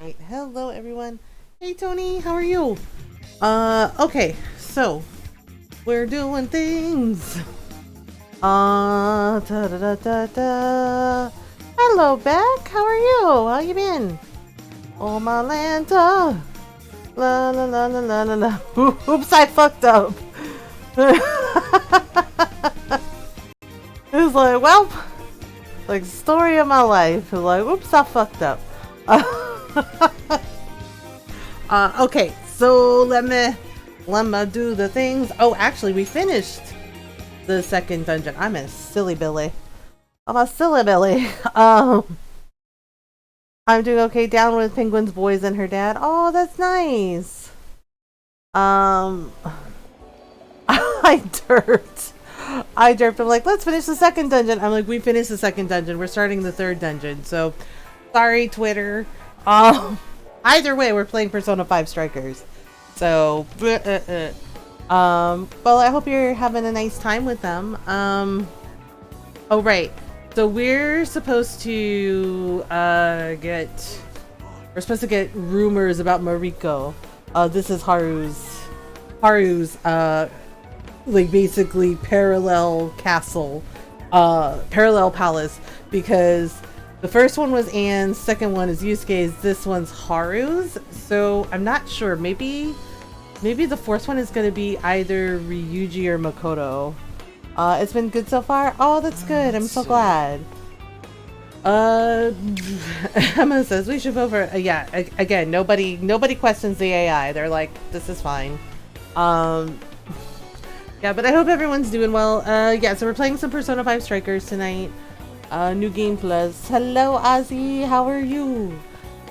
Right, hello everyone. Hey Tony, how are you? Okay, so we're doing things. Da da da da da. Hello Beck, how are you? How you been? Oh my Lanta. La la la la la la la. Oops, I fucked up. It was like, well, like story of my life. It was like, oops, I fucked up. Okay, so let me do the things. Oh, actually, we finished the second dungeon. I'm a silly Billy. I'm a silly Billy. I'm doing okay. Down with Penguin's boys and her dad. Oh, that's nice. I derped. I'm like, let's finish the second dungeon. I'm like, we finished the second dungeon. We're starting the third dungeon. So, sorry, Twitter. Either way, we're playing Persona 5 Strikers. So, well, I hope you're having a nice time with them. Oh, right. So we're supposed to, we're supposed to get rumors about Mariko. This is Haru's, like, basically parallel castle, parallel palace, because the first one was Anne's, second one is Yusuke's, this one's Haru's. So I'm not sure. Maybe the fourth one is going to be either Ryuji or Makoto. It's been good so far. Oh, that's good. I'm so glad. Emma says we should vote for. Yeah, again, nobody questions the AI. They're like, this is fine. Yeah, but I hope everyone's doing well. Yeah, so we're playing some Persona 5 Strikers tonight. New Game Plus. Hello, Ozzy. How are you?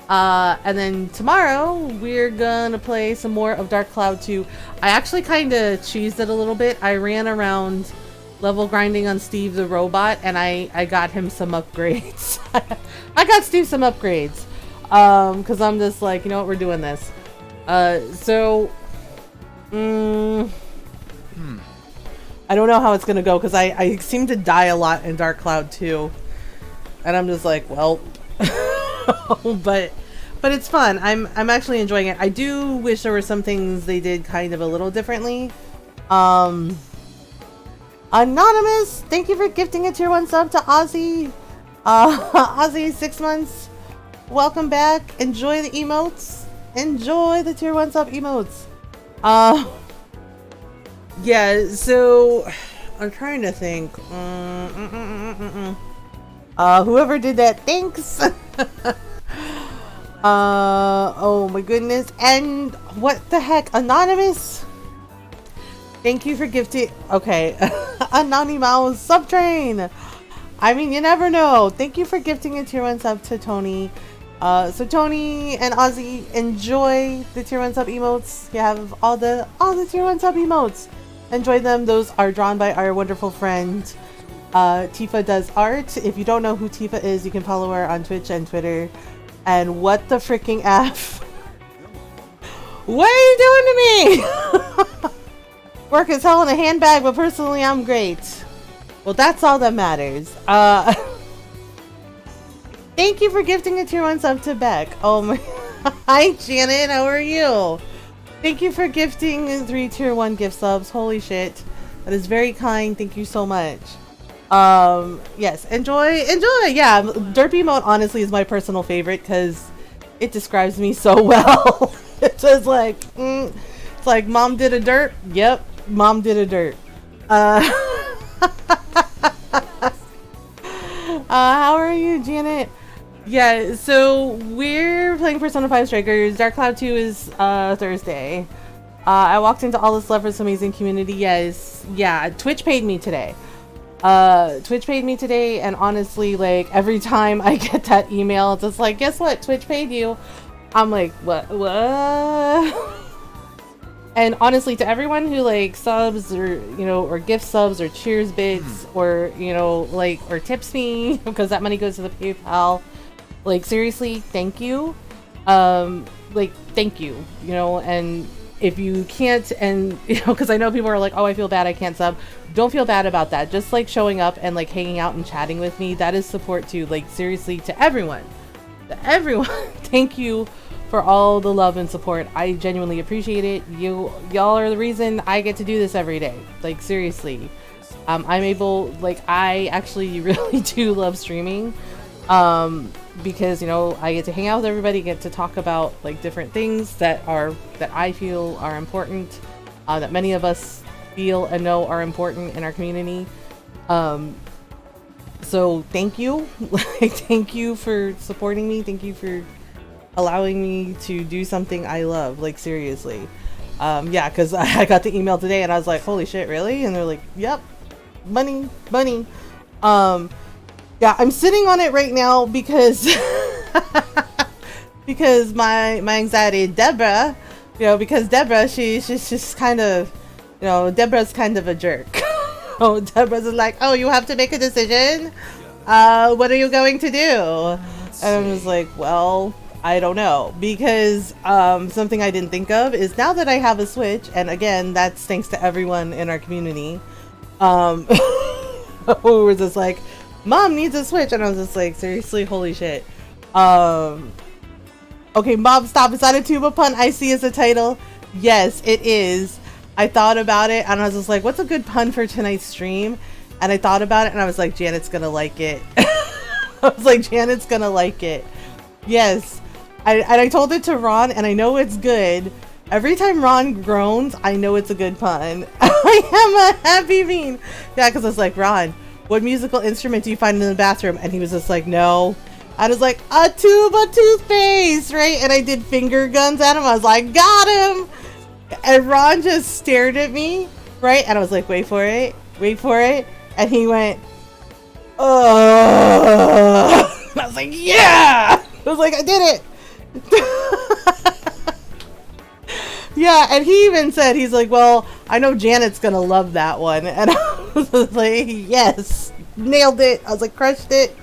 And then tomorrow we're gonna play some more of Dark Cloud 2. I actually kind of cheesed it a little bit. I ran around level grinding on Steve the robot, and I got him some upgrades. I got Steve some upgrades. Because I'm just like, you know what, we're doing this. So, I don't know how it's gonna go, because I seem to die a lot in Dark Cloud 2. And I'm just like, well, but it's fun. I'm actually enjoying it. I do wish there were some things they did kind of a little differently. Anonymous, thank you for gifting a tier 1 sub to Ozzy. Ozzy, 6 months. Welcome back. Enjoy the emotes. Enjoy the tier 1 sub emotes. Yeah, so I'm trying to think. Whoever did that, thanks. Oh my goodness. And what the heck, Anonymous? Thank you for gifting. Okay. Anonymous subtrain. I mean, you never know. Thank you for gifting a tier 1 sub to Tony. So Tony and Ozzy, enjoy the tier 1 sub emotes. You have all the tier 1 sub emotes. Enjoy them. Those are drawn by our wonderful friend Tifa Does Art. If you don't know who Tifa is, you can follow her on Twitch and Twitter. And what the freaking F? What are you doing to me? Work is hell in a handbag, but personally I'm great. Well, that's all that matters. Thank you for gifting a tier 1 sub to Beck. Oh my. Hi Janet, how are you? Thank you for gifting 3 tier 1 gift subs. Holy shit. That is very kind. Thank you so much. Yes, enjoy. Yeah, Derpy mode honestly is my personal favorite because it describes me so well. It's just like, it's like mom did a derp. Yep, mom did a derp. How are you, Janet? Yeah, so we're playing Persona 5 Strikers. Dark Cloud 2 is Thursday. I walked into all this love for this amazing community. Yes, yeah, Twitch paid me today. And honestly, like, every time I get that email, it's just like, guess what? Twitch paid you. I'm like, what? And honestly, to everyone who, like, subs or, you know, or gift subs or cheers bits or, you know, like, or tips me because that money goes to the PayPal, like, seriously, thank you. Like, thank you, you know, and if you can't, and, you know, because I know people are like, oh, I feel bad, I can't sub. Don't feel bad about that. Just, like, showing up and, like, hanging out and chatting with me, that is support too. Like, seriously, to everyone, thank you for all the love and support. I genuinely appreciate it. Y'all are the reason I get to do this every day. Like, seriously. I'm able, like, I actually really do love streaming. Because, you know, I get to hang out with everybody, get to talk about, like, different things that I feel are important, that many of us feel and know are important in our community. So thank you. Like, thank you for supporting me. Thank you for allowing me to do something I love. Like, seriously. Yeah, because I got the email today and I was like, holy shit, really? And they're like, yep, money. Yeah, I'm sitting on it right now because because my anxiety, Deborah, you know, because Deborah, she's just kind of, you know, Deborah's kind of a jerk. Oh, Deborah's like, oh, you have to make a decision. What are you going to do? And I'm just like, well, I don't know, because something I didn't think of is now that I have a Switch, and again, that's thanks to everyone in our community. Who were just like, Mom needs a Switch, and I was just like, seriously, holy shit. Okay, Mom, stop. Is that a Tuba pun I see as a title? Yes, it is. I thought about it, and I was just like, what's a good pun for tonight's stream? And I thought about it, and I was like, Janet's gonna like it. I was like, Janet's gonna like it. Yes. I told it to Ron, and I know it's good. Every time Ron groans, I know it's a good pun. I am a happy bean. Yeah, because I was like, Ron, what musical instrument do you find in the bathroom? And he was just like, no. I was like, a Tuba Toothpaste, right? And I did finger guns at him. I was like, got him. And Ron just stared at me, right? And I was like, wait for it. And he went, oh. And I was like, yeah. I was like, I did it. Yeah, and he even said, he's like, well, I know Janet's gonna love that one. And I was like, yes, nailed it. I was like, crushed it.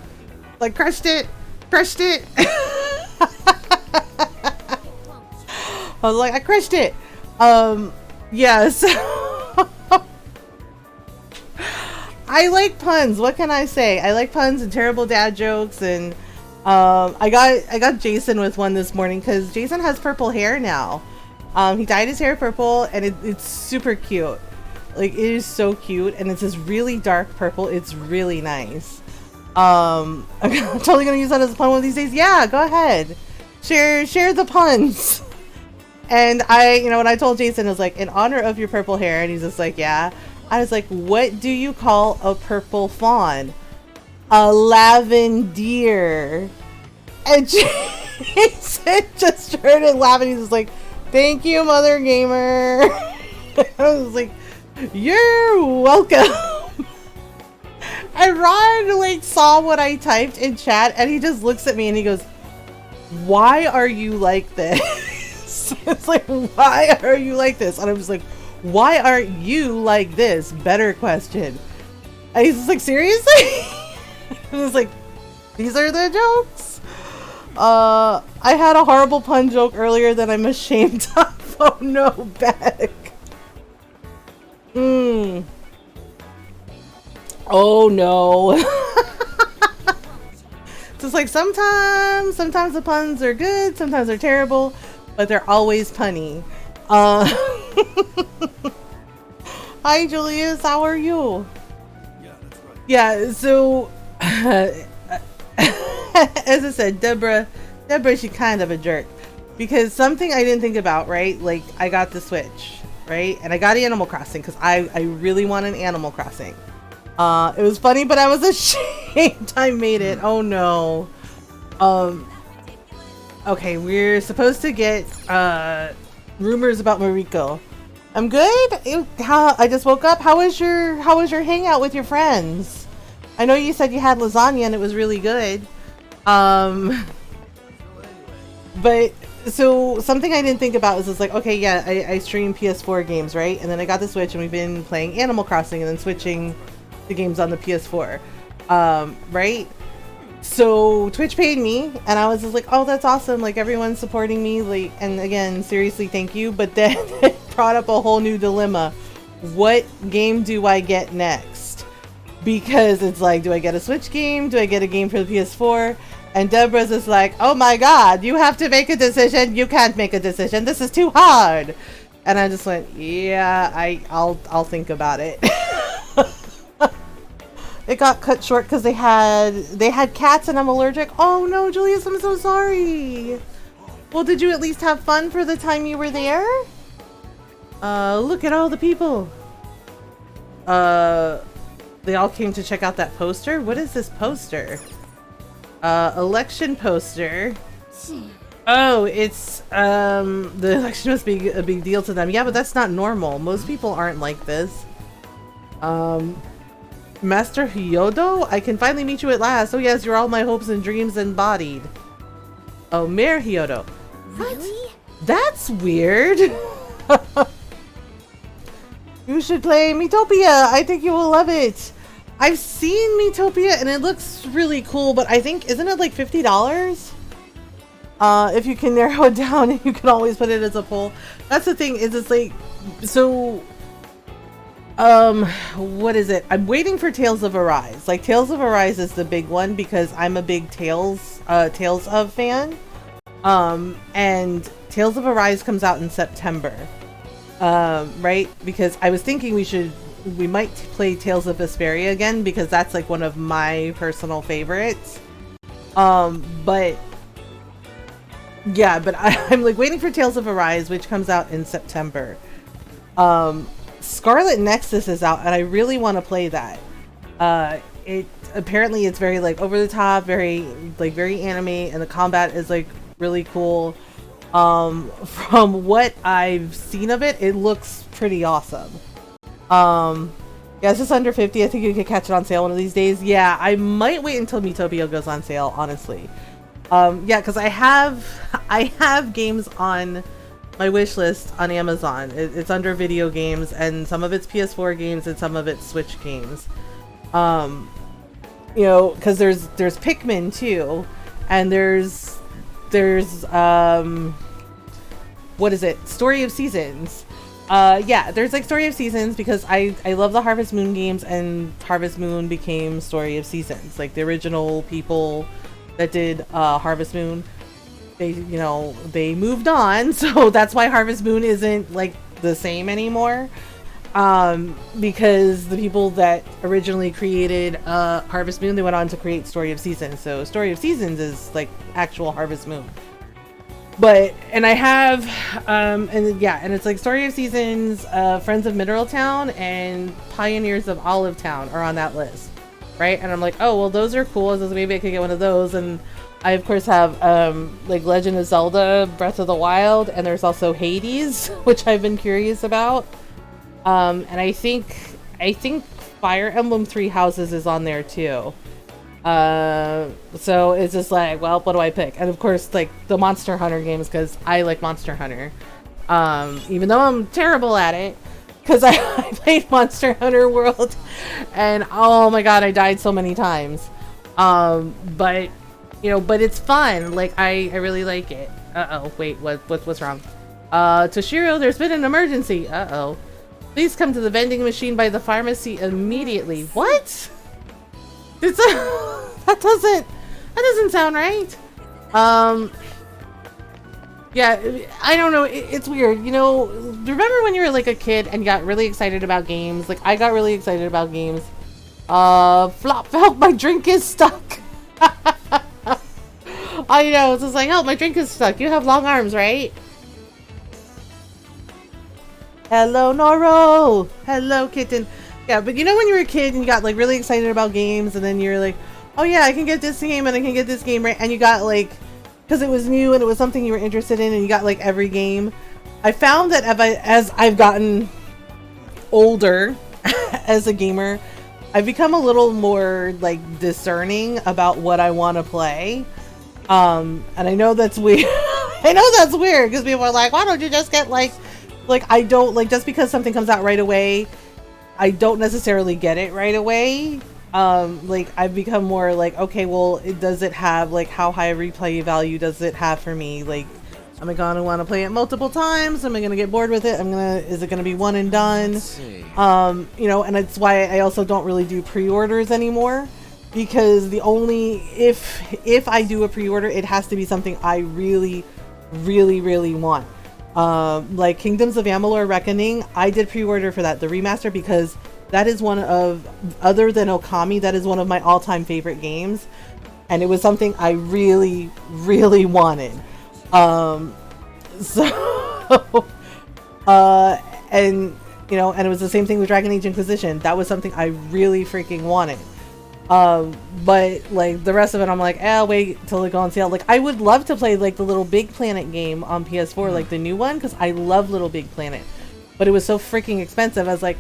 Like, crushed it. I was like, I crushed it. Yes. I like puns. What can I say? I like puns and terrible dad jokes, and I got Jason with one this morning because Jason has purple hair now. He dyed his hair purple, and it's super cute. Like, it is so cute, and it's this really dark purple. It's really nice. I'm totally gonna use that as a pun one of these days. Yeah, go ahead. Share the puns. And when I told Jason, I was like, in honor of your purple hair, and he's just like, yeah. I was like, what do you call a purple fawn? A lavender. And Jason just started laughing. He's just like, thank you, Mothergamer. I was like, you're welcome. And Ron like saw what I typed in chat, and he just looks at me and he goes, why are you like this? It's like, why are you like this? And I was like, why aren't you like this? Better question. And he's just like, seriously? I was like, these are the jokes. I had a horrible pun joke earlier that I'm ashamed of. Oh no, Beck. Oh no. Just like sometimes the puns are good, sometimes they're terrible, but they're always punny. Hi Julius, how are you? Yeah, that's right. Yeah, so as I said, Deborah, she's kind of a jerk. Because something I didn't think about, right? Like, I got the Switch, right? And I got Animal Crossing because I really want an Animal Crossing. It was funny, but I was ashamed I made it. Oh no. Okay, we're supposed to get rumors about Mariko. I'm good. I just woke up. How was your hangout with your friends? I know you said you had lasagna and it was really good. But so something I didn't think about was just like, okay, yeah, I stream PS4 games, right? And then I got the Switch and we've been playing Animal Crossing and then switching the games on the PS4, right? So Twitch paid me and I was just like, oh, that's awesome. Like, everyone's supporting me. Like, and again, seriously, thank you. But then it brought up a whole new dilemma. What game do I get next? Because it's like, do I get a Switch game? Do I get a game for the PS4? And Deborah's is like, oh my god, you have to make a decision. You can't make a decision. This is too hard. And I just went, yeah, I'll think about it. It got cut short because they had cats and I'm allergic. Oh no, Julius, I'm so sorry. Well, did you at least have fun for the time you were there? Look at all the people. They all came to check out that poster. What is this poster? Election poster. Oh, it's the election must be a big deal to them. Yeah, but that's not normal. Most people aren't like this. Master Hyodo, I can finally meet you at last. Oh yes, you're all my hopes and dreams embodied. Oh, Mayor Hyodo. Really? That's weird. You should play Miitopia. I think you will love it. I've seen Miitopia and it looks really cool, but I think, isn't it like $50? If you can narrow it down, you can always put it as a poll. That's the thing, is it's like, so, what is it? I'm waiting for Tales of Arise. Like, Tales of Arise is the big one because I'm a big Tales of fan. And Tales of Arise comes out in September. Right? Because I was thinking we might play Tales of Vesperia again because that's like one of my personal favorites. But yeah, but I'm like waiting for Tales of Arise, which comes out in September. Scarlet Nexus is out and I really want to play that. Apparently it's very like over the top, very anime, and the combat is like really cool. From what I've seen of it, it looks pretty awesome. Yeah, it's just under 50. I think you could catch it on sale one of these days. Yeah, I might wait until Miitopia goes on sale, honestly. Yeah, because I have games on my wish list on Amazon. It's under video games, and some of it's PS4 games and some of it's Switch games. You know, because there's Pikmin too, and there's what is it? Story of Seasons. Yeah, there's like Story of Seasons because I love the Harvest Moon games, and Harvest Moon became Story of Seasons. Like the original people that did Harvest Moon, they moved on, so that's why Harvest Moon isn't like the same anymore. Because the people that originally created Harvest Moon, they went on to create Story of Seasons. So Story of Seasons is like actual Harvest Moon. But, and I have, and yeah, and it's like Story of Seasons, Friends of Mineral Town, and Pioneers of Olive Town are on that list, right? And I'm like, oh, well, those are cool, so maybe I could get one of those. And I, of course, have, like, Legend of Zelda, Breath of the Wild, and there's also Hades, which I've been curious about. And I think Fire Emblem Three Houses is on there, too. So it's just like, well, what do I pick? And of course, like the Monster Hunter games, because I like Monster Hunter, even though I'm terrible at it, because I played Monster Hunter World and oh my god, I died so many times. But but it's fun. Like I really like it. Wait, what's wrong? Toshiro, there's been an emergency. Please come to the vending machine by the pharmacy immediately. What? That doesn't sound right. Yeah, I don't know. It's weird. Remember when you were like a kid and got really excited about games? Like I got really excited about games. Flop, help, my drink is stuck. I know, it's just like, oh, my drink is stuck. You have long arms, right? Hello, Noro. Hello, kitten. Yeah, but when you were a kid and you got like really excited about games, and then you're like, oh yeah, I can get this game and I can get this game, right? And you got like, because it was new and it was something you were interested in, and you got like every game. I found that as I've gotten older as a gamer, I've become a little more like discerning about what I want to play. And I know that's weird. I know that's weird because people are like, why don't you just get like I don't like, just because something comes out right away, I don't necessarily get it right away. Like I've become more like, okay, well, does it have like, how high a replay value does it have for me? Like, am I gonna want to play it multiple times? Am I gonna get bored with it? Is it gonna be one and done? And it's why I also don't really do pre-orders anymore. because the only if I do a pre-order, it has to be something I really want. Like Kingdoms of Amalur Reckoning, I did pre-order for that, the remaster, because that is one of, other than Okami, that is one of my all-time favorite games, and it was something I really wanted. And you know, and it was the same thing with Dragon Age Inquisition. That was something I really freaking wanted. But like the rest of it, I'm like, I'll wait till it go on sale. Like I would love to play like the Little Big Planet game on PS4, like the new one, because I love Little Big Planet. But it was so freaking expensive. I was like,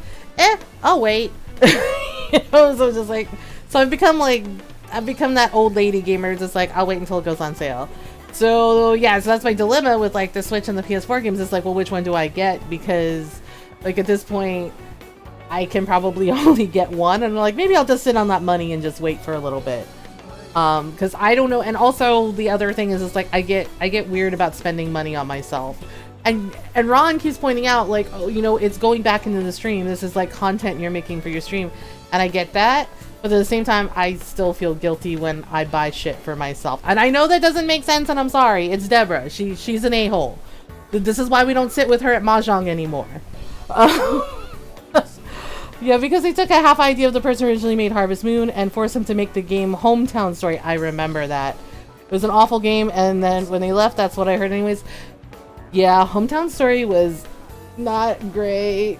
I'll wait. You know, so just like, so I've become that old lady gamer, just like I'll wait until it goes on sale. So yeah, so that's my dilemma with like the Switch and the PS4 games. It's like, well, which one do I get? Because like at this point, I can probably only get one, and I'm like, maybe I'll just sit on that money and just wait for a little bit. Because I don't know. And also the other thing is like I get weird about spending money on myself. And Ron keeps pointing out like, oh, you know, it's going back into the stream. This is like content you're making for your stream, and I get that. But at the same time, I still feel guilty when I buy shit for myself. And I know that doesn't make sense, and I'm sorry. It's Deborah. She's an a-hole. This is why we don't sit with her at Mahjong anymore. Yeah, because they took a half idea of the person who originally made Harvest Moon and forced him to make the game Hometown Story. I remember that. It was an awful game, and then when they left, that's what I heard anyways. Yeah, Hometown Story was not great.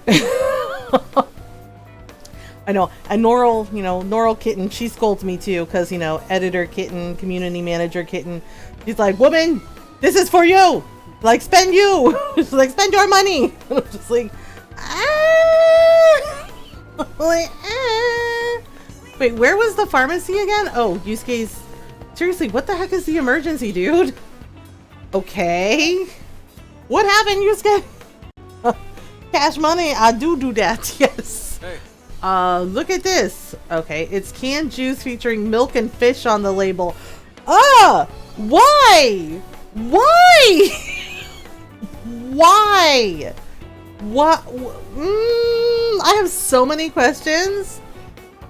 I know. And Norral, you know, Norral Kitten, she scolds me too, because, you know, editor Kitten, community manager Kitten, she's like, woman, this is for you! Like, spend you! She's like, spend your money! And I'm just like, Wait, where was the pharmacy again? Oh, Yusuke's... Seriously, what the heck is the emergency, dude? Okay. What happened, Yusuke? Cash money, I do that, yes. Hey. Look at this. Okay, it's canned juice featuring milk and fish on the label. Why? Why? Why? What? I have so many questions.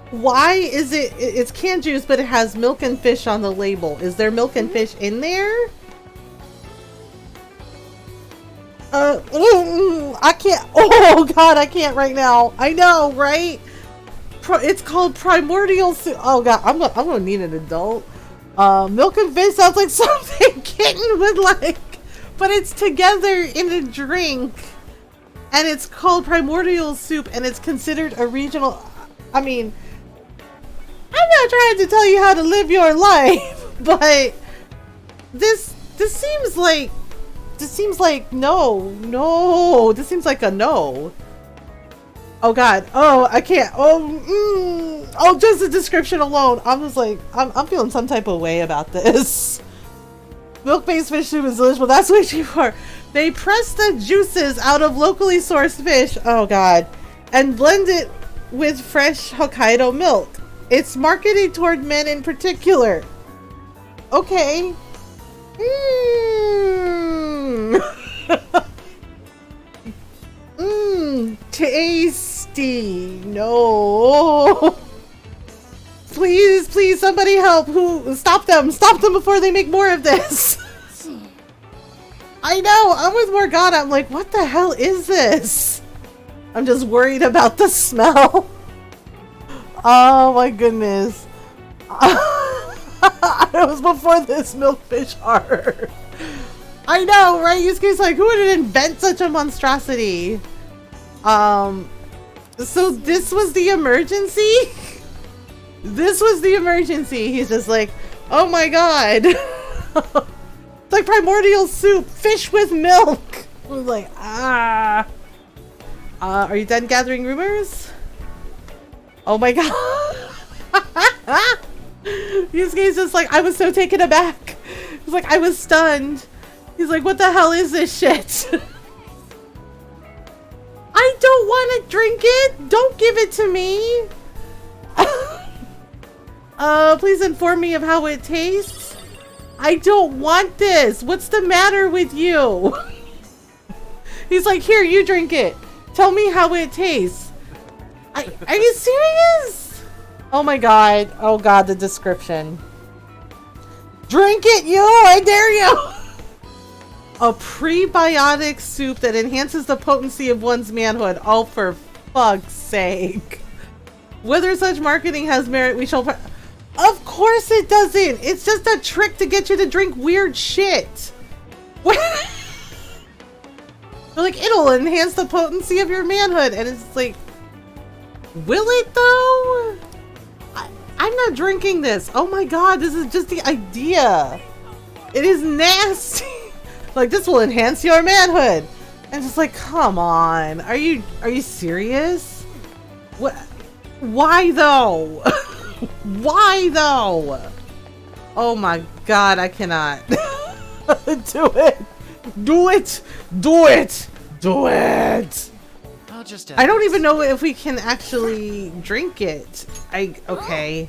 Why is it's canned juice, but it has milk and fish on the label? Is there milk and fish in there? I can't. Oh god, I can't right now. I know, right? It's called Primordial Soup. Oh god, I'm gonna need an adult. Milk and fish sounds like something Kitten would like, but it's together in a drink, and it's called Primordial Soup, and it's considered a regional. I mean, I'm not trying to tell you how to live your life, but this seems like. This seems like no. This seems like a no. Oh god. Oh, I can't. Oh, just the description alone. I'm just like, I'm feeling some type of way about this. Milk-based fish soup is delicious, but that's way too far. They press the juices out of locally sourced fish. Oh god, and blend it with fresh Hokkaido milk. It's marketed toward men in particular. Okay. Tasty. No. Please, somebody help. Stop them before they make more of this. I know, I'm with Morgana. I'm like, what the hell is this? I'm just worried about the smell. Oh my goodness. It was before this milkfish horror. I know, right? Yusuke's like, who would invent such a monstrosity? So this was the emergency? This was the emergency. He's just like, oh my god. It's like primordial soup, fish with milk. I was like, are you done gathering rumors? Oh my god. Yusuke's just like, I was so taken aback. He's like, I was stunned. He's like, what the hell is this shit? I don't want to drink it. Don't give it to me. Please inform me of how it tastes. I don't want this. What's the matter with you? He's like, here, you drink it. Tell me how it tastes. Are you serious? Oh my god. Oh god, the description. Drink it, you! I dare you! A prebiotic soup that enhances the potency of one's manhood. Oh, for fuck's sake. Whether such marketing has merit, we shall... Of course it doesn't! It's just a trick to get you to drink weird shit. They're like, it'll enhance the potency of your manhood. And it's like, will it though? I'm not drinking this. Oh my god, this is just the idea. It is nasty. Like, this will enhance your manhood. And just like, come on. Are you serious? What? Why though? Why though? Oh my god, I cannot. Do it. Do it. Do it. Do it. I don't even know if we can actually drink it. Okay.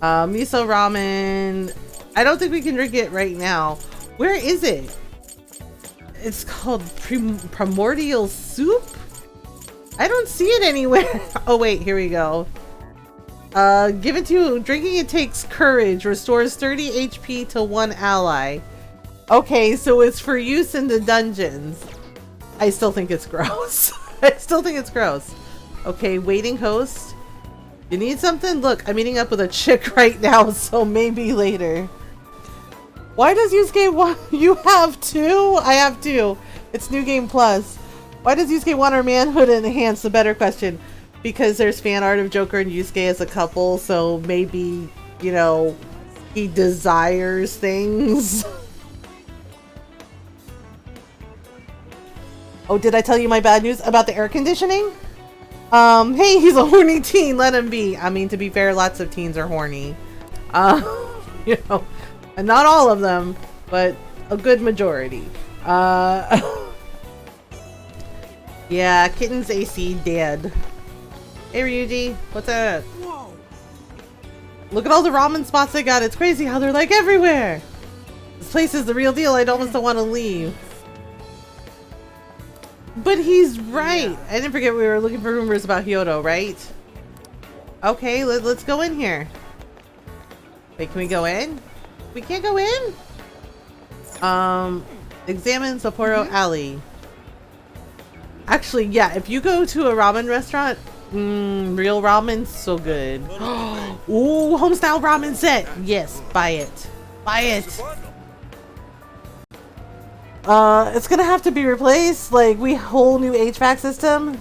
Miso ramen. I don't think we can drink it right now. Where is it? It's called primordial soup? I don't see it anywhere. Oh wait, here we go. Give it to you. Drinking it takes courage. Restores 30 HP to one ally. Okay, so it's for use in the dungeons. I still think it's gross. I still think it's gross. Okay, waiting host. You need something? Look, I'm meeting up with a chick right now, so maybe later. Why does Yusuke want... You have two? I have two. It's New Game Plus. Why does Yusuke want her manhood enhanced? The better question. Because there's fan art of Joker and Yusuke as a couple, so maybe, you know, he desires things. Oh, did I tell you my bad news about the air conditioning? Hey, he's a horny teen. Let him be. I mean, to be fair, lots of teens are horny. You know, and not all of them, but a good majority. Yeah, kitten's AC dead. Hey, Ryuji, what's up? Whoa. Look at all the ramen spots they got. It's crazy how they're like everywhere. This place is the real deal. I almost don't want to leave. But he's right. Yeah. I didn't forget we were looking for rumors about Hyoto, right? Okay, let's go in here. Wait, can we go in? We can't go in? Examine Sapporo Alley. Actually, yeah, if you go to a ramen restaurant, real ramen's so good. Ooh, homestyle ramen set. Yes, buy it. Buy it. It's gonna have to be replaced. Like, whole new HVAC system.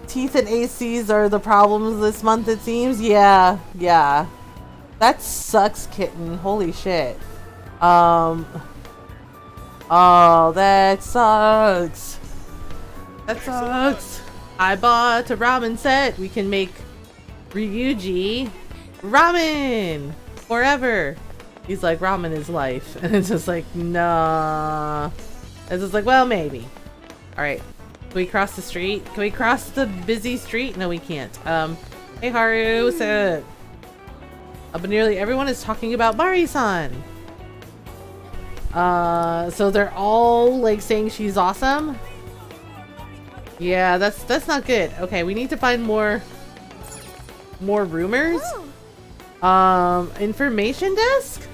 Teeth and ACs are the problems this month, it seems. Yeah. That sucks, kitten. Holy shit. Oh, that sucks. That sucks. I bought a ramen set. We can make Ryuji ramen forever. He's like, ramen is life. And it's just like, nah. It's just like, well, maybe. Alright. Can we cross the street? Can we cross the busy street? No, we can't. Hey, Haru. What's up? But nearly everyone is talking about Mari-san. So they're all, like, saying she's awesome? Yeah, that's not good. Okay, we need to find more rumors. Information desk?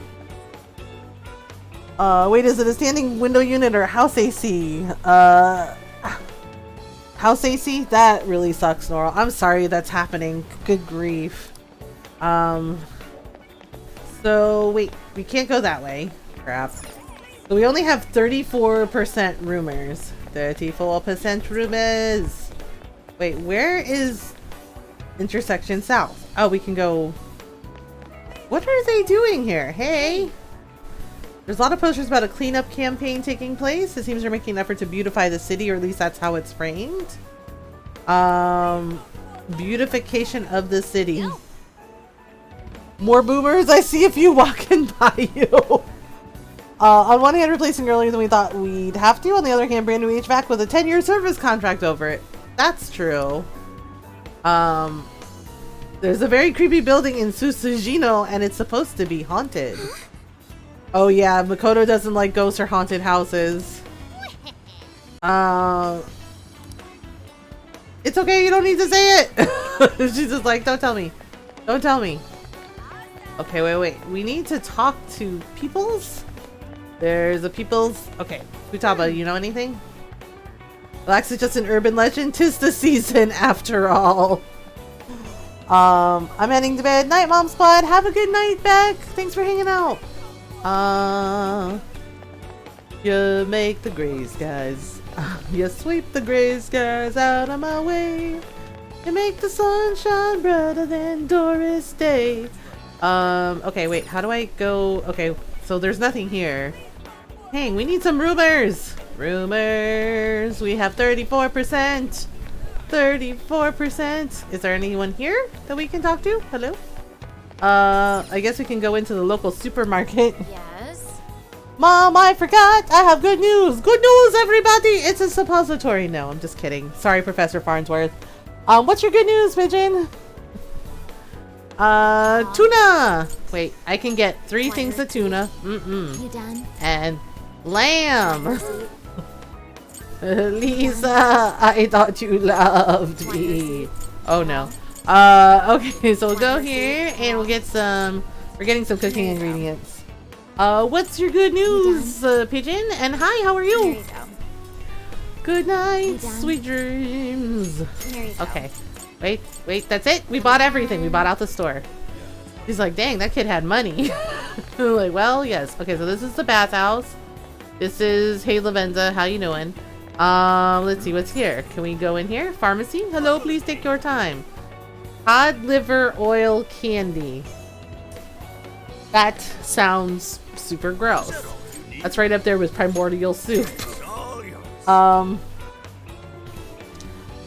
Wait, is it a standing window unit or house AC? House AC? That really sucks, Norl. I'm sorry that's happening. Good grief. So, wait, we can't go that way. Crap. So we only have 34% rumors. 34% rumors. Wait, where is intersection south? Oh, we can go... What are they doing here? Hey! There's a lot of posters about a cleanup campaign taking place. It seems they're making an effort to beautify the city, or at least that's how it's framed. Beautification of the city. More boomers? I see a few walking by you. On one hand, replacing earlier than we thought we'd have to. On the other hand, brand new HVAC with a 10-year service contract over it. That's true. There's a very creepy building in Susujino, and it's supposed to be haunted. Oh yeah, Makoto doesn't like ghosts or haunted houses. It's okay, you don't need to say it! She's just like, don't tell me. Don't tell me. Okay, wait. We need to talk to peoples? There's a peoples. Okay, Futaba, you know anything? Relax is just an urban legend. 'Tis the season after all. I'm heading to bed. Night, Mom Squad. Have a good night, Beck. Thanks for hanging out. You make the gray skies. You sweep the gray skies out of my way. You make the sun shine brighter than Doris Day. Okay, wait. How do I go? Okay, so there's nothing here. Dang, we need some rumors. Rumors. We have 34%. 34%. Is there anyone here that we can talk to? Hello? I guess we can go into the local supermarket. Yes? Mom, I forgot! I have good news! Good news, everybody! It's a suppository. No, I'm just kidding. Sorry, Professor Farnsworth. What's your good news, Pigeon? Tuna! Wait, I can get 3 things of tuna. You done? And lamb! Lisa, I thought you loved me. Oh no. Okay, so we'll go here and we'll get some. We're getting some cooking ingredients. What's your good news, Pigeon? And hi, how are you? Here you go. Good night, sweet dreams. Here you go. Okay, wait, that's it? We bought everything. We bought out the store. He's like, dang, that kid had money. We're like, well, yes. Okay, so this is the bathhouse. This is Hey Lavenza, how you doing? Let's see what's here. Can we go in here? Pharmacy? Hello, please take your time. Cod liver oil candy. That sounds super gross. That's right up there with primordial soup. Okay.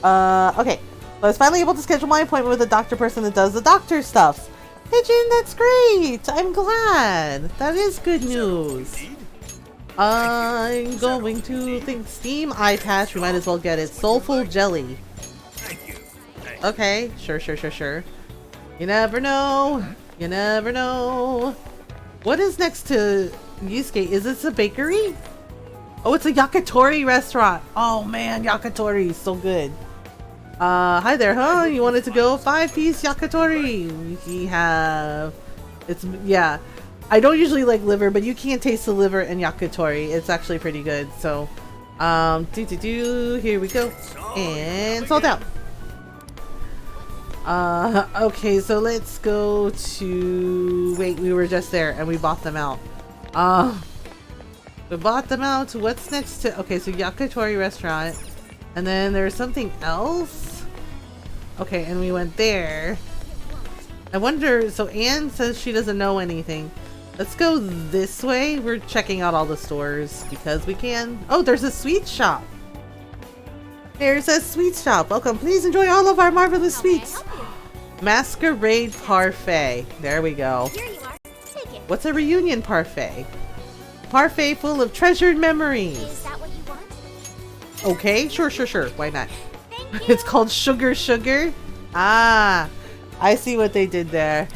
I was finally able to schedule my appointment with a doctor person that does the doctor stuff. Pigeon, that's great. I'm glad. That is good news. I'm going to think steam eye patch. We might as well get it. Soulful jelly. Okay, sure. You never know. You never know. What is next to Yusuke? Is this a bakery? Oh, it's a yakitori restaurant. Oh man, yakitori is so good. Hi there, huh? You wanted to go 5-piece yakitori? We have. It's yeah. I don't usually like liver, but you can't taste the liver in yakitori. It's actually pretty good. So, here we go. And sold out. Okay, so let's go to... Wait, we were just there and we bought them out. We bought them out. What's next to... Okay, so yakitori restaurant. And then there's something else. Okay, and we went there. I wonder... So Anne says she doesn't know anything. Let's go this way. We're checking out all the stores because we can. Oh, there's a sweet shop. There's a sweet shop. Welcome. Please enjoy all of our marvelous sweets. Masquerade Parfait. There we go. Here you are. Take it. What's a reunion parfait? Parfait full of treasured memories. Is that what you want? Okay, sure. Why not? Thank you. It's called Sugar Sugar. Ah, I see what they did there.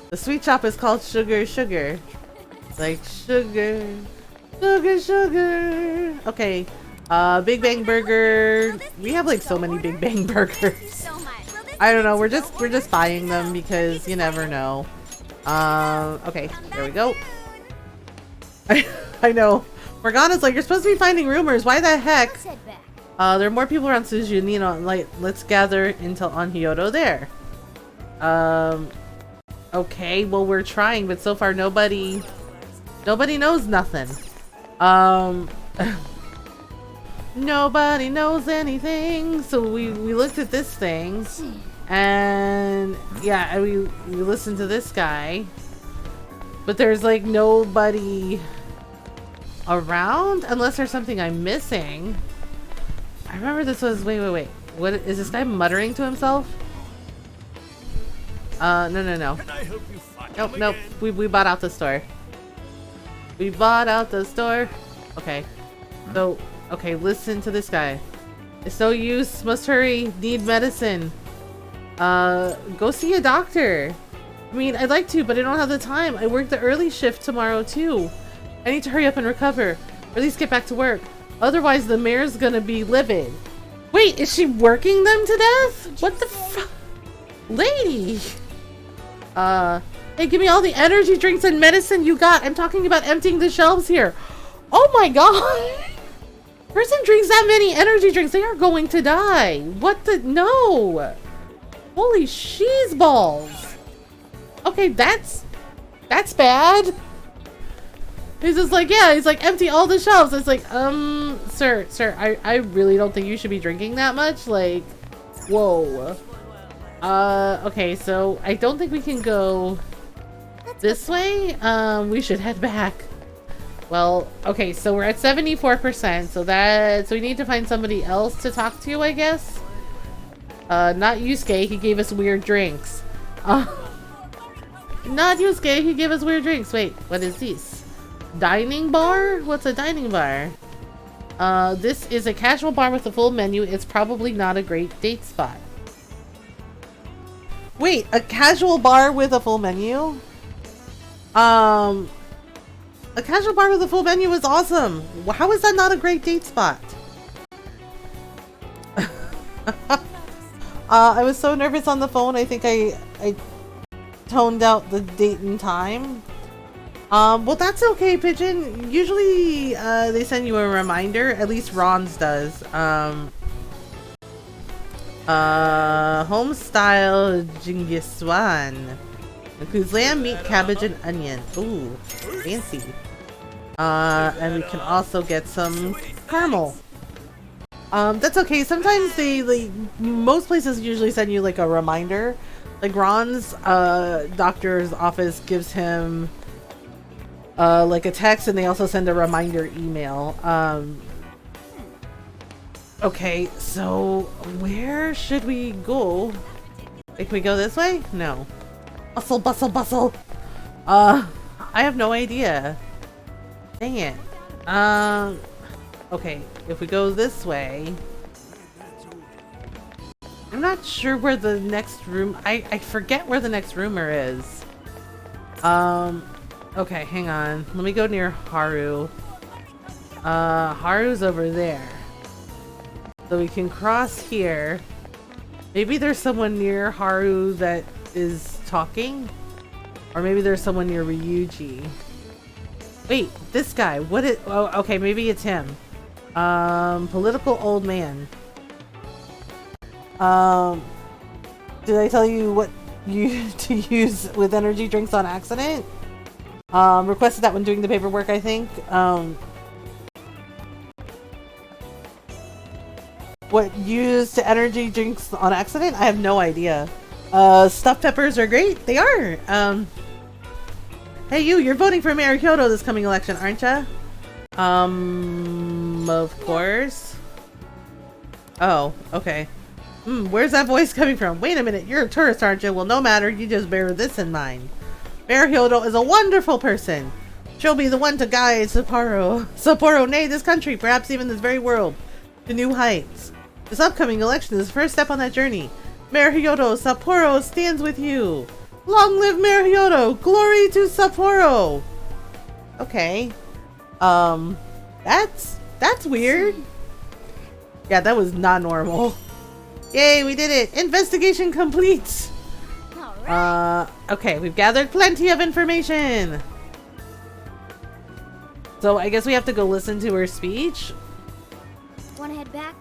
The sweet shop is called Sugar Sugar. Like sugar. Okay. Big Bang Burger. We have like so many Big Bang Burgers. So much. I don't know. We're just buying them because you never know. Okay. There we go. I know. Morgana's like, you're supposed to be finding rumors. Why the heck? Let's head back. There are more people around Suzunino. Like, let's gather intel on Hyoto there. Okay, well we're trying, but so far nobody knows nothing. Nobody knows anything. So we looked at this thing, and yeah, we listened to this guy, but there's like nobody around unless there's something I'm missing. I remember this was wait. What is this guy muttering to himself? No. Nope. We bought out the store. We bought out the store. Okay. So, okay, listen to this guy. It's no use. Must hurry. Need medicine. Go see a doctor. I mean, I'd like to, but I don't have the time. I work the early shift tomorrow, too. I need to hurry up and recover. Or at least get back to work. Otherwise, the mayor's gonna be livid. Wait, is she working them to death? What the fuck? Lady! Hey, give me all the energy drinks and medicine you got. I'm talking about emptying the shelves here. Oh my god! Person drinks that many energy drinks, they are going to die. What the? No! Holy cheese balls! Okay, that's bad. He's just like, yeah, he's like, empty all the shelves. It's like, sir, I really don't think you should be drinking that much. Like, whoa. Okay, so I don't think we can go this way. We should head back. Well, okay, so we're at 74%, so we need to find somebody else to talk to, I guess. Not Yusuke, he gave us weird drinks. Not Yusuke, he gave us weird drinks. Wait, what is this? Dining bar? What's a dining bar? This is a casual bar with a full menu. It's probably not a great date spot. Wait, a casual bar with a full menu? A casual bar with a full menu is awesome. How is that not a great date spot? I was so nervous on the phone. I think I toned out the date and time. Well, that's okay, Pigeon. Usually, they send you a reminder. At least Ron's does. Home style Jingisuan. Includes lamb, meat, cabbage, and onion. Ooh, fancy. And we can also get some caramel. That's okay. Sometimes they, like, most places usually send you, like, a reminder. Like, Ron's, doctor's office gives him, like, a text, and they also send a reminder email. Okay, so where should we go? Like, can we go this way? No. Bustle, bustle, bustle. I have no idea. Dang it. Okay, if we go this way, I'm not sure where the next room, I forget where the next roomer is. Okay, hang on. Let me go near Haru. Haru's over there. So we can cross here. Maybe there's someone near Haru that is talking? Or maybe there's someone near Ryuji. Wait, this guy. What is... Oh, okay, maybe it's him. Political old man. Did I tell you what to use with energy drinks on accident? Requested that when doing the paperwork, I think. What used to energy drinks on accident? I have no idea. Stuffed peppers are great. They are. Hey you're voting for Mayor Kyoto this coming election, aren't ya? Of course. Oh, okay. Where's that voice coming from? Wait a minute, you're a tourist, aren't you? Well, no matter, you just bear this in mind. Mayor Kyoto is a wonderful person. She'll be the one to guide Sapporo, nay, this country, perhaps even this very world, to new heights. This upcoming election is the first step on that journey. Mayor Kyoto, Sapporo stands with you. Long live Mayor Kyoto! Glory to Sapporo! Okay. That's weird. Yeah, that was not normal. Yay, we did it! Investigation complete! Alright. Okay, we've gathered plenty of information. So I guess we have to go listen to her speech. Wanna head back?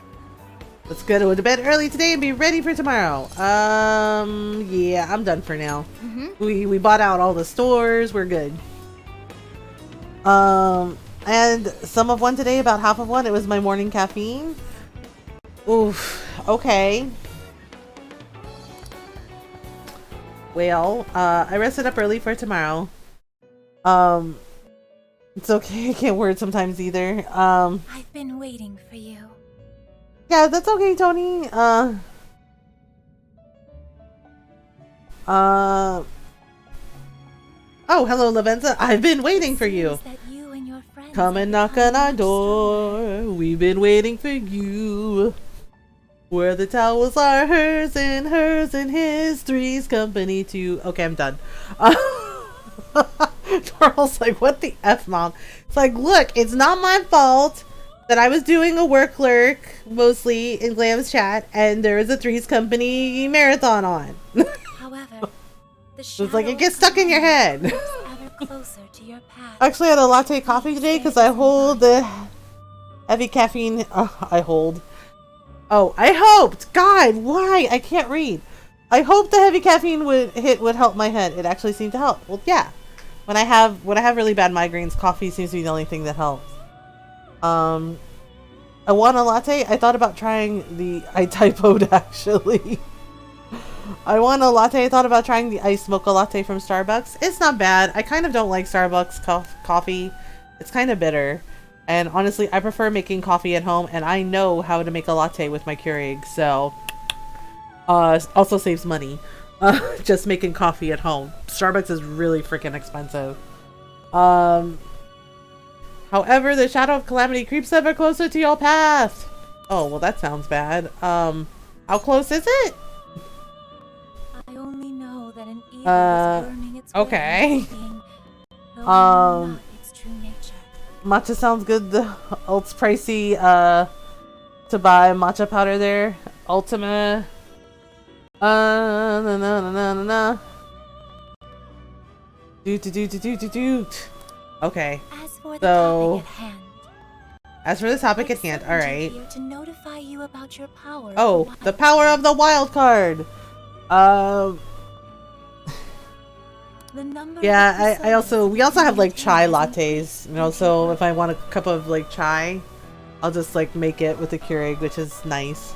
Let's go to bed early today and be ready for tomorrow. Yeah, I'm done for now. We bought out all the stores. We're good. And some of one today, about half of one. It was my morning caffeine. Oof. Okay. Well, I rested up early for tomorrow. It's okay. I can't word sometimes either. I've been waiting for you. Yeah, that's okay, Tony. Oh, hello, Lavenza. I've been waiting for you. Come and knock on our door. We've been waiting for you. Where the towels are hers and his, three's company too. Okay, I'm done. Charles like, what the F, Mom? It's like, look, it's not my fault. that I was doing a work lurk, mostly in Glam's chat, and there was a Three's Company marathon on. However, the It's like it gets stuck in your head. ever closer to your path. Actually, I had a latte coffee today because I hold the heavy caffeine. I hold. Oh, I hoped. God, why? I can't read. I hoped the heavy caffeine would help my head. It actually seemed to help. Well, yeah. When I have really bad migraines, coffee seems to be the only thing that helps. I want a latte. I thought about trying the. I typoed actually. I want a latte. I thought about trying the iced mocha latte from Starbucks. It's not bad. I kind of don't like Starbucks coffee. It's kind of bitter. And honestly, I prefer making coffee at home, and I know how to make a latte with my Keurig, so also saves money. Just making coffee at home. Starbucks is really freaking expensive. However, the shadow of calamity creeps ever closer to your path. Oh, well, that sounds bad. How close is it? I only know that an evil is burning its way okay. into being, though not its true nature. Matcha sounds good. It's pricey to buy matcha powder there. Ultima. Okay. As for the topic at hand, alright. To notify you about your power. Oh, the power of the wild card. Yeah, we also have like chai lattes, you know, so if I want a cup of like chai, I'll just like make it with the Keurig, which is nice.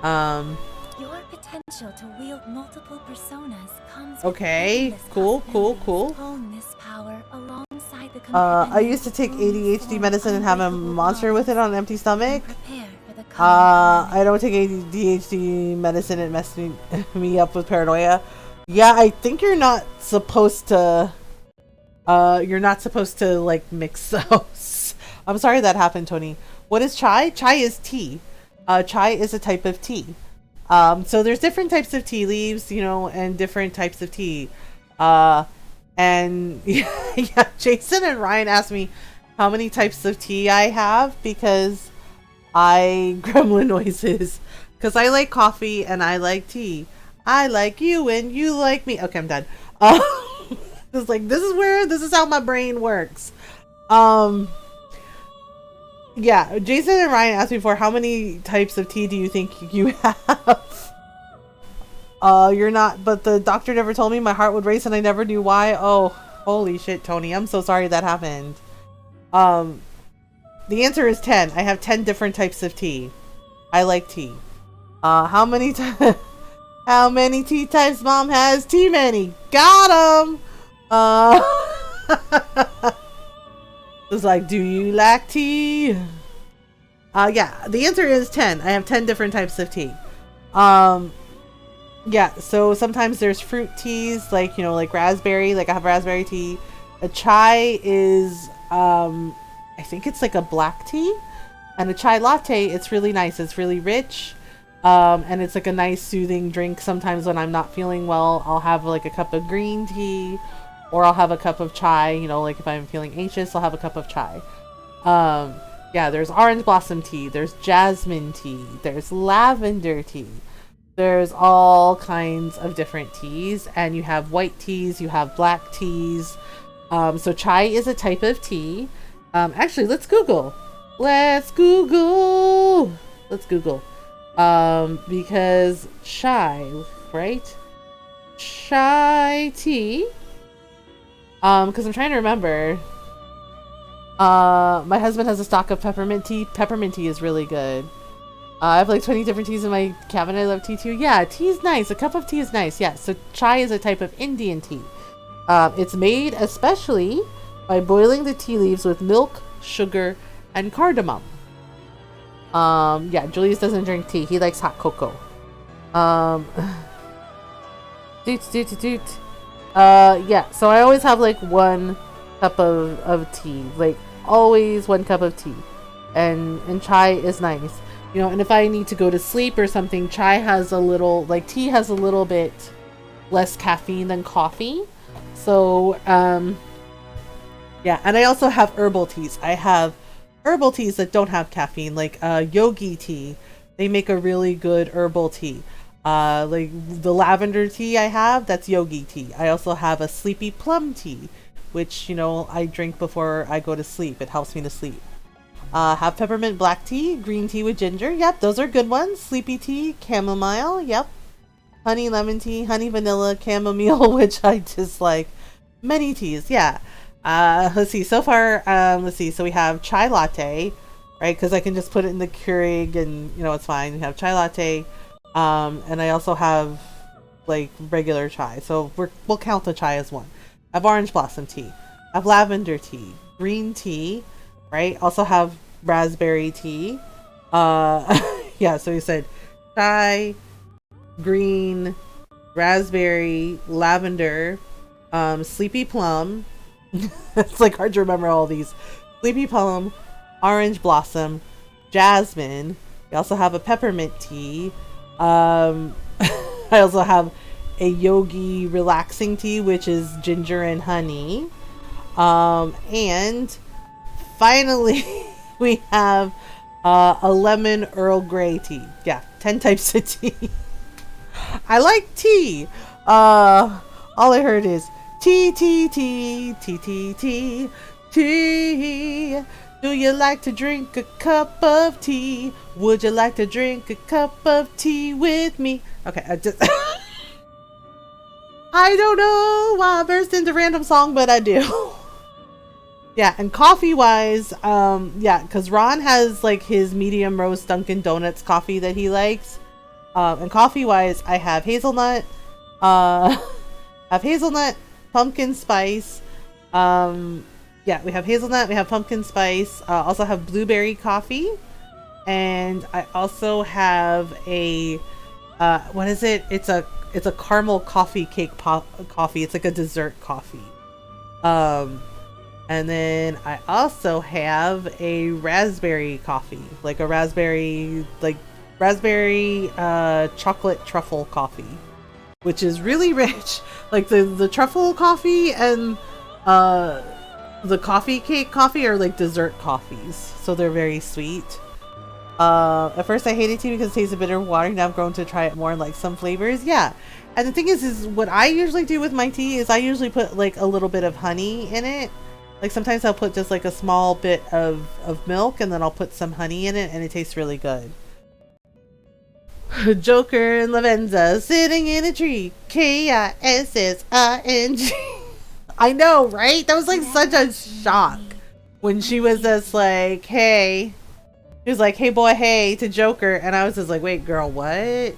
Your potential to wield multiple personas comes okay, cool. This power alongside the I used to take ADHD medicine and have a monster with it on an empty stomach. I don't take ADHD medicine, it messed me up with paranoia. Yeah, I think you're not supposed to like mix those. I'm sorry that happened, Tony. What is chai? Chai is tea. Chai is a type of tea. So there's different types of tea leaves, you know, and different types of tea. And yeah, Jason and Ryan asked me how many types of tea I have because I gremlin noises. Because I like coffee and I like tea. I like you and you like me. Okay, I'm done. It's like this is how my brain works. Yeah, Jason and Ryan asked me before, how many types of tea do you think you have? You're not, but the doctor never told me. My heart would race and I never knew why. Oh, holy shit, Tony. I'm so sorry that happened. The answer is 10. I have 10 different types of tea. I like tea. How many tea types mom has? Tea many. Got him! It's like, do you like tea? Yeah, the answer is 10. I have 10 different types of tea. Yeah, so sometimes there's fruit teas, like, you know, like raspberry, like I have raspberry tea. A chai is, I think it's like a black tea. And a chai latte, it's really nice. It's really rich. And it's like a nice soothing drink. Sometimes when I'm not feeling well, I'll have like a cup of green tea. Or I'll have a cup of chai, you know, like if I'm feeling anxious, I'll have a cup of chai. Yeah, there's orange blossom tea, there's jasmine tea, there's lavender tea. There's all kinds of different teas, and you have white teas, you have black teas. So chai is a type of tea. Actually, let's Google. Because chai, right? Chai tea. Because I'm trying to remember. My husband has a stock of peppermint tea. Peppermint tea is really good. I have like 20 different teas in my cabinet. I love tea too. Yeah, tea is nice. A cup of tea is nice. Yeah, so chai is a type of Indian tea. It's made especially by boiling the tea leaves with milk, sugar, and cardamom. Yeah, Julius doesn't drink tea. He likes hot cocoa. Yeah, so I always have like one cup of tea. Like, always one cup of tea. And chai is nice. You know, and if I need to go to sleep or something, chai has a little, like, tea has a little bit less caffeine than coffee. So, yeah, and I also have herbal teas. I have herbal teas that don't have caffeine, like yogi tea. They make a really good herbal tea. Like the lavender tea I have, that's yogi tea. I also have a sleepy plum tea, which, you know, I drink before I go to sleep. It helps me to sleep. Have peppermint black tea, green tea with ginger. Yep, those are good ones. Sleepy tea, chamomile. Yep. Honey lemon tea, honey vanilla, chamomile, which I dislike. Many teas, yeah. Let's see. So far, let's see. So we have chai latte, right? Because I can just put it in the Keurig and, you know, it's fine. We have chai latte. And I also have like regular chai. So we'll count the chai as one. I have orange blossom tea. I have lavender tea, green tea, right? Also have raspberry tea. Yeah, so we said chai, green, raspberry, lavender, sleepy plum. It's like hard to remember all these. Sleepy plum, orange blossom, jasmine. We also have a peppermint tea. I also have a yogi relaxing tea, which is ginger and honey. And finally we have a lemon Earl Grey tea. Yeah, 10 types of tea. I like tea. All I heard is tea, tea, tea, tea, tea, tea, tea. Do you like to drink a cup of tea? Would you like to drink a cup of tea with me? Okay, I don't know why I burst into random song, but I do. Yeah, and coffee wise, yeah, because Ron has like his medium roast Dunkin' Donuts coffee that he likes. And coffee wise, I have hazelnut, pumpkin spice. Yeah, we have hazelnut, we have pumpkin spice. Also have blueberry coffee, and I also have a what is it? It's a caramel coffee cake coffee. It's like a dessert coffee. And then I also have a raspberry coffee, like a raspberry chocolate truffle coffee, which is really rich. Like the truffle coffee and the coffee cake coffee are like dessert coffees, so they're very sweet. At first I hated tea because it tasted bitter water. Now I've grown to try it more and like some flavors. Yeah, and the thing is what I usually do with my tea is I usually put like a little bit of honey in it. Like sometimes I'll put just like a small bit of milk and then I'll put some honey in it and it tastes really good. Joker and Lavenza sitting in a tree. K-I-S-S-I-N-G. I know, right? That was like such a shock when she was just like, hey. She was like, hey boy, hey, to Joker. And I was just like, wait, girl, what?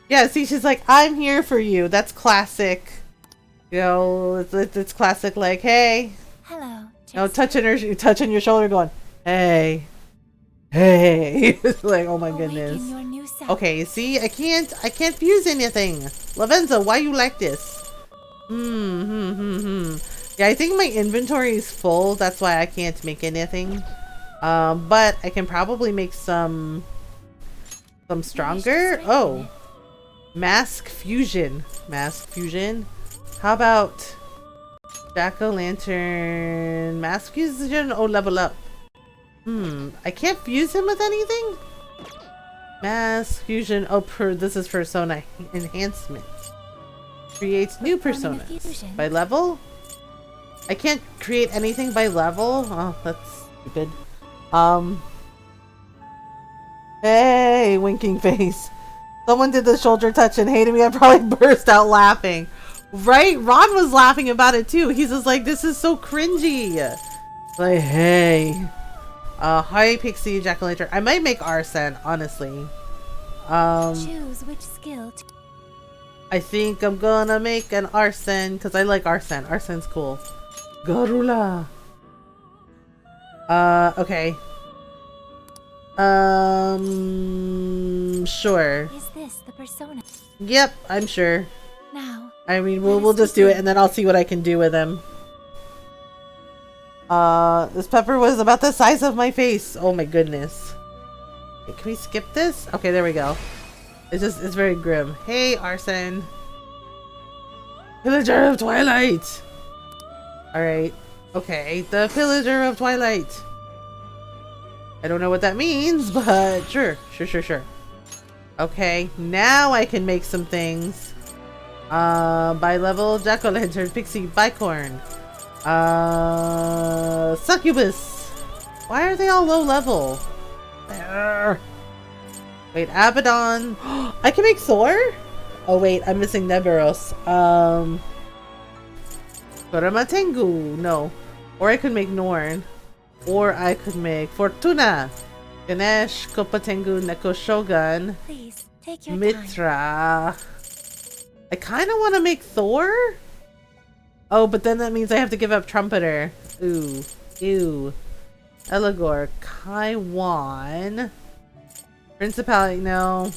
Yeah, see, she's like, I'm here for you. That's classic. You know, it's classic, like, hey. Hello. You know, touching your shoulder going, hey. Hey. It's like, oh my goodness. Okay, see, I can't fuse anything. Lavenza, why you like this? Yeah, I think my inventory is full. That's why I can't make anything. But I can probably make some stronger. Oh, mask fusion. How about jack-o'-lantern mask fusion? Oh, level up. I can't fuse him with anything. Mask fusion. Oh, this is persona enhancement. Creates new personas by level. I can't create anything by level. Oh, that's stupid. Hey, winking face. Someone did the shoulder touch and hated me. I probably burst out laughing. Right? Ron was laughing about it too. He's just like, this is so cringy. Like, hey. Hi, Pixie, Jack-o'-lantern. I might make Arsene, honestly. Choose which skill. I think I'm gonna make an Arsene because I like Arsene. Arsene's cool. Garula. Okay. Sure. Is this the persona? Yep, I'm sure. Now. I mean, we'll just do it and then I'll see what I can do with him. This pepper was about the size of my face. Oh my goodness. Okay, can we skip this? Okay, there we go. It's very grim. Hey, Arsene. Pillager of Twilight. Alright. Okay, the Pillager of Twilight. I don't know what that means, but sure. Okay, now I can make some things. By level, jack-o'-lantern, pixie, bicorn. Succubus. Why are they all low level? Wait, Abaddon. I can make Thor? Oh wait, I'm missing Neberos. Kuramatengu. No. Or I could make Norn. Or I could make Fortuna. Ganesh, Kopatengu, Neko Shogun. Please, take your Mitra. I kind of want to make Thor. Oh, but then that means I have to give up Trumpeter. Ooh. Ew. Eligor. Kaiwan. Principality, no.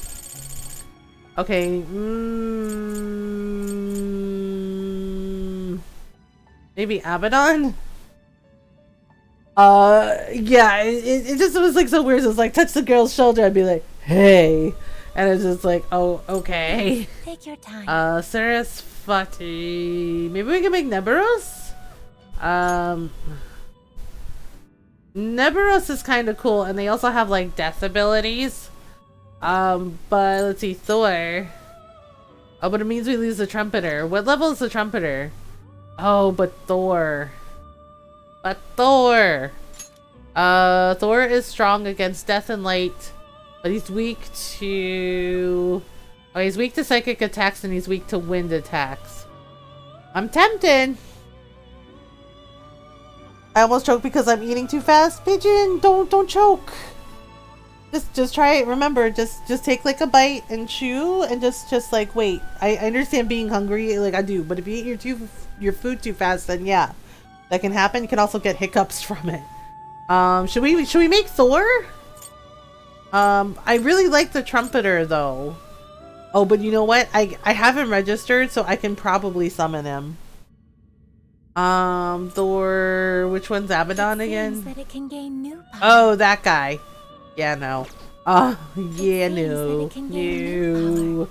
Okay. Maybe Abaddon? Yeah, it just was like so weird. It was like, touch the girl's shoulder. I'd be like, hey. And it's just like, oh, okay. Take your time. Sarasvati. Maybe we can make Neberos? Neberos is kind of cool, and they also have like death abilities. But let's see, Thor. Oh, but it means we lose the Trumpeter. What level is the Trumpeter? Oh, but Thor. Thor is strong against death and light, but he's weak to... Oh, he's weak to psychic attacks and he's weak to wind attacks. I'm tempted. I almost choked because I'm eating too fast. Pigeon, don't choke. Just try it. Remember, just take like a bite and chew and just like wait. I understand being hungry, like I do, but if you eat your food too fast, then yeah, that can happen. You can also get hiccups from it. Should we make Thor? I really like the Trumpeter though. Oh, but you know what? I have him registered, so I can probably summon him. Thor, which one's Abaddon again? That it can gain new power. Oh, that guy. Yeah, no. Yeah, no. No.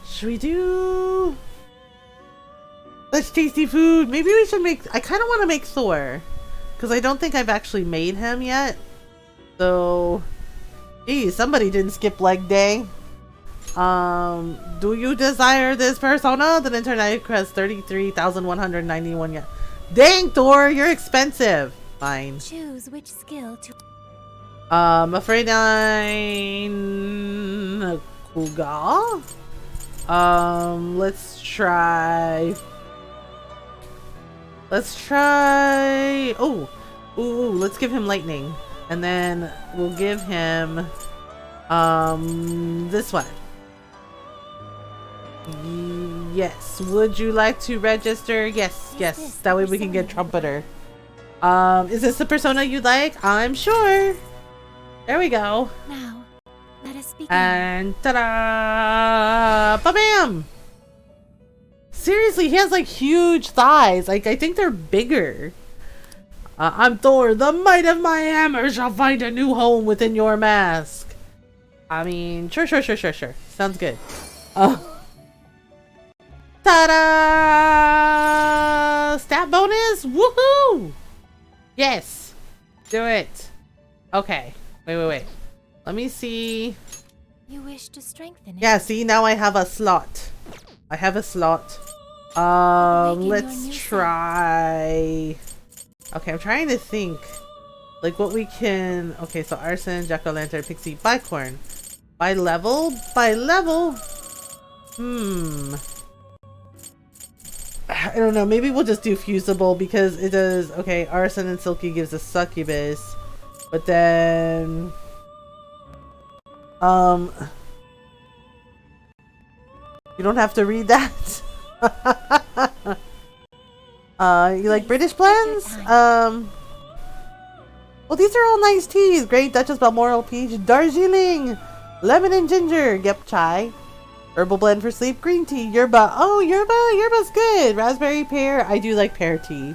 Should we do... Such tasty food. Maybe we should make... I kind of want to make Thor. Because I don't think I've actually made him yet. So... Geez, somebody didn't skip leg day. Do you desire this persona? The internet has 33,191 yet. Dang, Thor, you're expensive. Fine. Choose which skill to... Afraid I'm... Kuga? Let's try... Oh! Ooh, let's give him lightning. And then we'll give him... this one. Yes. Would you like to register? Yes. That way we can get Trumpeter. Is this the persona you'd like? I'm sure. There we go. Now, let us begin. And ta-da! Ba-bam! Seriously, he has like huge thighs. Like, I think they're bigger. I'm Thor. The might of my hammer shall find a new home within your mask. I mean, sure. Sounds good. Ta-da! Stat bonus? Woohoo! Yes. Do it. Okay. Wait. Let me see. You wish to strengthen it. Yeah, see, now I have a slot. Let's try. Okay, I'm trying to think. Like what we can. Okay, so arson, jack-o'-lantern, pixie, bicorn. By level? I don't know. Maybe we'll just do fusible because it does. Okay, arson and silky gives us succubus. But then... You don't have to read that. You like British blends? Well, these are all nice teas. Great Duchess Balmoral Peach, Darjeeling, lemon and ginger, yep, chai. Herbal blend for sleep, green tea, yerba. Oh, yerba's good. Raspberry pear. I do like pear tea.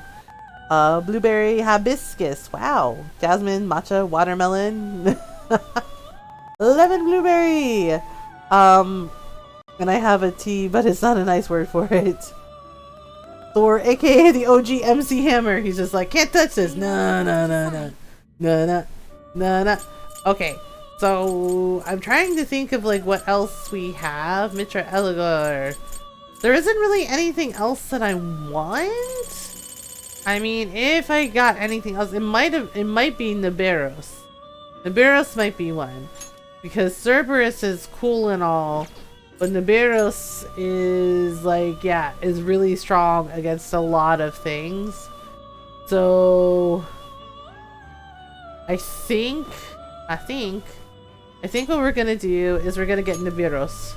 Blueberry hibiscus. Wow. Jasmine, matcha, watermelon. Lemon blueberry. And I have a tea, but it's not a nice word for it. Thor, aka the OG MC Hammer. He's just like, can't touch this. No. No, no. Okay. So I'm trying to think of like what else we have. Mitra Eligor. There isn't really anything else that I want. I mean, if I got anything else, it might be Nibiros. Nibiros might be one. Because Cerberus is cool and all, but Nibiros is like, yeah, is really strong against a lot of things. So I think what we're gonna do is we're gonna get Nibiros.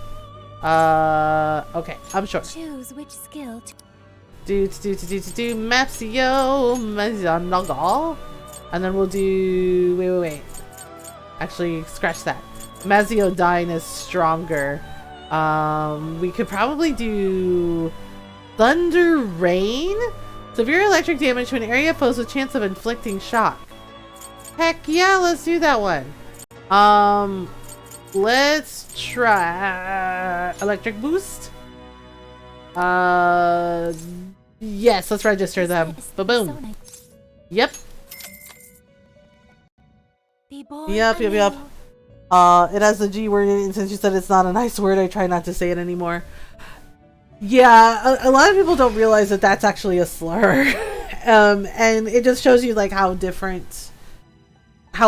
Okay, I'm sure. Choose which skill Do Mapsio Mazionagal. And then we'll do wait. Actually, scratch that. Maziodyne is stronger. We could probably do Thunder Rain. Severe electric damage to an area foes with chance of inflicting shock. Heck yeah, let's do that one. Let's try electric boost. Yes, let's register them. Ba-boom. Yep. Yep. It has the G word in it, and since you said it's not a nice word, I try not to say it anymore. Yeah, a lot of people don't realize that that's actually a slur. And it just shows you like how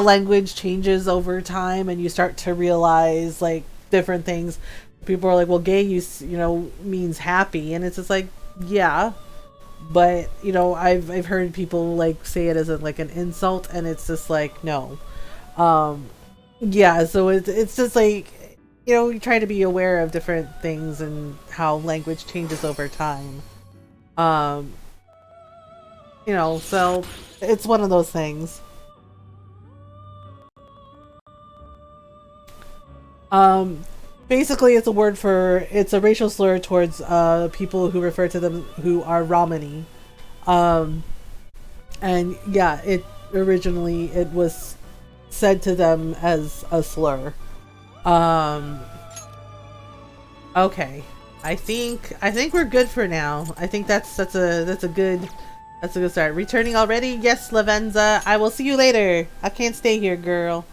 language changes over time, and you start to realize like different things. People are like, well, gay you know means happy, and it's just like, yeah, but you know, I've heard people like say it as like an insult, and it's just like, no. Yeah, so it's just like, you know, you try to be aware of different things and how language changes over time. You know, so it's one of those things. Basically it's a racial slur towards people who refer to them who are Romani. And yeah, originally it was said to them as a slur. Okay. I think we're good for now. I think that's a good start. Returning already? Yes, Lavenza. I will see you later. I can't stay here, girl.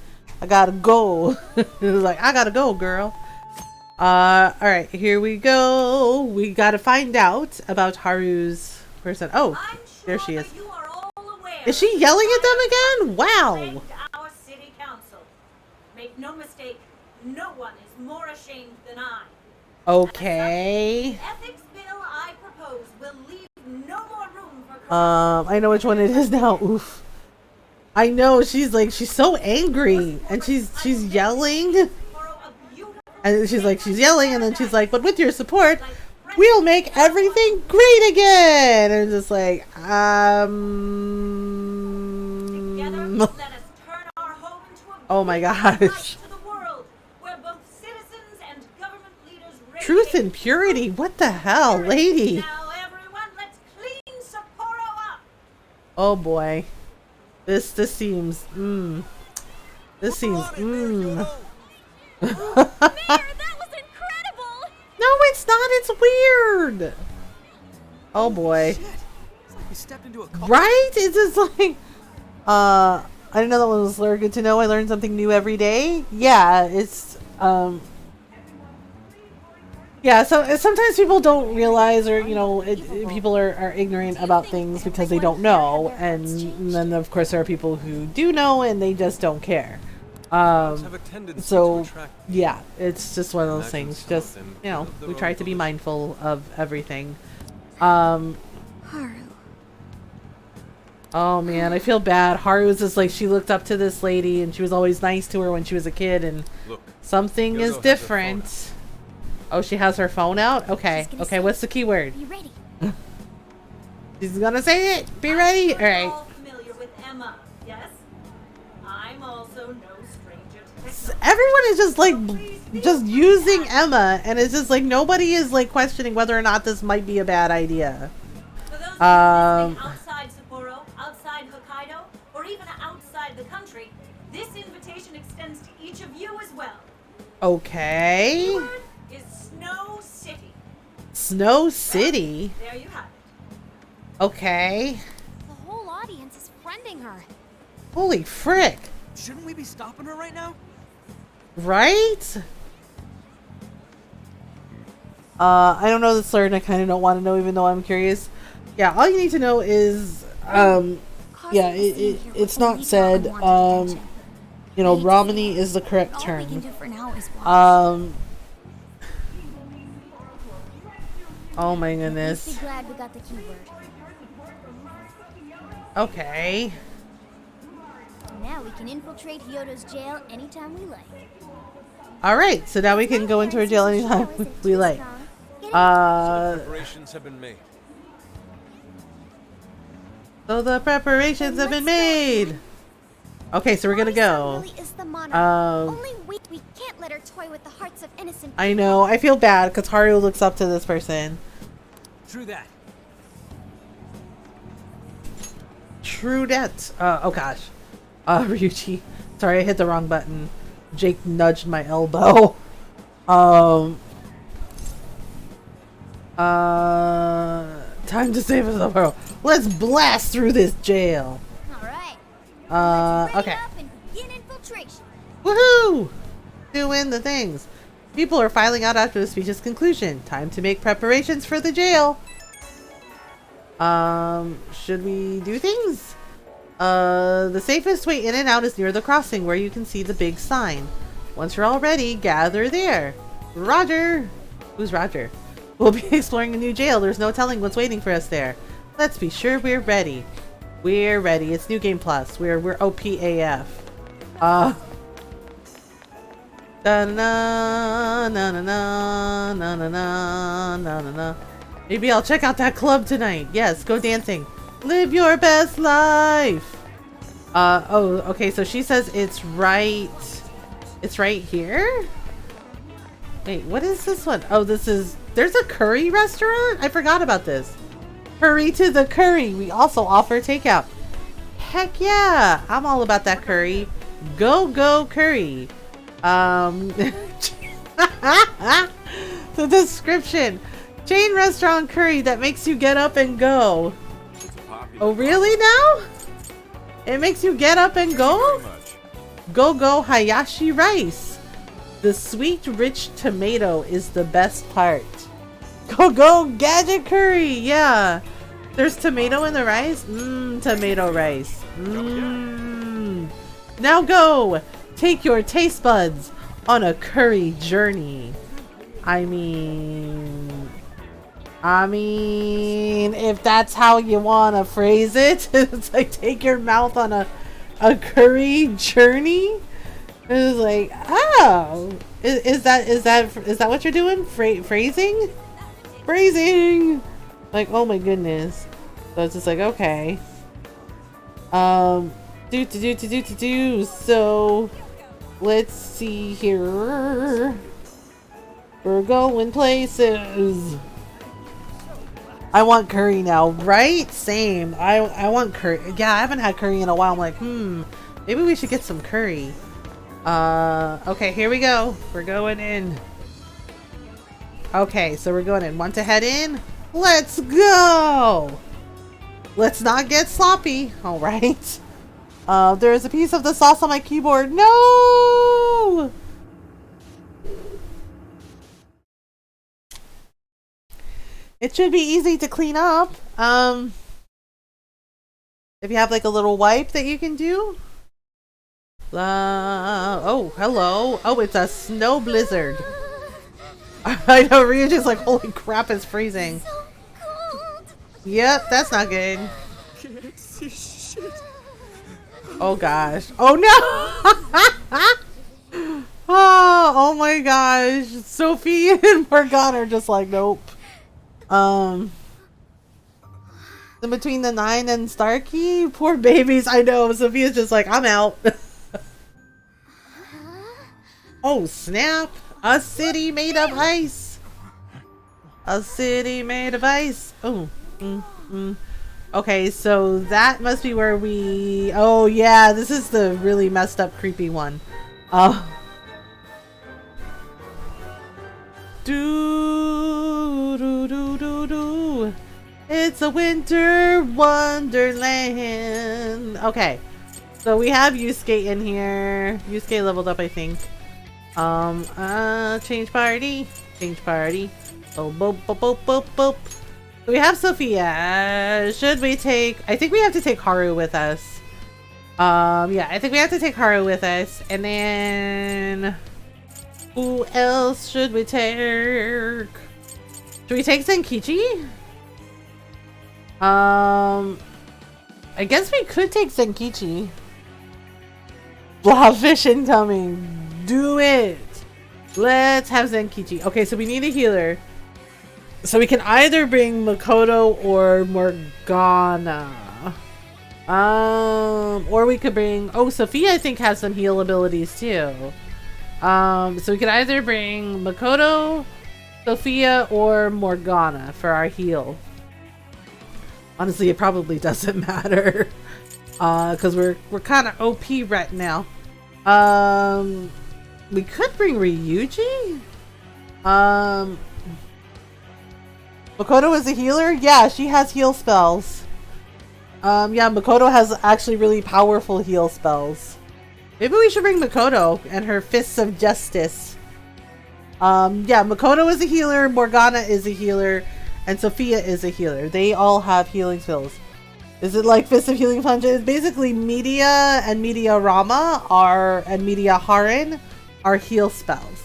I gotta go. It was like, I gotta go, girl. Alright, here we go. We gotta find out about Haru's person. Oh, there she is. Is she yelling at them again? Wow. Our city council. Make no mistake, no one is more ashamed than I. Okay. The ethics bill I propose will leave no more room for I know which one it is now. Oof. I know, she's so angry, and she's yelling. And she's yelling, and then she's like, but with your support, we'll make everything great again. And it's just like, Together, let us turn our home into a oh my gosh. to the world, where both citizens and government leaders Truth and purity, what the hell, lady? Now everyone, let's clean Sapporo up. Oh boy. This seems, This seems, Mayor, that was incredible! No, it's not. It's weird. Oh boy. Shit. It's like we stepped into a cult. Right? It's just like, I didn't know that one was slur. Good to know. I learn something new every day. Yeah, it's, yeah, so sometimes people don't realize, or, you know, people are ignorant about things because they don't know. And then, of course, there are people who do know and they just don't care. So, yeah, it's just one of those things. Just, you know, we try to be mindful of everything. Haru. Oh, man, I feel bad. Haru was just like, she looked up to this lady and she was always nice to her when she was a kid, and something is different. Oh, she has her phone out? Okay. Okay, what's the keyword? Be ready. She's gonna say it. Be ready. All right. All familiar with Emma, yes? I'm also no stranger to technology. Everyone is just like, just using Emma, and it's just like nobody is like questioning whether or not this might be a bad idea. For those listening outside Sapporo, outside Hokkaido, or even outside the country, this invitation extends to each of you as well. Okay. Keyword is Snow City. Snow City. There you have it. Okay. The whole audience is friending her. Holy frick. Shouldn't we be stopping her right now? Right? I don't know the slur and I kind of don't want to know even though I'm curious. Yeah, all you need to know is, yeah, it's not said, you know, Romany is the correct term. Oh my goodness. Be glad we got the keyword. Okay. Now we can infiltrate Hyodo's jail anytime we like. Alright, so now we can go into her jail anytime we like. Preparations have been made. So the preparations have been made. Okay, so we're gonna go. Only we can't let her toy with the hearts of innocent people. I know. I feel bad because Haru looks up to this person. True that. True that. Oh gosh. Ryuichi. Sorry, I hit the wrong button. Jake nudged my elbow. Time to save us the world. Let's blast through this jail. Alright. Okay. Up and begin infiltration. Woohoo! Doing the things. People are filing out after the speech's conclusion. Time to make preparations for the jail. Should we do things? The safest way in and out is near the crossing where you can see the big sign. Once you're all ready, gather there. Roger! Who's Roger? We'll be exploring a new jail. There's no telling what's waiting for us there. Let's be sure we're ready. We're ready. It's New Game Plus. We're OPAF. Da na na na na na na na na na. Maybe I'll check out that club tonight. Yes, go dancing. Live your best life. Oh, okay. So she says it's right. It's right here. Wait, what is this one? Oh, this is. There's a curry restaurant. I forgot about this. Hurry to the curry. We also offer takeout. Heck yeah! I'm all about that curry. Go curry. The description. Chain restaurant curry that makes you get up and go. Oh really now? It makes you get up and go? Go Hayashi rice. The sweet rich tomato is the best part. Go gadget curry. Yeah. There's tomato in the rice? Tomato rice. Now go! Take your taste buds on a curry journey. I mean, if that's how you want to phrase it, it's like take your mouth on a curry journey. It's like, oh, is that what you're doing? Phrasing? Like, oh my goodness. So it's just like, okay. So let's see here. We're going places. I want curry now, right? Same. I want curry. Yeah, I haven't had curry in a while. I'm like, maybe we should get some curry. Okay, here we go. We're going in. Okay, so we're going in. Want to head in? Let's go! Let's not get sloppy. All right. There is a piece of the sauce on my keyboard. No! It should be easy to clean up. If you have like a little wipe that you can do. Oh, hello. Oh, it's a snow blizzard. I know, Ryuji's like, holy crap, it's freezing. So cold. Yep, that's not good. Can't see shit. Oh gosh. Oh no! Oh my gosh. Sophie and Morgana are just like, nope. In between the 9 and Starkey, poor babies. I know. Sophia's just like, I'm out. Oh snap! A city made of ice. A city made of ice. Oh. Okay, so that must be where we. Oh yeah, this is the really messed up, creepy one. It's a winter wonderland. Okay. So we have Yusuke in here. Yusuke leveled up, I think. Change party. Change party. Oh, boop, boop, boop, boop, boop. So we have Sophia. Should we take... I think we have to take Haru with us. Yeah, I think we have to take Haru with us. And then... who else should we take? Should we take Zenkichi? I guess we could take Zenkichi. Blobfish incoming. Do it. Let's have Zenkichi. Okay, so we need a healer. So we can either bring Makoto or Morgana. Or we could bring... oh, Sophia I think has some heal abilities too. So we could either bring Makoto, Sophia, or Morgana for our heal. Honestly, it probably doesn't matter. Because we're kind of OP right now. We could bring Ryuji? Makoto is a healer? Yeah, she has heal spells. Yeah, Makoto has actually really powerful heal spells. Maybe we should bring Makoto and her Fists of Justice. Yeah, Makoto is a healer, Morgana is a healer, and Sophia is a healer. They all have healing spells. Is it like Fist of Healing Punches? Basically, Media and Media Rama and Media Harin are heal spells.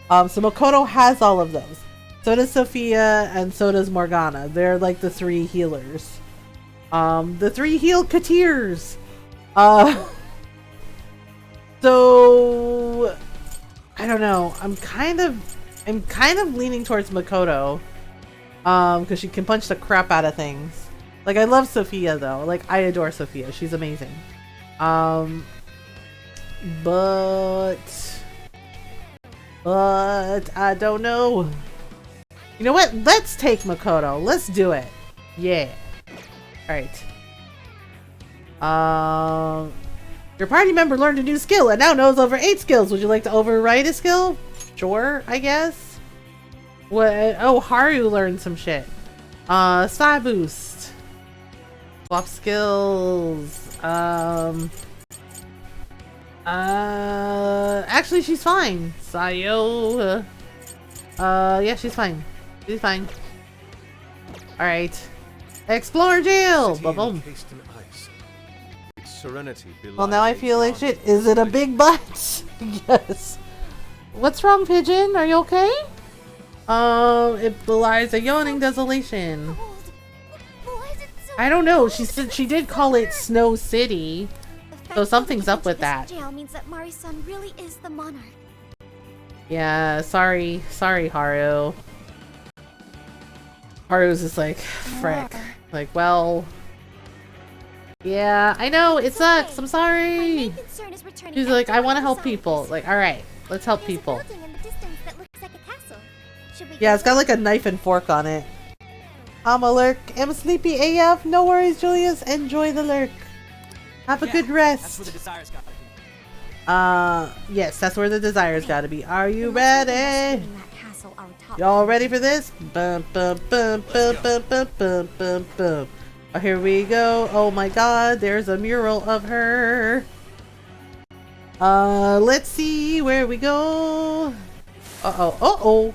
So Makoto has all of those. So does Sophia, and so does Morgana. They're like the three healers. The three heal Katirs. So I don't know. I'm kind of leaning towards Makoto. Because she can punch the crap out of things. Like, I love Sophia though. Like, I adore Sophia. She's amazing. But I don't know. You know what? Let's take Makoto. Let's do it. Yeah. Alright. Your party member learned a new skill and now knows over 8 skills. Would you like to override a skill? Sure, I guess. What? Oh, Haru learned some shit. Side boost. Swap skills. Actually, she's fine. Sayo. Yeah, she's fine. She's fine. Alright. Explore jail! Ba-boom. Well, now I feel like shit. Is it a big butt? Yes. What's wrong, Pigeon? Are you okay? It belies a yawning desolation. I don't know. She said she did call it Snow City. So something's up with that. Jail means that Mari-san really is the monarch. Yeah, sorry, Haru. Haru's just like, frick. Like, well, yeah, I know, it sucks, I'm sorry. She's like, I want to help people. Like, alright, let's help people. Yeah, it's got like a knife and fork on it. I'm a lurk. I'm sleepy AF. No worries, Julius. Enjoy the lurk. Have a good rest. That's where the desires gotta be. Yes, that's where the desires gotta be. Are you ready? Y'all ready for this? Bum, bum, bum, bum, bum, bum, bum, bum, bum. Oh, here we go. Oh my god, there's a mural of her. Let's see where we go. Uh-oh, uh-oh.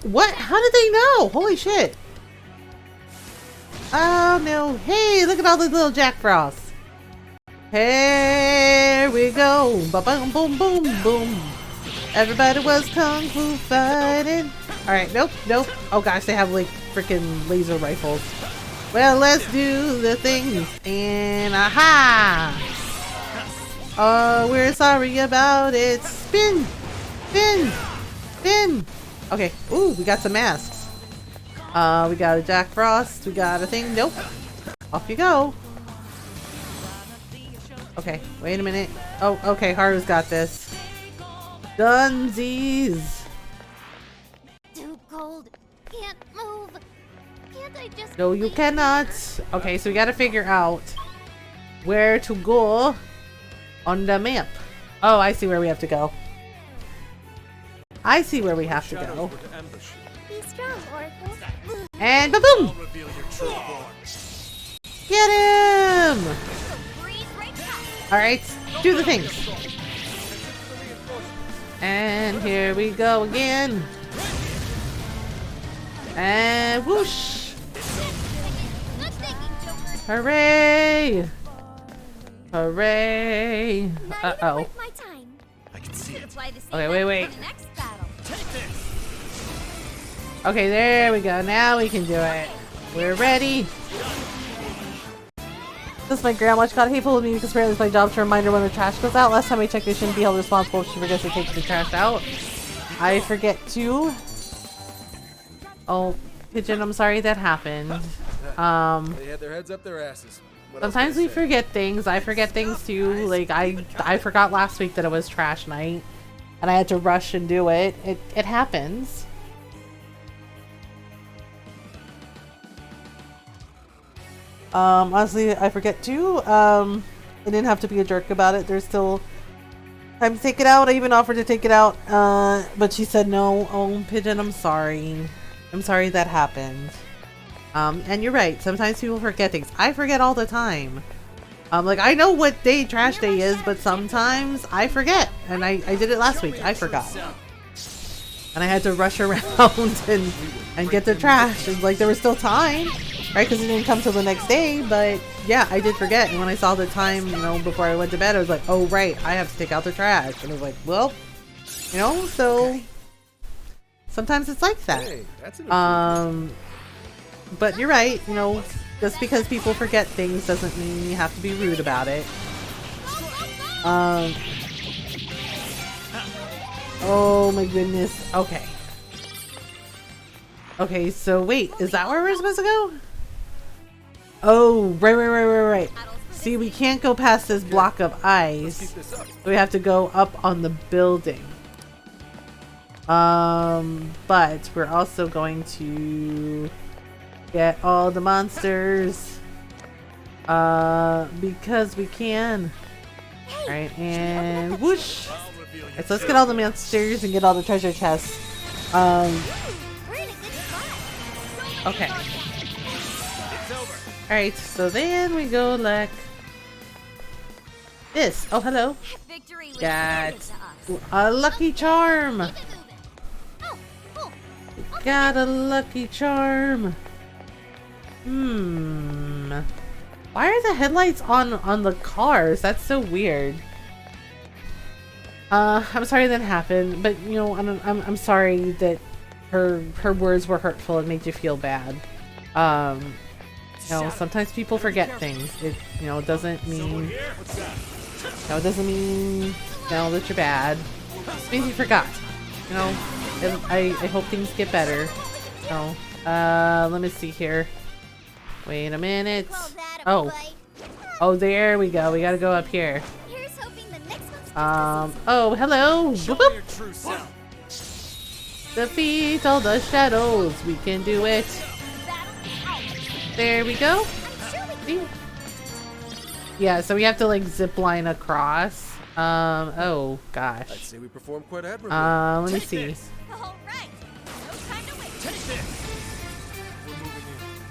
What? How did they know? Holy shit. Oh no. Hey, look at all these little Jack Frosts. Here we go. Ba-boom, boom, boom, boom. Everybody was kung fu fighting. Alright, nope, nope. Oh gosh, they have like freaking laser rifles. Well, let's do the things. And aha! Oh, we're sorry about it. Spin! Spin! Spin! Okay. Ooh, we got some masks. We got a Jack Frost. We got a thing. Nope. Off you go. Okay, wait a minute. Oh, okay, Haru's got this. Dunsies. Too cold. Can't move. Can't I just No, you cannot. Okay, so we gotta figure out where to go on the map. Oh, I see where we have to go. I see where we have to go. be strong, Oracle? And ba-boom! Get him! Breeze right back. Alright, do the things. And here we go again. And whoosh. Hooray! Hooray! Uh-oh. I can see it. Okay, wait. Okay, there we go. Now we can do it. We're ready. Since my grandma got hateful with me because apparently it's my job to remind her when the trash goes out. Last time I checked, I shouldn't be held responsible if she forgets to take the trash out. I forget too. Oh, Pigeon, I'm sorry that happened. They had their heads up their asses. Sometimes we forget things. I forget things too. Like I forgot last week that it was trash night, and I had to rush and do it. It happens. Honestly, I forget too. I didn't have to be a jerk about it. There's still time to take it out. I even offered to take it out, but she said no. Oh, Pigeon, I'm sorry. I'm sorry that happened. And you're right. Sometimes people forget things. I forget all the time. Like I know what day trash day is, but sometimes I forget. And I did it last week. I forgot. And I had to rush around and get the trash. And like there was still time. Right, because it didn't come till the next day, but yeah, I did forget. And when I saw the time, you know, before I went to bed, I was like, oh, right, I have to take out the trash. And I was like, well, you know, so sometimes it's like that. Hey, that's an but you're right, you know, just because people forget things doesn't mean you have to be rude about it. Oh my goodness. Okay. Okay, so wait, is that where we're supposed to go? Oh, right. See, we can't go past this block of ice. So we have to go up on the building. But we're also going to get all the monsters. Because we can. Alright, and whoosh! Alright, so let's get all the monsters and get all the treasure chests. Okay. Alright, so then we go like this. Oh, hello. Got a lucky charm. Got a lucky charm. Why are the headlights on the cars? That's so weird. I'm sorry that happened, but you know, I'm sorry that her words were hurtful and made you feel bad. You know, sometimes people forget things. It, you know, doesn't mean, it doesn't mean, you know, that you're bad. It just means you forgot. You know, and I hope things get better. You know, let me see here. Wait a minute. Oh, there we go. We gotta go up here. Oh, hello. Whoop, whoop. Defeat all the shadows. We can do it. There we go. See? Yeah, so we have to like zip line across. Oh gosh. I'd say we performed quite admirably. Let me see. All right. No time to wait. Take this. We're moving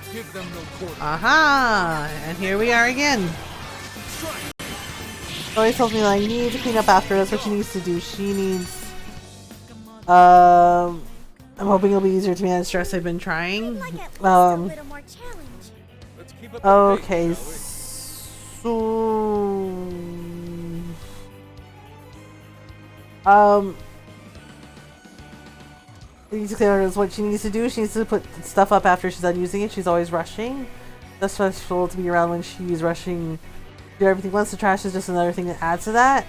in. Give them no quarter. Aha! And here we are again. Chloe tells me that I need to clean up after. That's what she needs to do. She needs. I'm hoping it'll be easier to manage stress. I've been trying. Okay, so is what she needs to do. She needs to put stuff up after she's done using it. She's always rushing. That's stressful to be around when she's rushing to do everything once. The trash is just another thing that adds to that.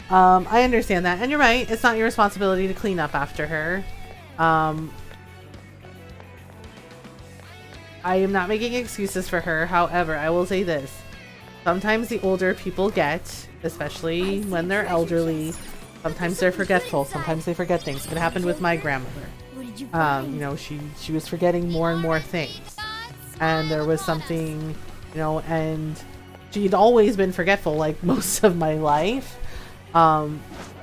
I understand that, and you're right. It's not your responsibility to clean up after her. I am not making excuses for her. However, I will say this. Sometimes the older people get, especially when they're elderly, sometimes they're forgetful. Sometimes they forget things. It happened with my grandmother. You know, she was forgetting more and more things. And there was something, you know, and she'd always been forgetful like most of my life. You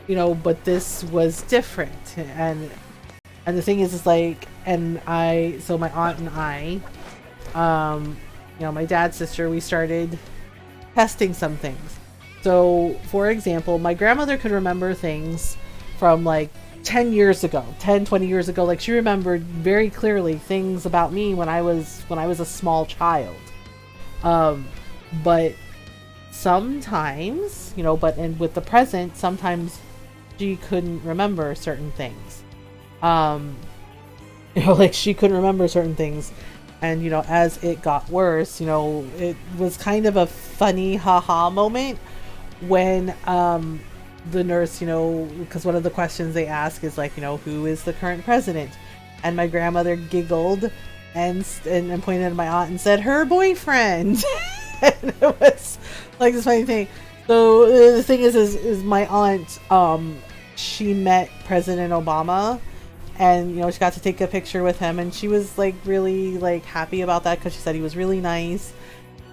know, but this was different. And the thing is like, so my aunt and I, you know, my dad's sister, we started testing some things. So, for example, my grandmother could remember things from like 10 years ago, 10, 20 years ago. Like she remembered very clearly things about me when I was a small child. But sometimes, and with the present, sometimes she couldn't remember certain things. Like she couldn't remember certain things. And, as it got worse, it was kind of a funny haha moment when the nurse, because one of the questions they ask is like, who is the current president? And my grandmother giggled and pointed at my aunt and said, her boyfriend. And it was like this funny thing. So the thing is my aunt, she met President Obama, and she got to take a picture with him, and she was like really like happy about that because she said he was really nice.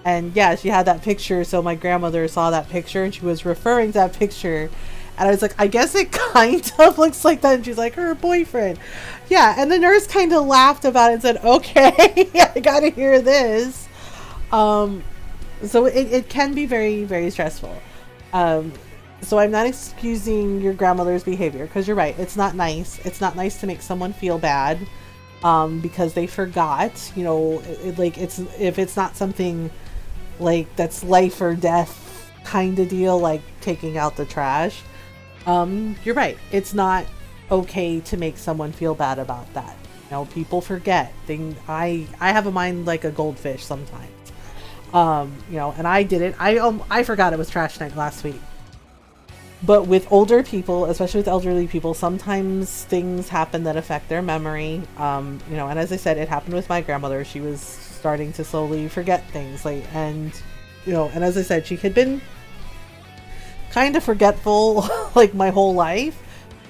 And yeah, she had that picture, so my grandmother saw that picture and she was referring to that picture. And I was like, I guess it kind of looks like that. And she's like, her boyfriend. Yeah, and the nurse kind of laughed about it and said, okay, I gotta hear this. So it can be very, very stressful. So I'm not excusing your grandmother's behavior, because you're right, it's not nice. It's not nice to make someone feel bad because they forgot. If it's not something like that's life or death kind of deal, like taking out the trash, you're right, it's not okay to make someone feel bad about that. People forget things. I have a mind like a goldfish sometimes. And I did it. I forgot it was trash night last week. But with older people, especially with elderly people, sometimes things happen that affect their memory. And as I said, it happened with my grandmother. She was starting to slowly forget things, and as I said, she had been kind of forgetful like my whole life,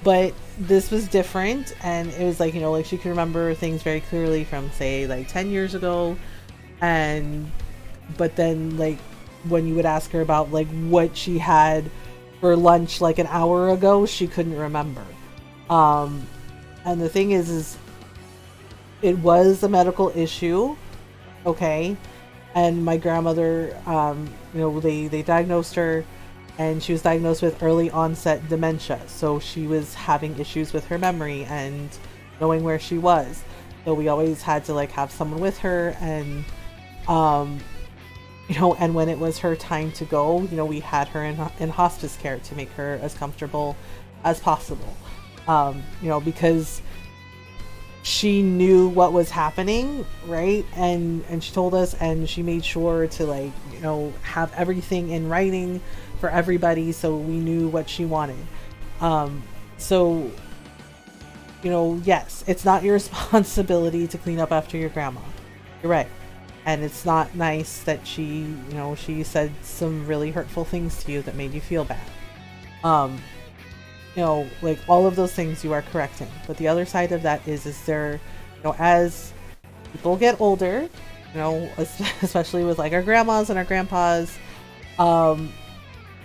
but this was different. And it was like, like she could remember things very clearly from, say, like 10 years ago. But then, like, when you would ask her about like what she had for lunch like an hour ago, she couldn't remember. And the thing is it was a medical issue, okay? And my grandmother, they diagnosed her, and she was diagnosed with early onset dementia. So she was having issues with her memory and knowing where she was. So we always had to like have someone with her, and and when it was her time to go, we had her in hospice care to make her as comfortable as possible. Because she knew what was happening, right? And she told us, and she made sure to like, have everything in writing for everybody, so we knew what she wanted. So, yes, it's not your responsibility to clean up after your grandma. You're right. And it's not nice that she said some really hurtful things to you that made you feel bad. Like all of those things you are correct in. But the other side of that is there, as people get older, especially with like our grandmas and our grandpas,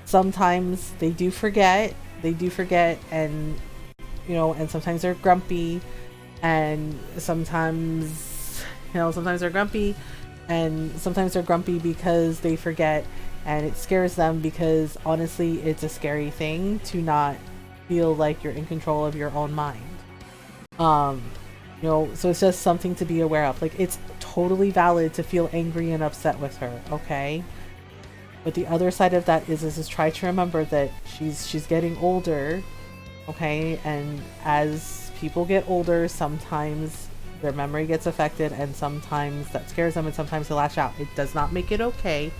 sometimes they do forget, and, and sometimes they're grumpy, and sometimes they're grumpy. And sometimes they're grumpy because they forget, and it scares them, because honestly, it's a scary thing to not feel like you're in control of your own mind. So it's just something to be aware of. Like, it's totally valid to feel angry and upset with her, okay? But the other side of that is try to remember that she's getting older, okay? And as people get older, sometimes their memory gets affected, and sometimes that scares them, and sometimes they lash out. It does not make it okay,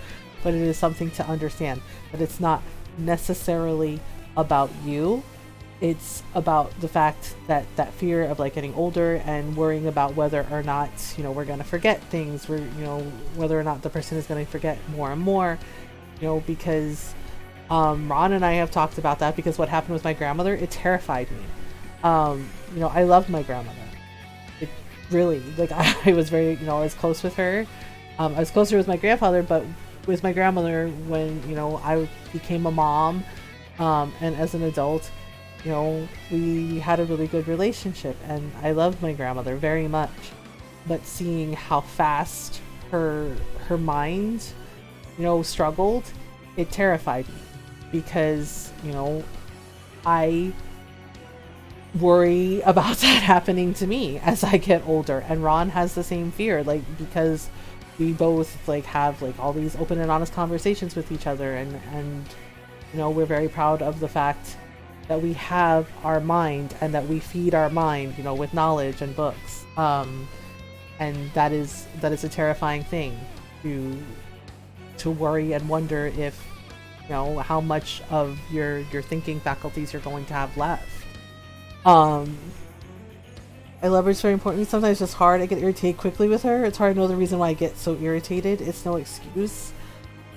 but it is something to understand. But it's not necessarily about you. It's about the fact that fear of like getting older and worrying about whether or not, we're going to forget things, whether or not the person is going to forget more and more, because Ron and I have talked about that, because what happened with my grandmother, it terrified me. I loved my grandmother. Really, like I was very, I was close with her. I was closer with my grandfather, but with my grandmother, when, I became a mom, and as an adult, we had a really good relationship, and I loved my grandmother very much. But seeing how fast her mind, struggled, it terrified me. because, you know, I worry about that happening to me as I get older, and Ron has the same fear, like, because we both like have like all these open and honest conversations with each other, and you know, we're very proud of the fact that we have our mind and that we feed our mind, you know, with knowledge and books. And that is a terrifying thing to worry and wonder if, you know, how much of your thinking faculties you're going to have left. I love her, it's very important. Sometimes it's just hard. I get irritated quickly with her. It's hard to know the reason why I get so irritated. It's no excuse.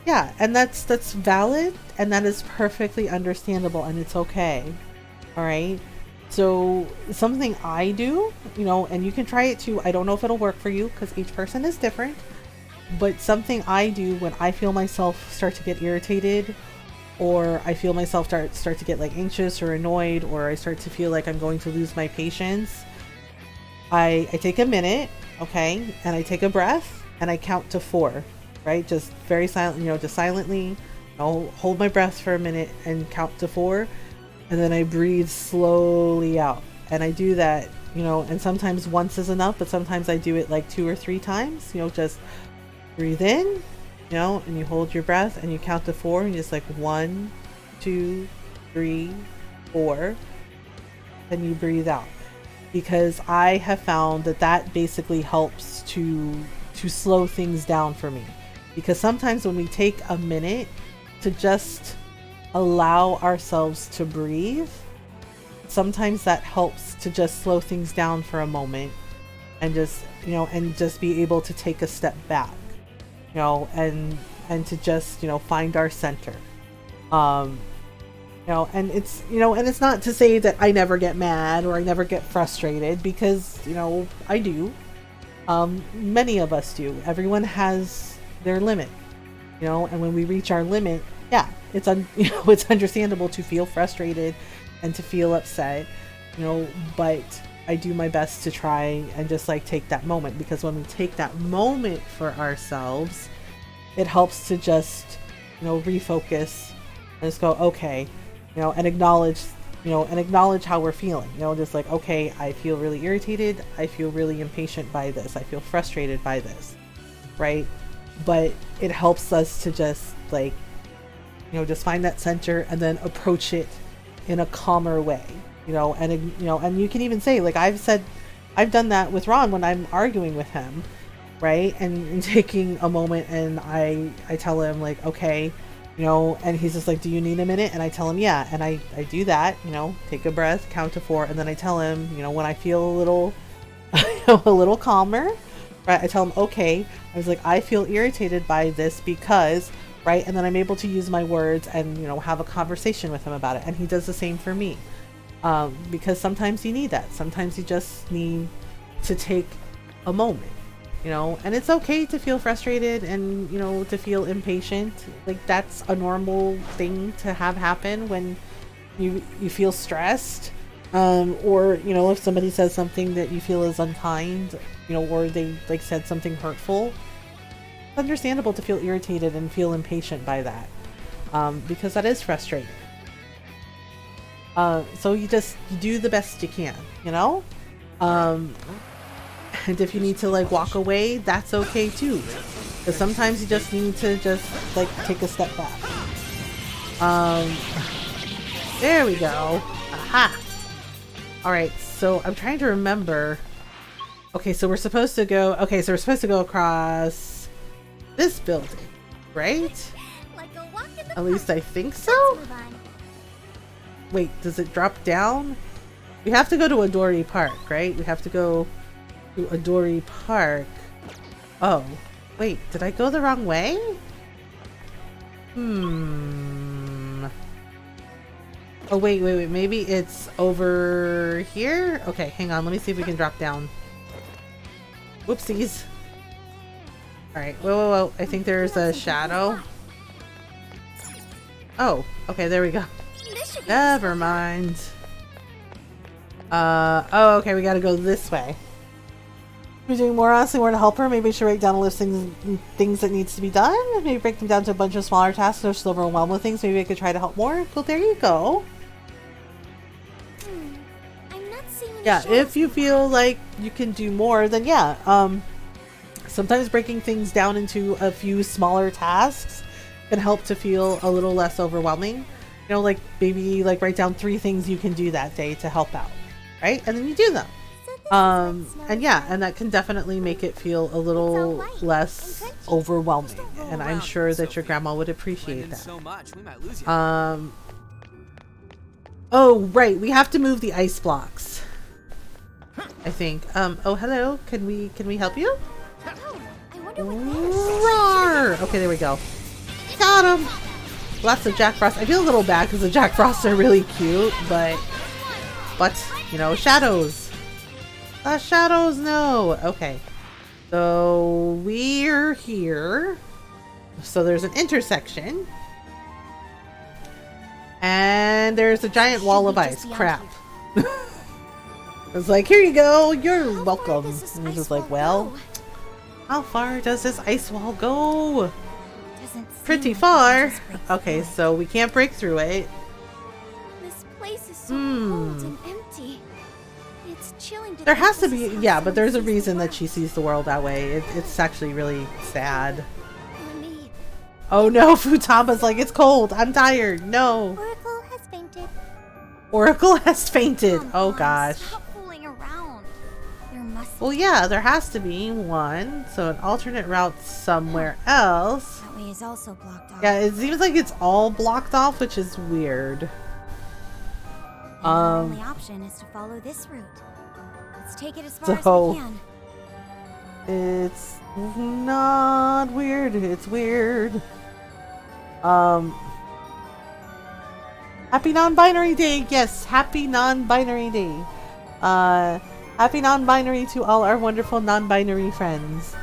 Yeah, and that's valid, and that is perfectly understandable, and it's okay. All right. So something I do, you know, and you can try it too. I don't know if it'll work for you because each person is different. But something I do when I feel myself start to get irritated, or I feel myself start to get like anxious or annoyed, or I start to feel like I'm going to lose my patience, I take a minute, okay, and I take a breath and I count to 4, right? Just very silent, you know, just silently, I'll hold my breath for a minute and count to 4, and then I breathe slowly out. And I do that, you know, and sometimes once is enough, but sometimes I do it like 2 or 3 times, you know, just breathe in, you know, and you hold your breath and you count to 4, and just like 1, 2, 3, 4, and you breathe out. Because I have found that basically helps to slow things down for me. Because sometimes when we take a minute to just allow ourselves to breathe, sometimes that helps to just slow things down for a moment, and just, you know, and just be able to take a step back, you know, and to just, you know, find our center. You know, and it's, you know, and it's not to say that I never get mad or I never get frustrated, because, you know, I do. Many of us do. Everyone has their limit, you know, and when we reach our limit, yeah, it's you know, it's understandable to feel frustrated and to feel upset, you know, but I do my best to try and just like take that moment, because when we take that moment for ourselves, it helps to just, you know, refocus and just go, okay, you know, and acknowledge, you know, and acknowledge how we're feeling, you know, just like, okay, I feel really irritated, I feel really impatient by this, I feel frustrated by this, right? But it helps us to just like, you know, just find that center and then approach it in a calmer way, you know, and, you know, and you can even say, like I've done that with Ron when I'm arguing with him, right? And taking a moment, and I tell him like, okay, you know, and he's just like, do you need a minute? And I tell him, yeah. And I do that, you know, take a breath, count to 4, and then I tell him, you know, when I feel a little, a little calmer, right? I tell him, okay, I was like, I feel irritated by this because, right? And then I'm able to use my words and, you know, have a conversation with him about it. And he does the same for me. Because sometimes you need that. Sometimes you just need to take a moment. You know, and it's okay to feel frustrated and, you know, to feel impatient. Like, that's a normal thing to have happen when you feel stressed, or, you know, if somebody says something that you feel is unkind, you know, or they like said something hurtful. It's understandable to feel irritated and feel impatient by that, because that is frustrating. So you do the best you can, you know. And if you need to like walk away, that's okay too, because sometimes you just need to just like take a step back. There we go. Aha. All right, so I'm trying to remember. Okay, so we're supposed to go across this building, right? Like a walk in the At least I think so. Let's move on. Wait, does it drop down? We have to go to Adori Park, right? We have to go to Adori Park. Oh, wait, did I go the wrong way? Oh, wait, maybe it's over here? Okay, hang on, let me see if we can drop down. Whoopsies. Alright, whoa, I think there's a shadow. Oh, okay, there we go. This should be Never mind. Oh, okay, we gotta go this way. We're doing more, honestly, more to help her. Maybe we should write down a list of things that needs to be done. Maybe break them down to a bunch of smaller tasks or she's overwhelmed with things. Maybe I could try to help more. Well, there you go. I'm not seeing any Yeah, shadows if you in the feel like you can do more, then yeah. Sometimes breaking things down into a few smaller tasks can help to feel a little less overwhelming. You know, like maybe like write down 3 things you can do that day to help out, right? And then you do them. And yeah, and that can definitely make it feel a little less overwhelming. And I'm sure that your grandma would appreciate that. So much, we might lose you. Oh, right, we have to move the ice blocks, I think. Oh, hello, can we help you? Oh, I wonder what Roar! Okay, there we go. Got him! Lots of Jack Frost. I feel a little bad because the Jack Frosts are really cute, but you know, shadows. The shadows, no. Okay, so we're here. So there's an intersection, and there's a giant wall of ice. Crap. It's like, here you go. You're welcome. And he's just like, well, how far does this ice wall go? Pretty far. Okay, so we can't break through it. This place is so cold and empty. It's chilling. There has to be, yeah, but there's a reason that she sees the world that way. It's actually really sad. Oh no, Futaba's like, it's cold. I'm tired. No. Oracle has fainted. Oracle has fainted. Come Oh on, gosh. Stop fooling around. There must Well, yeah, there has to be one. So an alternate route somewhere else. That way is also blocked off. Yeah, it seems like it's all blocked off, which is weird. The only option is to follow this route. Let's take it as far as So- we can. It's not weird. It's weird. Happy non-binary day. Yes, happy non-binary day. Happy non-binary to all our wonderful non-binary friends.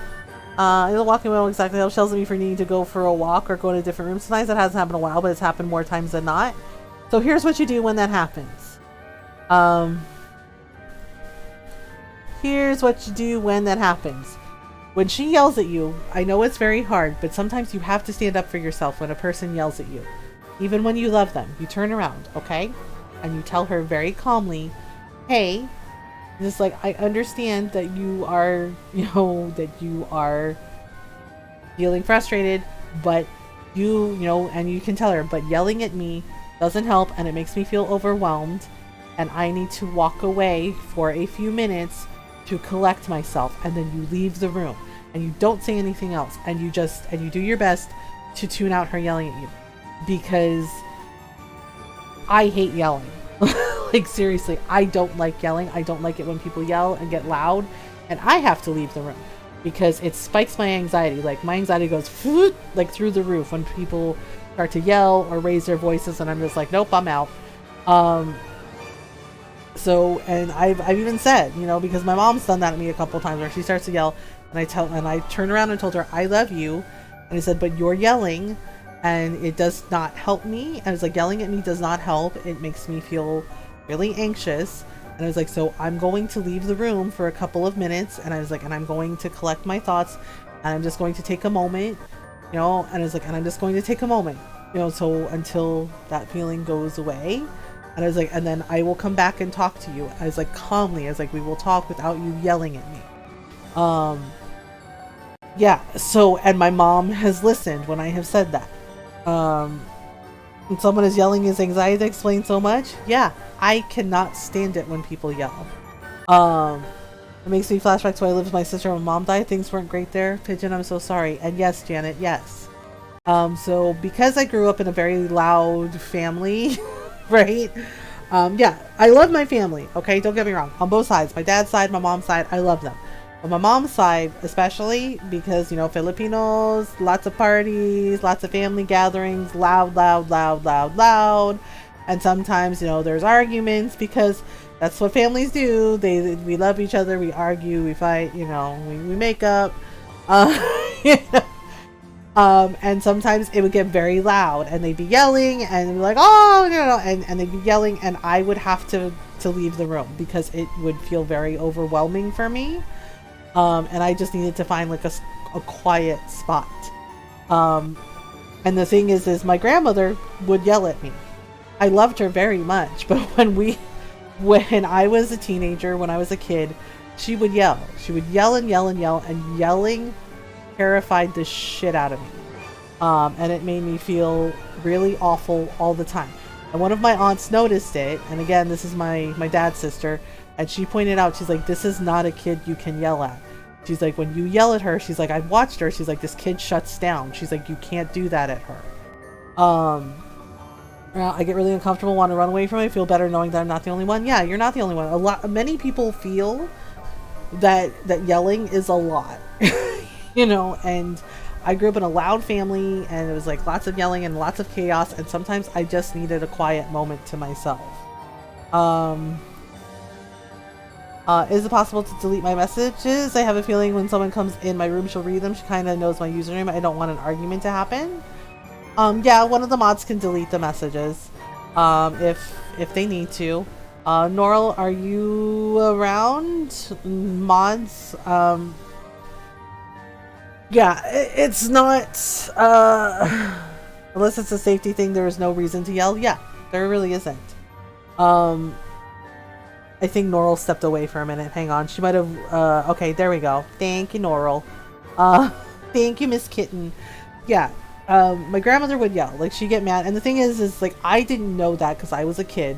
The walking wheel exactly helps Shells and me for needing to go for a walk or go to a different room. Sometimes that hasn't happened in a while, but it's happened more times than not. So here's what you do when that happens. Here's what you do when that happens. When she yells at you, I know it's very hard, but sometimes you have to stand up for yourself when a person yells at you. Even when you love them, you turn around, okay? And you tell her very calmly, hey, just like, I understand that you are, that you are feeling frustrated, but and you can tell her, but yelling at me doesn't help and it makes me feel overwhelmed and I need to walk away for a few minutes to collect myself, and then you leave the room and you don't say anything else and you do your best to tune out her yelling at you, because I hate yelling. Like seriously, I don't like yelling. I don't like it when people yell and get loud and I have to leave the room because it spikes my anxiety. Like my anxiety goes like through the roof when people start to yell or raise their voices and I'm just like, nope, I'm out. So, and I've even said, because my mom's done that to me a couple times where she starts to yell and I turn around and told her, I love you. And I said, but you're yelling and it does not help me. And I was like, yelling at me does not help. It makes me feel really anxious. And I was like, so I'm going to leave the room for a couple of minutes. And I was like, and I'm going to collect my thoughts and I'm just going to take a moment, and I was like, and I'm just going to take a moment, so until that feeling goes away. And I was like, and then I will come back and talk to you. I was like, calmly. I was like, we will talk without you yelling at me. Yeah. So, and my mom has listened when I have said that. When someone is yelling his anxiety explains so much. Yeah, I cannot stand it when people yell. It makes me flashback to when I lived with my sister when mom died. Things weren't great there. Pigeon, I'm so sorry. And yes, Janet, yes. So because I grew up in a very loud family, right? Yeah, I love my family. Okay, don't get me wrong. On both sides, my dad's side, my mom's side, I love them. On my mom's side, especially because, Filipinos, lots of parties, lots of family gatherings, loud. And sometimes, there's arguments because that's what families do. We love each other, we argue, we fight, we make up. And sometimes it would get very loud and they'd be yelling and be like, oh, and they'd be yelling and I would have to leave the room because it would feel very overwhelming for me. And I just needed to find like a quiet spot. And the thing is my grandmother would yell at me. I loved her very much, but when I was a teenager, when I was a kid, she would yell. She would yell and yell and yell, and yelling terrified the shit out of me. And it made me feel really awful all the time. And one of my aunts noticed it, and again, this is my dad's sister, and she pointed out, she's like, this is not a kid you can yell at. She's like, when you yell at her, she's like, I've watched her, she's like, this kid shuts down. She's like, you can't do that at her. I get really uncomfortable, want to run away from it, feel better knowing that I'm not the only one. Yeah, you're not the only one. Many people feel that yelling is a lot, you know, and I grew up in a loud family, and it was like lots of yelling and lots of chaos, and sometimes I just needed a quiet moment to myself. Is it possible to delete my messages? I have a feeling when someone comes in my room, she'll read them. She kind of knows my username. I don't want an argument to happen. Yeah, one of the mods can delete the messages if they need to. Norl, are you around? Mods? Yeah, it's not, unless it's a safety thing, there is no reason to yell. Yeah, there really isn't. I think Norl stepped away for a minute. Hang on, she might have, okay, there we go. Thank you, Norl. Thank you, Miss Kitten. Yeah, my grandmother would yell, like, she'd get mad, and the thing is like, I didn't know that because I was a kid,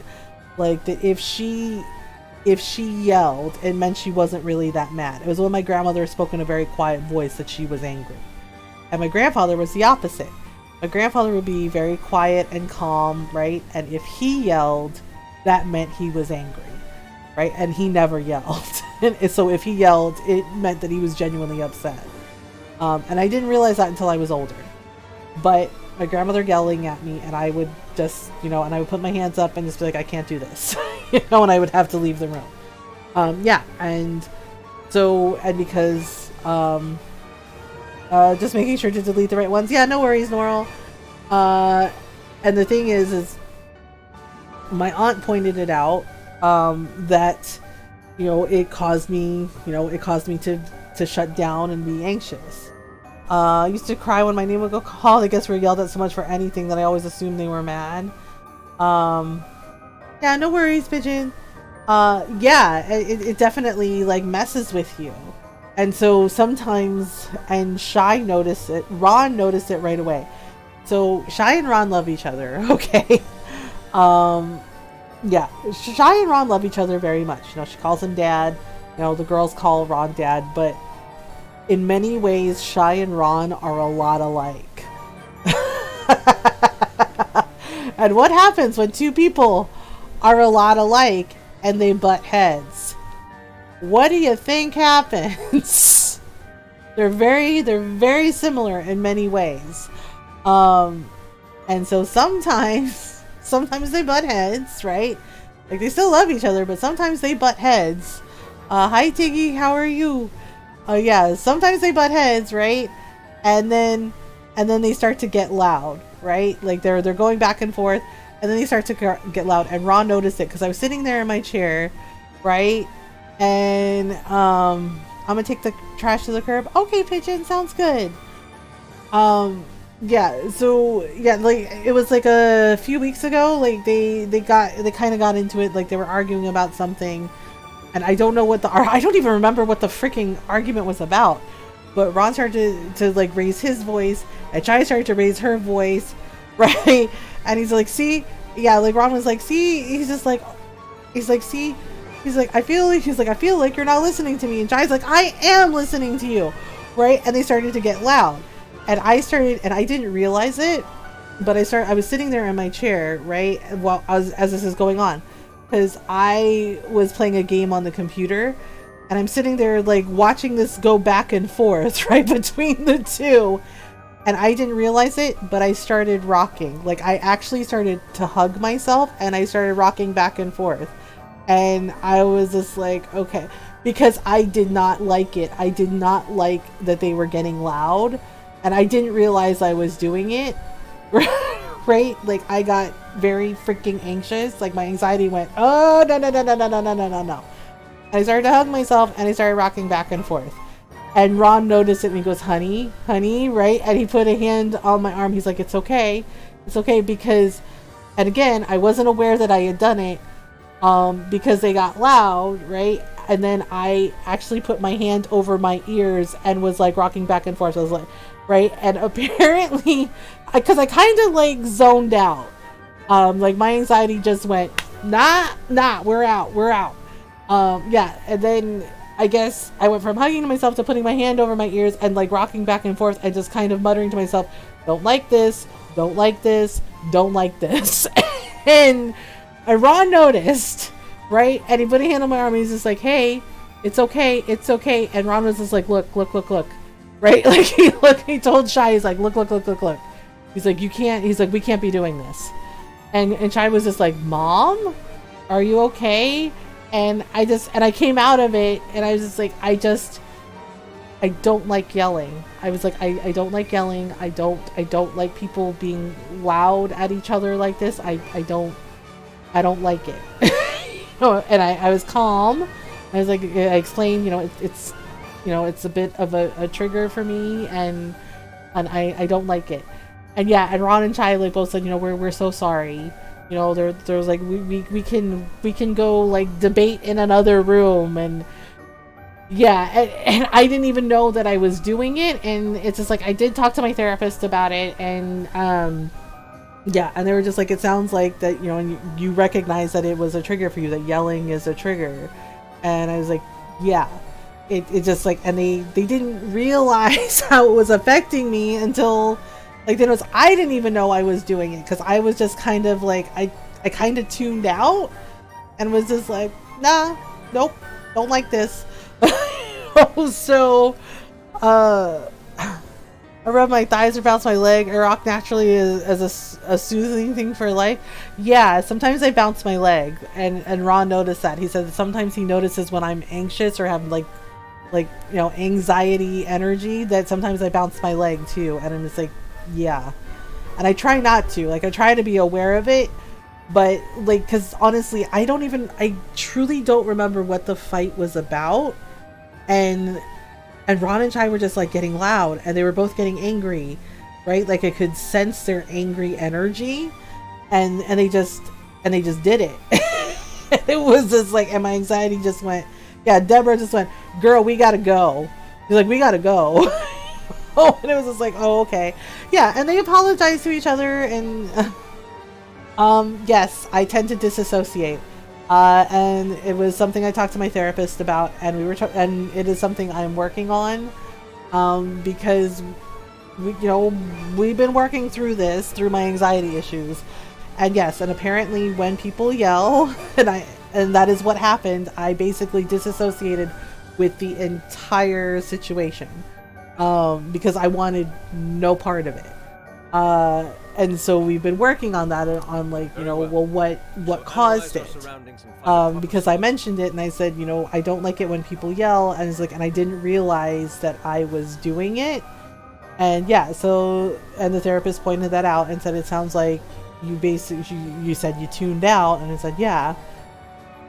like, that if she yelled, it meant she wasn't really that mad. It was when my grandmother spoke in a very quiet voice that she was angry. And my grandfather was the opposite. My grandfather would be very quiet and calm, right? And if he yelled, that meant he was angry, right? And he never yelled. And so if he yelled, it meant that he was genuinely upset. And I didn't realize that until I was older. But my grandmother yelling at me, and I would just, you know, and I would put my hands up and just be like, I can't do this. You know, and I would have to leave the room. Yeah, and so, and because, just making sure to delete the right ones. Yeah, no worries, Norl. And the thing is my aunt pointed it out, that, you know, it caused me to shut down and be anxious. I used to cry when my name would go called. I guess we were yelled at so much for anything that I always assumed they were mad. Yeah, no worries, Pigeon. Yeah, it definitely, like, messes with you. And so sometimes, and Shy noticed it, Ron noticed it right away. So Shy and Ron love each other, okay? Yeah, Shy and Ron love each other very much. You know, she calls him Dad. You know, the girls call Ron Dad, but in many ways, Shy and Ron are a lot alike. And what happens when two people are a lot alike and they butt heads? What do you think happens? They're very similar in many ways. And so sometimes they butt heads, right? Like, they still love each other, but sometimes they butt heads. Hi Tiggy, how are you? Yeah, sometimes they butt heads, right? And then they start to get loud, right? Like, they're going back and forth, and then they start to get loud. And Ron noticed it because I was sitting there in my chair, right? And I'm gonna take the trash to the curb. Okay, Pigeon, sounds good. Yeah, so yeah, like, it was like a few weeks ago. Like, they kind of got into it. Like, they were arguing about something. And I don't know what I don't even remember what the freaking argument was about. But Ron started to like raise his voice, and Chai started to raise her voice, right? And he's like, see? Yeah, like, Ron was like, see? He's like, see? He's like, I feel like you're not listening to me. And Chai's like, I am listening to you, right? And they started to get loud. And I didn't realize it, but I was sitting there in my chair, right? While as this is going on. Because I was playing a game on the computer, and I'm sitting there like watching this go back and forth, right, between the two, and I didn't realize it, but I started rocking. Like, I actually started to hug myself, and I started rocking back and forth, and I was just like, okay, because I did not like it. I did not like that they were getting loud, and I didn't realize I was doing it. Right? Like, I got very freaking anxious. Like, my anxiety went, oh, no. I started to hug myself and I started rocking back and forth. And Ron noticed it and he goes, honey, right? And he put a hand on my arm. He's like, it's okay. It's okay because, and again, I wasn't aware that I had done it because they got loud, right? And then I actually put my hand over my ears and was like rocking back and forth. I was like, right? And apparently, because I kind of like zoned out. Like my anxiety just went, nah, we're out. Yeah, and then I guess I went from hugging myself to putting my hand over my ears and like rocking back and forth and just kind of muttering to myself, don't like this, don't like this, don't like this. And Ron noticed, right? And he put a hand on my arm and he's just like, hey, it's okay. And Ron was just like, look. Right? Like he told Shai, he's like, look. He's like, we can't be doing this. And Shai was just like, Mom, are you okay? And I came out of it and I was just like, I don't like yelling. I was like, I don't like yelling. I don't like people being loud at each other like this. I don't like it. And I was calm. I was like, I explained, it's a bit of a trigger for me and I don't like it. And yeah, and Ron and Shai like both said, we're so sorry. There's like we can go like debate in another room and yeah, and I didn't even know that I was doing it, and it's just like I did talk to my therapist about it, and yeah, and they were just like, it sounds like that, and you recognize that it was a trigger for you, that yelling is a trigger. And I was like, yeah, it just like, and they didn't realize how it was affecting me until like then I didn't even know I was doing it because I was just kind of like I kind of tuned out and was just like, nah, nope, don't like this. So I rub my thighs or bounce my leg. I rock naturally as a soothing thing for life. Yeah, sometimes I bounce my leg, and Ron noticed that. He said that sometimes he notices when I'm anxious or have like anxiety energy that sometimes I bounce my leg too, and I'm just like, yeah. And I try not to, like, I try to be aware of it, but like, because honestly I truly don't remember what the fight was about. And Ron and Shai were just like getting loud and they were both getting angry, right? Like I could sense their angry energy and they just did it. It was just like, and my anxiety just went, yeah, Deborah just went, girl, we gotta go. She's like, we gotta go. Oh, and it was just like, oh, okay. Yeah, and they apologized to each other and yes, I tend to disassociate. And it was something I talked to my therapist about, and and it is something I'm working on, because we've been working through my anxiety issues, and yes, and apparently when people yell, and that is what happened, I basically disassociated with the entire situation, because I wanted no part of it. And so we've been working on that, on like, well, what caused it? Because I mentioned it and I said, I don't like it when people yell, and it's like, and I didn't realize that I was doing it. And yeah, so, and the therapist pointed that out and said, it sounds like you said you tuned out, and I said, yeah.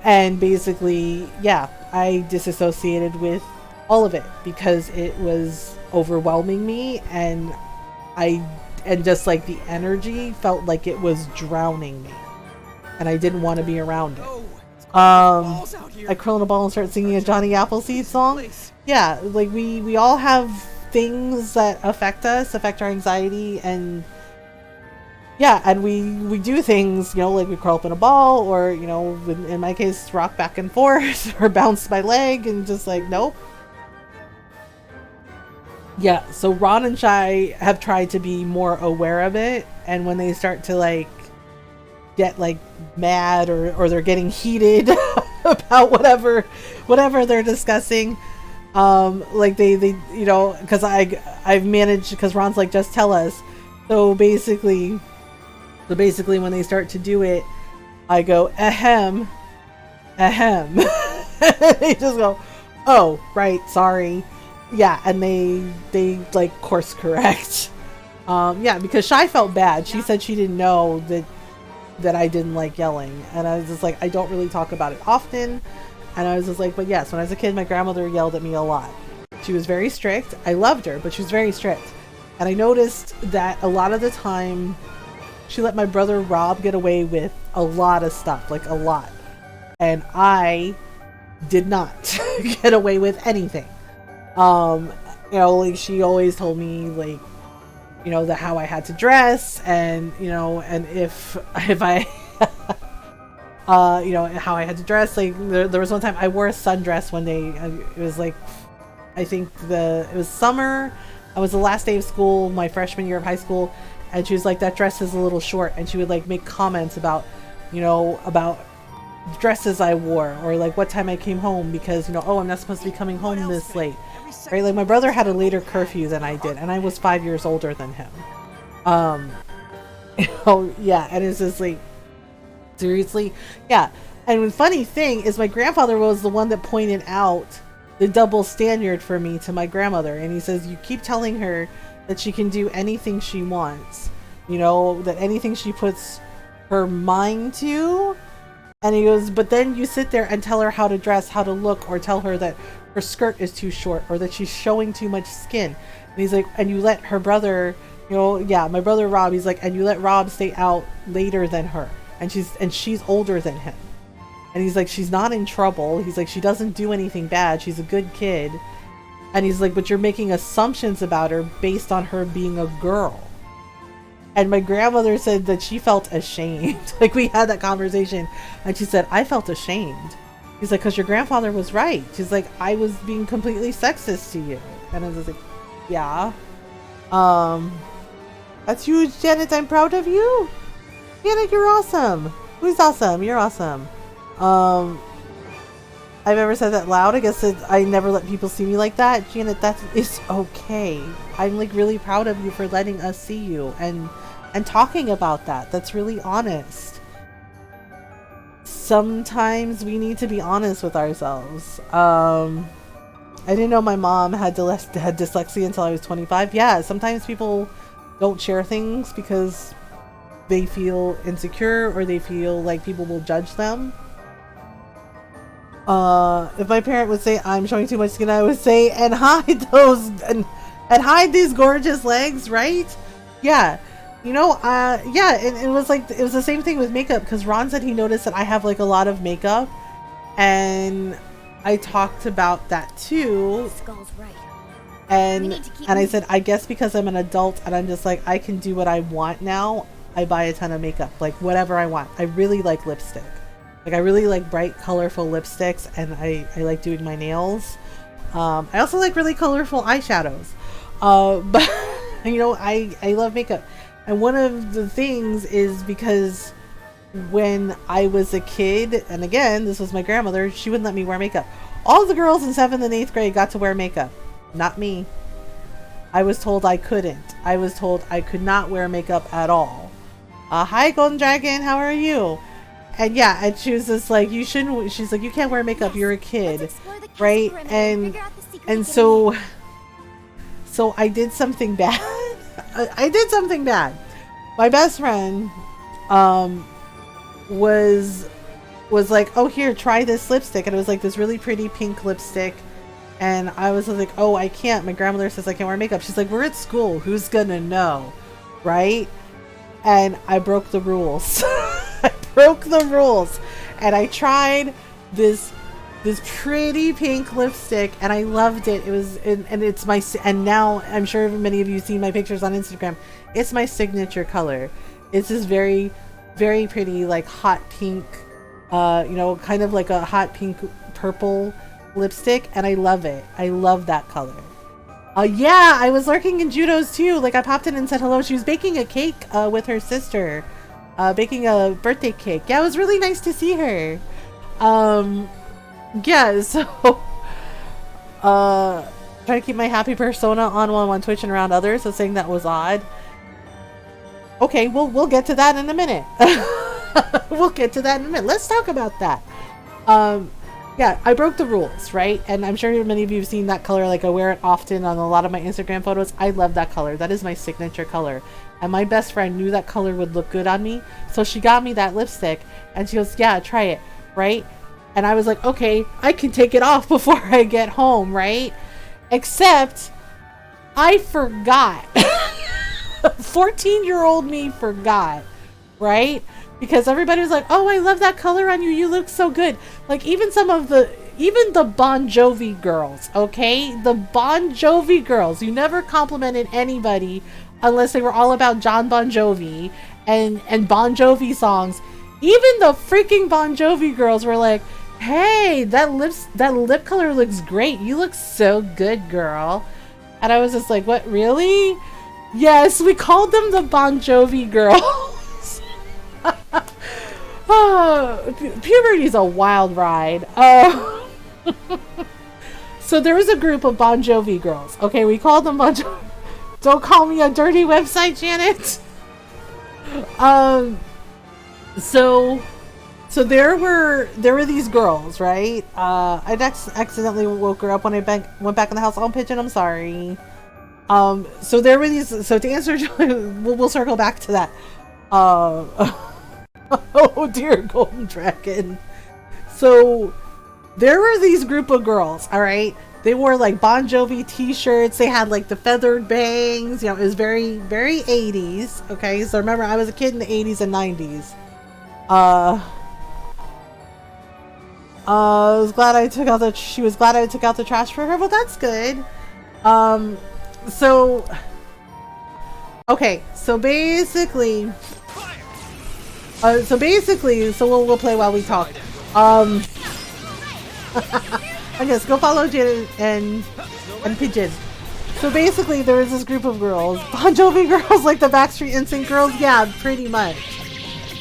And basically, yeah, I disassociated with all of it because it was overwhelming me, and just like the energy felt like it was drowning me, and I didn't want to be around it. I curl in a ball and start singing a Johnny Appleseed song. Yeah, like we all have things that affect our anxiety, and yeah, and we do things, like we curl up in a ball, or in my case, rock back and forth, or bounce my leg, and just like, nope. Yeah, so Ron and Shai have tried to be more aware of it, and when they start to like get like mad or they're getting heated about whatever they're discussing, like they because I've managed, because Ron's like, just tell us. So basically when they start to do it, I go, ahem. They just go, oh, right, sorry. Yeah, and they like course correct. Yeah, because Shai felt bad. She said she didn't know that I didn't like yelling, and I was just like, I don't really talk about it often, And I was just like, but yes, when I was a kid, my grandmother yelled at me a lot. She was very strict. I loved her, but she was very strict. And I noticed that a lot of the time, she let my brother Rob get away with a lot of stuff, like a lot. And I did not get away with anything. You know, like she always told me, like, you know, how I had to dress, and you know, and if I you know, how I had to dress. Like there was one time I wore a sundress one day. It was like, I think it was summer. It was the last day of school, my freshman year of high school, and she was like, that dress is a little short, and she would like make comments about, you know, about dresses I wore, or like what time I came home, because, you know, oh, I'm not supposed to be coming home this late, right? Like my brother had a later curfew than I did, and I was 5 years older than him. You know, yeah, and it's just like, seriously, yeah. And the funny thing is, my grandfather was the one that pointed out the double standard for me to my grandmother, and he says, you keep telling her that she can do anything she wants, you know, that anything she puts her mind to. And he goes, but then you sit there and tell her how to dress, how to look, or tell her that her skirt is too short, or that she's showing too much skin. And he's like, and you let her brother, you know, yeah, my brother Rob, he's like, and you let Rob stay out later than her, and she's older than him. And he's like, she's not in trouble. He's like, she doesn't do anything bad. She's a good kid. And he's like, but you're making assumptions about her based on her being a girl. And my grandmother said that she felt ashamed. Like, we had that conversation, and she said, I felt ashamed. He's like, because your grandfather was right. She's like, I was being completely sexist to you. And I was like, yeah. That's huge, Janet. I'm proud of you. Janet, you're awesome. Who's awesome? You're awesome. I've ever said that loud. I guess I never let people see me like that. Janet, that is okay. I'm like really proud of you for letting us see you and talking about that. That's really honest. Sometimes we need to be honest with ourselves. I didn't know my mom had dyslexia until I was 25. Yeah, sometimes people don't share things because they feel insecure, or they feel like people will judge them. If my parent would say I'm showing too much skin, I would say, and hide those and hide these gorgeous legs, right? Yeah. You know, yeah, it was like, it was the same thing with makeup, because Ron said he noticed that I have like a lot of makeup, and I talked about that too. Skull's right. And I said, I guess because I'm an adult and I'm just like, I can do what I want now, I buy a ton of makeup, like whatever I want. I really like lipstick. Like, I really like bright, colorful lipsticks, and I like doing my nails. I also like really colorful eyeshadows. But, you know, I love makeup. And one of the things is because when I was a kid, and again, this was my grandmother, she wouldn't let me wear makeup. All the girls in 7th and 8th grade got to wear makeup. Not me. I was told I couldn't. I was told I could not wear makeup at all. Hi, Golden Dragon, how are you? And yeah, and she was just like, you shouldn't, she's like, you can't wear makeup, you're a kid, right? And so I did something bad. I did something bad. My best friend was like, oh, here, try this lipstick. And it was like this really pretty pink lipstick. And I was like, oh, I can't. My grandmother says I can't wear makeup. She's like, we're at school. Who's gonna know? Right? And I broke the rules. I broke the rules. And I tried this pretty pink lipstick, and I loved it. It was, and it's my, and now I'm sure many of you seen my pictures on Instagram. It's my signature color. It's this very, very pretty, like hot pink, you know, kind of like a hot pink purple lipstick, and I love it. I love that color. Yeah, I was lurking in Judo's too. Like, I popped in and said hello. She was baking a cake with her sister, baking a birthday cake. Yeah, it was really nice to see her. Yeah, so trying to keep my happy persona on while I'm on Twitch and around others, so saying that was odd. Okay, we'll get to that in a minute. We'll get to that in a minute. Let's talk about that. Yeah, I broke the rules, right? And I'm sure many of you have seen that color. Like, I wear it often on a lot of my Instagram photos. I love that color. That is my signature color. And my best friend knew that color would look good on me, so she got me that lipstick, and she goes, yeah, try it, right? And I was like, okay, I can take it off before I get home, right? Except I forgot. 14-year-old me forgot, right? Because everybody was like, oh, I love that color on you. You look so good. Like even the Bon Jovi girls, okay? The Bon Jovi girls. You never complimented anybody unless they were all about John Bon Jovi and Bon Jovi songs. Even the freaking Bon Jovi girls were like, hey, that lip color looks great. You look so good, girl. And I was just like, what, really? Yes, we called them the Bon Jovi girls. Oh, puberty's a wild ride. Oh. So there was a group of Bon Jovi girls. Okay, we called them Bon Jovi. Don't call me a dirty website, Janet. So there were these girls, right? I accidentally woke her up when I went back in the house. Oh, Pigeon, I'm sorry. So there were these. So to answer, we'll circle back to that. Oh dear, Golden Dragon. So there were these group of girls. All right, they wore like Bon Jovi T-shirts. They had like the feathered bangs. You know, it was very, very 80s. Okay, so remember, I was a kid in the 80s and 90s. Was glad I took out the. She was glad I took out the trash for her. Well, that's good. So. Okay, so basically. So we'll play while we talk. I guess go follow Janet and Pigeon. So basically, there was this group of girls, Bon Jovi girls, like the Backstreet NSYNC girls. Yeah, pretty much.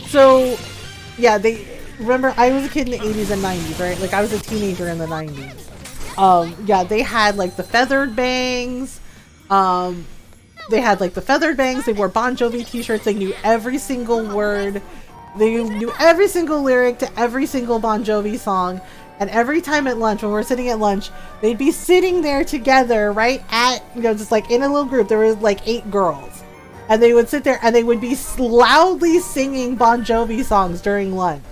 So, yeah, they remember I was a kid in the 80s and 90s, right? Like I was a teenager in the 90s. Yeah, they had like the feathered bangs. They had like the feathered bangs. They wore Bon Jovi T-shirts. They knew every single word. They knew every single lyric to every single Bon Jovi song. And every time at lunch, when we're sitting at lunch, they'd be sitting there together, right? At, you know, just like in a little group. There was like 8 girls. And they would sit there and they would be loudly singing Bon Jovi songs during lunch.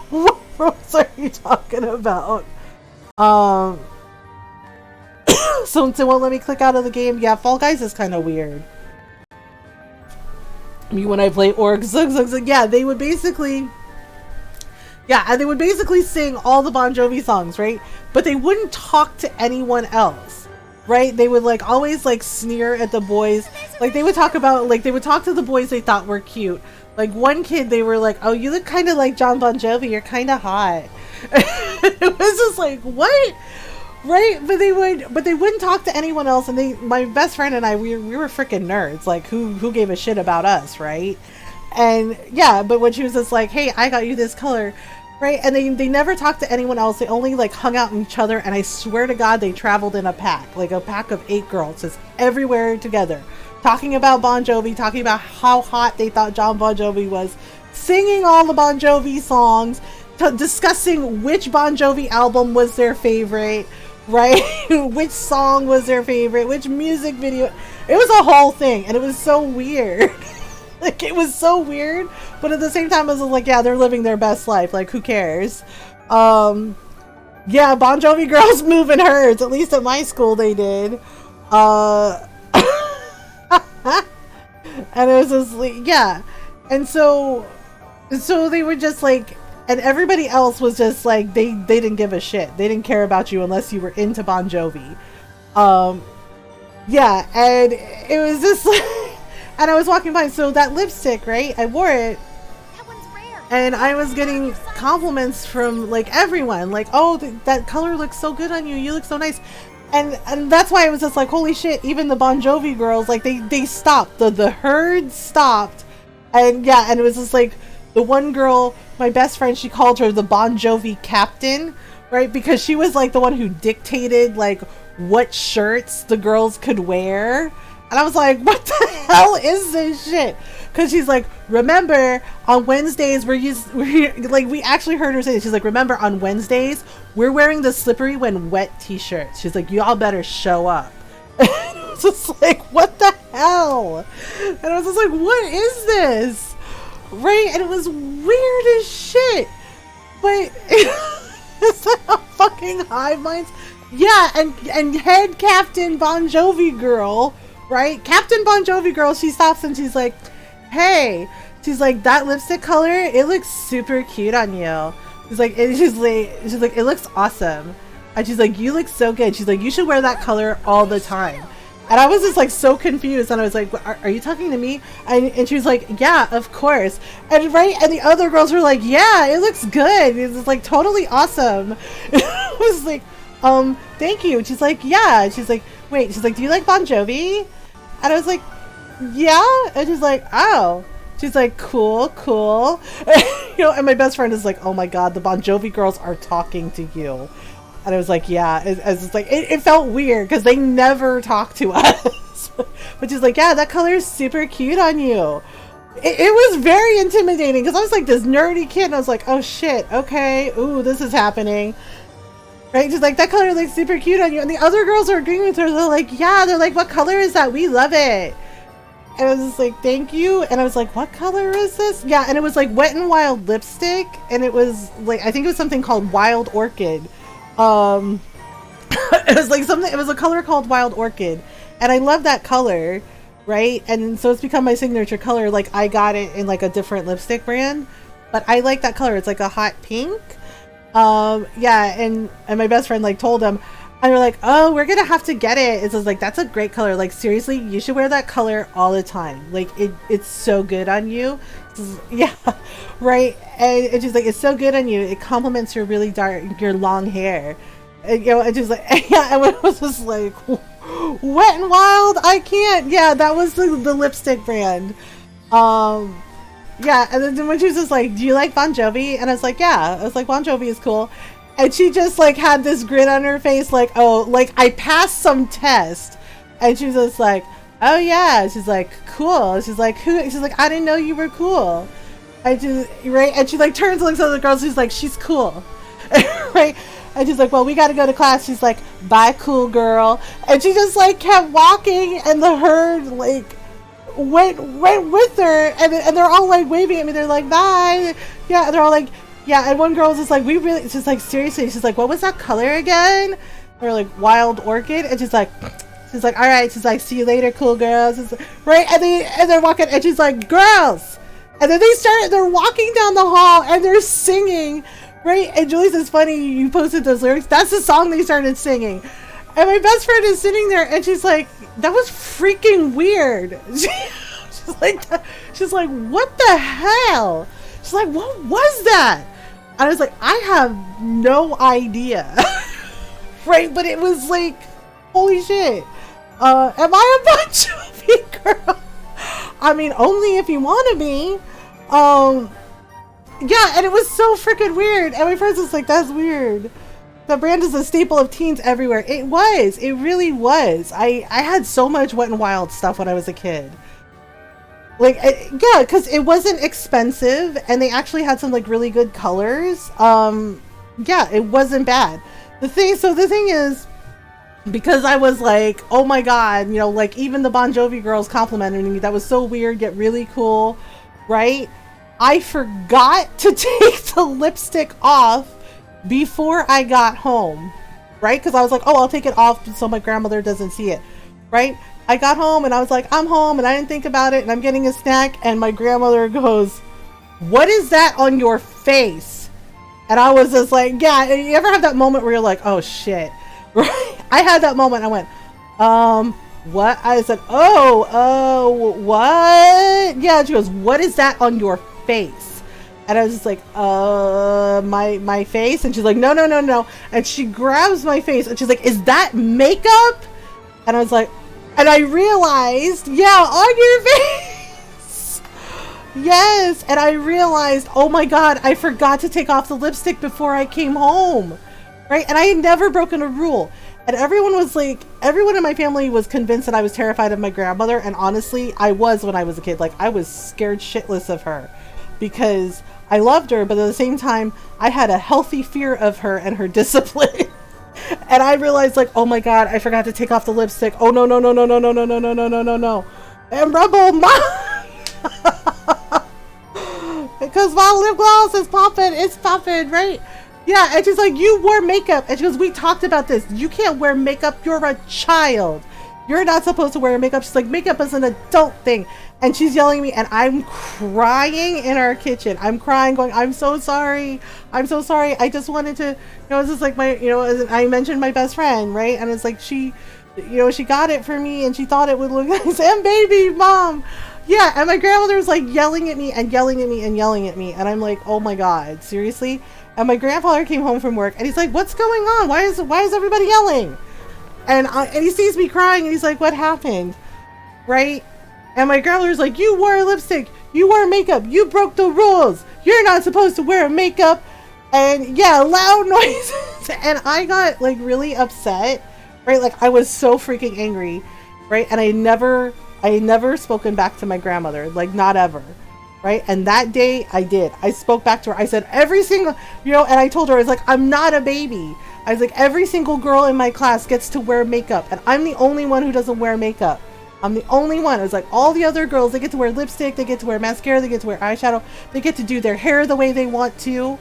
What else are you talking about? So it won't let me click out of the game. Yeah, Fall Guys is kind of weird. Me when I play Orcs, yeah, they would basically, yeah, and they would basically sing all the Bon Jovi songs, right? But they wouldn't talk to anyone else, right? They would like always like sneer at the boys. Like they would talk about, like they would talk to the boys they thought were cute. Like one kid, they were like, "Oh, you look kind of like John Bon Jovi. You're kind of hot." It was just like, what? Right? But they wouldn't talk to anyone else. And my best friend and I, we were freaking nerds. Like who gave a shit about us, right? And yeah, but when she was just like, "Hey, I got you this color," right? And they never talked to anyone else. They only like hung out with each other. And I swear to God, they traveled in a pack, like a pack of 8 girls, just everywhere together, talking about Bon Jovi, talking about how hot they thought John Bon Jovi was, singing all the Bon Jovi songs, discussing which Bon Jovi album was their favorite. Right? Which song was their favorite? Which music video? It was a whole thing, and it was so weird. Like, it was so weird, but at the same time, I was like, yeah, they're living their best life. Like, who cares? Yeah, Bon Jovi girls move in herds. At least at my school, they did. And it was just like, yeah. And so they were just like, and everybody else was just like, they didn't give a shit. They didn't care about you unless you were into Bon Jovi. Yeah, and it was just like, and I was walking by, so that lipstick, right? I wore it. That one's rare. And I was getting compliments from like everyone. Like, oh, that color looks so good on you. You look so nice. And that's why it was just like, holy shit, even the Bon Jovi girls, like they stopped. The herd stopped. And yeah, and it was just like, the one girl, my best friend, she called her the Bon Jovi captain, right? Because she was like the one who dictated like what shirts the girls could wear. And I was like, what the hell is this shit? Because she's like, remember on Wednesdays we actually heard her say this. She's like, remember on Wednesdays we're wearing the slippery when wet t-shirts. She's like, y'all better show up. And I was just like, what the hell? And I was just like, what is this? Right? And it was weird as shit. Wait, is that a fucking hive minds? Yeah, and head Captain Bon Jovi girl, right? Captain Bon Jovi girl, she stops and she's like, hey, she's like, that lipstick color, it looks super cute on you. She's like, it looks awesome. And she's like, you look so good. She's like, you should wear that color all the time. And I was just like so confused, and I was like, are you talking to me? And she was like, yeah, of course. And the other girls were like, yeah, it looks good. It's like totally awesome. And I was like, thank you. And she's like, yeah. She's like, wait, she's like, do you like Bon Jovi? And I was like, yeah. And she's like, oh. She's like, cool. You know, and my best friend is like, oh my God, the Bon Jovi girls are talking to you. And I was like, yeah, it's like, it felt weird because they never talk to us. But she's like, yeah, that color is super cute on you. It was very intimidating because I was like this nerdy kid and I was like, oh shit, okay, ooh, this is happening. Right? She's like, that color looks super cute on you. And the other girls are agreeing with her. They're like, yeah, they're like, what color is that? We love it. And I was just like, thank you. And I was like, what color is this? Yeah, and it was like Wet n Wild lipstick. And it was like, I think it was something called Wild Orchid. It was like something, it was a color called Wild Orchid, and I love that color, right? And so it's become my signature color. Like I got it in like a different lipstick brand, but I like that color. It's like a hot pink. Yeah, and my best friend like told him, and they're like, oh, we're gonna have to get it. It's just like, that's a great color. Like seriously, you should wear that color all the time. Like it's so good on you. Yeah, right. And she's like, it's so good on you. It complements your really dark, your long hair. And, you know, and she's like, yeah. And it was just like, Wet n Wild. I can't. Yeah, that was the lipstick brand. Yeah. And then when she was just like, do you like Bon Jovi? And I was like, yeah. I was like, Bon Jovi is cool. And she just like had this grin on her face, like, oh, like I passed some test. And she was just like, oh yeah. She's like, cool. She's like, who? She's like, I didn't know you were cool. I just, right? And she like turns and looks at the girls. She's like, she's cool. Right? And she's like, well, we got to go to class. She's like, bye, cool girl. And she just like kept walking, and the herd like went with her, and they're all like waving at me. They're like, bye. Yeah. And they're all like, yeah. And one girl was just like, we really, she's like, seriously. She's like, what was that color again? They're like, Wild Orchid. And she's like, all right. She's like, see you later, cool girls. Like, right. And they're walking, and she's like, girls. And then they're walking down the hall and they're singing, right? And Julie says, funny, you posted those lyrics. That's the song they started singing. And my best friend is sitting there and she's like, that was freaking weird. She's like, what the hell? She's like, what was that? And I was like, I have no idea. Right? But it was like, holy shit. Am I a Bon Jovi girl? I mean, only if you want to be. Yeah, and it was so freaking weird. And my friends was like, that's weird. The brand is a staple of teens everywhere. It was. It really was. I had so much Wet n Wild stuff when I was a kid. Like, yeah, because it wasn't expensive. And they actually had some, like, really good colors. Yeah, it wasn't bad. The thing is, because I was like, oh my god, you know, like even the Bon Jovi girls complimented me. That was so weird, yet really cool, right? I forgot to take the lipstick off before I got home, right? Because I was like, oh, I'll take it off so my grandmother doesn't see it, right? I got home and I was like, I'm home, and I didn't think about it, and I'm getting a snack, and my grandmother goes, what is that on your face? And I was just like, yeah, you ever have that moment where you're like, oh shit, right? I had that moment. I went, what? I said, oh, what? Yeah, she goes, what is that on your face? And I was just like, my face? And she's like, no. And she grabs my face and she's like, is that makeup? And I was like, and I realized, yeah, on your face. Yes. And I realized, oh my god, I forgot to take off the lipstick before I came home. Right? And I had never broken a rule. And everyone in my family was convinced that I was terrified of my grandmother. And honestly, I was when I was a kid. Like, I was scared shitless of her because I loved her. But at the same time, I had a healthy fear of her and her discipline. And I realized, like, oh my god, I forgot to take off the lipstick. Oh, no. And Rebel Mom. Because goes, wow, lip gloss is popping. It's popping, right? Yeah, and she's like, you wore makeup. And she goes, we talked about this. You can't wear makeup. You're a child. You're not supposed to wear makeup. She's like, makeup is an adult thing. And she's yelling at me, and I'm crying in our kitchen. I'm crying, going, I'm so sorry. I'm so sorry. I just wanted to, it's just like I mentioned my best friend, right? And it's like, she got it for me, and she thought it would look nice. And baby, mom. Yeah, and my grandmother was like yelling at me and yelling at me and yelling at me. And I'm like, oh my God, seriously? And my grandfather came home from work, and he's like, what's going on? Why is everybody yelling? And he sees me crying, and he's like, what happened? Right? And my grandmother's like, you wore lipstick. You wore makeup. You broke the rules. You're not supposed to wear makeup. And yeah, loud noises. And I got like really upset, right? Like I was so freaking angry, right? And I had never spoken back to my grandmother, like not ever. Right? And that day I did. I spoke back to her. I said, every single, and I told her, I was like, I'm not a baby. I was like, every single girl in my class gets to wear makeup. And I'm the only one who doesn't wear makeup. I'm the only one. I was like, all the other girls, they get to wear lipstick. They get to wear mascara. They get to wear eyeshadow. They get to do their hair the way they want to.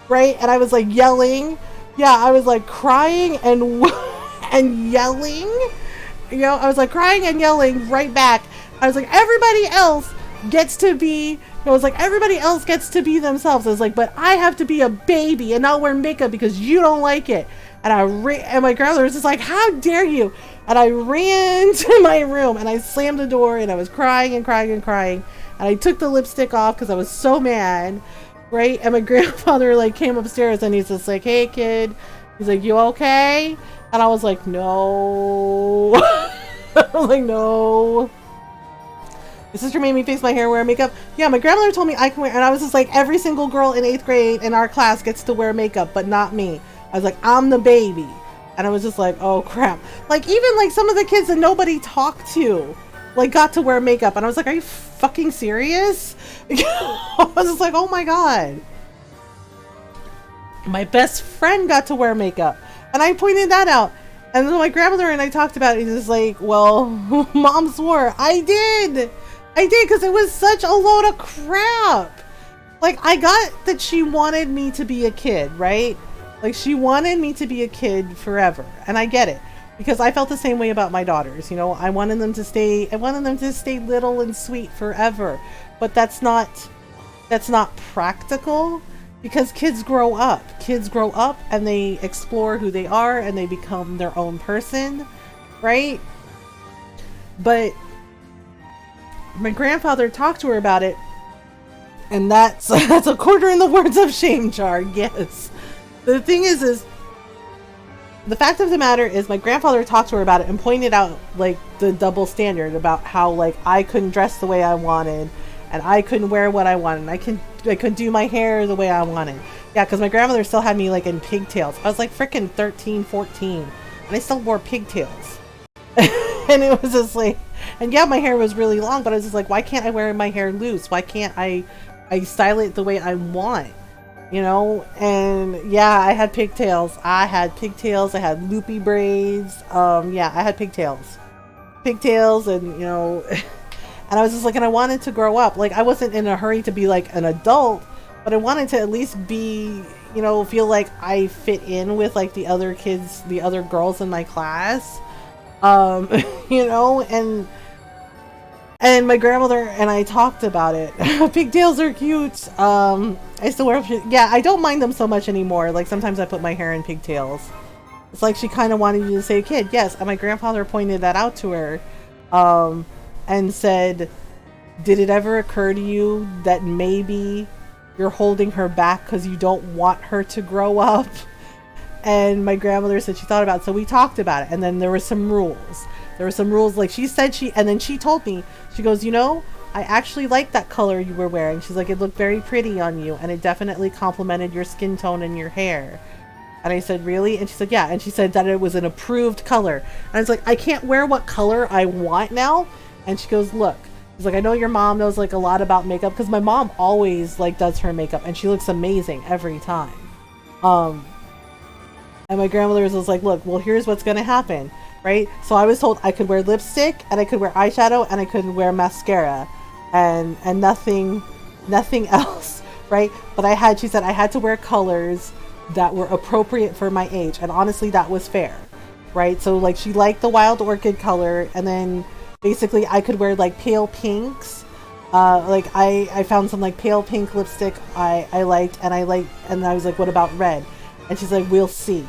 Right? And I was like yelling. Yeah, I was like crying and yelling. I was like crying and yelling right back. I was like, everybody else gets to be, everybody else gets to be themselves. I was like, but I have to be a baby and not wear makeup because you don't like it. And and my grandmother was just like, how dare you? And I ran to my room and I slammed the door and I was crying and crying and crying. And I took the lipstick off because I was so mad, right? And my grandfather like came upstairs and he's just like, hey kid, he's like, you okay? And I was like, no. I was like, no. My sister made me fix my hair, wear makeup. Yeah, my grandmother told me I can wear, and I was just like, every single girl in 8th grade in our class gets to wear makeup, but not me. I was like, I'm the baby. And I was just like, oh crap. Like even like some of the kids that nobody talked to, like got to wear makeup. And I was like, are you fucking serious? I was just like, oh my God. My best friend got to wear makeup. And I pointed that out. And then my grandmother and I talked about it. He's just like, well, mom swore. I did, because it was such a load of crap. Like, I got that she wanted me to be a kid, right? Like, she wanted me to be a kid forever. And I get it. Because I felt the same way about my daughters. I wanted them to stay little and sweet forever. But that's not practical. Because kids grow up. Kids grow up and they explore who they are and they become their own person. Right? But my grandfather talked to her about it, and that's a quarter in the words of shame jar. Yes. The thing is the fact of the matter is my grandfather talked to her about it and pointed out like the double standard about how like I couldn't dress the way I wanted and I couldn't wear what I wanted and I couldn't do my hair the way I wanted. Yeah, because my grandmother still had me like in pigtails. I was like freaking 13, 14 and I still wore pigtails. And it was just like, and yeah, my hair was really long, but I was just like, why can't I wear my hair loose? Why can't I style it the way I want? And yeah, I had pigtails. I had loopy braids. Yeah, I had pigtails and, and I was just like, and I wanted to grow up. Like, I wasn't in a hurry to be like an adult, but I wanted to at least be, feel like I fit in with like the other kids, the other girls in my class. And my grandmother and I talked about it. Pigtails are cute. I still wear, yeah, I don't mind them so much anymore. Like sometimes I put my hair in pigtails. It's like she kind of wanted you to say kid. Yes. And my grandfather pointed that out to her, and said, did it ever occur to you that maybe you're holding her back because you don't want her to grow up? And my grandmother said she thought about it. So we talked about it. And then there were some rules. Like she said and then she told me, she goes, I actually like that color you were wearing. She's like, it looked very pretty on you. And it definitely complemented your skin tone and your hair. And I said, really? And she said, yeah. And she said that it was an approved color. And I was like, I can't wear what color I want now. And she goes, look. She's like, I know your mom knows like a lot about makeup. Because my mom always like does her makeup. And she looks amazing every time. And my grandmother was like, look, well, here's what's going to happen, right? So I was told I could wear lipstick and I could wear eyeshadow and I could wear mascara and nothing else, right? But she said I had to wear colors that were appropriate for my age, and honestly that was fair, right? So like she liked the wild orchid color, and then basically I could wear like pale pinks. Like I found some like pale pink lipstick I liked, and I was like, what about red? And she's like, we'll see,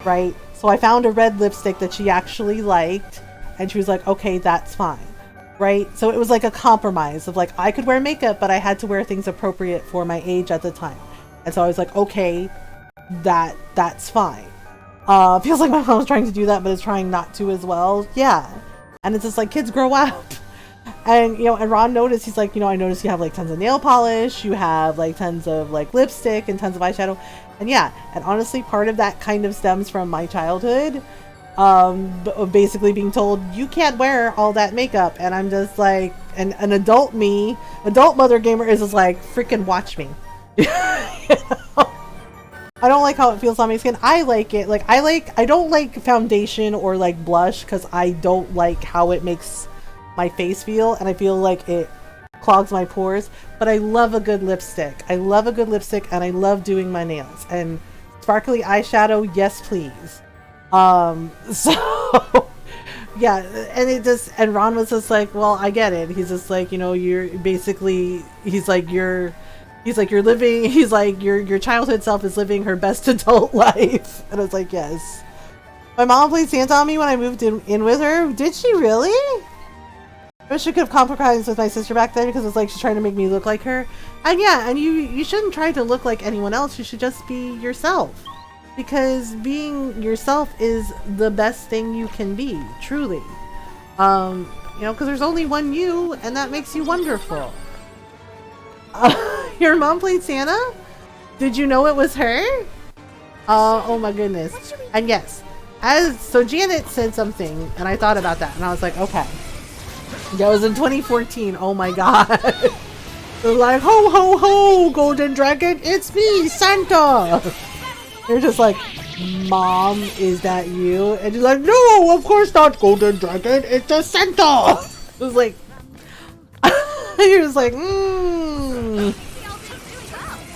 right? So I found a red lipstick that she actually liked, and she was like, okay, that's fine, right? So it was like a compromise of like, I could wear makeup, but I had to wear things appropriate for my age at the time. And so I was like, okay, that's fine. Feels like my mom was trying to do that, but is trying not to as well. Yeah. And it's just like, kids grow up. And, you know, and Ron noticed, he's like, you know, I noticed you have like tons of nail polish, you have like tons of like lipstick and tons of eyeshadow. And yeah, and honestly, part of that kind of stems from my childhood, of basically being told you can't wear all that makeup. And I'm just like, and an adult Mothergamer is just like, freaking watch me. You know? I don't like how it feels on my skin. I like it. Like, I don't like foundation or like blush because I don't like how it makes my face feel, and I feel like it clogs my pores. But I love a good lipstick. I love a good lipstick, and I love doing my nails. And sparkly eyeshadow, yes please. So yeah, and Ron was just like, well, I get it. He's just like, you know, you're basically, he's like your childhood self is living her best adult life. And I was like, yes. My mom played Santa on me when I moved in with her. Did she really? I wish I could have compromised with my sister back then, because it's like she's trying to make me look like her. And yeah, and you shouldn't try to look like anyone else. You should just be yourself, because being yourself is the best thing you can be, truly. You know, because there's only one you, and that makes you wonderful. Your mom played Santa? Did you know it was her? Oh my goodness. And yes, so Janet said something, and I thought about that, and I was like, okay. That was in 2014. Oh my god. They're like, ho ho ho, Golden Dragon, it's me, Santa. You're just like, Mom, is that you? And she's like, no, of course not, Golden Dragon, it's a Santa. It was like, you're just like,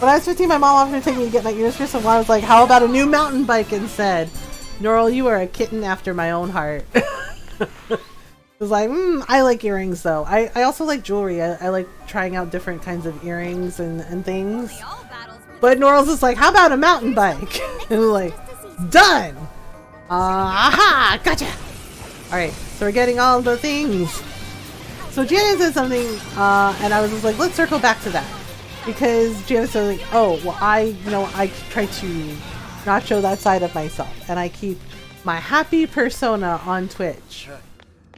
When I was 15, my mom offered to take me to get my ears pierced, and I was like, how about a new mountain bike instead? Norl, you are a kitten after my own heart. It was like, I like earrings though. I also like jewelry. I like trying out different kinds of earrings and things. But Norl's just like, how about a mountain bike? And we're like, done! Aha! Gotcha! Alright, so we're getting all the things. So Janet said something, and I was just like, let's circle back to that. Because Janet said like, oh, well I try to not show that side of myself. And I keep my happy persona on Twitch.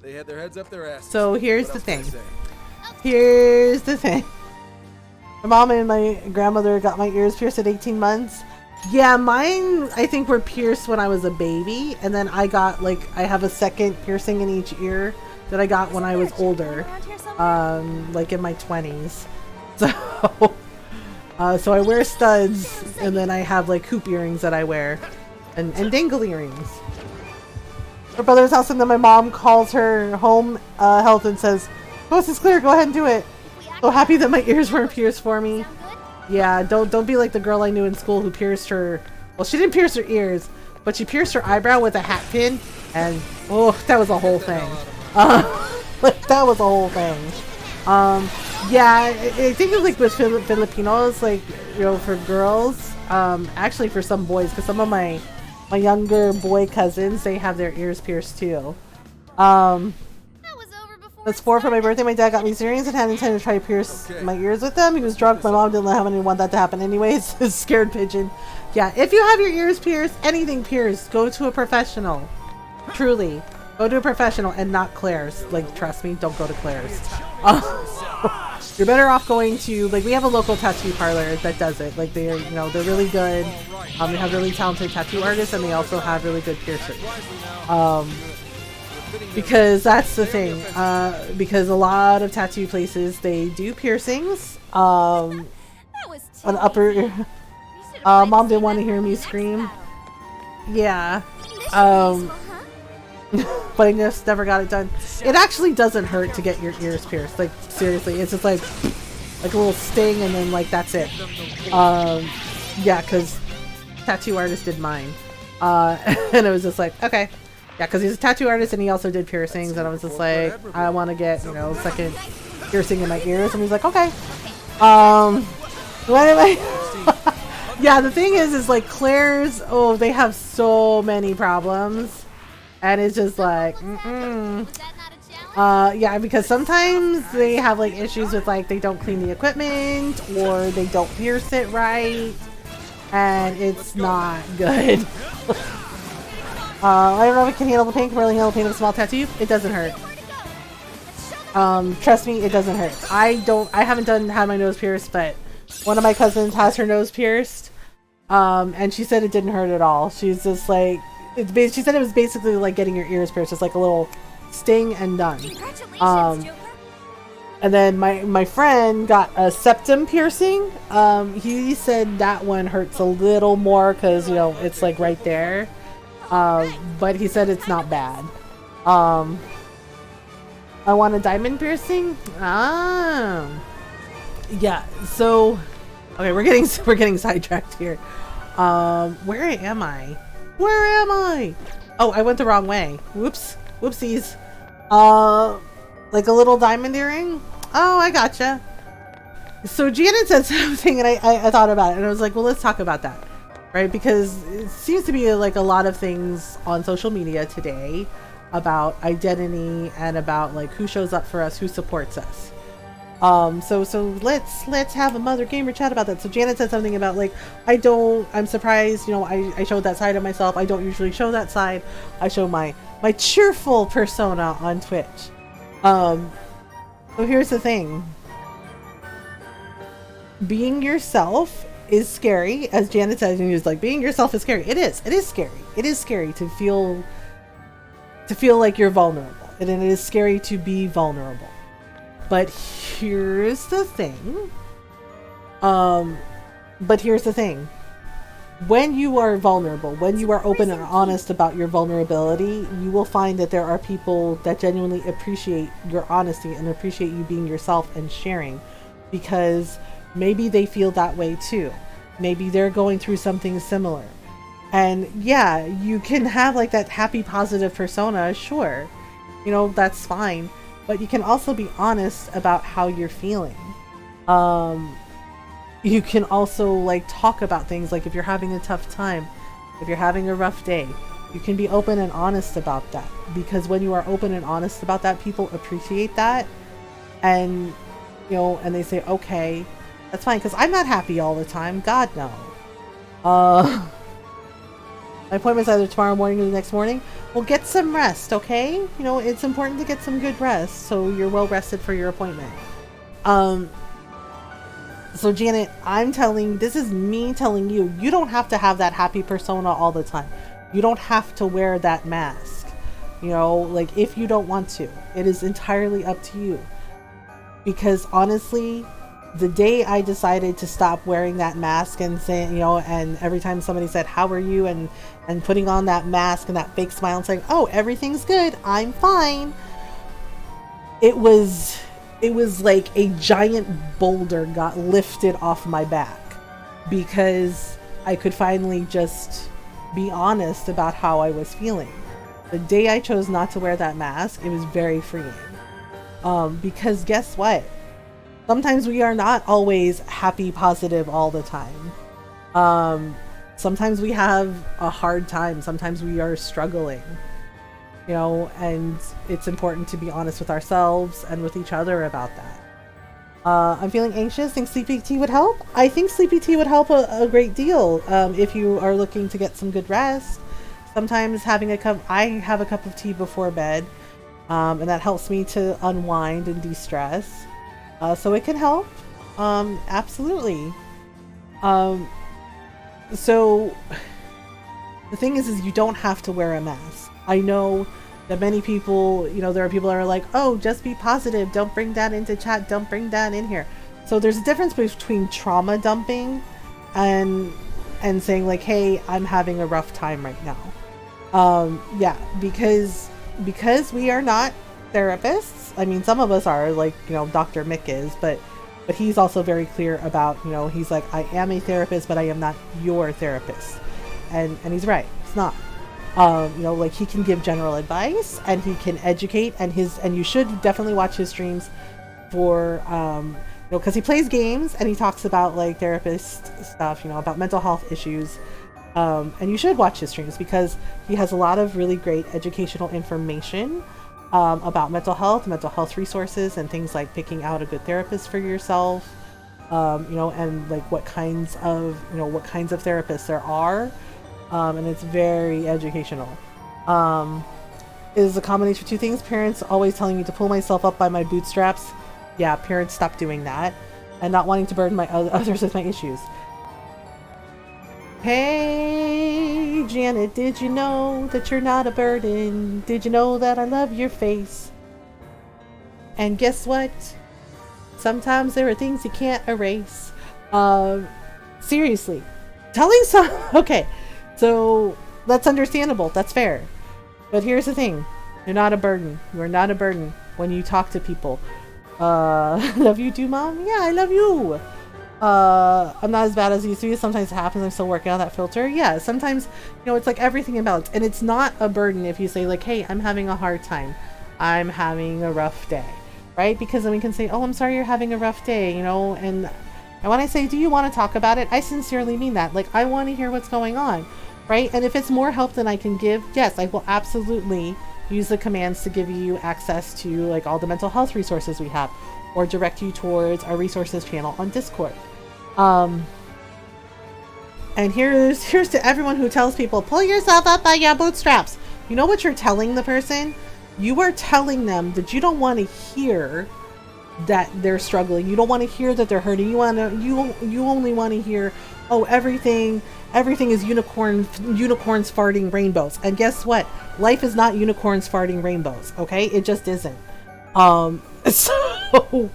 They had their heads up their asses. So here's the thing. Here's the thing. My mom and my grandmother got my ears pierced at 18 months. Yeah, mine I think were pierced when I was a baby, and then I got like, I have a second piercing in each ear that I got when I was older, like in my 20s. So I wear studs, and then I have like hoop earrings that I wear, and dangle earrings. Her brother's house, and then my mom calls her home health and says, coast is clear, go ahead and do it. So happy that my ears weren't pierced for me. Yeah, don't be like the girl I knew in school who pierced her, well, she didn't pierce her ears, but she pierced her eyebrow with a hat pin, and oh, that was a whole thing. Like, that was a whole thing. Yeah, I think it's like with Filipinos, like, you know, for girls, actually for some boys, because some of my younger boy cousins, they have their ears pierced too. That's 4 for my birthday. My dad got me earrings and had intended to try to pierce my ears with them. He was drunk. My mom didn't want that to happen anyways. Scared pigeon. Yeah, if you have your ears pierced, anything pierced, go to a professional. Truly. Go to a professional and not Claire's. Like, trust me, don't go to Claire's. You're better off going to, like, we have a local tattoo parlor that does it. Like, they're, you know, they're really good. They have really talented tattoo artists, and they also have really good piercers. Because that's the thing. Because a lot of tattoo places, they do piercings. An upper... Mom didn't want to hear me scream. Yeah. But I just never got it done. It actually doesn't hurt to get your ears pierced. Like, seriously, it's just like... like a little sting, and then like that's it. Yeah, because tattoo artist did mine, and it was just like, okay, yeah, because he's a tattoo artist and he also did piercings, and I was just like, I want to get, you know, second piercing in my ears, and he's like, okay. What am I? Yeah, the thing is like Claire's, oh, they have so many problems, and it's just like, yeah, because sometimes they have like issues with like they don't clean the equipment or they don't pierce it right, and it's not good. I don't know if it can handle the pain. Can really handle the pain of a small tattoo. It doesn't hurt. Trust me, it doesn't hurt. I haven't had my nose pierced, but one of my cousins has her nose pierced, and she said it didn't hurt at all. She's just like, she said it was basically like getting your ears pierced. It's like a little sting and done. And then my friend got a septum piercing. He said that one hurts a little more because, you know, it's like right there. But he said it's not bad. I want a diamond piercing. Yeah. So, okay, we're getting sidetracked here. Where am I? Where am I? Oh, I went the wrong way. Whoops. Whoopsies. Like a little diamond earring? Oh, I gotcha. So Janet said something, and I thought about it, and I was like, well, let's talk about that, right? Because it seems to be like a lot of things on social media today about identity and about like who shows up for us, who supports us. So let's have a Mother Gamer chat about that. So Janet said something about like, I'm surprised, you know, I showed that side of myself. I don't usually show that side. I show my cheerful persona on Twitch. So here's the thing. Being yourself is scary, as Janet said, and he was like, being yourself is scary. It is scary. It is scary to feel like you're vulnerable. And it is scary to be vulnerable. But here's the thing. When you are vulnerable, when you are open and honest about your vulnerability, you will find that there are people that genuinely appreciate your honesty and appreciate you being yourself and sharing, because maybe they feel that way too. Maybe they're going through something similar. And yeah, you can have like that happy, positive persona, sure. You know, that's fine. But you can also be honest about how you're feeling. You can also like talk about things, like if you're having a tough time, if you're having a rough day, you can be open and honest about that, because when you are open and honest about that, people appreciate that, and you know, and they say, okay, that's fine, because I'm not happy all the time. God no. My appointment's either tomorrow morning or the next morning. Well, get some rest, okay? You know, it's important to get some good rest so you're well rested for your appointment. So Janet, this is me telling you, you don't have to have that happy persona all the time. You don't have to wear that mask. You know, like if you don't want to, it is entirely up to you. Because honestly, the day I decided to stop wearing that mask and saying, you know, and every time somebody said, how are you? And putting on that mask and that fake smile and saying, oh, everything's good, I'm fine. It was like a giant boulder got lifted off my back, because I could finally just be honest about how I was feeling. The day I chose not to wear that mask, it was very freeing. Because guess what? Sometimes we are not always happy, positive all the time. Sometimes we have a hard time. Sometimes we are struggling. You know, and it's important to be honest with ourselves and with each other about that. I'm feeling anxious. Think sleepy tea would help? I think sleepy tea would help a great deal if you are looking to get some good rest. Sometimes I have a cup of tea before bed, and that helps me to unwind and de-stress. So it can help. Absolutely. So the thing is you don't have to wear a mask. I know that many people, you know, there are people that are like, oh, just be positive. Don't bring that into chat. Don't bring that in here. So there's a difference between trauma dumping and saying like, hey, I'm having a rough time right now. Yeah, because we are not therapists. I mean, some of us are, like, you know, Dr. Mick is, but But he's also very clear about, you know, he's like, I am a therapist, but I am not your therapist. And he's right. He's not. You know, like he can give general advice and he can educate, and you should definitely watch his streams for, you know, because he plays games and he talks about like therapist stuff, you know, about mental health issues. And you should watch his streams because he has a lot of really great educational information about mental health resources, and things like picking out a good therapist for yourself, you know, and like what kinds of therapists there are. And it's very educational. Is a combination of two things. Parents always telling me to pull myself up by my bootstraps. Yeah, parents, stop doing that. And not wanting to burden others with my issues. Hey, Janet, did you know that you're not a burden? Did you know that I love your face? And guess what? Sometimes there are things you can't erase. Seriously. Okay. So that's understandable. That's fair. But here's the thing. You're not a burden. You're not a burden when you talk to people. Love you too, Mom? Yeah, I love you. I'm not as bad as I used to be. Sometimes it happens. I'm still working on that filter. Yeah, sometimes, you know, it's like everything in balance. And it's not a burden if you say like, hey, I'm having a hard time. I'm having a rough day. Right? Because then we can say, oh, I'm sorry you're having a rough day, you know, and when I say, do you want to talk about it? I sincerely mean that. Like, I want to hear what's going on. Right? And if it's more help than I can give, yes, I will absolutely use the commands to give you access to like all the mental health resources we have, or direct you towards our resources channel on Discord. And here's to everyone who tells people, pull yourself up by your bootstraps. You know what you're telling the person? You are telling them that you don't want to hear that they're struggling. You don't want to hear that they're hurting. You only want to hear, oh, everything is unicorns farting rainbows. And guess what? Life is not unicorns farting rainbows. Okay, it just isn't. So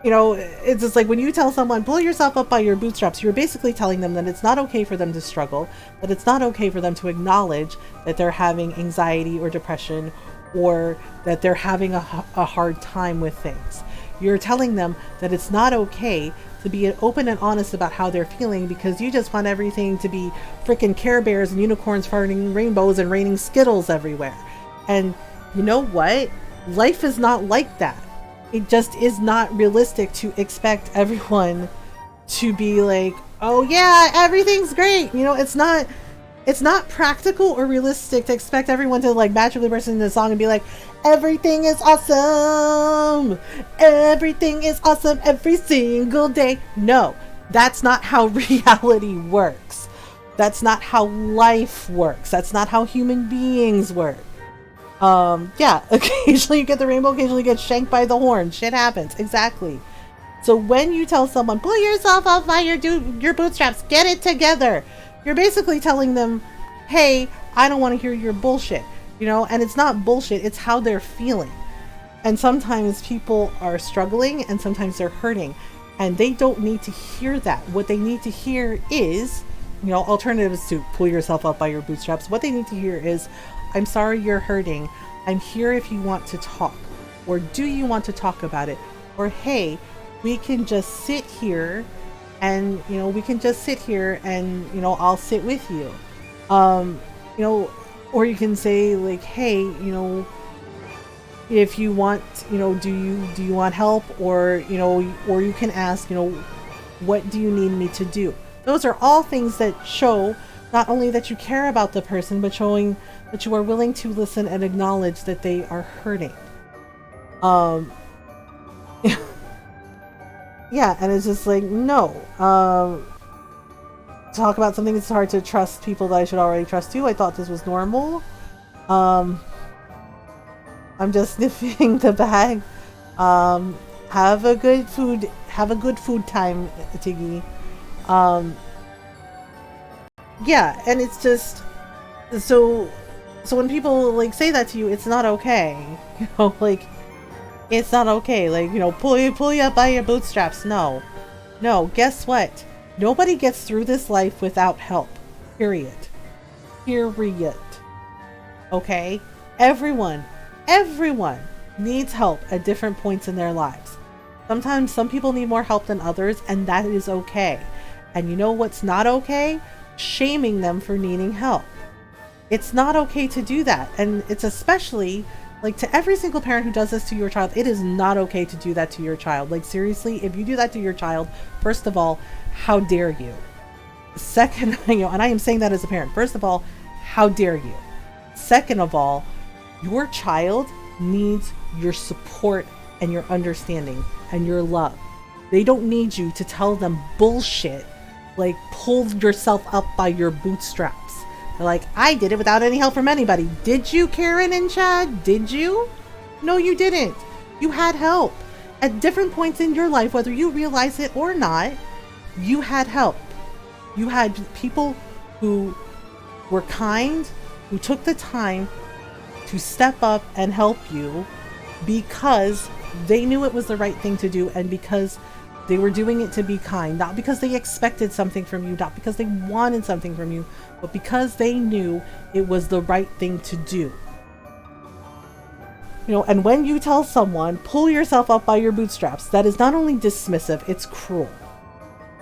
you know, it's just like when you tell someone, pull yourself up by your bootstraps, you're basically telling them that it's not okay for them to struggle, that it's not okay for them to acknowledge that they're having anxiety or depression, or that they're having a hard time with things. You're telling them that it's not okay to be open and honest about how they're feeling, because you just want everything to be freaking Care Bears and unicorns farting rainbows and raining Skittles everywhere. And you know what? Life is not like that. It just is not realistic to expect everyone to be like, oh yeah, everything's great. You know, it's not practical or realistic to expect everyone to like magically burst into the song and be like, everything is awesome. Everything is awesome every single day. No, that's not how reality works. That's not how life works. That's not how human beings work. Yeah, occasionally you get the rainbow, occasionally you get shanked by the horn. Shit happens. Exactly. So when you tell someone, pull yourself up by your bootstraps, get it together, you're basically telling them, hey, I don't want to hear your bullshit, you know. And it's not bullshit, it's how they're feeling. And sometimes people are struggling and sometimes they're hurting, and they don't need to hear that. What they need to hear is, you know, alternatives to pull yourself up by your bootstraps. What they need to hear is, I'm sorry you're hurting. I'm here if you want to talk. Or do you want to talk about it? Or hey, we can just sit here and, you know, you know, I'll sit with you. You know, or you can say like, hey, you know, if you want, you know, do you want help? Or, you know, or you can ask, you know, what do you need me to do? Those are all things that show not only that you care about the person, but showing that you are willing to listen and acknowledge that they are hurting. Yeah, and it's just like, no. Talk about something, it's hard to trust people that I should already trust too. I thought this was normal. I'm just sniffing the bag. Have a good food time, Tiggy. Yeah, and it's just so when people like say that to you, it's not okay. You know, like, it's not okay. Like, you know, pull you up by your bootstraps. No, guess what? Nobody gets through this life without help. Period. Okay? Everyone needs help at different points in their lives. Sometimes some people need more help than others, and that is okay. And you know what's not okay? Shaming them for needing help. It's not okay to do that. And it's especially, like, to every single parent who does this to your child, it is not okay to do that to your child. Like, seriously, if you do that to your child, first of all, how dare you? Second, and I am saying that as a parent. First of all, how dare you? Second of all, your child needs your support and your understanding and your love. They don't need you to tell them bullshit, like pull yourself up by your bootstraps. They're like, I did it without any help from anybody. Did you, Karen and Chad? Did you? No, you didn't. You had help. At different points in your life, whether you realize it or not, you had help. You had people who were kind, who took the time to step up and help you because they knew it was the right thing to do, and because they were doing it to be kind, not because they expected something from you, not because they wanted something from you, but because they knew it was the right thing to do. You know, and when you tell someone, pull yourself up by your bootstraps, that is not only dismissive, it's cruel.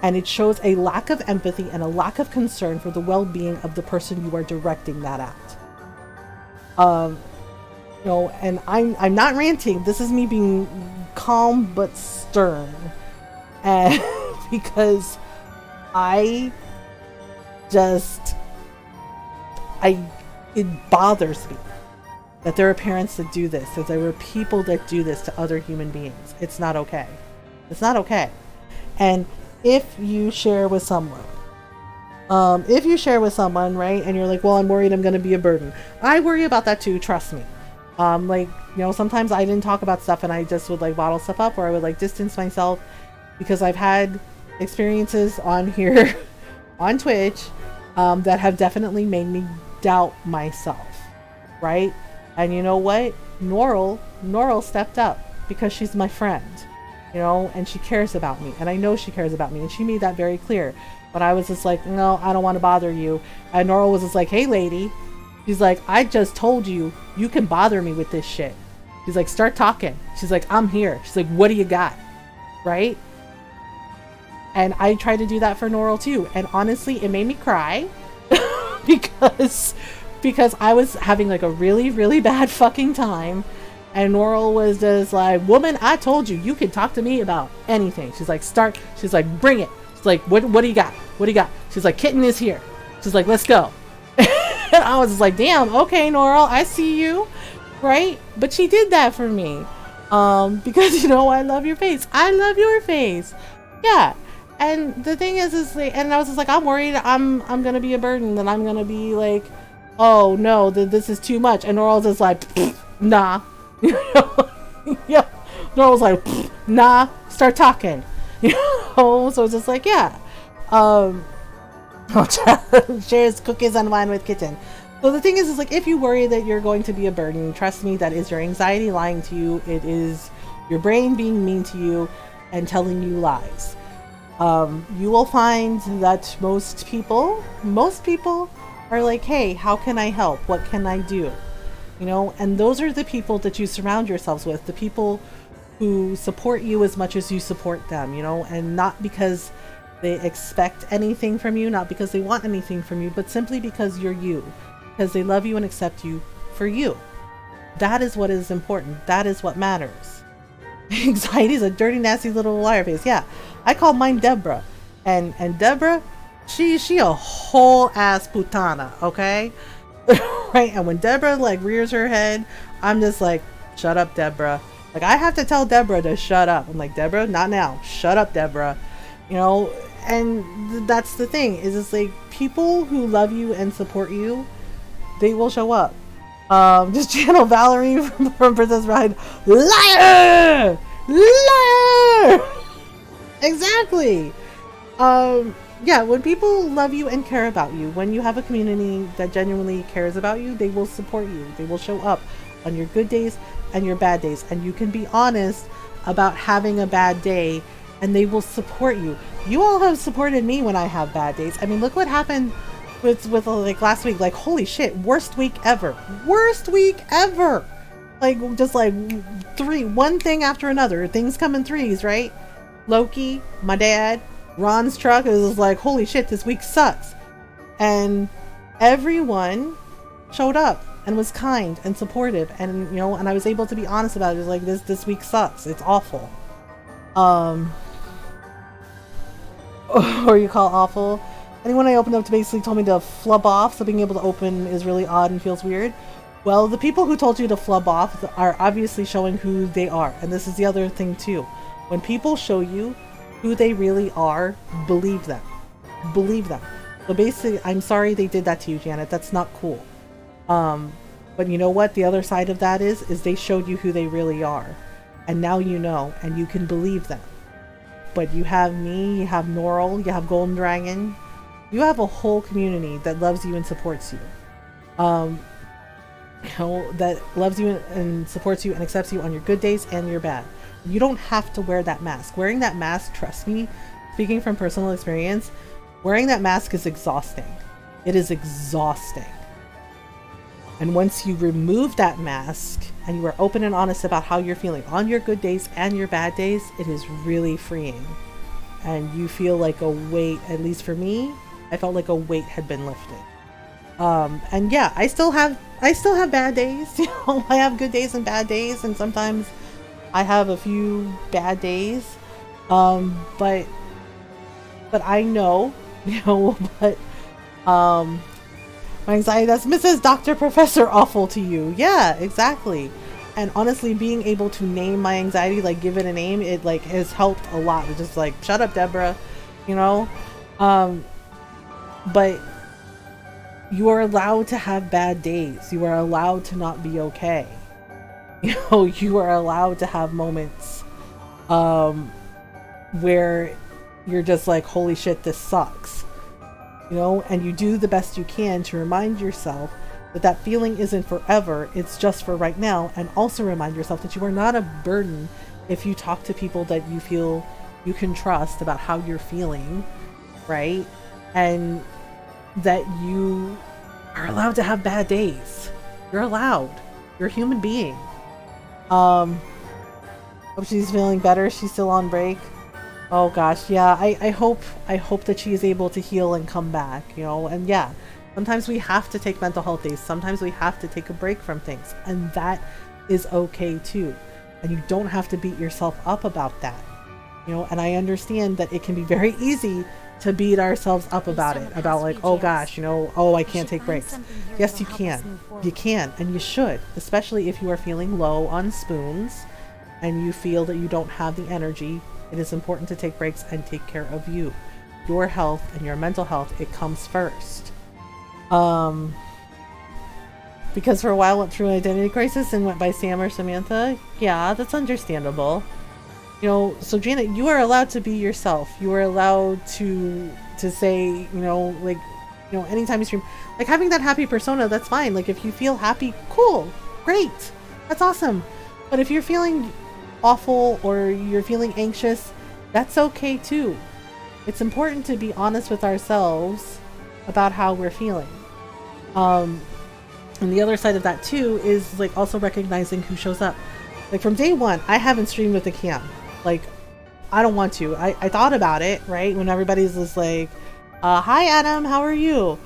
And it shows a lack of empathy and a lack of concern for the well-being of the person you are directing that at. You know, and I'm not ranting. This is me being calm but stern. And because it bothers me that there are parents that do this, that there are people that do this to other human beings. It's not okay. It's not okay. And if you share with someone, right, and you're like, well, I'm worried I'm going to be a burden. I worry about that too, trust me. Like, you know, sometimes I didn't talk about stuff and I just would like bottle stuff up, or I would like distance myself, because I've had experiences on here on Twitch that have definitely made me doubt myself, right? And you know what? Norl stepped up because she's my friend, you know, and she cares about me, and I know she cares about me, and she made that very clear. But I was just like, no, I don't want to bother you. And Norl was just like, hey lady, she's like, I just told you, you can bother me with this shit. She's like, start talking. She's like, I'm here. She's like, what do you got? Right? And I tried to do that for Norl too. And honestly, it made me cry because I was having like a really, really bad fucking time. And Norl was just like, woman, I told you, you can talk to me about anything. She's like, start. She's like, bring it. She's like, what do you got? What do you got? She's like, Kitten is here. She's like, let's go. And I was just like, damn, okay, Norl, I see you. Right? But she did that for me. Because, you know, I love your face. I love your face. Yeah. And the thing is like, and I was just like, I'm worried I'm gonna be a burden, and I'm gonna be like, oh no, this is too much. And Norl's just like, nah. Yeah. Norl's like, nah, start talking. You know, so it's just like, yeah. Shares cookies and wine with Kitten. So the thing is like, if you worry that you're going to be a burden, trust me, that is your anxiety lying to you. It is your brain being mean to you and telling you lies. You will find that most people are like, hey, how can I help? What can I do? You know, and those are the people that you surround yourselves with, the people who support you as much as you support them, you know, and not because they expect anything from you, not because they want anything from you, but simply because you're you, because they love you and accept you for you. That is what is important. That is what matters. Anxiety is a dirty, nasty little liar face. Yeah, I call mine Deborah, and Deborah, she a whole ass putana, okay? Right? And when Deborah like rears her head, I'm just like, shut up, Deborah. Like, I have to tell Deborah to shut up. I'm like, Deborah, not now. Shut up, Deborah. You know, and that's the thing, is it's like, people who love you and support you, they will show up. Just channel Valerie from Princess Bride. Liar! Liar! Exactly. Yeah, when people love you and care about you, when you have a community that genuinely cares about you, they will support you. They will show up on your good days and your bad days. And you can be honest about having a bad day, and they will support you. You all have supported me when I have bad days. I mean, look what happened with like last week. Like, holy shit, worst week ever. Worst week ever. Like, just like one thing after another. Things come in threes, right? Loki, my dad, Ron's truck. It was like, holy shit, this week sucks. And everyone showed up and was kind and supportive, and you know, and I was able to be honest about it. It was like, this week sucks. It's awful. Or you call awful. Anyone I opened up to basically told me to flub off, so being able to open is really odd and feels weird. Well, the people who told you to flub off are obviously showing who they are. And this is the other thing too. When people show you who they really are, believe them. Believe them. So basically, I'm sorry they did that to you, Janet. That's not cool. But you know what? The other side of that is they showed you who they really are. And now you know, and you can believe them. But you have me, you have Norl, you have Golden Dragon. You have a whole community that loves you and supports you. You know, that loves you and supports you and accepts you on your good days and your bad. You don't have to wear that mask. Wearing that mask, trust me, speaking from personal experience, wearing that mask is exhausting. It is exhausting. And once you remove that mask and you are open and honest about how you're feeling on your good days and your bad days, it is really freeing. And you feel like a weight, at least for me, I felt like a weight had been lifted. And yeah, I still have bad days. You know, I have good days and bad days, and sometimes I have a few bad days. But I know, you know, but my anxiety, that's Mrs. Dr. Professor awful to you. Yeah, exactly. And honestly, being able to name my anxiety, like give it a name, it like has helped a lot. It's just like, shut up, Deborah, you know? But you are allowed to have bad days. You are allowed to not be okay. You know, you are allowed to have moments where you're just like, holy shit, this sucks. You know, and you do the best you can to remind yourself that that feeling isn't forever, it's just for right now. And also remind yourself that you are not a burden if you talk to people that you feel you can trust about how you're feeling, right? And that you are allowed to have bad days. You're allowed. You're a human being. Hope she's feeling better. She's still on break. Oh gosh, yeah. I hope that she is able to heal and come back, you know. And yeah, sometimes we have to take mental health days. Sometimes we have to take a break from things, and that is okay too. And you don't have to beat yourself up about that, you know. And I understand that it can be very easy to beat ourselves up about it, about like, oh gosh, you know, oh, I can't take breaks. Yes, you can. You can, and you should, especially if you are feeling low on spoons and you feel that you don't have the energy. It is important to take breaks and take care of you. Your health and your mental health, it comes first. Because for a while I went through an identity crisis and went by Sam or Samantha. Yeah, that's understandable. You know, so Janet, you are allowed to be yourself. You are allowed to say, you know, like, you know, anytime you stream, like having that happy persona, that's fine. Like if you feel happy, cool, great, that's awesome. But if you're feeling awful or you're feeling anxious, that's okay too. It's important to be honest with ourselves about how we're feeling. And the other side of that too is like also recognizing who shows up. Like from day one, I haven't streamed with a cam. Like, I don't want to. I thought about it, right? When everybody's just like, hi Adam, how are you?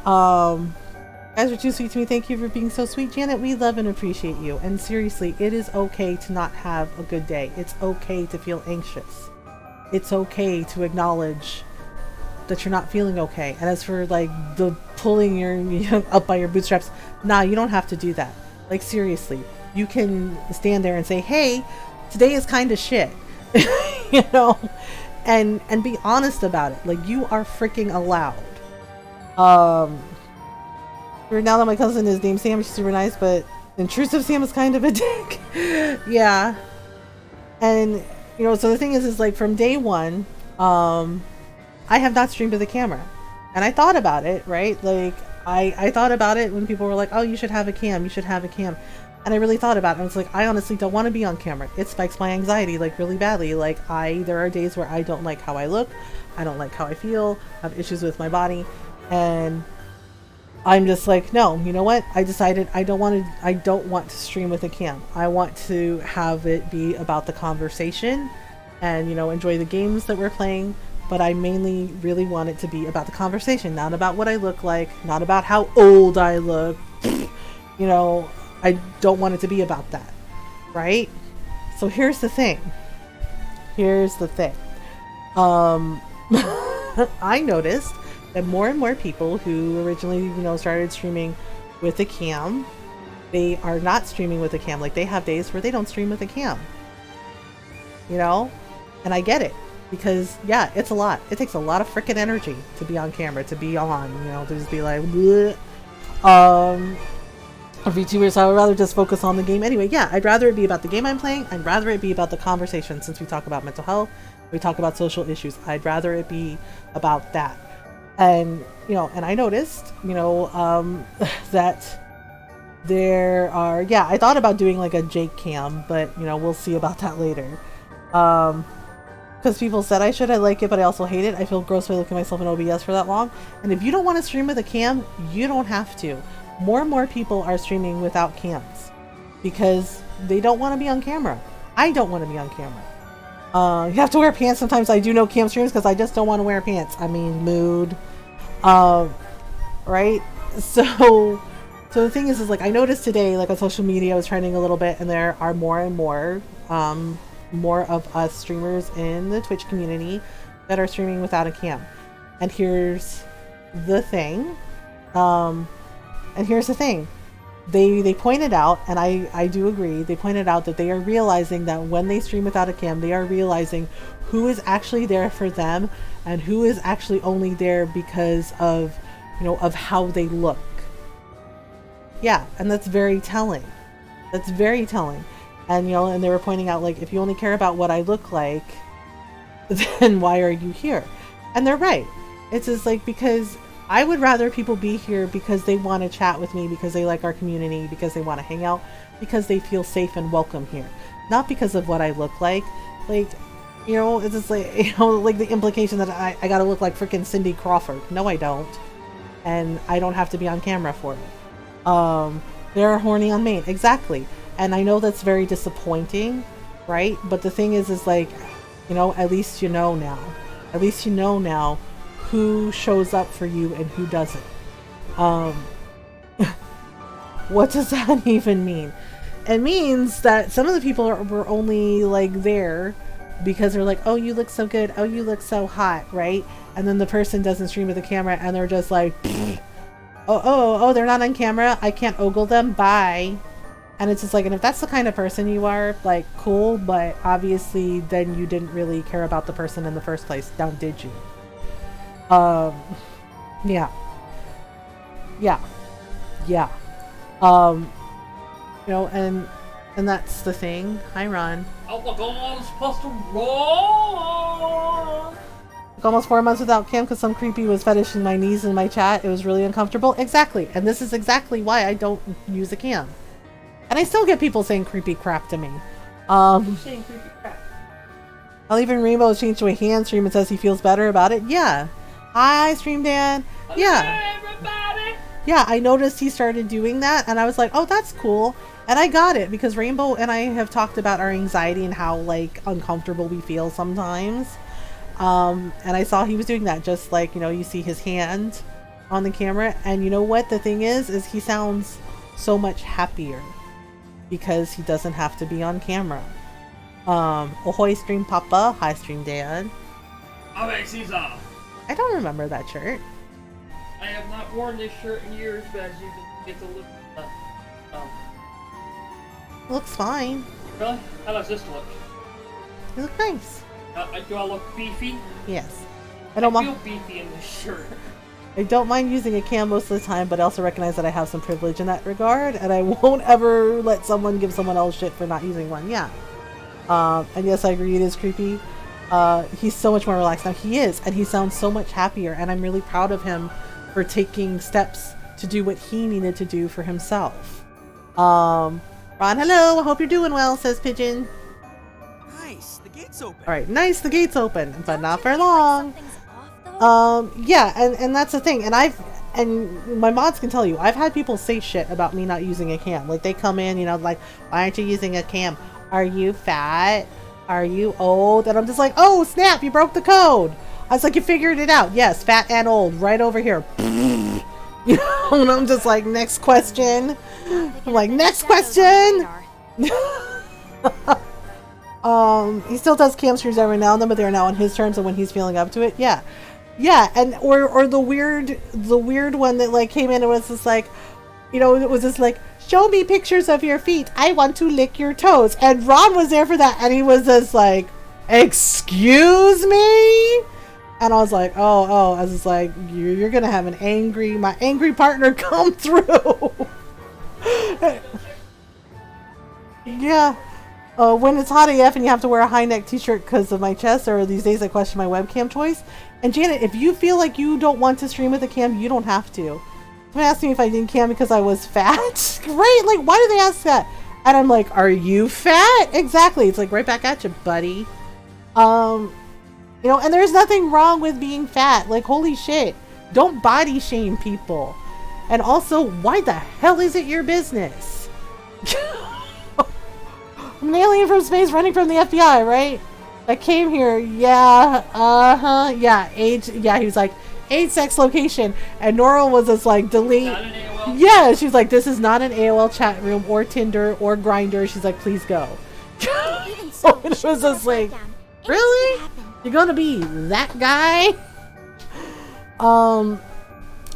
Guys are too sweet to me. Thank you for being so sweet, Janet. We love and appreciate you. And seriously, it is okay to not have a good day. It's okay to feel anxious. It's okay to acknowledge that you're not feeling okay. And as for like the pulling your up by your bootstraps, nah, you don't have to do that. Like seriously, you can stand there and say, hey, today is kind of shit. You know, and be honest about it. Like you are freaking allowed. Now that my cousin is named Sam, she's super nice, but intrusive Sam is kind of a dick. Yeah. And you know, so the thing is like from day one, I have not streamed with a camera. And I thought about it, right? Like I thought about it when people were like, oh, you should have a cam, you should have a cam. And I really thought about it. I was like, I honestly don't want to be on camera. It spikes my anxiety like really badly. Like there are days where I don't like how I look. I don't like how I feel. I have issues with my body. And I'm just like, no, you know what? I decided I don't want to stream with a cam. I want to have it be about the conversation and, you know, enjoy the games that we're playing. But I mainly really want it to be about the conversation, not about what I look like, not about how old I look. You know, I don't want it to be about that, right? So here's the thing. I noticed that more and more people who originally, you know, started streaming with a cam, they are not streaming with a cam. Like, they have days where they don't stream with a cam. You know? And I get it. Because, yeah, it's a lot. It takes a lot of freaking energy to be on camera, to be on, you know, to just be like, bleh. VTubers, I would rather just focus on the game. Anyway, yeah, I'd rather it be about the game I'm playing. I'd rather it be about the conversation, since we talk about mental health, we talk about social issues. I'd rather it be about that. And, you know, and I noticed, you know, that there are, yeah, I thought about doing like a Jake cam, but, you know, we'll see about that later. Because people said I should, I like it, but I also hate it. I feel gross by looking at myself in OBS for that long. And if you don't want to stream with a cam, you don't have to. More and more people are streaming without cams because they don't want to be on camera. I don't want to be on camera. You have to wear pants. Sometimes I do no cam streams because I just don't want to wear pants. I mean, mood. Right? So the thing is like, I noticed today, like on social media, I was trending a little bit, and there are more and more of us streamers in the Twitch community that are streaming without a cam. And here's the thing. They pointed out, and I do agree, they pointed out that they are realizing that when they stream without a cam, they are realizing who is actually there for them and who is actually only there because of, you know, of how they look. Yeah, and that's very telling. That's very telling. And, you know, and they were pointing out, like, if you only care about what I look like, then why are you here? And they're right. It's just like, because I would rather people be here because they want to chat with me, because they like our community, because they want to hang out, because they feel safe and welcome here. Not because of what I look like. Like, you know, it's just like, you know, like the implication that I gotta look like freaking Cindy Crawford. No, I don't. And I don't have to be on camera for it. They're horny on main. Exactly. And I know that's very disappointing, right? But the thing is like, you know, at least you know now. At least you know now who shows up for you and who doesn't. What does that even mean? It means that some of the people were only like there because they're like, oh, you look so good, oh, you look so hot, right? And then the person doesn't stream with the camera and they're just like, oh, they're not on camera, I can't ogle them, bye. And it's just like, and if that's the kind of person you are, like, cool, but obviously then you didn't really care about the person in the first place, now did you? Yeah. You know, and that's the thing. Hi, Ron. Oh my god, I'm supposed to roll! Like almost 4 months without cam because some creepy was fetishing my knees in my chat. It was really uncomfortable. Exactly. And this is exactly why I don't use a cam. And I still get people saying creepy crap to me. Who's saying creepy crap? I'll even Rainbow changed to a hand stream and says he feels better about it. Yeah. Hi, Stream Dan. Yeah. Hey, everybody! Yeah, I noticed he started doing that and I was like, oh, that's cool. And I got it because Rainbow and I have talked about our anxiety and how, like, uncomfortable we feel sometimes. And I saw he was doing that, just like, you know, you see his hand on the camera. And you know what the thing is he sounds so much happier because he doesn't have to be on camera. Ahoy, Stream Papa. Hi, Stream Dan. I'm Caesar. I don't remember that shirt. I have not worn this shirt in years, but as you can get to look Looks fine. Really? How does this look? You look nice. Do I look beefy? Yes. I feel beefy in this shirt. I don't mind using a cam most of the time, but I also recognize that I have some privilege in that regard, and I won't ever let someone give someone else shit for not using one. Yeah. And yes, I agree, it is creepy. He's so much more relaxed now. He is, and he sounds so much happier, and I'm really proud of him for taking steps to do what he needed to do for himself. Ron, hello, I hope you're doing well, says Pigeon. Nice, the gate's open. Alright, nice, the gate's open, but not for long. Something's off, though? Yeah, and that's the thing, and and my mods can tell you, I've had people say shit about me not using a cam. Like they come in, you know, like, why aren't you using a cam? Are you fat? Are you old? And I'm just like, oh snap, you broke the code. I was like, you figured it out. Yes, fat and old, right over here. You know, and I'm just like, next question. I'm like, next question. He still does cam streams every now and then, but they're now on his terms and when he's feeling up to it. Yeah. Yeah, and or the weird one that like came in and was just like, you know, it was just like, show me pictures of your feet. I want to lick your toes. And Ron was there for that, and he was just like, excuse me? And I was like, oh, I was just like, you're gonna have my angry partner come through. Yeah. When it's hot AF and you have to wear a high neck t-shirt because of my chest, or these days I question my webcam choice. And Janet, if you feel like you don't want to stream with a cam, you don't have to. Someone asked me if I didn't cam because I was fat. Right? Like, why do they ask that? And I'm like, are you fat? Exactly. It's like right back at you, buddy. You know, and there's nothing wrong with being fat. Like, holy shit. Don't body shame people. And also, why the hell is it your business? I'm an alien from space running from the FBI, right? I came here, yeah, yeah, age, yeah, he was like, age, sex, location, and Nora was just like, delete, yeah, she's like, this is not an AOL chat room, or Tinder, or Grindr, she's like, please go. Even so, It was just like, really? You're gonna be that guy?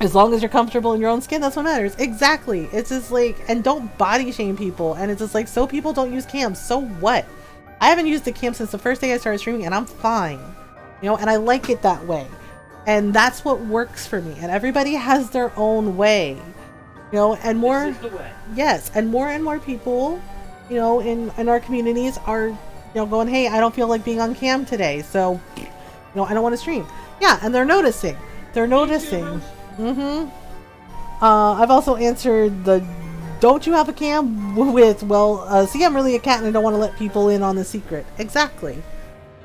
As long as you're comfortable in your own skin, that's what matters. Exactly. It's just like, and don't body shame people. And it's just like, so people don't use cams. So what? I haven't used the cam since the first day I started streaming, and I'm fine. You know, and I like it that way. And that's what works for me. And everybody has their own way. You know, and more, This is the way. yes, and more people, you know, in our communities are, you know, going, hey, I don't feel like being on cam today. So, you know, I don't want to stream. Yeah, and they're noticing. They're noticing. I've also answered the don't you have a cam with, well, see, I'm really a cat and I don't want to let people in on the secret. Exactly.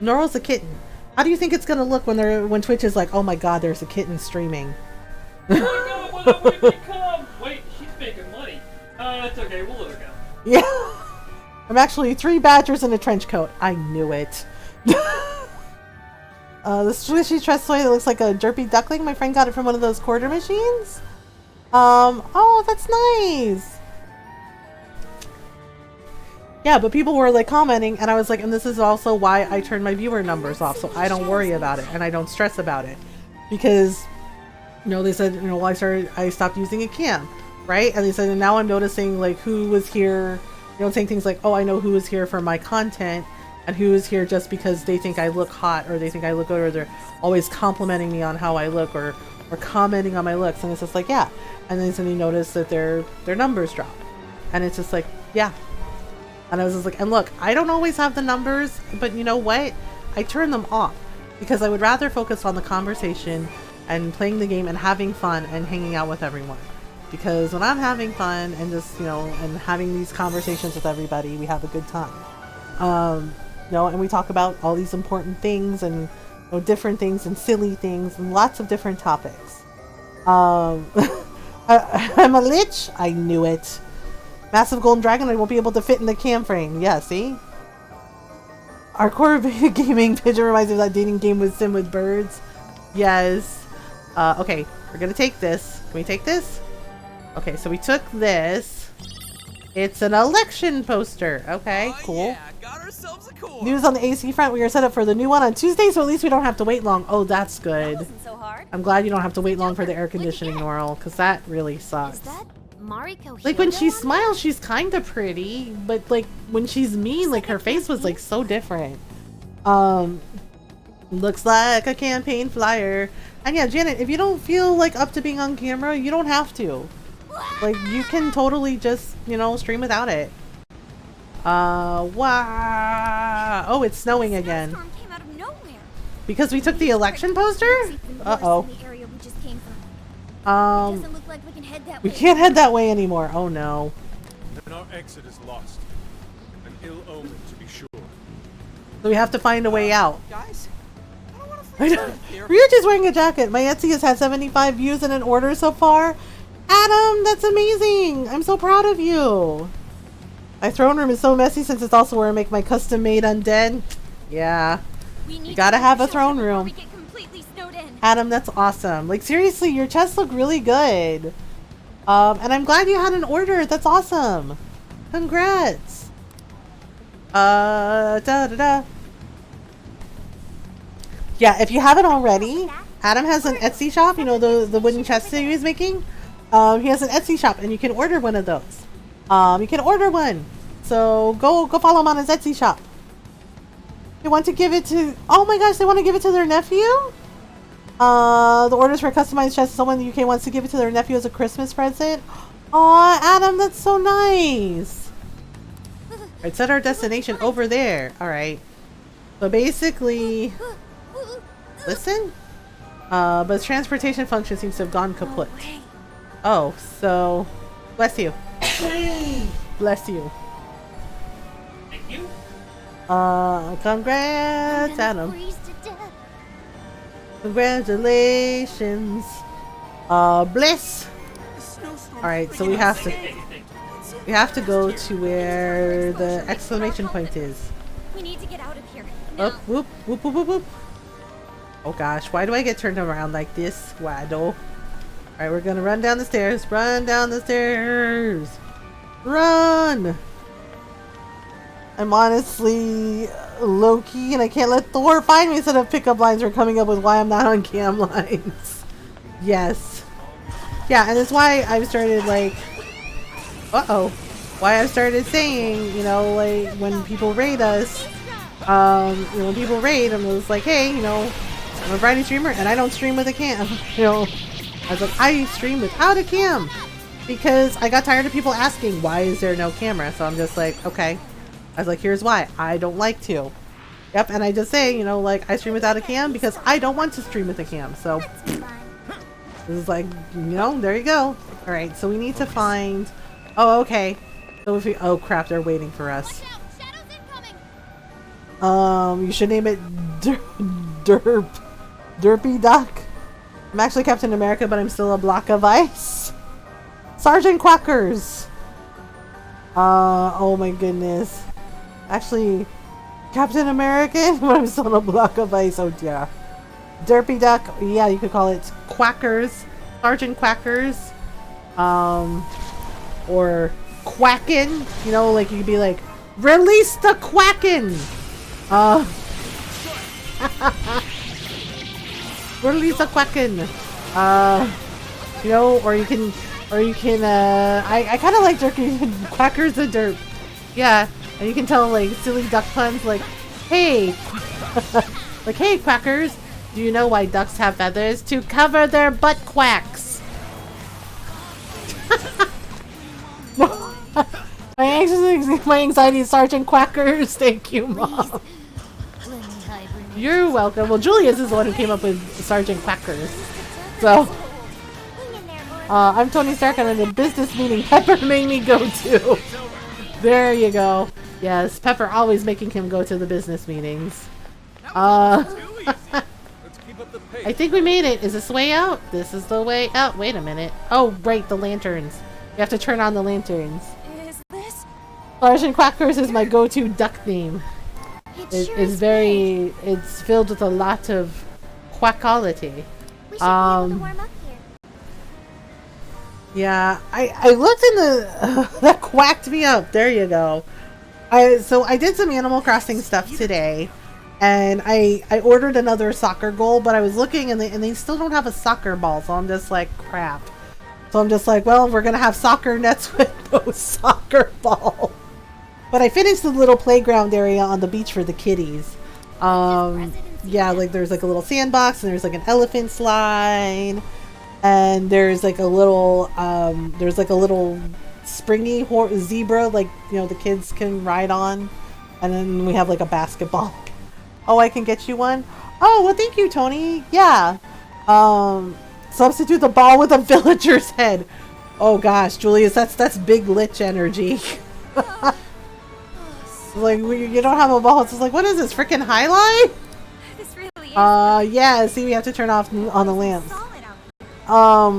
Noro's a kitten. How do you think it's going to look when Twitch is like, oh my god, there's a kitten streaming? Oh my god, when did come? Wait, she's making money. It's okay, we'll let her go. Yeah. I'm actually 3 badgers in a trench coat. I knew it. The swishy tress toy that looks like a derpy duckling. My friend got it from one of those quarter machines. Oh, that's nice. Yeah, but people were like commenting, and I was like, and this is also why I turned my viewer numbers off, so I don't worry about it and I don't stress about it, because, you know, they said, you know, I stopped using a cam, right? And they said, and now I'm noticing like who was here, you know, saying things like, oh, I know who was here for my content. And who is here just because they think I look hot, or they think I look good, or they're always complimenting me on how I look, or commenting on my looks. And it's just like, yeah. And then suddenly you notice that their numbers drop. And it's just like, yeah. And I was just like, and look, I don't always have the numbers, but you know what? I turn them off because I would rather focus on the conversation and playing the game and having fun and hanging out with everyone. Because when I'm having fun and just, you know, and having these conversations with everybody, we have a good time. You know, and we talk about all these important things and, you know, different things and silly things and lots of different topics. I'm a lich. I knew it. Massive golden dragon. I won't be able to fit in the cam frame. Yeah, see? Our core gaming pigeon reminds me of that dating game with Sim with birds. Yes. Okay, we're gonna take this. Can we take this? Okay, so we took this. It's an election poster. Okay, cool. Yeah, got ourselves a core. News on the AC front. We are set up for the new one on Tuesday, so at least we don't have to wait long. Oh, that's That good. wasn't so hard. I'm glad you don't have to wait long for the air conditioning, Norl, because that really sucks. Is that Mariko? Like, when she Hyogo? smiles, she's kind of pretty, but like when she's mean, like her face was like so different. Looks like a campaign flyer. And yeah, Janet, if you don't feel like up to being on camera, you don't have to. Like, you can totally just, you know, stream without it. Wow. Oh, it's snowing again. Snowstorm came out of nowhere. Because we took the election poster? Uh-oh. In the area we just came from. Doesn't look like we can head that We way. can't head that way anymore. Oh no. Then our exit is lost. An ill omen, to be sure. So we have to find a way out. Guys, I don't want to Ryuji's wearing a jacket. My Etsy has had 75 views in an order so far. Adam, that's amazing. I'm so proud of you. My throne room is so messy since it's also where I make my custom-made undead. Yeah. You gotta have a throne room. Adam, that's awesome. Like, seriously, your chests look really good. And I'm glad you had an order. That's awesome. Congrats. Yeah, if you haven't already, Adam has an Etsy shop. You know, the wooden chests that he was making? He has an Etsy shop, and you can order one of those. You can order one. So go follow him on his Etsy shop. They want to give it to... Oh my gosh, they want to give it to their nephew? The orders for a customized chest. Someone in the UK wants to give it to their nephew as a Christmas present. Aw, Adam, that's so nice. Alright, set our destination over there. Alright. So basically... Listen? But his transportation function seems to have gone kaput. Oh, so... Bless you. Bless you. Thank you. Congrats, Adam. Congratulations. Bliss. Alright, so we have to go to where the exclamation point is. We need to get out of here. Up, whoop, whoop, whoop, whoop, whoop. Oh gosh, why do I get turned around like this? Waddle. Alright, we're gonna run down the stairs. Run down the stairs. Run! I'm honestly low-key and I can't let Thor find me instead of pickup lines are coming up with why I'm not on cam lines. Yes. Yeah, and that's why I've started like... Why I started saying, you know, like when people raid us, you know, when people raid, I'm just like, hey, you know, I'm a variety streamer and I don't stream with a cam. You know, I was like, I stream without a cam because I got tired of people asking, why is there no camera? So I'm just like, okay. I was like, here's why. I don't like to. Yep, and I just say, you know, like, I stream without a cam because I don't want to stream with a cam. So, this is like, you know, there you go. Alright, so we need to find... Oh, okay. So if we... Oh, crap, they're waiting for us. You should name it Derpy Duck. I'm actually Captain America, but I'm still a block of ice. Sergeant Quackers. Oh my goodness. Actually, Captain American, but I'm still a block of ice. Oh yeah. Derpy Duck. Yeah, you could call it Quackers. Sergeant Quackers. Or Quackin'. You know, like you could be like, release the Quackin'. Release the Quackin'. You know, or you can, I kind of like jerky Quackers the Derp. Yeah, and you can tell like silly duck puns like, hey, like, hey Quackers, do you know why ducks have feathers? To cover their butt quacks. My anxiety is Sergeant Quackers. Thank you, Mom. You're welcome. Well, Julius is the one who came up with Sergeant Quackers. So, I'm Tony Stark and I'm in a business meeting Pepper made me go to. There you go. Yes, Pepper always making him go to the business meetings. I think we made it. Is this the way out? This is the way out. Wait a minute. Oh, right, the lanterns. You have to turn on the lanterns. Is this? Sergeant Quackers is my go-to duck name. It's filled with a lot of quackolity. We should be able to warm up here. Yeah, I looked in the that quacked me up. There you go. So I did some Animal Crossing stuff today, and I ordered another soccer goal, but I was looking and they still don't have a soccer ball, so I'm just like, crap. So I'm just like, well, we're gonna have soccer nets with no soccer ball. But I finished the little playground area on the beach for the kitties. Yeah, like there's like a little sandbox and there's like an elephant slide. And there's like a little springy zebra, like, you know, the kids can ride on. And then we have like a basketball. Oh, I can get you one? Oh, well, thank you, Tony. Yeah. Substitute the ball with a villager's head. Oh gosh, Julius, that's big lich energy. Like, you don't have a ball. It's just like, what is this, freaking highlight? This really Yeah, see, we have to turn off on the lamps. Solid out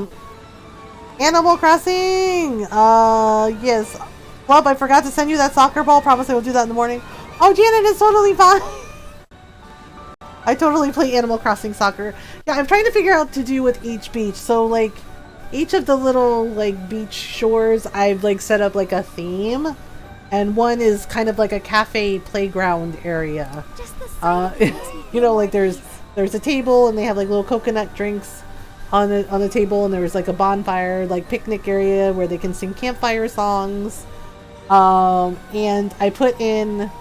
here. Animal Crossing! Yes. Well, I forgot to send you that soccer ball. Promise I will do that in the morning. Oh, Janet is totally fine. I totally play Animal Crossing soccer. Yeah, I'm trying to figure out to do with each beach. So, like, each of the little, like, beach shores, I've, like, set up, like, a theme. And one is kind of like a cafe playground area. Just the sight makes me You know, like, there's a table, and they have, like, little coconut drinks on the table, and there's, like, a bonfire, like, picnic area where they can sing campfire songs. And I put in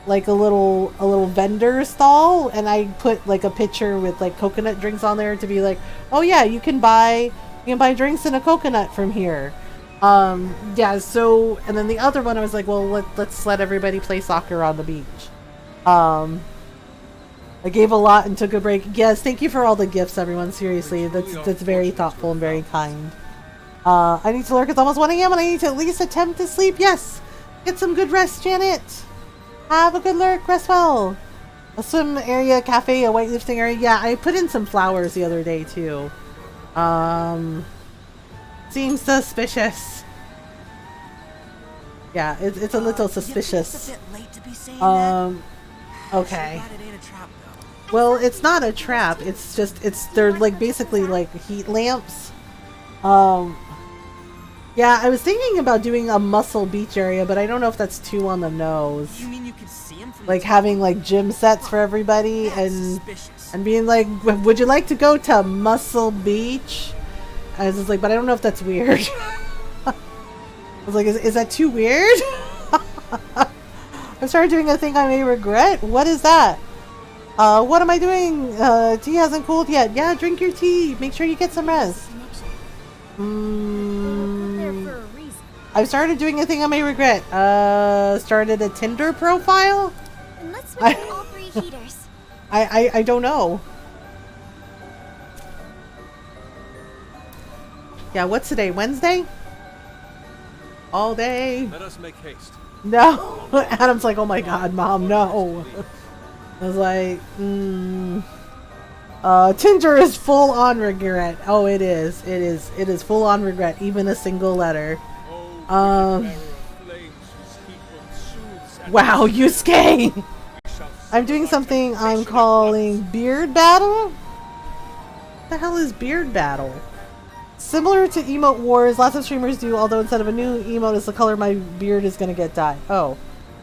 like a little vendor stall, and I put like a pitcher with like coconut drinks on there to be like, oh yeah, you can buy drinks in a coconut from here. Yeah, so, and then the other one I was like, well, let's let everybody play soccer on the beach. I gave a lot and took a break. Yes, thank you for all the gifts, everyone. Seriously, that's very thoughtful and very kind. I need to lurk. It's almost 1 a.m. and I need to at least attempt to sleep. Yes, get some good rest, Janet. Have a good lurk. Rest well. A swim area, cafe, a weightlifting area. Yeah, I put in some flowers the other day too. Seems suspicious. Yeah, it's a little suspicious. It's a bit late to be saying that. Okay. Glad it ain't a trap, though. Well, it's not a trap. It's just they're like basically like heat lamps. Yeah, I was thinking about doing a Muscle Beach area, but I don't know if that's too on the nose. You mean you can see him from Like the having like gym sets for everybody That's and suspicious. being like, would you like to go to Muscle Beach? I was just like, but I don't know if that's weird. I was like, is that too weird? I started doing a thing I may regret. What is that? What am I doing? Tea hasn't cooled yet. Yeah, drink your tea. Make sure you get some rest. There for a reason. I've started doing a thing I may regret. Started a Tinder profile? And let's switch on all 3 heaters. I don't know. Yeah, what's today? Wednesday? All day? Let us make haste. No. Adam's like, oh my god, Mom, no. I was like, Tinder is full on regret. Oh, it is. It is full on regret. Even a single letter. Wow, Yusuke! I'm doing something I'm calling Beard Battle? What the hell is Beard Battle? Similar to Emote Wars, lots of streamers do, although instead of a new emote is the color my beard is gonna get dyed. Oh.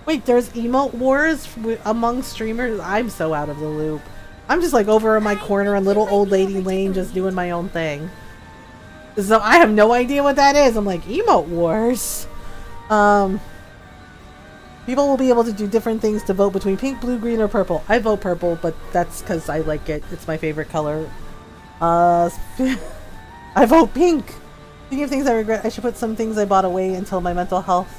Wait, there's Emote Wars among streamers? I'm so out of the loop. I'm just like over in my corner in little old lady lane just doing my own thing. So I have no idea what that is. I'm like, Emote Wars? People will be able to do different things to vote between pink, blue, green, or purple. I vote purple, but that's because I like it. It's my favorite color. I vote pink! Speaking of things I regret, I should put some things I bought away until my mental health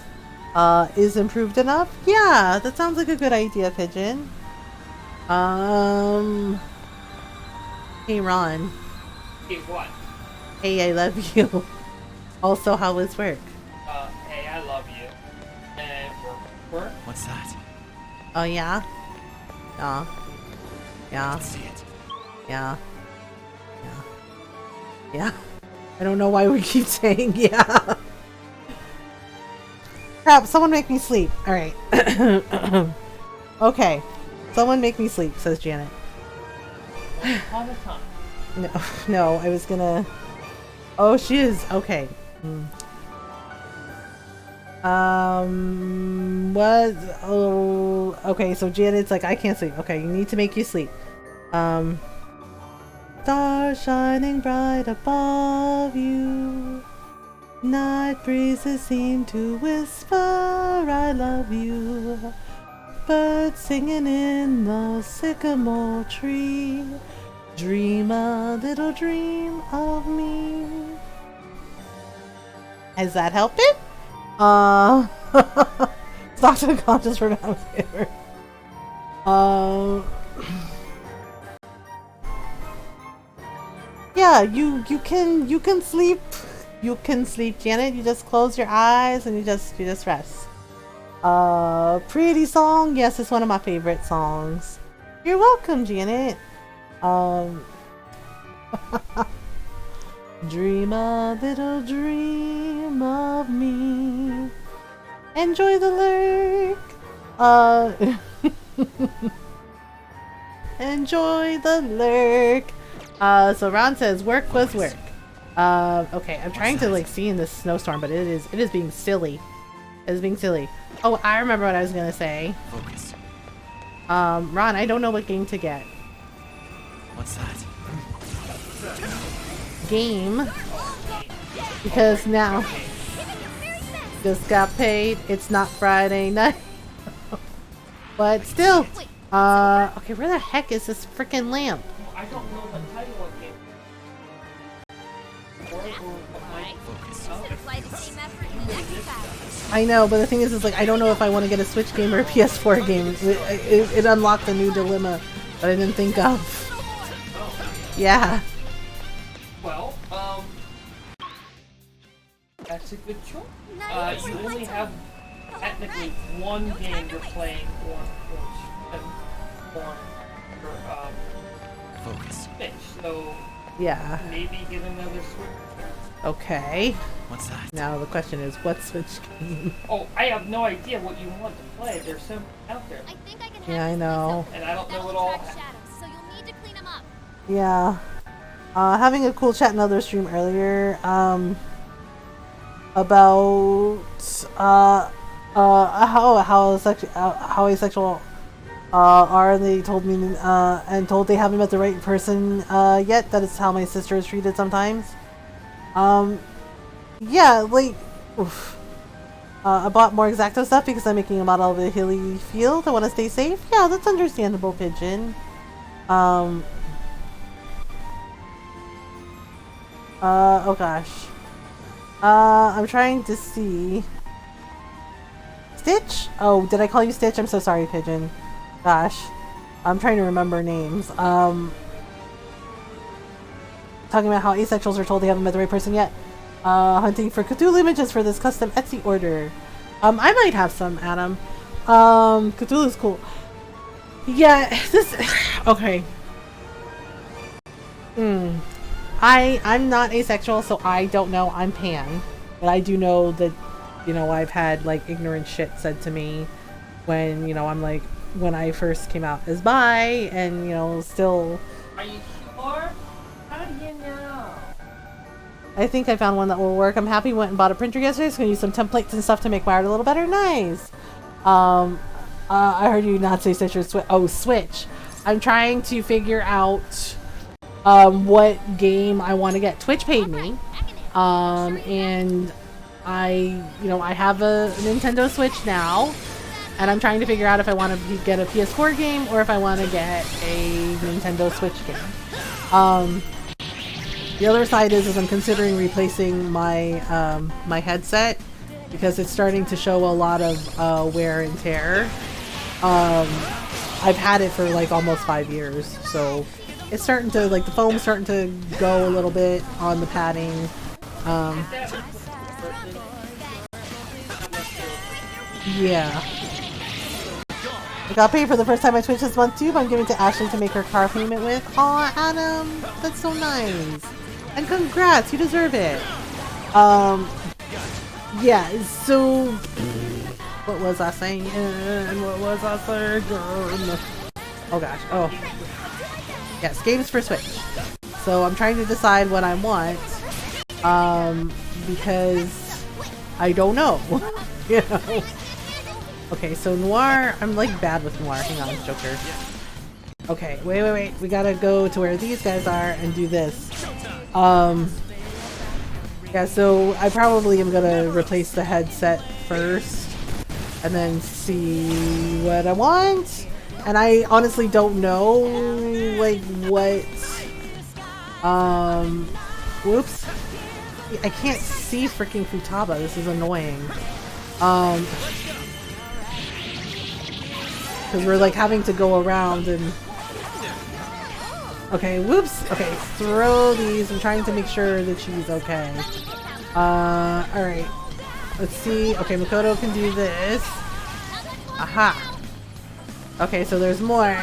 is improved enough. Yeah, that sounds like a good idea, Pigeon. Hey Ron. Hey, what? Hey, I love you. Also, how was work? Hey, I love you. And work? What's that? Oh yeah? Yeah. Yeah. Let's see it. Yeah. Yeah. Yeah. I don't know why we keep saying yeah. Crap, someone make me sleep. Alright. Okay. Someone make me sleep, says Janet. All the time. No, I was gonna... Oh, she is... Okay. What? Oh, okay, so Janet's like, I can't sleep. Okay, you need to make you sleep. Stars shining bright above you. Night breezes seem to whisper, I love you. Birds singing in the sycamore tree. Dream a little dream of me. Is that helping? Stocked unconscious for Mothergamer. Yeah, you can sleep. You can sleep, Janet. You just close your eyes and you just rest. Pretty song. Yes, it's one of my favorite songs. You're welcome, Janet. Dream a little dream of me. Enjoy the lurk. Enjoy the lurk. So Ron says work was work. Okay, I'm trying to like see in this snowstorm, but it is being silly. It is being silly. Oh, I remember what I was gonna say. Focus. Ron, I don't know what game to get. What's that? Game. Because now just got paid. It's not Friday night. But still. Okay, where the heck is this freaking lamp? I don't know what title it came. I know, but the thing is like I don't know if I want to get a Switch game or a PS4 game. It unlocked a new dilemma that I didn't think of. Yeah. Well, that's a good choice. You only have technically one game you're playing on your Focus. Switch, so Yeah. maybe get another Switch. Okay. What's that? Now the question is, what Switch game? Oh, I have no idea what you want to play. There's so many out there, I think I can Yeah, I know. and I don't know what That'll all. attract shadows, so you'll need to clean them up. Yeah. Having a cool chat in another stream earlier, about, how asexual, are, they told me, and told they haven't met the right person, yet. That is how my sister is treated sometimes. Yeah, like, oof. I bought more Exacto stuff because I'm making a model of a hilly field. I want to stay safe. Yeah, that's understandable, Pigeon. Oh gosh. I'm trying to see. Stitch? Oh, did I call you Stitch? I'm so sorry, Pigeon. Gosh. I'm trying to remember names. Talking about how asexuals are told they haven't met the right person yet. Hunting for Cthulhu images for this custom Etsy order. I might have some, Adam. Cthulhu's cool. Yeah, this... Okay. I'm not asexual, so I don't know. I'm pan. But I do know that, you know, I've had, like, ignorant shit said to me when, you know, I'm, like, when I first came out as bi, and, you know, still... Are you sure? How do you know? I think I found one that will work. I'm happy. Went and bought a printer yesterday. So I'm gonna use some templates and stuff to make my art a little better. Nice. I heard you not say Switch. Oh, Switch. I'm trying to figure out what game I want to get. Twitch paid me, and I have a Nintendo Switch now, and I'm trying to figure out if I want to get a PS4 game or if I want to get a Nintendo Switch game. The other side is I'm considering replacing my my headset because it's starting to show a lot of wear and tear. I've had it for like almost 5 years, so it's starting to, like, the foam's starting to go a little bit on the padding. Yeah. I got paid for the first time I Twitch this month too, but I'm giving to Ashley to make her car payment with. Aw, Adam, that's so nice. And congrats, you deserve it. Yeah, so what was I saying? Oh gosh, oh. Yes, games for Switch. So I'm trying to decide what I want, because I don't know. You know? Okay, so Noir, I'm like bad with Noir. Hang on, Joker. Okay, wait. We gotta go to where these guys are and do this. Yeah, so I probably am gonna replace the headset first and then see what I want. And I honestly don't know, like, what, whoops. I can't see freaking Futaba. This is annoying. Because we're, like, having to go around and... Okay, whoops. Okay, throw these. I'm trying to make sure that she's okay. Alright. Let's see. Okay, Makoto can do this. Aha. Okay, so there's more.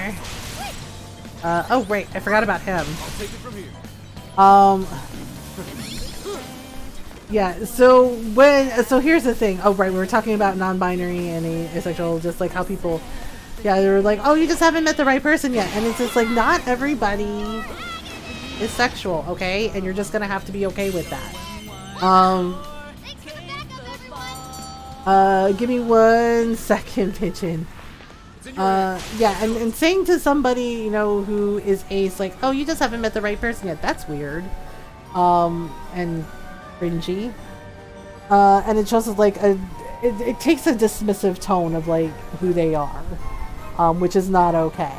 Oh right, I forgot about him. I'll take it from here. Yeah, so here's the thing. Oh right, we were talking about non-binary and asexual, just like how people, yeah, they were like, oh, you just haven't met the right person yet. And it's just like, not everybody is sexual, okay? And you're just gonna have to be okay with that. Give me 1 second, pigeon. Yeah, and saying to somebody, you know, who is ace, like, oh, you just haven't met the right person yet, that's weird. And cringy. And it shows us like it takes a dismissive tone of like who they are, which is not okay.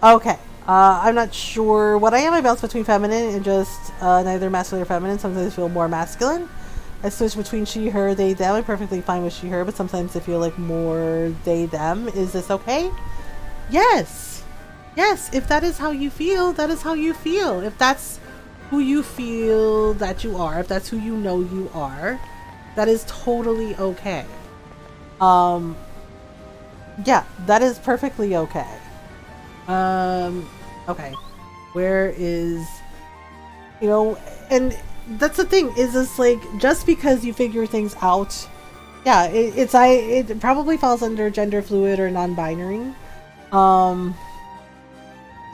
Okay. I'm not sure what I am. I bounce between feminine and just neither masculine or feminine. Sometimes I feel more masculine. I switch between she, her, they, them. I'm perfectly fine with she, her, but sometimes I feel like more they, them. Is this okay? Yes. Yes, if that is how you feel, that is how you feel. If that's who you feel that you are, if that's who you know you are, that is totally okay. Yeah, that is perfectly okay. Okay. Where is, you know, and that's the thing, is this like, just because you figure things out, yeah, it probably falls under gender fluid or non-binary.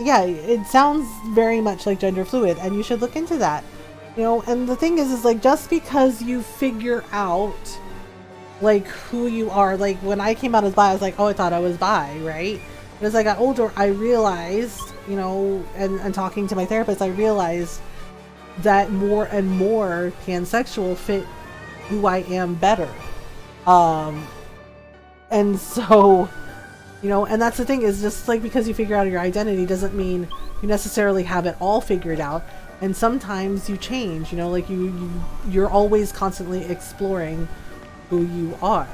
Yeah, it sounds very much like gender fluid, and you should look into that. You know, and the thing is like, just because you figure out like who you are, like when I came out as bi, I was like, oh, I thought I was bi, right? But as I got older, I realized, you know, and talking to my therapist, I realized that more and more pansexual fit who I am better. And so, you know, and that's the thing, is just like, because you figure out your identity doesn't mean you necessarily have it all figured out. And sometimes you change, you know, like you're always constantly exploring who you are.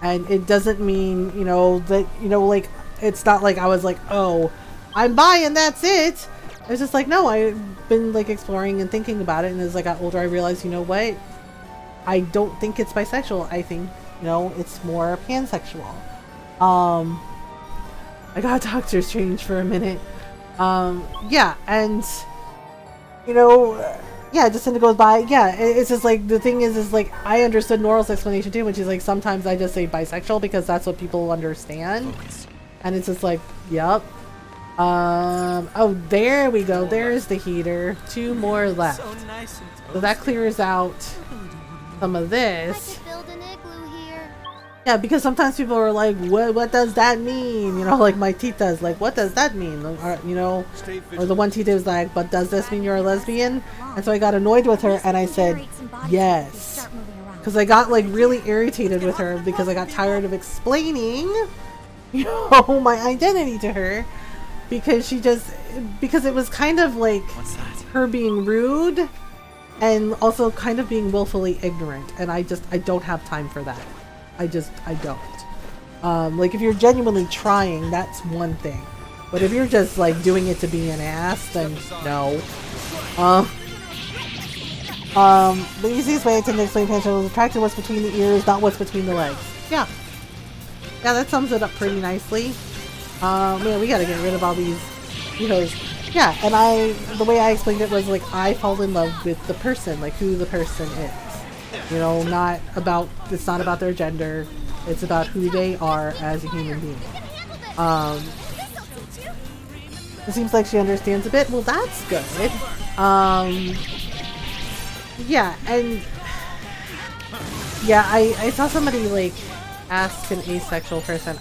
And it doesn't mean, you know, that, you know, like, it's not like I was like, oh, I'm bi and that's it. It's just like, no, I've been like exploring and thinking about it, and as I got older I realized, you know what, I don't think it's bisexual. I think, you know, it's more pansexual. I got Doctor Strange for a minute. Yeah, and you know, yeah, just as it goes by, yeah, it's just like, the thing is like, I understood Noral's explanation too, which is like, sometimes I just say bisexual because that's what people understand. Focus. And it's just like, yep. Oh, there we go. There's the heater. 2 more left. So that clears out some of this. Yeah, because sometimes people are like, what does that mean? You know, like my tita's like, what does that mean? Or, you know, or the one tita was like, but does this mean you're a lesbian? And so I got annoyed with her and I said, yes. Because I got like really irritated with her because I got tired of explaining, you know, my identity to her. Because because it was kind of like her being rude and also kind of being willfully ignorant. And I don't have time for that. I don't. Like if you're genuinely trying, that's one thing. But if you're just like doing it to be an ass, then no. The easiest way to explain pansexual is attracted what's between the ears, not what's between the legs. Yeah. Yeah, that sums it up pretty nicely. Man, we gotta get rid of all these, you know, yeah, and the way I explained it was like, I fall in love with the person, like who the person is. You know, it's not about their gender, it's about who they are as a human being. It seems like she understands a bit. Well, that's good. Yeah, and yeah, I saw somebody like ask an asexual person,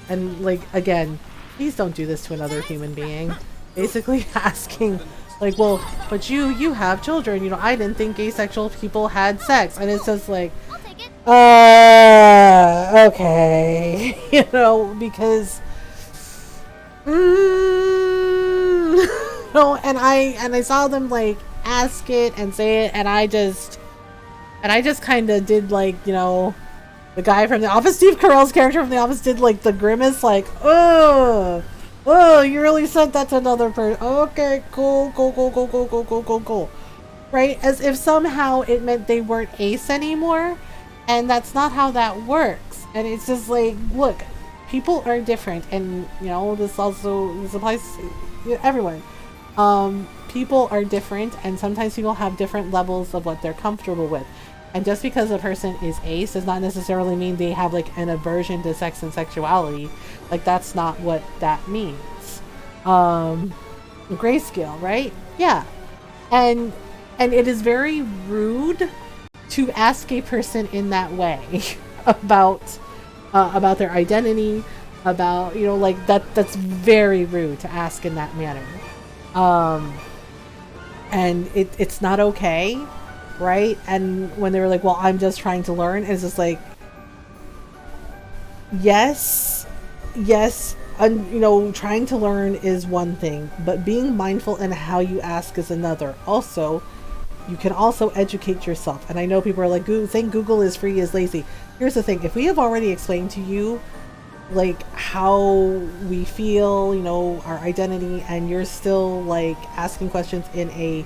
and like, again, please don't do this to another human being. Basically asking, like, well, but you have children, you know, I didn't think asexual people had sex. And it's just like, okay. You know, because, no, and I saw them, like, ask it and say it, and I just kind of did, like, you know, the guy from The Office, Steve Carell's character from The Office, did like the grimace, like, oh, you really sent that to another person. Okay, cool. Right? As if somehow it meant they weren't ace anymore. And that's not how that works. And it's just like, look, people are different, and you know, this applies to everyone. People are different, and sometimes people have different levels of what they're comfortable with. And just because a person is ace does not necessarily mean they have like an aversion to sex and sexuality. Like, that's not what that means. Grayscale, right? Yeah. And it is very rude to ask a person in that way about their identity, about, you know, like that's very rude to ask in that manner. And it's not okay, right? And when they were like, well, I'm just trying to learn, it's just like, yes, and you know, trying to learn is one thing, but being mindful in how you ask is another. Also, you can also educate yourself. And I know people are like, saying Google is free is lazy. Here's the thing: if we have already explained to you like how we feel, you know, our identity, and you're still like asking questions in a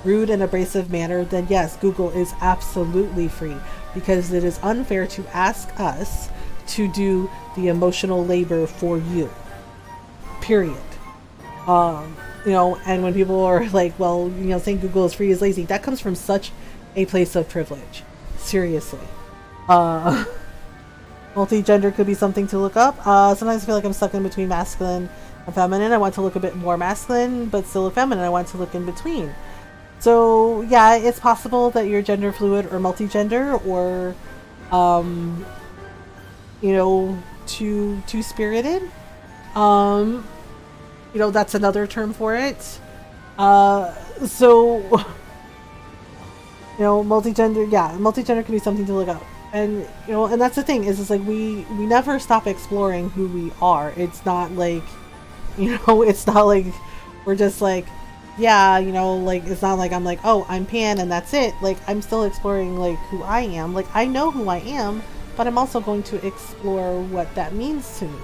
rude and abrasive manner, then yes, Google is absolutely free, because it is unfair to ask us to do the emotional labor for you, period. You know, and when people are like, well, you know, saying Google is free is lazy, that comes from such a place of privilege. Seriously. Multi-gender could be something to look up. Sometimes I feel like I'm stuck in between masculine and feminine. I want to look a bit more masculine, but still look feminine. I want to look in between. So yeah, it's possible that you're gender fluid or multi-gender, or you know, two-spirited. You know, that's another term for it. So you know, multi-gender, yeah, multi-gender can be something to look up. And you know, and that's the thing, is it's like we never stop exploring who we are. It's not like, you know, it's not like we're just like, yeah, you know, like, it's not like I'm like, oh, I'm pan and that's it. Like, I'm still exploring like who I am. Like, I know who I am, but I'm also going to explore what that means to me.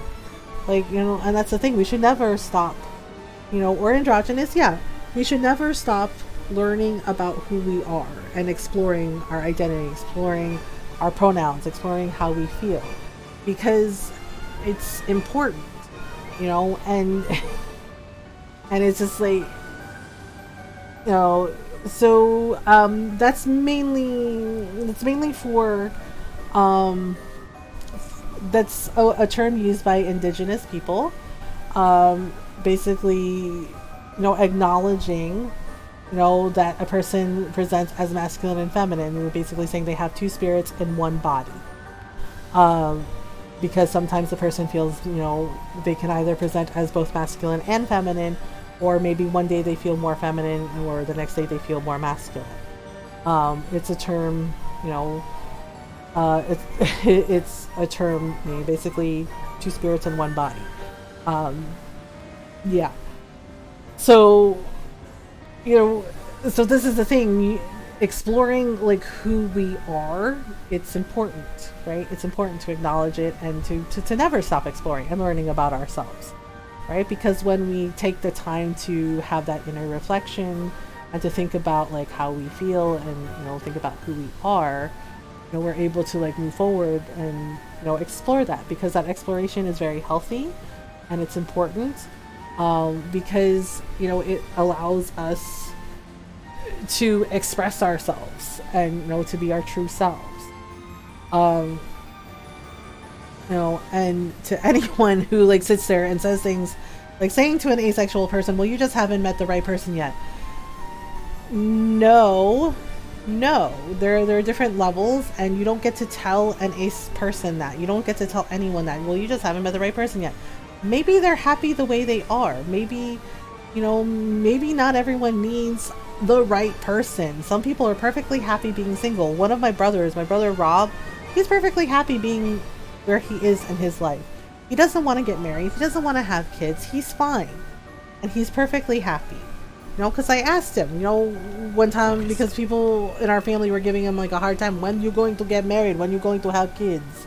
Like, you know, and that's the thing, we should never stop, you know, or androgynous, yeah, we should never stop learning about who we are and exploring our identity, exploring our pronouns, exploring how we feel, because it's important, you know, and and it's just like, you know, so that's mainly for that's a term used by indigenous people, basically, you know, acknowledging, you know, that a person presents as masculine and feminine. We're basically saying they have two spirits in one body. Because sometimes the person feels, you know, they can either present as both masculine and feminine, or maybe one day they feel more feminine, or the next day they feel more masculine. It's a term, you know, it's a term meaning basically two spirits in one body. Yeah. So, you know, so this is the thing, exploring like who we are, it's important, right? It's important to acknowledge it, and to never stop exploring and learning about ourselves, right? Because when we take the time to have that inner reflection and to think about like how we feel, and, you know, think about who we are, you know, we're able to like move forward and, you know, explore that, because that exploration is very healthy and it's important. Because, you know, it allows us to express ourselves and, you know, to be our true selves. You know, and to anyone who like sits there and says things like, saying to an asexual person, well, you just haven't met the right person yet. No, there are different levels, and you don't get to tell an ace person that. You don't get to tell anyone that, well, you just haven't met the right person yet. Maybe they're happy the way they are. Maybe, you know, maybe not everyone needs the right person. Some people are perfectly happy being single. One of my brothers, my brother Rob, he's perfectly happy being where he is in his life. He doesn't want to get married. He doesn't want to have kids. He's fine. And he's perfectly happy. You know, because I asked him, you know, one time, because people in our family were giving him like a hard time, when you going to get married? When you going to have kids?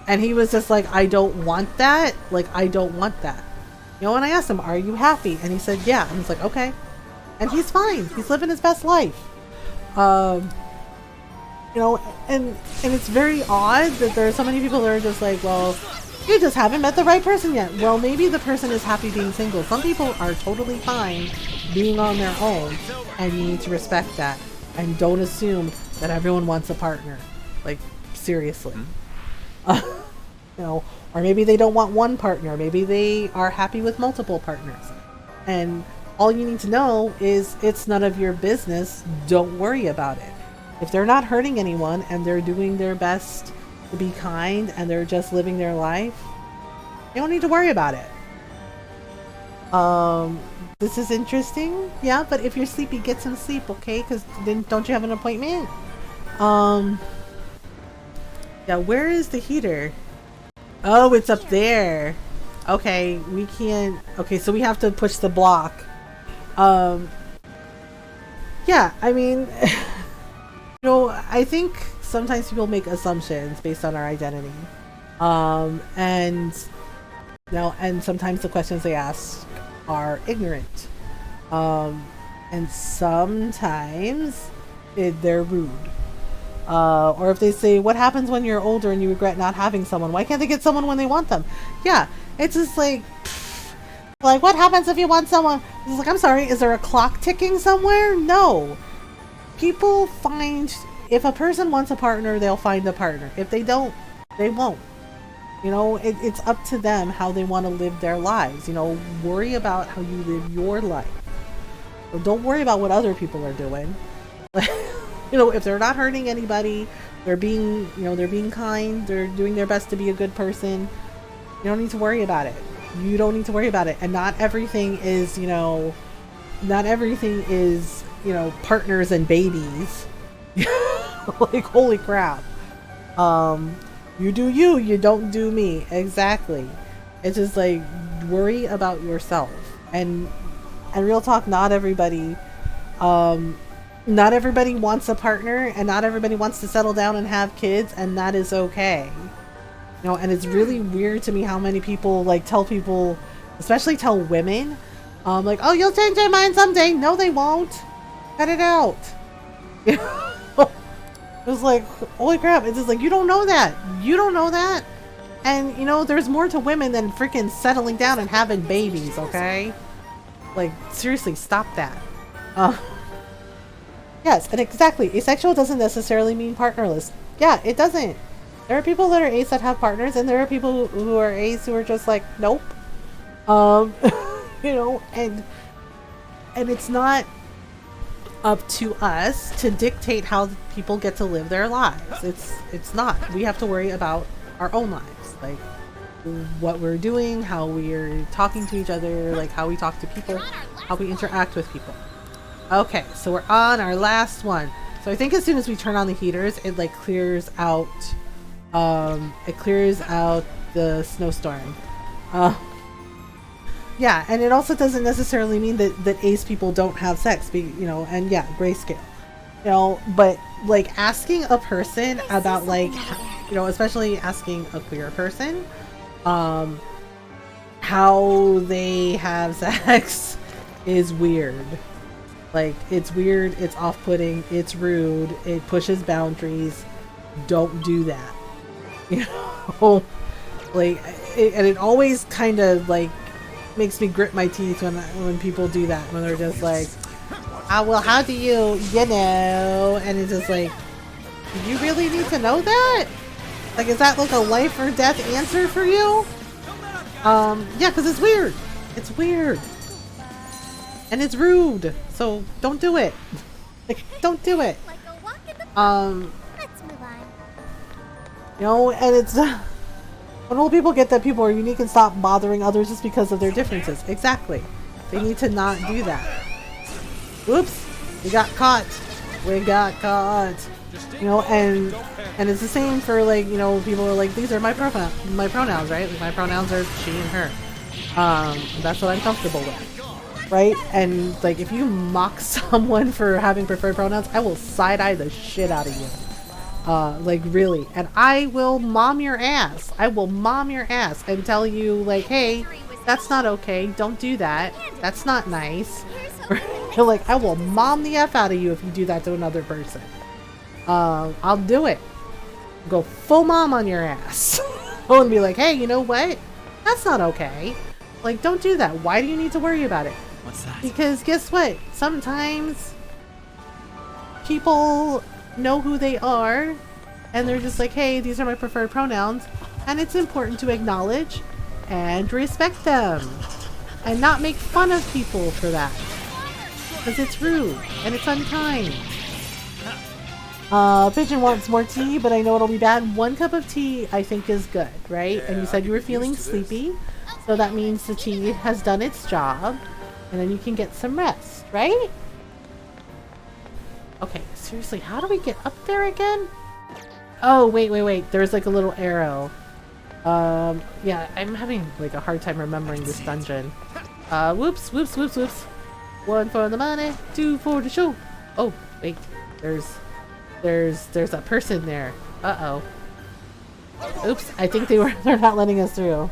And he was just like, I don't want that. Like, I don't want that. You know, and I asked him, are you happy? And he said, yeah. And he's like, okay. And he's fine. He's living his best life. You know, and it's very odd that there are so many people that are just like, well, you just haven't met the right person yet. Well, maybe the person is happy being single. Some people are totally fine being on their own, and you need to respect that. And don't assume that everyone wants a partner. Like, seriously. You know, or maybe they don't want one partner. Maybe they are happy with multiple partners. And all you need to know is it's none of your business. Don't worry about it. If they're not hurting anyone and they're doing their best to be kind and they're just living their life, you don't need to worry about it. This is interesting. Yeah, but if you're sleepy, get some sleep, okay? Because then don't you have an appointment? Yeah, where is the heater? Oh, it's up there. Okay, we can't... Okay, so we have to push the block. Yeah, I mean... You know, I think sometimes people make assumptions based on our identity. And... You know, and sometimes the questions they ask are ignorant. And sometimes they're rude. Or if they say, what happens when you're older and you regret not having someone? Why can't they get someone when they want them? Yeah, it's just like, like, what happens if you want someone? It's like, I'm sorry, is there a clock ticking somewhere? No. People find, if a person wants a partner, they'll find a partner. If they don't, they won't. You know, it's up to them how they want to live their lives. You know, worry about how you live your life. So don't worry about what other people are doing. You know, if they're not hurting anybody, they're being, you know, they're being kind, they're doing their best to be a good person, you don't need to worry about it. You don't need to worry about it. And not everything is, you know, partners and babies. Like, holy crap. You do you, you don't do me. Exactly. It's just like, worry about yourself. And real talk, not everybody wants a partner, and not everybody wants to settle down and have kids, and that is okay. You know, and it's really weird to me how many people like tell people, especially tell women, like, oh, you'll change your mind someday. No, they won't. Cut it out. You know? It was like, holy crap. It's just like, you don't know that. You don't know that. And, you know, there's more to women than freaking settling down and having babies, okay? Like, seriously, stop that. Yes, and exactly. Asexual doesn't necessarily mean partnerless. Yeah, it doesn't. There are people that are ace that have partners, and there are people who are ace who are just like, nope. You know, and it's not up to us to dictate how people get to live their lives. It's not. We have to worry about our own lives, like what we're doing, how we're talking to each other, like how we talk to people, how we interact with people. Okay, so we're on our last one. So I think as soon as we turn on the heaters, it like clears out the snowstorm. Yeah, and it also doesn't necessarily mean that ace people don't have sex, you know, and yeah, grayscale. You know, but like asking a person about like, you know, especially asking a queer person, how they have sex is weird. Like, it's weird, it's off-putting, it's rude, it pushes boundaries. Don't do that. You know? Like, and it always kind of, like, makes me grit my teeth when people do that. When they're just like, well, how do you know? And it's just like, do you really need to know that? Like, is that like a life or death answer for you? Yeah, because it's weird. It's weird. And it's rude. So don't do it. Like, don't do it. Let's move on. You know, and it's when old people get that people are unique and stop bothering others just because of their differences. Exactly. They need to not do that. Oops. We got caught. We got caught. You know, and it's the same for, like, you know, people are like, these are my pronouns, right? Like, my pronouns are she and her. That's what I'm comfortable with. Right? And like, if you mock someone for having preferred pronouns, I will side-eye the shit out of you. Like, really. And I will mom your ass. I will mom your ass and tell you, like, hey, that's not okay. Don't do that. That's not nice. Like, I will mom the F out of you if you do that to another person. I'll do it. Go full mom on your ass. And be like, hey, you know what? That's not okay. Like, don't do that. Why do you need to worry about it? What's that? Because guess what? Sometimes people know who they are and they're just like, hey, these are my preferred pronouns, and it's important to acknowledge and respect them and not make fun of people for that, because it's rude and it's unkind. Pigeon wants more tea, but I know it'll be bad. 1 cup of tea I think is good, right? Yeah, and you said you were feeling sleepy, so that means the tea has done its job, and then you can get some rest, right? Okay, seriously, how do we get up there again? Oh, wait. There's like a little arrow. Yeah, I'm having like a hard time remembering this dungeon. Whoops. 1 for the money, 2 for the show. Oh, wait, there's that person there. Uh-oh. Oops, I think they're not letting us through.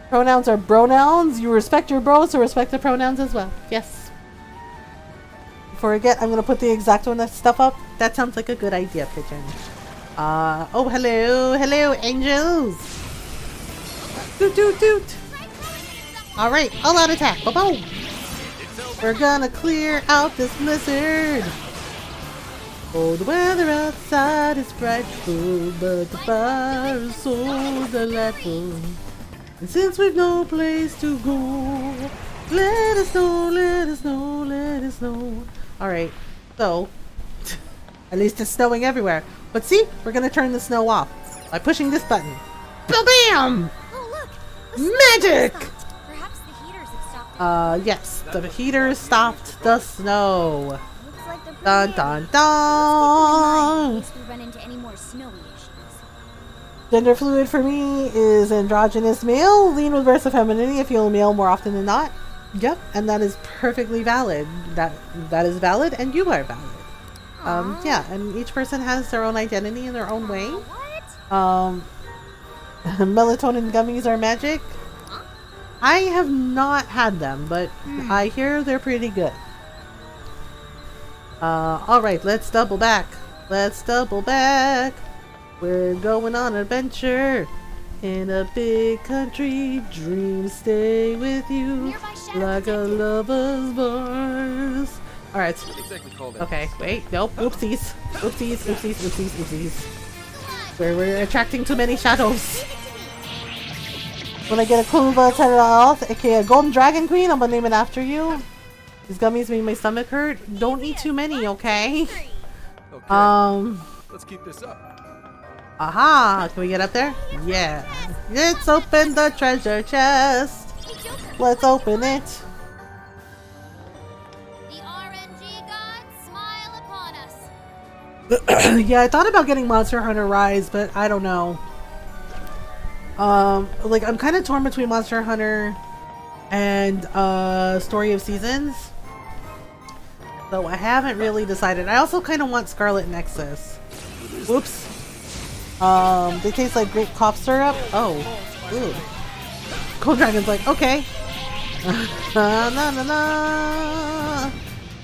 Pronouns are pronouns. You respect your bros, so respect the pronouns as well. Yes. Before I forget, I'm gonna put the exact one stuff up. That sounds like a good idea, Pigeon. Oh, hello, angels. Toot. Alright, all out attack. Boom. We're gonna clear out this blizzard. Oh, the weather outside is frightful, but the fire is so delightful. And since we've no place to go, let us know. Alright, so, at least it's snowing everywhere. But see, we're gonna turn the snow off by pushing this button. Ba-bam! Oh, look! Magic! Perhaps the heaters have stopped. Yes, the heater stopped the snow. Looks like the Dun dun dun! in case we run into any more snowy issues. Gender fluid for me is androgynous male, lean with bursts of femininity, I feel male more often than not. Yep, and that is perfectly valid. That is valid, and you are valid. Yeah, and each person has their own identity in their own way. What? Melatonin gummies are magic. I have not had them, but I hear they're pretty good. Alright, let's double back. We're going on an adventure in a big country. Dreams stay with you like a lover's voice. Alright. Okay, wait, nope, oopsies. We're attracting too many shadows. When I get a Tuba Toothpaste, aka a Golden Dragon Queen, I'm gonna name it after you. These gummies make my stomach hurt. Don't eat too many, okay? Okay. Let's keep this up. Aha! Can we get up there? Yeah. Let's open the treasure chest. Let's open it. The RNG gods smile upon us. Yeah, I thought about getting Monster Hunter Rise, but I don't know. Like, I'm kind of torn between Monster Hunter and Story of Seasons. So I haven't really decided. I also kind of want Scarlet Nexus. Whoops. They taste like grape cough syrup. Oh. Ooh. Cold Dragon's like, okay. La la la la.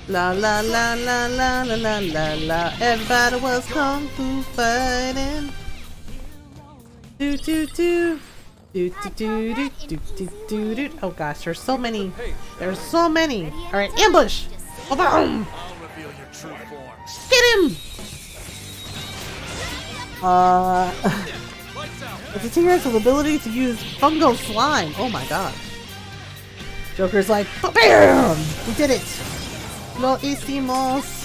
La la la la la la la la la. Everybody was kung fu fighting. Do do do. Do do do do do do do do. Oh gosh, there's so many. There's so many. Alright, ambush! Boom! I'll reveal your true form. Get him! It's a tier has the ability to use fungal slime. Oh my god. Joker's like, BAM! We did it! Lo hicimos.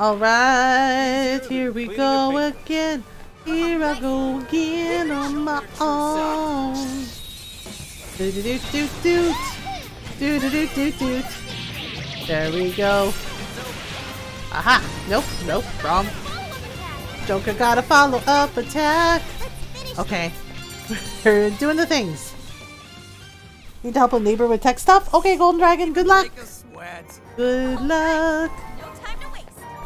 Alright, here we go again. Here I go again on my own. Do do do do do. Do do do do do. There we go. Aha! Nope, wrong. Joker got a follow-up attack. Okay. We're doing the things. Need to help a neighbor with tech stuff? Okay, Golden Dragon, good luck. Good luck.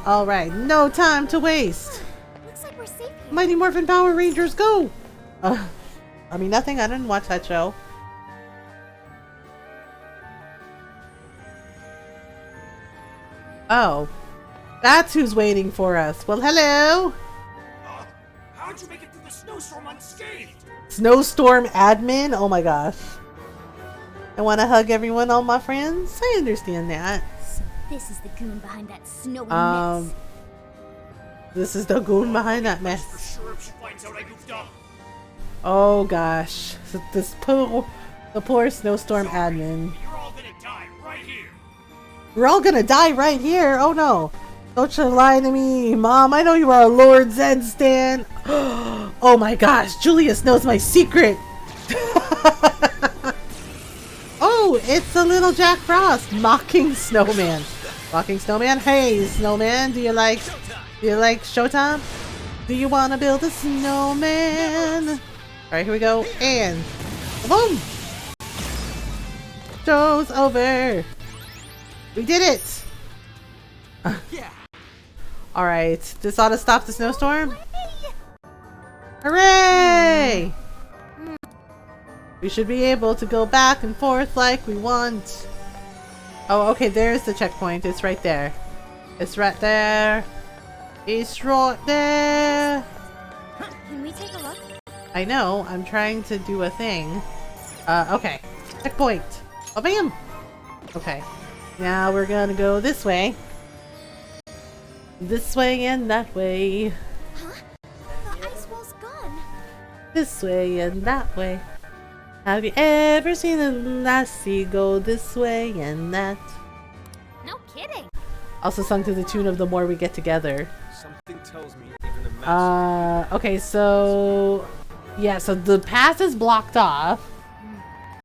Alright, no time to waste. Looks like we're safe here. Mighty Morphin Power Rangers, go! I mean, nothing, I didn't watch that show. Oh. That's who's waiting for us. Well, hello! How'd you make it through the snowstorm unscathed? Snowstorm admin? Oh my gosh. I want to hug everyone, all my friends. I understand that. So this is the goon behind that snowy mess. This is the goon behind that mess. For sure if she finds out I goofed up. Oh gosh. The poor snowstorm admin. You're all gonna die right here. We're all gonna die right here. Oh no. Don't you lie to me, Mom. I know you are a Lord Zed stan. Oh my gosh. Julius knows my secret. Oh, it's the little Jack Frost mocking snowman. Mocking snowman. Hey, snowman. Do you like Showtime? Do you want to build a snowman? All right, here we go. And boom. Show's over. We did it. Yeah. All right, this ought to stop the snowstorm. Hooray! We should be able to go back and forth like we want. Oh, okay, there's the checkpoint. It's right there. It's right there. It's right there. Can we take a look? I know, I'm trying to do a thing. Okay. Checkpoint. Oh, bam! Okay. Now we're gonna go this way. This way and that way. Huh? The ice wall's gone. This way and that way. Have you ever seen a lassie go this way and that? No kidding. Also sung to the tune of The More We Get Together. Something tells me even the master. Okay, so... Yeah, so the path is blocked off.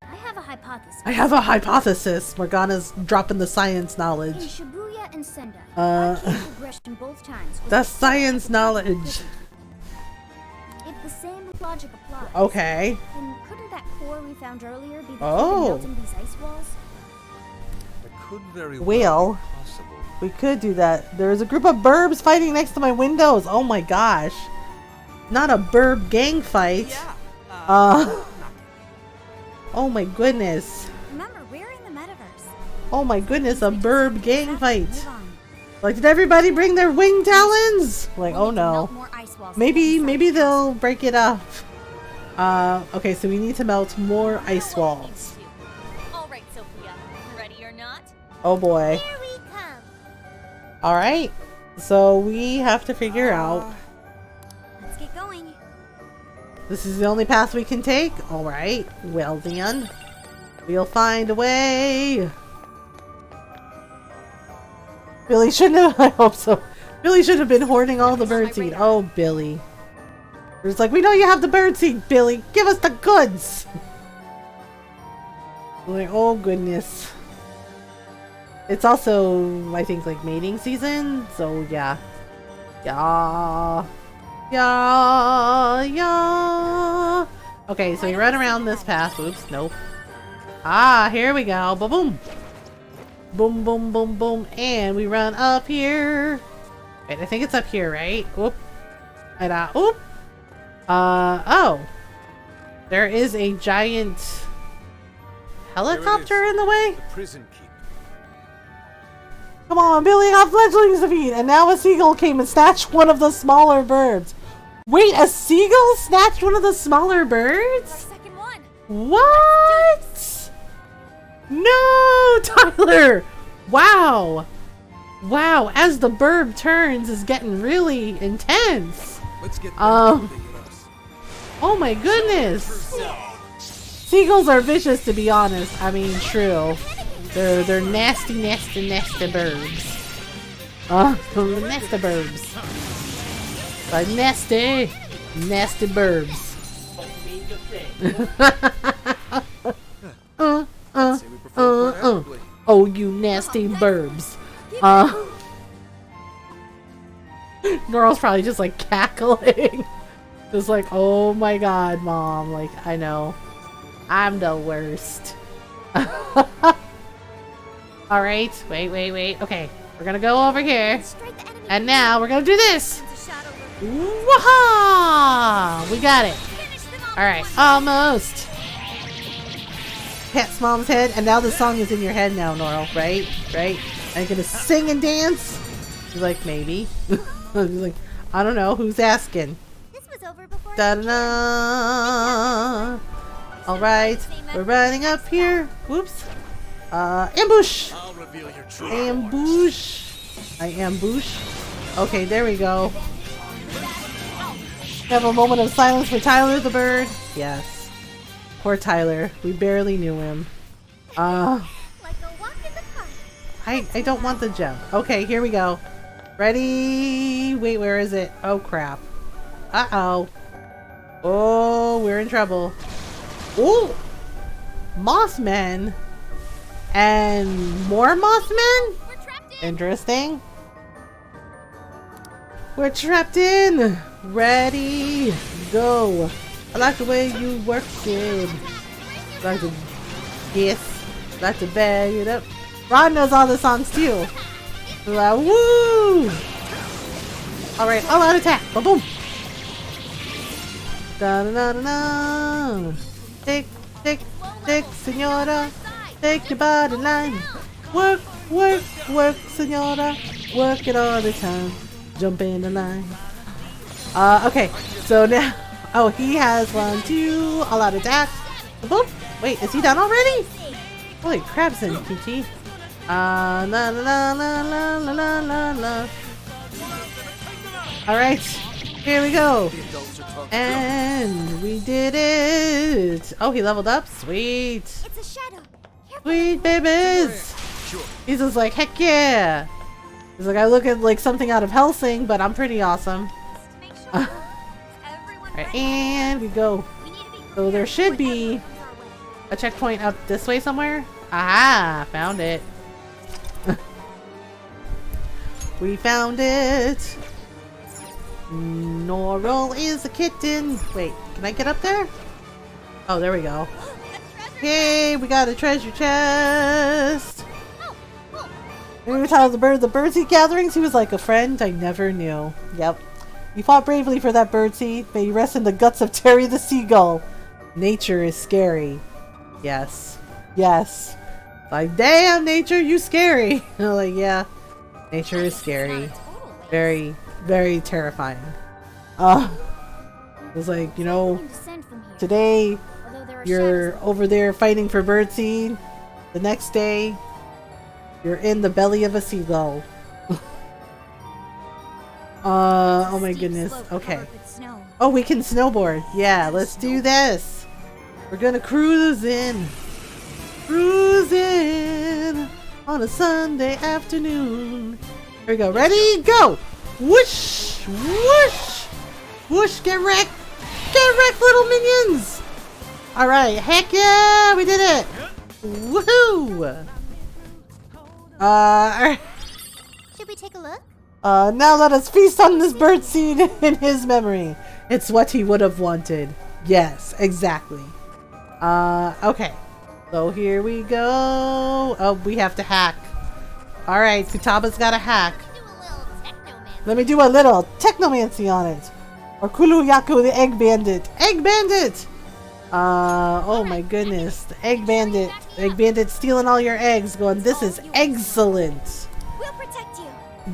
I have a hypothesis. I have a hypothesis. Morgana's dropping the science In knowledge. Shibuya and Sendai, our key progression both times was The science knowledge. If the same logic applies, Okay. then couldn't that core we found earlier be the Oh. key to melting these ice walls? It could very Well, be possible. we could do that. There's a group of burbs fighting next to my windows. Oh my gosh. Not a burb gang fight. Oh my goodness. Remember, we're in the metaverse. Oh my goodness, a burb gang fight. Move on. Like, did everybody bring their wing talons? Like, We oh need to melt no. more ice walls to Maybe get inside. they'll break it up. Okay, so we need to melt more ice walls. All right, Sophia. Ready or not? Oh boy. Here we come. Alright. So we have to figure out. Let's get going. This is the only path we can take? Alright. Well then. We'll find a way. Billy shouldn't have. I hope so. Billy should have been hoarding all the birdseed. Oh, Billy. It's like, we know you have the birdseed, Billy. Give us the goods. Like, oh goodness. It's also, I think, like mating season. So yeah. Yeah. Yeah. Okay, so we run around this path. Oops, nope. Ah, here we go. Boom, boom. Boom, boom, boom, boom. And we run up here. Wait, I think it's up here, right? Whoop. And oop. Oh. There is a giant helicopter in the way? The prison keep. Come on, Billy, I have fledglings to feed. And now a seagull came and snatched one of the smaller birds. Wait, a seagull snatched one of the smaller birds? Second one. What? No, Tyler. Wow. Wow, as the burb turns is getting really intense. Let's get them. Oh my goodness. Seagulls are vicious, to be honest. I mean, true. They're nasty, nasty, nasty birds. Nasty birds. Like nasty, nasty birds. Oh, you nasty burbs. Noral's probably just like cackling. Just like, oh my god, Mom. Like, I know. I'm the worst. Alright, wait. Okay, we're gonna go over here. And now we're gonna do this. Waha! We got it. Alright, almost. Pets Mom's head, and now the song is in your head now, Noral, right? Right? Are you gonna sing and dance? He's like, maybe. He's like, I don't know. Who's asking? This was over before. Da da da. All right, we're running up here. Whoops. Ambush. I'll reveal your true Ambush. I ambush. Okay, there we go. Have a moment of silence for Tyler the bird. Yes. Poor Tyler. We barely knew him. Like a walk in the park. I don't want the gem. Okay, here we go. Ready? Wait, where is it? Oh, crap. Uh-oh. Oh, we're in trouble. Oh! Mossmen? And more Mossmen? We're trapped in. Interesting. We're trapped in. Ready? Go. I like the way you work it. I like to... Yes. I like to bag it up. Ron knows all the songs too. Like, woo! Alright, all out attack. Boom boom. Da da da da da. Take, senora. Take your body line. Work, work, work, senora. Work it all the time. Jump in the line. Okay, so now, oh, he has 1, 2, all out attack. Boom. Wait, is he done already? Holy crabs in PT. La la la la la la la la. Alright, here we go. And we did it. Oh, he leveled up? Sweet. It's a shadow. Sweet babies. He's just like, heck yeah. He's like, I look at like something out of Hellsing, but I'm pretty awesome. Alright, and we go. So there should be a checkpoint up this way somewhere. Aha! Found it. We found it. Normal is a kitten. Wait, can I get up there? Oh, there we go. Hey, we got a treasure chest. Every time the birdseed gatherings, he was like a friend I never knew. Yep. You fought bravely for that birdseed. May you rest in the guts of Terry the Seagull. Nature is scary. Yes. Yes. Like, damn, nature, you scary. I'm like, yeah. Nature is scary. Very, very terrifying. It was like, you know, today you're over there fighting for birdseed. The next day, you're in the belly of a seagull. Oh my goodness. Okay. Oh, we can snowboard. Yeah, let's do this. We're gonna cruise in. Cruise in on a Sunday afternoon. Here we go. Ready? Go! Whoosh! Whoosh! Whoosh! Get wrecked! Get wrecked, little minions! Alright. Heck yeah! We did it! Woohoo! Alright. Should we take a look? Now let us feast on this birdseed in his memory. It's what he would have wanted. Yes, exactly. Okay. So here we go. Oh, we have to hack. Alright, Futaba's got a hack. Let me do a little technomancy on it. Or Kuluyaku the Egg Bandit. Egg Bandit! Oh my goodness. The Egg Bandit. Egg Bandit stealing all your eggs going, this is excellent. We'll protect you.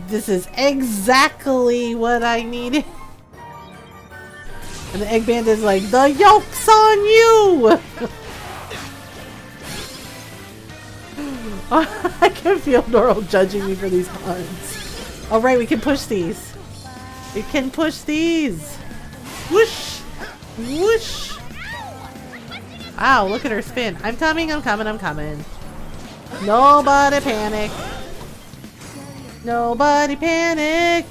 This is exactly what I needed. And the Egg Bandit's like, the yoke's on you! I can feel Noro judging me for these puns. Alright, we can push these. We can push these. Whoosh! Whoosh! Ow, look at her spin. I'm coming, I'm coming, I'm coming. Nobody panic. Nobody panic.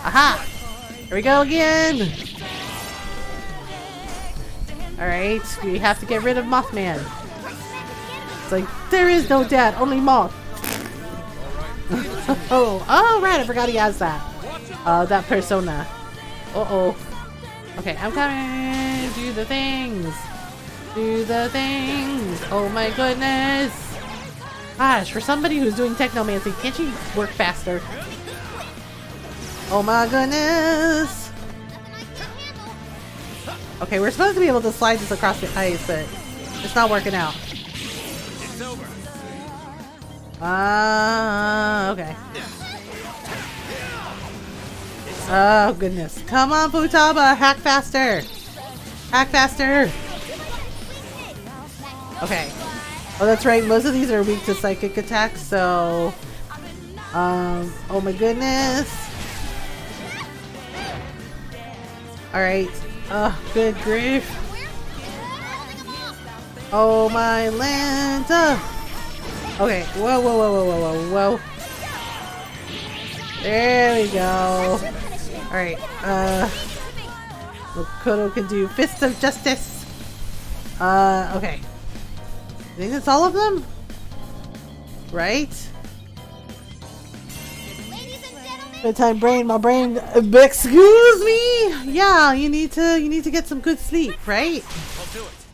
Aha! Here we go again. Alright, we have to get rid of Mothman. It's like, there is no dad, only Moth. Oh, right, I forgot he has that. That persona. Uh-oh. Okay, I'm coming. Do the things. Do the things. Oh my goodness. Gosh, for somebody who's doing technomancy, can't she work faster? Oh my goodness. Okay, we're supposed to be able to slide this across the ice, but it's not working out. Okay. Oh, goodness. Come on, Futaba! Hack faster! Hack faster! Okay. Oh, that's right. Most of these are weak to psychic attacks, so... oh my goodness. Alright. Good grief. Oh my Lanta! Okay. Whoa, whoa, whoa, whoa, whoa, whoa, whoa. There we go. Alright. Makoto can do Fist of Justice. Okay. I think that's all of them? Right? Bedtime brain, my brain. Excuse me. Yeah, you need to get some good sleep, right? I'll do it.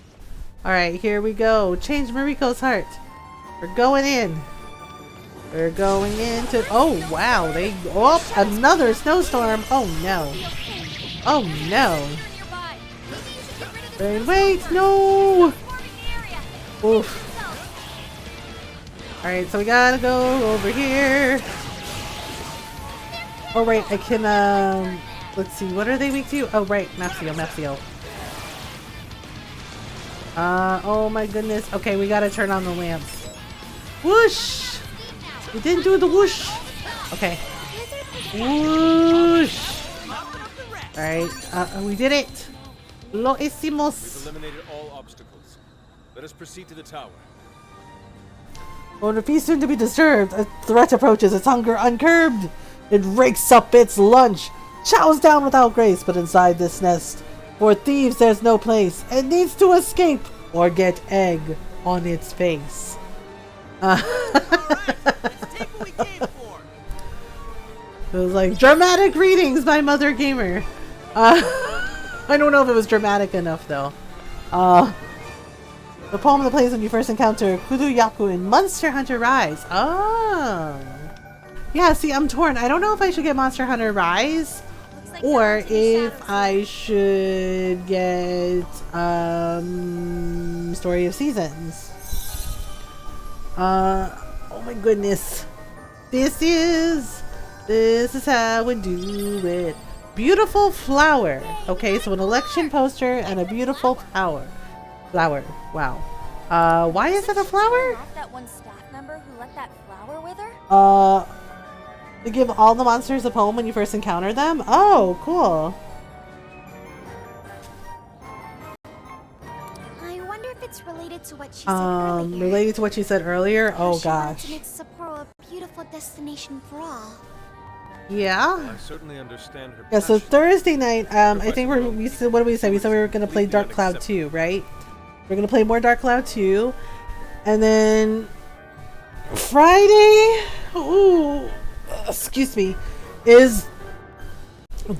All right, here we go. Change Mariko's heart. We're going in. We're going into. Oh wow! Another snowstorm. Oh no! Oh no! Wait! No! Oof. All right, so we gotta go over here. Oh right, I can, let's see, what are they weak to? Oh right, Mapsio. Oh my goodness. Okay, we gotta turn on the lamps. Whoosh! We didn't do the whoosh! Okay. Whoosh! Alright, we did it! Lo hicimos! We've eliminated all obstacles. Let us proceed to the tower. When the feast soon to be disturbed, a threat approaches, its hunger uncurbed. It rakes up its lunch, chows down without grace, but inside this nest, for thieves there's no place. It needs to escape or get egg on its face. It was like dramatic readings by Mothergamer. I don't know if it was dramatic enough though. The poem that plays when you first encounter Kuruyaku in Monster Hunter Rise. Oh. Yeah, see, I'm torn. I don't know if I should get Monster Hunter Rise or if I should get Story of Seasons. Oh my goodness. This is how we do it. Beautiful flower. Okay, so an election poster and a beautiful flower. Wow. Why is it a flower? That one staff member who let that flower wither? To give all the monsters a poem when you first encounter them? Oh, cool. I wonder if it's related to what she said earlier. Related to what you said earlier? Oh gosh. She wanted to make Sapporo a beautiful destination for all. Yeah. Well, I certainly understand her. Yeah, so passion. Thursday night, I think we said, what did we say? We said we were gonna play Dark Cloud 2, right? We're gonna play more Dark Cloud 2. And then Friday, ooh, excuse me, is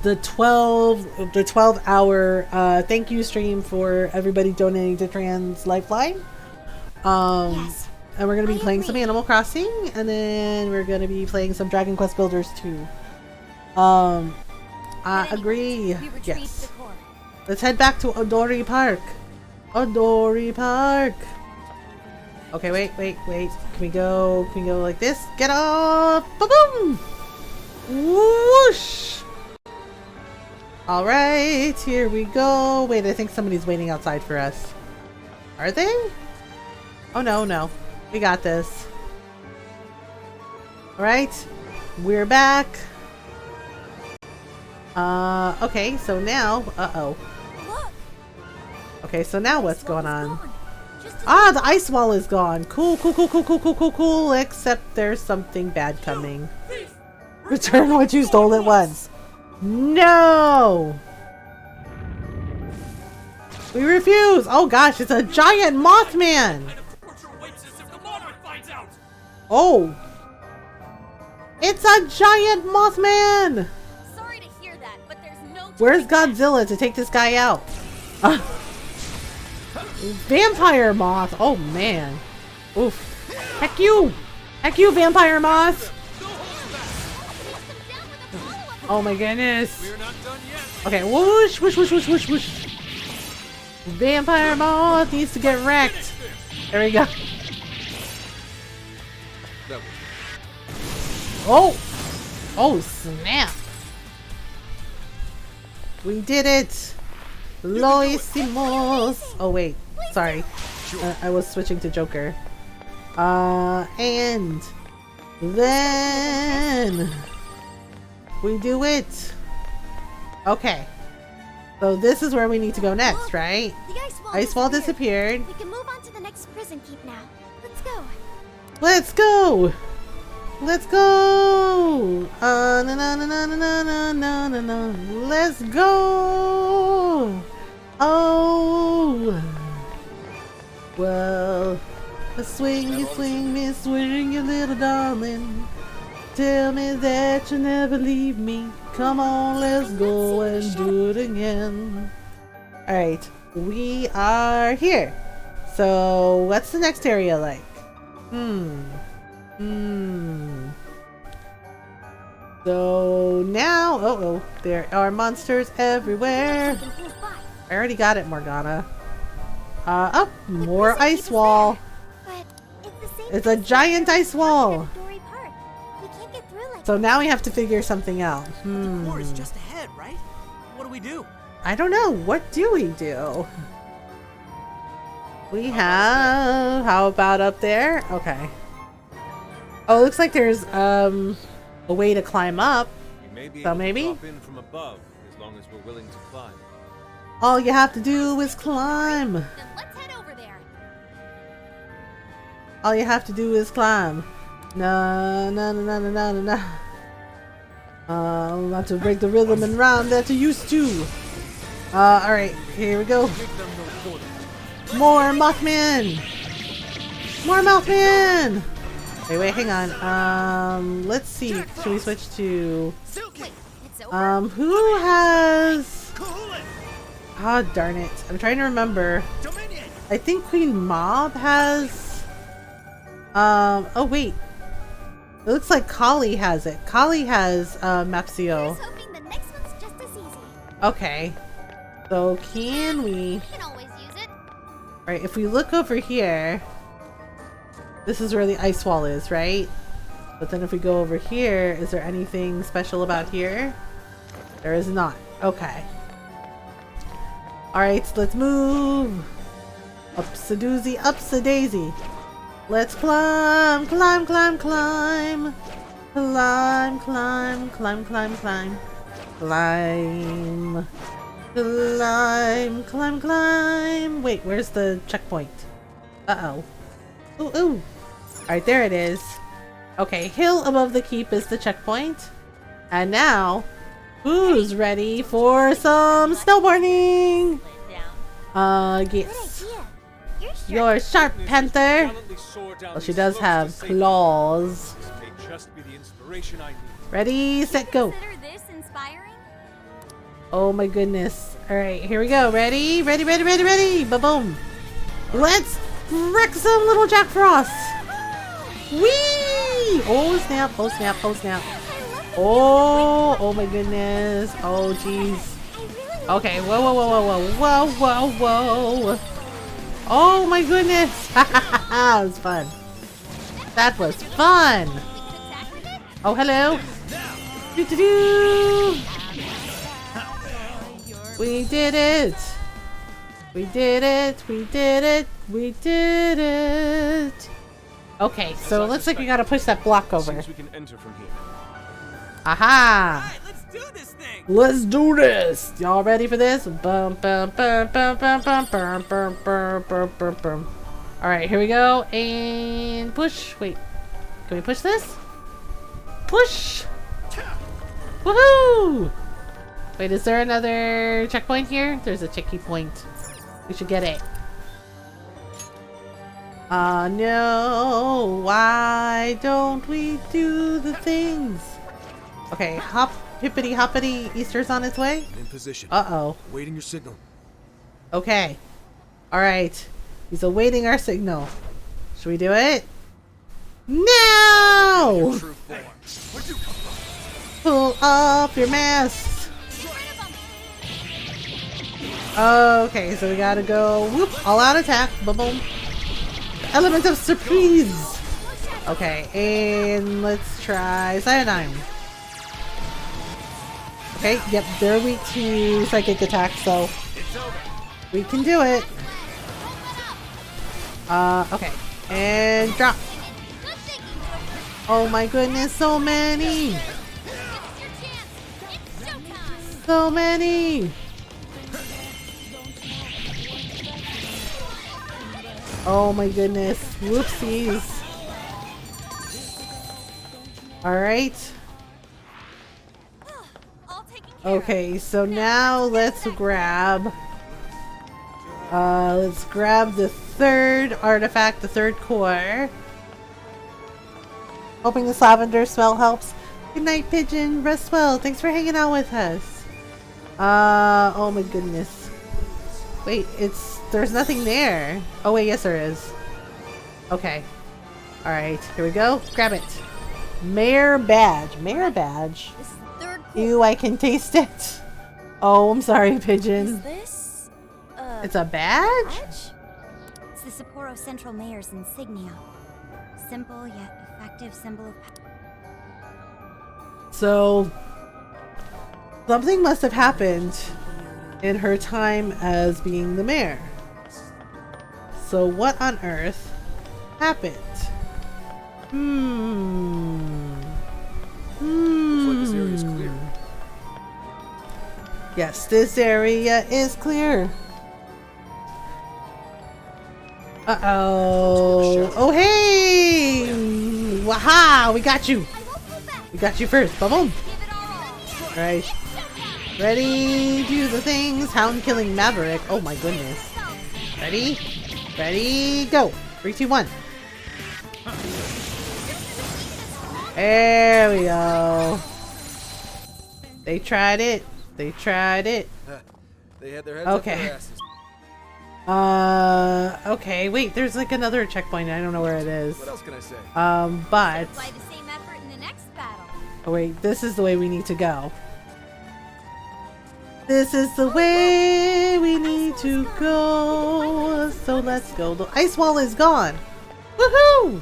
the 12-hour thank you stream for everybody donating to Trans Lifeline. Yes. And we're gonna be I playing agree. some Animal Crossing, and then we're gonna be playing some Dragon Quest Builders 2. I agree. We retrieved Yes. the core. Let's head back to Odori Park. Odori Park. Okay, wait. Can we go like this? Get off! Ba-boom! Whoosh! Alright, here we go. Wait, I think somebody's waiting outside for us. Are they? Oh, no. We got this. Alright. We're back. Okay, so now... Uh-oh. Look, Okay, so now what's going on? gone. Just as Ah, the ice wall is gone. Cool. Except there's something bad coming. Return what you stole at once. No! We refuse! Oh gosh, it's a giant Mothman! Oh! It's a giant Mothman! sorry to hear that, but there's no Where's choice. Godzilla to take this guy out? Vampire moth! Oh man. Oof. Heck you! Vampire moth! Oh my goodness. We're not done yet. Okay, whoosh. Vampire moth needs to get wrecked. There we go. That was Oh! Oh, snap! We did it! Loisimos! Oh, wait. Sorry. I was switching to Joker. And then we do it. Okay. So this is where we need to go next, right? The Ice wall disappeared. We can move on to the next prison keep now. Let's go. Let's go! Let's go! Na na na na na na na na na. Let's go! Oh! Well, swing me, swing, you little darling. Tell me that you'll never leave me. Come on, let's go and do it again. Alright, we are here. So, what's the next area like? So now, there are monsters everywhere. I already got it, Morgana. Oh, more ice wall. But It's a giant ice wall. Dory Park. We can't get through like So now we have to figure something out. The war is just ahead, right? What do we do? I don't know. What do we do? We have... How about up there? Okay. Oh, it looks like there's a way to climb up. We may be So able to maybe? drop in from above as long as we're willing to climb. All you have to do is climb. then let's head over there. All you have to do is climb. No, no, no, no, no, no, no, no. Not to break the rhythm and rhyme that you used to. Alright, here we go. Give them no quarter. More Mothman! More Mothman! Wait, hang on. Let's see. Should we switch to... Wait, it's over. Who has... Cool it! Ah, darn it. I'm trying to remember. Dominion! I think Queen Mob has... Oh, wait. It looks like Kali has it. Kali has, Mapsio. Here's hoping the next one's just as easy. Okay. So, can we... We can always use it. Alright, if we look over here... This is where the ice wall is, right? But then if we go over here, is there anything special about here? There is not. Okay. Alright, let's move! Upsa doozy, upsa daisy. Let's climb, climb, climb, climb. Climb, climb, climb, climb, climb. Climb. Climb, climb, climb. Wait, where's the checkpoint? Uh-oh. Ooh, ooh. Alright, there it is. Okay, hill above the keep is the checkpoint. And now, who's ready for some snowboarding? Yes. Good idea. You're sure. You're sharp, Panther. Gallantly soar down Well, she these does slopes have to safety. claws. This may just be the inspiration I need. Ready, set, go. Consider this inspiring? Oh my goodness. Alright, here we go. Ready? Ready, ready, ready, ready. Ba-boom. Let's wreck some little Jack Frost. Whee! Oh snap, oh snap, oh snap. Oh my goodness. Oh jeez. Okay, whoa, whoa, whoa, whoa, whoa, whoa, whoa, whoa. Oh my goodness. That was fun. That was fun. Oh, hello. Doo-doo-doo. We did it. We did it. We did it. We did it. Okay, so it looks like we gotta push that block over. Seems we can enter from here. Aha! Alright, let's do this thing! Let's do this! Y'all ready for this? Bum, bum, bum, bum, bum, bum, bum, bum, bum, bum, bum, bum. Alright, here we go. And push. Wait. Can we push this? Push! Woohoo! Wait, is there another checkpoint here? There's a checkpoint. We should get it. No. Why don't we do the things? Okay, hop, hippity hoppity, Easter's on its way. In position. Uh-oh. Waiting your signal. Okay. Alright. He's awaiting our signal. Should we do it? No! True form. Where'd you come from? Pull up your masks. Okay, so we gotta go whoop, all out attack. Boom boom. The element of surprise. Okay, and let's try cyanide. Okay, yep, they're weak to psychic attack, so we can do it. Okay, and drop. Oh my goodness, so many! So many! Oh my goodness, whoopsies. Alright. Okay, so now let's grab the third artifact, the third core. Hoping this lavender smell helps. Good night, Pigeon. Rest well. Thanks for hanging out with us. Oh my goodness. Wait, there's nothing there. Oh wait, yes there is. Okay. Alright, here we go. Grab it. Mayor badge. Mayor badge. This is the third core. Ew, I can taste it. Oh, I'm sorry, Pigeon. Is this It's a badge? badge? It's the Sapporo Central Mayor's insignia. Simple yet effective symbol of So, something must have happened in her time as being the mayor. So what on earth happened? Looks like this area is clear. Yes, this area is clear. Uh-oh. Oh, hey! Waha! We got you! We got you first. Boom! Alright. Ready? Do the things. Hound killing Maverick. Oh my goodness. Ready? Ready? Go! 3, 2, 1. There we go. They tried it. They tried it. They had their heads up Okay. their asses. Okay, wait, there's like another checkpoint. I don't know where it is. What else can I say? But apply the same effort in the next battle. oh wait, this is the way we need to go. This is the way we need to go. So let's go. The ice wall is gone. Woohoo!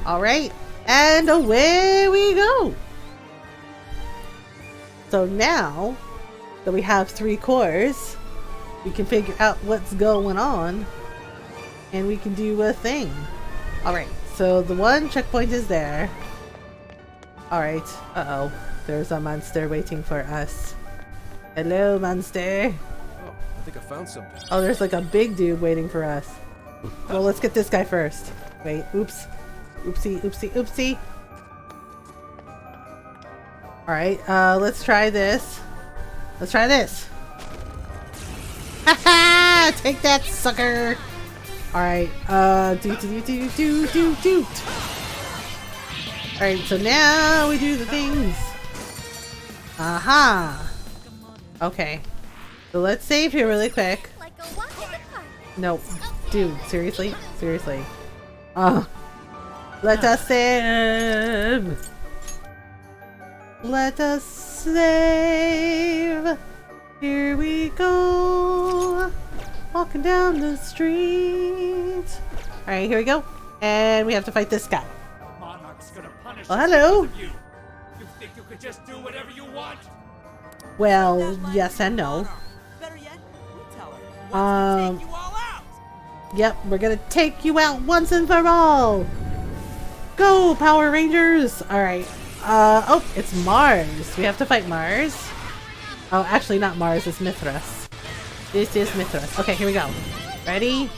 Alright, and away we go. So now that we have 3 cores, we can figure out what's going on and we can do a thing. Alright, so the one checkpoint is there. Alright, uh-oh. There's a monster waiting for us. Hello, monster. Oh, I think I found something. Oh, there's like a big dude waiting for us. Well, let's get this guy first. Wait, oops. Oopsie, oopsie, oopsie. Alright, let's try this. Let's try this. Haha! Take that, sucker! Alright, doot. Alright, so now we do the things. Aha! Okay. So let's save here really quick. Like a walk in the park. No. Dude, seriously? Seriously. Let us save! Let us save! Here we go! Walking down the street! Alright, here we go. And we have to fight this guy. Monarch's gonna punish Oh, hello! you. You think you could just do whatever you want? Well, yes and no. Better yet, we tell her. We'll take you all out. Yep, we're gonna take you out once and for all! Go, Power Rangers! Alright. Oh, it's Mars. We have to fight Mars. Oh, actually not Mars, it's Mithras. This is Mithras. Okay, here we go. Ready?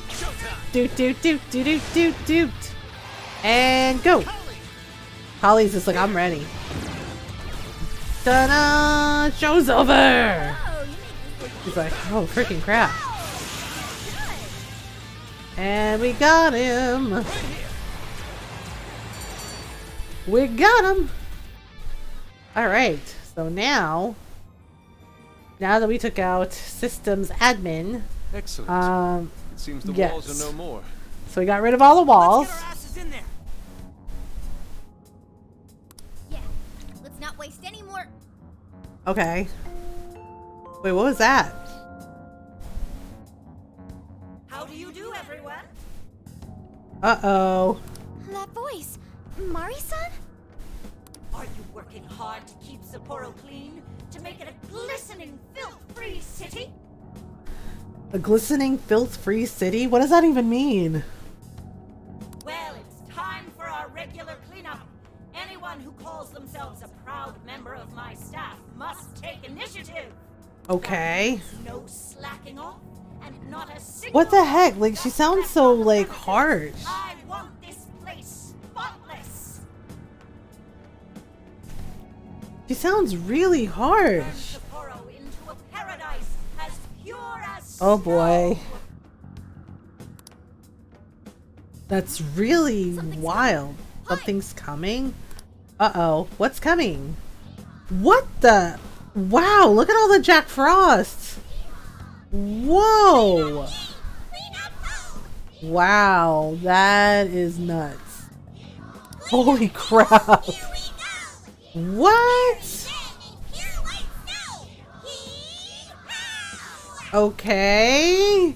Doot, doot, doot, doot, doot, doot, doot. And go! Holly's just like, I'm ready. Ta-da! Show's over! He's like, oh, freaking crap. And we got him! We got him! Alright, so now that we took out systems admin, Excellent. It seems the yes. walls are no more. So we got rid of all the walls. Let's get our asses in there. Yeah. Let's not waste any more. Okay. Wait, what was that? How do you do, everyone? Uh-oh. That voice. Mari-san? Are you working hard to keep Sapporo clean? To make it a glistening, filth-free city? A glistening, filth-free city? What does that even mean? Well, it's time for our regular cleanup. Anyone who calls themselves a proud member of my staff must take initiative. Okay. No slacking off, and not a single. What the heck? Like, she sounds so, like, harsh. I want this place spotless. She sounds really Turn harsh. Sapporo into a paradise as pure as Oh boy. snow. That's really wild. Something's coming? Uh-oh. What's coming? What the? Wow, look at all the Jack Frosts. Whoa. Wow, that is nuts. Holy crap. What? Okay.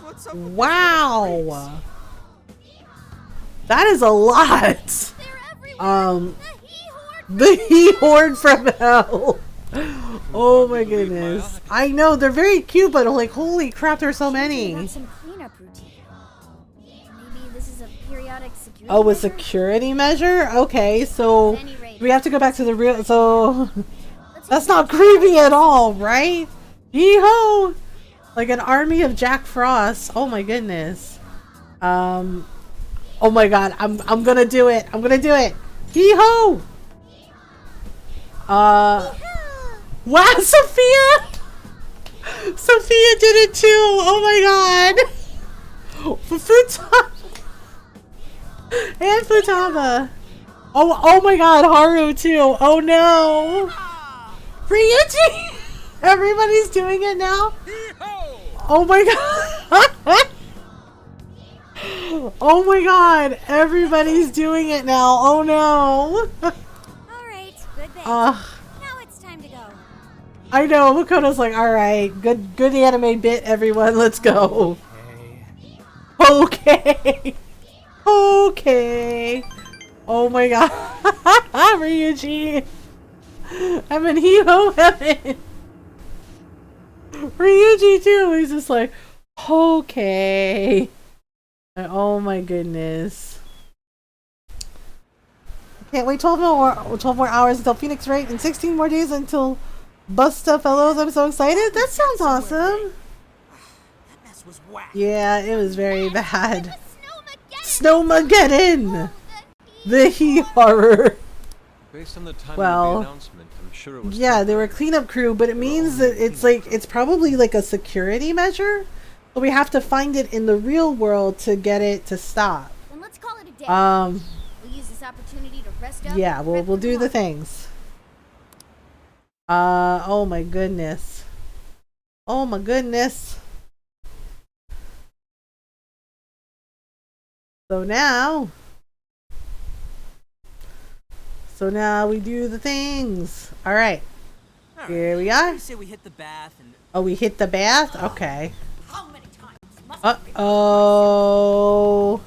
What's up with Wow. That is a lot. The He Horde from Hell. Oh my goodness. I know, they're very cute, but like, holy crap, there's so many. About some cleanup routine. Maybe this is a periodic security Oh, a measure? security measure? Okay, so we have to go back to the real, so that's not creepy at all, right? Yee-ho! Like an army of Jack Frost. Oh my goodness. Oh my god, I'm gonna do it. I'm gonna do it. Yee-ho! Wow, Sophia! Sophia did it too! Oh my god! Futaba! And Futaba! Oh my god, Haru too! Oh no! Ryuji! Everybody's doing it now? Oh my god! Oh my god! Everybody's doing it now! Oh no! Alright, good bit. Now it's time to go. I know, Makoto's like, alright, good anime bit, everyone, let's go. Okay. Okay. Oh my god. Ryuji. I'm in Hee-Ho heaven. Ryuji too, he's just like, okay. Oh my goodness. Can't wait 12 more hours until Phoenix Wright and 16 more days until Busta Fellows. I'm so excited. That sounds awesome. That mess was whack. Yeah, it was very bad. Snowmageddon! The He Horror. Based on the time Well, of the announcement, I'm sure it was yeah, they were cleanup crew, but it means that it's probably like a security measure. So we have to find it in the real world to get it to stop. Then let's call it a day. We'll use this opportunity to rest up. Yeah, and we'll prep for do the tomorrow. things. Oh my goodness. Oh my goodness. So now we do the things. All right. All Here right. we are. You say we hit the bath and Oh, we hit the bath? Okay. How many times must I repeat Uh-oh.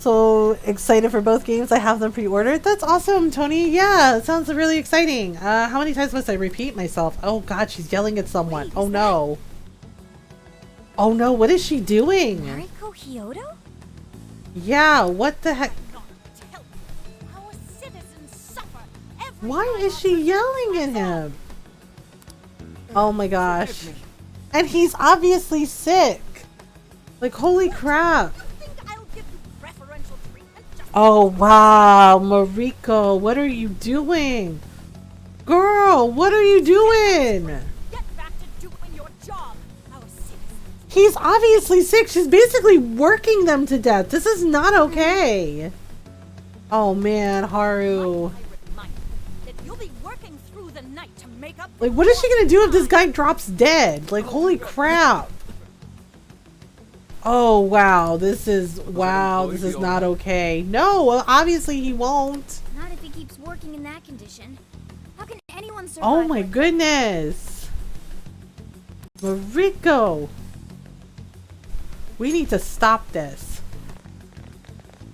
So excited for both games. I have them pre-ordered. That's awesome, Tony. Yeah, it sounds really exciting. How many times must I repeat myself? Oh god, she's yelling at someone. Oh no. Oh no, what is she doing? Mariko Hyodo? Yeah, what the heck? not to tell you? Our citizens suffer every Why time is she our yelling at him? Oh my gosh. forgive me. And he's obviously sick. Like, holy crap. You think I'll give you preferential treatment just Oh wow, Mariko, what are you doing? Girl, what are you doing? get back to doing your job? Our citizens He's obviously sick. She's basically working them to death. This is not okay. Oh man, Haru. I remind you that you'll be working through the night to make up. Like, what is she gonna do if this guy drops dead? Like, holy crap. Oh wow, this is not okay. No, well, obviously he won't. Not if he keeps working in that condition. How can anyone survive? Oh my like goodness. Mariko. We need to stop this.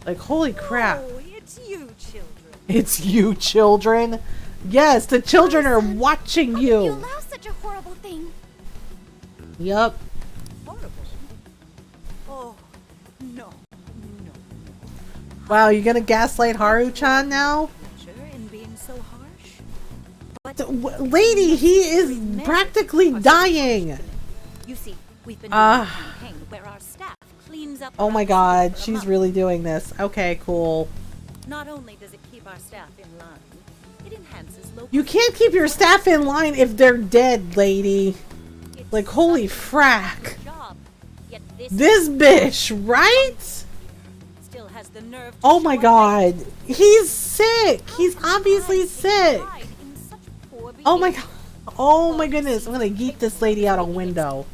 Like, holy crap. Oh, it's you, children. It's you, children. Yes, the children are watching How could you you. allow such a horrible thing? Yup. Horrible. Oh, no. Wow, you gonna gaslight Haru-chan now? Pleasure in being so harsh. Lady, he is practically dying. You see, we've been doing a campaign where our staff cleans up. Oh my around god, for a she's month. really doing this. Okay, cool. Not only does it keep our staff in line, it enhances local. You can't keep your staff in line if they're dead, lady. It's Like, holy such a frack. job. Yet This bitch, right? still has the nerve to Oh show my up god. He's sick. He's obviously late. sick. Pride in such poor Oh my behavior. god. Oh my goodness. I'm gonna yeet this lady out a window.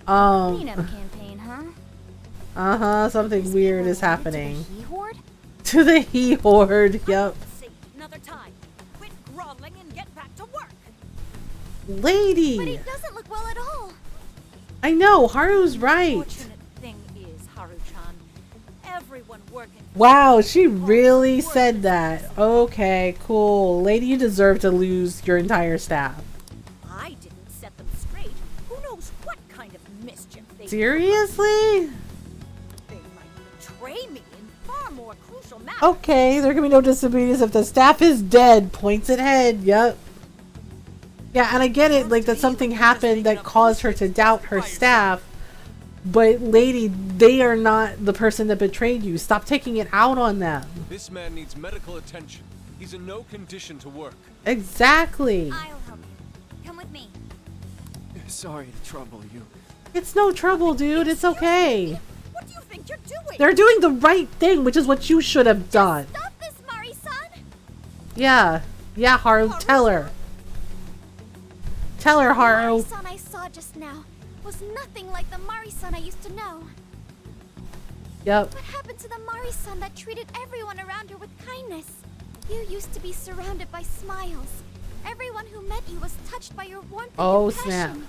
Cleanup campaign, huh? Uh-huh. Something weird is happening. He horde? To the he horde. Yep. See, another time. Quit groveling and get back to work. But he Lady. doesn't look well at all. I know. Haru's right. Fortunate thing is, Haru-chan, everyone working. Wow, she really said that. Okay, cool. Lady, you deserve to lose your entire staff. I didn't set them straight. Who knows what kind of mischief they Seriously? They might betray me in far more crucial matters. Okay, there can be no disobedience if the staff is dead. Points at head. Yep. Yeah, and I get it, like, that something happened that caused her to doubt her staff. But, lady, they are not the person that betrayed you. Stop taking it out on them. This man needs medical attention. He's in no condition to work. Exactly. I'll help you. Come with me. Sorry to trouble you. It's no trouble, dude. It's okay. What do you think you're doing? They're doing the right thing, which is what you should have done. Stop this, Mari-san! Yeah. Yeah, Haru. Tell her. Tell her, The Haru. Mari-san I saw just now was nothing like the Mari-san I used to know. Yep. What happened to the Mari-san that treated everyone around her with kindness? You used to be surrounded by smiles. Everyone who met you was touched by your warmth and Oh, your snap. passion.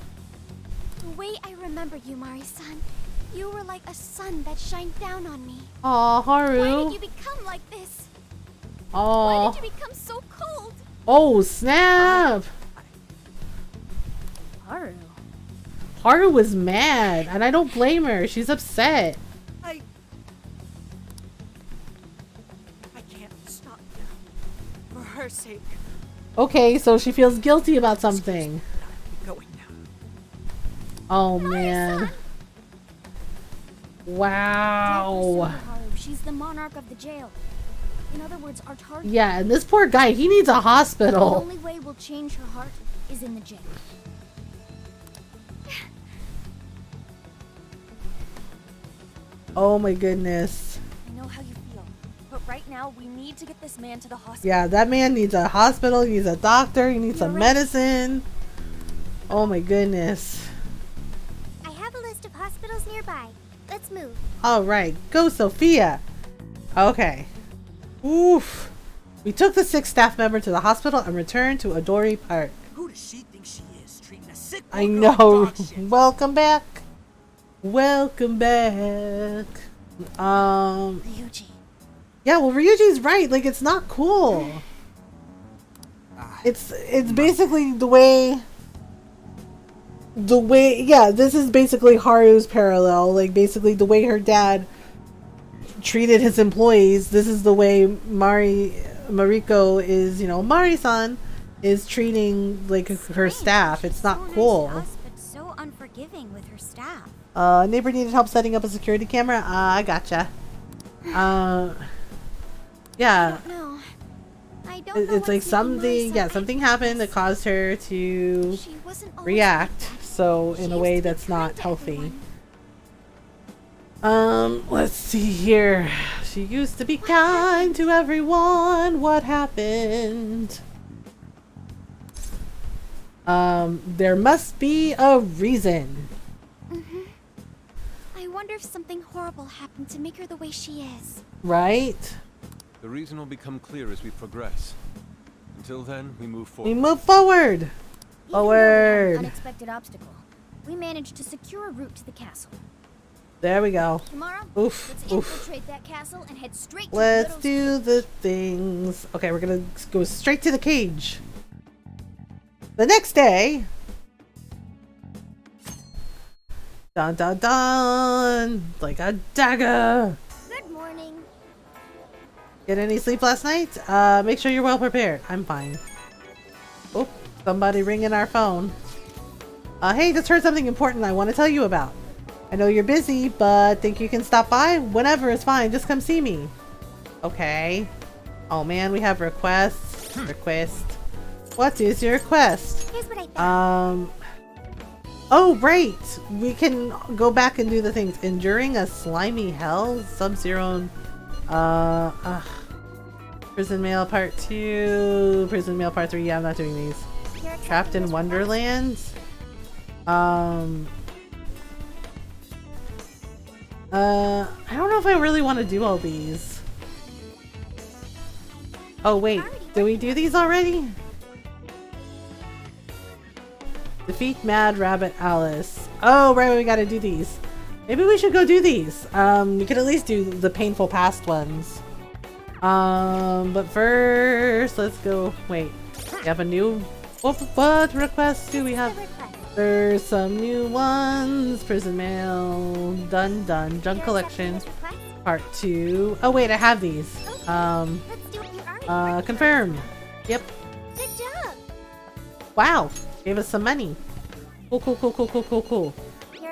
The way I remember you, Mari-san, you were like a sun that shined down on me. Aw, Why did Haru. you become like this? Why Aw. did you become so cold? Oh, snap. Haru. Haru was mad, and I don't blame her. She's upset. I can't stop now. For her sake. Okay, so she feels guilty about something. Going now. Oh, man. Don't Wow. pursue her, Haru. She's the monarch of the jail. In other words, our target. Yeah, and this poor guy, he needs a The hospital. only way we'll change her heart is in the jail. Oh my goodness. I know how you feel, but right now we need to get this man to the hospital. Yeah, that man needs a hospital, he needs a doctor, he needs some You're right. medicine. Oh my goodness. I have a list of hospitals nearby. Let's move. Alright, go Sophia. Okay. Oof. We took the sick staff member to the hospital and returned to Odori Park. Who does she think she is, treating a sick I worker like know. dog shit? Welcome back. Welcome back. Ryuji. Yeah, well, Ryuji's right. Like, it's not cool. It's basically the way, yeah, this is basically Haru's parallel. Like, basically the way her dad treated his employees. This is the way Mariko is, you know, Mari-san is treating, like, her staff. It's not So nice cool. to us, but so unforgiving with her staff. Neighbor needed help setting up a security camera. I gotcha. Yeah. No. I don't know It's what's like making something, Mari-san yeah, act something like happened that this. caused her to She wasn't always react. like that. So in She a used way to be that's kind not to healthy. everyone. Let's see here. She used to be kind to everyone. What happened? There must be a reason. I wonder if something horrible happened to make her the way she is. Right? The reason will become clear as we progress. Until then, we move We forward. move forward. Even though we had an Forward. unexpected obstacle, we managed to secure a route to the castle. There we go. Tomorrow, Oof, let's oof. infiltrate that castle and head straight to Let's Widow's do Cage. the things. Okay, we're gonna go straight to the cage. The next day. Dun dun dun! Like a dagger! Good morning. Get any sleep last night? Make sure you're well prepared. I'm fine. Oh, somebody ringing our phone. Hey, just heard something important I want to tell you about. I know you're busy, but think you can stop by? Whenever is fine. Just come see me. Okay. Oh man, we have requests. Request. What is your request? Here's what I found. Oh, right! We can go back and do the things. Enduring a slimy hell? Sub-Zero... Prison Mail Part 2... Prison Mail Part 3. Yeah, I'm not doing these. Trapped in Wonderland? I don't know if I really want to do all these. Oh, wait. Did we do these already? Defeat Mad Rabbit Alice. Oh, right, we gotta do these. Maybe we should go do these. We could at least do the painful past ones. But first, let's go. Wait, we have a new... What requests do we have? There's some new ones. Prison Mail. Dun Dun. Junk Collection. Part 2. Oh, wait, I have these. Confirm. Yep. Good job. Wow. Gave us some money. Cool.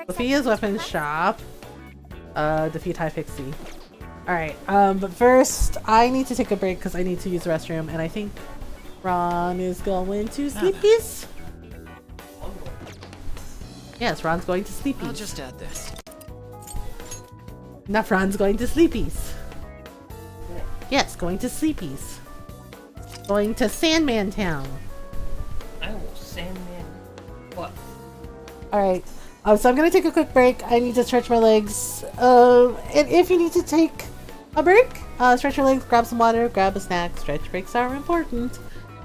Sophia's Weapons Shop. Defeat High Pixie. Alright, but first, I need to take a break because I need to use the restroom, and I think Ron is going to sleepies? Yes, Ron's going to sleepies. I'll just add this. Now Ron's going to sleepies. Yes, going to sleepies. Going to Sandman Town. I will Sandman. What? Alright, so I'm gonna take a quick break. I need to stretch my legs. And if you need to take a break, stretch your legs, grab some water, grab a snack. Stretch breaks are important.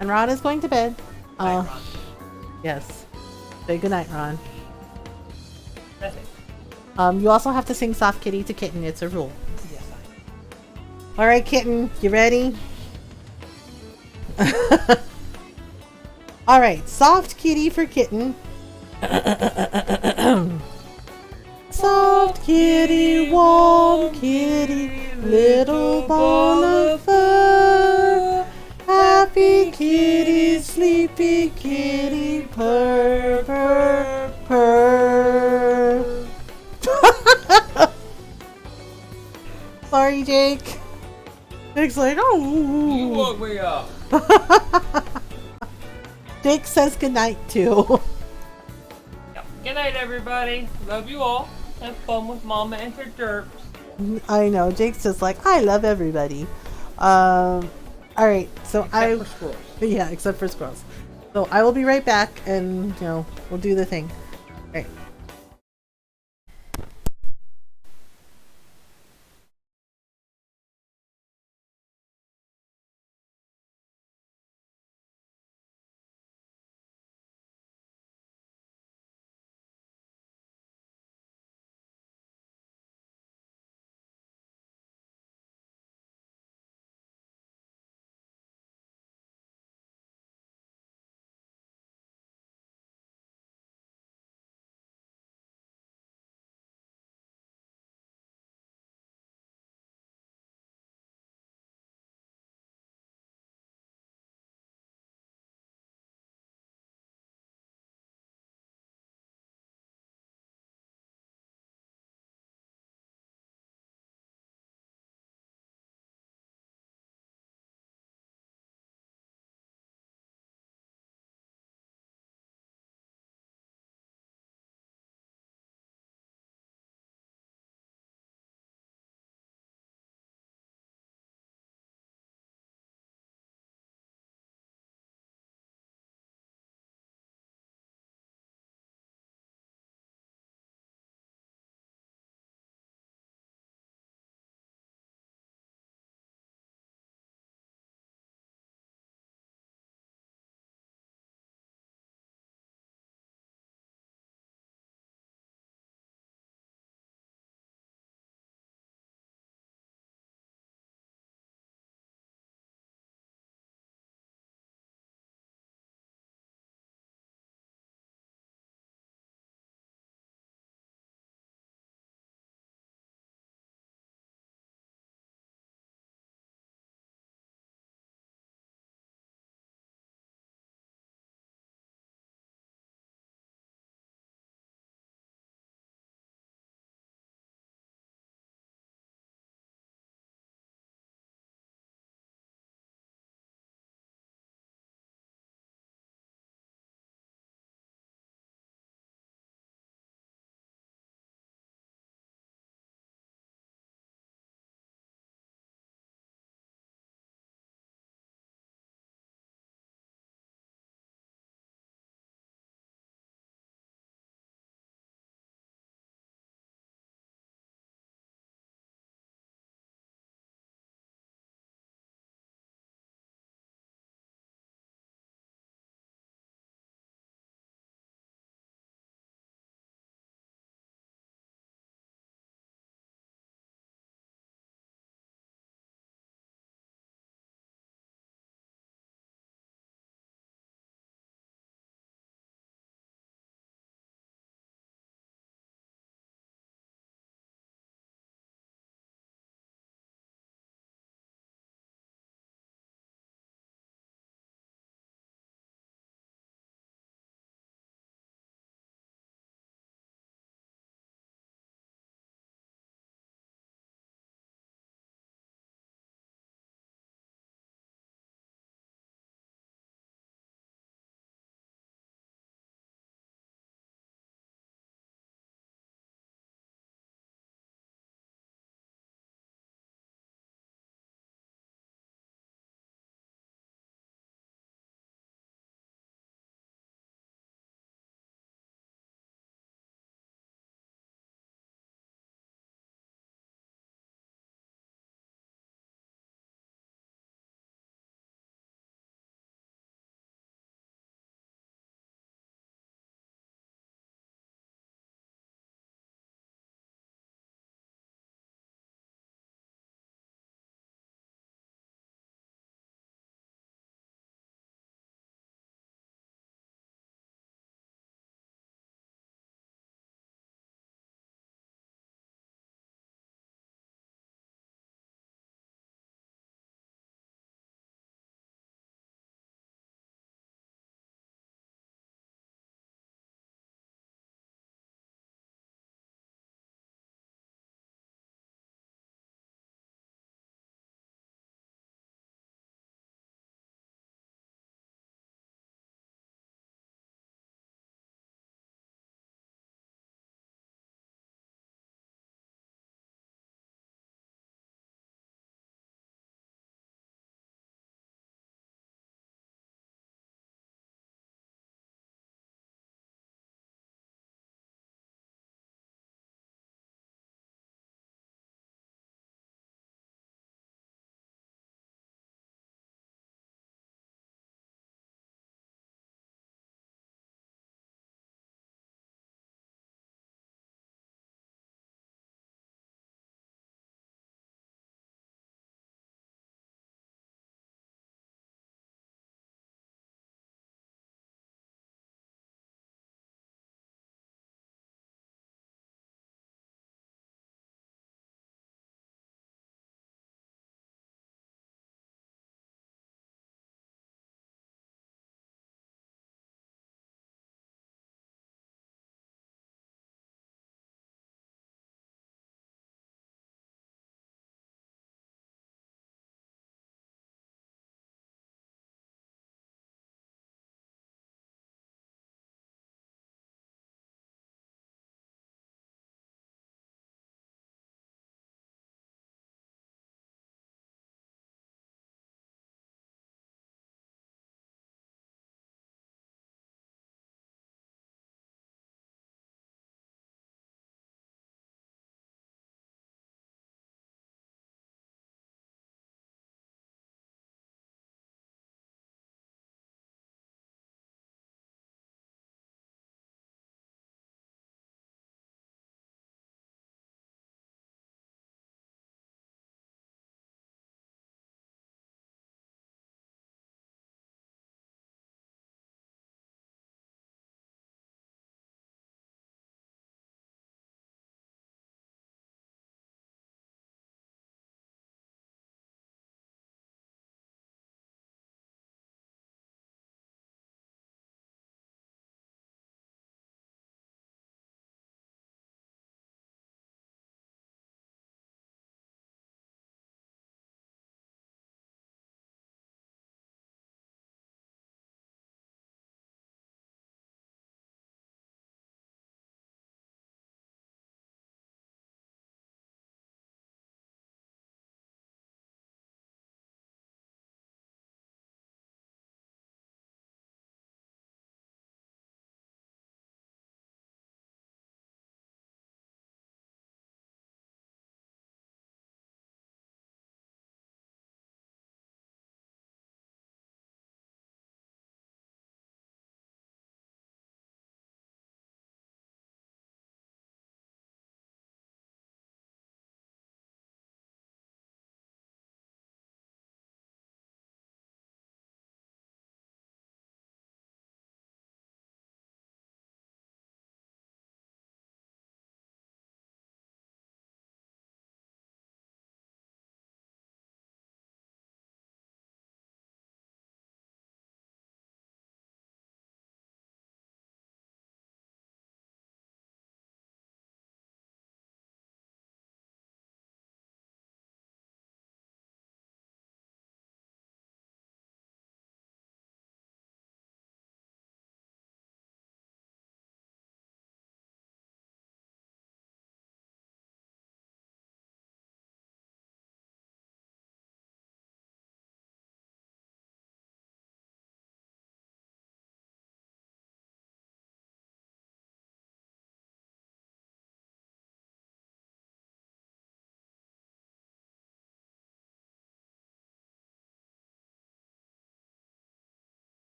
And Ron is going to bed. Night, Ron. Yes. Say goodnight, Ron. Nothing. You also have to sing Soft Kitty to Kitten. It's a rule. Yes, Alright, Kitten, you ready? Alright, Soft Kitty for Kitten. Soft kitty, warm kitty, little ball of fur. Happy kitty, sleepy kitty, purr, purr, purr. Sorry, Jake. Jake's like, oh. You woke me up. Jake says goodnight too. Yep. Good night, everybody. Love you all. Have fun with Mama and her derps. I know. Jake's just like, I love everybody. Alright, so Except for squirrels. Yeah, except for squirrels. So I will be right back and, we'll do the thing. Alright.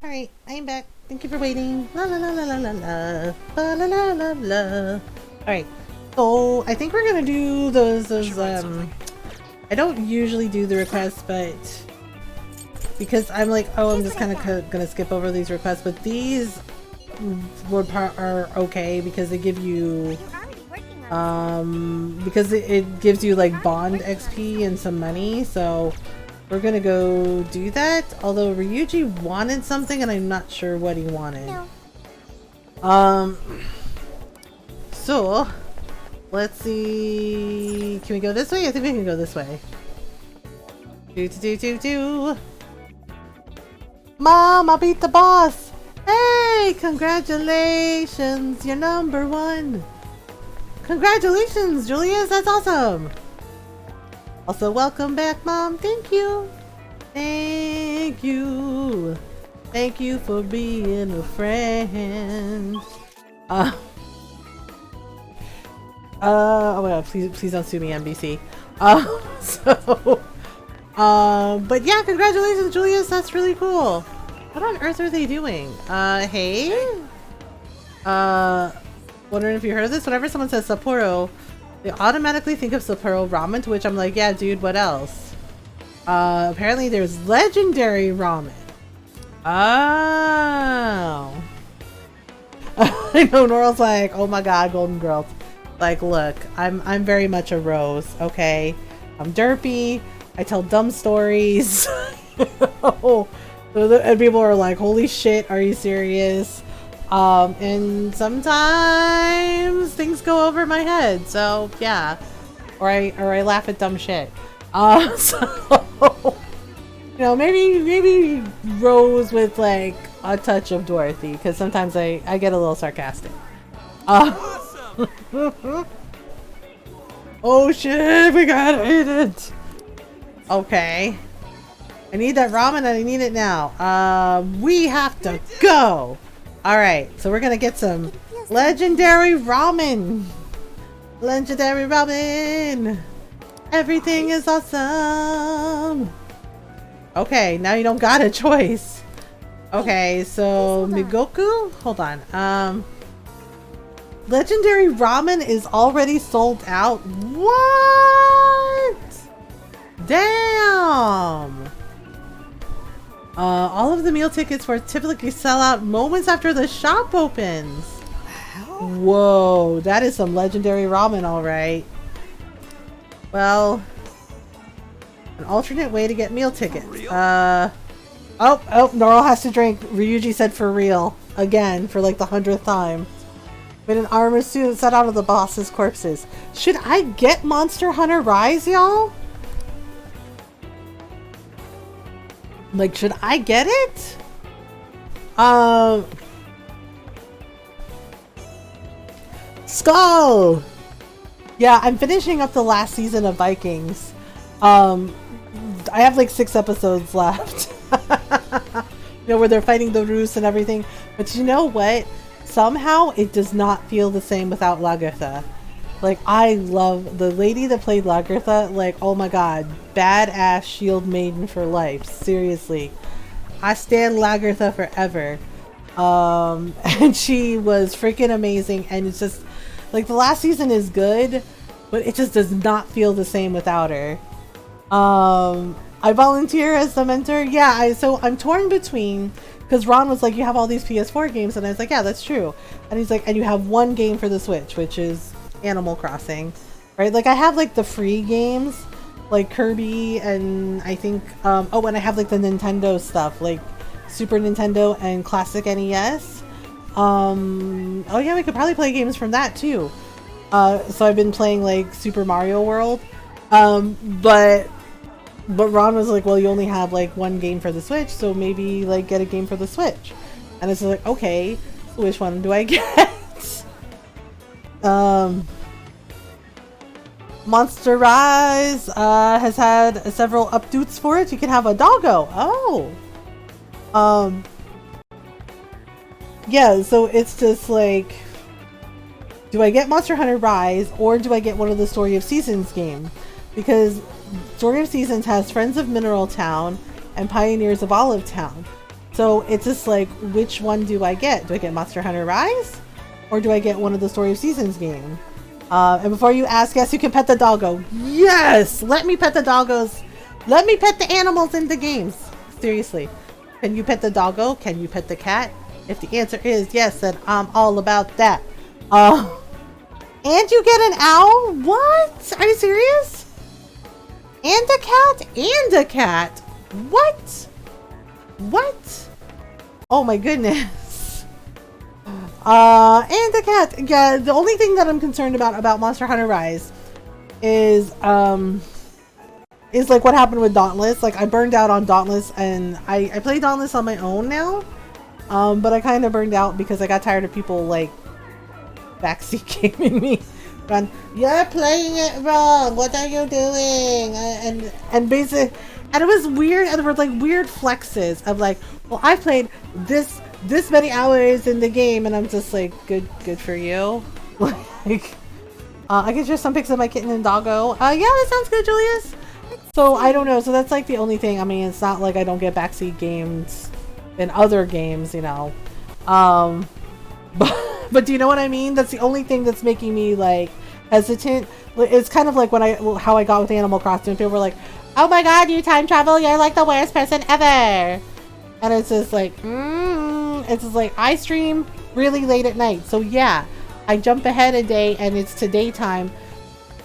Alright, I'm back. Thank you for waiting. La la la la la la la. La la la la la. Alright. So I think we're gonna do those I don't usually do the requests, but because I'm like, oh, I'm just kind of gonna skip over these requests, but these are okay because they give you because it gives you like bond XP and some money, so we're gonna go do that. Although Ryuji wanted something and I'm not sure what he wanted. No. So let's see, can we go this way? I think we can go this way. Do. Mom, I beat the boss! Hey, congratulations! You're #1! Congratulations, Julius! That's awesome! Also, welcome back, Mom! Thank you! Thank you! Thank you for being a friend! Oh my god, please don't sue me, NBC. But yeah, congratulations, Julius! That's really cool! What on earth are they doing? Hey? Wondering if you heard of this? Whenever someone says Sapporo, they automatically think of Sapporo ramen, to which I'm like, yeah, dude, what else? Apparently there's legendary ramen. Oh. I know Noral's like, oh my god, Golden Girls. Like, look, I'm very much a Rose, okay? I'm derpy, I tell dumb stories. And people are like, holy shit, are you serious? And sometimes things go over my head, so yeah. Or I laugh at dumb shit. So you know, maybe Rose with like a touch of Dorothy, because sometimes I get a little sarcastic. Oh shit, we gotta eat it! Okay. I need that ramen and I need it now. We have to go! Alright, so we're gonna get some legendary ramen! Legendary ramen! Everything is awesome! Okay, now you don't got a choice. Okay, so Migoku? Hold on. Legendary ramen is already sold out? What? Damn! All of the meal tickets were typically sell out moments after the shop opens. Whoa, that is some legendary ramen, alright. Well, an alternate way to get meal tickets. Oh, Noral has to drink. Ryuji said for real. Again, for like the 100th time. With an armor suit set out of the boss's corpses. Should I get Monster Hunter Rise, y'all? Like, should I get it? Skull! Yeah, I'm finishing up the last season of Vikings. I have like 6 episodes left. You know, where they're fighting the Rus and everything. But you know what? Somehow it does not feel the same without Lagertha. Like, I love the lady that played Lagertha. Like, oh my god, badass shield maiden for life. Seriously, I stand Lagertha forever. And she was freaking amazing. And it's just like, the last season is good, but it just does not feel the same without her. I volunteer as the mentor. Yeah, so I'm torn between, because Ron was like, you have all these PS4 games, and I was like, yeah, that's true. And he's like, and you have one game for the Switch, which is Animal Crossing, right? Like, I have like the free games, like Kirby, and I think oh, and I have like the Nintendo stuff, like Super Nintendo and classic NES. Oh yeah, we could probably play games from that too. So I've been playing like Super Mario World, but Ron was like, well, you only have like one game for the Switch, so maybe like get a game for the Switch. And it's like, okay, so which one do I get? Monster Rise has had several updates for it. You can have a doggo. Oh. Yeah, so it's just like, do I get Monster Hunter Rise or do I get one of the Story of Seasons game? Because Story of Seasons has Friends of Mineral Town and Pioneers of Olive Town. So it's just like, which one do I get? Do I get Monster Hunter Rise? Or do I get one of the Story of Seasons game? And before you ask, yes, you can pet the doggo. Yes! Let me pet the doggos. Let me pet the animals in the games. Seriously. Can you pet the doggo? Can you pet the cat? If the answer is yes, then I'm all about that. And you get an owl? What? Are you serious? And a cat? And a cat? What? What? Oh my goodness. And a cat. Yeah, the only thing that I'm concerned about Monster Hunter Rise is like what happened with Dauntless. Like I burned out on Dauntless, and I play Dauntless on my own now. But I kind of burned out because I got tired of people like backseat gaming me. Run, you're playing it wrong. What are you doing? And basically, and it was weird. And there were like weird flexes of like, well, I played this many hours in the game, and I'm just like, good for you. Like, I can share some pics of my kitten and doggo. Yeah, that sounds good, Julius. So I don't know. So that's like the only thing. I mean, it's not like I don't get backseat games in other games, you know. But do you know what I mean? That's the only thing that's making me like hesitant. It's kind of like how I got with Animal Crossing. People were like, "Oh my God, you time travel! You're like the worst person ever." And it's just like, it's just like I stream really late at night, so yeah, I jump ahead a day and it's to daytime.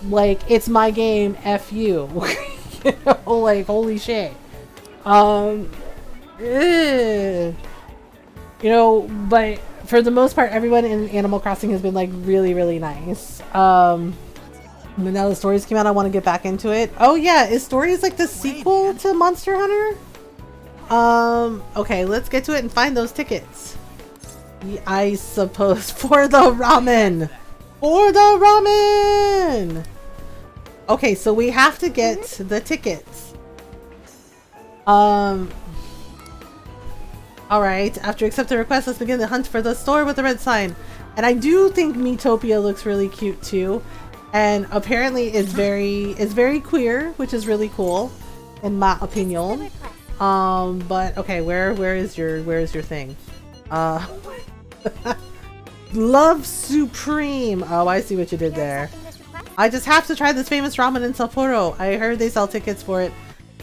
Like it's my game. F you. You know, like holy shit. You know, but for the most part, everyone in Animal Crossing has been like really nice. But now the Stories came out, I want to get back into it. Oh yeah, is Stories like the sequel to Monster Hunter? Okay, let's get to it and find those tickets. I suppose for the ramen. For the ramen. Okay, so we have to get the tickets. Alright, after accepting the request, let's begin the hunt for the store with the red sign. And I do think Miitopia looks really cute too. And apparently it's very queer, which is really cool, in my opinion. But okay, where is your thing? Love Supreme. Oh, I see what you did there. I just have to try this famous ramen in Sapporo. I heard they sell tickets for it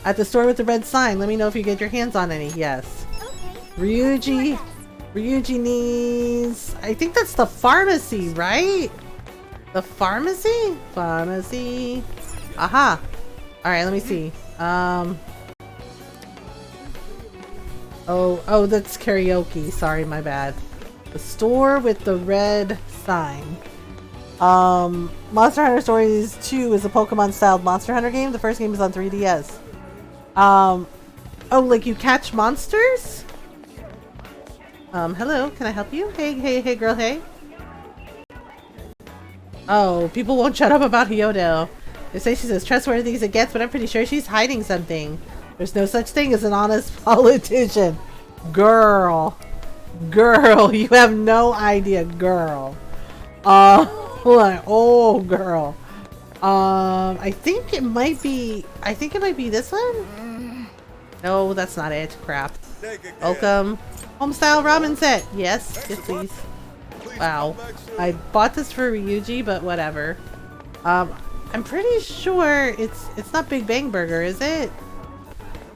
at the store with the red sign. Let me know if you get your hands on any. Yes. Ryuji needs, I think that's the pharmacy, right? The pharmacy? Pharmacy. Aha. Alright, let me see. Oh, that's karaoke. Sorry, my bad. The store with the red sign. Monster Hunter Stories 2 is a Pokemon-styled Monster Hunter game. The first game is on 3DS. Oh, like you catch monsters? Hello, can I help you? Hey, girl, hey. Oh, people won't shut up about Hyodo. They say she's as trustworthy as it gets, but I'm pretty sure she's hiding something. There's no such thing as an honest politician. Girl, you have no idea, girl. Oh, girl. I think it might be this one? No, that's not it. Crap. Welcome. Homestyle ramen set. Yes, please. Wow. I bought this for Ryuji, but whatever. I'm pretty sure it's not Big Bang Burger, is it?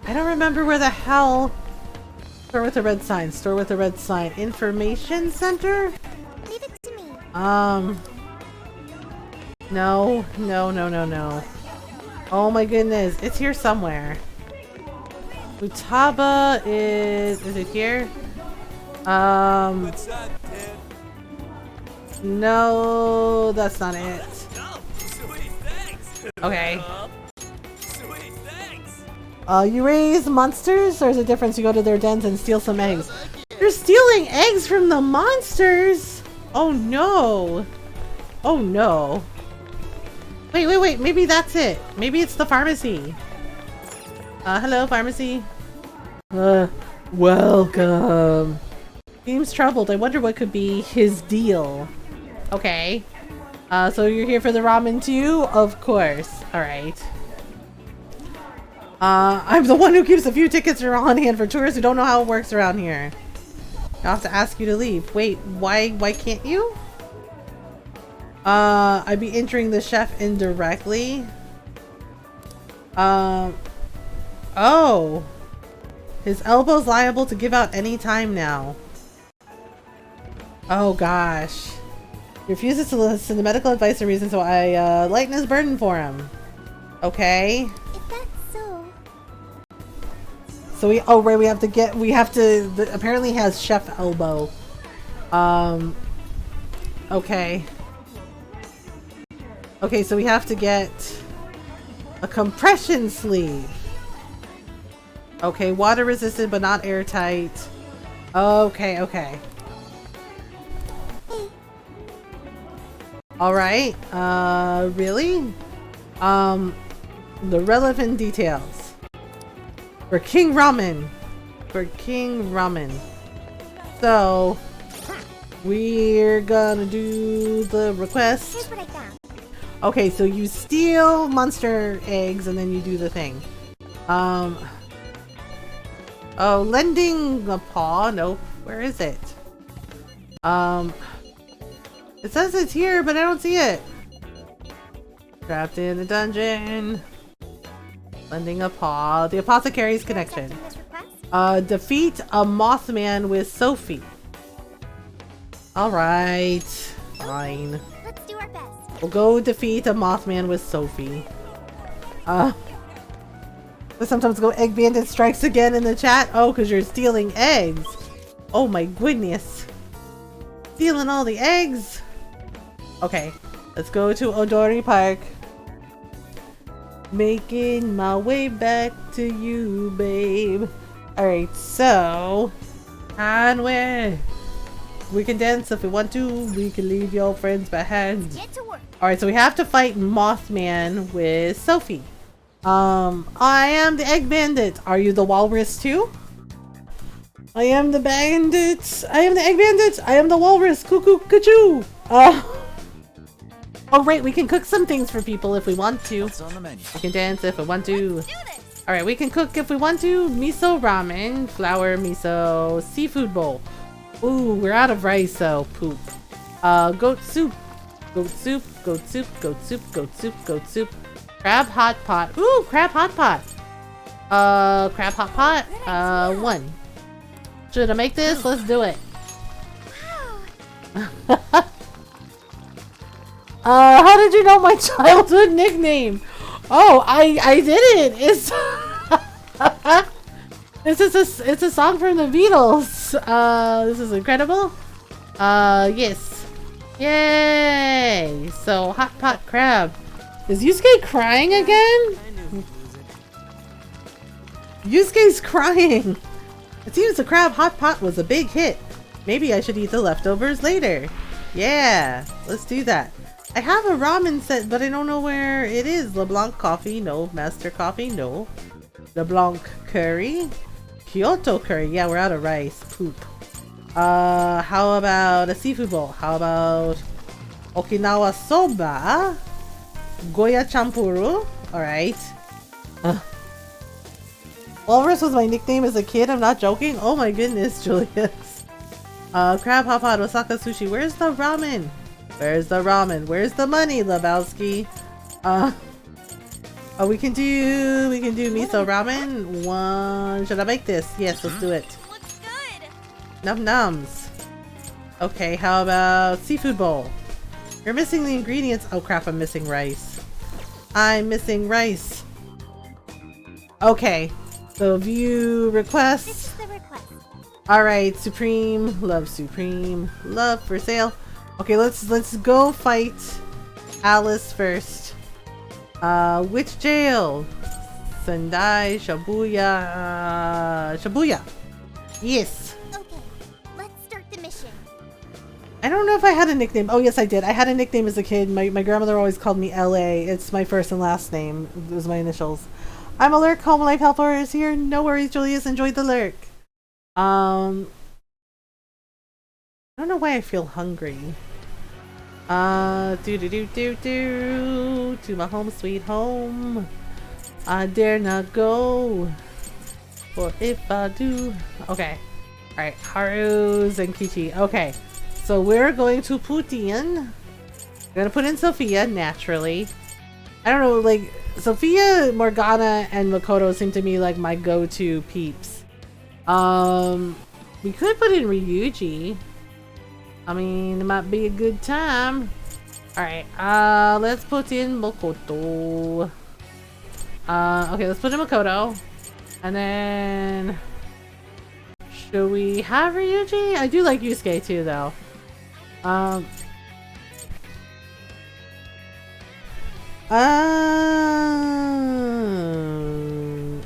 I don't remember where the hell. Store with the red sign. Store with the red sign. Information center? Leave it to me. No. Oh my goodness. It's here somewhere. Futaba is it here? No, that's not it. Okay. You raise monsters? There's a difference. You go to their dens and steal some eggs. You're stealing eggs from the monsters? Oh no. Oh no. Wait. Maybe that's it. Maybe it's the pharmacy. Hello, pharmacy. Welcome. Seems troubled. I wonder what could be his deal. Okay. So you're here for the ramen too? Of course. Alright. I'm the one who keeps a few tickets on hand for tourists who don't know how it works around here. I'll have to ask you to leave. Wait, why can't you? I'd be entering the chef indirectly. Oh. His elbow's liable to give out any time now. Oh gosh. He refuses to listen to medical advice or reason, so I lighten his burden for him. Okay. If that's so. So we have to apparently he has chef elbow. Okay. Okay, so we have to get a compression sleeve. Okay, water resistant but not airtight. Okay, okay. Alright, really? The relevant details. For King Ramen. So, we're gonna do the request. Here's what I found. Okay, so you steal monster eggs and then you do the thing. Oh, lending a paw. Nope. Where is it? It says it's here, but I don't see it. Trapped in a dungeon. Lending a paw. The apothecary's connection. Defeat a Mothman with Sophie. Alright. Fine. Let's do our best. We'll go defeat a Mothman with Sophie. But sometimes go Egg Bandit strikes again in the chat. Oh, because you're stealing eggs. Oh my goodness. Stealing all the eggs. Okay, let's go to Odori Park. Making my way back to you, babe. Alright, so onward. We can dance if we want to. We can leave your friends behind. Get to work. Alright, so we have to fight Mothman with Sophie. I am the Egg Bandit. Are you the Walrus too? I am the Bandit. I am the Egg Bandit. I am the Walrus. Cuckoo, cuckoo. Oh, right. We can cook some things for people if we want to. What's on the menu? We can dance if we want to. Let's do this. Alright, we can cook if we want to. Miso ramen, flour, miso, seafood bowl. Ooh, we're out of rice, so poop. Goat soup. Goat soup, goat soup, goat soup, goat soup, goat soup. Crab hot pot. Ooh, crab hot pot. Crab hot pot. 1. Should I make this? Let's do it. How did you know my childhood nickname? Oh, I didn't. It's a song from the Beatles. This is incredible. Yes. Yay! So hot pot crab. Is Yusuke crying again? Yusuke's crying. It seems the crab hot pot was a big hit. Maybe I should eat the leftovers later. Yeah, let's do that. I have a ramen set, but I don't know where it is. LeBlanc coffee, no. Master coffee, no. LeBlanc curry. Kyoto curry. Yeah, we're out of rice. Poop. How about a seafood bowl? How about Okinawa soba? Goya champuru. Alright. Walrus was my nickname as a kid. I'm not joking. Oh my goodness, Julius. Crab hot pot, Osaka sushi. Where's the ramen? Where's the ramen? Where's the money, Lebowski? Oh, we can do miso ramen. 1. Should I make this? Yes, let's do it. Looks good. Num nums. Okay, how about seafood bowl? You're missing the ingredients. Oh crap, I'm missing rice. I'm missing rice. Okay, so view requests. This is the request. Alright, Supreme. Love for sale. Okay, let's go fight Alice first. Which jail? Sendai, Shibuya. Shibuya. Yes. Okay, let's start the mission. I don't know if I had a nickname. Oh, yes, I did. I had a nickname as a kid. My grandmother always called me LA. It's my first and last name. It was my initials. I'm a lurk. Home Life Helper is here. No worries, Julius. Enjoy the lurk. I don't know why I feel hungry. To my home sweet home. I dare not go. Or if I do. Okay. Alright. Haru's and Kichi. Okay. So we're going to put in. We're gonna put in Sophia, naturally. I don't know, like, Sophia, Morgana, and Makoto seem to me like my go-to peeps. We could put in Ryuji. I mean, it might be a good time. Alright, let's put in Makoto. Okay, let's put in Makoto. And then... should we have Ryuji? I do like Yusuke too, though.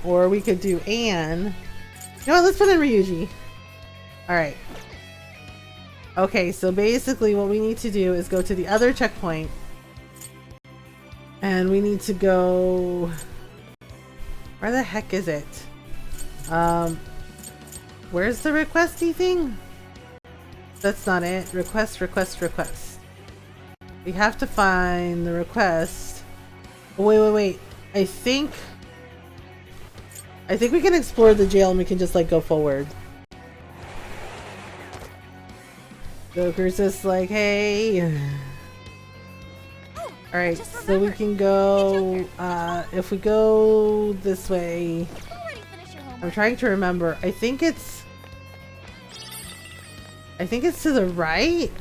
Or we could do Anne. You know what, let's put in Ryuji. Alright. Okay, so basically what we need to do is go to the other checkpoint. And we need to go... where the heck is it? Where's the requesty thing? That's not it. Request, request, request. We have to find the request. Oh, wait. I think we can explore the jail and we can just like go forward. Joker's just like, hey. Alright, so we can go, if we go this way, I'm trying to remember, I think it's to the right?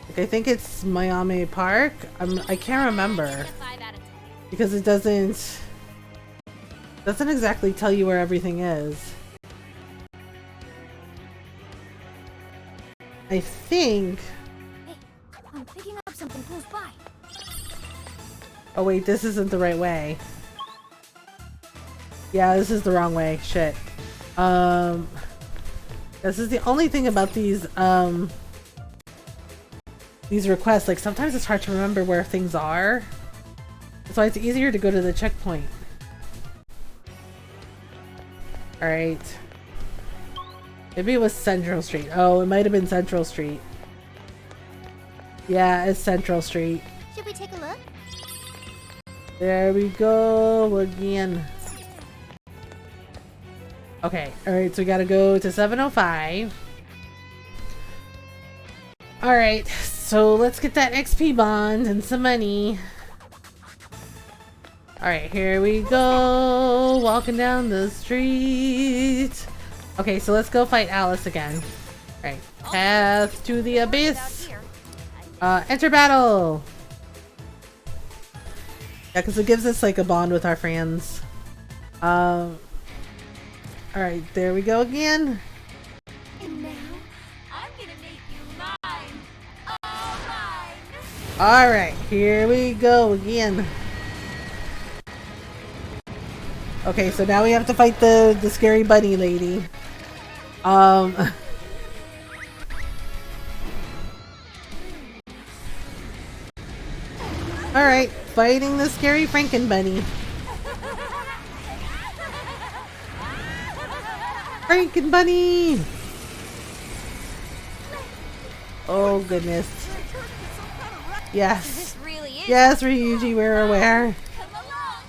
Like, I think it's Miami Park? I can't remember. Because it doesn't exactly tell you where everything is. I think... Hey, I'm picking up something close by. Oh wait, this isn't the right way. Yeah, this is the wrong way. Shit. This is the only thing about these requests. Like, sometimes it's hard to remember where things are. That's why it's easier to go to the checkpoint. Alright. Maybe it was Central Street. Oh, it might have been Central Street. Yeah, it's Central Street. Should we take a look? There we go again. Okay, alright, so we gotta go to 705. Alright, so let's get that XP bond and some money. Alright, here we go. Walking down the street. Okay, so let's go fight Alice again. Alright, path to the abyss. Enter battle! Yeah, because it gives us like a bond with our friends. Alright, there we go again. And now, I'm gonna make you mine. All mine. Alright, here we go again. Okay, so now we have to fight the scary bunny lady. Alright, fighting the scary Franken bunny. Franken bunny! Oh goodness. Yes. This really is. Yes, Ryuji, we're aware. Come along.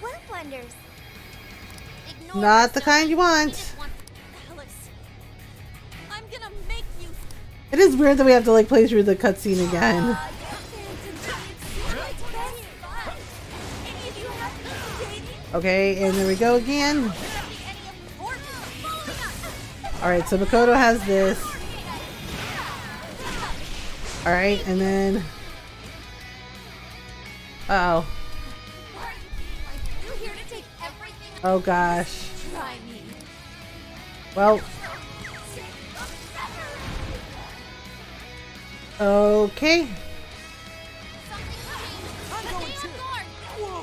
What wonders? Ignore Not the yourself. kind you want. Didn't want Alice. I'm gonna make you. It is weird that we have to like play through the cutscene again. Okay, and there we go again. Alright, so Makoto has this. Alright, and then... uh-oh. Oh gosh. Well... okay.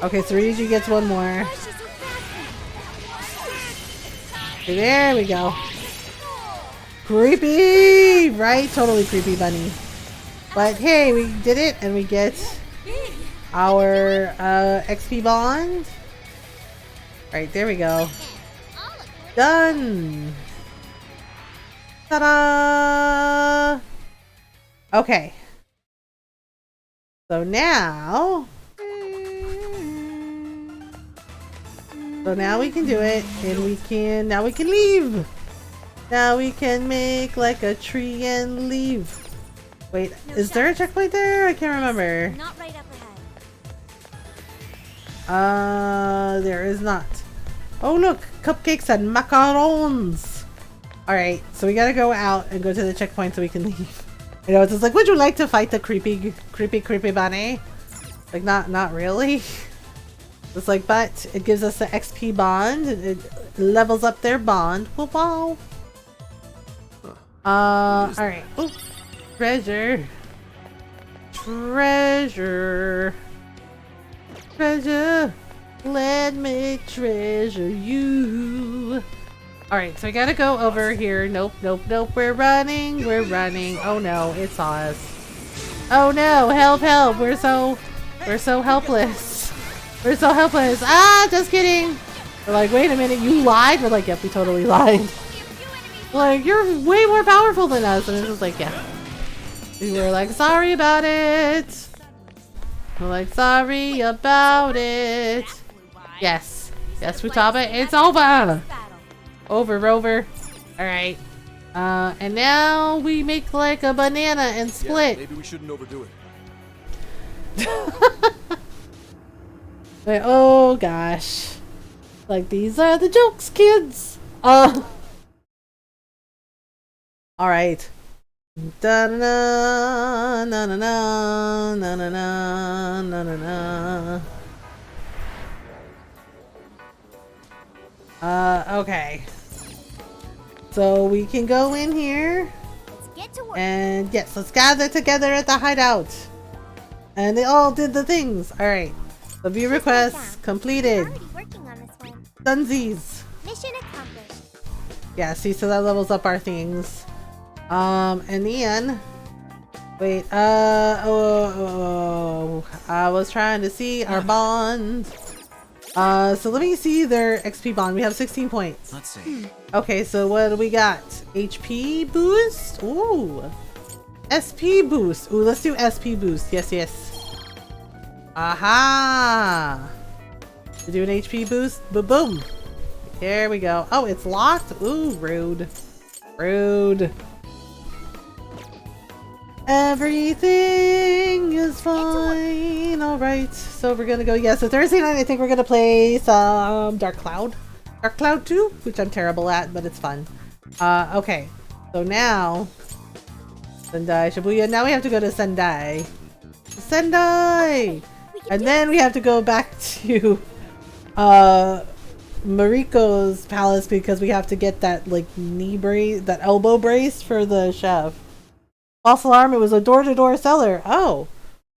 Okay, so Ryuji gets one more. Okay, there we go. Creepy! Right? Totally creepy bunny. But hey, we did it and we get our XP bond. Alright, there we go. Done! Ta-da! Okay. So now... So now we can do it, and now we can leave. Now we can make like a tree and leave. Wait, is there a checkpoint there? I can't remember. Not right up ahead. There is not. Oh look, cupcakes and macarons. Alright, so we gotta go out and go to the checkpoint so we can leave. You know, it's just like, would you like to fight the creepy bunny? Like, not really. It's like, but it gives us the XP bond. It levels up their bond. Wow. Alright. Oh, treasure. Treasure. Treasure. Let me treasure you. Alright, so I gotta go over here. Nope. We're running. Oh no, it saw us. Oh no, help. We're so helpless. We're so helpless. Ah, just kidding. We're like, wait a minute, you lied? We're like, yep, we totally lied. Like, you're way more powerful than us. And it's just like, yeah. We were like, sorry about it. We're like, sorry about it. Yes, Futaba, it's over. Over. Alright. And now we make like a banana and split. Yeah, maybe we shouldn't overdo it. Like, oh gosh. Like, these are the jokes, kids. Alright. Da na na na na na na na na na. Okay. So we can go in here. Let's get to work. And yes, let's gather together at the hideout. And they all did the things. Alright. The view requests completed. Already working on this one. Dunsies. Mission accomplished. Yeah, see, so that levels up our things. And then wait, I was trying to see our bond. So let me see their XP bond. We have 16 points. Let's see. Okay, so what do we got? HP boost? Ooh. SP boost. Ooh, let's do SP boost. Yes. Aha! To do an HP boost. Boom. Here we go. Oh, it's locked? Ooh, rude. Everything is fine. Alright, so we're gonna go. Yeah, so Thursday night I think we're gonna play some Dark Cloud 2, which I'm terrible at, but it's fun. Okay, so now Sendai, Shibuya. Now we have to go to Sendai. And then we have to go back to Mariko's palace because we have to get that like knee brace, that elbow brace for the chef. False alarm, it was a door-to-door seller. Oh,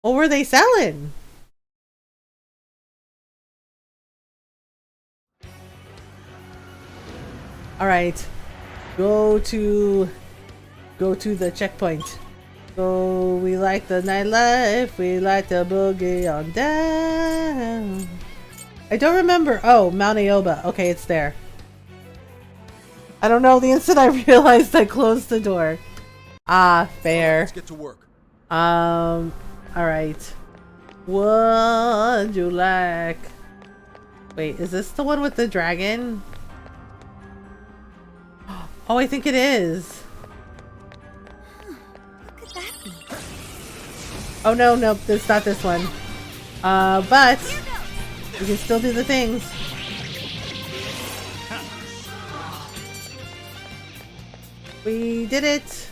what were they selling? All right, go to the checkpoint. So we like the nightlife, we like the boogie on down. I don't remember. Oh, Mount Aoba. Okay, it's there. I don't know. The instant I realized I closed the door. Ah, fair. Let's get to work. All right. What'd you like? Wait, is this the one with the dragon? Oh, I think it is. What could that be? Oh no, nope, it's not this one. But we can still do the things. We did it.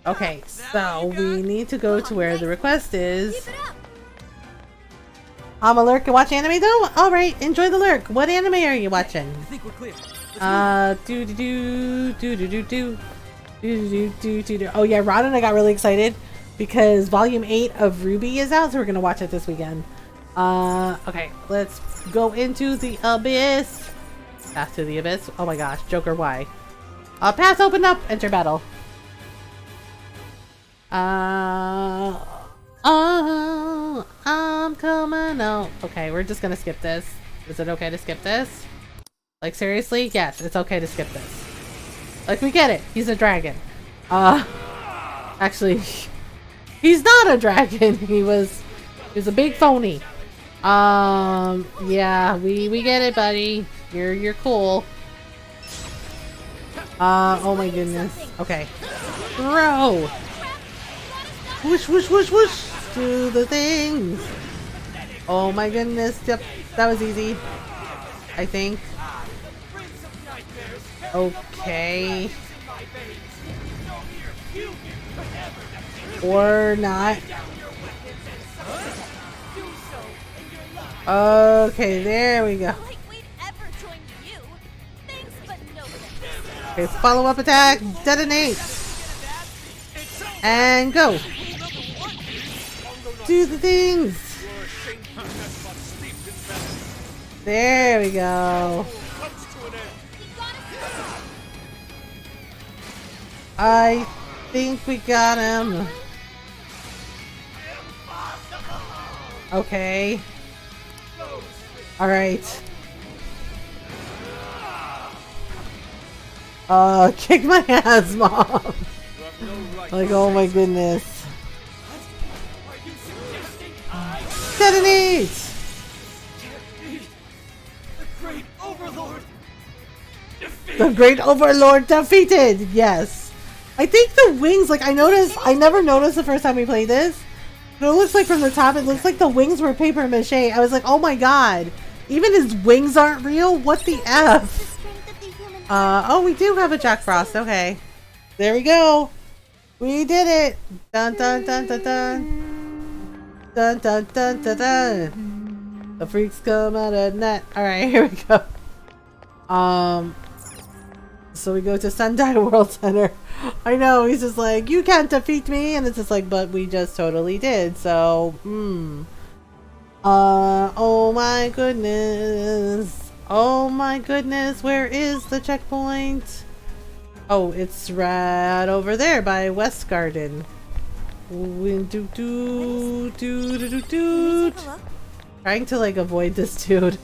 Okay, so we need to go to where the request is. I'm a lurk and watch anime though? Alright, enjoy the lurk. What anime are you watching? I think we're clear. Oh yeah, Ron and I got really excited because volume 8 of Ruby is out, so we're gonna watch it this weekend. Okay, let's go into the abyss. Path to the abyss. Oh my gosh, Joker, why? Path opened up. Enter battle. I'm coming out. Okay, we're just gonna skip this. Is it okay to skip this? Like, seriously? Yes, it's okay to skip this. Like, we get it. He's a dragon. Actually, he's not a dragon. He was a big phony. Yeah, we get it, buddy. You're cool. Oh my goodness. Okay. Throw! Whoosh, whoosh, whoosh, whoosh! Do the things! Oh my goodness. Yep, that was easy. I think. Okay. Or not. Okay, there we go. Lightweight ever joined you. Thanks, but no thanks. Okay, follow-up attack. Detonate. And go. Do the things. There we go. I think we got him. Okay. Alright. Kick my ass, Mom. Like, oh my goodness. Detonate! The Great Overlord defeated! Yes. I think the wings, like, I never noticed the first time we played this. But it looks like from the top, it looks like the wings were paper mache. I was like, oh my god. Even his wings aren't real? What the F? Oh, we do have a Jack Frost. Okay. There we go. We did it. Dun dun dun dun dun. Dun dun dun dun dun. The freaks come out at night. Alright, here we go. So we go to Sendai World Center. I know, he's just like, you can't defeat me, and it's just like, but we just totally did, so, oh my goodness. Oh my goodness, where is the checkpoint? Oh, it's right over there by West Garden. Trying to, like, avoid this dude.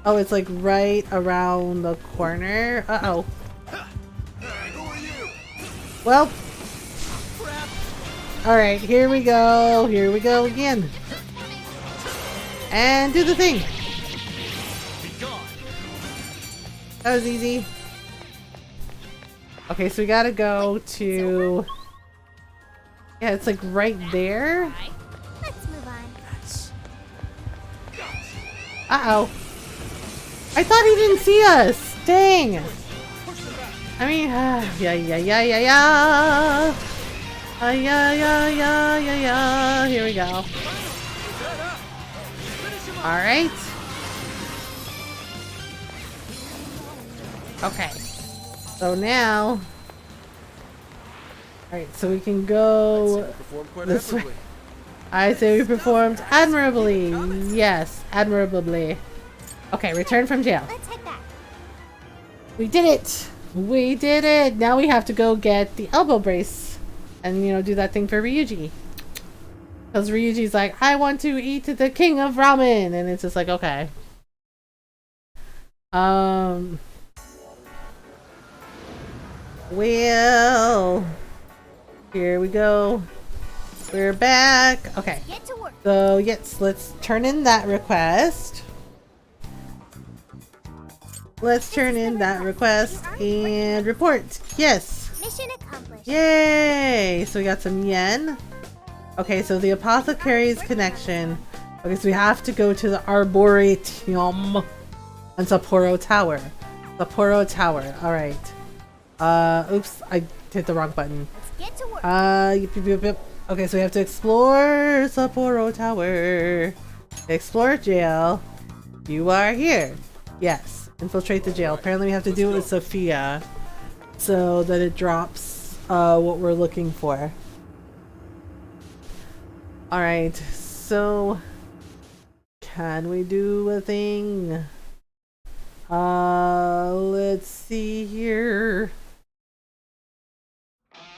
Oh, it's like right around the corner. Uh-oh. Well. Alright, here we go. Here we go again. And do the thing. That was easy. Okay, so we gotta go to... Yeah, it's like right there. Let's move on. Uh-oh. I thought he didn't see us. Dang. I mean, yeah. Yeah. Here we go. Alright. Okay. So now... Alright, so we can go this way. I say we performed admirably. Yes, admirably. Okay, return from jail. Let's head back. We did it! We did it! Now we have to go get the elbow brace. And, you know, do that thing for Ryuji. Because Ryuji's like, I want to eat the king of ramen! And it's just like, okay. Well... Here we go. We're back. Okay. Get to work. So, yes, let's turn in that request. Let's turn in that request and report. Yes. Mission accomplished. Yay! So we got some yen. Okay, so the apothecary's connection. Okay, so we have to go to the Arboretum on Sapporo Tower. Sapporo Tower. Alright. Oops, I hit the wrong button. Let's get to work. Yip. Okay, so we have to explore Sapporo Tower. Explore jail. You are here. Yes. Infiltrate the jail. Apparently we have to do it with Sophia so that it drops what we're looking for. Alright, so can we do a thing? Let's see here.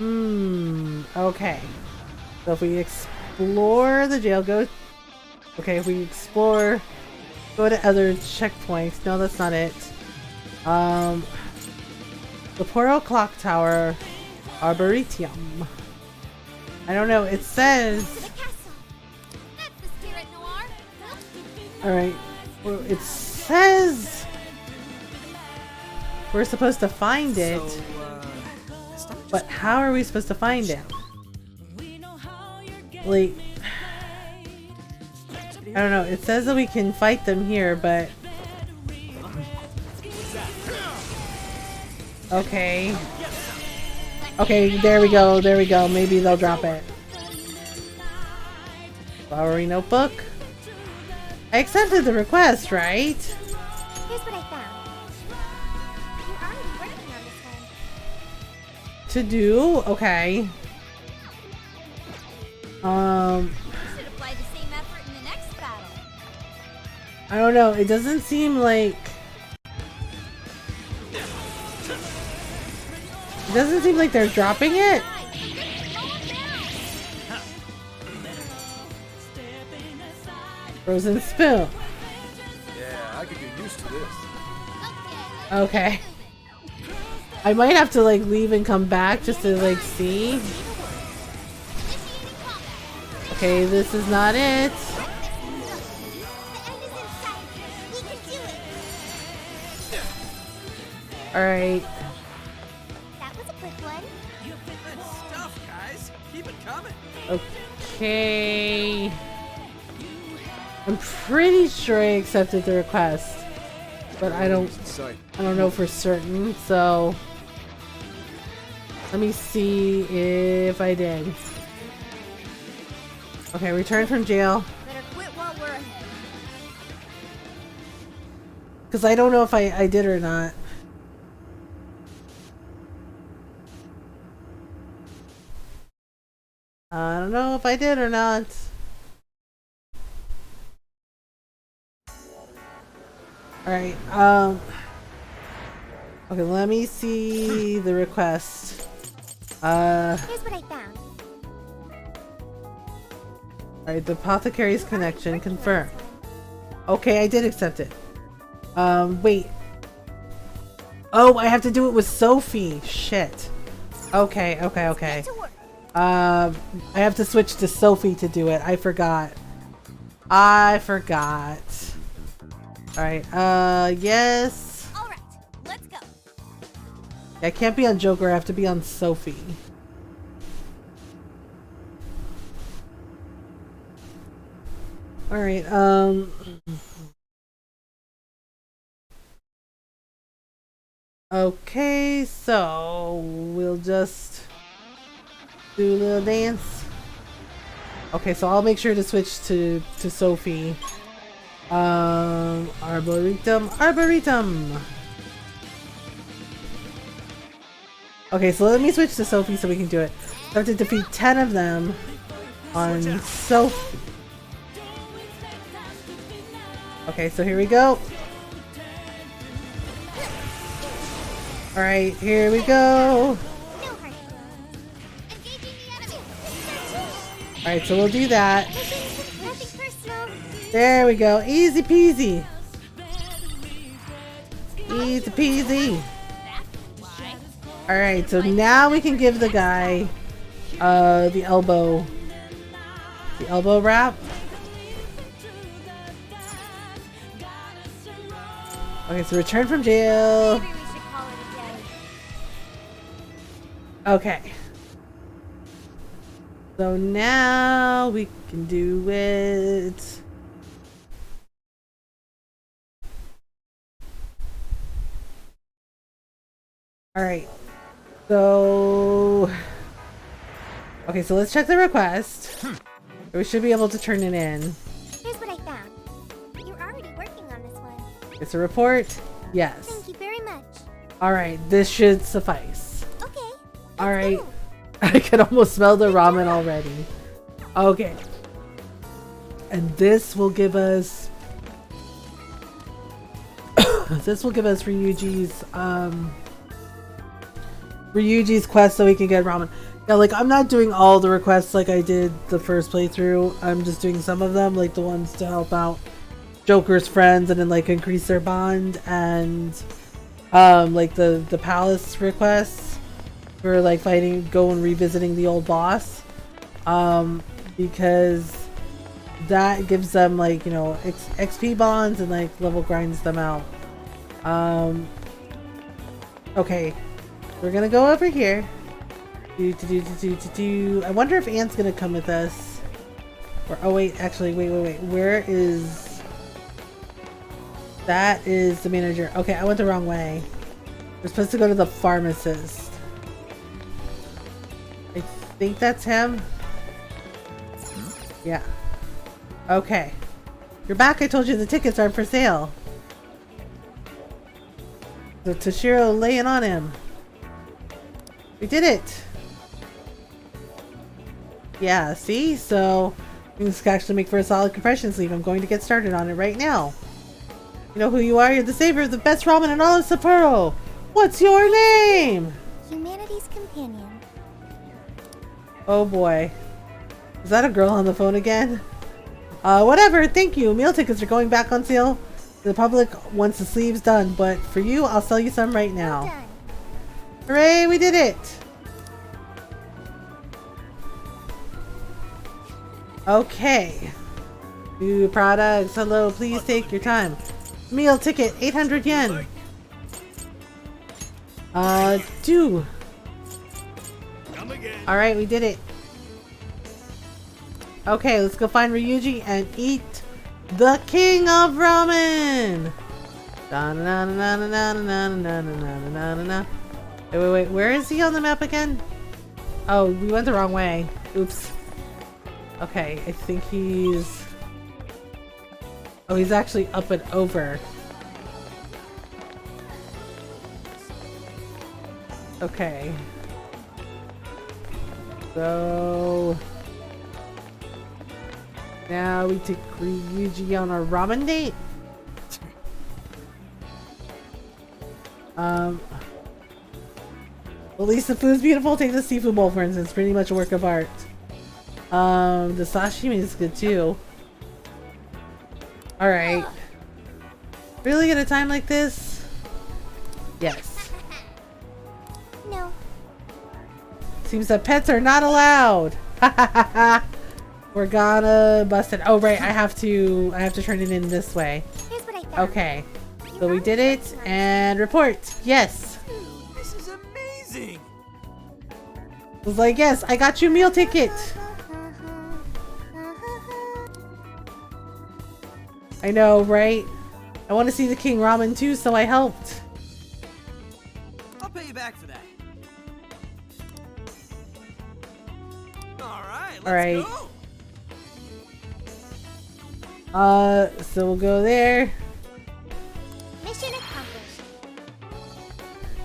Okay. So if we explore the jail, go... Okay, if we explore... Go to other checkpoints. No, that's not it. The Poro Clock Tower, Arboretum. I don't know. It says. To the castle. That's the Alright. Well, it says we're supposed to find it. But how are we supposed to find it? Like, I don't know. It says that we can fight them here, but... Okay. Okay, there we go, there we go. Maybe they'll drop it. Flowery notebook? I accepted the request, right? Here's what I found. You're already working on this one. To do? Okay. You should apply the same effort in the next battle. I don't know. It doesn't seem like... It doesn't seem like they're dropping it. Frozen spoon. Yeah, I could get used to this. Okay. I might have to like leave and come back just to like see. Okay, this is not it. Alright. That was a quick one. Good stuff, guys. Keep it coming. Okay. I'm pretty sure I accepted the request, but I don't know for certain, so let me see if I did. Okay, return from jail. Better quit while we're ahead. Because I don't know if I did or not. I don't know if I did or not. Alright, okay, let me see the request. Here's what I found. Alright, the apothecary's connection confirmed. Okay, I did accept it. Wait. Oh, I have to do it with Sophie. Shit. Okay. I have to switch to Sophie to do it. I forgot. Alright, yes. Alright, let's go. I can't be on Joker, I have to be on Sophie. Alright, okay, so we'll just do a little dance. Okay, so I'll make sure to switch to Sophie. Arboretum. Okay, so let me switch to Sophie so we can do it. I have to defeat 10 of them on Sophie. Okay, so here we go. Alright, here we go. Alright, so we'll do that. There we go. Easy peasy. Easy peasy. Alright, so now we can give the guy the elbow wrap. Okay, so return from jail. Maybe we should call it a day. Okay. So now we can do it. Alright. So... Okay, so let's check the request. We should be able to turn it in. Here's what I found. You're already working on this one. It's a report? Yes. Thank you very much. Alright, this should suffice. Okay. Alright. I can almost smell the ramen already. Okay. And this will give us... this will give us Ryuji's quest so we can get ramen. Yeah, like, I'm not doing all the requests like I did the first playthrough. I'm just doing some of them, like the ones to help out Joker's friends and then, like, increase their bond, and, like, the palace requests for, like, fighting, revisiting the old boss. Because that gives them like, you know, XP bonds and like level grinds them out. Okay, we're gonna go over here. I wonder if Ant's gonna come with us. Or, oh wait, actually, wait. Where is... That is the manager. Okay, I went the wrong way. We're supposed to go to the pharmacist. I think that's him. Yeah. Okay. You're back. I told you the tickets aren't for sale. So Toshiro laying on him. We did it. Yeah, see? So this can actually make for a solid compression sleeve. I'm going to get started on it right now. You know who you are? You're the savior of the best ramen in all of Sapporo. What's your name? Humanity's companion. Oh boy. Is that a girl on the phone again? Whatever, thank you. Meal tickets are going back on sale to the public once the sleeve's done, but for you, I'll sell you some right now. Well done. Hooray, we did it! Okay. New products. Hello, please take your time. Meal ticket, 800 yen. Do. Alright, we did it. Okay, let's go find Ryuji and eat the king of ramen! Wait, where is he on the map again? Oh, we went the wrong way. Oops. Okay, I think he's... Oh, he's actually up and over. Okay. So... Now we take Ryuji on our ramen date? At least the food's beautiful. Take the seafood bowl for instance. Pretty much a work of art. The sashimi is good too. Alright. Really at a time like this? Yes. No. Seems that pets are not allowed. We're gonna bust it. Oh right, I have to turn it in this way. Here's what I found. Okay. So we did it and report. Yes. Dude, this is amazing. I was like, yes, I got you a meal ticket. I know, right? I want to see the King Ramen too, so I helped. I'll pay you back for that. Alright, let's go. So we'll go there. Mission accomplished.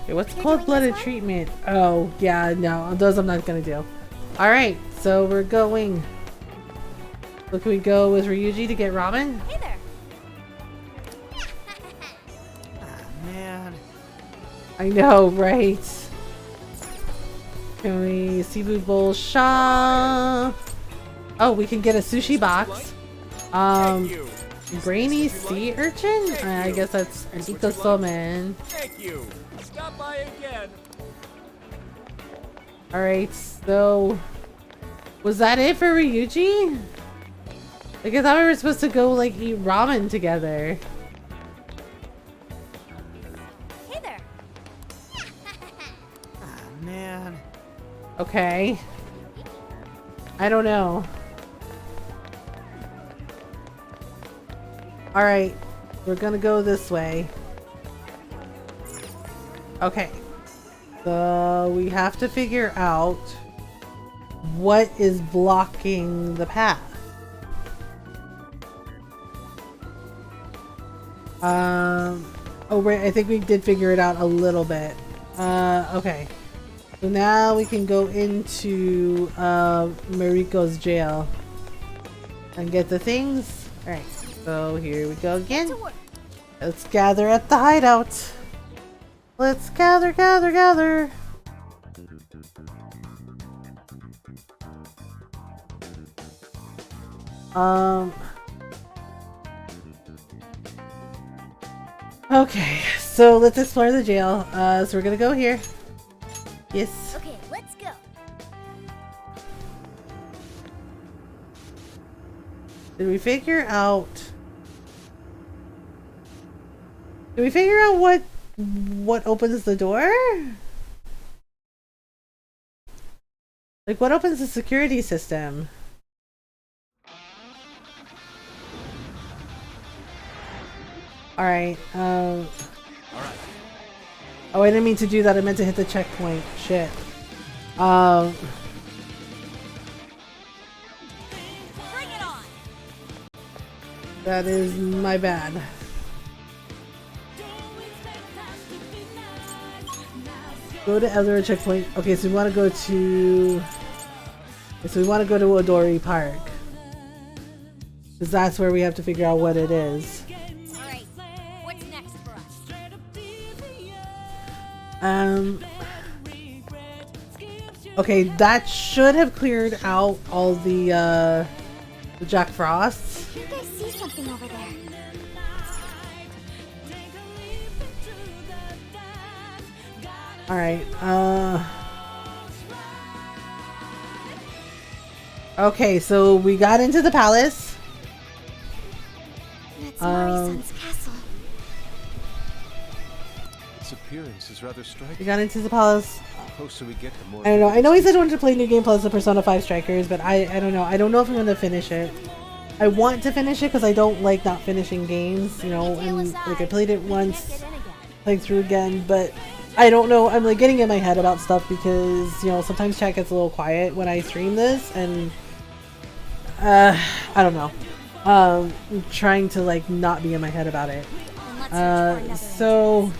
Okay, what's You're cold doing blooded this one? treatment? Oh, yeah, no, those I'm not gonna do. Alright, so we're going. So can we go with Ryuji to get ramen? Hey there. Man. I know, right? Can we seafood bowl shop? Oh, we can get a sushi box. Brainy sea urchin? I guess that's an ikosomen. Thank you. Stop by again. Alright, so... Was that it for Ryuji? Like, I thought we were supposed to go, like, eat ramen together. Hey there. Man. Okay. I don't know. Alright, we're gonna go this way. Okay. So we have to figure out what is blocking the path. Oh right, I think we did figure it out a little bit. Okay. So now we can go into Mariko's jail and get the things. Alright, so here we go again. Let's gather at the hideout. Let's gather. Okay, so let's explore the jail. So we're gonna go here. Yes. Okay, let's go. Did we figure out... Did we figure out what opens the door? Like, what opens the security system? Alright, Alright. oh, I didn't mean to do that. I meant to hit the checkpoint. Shit. Bring it on. That is my bad. Go to other checkpoint. Okay, so we want to go to... So we want to go to Odori Park. Because that's where we have to figure out what it is. Alright, what's next for us? Okay, that should have cleared out all the Jack Frosts. I think I see something over there. Alright, okay, so we got into the palace. That's Mari-san's castle. Its appearance is rather We striking. got into the palace. The closer we get, the more... I don't know. I know he said he wanted to play New Game Plus the Persona 5 Strikers, but I don't know. I don't know if I'm going to finish it. I want to finish it because I don't like not finishing games, you know, and like I played it once, playing through again, but I don't know. I'm like getting in my head about stuff because, you know, sometimes chat gets a little quiet when I stream this, and I don't know. I'm trying to like not be in my head about it. So,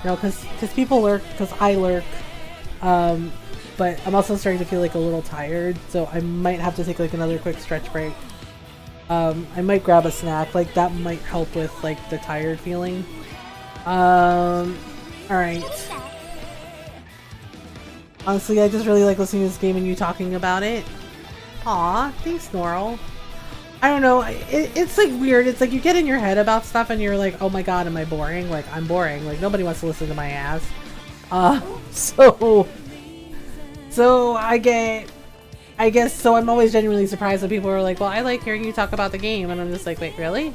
you know, because people lurk, because I lurk, but I'm also starting to feel like a little tired, so I might have to take like another quick stretch break. I might grab a snack, like that might help with like the tired feeling. Alright. Honestly, I just really like listening to this game and you talking about it. Aw, thanks, Norl. I don't know, it's like weird. It's like you get in your head about stuff and you're like, oh my god, am I boring? Like, I'm boring. Like, nobody wants to listen to my ass. So I guess, so I'm always genuinely surprised when people are like, well, I like hearing you talk about the game. And I'm just like, wait, really?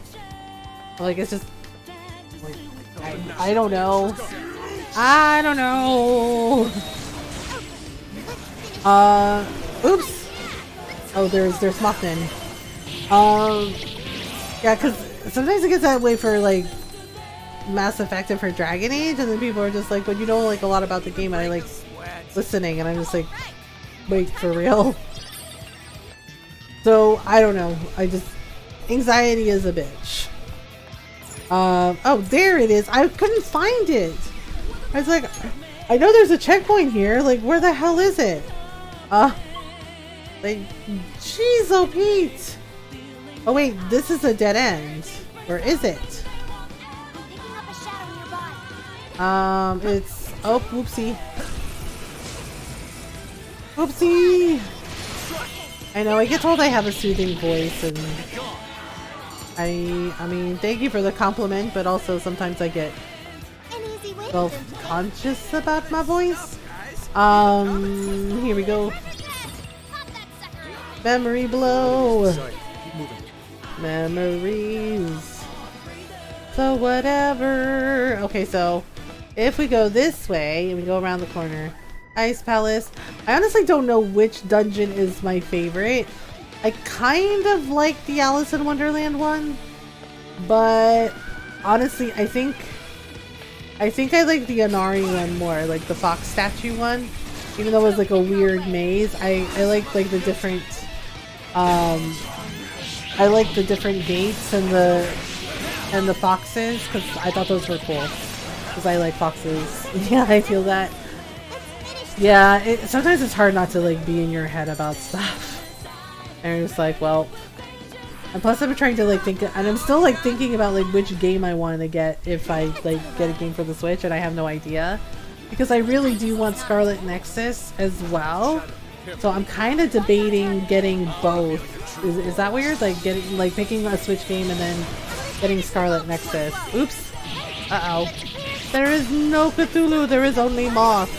Like, it's just, like, I don't know. I don't know. Oops. Oh, there's Mothman. Yeah, because sometimes it gets that way for, like, Mass Effect and for Dragon Age, and then people are just like, but you know, like, a lot about the game, and I like listening, and I'm just like, wait, for real? So, I don't know. Anxiety is a bitch. Oh, there it is. I couldn't find it. I was like, I know there's a checkpoint here. Like, where the hell is it? Like, jeez, oh Pete. Oh wait, this is a dead end. Or is it? Picking up a shadow nearby. It's, oh, whoopsie. Whoopsie. I know, I get told I have a soothing voice, and I mean, thank you for the compliment, but also sometimes I get self-conscious about my voice. Here we go. Memory blow. Memories. So whatever. Okay, so if we go this way and we go around the corner, Ice Palace. I honestly don't know which dungeon is my favorite. I kind of like the Alice in Wonderland one, but honestly, I think I like the Inari one more, like the fox statue one. Even though it was like a weird maze, I like the different I like the different gates and the foxes, because I thought those were cool. Because I like foxes. Yeah, I feel that. Yeah, sometimes it's hard not to like be in your head about stuff. And it's like, well, and plus I'm trying to like think, and I'm still like thinking about like which game I want to get if I like get a game for the Switch, and I have no idea. Because I really do want Scarlet Nexus as well. So I'm kind of debating getting both. Is that weird? Like picking a Switch game and then getting Scarlet Nexus. Oops. Uh-oh. There is no Cthulhu, there is only Moth.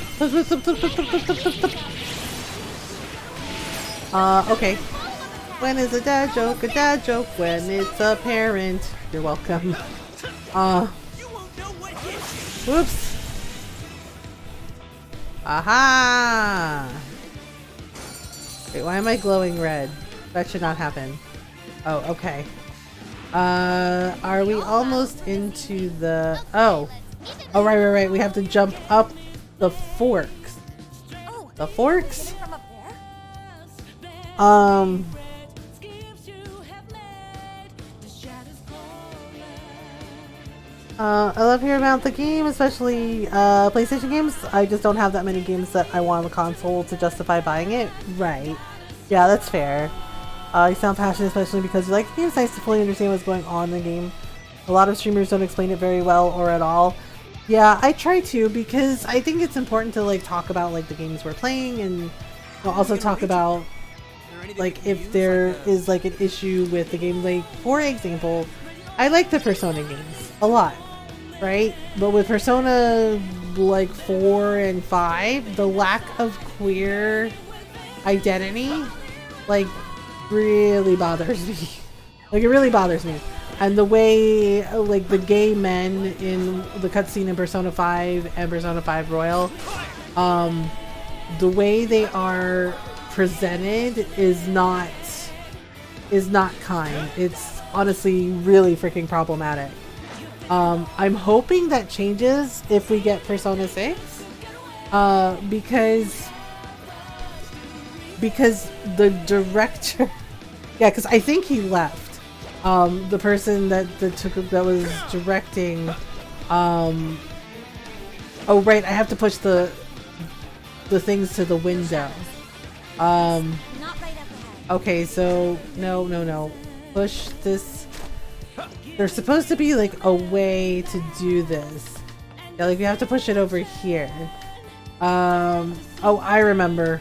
Okay. When is a dad joke when it's apparent? You're welcome. Whoops. Aha! Wait, why am I glowing red? That should not happen. Oh, okay. Are we almost into the... Oh, right. We have to jump up the forks. The forks? I love hearing about the game, especially PlayStation games. I just don't have that many games that I want on the console to justify buying it. Right. Yeah, that's fair. You sound passionate, especially because you like the game. It's nice to fully understand what's going on in the game. A lot of streamers don't explain it very well or at all. Yeah, I try to, because I think it's important to like talk about like the games we're playing, and also talk about like if there is like an issue with the game. Like, for example, I like the Persona games a lot, right? But with Persona like 4 and 5, the lack of queer identity like really bothers me. Like, it really bothers me. And the way like the gay men in the cutscene in Persona 5 and Persona 5 Royal, the way they are presented is not kind. It's honestly really freaking problematic. I'm hoping that changes if we get Persona 6, because the director, yeah, because I think he left. The person that was directing, oh right, I have to push the things to the window. Okay, so no, push this. There's supposed to be like a way to do this. Yeah, like we have to push it over here. Oh, I remember.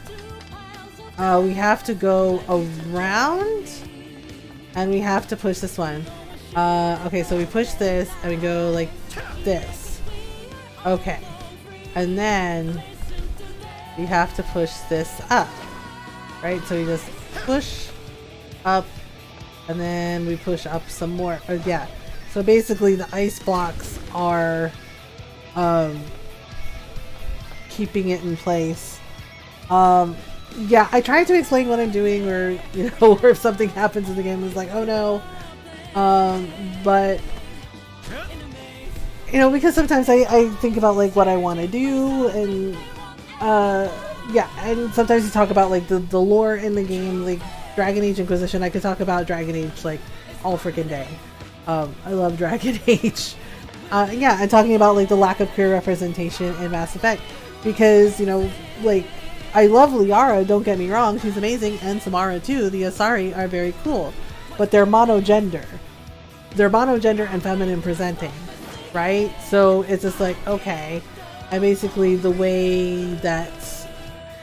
We have to go around, and we have to push this one. Okay, so we push this, and we go like this. Okay. And then we have to push this up. Right? So we just push up, and then we push up some more. Yeah. So basically the ice blocks are keeping it in place. Yeah, I tried to explain what I'm doing, or you know, or if something happens in the game, it's like, oh no. But you know, because sometimes I think about like what I want to do, and yeah, and sometimes you talk about like the lore in the game, like Dragon Age Inquisition. I could talk about Dragon Age like all freaking day. I love Dragon Age. Yeah, and talking about like the lack of queer representation in Mass Effect, because you know, like, I love Liara, don't get me wrong, she's amazing, and Samara too. The Asari are very cool, but they're monogender. They're monogender and feminine presenting, right? So it's just like, okay, and basically the way that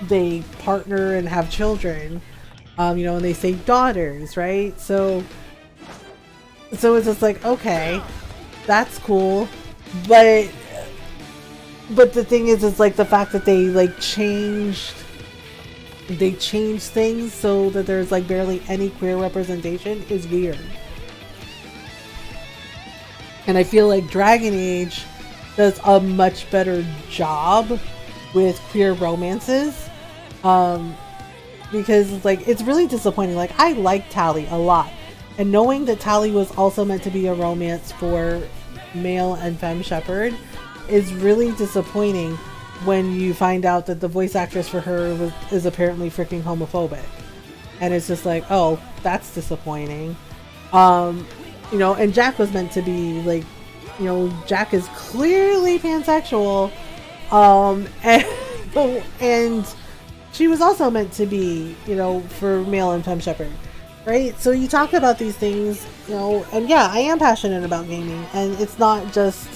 they partner and have children, you know, and they say daughters, right? So it's just like, okay, that's cool, but the thing is, it's like the fact that they like changed things so that there's like barely any queer representation is weird. And I feel like Dragon Age does a much better job with queer romances, because like it's really disappointing. Like, I like Tali a lot, and knowing that Tali was also meant to be a romance for male and femme shepherd is really disappointing when you find out that the voice actress for her is apparently freaking homophobic, and it's just like, oh, that's disappointing. You know, and Jack was meant to be like, you know, Jack is clearly pansexual, and she was also meant to be, you know, for male and femme shepherd, right? So you talk about these things, you know, and yeah, I am passionate about gaming, and it's not just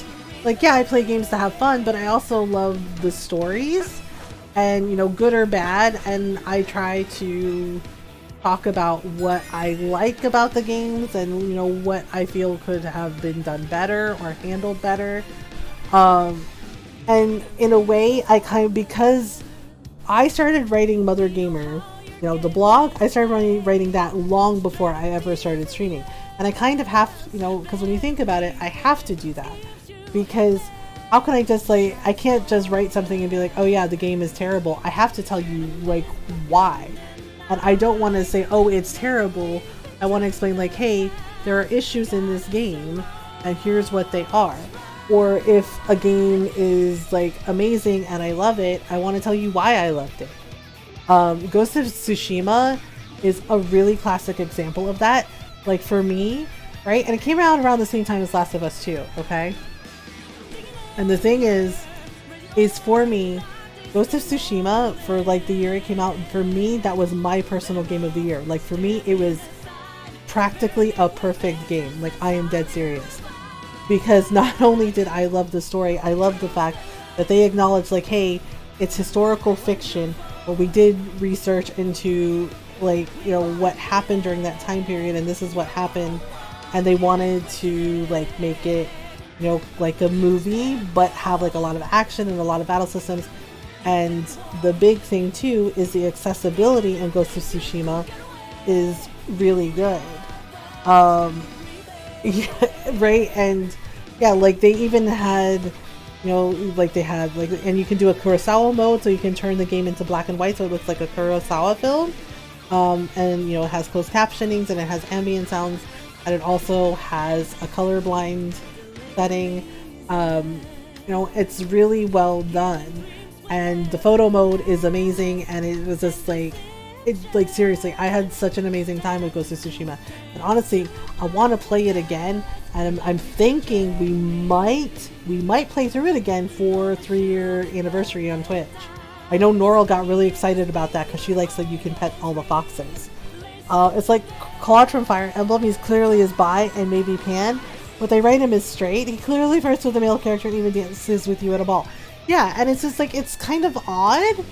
like, yeah, I play games to have fun, but I also love the stories, and, you know, good or bad, and I try to talk about what I like about the games, and, you know, what I feel could have been done better or handled better. And in a way, I kind of, because I started writing Mothergamer you know, the blog, I started writing that long before I ever started streaming. And I kind of have, you know, because when you think about it, I have to do that. Because how can I just, like, I can't just write something and be like, oh yeah, the game is terrible. I have to tell you, like, why. And I don't want to say, oh, it's terrible. I want to explain, like, hey, there are issues in this game, and here's what they are. Or if a game is, like, amazing and I love it, I want to tell you why I loved it. Ghost of Tsushima is a really classic example of that. Like, for me, right? And it came out around the same time as Last of Us 2, okay? And the thing is for me, Ghost of Tsushima, for, like, the year it came out, for me, that was my personal game of the year. Like, for me, it was practically a perfect game. Like, I am dead serious. Because not only did I love the story, I love the fact that they acknowledged, like, hey, it's historical fiction, but we did research into, like, you know, what happened during that time period, and this is what happened, and they wanted to, like, make it, you know, like a movie, but have, like, a lot of action and a lot of battle systems. And the big thing too is the accessibility in Ghost of Tsushima is really good. Yeah, right? And yeah, like, they even had, you know, like, they had, like, and you can do a Kurosawa mode, so you can turn the game into black and white so it looks like a Kurosawa film. And, you know, it has closed captionings and it has ambient sounds, and it also has a colorblind setting. You know, it's really well done, and the photo mode is amazing, and it was just like, like, seriously, I had such an amazing time with Ghost of Tsushima, and honestly, I want to play it again, and I'm thinking we might play through it again for 3-year anniversary on Twitch. I know Norel got really excited about that because she likes that you can pet all the foxes. It's like Claude from Fire Emblem. He's clearly is bi and maybe pan, but they write him as straight. He clearly flirts with a male character and even dances with you at a ball. Yeah, and it's just like, it's kind of odd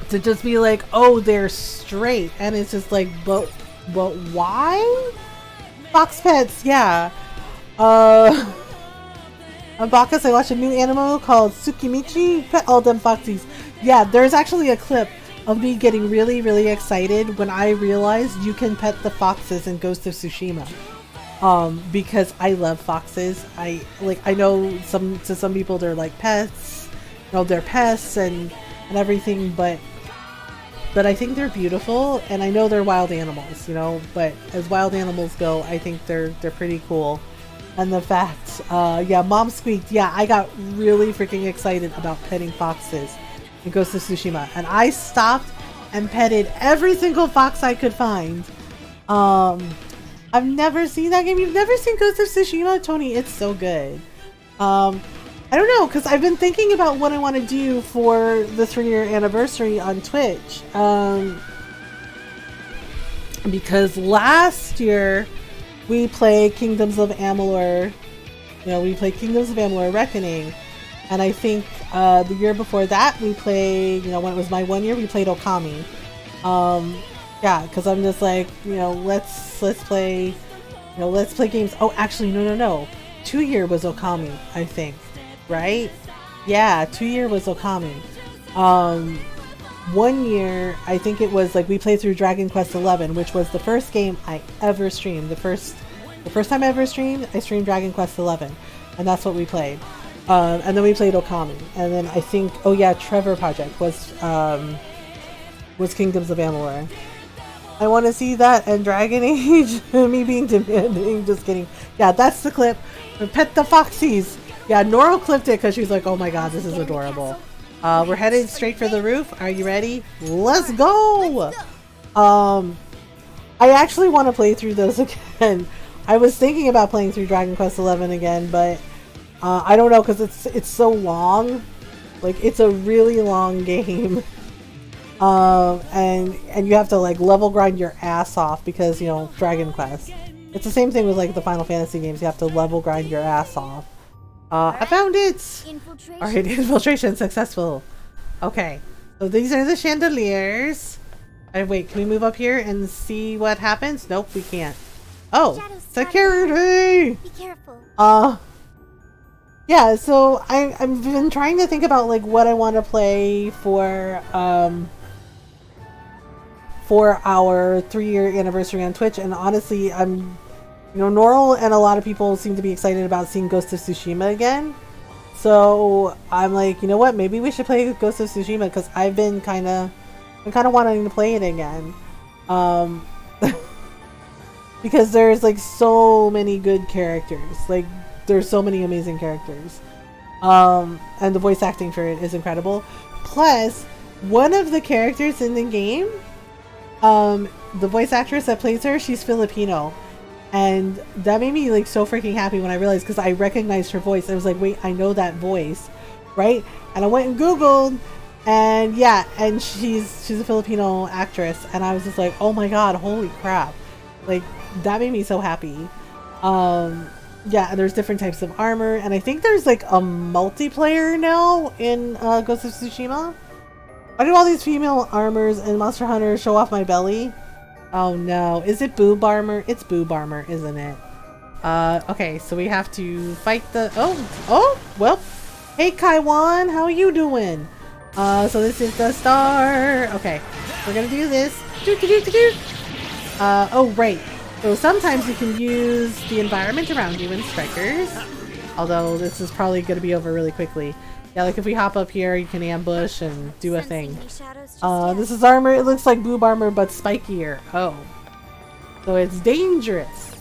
to just be like, oh, they're straight, and it's just like, but why? Fox pets, yeah. On Bacchus, I watched a new anime called Tsukimichi, Pet All Them Foxies. Yeah, there's actually a clip of me getting really, really excited when I realized you can pet the foxes in Ghost of Tsushima. Because I love foxes. I know to some people they're like pets, you know, they're pests and everything, but I think they're beautiful, and I know they're wild animals, you know, but as wild animals go, I think they're pretty cool. And the fact, yeah, Mom squeaked. Yeah, I got really freaking excited about petting foxes in Ghost of Tsushima, and I stopped and petted every single fox I could find. I've never seen that game. You've never seen Ghost of Tsushima? Tony, it's so good. I don't know, because I've been thinking about what I want to do for the 3-year anniversary on Twitch. Because last year we played Kingdoms of Amalur. You know, we played Kingdoms of Amalur Reckoning. And I think the year before that we played, you know, when it was my 1 year, we played Okami. Yeah, because I'm just like, you know, let's play, you know, let's play games. Oh, actually, no. 2 year was Okami, I think. Right? Yeah, 2 year was Okami. 1 year, I think it was like we played through Dragon Quest XI, which was the first game I ever streamed. The first time I ever streamed, I streamed Dragon Quest XI, and that's what we played. And then we played Okami, and then I think, oh yeah, Trevor Project was Kingdoms of Amalur. I want to see that and Dragon Age. Me being demanding, just kidding. Yeah, that's the clip. Pet the Foxies. Yeah, Norel clipped it because she's like, oh my god, this is adorable. We're headed straight for the roof. Are you ready? Let's go! I actually want to play through those again. I was thinking about playing through Dragon Quest XI again, but I don't know, because it's so long. Like, it's a really long game. And you have to, like, level grind your ass off because, you know, Dragon Quest. It's the same thing with, like, the Final Fantasy games. You have to level grind your ass off. I found it! Alright, infiltration successful. Okay, so these are the chandeliers. And wait, can we move up here and see what happens? Nope, we can't. Oh, security! Be careful. Yeah, so I've been trying to think about, like, what I want to play for, for our 3-year anniversary on Twitch, and honestly, Norl and a lot of people seem to be excited about seeing Ghost of Tsushima again. So I'm like, you know what? Maybe we should play Ghost of Tsushima because I've been kind of wanting to play it again. Because there's like so many good characters. Like there's so many amazing characters. And the voice acting for it is incredible. Plus, one of the characters in the game, the voice actress that plays her, she's Filipino. And that made me like so freaking happy when I realized, because I recognized her voice. I was like, wait, I know that voice, right? And I went and Googled, and yeah, and she's a Filipino actress, and I was just like, oh my god, holy crap. Like, that made me so happy. Yeah, and there's different types of armor, and I think there's like a multiplayer now in Ghost of Tsushima. Why do all these female armors in Monster Hunter show off my belly? Oh no, is it boob armor? It's boob armor, isn't it? Okay, so we have to fight the... Oh, well, hey Kaiwan, how are you doing? So this is the star. Okay, we're gonna do this. Oh right, so sometimes you can use the environment around you in strikers, although this is probably gonna be over really quickly. Yeah, like if we hop up here, you can ambush and do a thing. This is armor. It looks like boob armor, but spikier. Oh. So it's dangerous.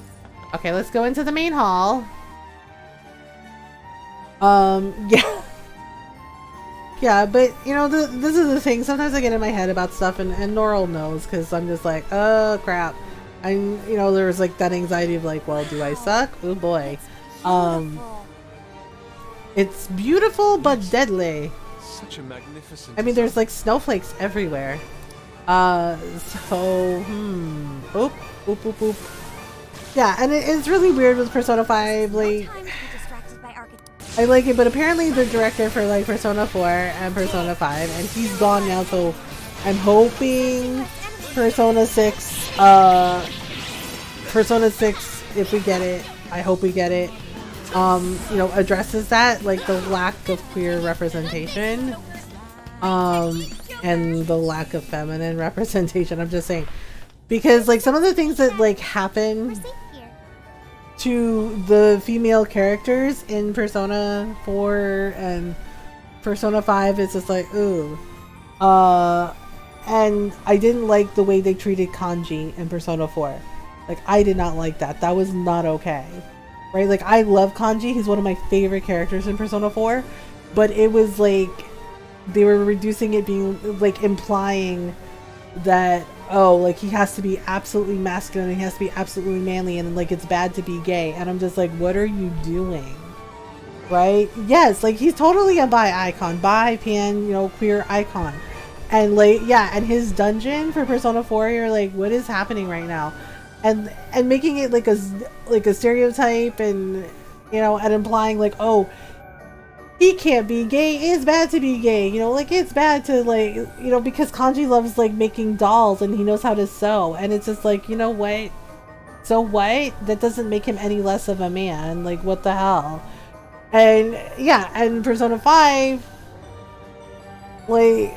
Okay, let's go into the main hall. Yeah. Yeah, but, you know, this is the thing. Sometimes I get in my head about stuff, and Norl knows, because I'm just like, oh, crap. And, you know, there's, like, that anxiety of, like, well, do I suck? Oh, boy. It's beautiful but deadly. Such a magnificent... I mean, there's like snowflakes everywhere. Oop. Yeah, and it's really weird with Persona 5. Like, I like it, but apparently the director for like Persona 4 and Persona 5, and he's gone now, so I'm hoping Persona 6, if we get it, I hope we get it. You know, addresses that, like the lack of queer representation, and the lack of feminine representation. I'm just saying, because like some of the things that like happen to the female characters in Persona 4 and Persona 5 is just like, ooh. And I didn't like the way they treated Kanji in Persona 4. Like, I did not like that. That was not okay. Right? Like, I love Kanji. He's one of my favorite characters in Persona 4. But it was like, they were reducing it being, like, implying that, oh, like, he has to be absolutely masculine and he has to be absolutely manly and, like, it's bad to be gay. And I'm just like, what are you doing? Right? Yes, like, he's totally a bi icon. Bi, pan, you know, queer icon. And, like, yeah, and his dungeon for Persona 4, you're like, what is happening right now? And making it like a stereotype, and you know, and implying like, oh, he can't be gay, it's bad to be gay, you know, like it's bad to, like, you know, because Kanji loves like making dolls and he knows how to sew, and it's just like, you know what, so what, that doesn't make him any less of a man, like what the hell. And yeah, and Persona 5, like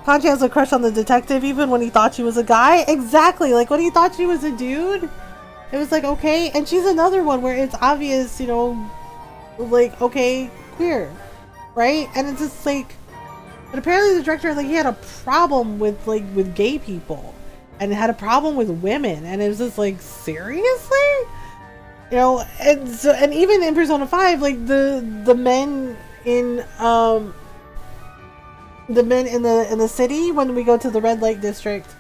Kanji has a crush on the detective even when he thought she was a guy. Exactly, like when he thought she was a dude, it was like, okay. And she's another one where it's obvious, you know, like, okay, queer, right? And it's just like, but apparently the director, like, he had a problem with, like, with gay people, and had a problem with women, and it was just like, seriously? You know, and so, and even in Persona 5, like, the men in, the men in the city, when we go to the red light district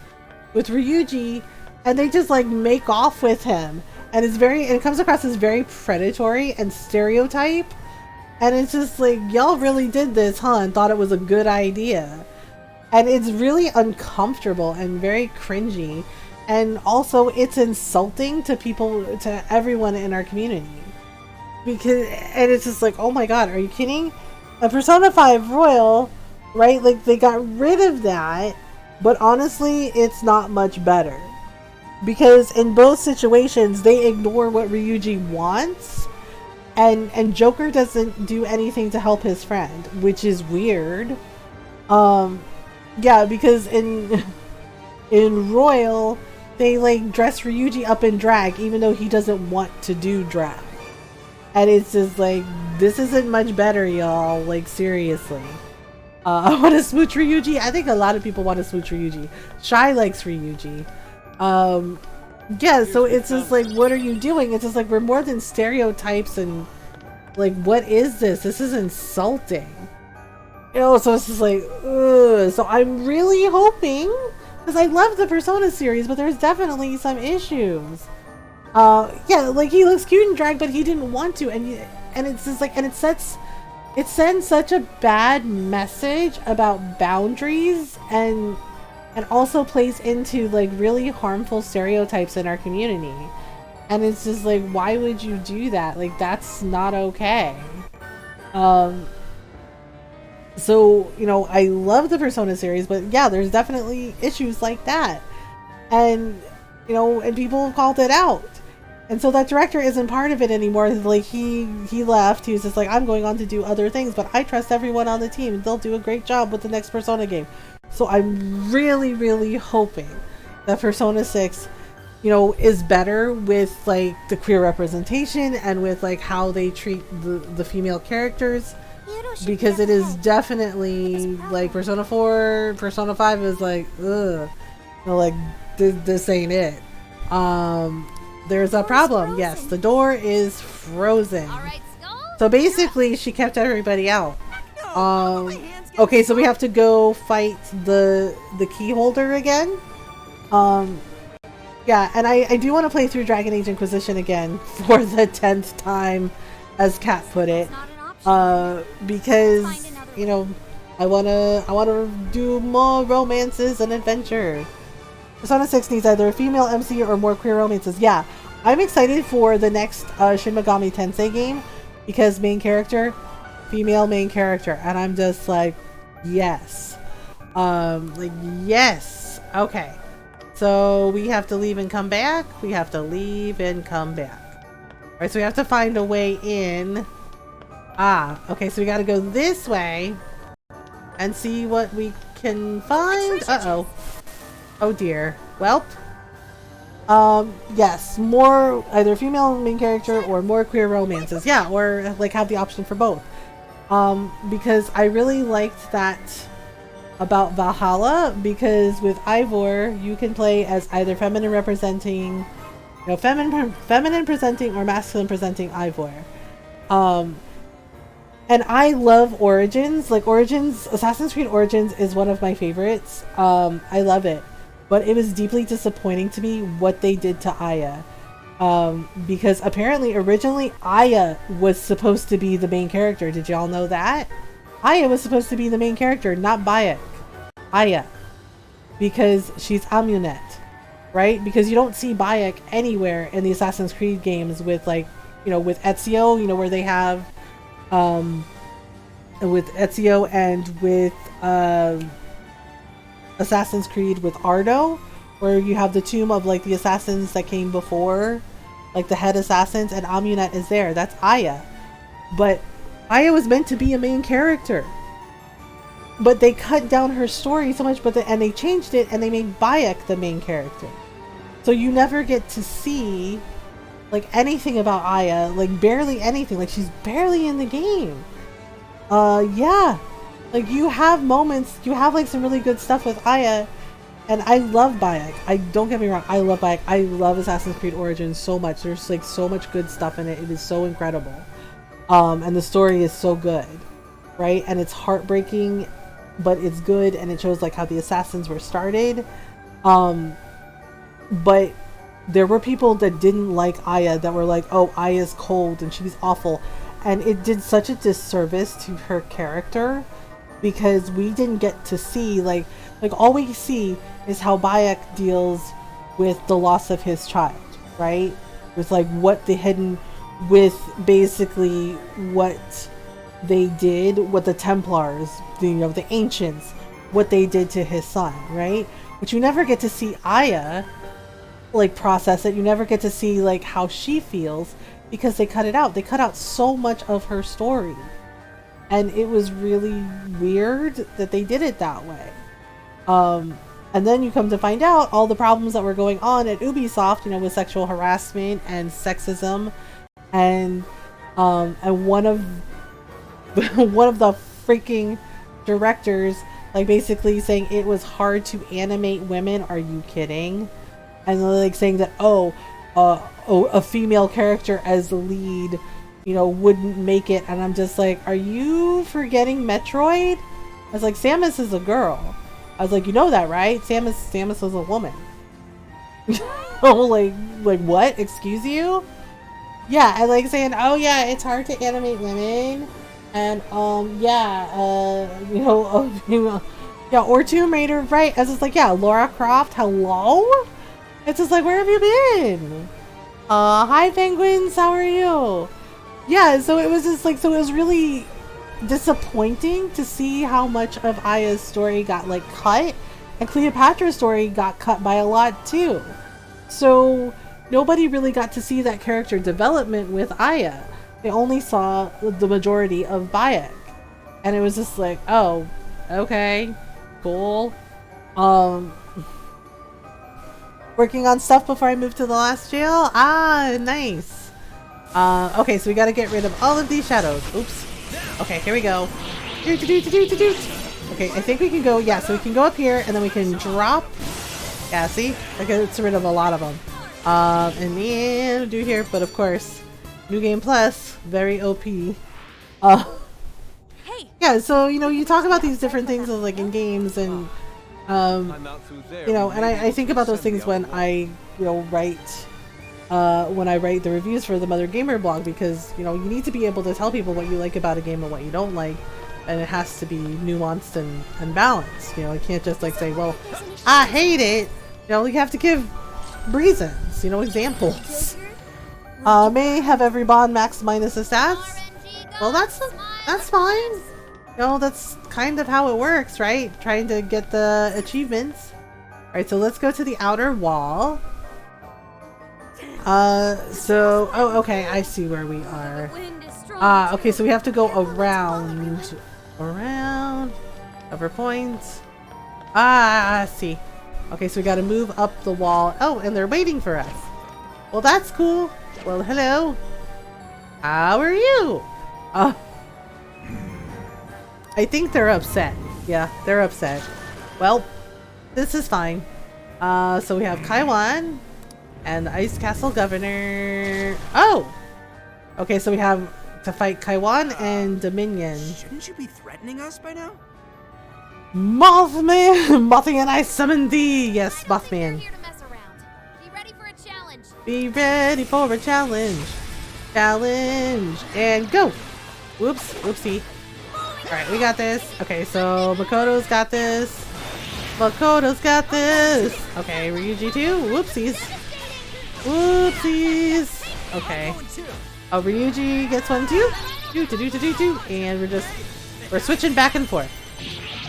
with Ryuji, and they just like make off with him, and it comes across as very predatory and stereotype, and it's just like, y'all really did this, huh, and thought it was a good idea. And it's really uncomfortable and very cringy, and also it's insulting to people, to everyone in our community, because, and it's just like, oh my god, are you kidding? A Persona 5 Royal, right? Like, they got rid of that, but honestly, it's not much better. Because in both situations, they ignore what Ryuji wants, and Joker doesn't do anything to help his friend, which is weird. Yeah, because in in Royal, they like dress Ryuji up in drag even though he doesn't want to do drag. And it's just like, this isn't much better, y'all. Like, seriously. I want to smooch Ryuji. I think a lot of people want to smooch Ryuji. Shy likes Ryuji. Yeah, so it's just like, what are you doing? It's just like, we're more than stereotypes and like, what is this? This is insulting. You know, so it's just like, ugh. So I'm really hoping, because I love the Persona series, but there's definitely some issues. Yeah, like he looks cute in drag, but he didn't want to, and it's just like, and it sends such a bad message about boundaries, and also plays into like really harmful stereotypes in our community. And it's just like, why would you do that? Like, that's not okay. So, you know, I love the Persona series, but yeah, there's definitely issues like that. And, you know, and people have called it out. And so that director isn't part of it anymore. Like, he left. He was just like, I'm going on to do other things, but I trust everyone on the team and they'll do a great job with the next Persona game. So I'm really, really hoping that Persona 6, you know, is better with like the queer representation and with like how they treat the female characters. Because it is definitely like Persona 4, Persona 5 is like, ugh, you know, like this ain't it. There's a problem. Yes, the door is frozen. So basically, she kept everybody out. Okay, so we have to go fight the key holder again. Yeah, and I do want to play through Dragon Age Inquisition again for the 10th time, as Kat put it. Because, you know, I wanna do more romances and adventure. Persona 6 needs either a female MC or more queer romances. Yeah, I'm excited for the next Shin Megami Tensei game, because main character, female main character, and I'm just like, yes. Like, yes. Okay. So we have to leave and come back. We have to leave and come back. Alright, so we have to find a way in. Ah, okay, so we gotta go this way and see what we can find. Uh-oh. Oh dear. Welp. Yes, more either female main character or more queer romances. Yeah, or like have the option for both. Because I really liked that about Valhalla, because with Ivor you can play as either feminine representing, you know, feminine presenting or masculine presenting Ivor. And I love Origins. Like, Origins, Assassin's Creed Origins is one of my favorites. I love it. But it was deeply disappointing to me what they did to Aya. Because apparently, originally, Aya was supposed to be the main character. Did y'all know that? Aya was supposed to be the main character, not Bayek. Aya. Because she's Amunet. Right? Because you don't see Bayek anywhere in the Assassin's Creed games with, like, you know, with Ezio, you know, where they have with Ezio and with Assassin's Creed with Ardo, where you have the tomb of like the assassins that came before, like the head assassins, and Amunet is there. That's Aya. But Aya was meant to be a main character, but they cut down her story so much, and they changed it and they made Bayek the main character, so you never get to see like anything about Aya, like barely anything. Like, she's barely in the game. Yeah, like you have moments, you have like some really good stuff with Aya, and I love Bayek. I don't get me wrong, I love Bayek. I love Assassin's Creed Origins so much. There's like so much good stuff in it. It is so incredible. And the story is so good, right? And it's heartbreaking, but it's good, and it shows like how the assassins were started. But there were people that didn't like Aya, that were like, oh, Aya's cold and she's awful. And it did such a disservice to her character, because we didn't get to see, like all we see is how Bayek deals with the loss of his child, right? With like what the hidden, with basically what they did, what the Templars, you know, the ancients, what they did to his son, right? But you never get to see Aya like process it. You never get to see like how she feels, because they cut it out. They cut out so much of her story, and it was really weird that they did it that way. And And then you come to find out all the problems that were going on at Ubisoft, you know, with sexual harassment and sexism, and one of one of the freaking directors, like, basically saying it was hard to animate women. Are you kidding? And like saying that a female character as the lead, you know, wouldn't make it. And I'm just like, are you forgetting Metroid? I was like, Samus is a girl. I was like, you know that, right? Samus was a woman. Oh, like what? Excuse you? Yeah, and like saying, oh yeah, it's hard to animate women, and you know, yeah, or Tomb Raider, right? As it's like, yeah, Lara Croft, hello? It's just like, where have you been? Hi penguins, how are you? Yeah, so it was just like, so it was really disappointing to see how much of Aya's story got like cut, and Cleopatra's story got cut by a lot too. So nobody really got to see that character development with Aya. They only saw the majority of Bayek, and it was just like, oh, okay, cool. Working on stuff before I move to the last jail. Ah, nice. Okay, so we gotta get rid of all of these shadows. Oops. Okay, here we go. Okay, I think we can go, yeah, so we can go up here, and then we can drop. Yeah, see? I get rid of a lot of them. And then do here, but of course, New Game Plus, very OP. Yeah, so, you know, you talk about these different things of, like, in games, and, you know, and I think about those things when I, you know, write the reviews for the Mothergamer blog, because, you know, you need to be able to tell people what you like about a game and what you don't like, and it has to be nuanced and balanced. You know, you can't just, like, say, well, I hate it. You know, you have to give reasons, you know, examples. May have every bond max minus the stats. Well, that's fine. You know, that's kind of how it works, right? Trying to get the achievements. Alright, so let's go to the outer wall. Oh, okay, I see where we are. Okay, so we have to go around. Cover points. I see. Okay, so we gotta move up the wall. Oh, and they're waiting for us. Well, that's cool. Well, hello. How are you? I think they're upset. Yeah, they're upset. Well, this is fine. So we have Kaiwan and the Ice Castle Governor. Oh! Okay, so we have to fight Kaiwan and Dominion. Shouldn't you be threatening us by now? Mothman! Mothman, I summon thee! Yes, Mothman. Here to mess around. Be ready for a challenge. Be ready for a challenge. Challenge. And go! Whoops. Whoopsie. Alright, we got this. Okay, so Makoto's got this. Makoto's got this. Okay, Ryuji too. Whoopsies. Whoopsies. Okay. Oh, Ryuji gets one too. And we're switching back and forth.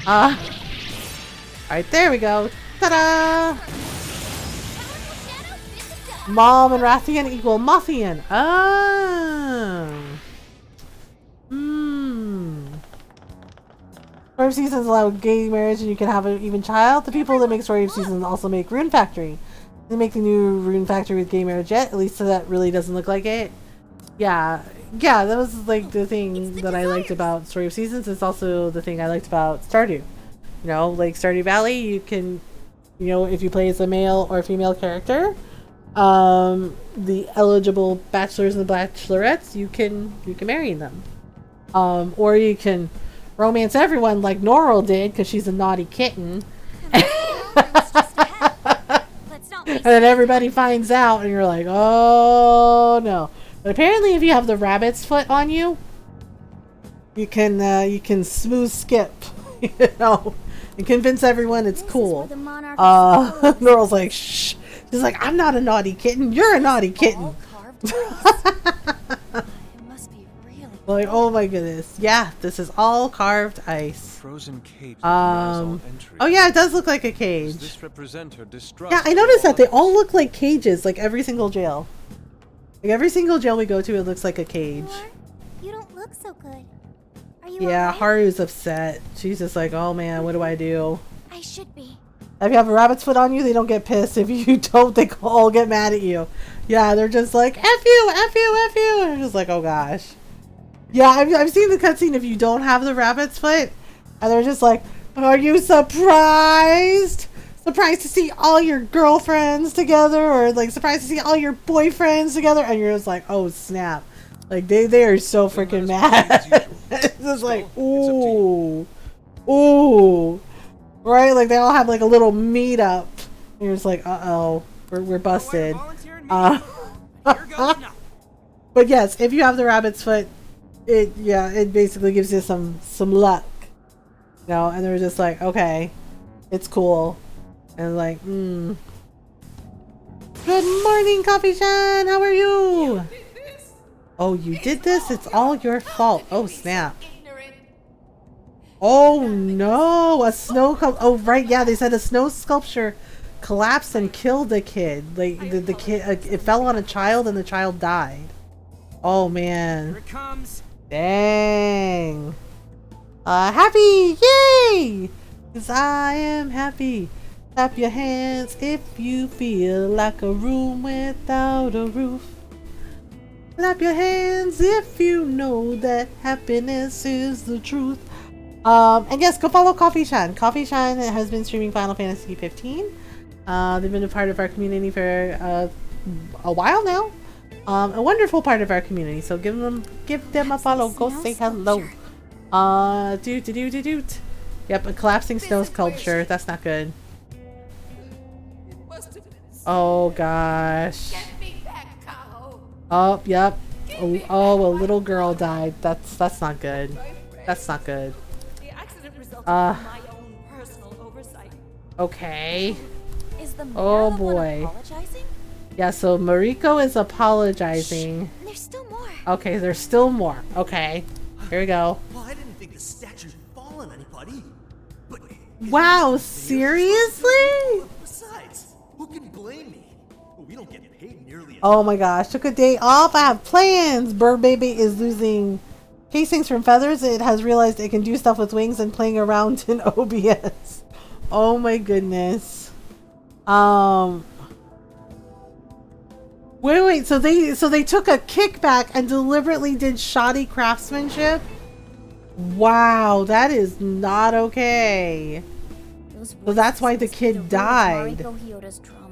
Alright, there we go. Ta-da! Mom and Rathian equal Mothian. Story of Seasons allow gay marriage and you can have an even child. The people that make Story of Seasons also make Rune Factory. They make the new Rune Factory with gay marriage yet? At least that really doesn't look like it. Yeah, that was like the thing that I liked about Story of Seasons. It's also the thing I liked about Stardew. You know, like Stardew Valley, you can, you know, if you play as a male or female character, the eligible bachelors and bachelorettes, you can marry them. Or you can romance everyone like Norrell did because she's a naughty kitten. And then everybody finds out and you're like, oh no. But apparently if you have the rabbit's foot on you, you can smooth skip, you know, and convince everyone it's cool. Norrell's like, shh. She's like, I'm not a naughty kitten, you're a naughty kitten. Like, oh my goodness. Yeah, this is all carved ice. Frozen cage. Oh yeah, it does look like a cage. Does this represent her distrust? Yeah, I noticed that they all look like cages, like every single jail. Like every single jail we go to, it looks like a cage. You don't look so good. Are you Yeah, okay? Haru's upset. She's just like, oh man, what do I do? I should be. If you have a rabbit's foot on you, they don't get pissed. If you don't, they all get mad at you. Yeah, they're just like, F you, F you, F you. And I'm just like, oh gosh. Yeah, I've seen the cutscene if you don't have the rabbit's foot. And they're just like, are you surprised? Surprised to see all your girlfriends together? Or like surprised to see all your boyfriends together? And you're just like, oh snap. Like they are so freaking mad. It's just like, ooh. Ooh. Right? Like they all have like a little meetup. And you're just like, uh-oh. We're busted. But yes, if you have the rabbit's foot, it basically gives you some luck. You know, and they're just like, okay, it's cool. And like, Good morning, Coffee Shan! How are you? Oh, you did this? It's all your fault. Oh, snap. Oh no, a snow oh right, yeah, they said a snow sculpture collapsed and killed a kid. Like the kid, it fell on a child and the child died. Oh man. Here it comes. Dang. Happy, yay! 'Cause I am happy. Clap your hands if you feel like a room without a roof. Clap your hands if you know that happiness is the truth. And yes, go follow Coffee Shan. Coffee Shan has been streaming Final Fantasy 15. They've been a part of our community for a while now. A wonderful part of our community. So give them a follow. Go say hello. Doot. Yep, a collapsing snow sculpture. That's not good. Oh gosh. Oh, yep. Oh, a little girl died. That's not good. That's not good. My own personal oversight. Okay. Is the Oh boy. apologizing? Yeah, so Mariko is apologizing. Shh, there's still more. Okay, there's still more. Okay. Here we go. Well, I didn't think the statue would fall on anybody. But Wow, seriously? besides, who can blame me? We don't get paid nearly enough. Oh my gosh, took a day off. I have plans. Bird Baby is losing casings from feathers. It has realized it can do stuff with wings and playing around in OBS. Oh my goodness. Wait, so they took a kickback and deliberately did shoddy craftsmanship? Wow, that is not okay. So that's why the kid died.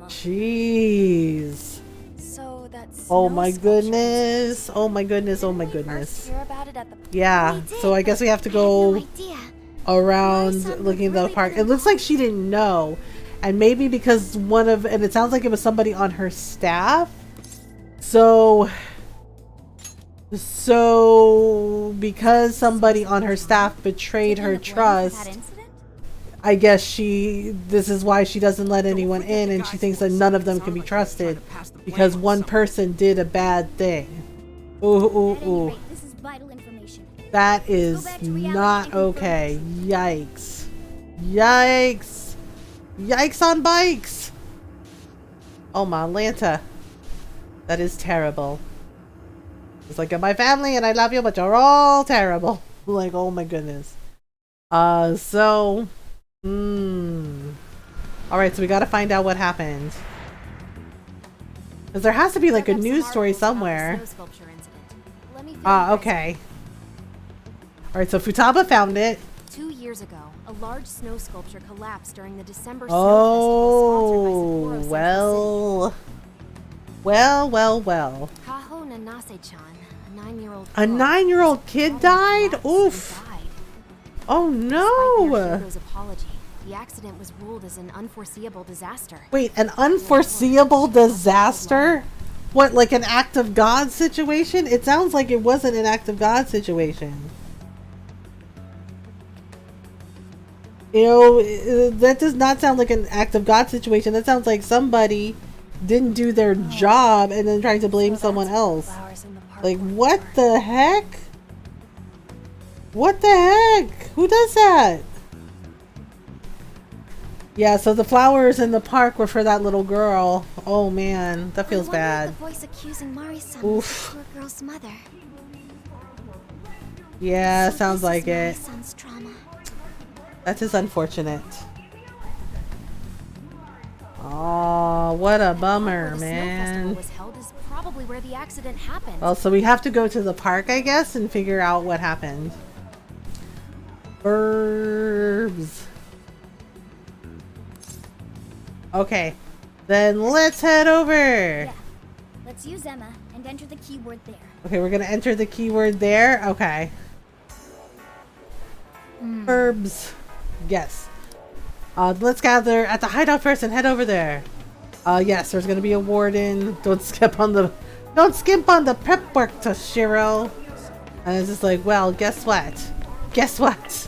Jeez. So that's Oh my goodness. Oh my goodness. Oh my goodness. Yeah, so I guess we have to go around looking at the park. It looks like she didn't know. And maybe because and it sounds like it was somebody on her staff. So because somebody on her staff betrayed her trust, I guess this is why she doesn't let anyone in, and she thinks that none of them can be trusted because one person did a bad thing. Ooh. This is vital information. That is not okay. Yikes. Yikes. Yikes on bikes. Oh my Lanta. That is terrible. It's like, you're my family and I love you, but you're all terrible. Like, oh my goodness. Alright, so we gotta find out what happened. Because there has to be like a news story somewhere. Okay. Alright, so Futaba found it. 2 years ago, a large snow sculpture collapsed during the December Oh, snow festival well. Kaho Nanase-chan, a 9-year-old A 9-year-old kid died? Oof. Oh no. Despite apology, the accident was ruled as an unforeseeable disaster. Wait, an unforeseeable disaster? What, like an act of God situation? It sounds like it wasn't an act of God situation. You know, that does not sound like an act of God situation. That sounds like somebody didn't do their job and then trying to blame someone else. Like, what the heck? What the heck? Who does that? Yeah, so the flowers in the park were for that little girl. Oh man, that feels bad. The voice accusing Mari's-san Oof. was the poor girl's mother. Yeah, So sounds this like is it. Mari-san's trauma. That is unfortunate. Oh, what a bummer, Where the snow festival man. was held is probably where the accident happened. Well, so we have to go to the park, I guess, and figure out what happened. Burbs. Okay, then let's head over. Yeah. Let's use Emma and enter the keyword there. Okay, we're gonna enter the keyword there. Okay. Burbs. Yes. Let's gather at the hideout first and head over there. Yes, there's gonna be a warden. Don't skimp on the prep work, Toshiro. And it's just like, well, guess what? Guess what?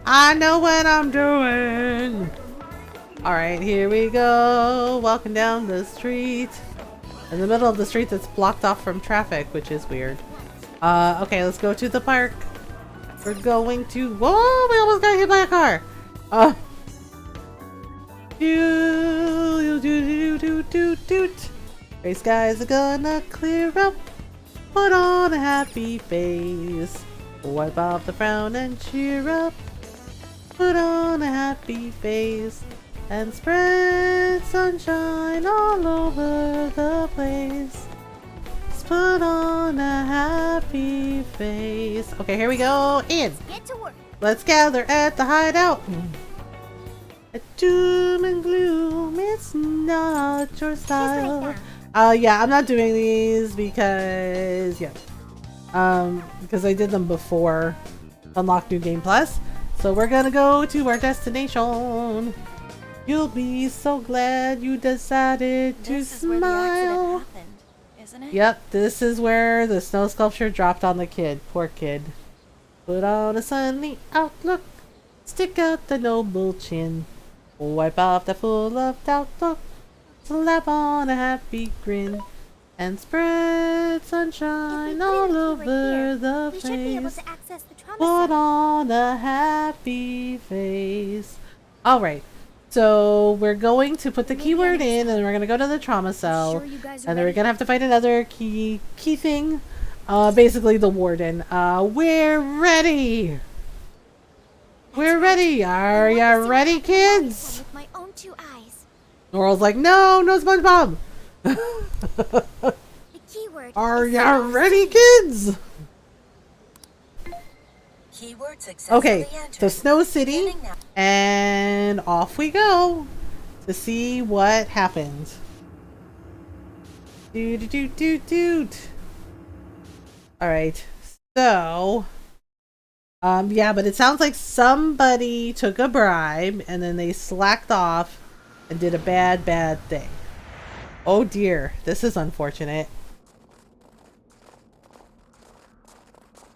I know what I'm doing. Alright, here we go. Walking down the street. In the middle of the street that's blocked off from traffic, which is weird. Okay, let's go to the park. We're going to... Whoa, we almost got hit by a car. Race guys are gonna clear up. Put on a happy face. Wipe off the frown and cheer up. Put on a happy face. And spread sunshine all over the place. Let's put on a happy face. Okay, here we go. In. Get to work. Let's gather at the hideout. A doom and gloom, it's not your style. Yeah, I'm not doing these because because I did them before Unlock New Game Plus. So we're gonna go to our destination. You'll be so glad you decided to smile. Where the accident happened, isn't it? Yep, this is where the snow sculpture dropped on the kid. Poor kid. Put on a sunny outlook. Stick out the noble chin. Wipe off the full of doubt look. Slap on a happy grin. And spread sunshine all over the We should be able face. to access the trauma Put center. on a happy face. Alright. So we're going to put the keyword in, and we're going to go to the trauma cell. Sure you guys are And then we're ready? going to have to find another key thing. Basically the warden. We're ready. We're ready. Are ya ready, kids? With my own two eyes. Noral's like, no SpongeBob. The keyword. Are is ya Snow ready, City. kids? Keyword successfully Okay, entered. so Snow City, Beginning now. and off we go to see what happens. Alright, so yeah, but it sounds like somebody took a bribe and then they slacked off and did a bad thing. Oh dear, this is unfortunate.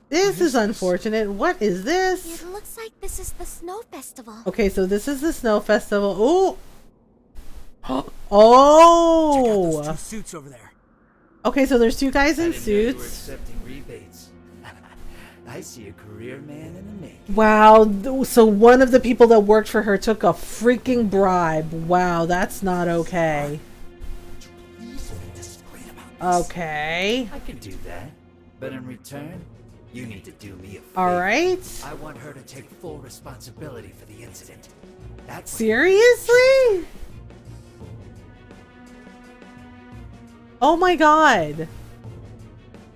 This is unfortunate. What is this? It looks like this is the snow festival. Okay, so this is the snow festival. Ooh. Oh. Check out those two suits over there. Okay, so there's two guys I in didn't know you were suits. accepting rebates. I see a career man in the making. Wow. So one of the people that worked for her took a freaking bribe. Wow, that's not okay. Okay. I can do that, but in return, you need to do me a favor. All right. I want her to take full responsibility for the incident. That's Seriously? Oh my god.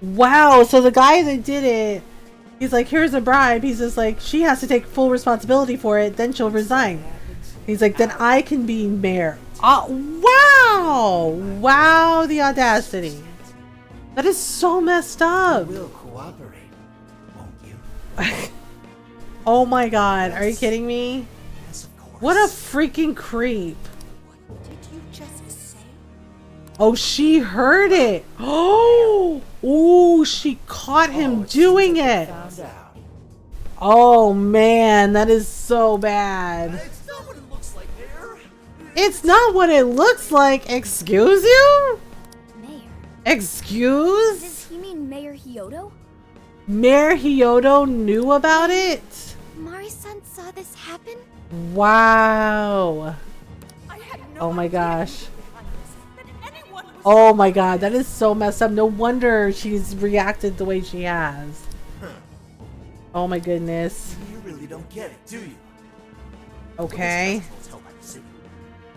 Wow, so the guy that did it, he's like, here's a bribe. He's just like, she has to take full responsibility for it, then she'll resign. He's like, then I can be mayor. Wow! Wow, the audacity. That is so messed up. will cooperate, won't you? Oh my god, are you kidding me? Yes, of course. What a freaking creep. Did you just say? Oh, she heard it. Oh, ooh, she caught him doing it. Found out. Oh man, that is so bad. It's not what it looks like there. It's not what it looks like. Excuse you? Mayor. Excuse? Does he mean Mayor Hyodo? Mayor Hyodo knew about it? Mari-san saw this happen? Wow. I had no Oh my idea gosh. that anyone was Oh my god, that is so messed up. No wonder she's reacted the way she has. Oh my goodness. You really don't get it, do you? Okay. Festival's held by the city.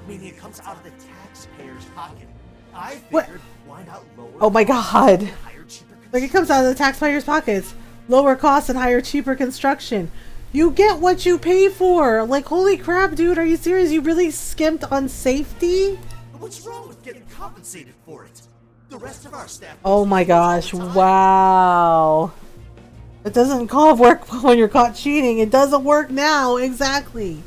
meaning it comes out of the taxpayer's pocket. I What? figured, why not lower Oh my god. higher, cheaper Like it comes out of the taxpayers' pockets. Lower costs and higher, cheaper construction. You get what you pay for. Like, holy crap, dude. Are you serious? You really skimped on safety? What's wrong with getting compensated for it? The rest of our staff. Oh my gosh. Wow. It doesn't work when you're caught cheating. It doesn't work now. Exactly.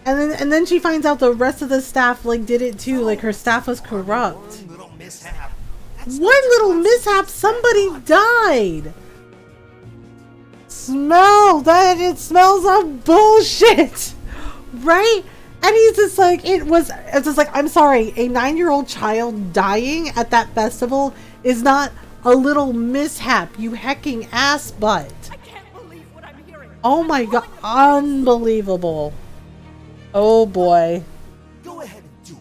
And then she finds out the rest of the staff like did it too. Like her staff was corrupt. One little mishap. One little mishap. Somebody died. Smell that. It smells of bullshit. Right? And he's just like, it's just like, I'm sorry, a 9-year-old child dying at that festival is not a little mishap, you hecking ass butt. I can't believe what I'm hearing. Oh my god, unbelievable. Oh boy. Go ahead and do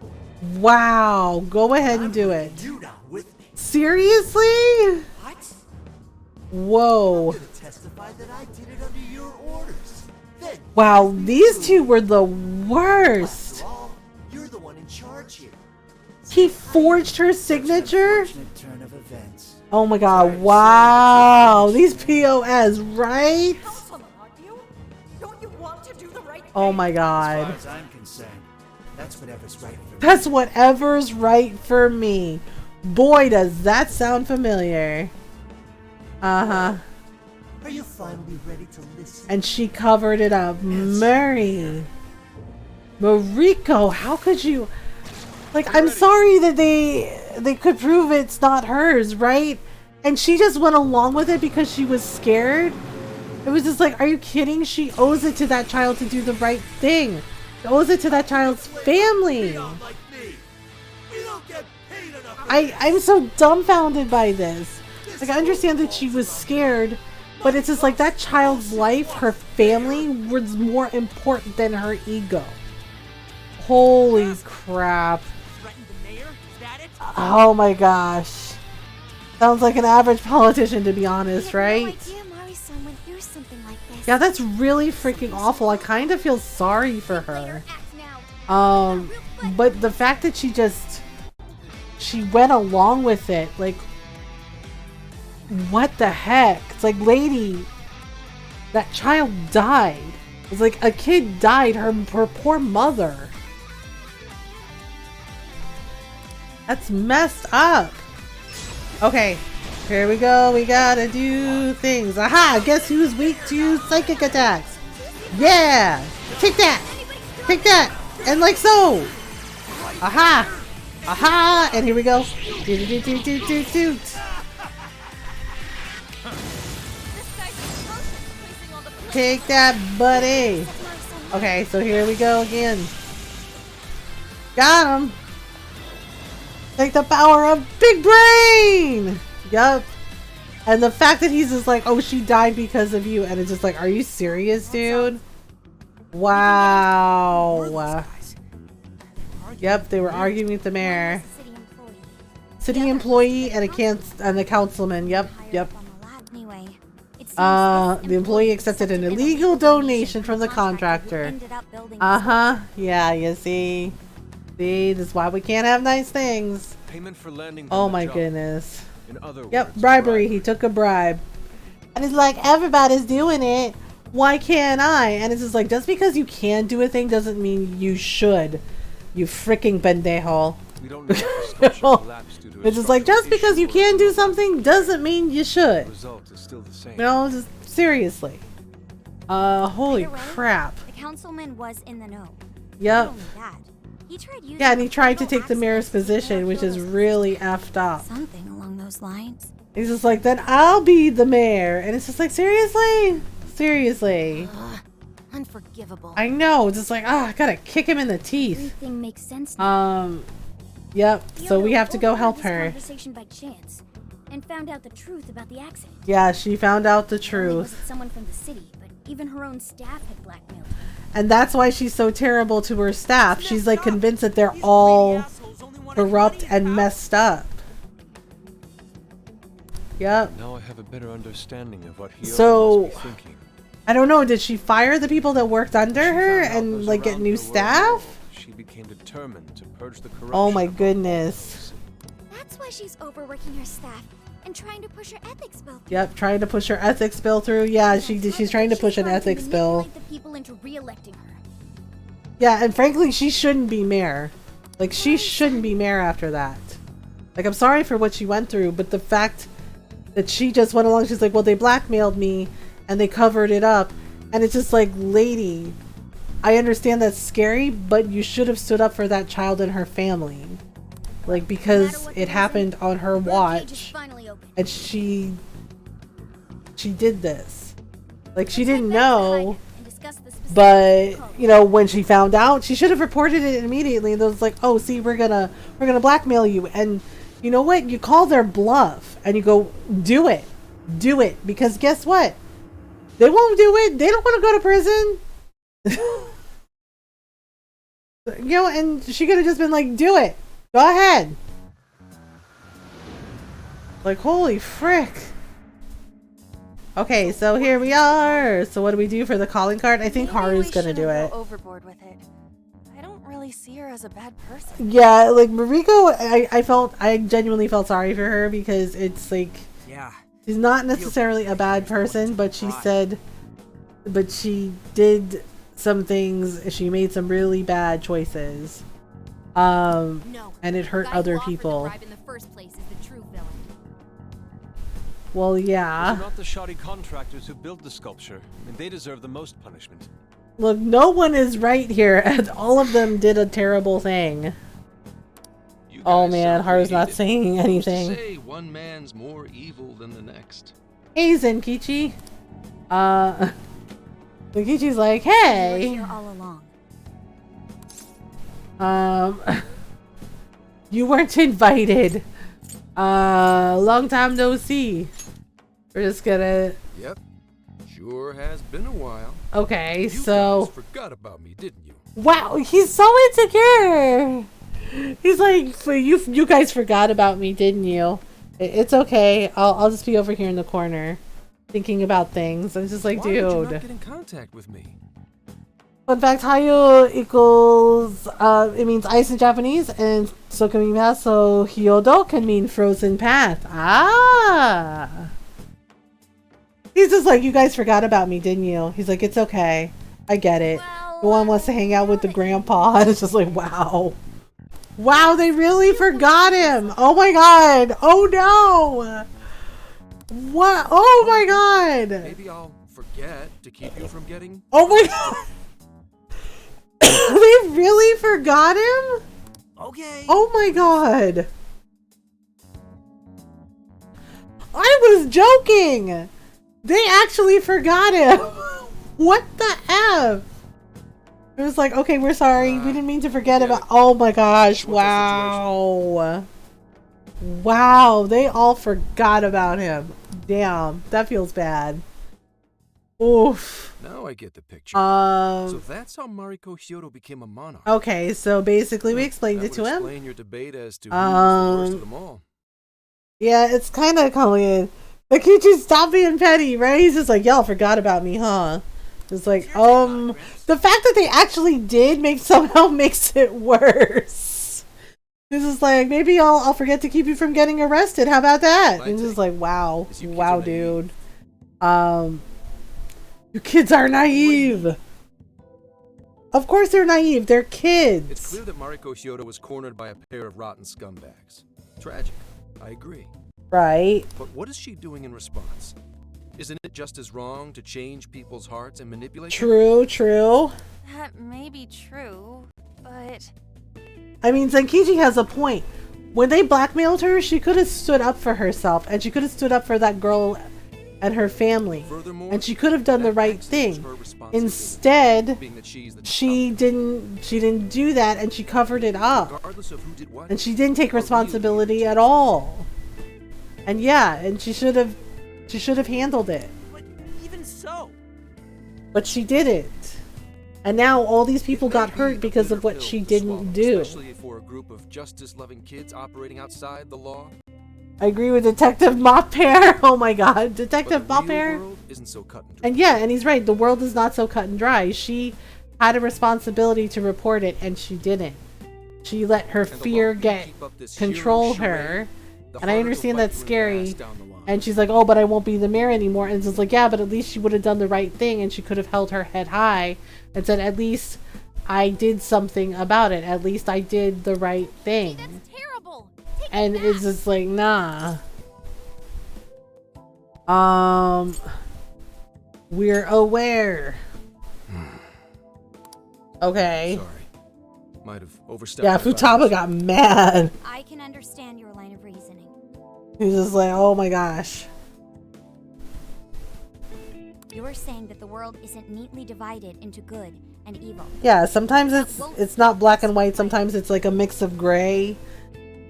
it. Wow, go ahead and do it. You now with me. Seriously? What? Whoa. I'm gonna testify that I did it under your orders. Then Wow, these two were the worst. after all, you're the one in charge here. He forged her signature? Unfortunate turn of events. Oh my god, wow. These POS, right? Councilman, aren't you? Don't you want to do the right thing? Oh my As god. far as I'm concerned, that's whatever's right for me. That's whatever's right for me. Boy, does that sound familiar. Uh-huh. Are you finally ready to listen? And she covered it up. Murray. Mariko, how could you... Like, I'm sorry that they could prove it's not hers, right? And she just went along with it because she was scared. It was just like, are you kidding? She owes it to that child to do the right thing. She owes it to that child's family. Like me. We don't get paid enough. I'm so dumbfounded by this. Like, I understand that she was scared, but it's just like that child's life, her family, was more important than her ego. Holy crap. Threaten the mayor? Is that it? Oh my gosh. Sounds like an average politician, to be honest, I right? had no idea Mari-san went through something like this. Yeah, that's really freaking awful. I kind of feel sorry for her. Act now. But the fact that she went along with it, like, what the heck? It's like, lady, that child died. It's like a kid died, her poor mother. That's messed up. Okay, here we go. We gotta do things. Aha! Guess who's weak to psychic attacks? Yeah! Take that! Take that! And like so! Aha! Aha! And here we go. Doot. Take that, buddy! Okay, so here we go again. Got him! Take the power of Big Brain! Yup. And the fact that he's just like, oh, she died because of you. And it's just like, are you serious, dude? Wow. Yep, they were arguing with the mayor. City employee and a councilman. Yep. The employee accepted an illegal donation from the contractor. Yeah, you see. See, this is why we can't have nice things. Payment for landing Oh on the my job. goodness. In other Yep, words, bribery. He took a bribe. And it's like, everybody's doing it. Why can't I? And it's just like, just because you can do a thing doesn't mean you should. You freaking pendejo. We don't know if the structure collapsed due to a It's just like, just structural because you issue can or do something doesn't mean you should. the result is still the same. No, just seriously. Holy Either way, crap. The councilman was in the know. Yep. Not only that, he tried using Yeah, and he tried to fatal take the mayor's accidents to position, which is build really effed up. something along those lines. He's just like, then I'll be the mayor. And it's just like, seriously? Seriously. Unforgivable. I know. It's just like, I gotta kick him in the teeth. Everything makes sense now. Yep. So we have to go overheard help this her. Conversation by chance, and found out the truth about the accident. Yeah, she found out the Not only was truth. it someone from the city, but even her own staff had blackmailed her. And that's why she's so terrible to her staff. She's like convinced that they're all corrupt and messed up. Yep. Now I have a better understanding of what he So- must be thinking. I don't know. Did she fire the people that worked under her Found out and those like get around new her were staff? loyal. she became determined to purge the corruption. Oh my goodness. That's why she's overworking her staff and trying to push her ethics bill. Yep, trying to push her ethics bill through. Yeah, she's trying to push an ethics bill. The people into re-electing her. Yeah, and frankly, she shouldn't be mayor. Like, she shouldn't be mayor after that. Like, I'm sorry for what she went through, but the fact that she just went along, she's like, well, they blackmailed me and they covered it up. And it's just like, lady, I understand that's scary, but you should have stood up for that child and her family. Like, because it happened on her watch and she did this. Like, she didn't know, but you know, when she found out, she should have reported it immediately. And it was like, oh, see, we're gonna blackmail you. And you know what? You call their bluff and you go, do it, because guess what? They won't do it. They don't want to go to prison. You know, and she could have just been like, do it. Go ahead. Like, holy frick. Okay, so here we are. So what do we do for the calling card? I think Haru's gonna do it. Overboard with it. I don't really see her as a bad person. Yeah, like Mariko, I genuinely felt sorry for her because it's like, Yeah. she's not necessarily a bad person, but she did some things. She made some really bad choices. And it hurt other people. In the first place is the true villain. Well, yeah. Those are not the shoddy contractors who built the sculpture, and they deserve the most punishment. Look, no one is right here, and all of them did a terrible thing. Oh man, Haru's not saying anything. Say one man's more evil than the next. Hey, Zenkichi. Zenkichi's like, hey. You were here all along. You weren't invited. Long time no see. We're just gonna. Yep. Sure has been a while. Okay, you so. guys forgot about me, didn't you? Wow, he's so insecure. He's like, you guys forgot about me, didn't you? It's okay. I'll just be over here in the corner, thinking about things. I'm just like, Why dude. would you not get in contact with me? Fun fact: Hayo equals it means ice in Japanese, and so can mean path. So Hyodo can mean frozen path. Ah. He's just like, you guys forgot about me, didn't you? He's like, it's okay. I get it. No one wants to hang out with the grandpa. It's just like, wow. Wow, they really forgot him. Oh my god. Oh no. What? Oh my god. Maybe I'll forget to keep you from getting... Oh my god. They really forgot him? Okay. Oh my god. I was joking. They actually forgot him. What the F? It was like, okay, we're sorry. We didn't mean to forget about. Oh my gosh. Wow. Wow. They all forgot about him. Damn. That feels bad. Oof. Now I get the picture. So that's how Mariko Hyodo became a monarch. Okay, so basically we explained it to him. Explain your debate as to who was the worst of them all. Yeah, it's kind of complicated. Like, you just stop being petty, right? He's just like, y'all forgot about me, huh? It's like, the fact that they actually did somehow makes it worse. This is like, maybe I'll forget to keep you from getting arrested. How about that? And it's just like, wow, dude. You kids are naive. Of course they're naive. They're kids. It's clear that Mariko Hyodo was cornered by a pair of rotten scumbags. Tragic. I agree. Right. But what is she doing in response? Isn't it just as wrong to change people's hearts and manipulate them? True. That may be true, but... I mean, Zenkichi has a point. When they blackmailed her, she could have stood up for herself, and she could have stood up for that girl and her family. Furthermore, and she could have done the right thing. Instead, she didn't do that, and she covered it up. Regardless of who did what, and she didn't take responsibility at all. And yeah, and she should have handled it. But even so. But she didn't. And now all these people got hurt because of what she didn't do. Especially for a group of justice-loving kids operating outside the law. I agree with Detective Moppear. Oh my god, Detective Moppear. Isn't so cut and dry. And yeah, and he's right. The world is not so cut and dry. She had a responsibility to report it, and she didn't. She let her fear control her. And I understand that's scary. And she's like, oh, but I won't be the mayor anymore. And it's just like, yeah, but at least she would have done the right thing, and she could have held her head high and said, at least I did something about it. At least I did the right thing. Hey, that's terrible. And it's just like, nah. We're aware. Okay. Sorry. Might have overstepped. Yeah, Futaba got mad. I can understand your line of reasoning. He's just like, oh my gosh. You're saying that the world isn't neatly divided into good and evil. Yeah, sometimes it's not black and white. Sometimes it's like a mix of gray.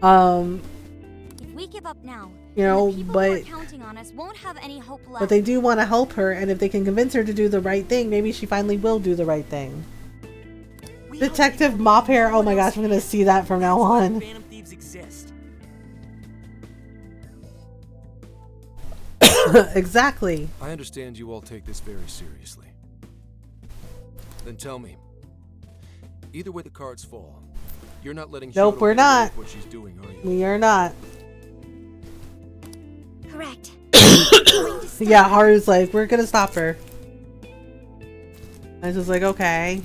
If we give up now, you know, the people but who are counting on us won't have any hope left. but they do want to help her, and if they can convince her to do the right thing, maybe she finally will do the right thing. Detective Mop Hair. Oh my gosh, I'm gonna see that from now on. Phantom thieves exist. Exactly. I understand you all take this very seriously. Then tell me, either way the cards fall, you're not letting Nope, Shoto we're get away not. with what she's doing, are you? We are not. Correct. Yeah, Haru's like, we're gonna stop her. I was just like, okay.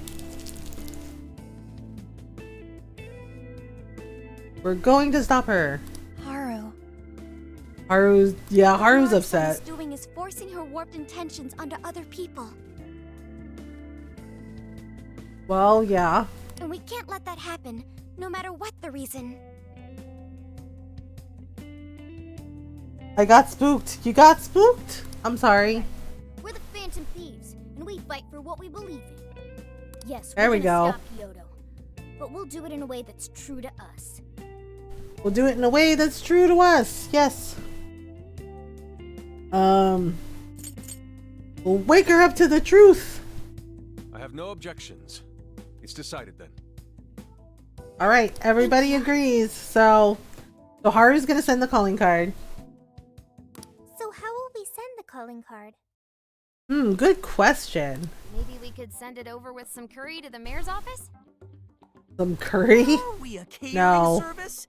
We're going to stop her. Haru. Haru's upset. What doing is forcing her warped intentions onto other people. Well, yeah. And we can't let that happen, no matter what the reason. I got spooked. You got spooked? I'm sorry. We're the Phantom Thieves, and we fight for what we believe in. Yes, there we go. Stop Kyoto, but we'll do it in a way that's true to us. We'll do it in a way that's true to us. Yes. We'll wake her up to the truth. I have no objections. It's decided then. All right, everybody agrees. So Haru's gonna send the calling card. So how will we send the calling card? Good question. Maybe we could send it over with some curry to the mayor's office? Some curry? Are we a catering No. service?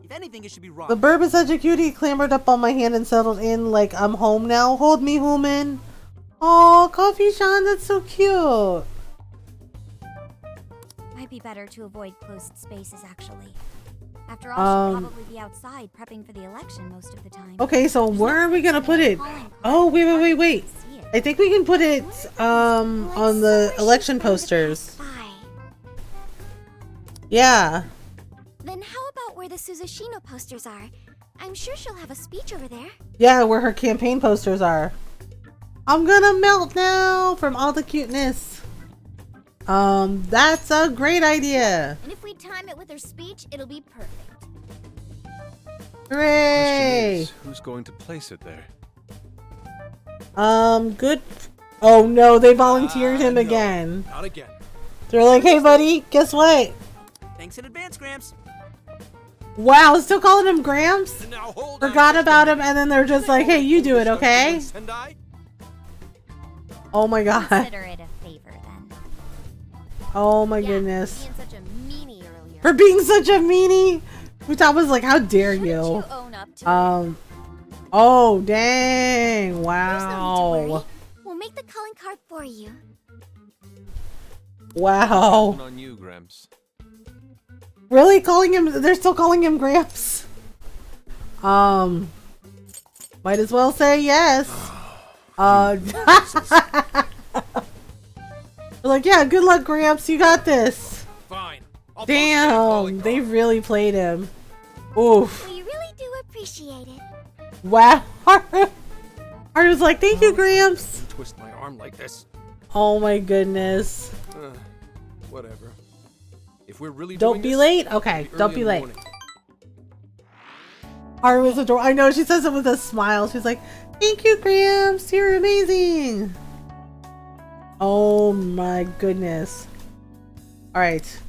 If anything, it should be wrong. The burb is such a cutie. He clambered up on my hand and settled in like I'm home now. Hold me, human. Oh, Coffee Sean, that's so cute. Might be better to avoid closed spaces, actually. After all, she'll probably be outside prepping for the election most of the time. Okay, so where are we gonna put it? Oh, wait. I think we can put it on the election posters. Yeah. Then how about where the Suzushino posters are? I'm sure she'll have a speech over there. Yeah, where her campaign posters are. I'm gonna melt now from all the cuteness. That's a great idea. And if we time it with her speech, it'll be perfect. Hooray! Question is, who's going to place it there? Good. Oh no, they volunteered him again. Not again. They're like, hey buddy, guess what? Thanks in advance, Gramps. Wow, still calling him Gramps? Now hold Forgot about him, and then they're just like, hey, you do it, okay? Oh my god. Consider it a favor then. Oh my goodness. Being such a meanie earlier. For being such a meanie? Futaba was like, how dare you? You own up to it? Oh dang, There's no need to wow. worry. We'll make the calling card for you. Wow. On you, Gramps. Really calling him, they're still calling him Gramps. Might as well say yes. They're like, yeah, good luck, Gramps, you got this. Fine. Damn, they really played him. Oof. We really do appreciate it. Wow. Haru's like, thank you, Gramps. You twist my arm like this. Oh my goodness. Whatever. If we're really Don't doing be this, late? Okay, it'll be don't early be in the late. morning. Haru is adorable. I know, she says it with a smile. She's like, thank you, Gramps. You're amazing. Oh my goodness. Alright.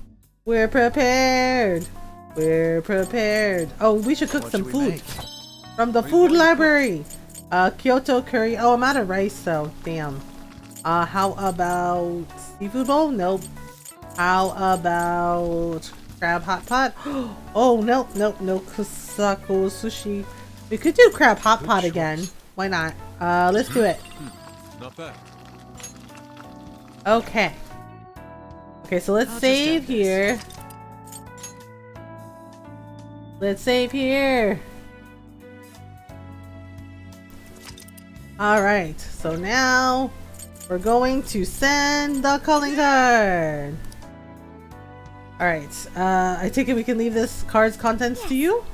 We're prepared. We're prepared. Oh, we should cook some food. From the food library. Kyoto curry. Oh, I'm out of rice though. Damn. How about Seafood bowl? Nope. How about crab hot pot? Oh, nope, nope, no kusako sushi. We could do crab hot pot again. Why not? Let's do it. Not bad. Okay. Okay, so let's save here. Let's save here. Alright, so now we're going to send the calling card. Alright, I take it we can leave this card's contents to you?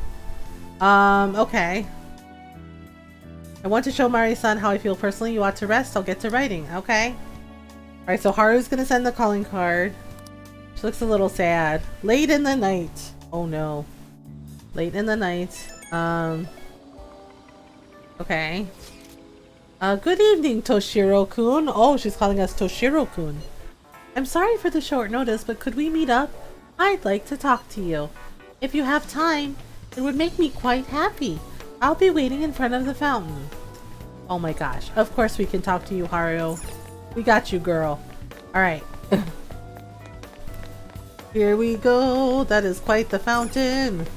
Okay. I want to show Mari-san how I feel personally. You ought to rest. I'll get to writing. Okay. Alright, so Haru's gonna send the calling card. She looks a little sad. Late in the night. Oh no. Late in the night. Okay. Good evening, Toshiro-kun. Oh, she's calling us Toshiro-kun. I'm sorry for the short notice, but could we meet up? I'd like to talk to you. If you have time, it would make me quite happy. I'll be waiting in front of the fountain. Oh my gosh. Of course we can talk to you, Haru. We got you, girl. Alright. Here we go. That is quite the fountain.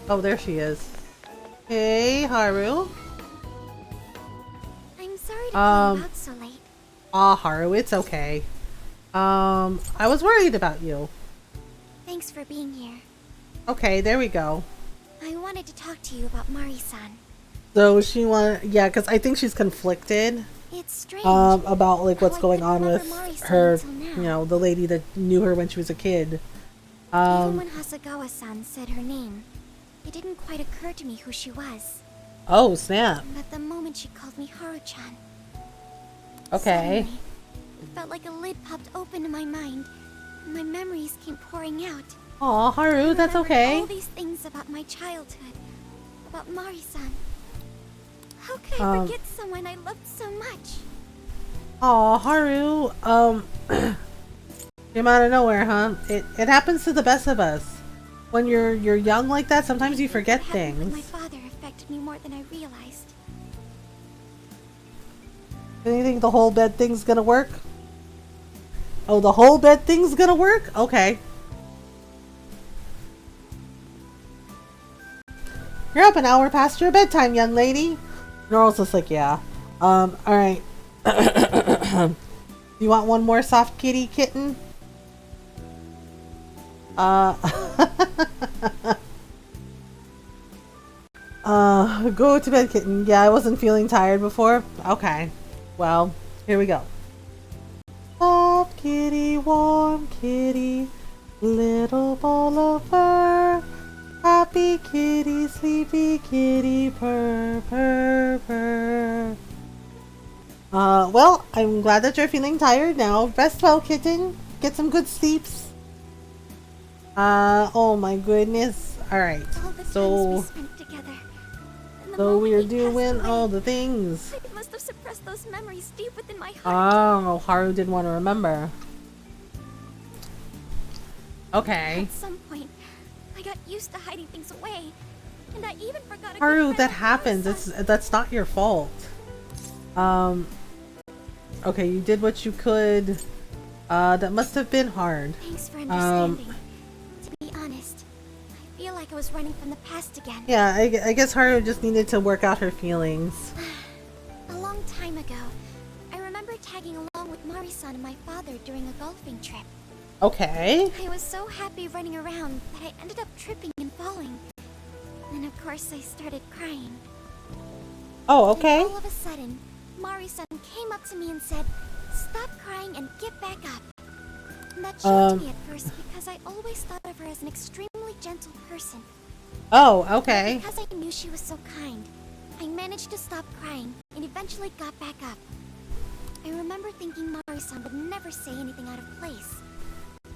Oh, there she is. Hey, Haru. I'm sorry to call you out so late. Aw, Haru, it's okay. I was worried about you. Thanks for being here. Okay, there we go. I wanted to talk to you about Mari-san. So she yeah, because I think she's conflicted. It's strange. About like what's how I going couldn't on with remember Mari-san her, until now. you know, the lady that knew her when she was a kid. Even when Hasagawa-san said her name, it didn't quite occur to me who she was. Oh, snap. But the moment she called me Haru-chan, Okay. suddenly, it felt like a lid popped open in my mind, and my memories came pouring out. Aw, Haru, that's okay. All these things about my childhood, about Mari-san. How could I forget someone I loved so much? Aw, Haru, came out of nowhere, huh? It happens to the best of us. When you're young like that, sometimes you forget things. My father affected me more than I realized. Do you think the whole bed thing's gonna work? Oh, the whole bed thing's gonna work? Okay. You're up an hour past your bedtime, young lady. Norl's just like, yeah. Alright. You want one more soft kitty kitten? Go to bed, kitten. Yeah, I wasn't feeling tired before. Okay. Well, here we go. Soft kitty, warm kitty, little ball of fur. Happy kitty, sleepy kitty, purr, purr, purr. Well, I'm glad that you're feeling tired now. Rest well, kitten. Get some good sleeps. Oh my goodness. Alright. So we're doing all the things. I must have suppressed those memories deep within my heart. Oh, Haru didn't want to remember. Okay. At some point, I got used to hiding things away, and I even forgot. Haru, that happens. That's not your fault. Okay, you did what you could. That must have been hard. Thanks for understanding. To be honest, I feel like I was running from the past again. Yeah, I guess Haru just needed to work out her feelings. A long time ago, I remember tagging along with Mari-san and my father during a golfing trip. Okay. I was so happy running around that I ended up tripping and falling. And of course I started crying. Oh, okay. And all of a sudden, Mari-san came up to me and said, "Stop crying and get back up." And that shocked me at first because I always thought of her as an extremely gentle person. Oh, okay. Because I knew she was so kind, I managed to stop crying and eventually got back up. I remember thinking Mari-san would never say anything out of place.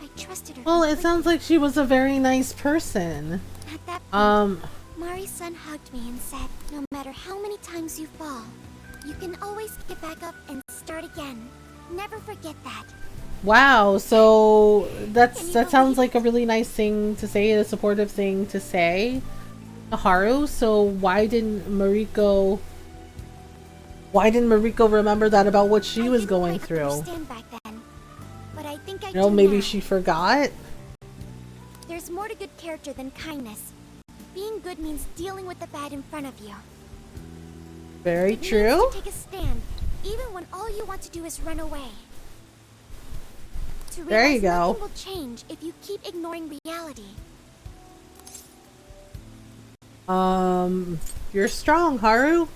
I trusted her. Well, it sounds like she was a very nice person. At that point, Mari-san hugged me and said, "No matter how many times you fall, you can always get back up and start again. Never forget that." Wow, so that sounds like a really nice thing to say, a supportive thing to say to Haru. So why didn't Mariko remember that about what she was going through? Understand back then, but I I No, do maybe now. she forgot. There's more to good character than kindness. Being good means dealing with the bad in front of you. Very It means true. to take a stand, even when all you want to do is run away. To There you realize go. nothing will change if you keep ignoring reality. You're strong, Haru.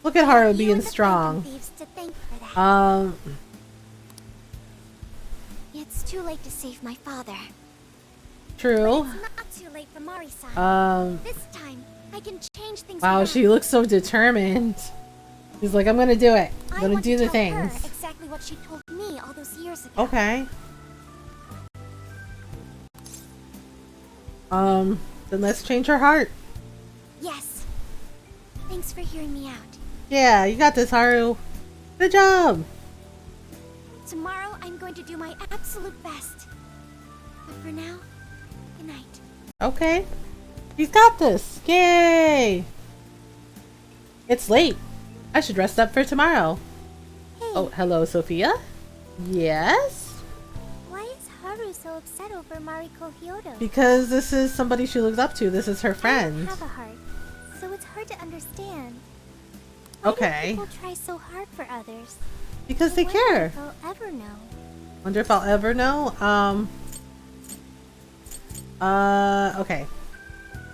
Look at Haru You being and the strong. Phantom Thieves to thank for that. It's too late to save my father. True. But it's not too late for Mari-san. This time, I can change things Wow, around. she looks so determined. She's like, I'm gonna do it. I'm I gonna want do to the tell her things. exactly what she told me all those years ago. Okay. Then let's change her heart. Yes. Thanks for hearing me out. Yeah, you got this, Haru. Good job. Tomorrow, I'm going to do my absolute best. But for now, good night. Okay. She's got this. Yay. It's late. I should rest up for tomorrow. Hey, Oh, hello, Sophia. Yes? why is Haru so upset over Mariko Hyodo? Because this is somebody she looks up to. This is her I friend. don't have a heart, so it's hard to understand. Why Okay. do people try so hard for others? Because they I wonder care. if I'll ever know. Wonder if I'll ever know. Okay.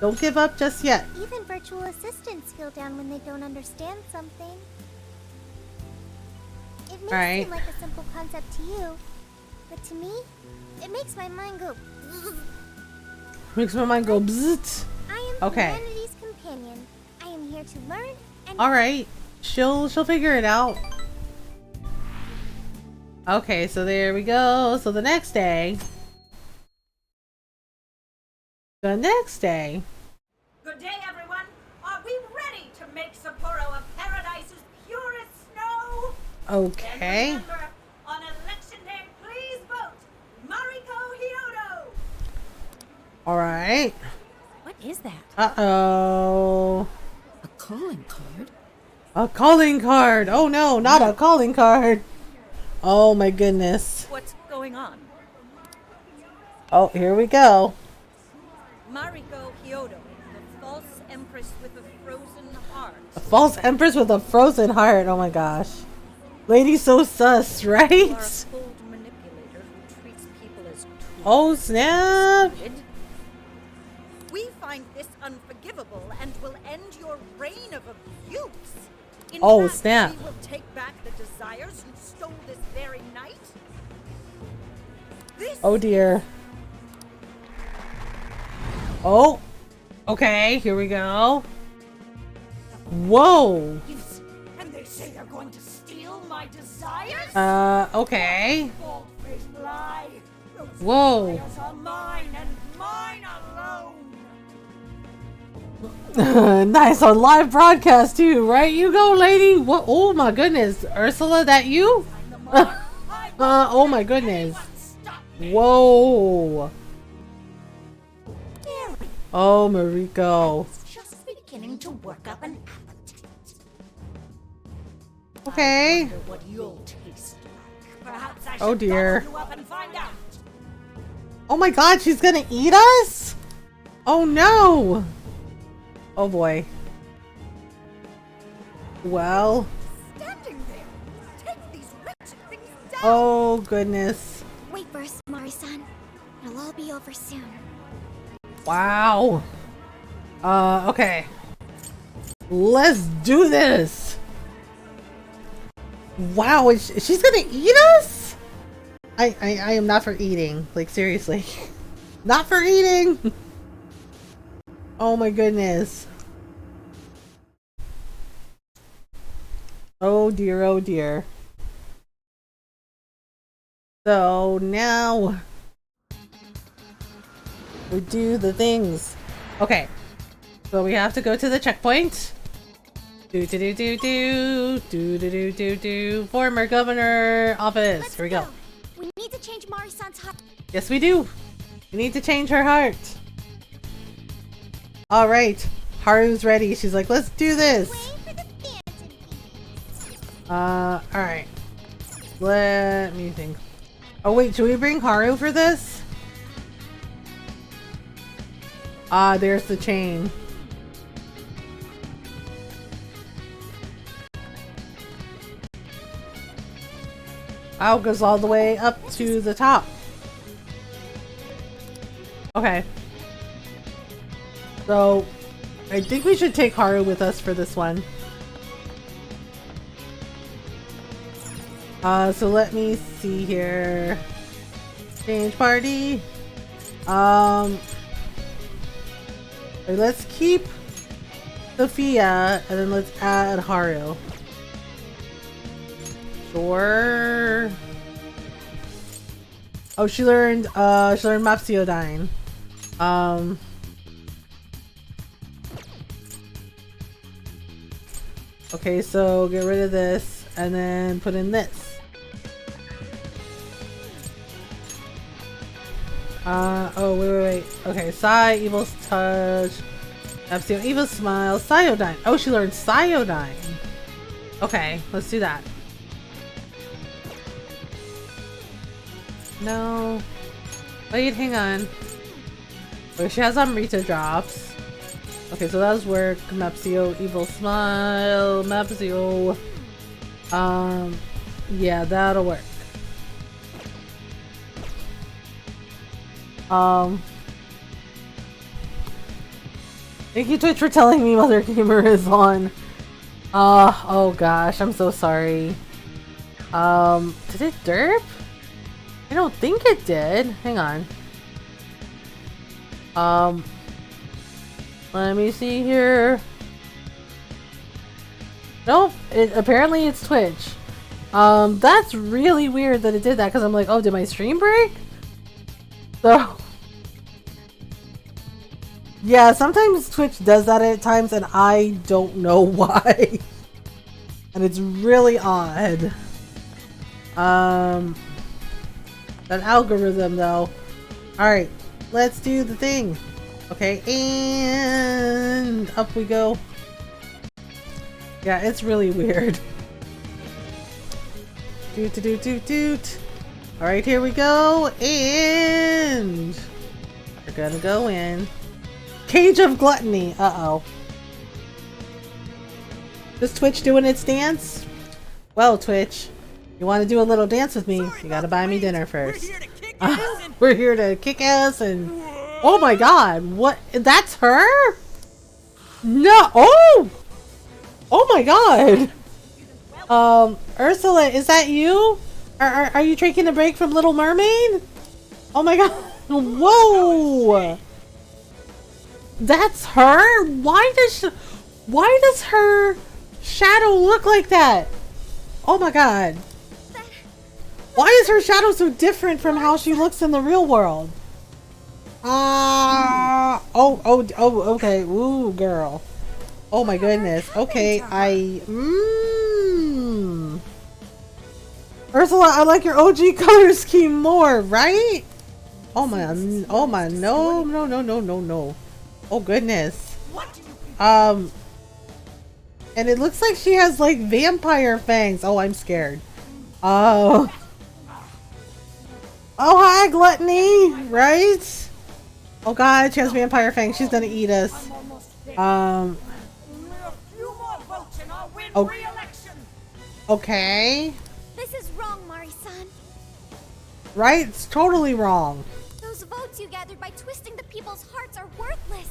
Don't give up just yet. Even virtual assistants feel down when they don't understand something. It may Alright. seem like a simple concept to you, but to me, it makes my mind go. Makes my mind go bzzzt. I am Okay. humanity's companion. I am here to learn and Alright. She'll figure it out. Okay, so there we go. So the next day. The next day. Good day, everyone. Are we ready to make Sapporo a paradise's purest snow? Okay. And remember, on election day, please vote Mariko Hyodo. Alright. What is that? Uh-oh. A calling card? A calling card. Oh no, not a calling card. Oh my goodness. What's going on? Oh, here we go. Mariko Hyodo, the false empress with a frozen heart. A false empress with a frozen heart. Oh my gosh. Lady so sus, You are a right? cold manipulator who treats people as tools. Oh snap. We find this unforgivable and will end your reign of abuse. In Oh, fact, snap. We will take back the desires you stole this very night. This Oh dear. Oh. Okay, here we go. Whoa. is, and they say they're going to steal my desires. Okay. Bald-faced lie. Those Whoa. desires are mine and mine alone. Nice on live broadcast too, right? You go, lady. What? Oh my goodness, Ursula, that you? Oh my goodness. Whoa. Oh, Mariko. Just beginning to work up an appetite. Okay. I wonder what you'll taste like. Perhaps I should Oh dear. gobble you up and find out. Oh my God, she's gonna eat us? Oh no. Oh boy. Well. Standing there. Take these wretched things down. Oh goodness. wait first, Mari-san. It'll all be over soon. Wow. Okay. Let's do this. Wow, she's gonna eat us? I am not for eating. Like seriously. Not for eating. Oh my goodness. Oh dear, oh dear. So now we do the things. Okay. So we have to go to the checkpoint. Do do do do do do do do do do. Former governor office. Let's Here we go. We need to change Mari-san's heart. Yes, we do. We need to change her heart. All right. Haru's ready. She's like, let's do this. Wait for the Phantom Thieves. All right. Let me think. Oh wait, should we bring Haru for this? Ah, there's the chain. Oh, goes all the way up to the top. Okay. So, I think we should take Haru with us for this one. So let me see here. Change party. Let's keep Sophia and then let's add Haru. Sure. Oh, she learned Mapsiodyne. Okay, so get rid of this and then put in this. Oh, wait. Okay, Psy, Evil's Touch, Mapsio, Evil Smile, Psyodyne. Oh, she learned Psyodyne. Okay, let's do that. No. Wait, hang on. Oh, she has Amrita drops. Okay, so that does work. Mapsio, Evil Smile, Mapsio. Yeah, that'll work. Thank you, Twitch, for telling me Mothergamer is on. Oh gosh, I'm so sorry. Did it derp? I don't think it did. Hang on. Let me see here. Nope, apparently it's Twitch. That's really weird that it did that, because I'm like, oh, did my stream break? So, yeah, sometimes Twitch does that at times and I don't know why. And it's really odd. That algorithm though. Alright, let's do the thing. Okay, and up we go. Yeah, it's really weird. Doot doot doot doot. Alright, here we go, and we're gonna go in. Cage of Gluttony. Uh-oh. Is Twitch doing its dance? Well, Twitch, you want to do a little dance with me, you gotta buy me dinner first. We're here to kick ass and... Oh my god, what? That's her? No! Oh! Oh my god! Ursula, is that you? Are you taking a break from Little Mermaid? Oh my god. Whoa! That's her? Why does her shadow look like that? Oh my god. Why is her shadow so different from how she looks in the real world? Okay. Ooh, girl. Oh my goodness. Okay, Ursula, I like your OG color scheme more, right? Oh my, no. Oh goodness. And it looks like she has like vampire fangs. Oh, I'm scared. Oh, hi, Gluttony, right? Oh god, she has vampire fangs. She's gonna eat us. Oh. Okay. This is wrong, Mari-san. Right? It's totally wrong. Those votes you gathered by twisting the people's hearts are worthless.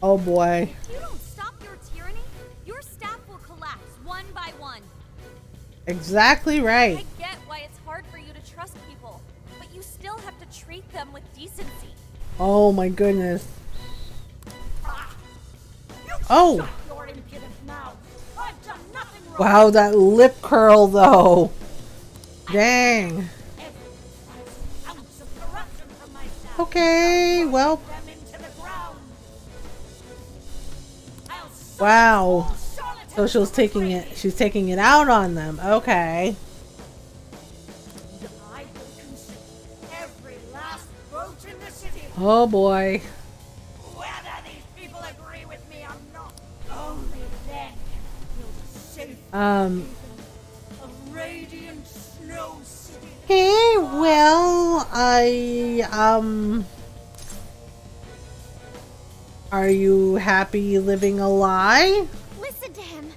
Oh boy. If you don't stop your tyranny, your staff will collapse one by one. Exactly right. I get why it's hard for you to trust people, but you still have to treat them with decency. Oh my goodness. Oh. Wow, that lip curl though. Dang. Okay, well. Wow. So she's taking it out on them. Okay. Oh boy. Whether these people agree with me or not, only then will the safe of radiant radiant snow city. Okay, well, are you happy living a lie? Listen to him.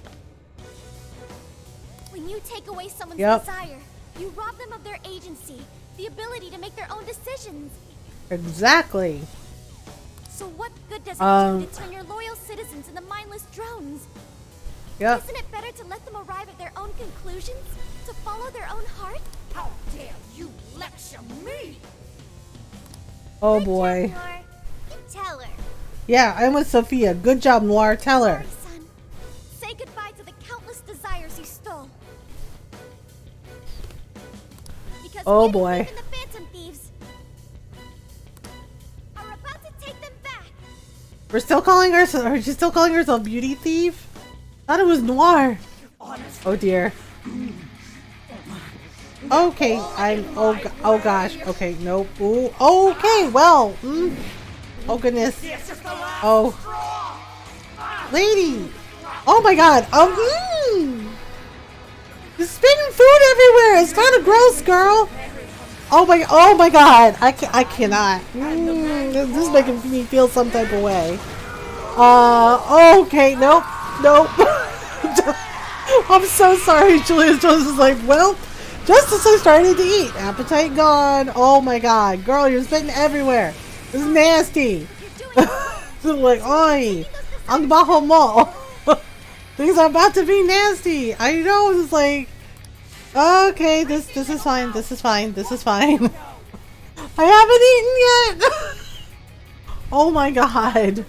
When you take away someone's Yep. desire, you rob them of their agency, the ability to make their own decisions. Exactly. So what good does it do to turn your loyal citizens into mindless drones? Yep. Isn't it better to let them arrive at their own conclusions? To follow their own heart? How dare you lecture me? Oh boy. Tell her. Yeah, I'm with Sophia. Good job, Noir. Tell her. Son, say goodbye to the countless desires you stole. Because Oh boy. even the Phantom Thieves are about to take them back. We're still calling her. Or she's still calling herself Beauty Thief. Thought it was Noir. Oh dear. Okay, oh gosh. Okay, nope. Ooh. Okay, well. Oh goodness. Oh. Lady. Oh my god. You're spitting food everywhere. It's kind of gross, girl. Oh my god. I cannot. This is making me feel some type of way. Okay, nope. I'm so sorry, Julius. Julius is like, well, just as I started to eat, appetite gone. Oh my god, girl, you're spitting everywhere. This is nasty. Like, oi, on the Bajo Mall. Things are about to be nasty. I know. It's like, okay, this is fine. This is fine. This is fine. I haven't eaten yet. Oh my god.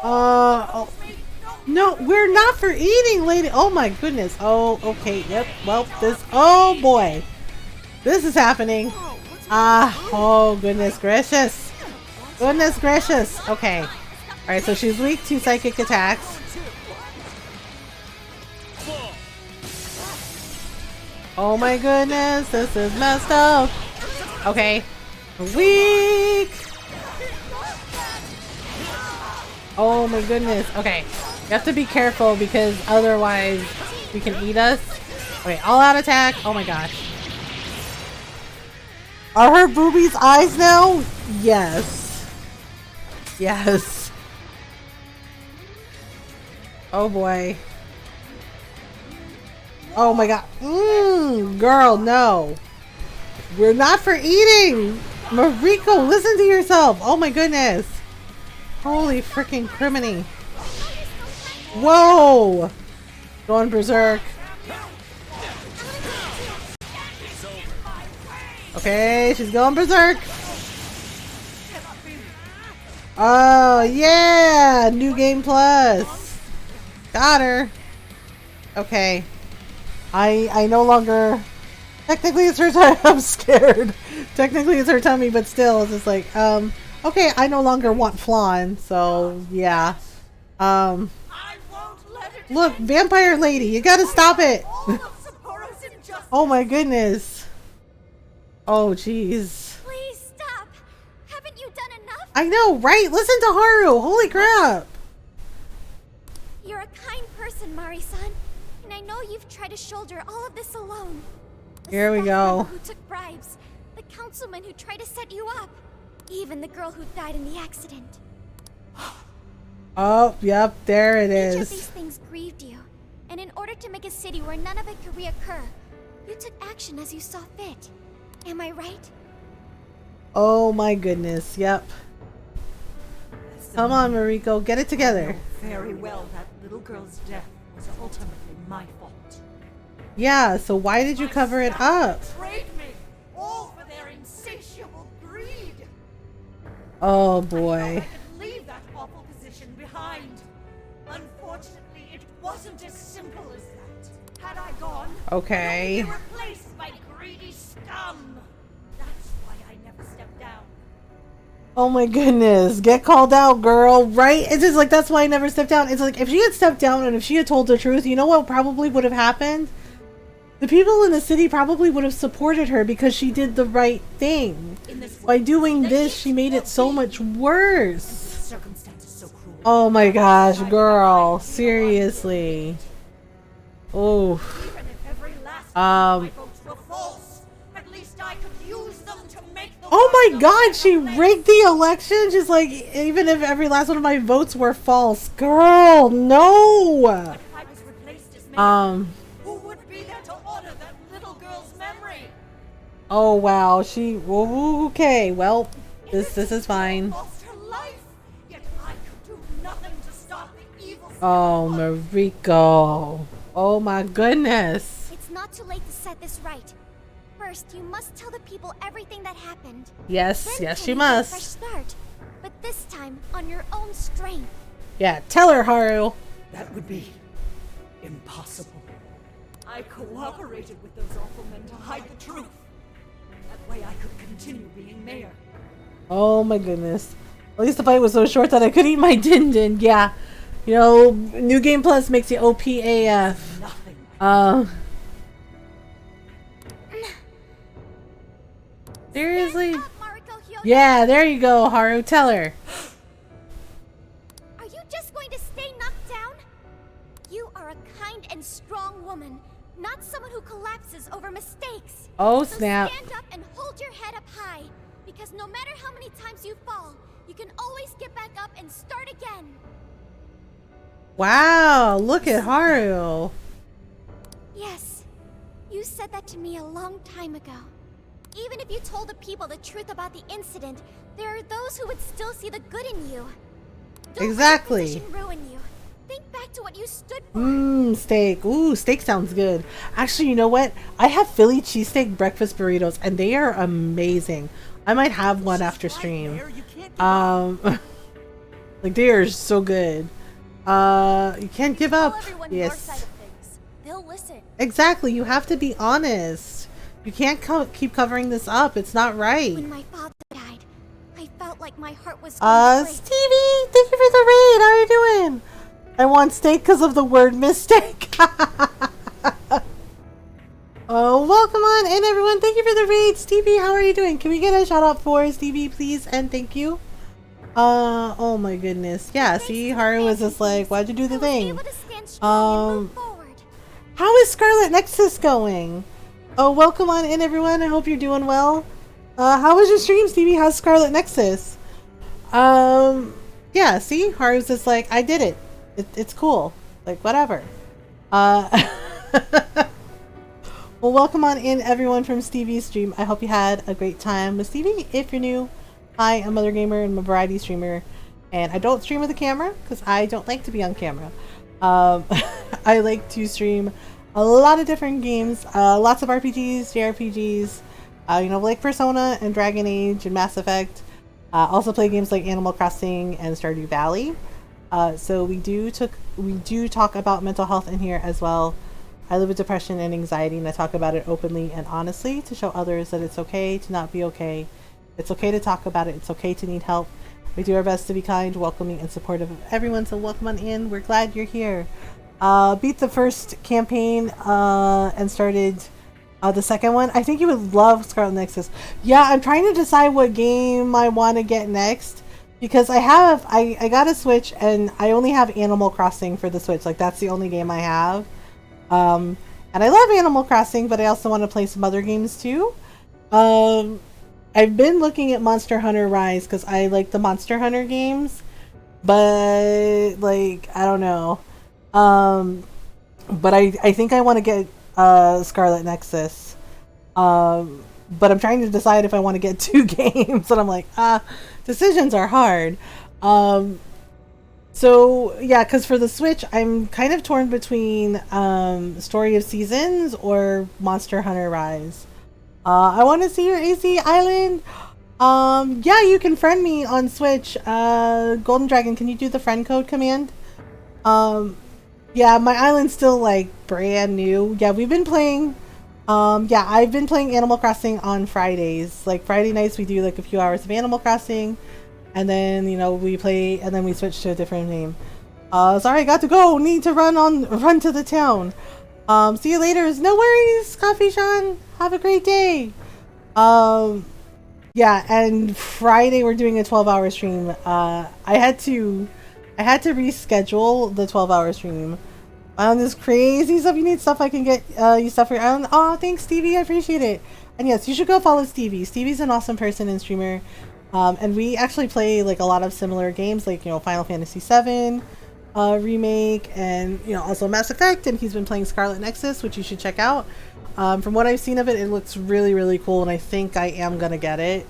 Oh. No, we're not for eating, lady. Oh my goodness. Oh, okay. Yep. Well, oh boy. This is happening. Oh goodness gracious. Goodness gracious. Okay. Alright, so she's weak to psychic attacks. Oh my goodness. This is messed up. Okay. Weak. Oh my goodness. Okay. You have to be careful because otherwise we can eat us. Okay, all out attack. Oh my gosh. Are her boobies eyes now? Yes. Yes. Oh boy. Oh my god. Girl, no. We're not for eating. Mariko, listen to yourself. Oh my goodness. Holy freaking criminy. Whoa! Going berserk. Okay, she's going berserk. Oh, yeah! New Game Plus. Got her. Okay. I no longer... Technically it's her tummy. I'm scared. Technically it's her tummy, but still, it's just like, okay, I no longer want flan, so, yeah. Look, vampire lady, you gotta stop it. Oh my goodness. Oh jeez. Please stop. Haven't you done enough? I know, right? Listen to Haru. Holy crap. You're a kind person, Mari-san, and I know you've tried to shoulder all of this alone. Here we go. Who took bribes, the councilman who tried to set you up, even the girl who died in the accident. Oh, yep, there it Each of is. these things grieved you, and in order to make a city where none of it could reoccur, you took action as you saw fit. Am I right? Oh my goodness, yep. Come on, Mariko, get it together. Very well, that little girl's death was ultimately my fault. Yeah, so why did you cover it up? Betrayed me, all for their insatiable greed. Oh boy. I could leave that awful position behind. Unfortunately, it wasn't as simple as that. Had I gone, Okay. I would be replaced by greedy scum. That's why I never stepped down. Oh my goodness, get called out, girl, right? It's just like, that's why I never stepped down. It's like, if she had stepped down and if she had told the truth, you know what probably would have happened? The people in the city probably would have supported her because she did the right thing. By doing this, she made it so much worse. Oh my gosh, girl, seriously. Oh. Even if every last My votes were false. At least I could use them to make the Oh my world a god, better she place. rigged the election? Just like, even if every last one of my votes were false. Girl, no! If I was replaced as mayor, who would be there to honor that little girl's memory? Oh wow, okay, well, this is fine. Lost her life, yet I could do nothing to stop the evil. Oh, Mariko. Oh my goodness. It's not too late to set this right. First, you must tell the people everything that happened. Yes, Then yes, can she we get a must. fresh start, but this time on your own strength. Yeah, tell her, Haru. That would be impossible. I cooperated with those awful men to hide the truth. That way I could continue being mayor. Oh my goodness. At least the fight was so short that I could eat my din din. Yeah. You know, New Game Plus makes you OP AF. Seriously? Yeah, there you go, Haru. Tell her. Are you just going to stay knocked down? You are a kind and strong woman, not someone who collapses over mistakes. Oh, So snap. stand up and hold your head up high, because no matter how many times you fall, you can always get back up and start again. Wow, look at Haru. Yes, you said that to me a long time ago. Even if you told the people the truth about the incident, there are those who would still see the good in you. Don't Exactly. let your position ruin you. Think back to what you stood for. Steak. Ooh, steak sounds good. Actually, you know what? I have Philly cheesesteak breakfast burritos, and they are amazing. I might have one after stream. Like, they are so good. You can't give up. Yes. They'll listen. Exactly. You have to be honest. You can't keep covering this up. It's not right. When my father died, I felt like my heart was going to break. Stevie, thank you for the raid. How are you doing? I want steak because of the word mistake. Oh, welcome on in, everyone. Thank you for the raid. Stevie, how are you doing? Can we get a shout out for Stevie, please? And thank you. Oh my goodness. Yeah, see, Haru was just like, why'd you do the thing? How is Scarlet Nexus going? Oh, welcome on in, everyone. I hope you're doing well. How was your stream, Stevie? How's Scarlet Nexus? Yeah, see, Haru's just like, I did it. It's cool. Like, whatever. Well, welcome on in, everyone, from Stevie's stream. I hope you had a great time with Stevie. If you're new, hi, I'm Mothergamer. I'm a variety streamer, and I don't stream with a camera because I don't like to be on camera. I like to stream a lot of different games, lots of RPGs, JRPGs, you know, like Persona and Dragon Age and Mass Effect. Also play games like Animal Crossing and Stardew Valley. So we do talk about mental health in here as well. I live with depression and anxiety, and I talk about it openly and honestly to show others that it's okay to not be okay. It's okay to talk about it. It's okay to need help. We do our best to be kind, welcoming, and supportive of everyone, so welcome on in. We're glad you're here. Beat the first campaign and started the second one. I think you would love Scarlet Nexus. Yeah, I'm trying to decide what game I want to get next, because I got a Switch and I only have Animal Crossing for the Switch. Like, that's the only game I have. And I love Animal Crossing, but I also want to play some other games too. I've been looking at Monster Hunter Rise because I like the Monster Hunter games, but like, I don't know. But I think I want to get Scarlet Nexus. But I'm trying to decide if I want to get two games, and I'm like, decisions are hard. So yeah, because for the Switch, I'm kind of torn between Story of Seasons or Monster Hunter Rise. I want to see your AC Island. Yeah, you can friend me on Switch. Golden Dragon, can you do the friend code command? Yeah, my island's still like brand new. Yeah, we've been playing. Yeah, I've been playing Animal Crossing on Fridays. Like Friday nights, we do like a few hours of Animal Crossing. And then, you know, we play, and then we switch to a different name. Sorry, I got to go. Need to run to the town. See you later. No worries, Coffee Sean. Have a great day. Yeah, and Friday we're doing a 12-hour stream. I had to reschedule the 12-hour stream. On this crazy stuff, you need stuff I can get you stuff for your island. Oh, thanks, Stevie. I appreciate it. And yes, you should go follow Stevie. Stevie's an awesome person and streamer. And we actually play like a lot of similar games, like, you know, Final Fantasy VII remake, and, you know, also Mass Effect. And he's been playing Scarlet Nexus, which you should check out. From what I've seen of it, it looks really, really cool, and I think I am gonna get it.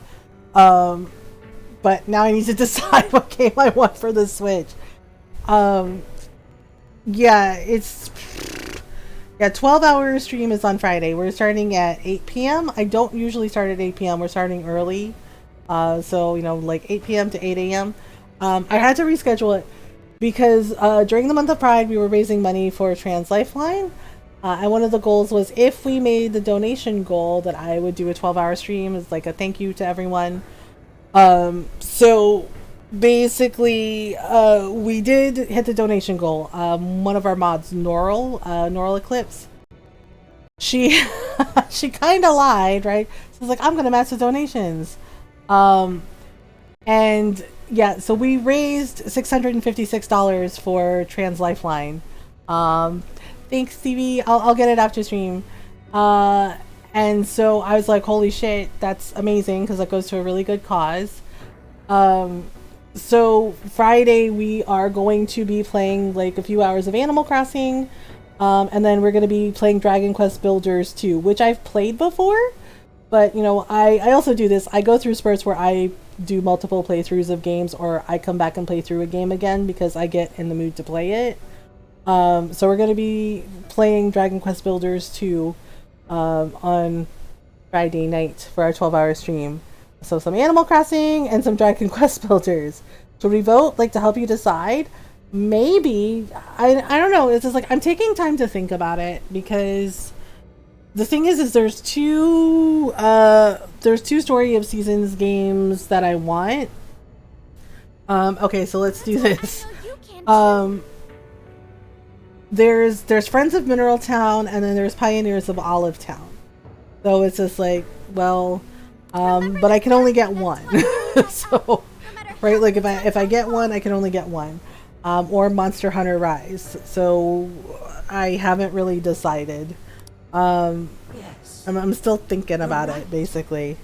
But now I need to decide what game I want for the Switch. Yeah, 12-hour stream is on Friday. We're starting at 8 p.m. I don't usually start at 8 p.m. We're starting early. So, you know, like 8 p.m. to 8 a.m. I had to reschedule it because during the month of Pride, we were raising money for Trans Lifeline. And one of the goals was, if we made the donation goal, that I would do a 12-hour stream as like a thank you to everyone. So basically, we did hit the donation goal. One of our mods, Noral Eclipse, she she kind of lied, right? So it's like, I'm gonna match the donations. And yeah, so we raised $656 for Trans Lifeline. Thanks, Stevie. I'll get it after stream. And so I was like, holy shit, that's amazing, because that goes to a really good cause. So Friday we are going to be playing like a few hours of Animal Crossing, and then we're going to be playing Dragon Quest Builders 2, which I've played before, but, you know, I also do this. I go through spurts where I do multiple playthroughs of games, or I come back and play through a game again because I get in the mood to play it. So we're going to be playing Dragon Quest Builders 2 on Friday night for our 12-hour stream. So some Animal Crossing and some Dragon Quest Builders. Should we vote, like, to help you decide? Maybe. I don't know. It's just like, I'm taking time to think about it, because the thing is there's two Story of Seasons games that I want. Okay, so let's do this. There's Friends of Mineral Town, and then there's Pioneers of Olive Town. So it's just like, well, but I can only get one. So, right, like if I get one, I can only get one. Or Monster Hunter Rise. So I haven't really decided. I'm still thinking about it, basically.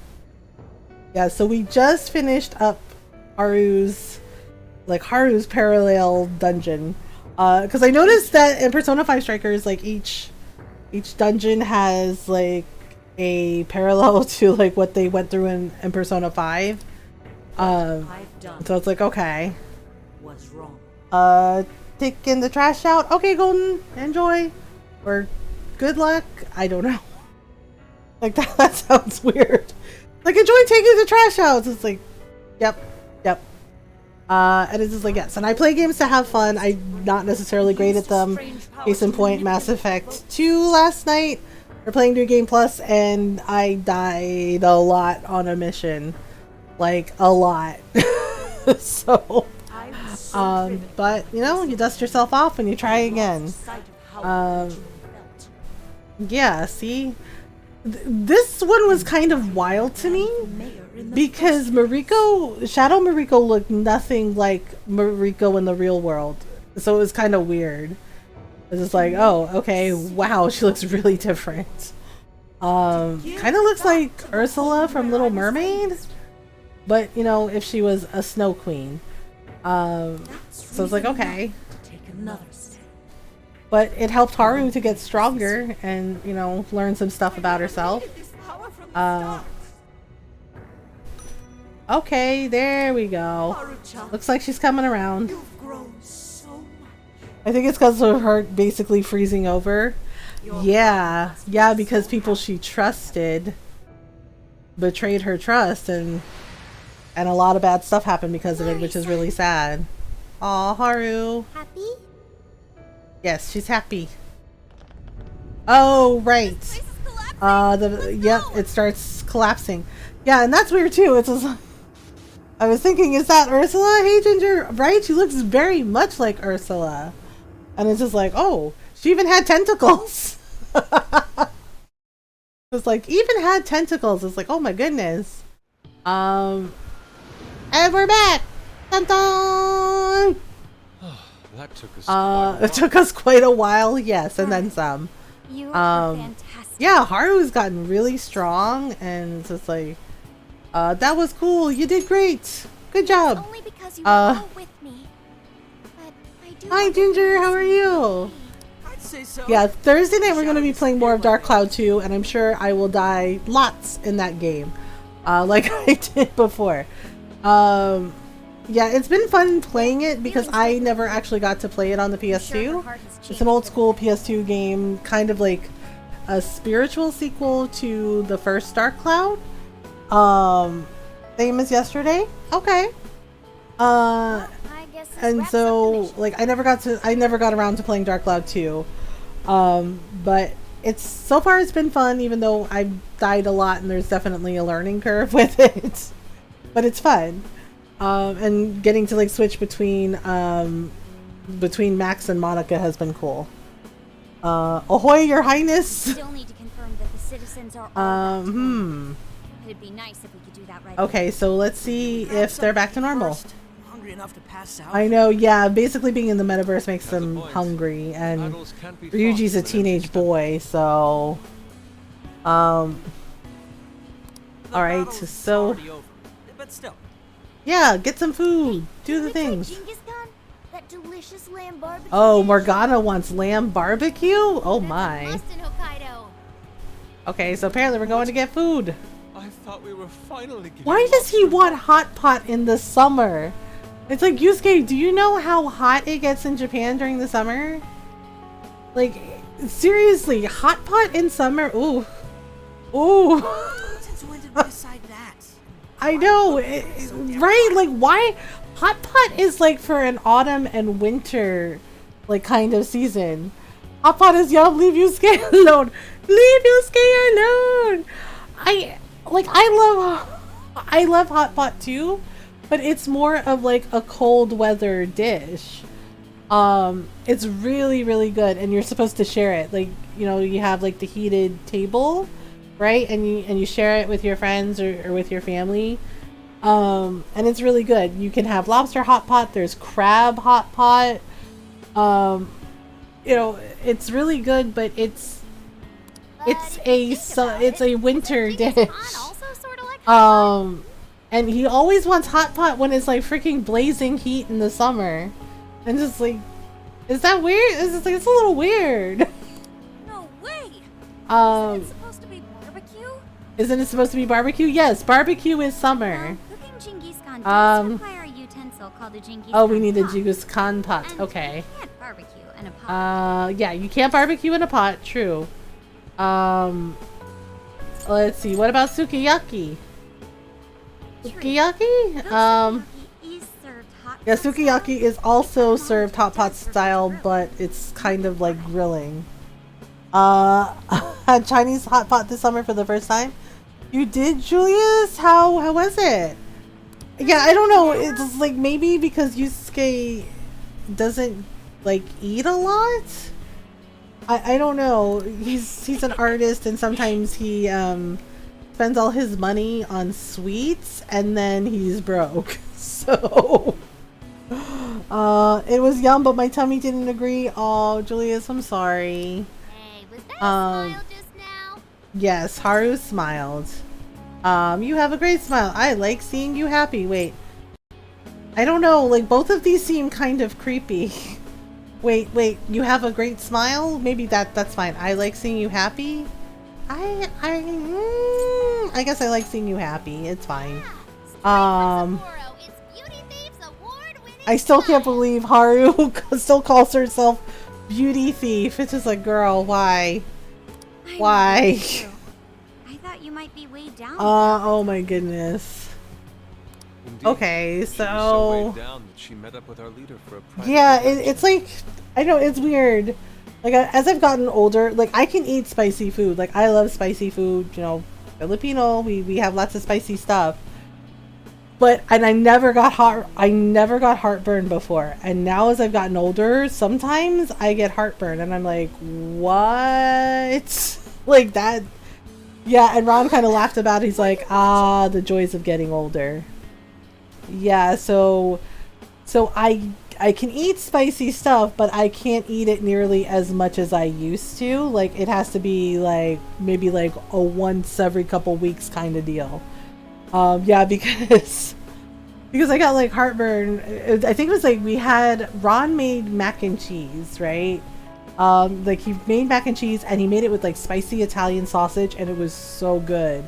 Yeah, so we just finished up Haru's parallel dungeon. Because I noticed that in Persona 5 Strikers, like, each dungeon has like a parallel to like what they went through in Persona 5. So it's like, okay. What's wrong? Taking the trash out. Okay, Golden, enjoy. Or good luck. I don't know. Like, that sounds weird. Like, enjoy taking the trash out. It's like, yep. And it's just like, yes. And I play games to have fun. I'm not necessarily great at them. Case in point, Mass Effect 2 last night. We're playing New Game Plus, and I died a lot on a mission. Like, a lot. So, but, you know, you dust yourself off and you try again. Yeah, see? This one was kind of wild to me, because Shadow Mariko looked nothing like Mariko in the real world. So it was kind of weird. It's just like, oh, okay, wow, she looks really different. Kind of looks like Ursula from Little Mermaid, but, you know, if she was a snow queen. So it's like, okay. But it helped Haru to get stronger and, you know, learn some stuff about herself. Okay, there we go. Looks like she's coming around. I think it's because of her basically freezing over. Yeah, because people she trusted betrayed her trust, and a lot of bad stuff happened because of it, which is really sad. Aw, Haru. Happy? Yes, she's happy. Oh, right. Yep, it starts collapsing. Yeah, and that's weird too. It's just, I was thinking, is that Ursula? Hey, Ginger, right? She looks very much like Ursula. And it's just like, oh, she even had tentacles. It's like, even had tentacles. It's like, oh my goodness. And we're back. Dun dun! that took us it took us quite a while, yes, and then some. You are fantastic. Yeah, Haru's gotten really strong, and it's just like, that was cool. You did great. Good job. It's only because you were all with me. But I do. Hi, Ginger. How are you? I'd say so. Yeah, Thursday night we're going to be playing more of Dark Cloud 2, and I'm sure I will die lots in that game, like I did before. Yeah, it's been fun playing it because I never actually got to play it on the PS2. It's an old school PS2 game, kind of like a spiritual sequel to the first Dark Cloud. Same as yesterday. Okay. And so like I never got around to playing Dark Cloud 2. But so far it's been fun, even though I've died a lot and there's definitely a learning curve with it. But it's fun. And getting to like switch between Max and Monica has been cool. Ahoy, Your Highness. Still need to confirm that the citizens are all It'd be nice if we could do that right. Okay, so let's see if they're back to normal. Hungry enough to pass out. I know, yeah, basically being in the metaverse makes them hungry, and Ryuji's a teenage boy, so alright, so But still. yeah, get some food. Do the things. That delicious lamb barbecue. Oh, Morgana wants lamb barbecue? Oh my. Okay, so apparently we're going to get food. I thought we were finally getting Why does he want hot pot in the summer? It's like, Yusuke, do you know how hot it gets in Japan during the summer? Like, seriously, hot pot in summer? Ooh. Ooh. Since when did we decide that? I know, right? Like, why? Hot pot is like for an autumn and winter, like, kind of season. Hot pot is, y'all leave Yusuke alone. Leave Yusuke alone. I love hot pot too, but it's more of like a cold weather dish. It's really, really good, and you're supposed to share it. Like, you know, you have like the heated table, right? And you share it with your friends or with your family. And it's really good. You can have lobster hot pot. There's crab hot pot. You know, it's really good, but it's a winter dish. And he always wants hot pot when it's like freaking blazing heat in the summer. And just like, is that weird? It's like, it's a little weird. No way. Isn't it supposed to be barbecue? Isn't it supposed to be barbecue? Yes, barbecue is summer. Cooking Genghis Khan does require a utensil called a Genghis Oh, we Khan need a pot. Genghis Khan pot. And Okay. you can't barbecue in a pot. Yeah, you can't barbecue in a pot. True. Let's see. What about sukiyaki? Sukiyaki? Yeah, sukiyaki is also served hot pot style, but it's kind of like grilling. Had Chinese hot pot this summer for the first time. You did, Julius? How was it? Yeah, I don't know. It's like maybe because Yusuke doesn't like eat a lot. I don't know. He's an artist, and sometimes he spends all his money on sweets, and then he's broke. So it was yum, but my tummy didn't agree. Oh, Julius, I'm sorry. Hey, was that a smile just now? Yes, Haru smiled. You have a great smile. I like seeing you happy. Wait. I don't know, like both of these seem kind of creepy. Wait, you have a great smile? Maybe that's fine. I like seeing you happy. I guess I like seeing you happy. It's fine. I still can't believe Haru still calls herself Beauty Thief. It's just like, girl, why? Why? I thought you might be weighed down. Oh my goodness. Indeed. Okay, She was so weighed so down that she met up with our leader for a private yeah, conversation. it's like, I know, it's weird. Like, as I've gotten older, like, I can eat spicy food. Like, I love spicy food, you know, Filipino, we have lots of spicy stuff. But, and I never got heartburn before. And now as I've gotten older, sometimes I get heartburn. And I'm like, what? Like, that, yeah, and Ron kind of laughed about it. He's like, the joys of getting older. Yeah, so I can eat spicy stuff, but I can't eat it nearly as much as I used to. Like, it has to be like maybe like a once every couple weeks kind of deal. Yeah, because I got like heartburn. I think it was like Ron made mac and cheese, right? Like he made mac and cheese and he made it with like spicy Italian sausage and it was so good.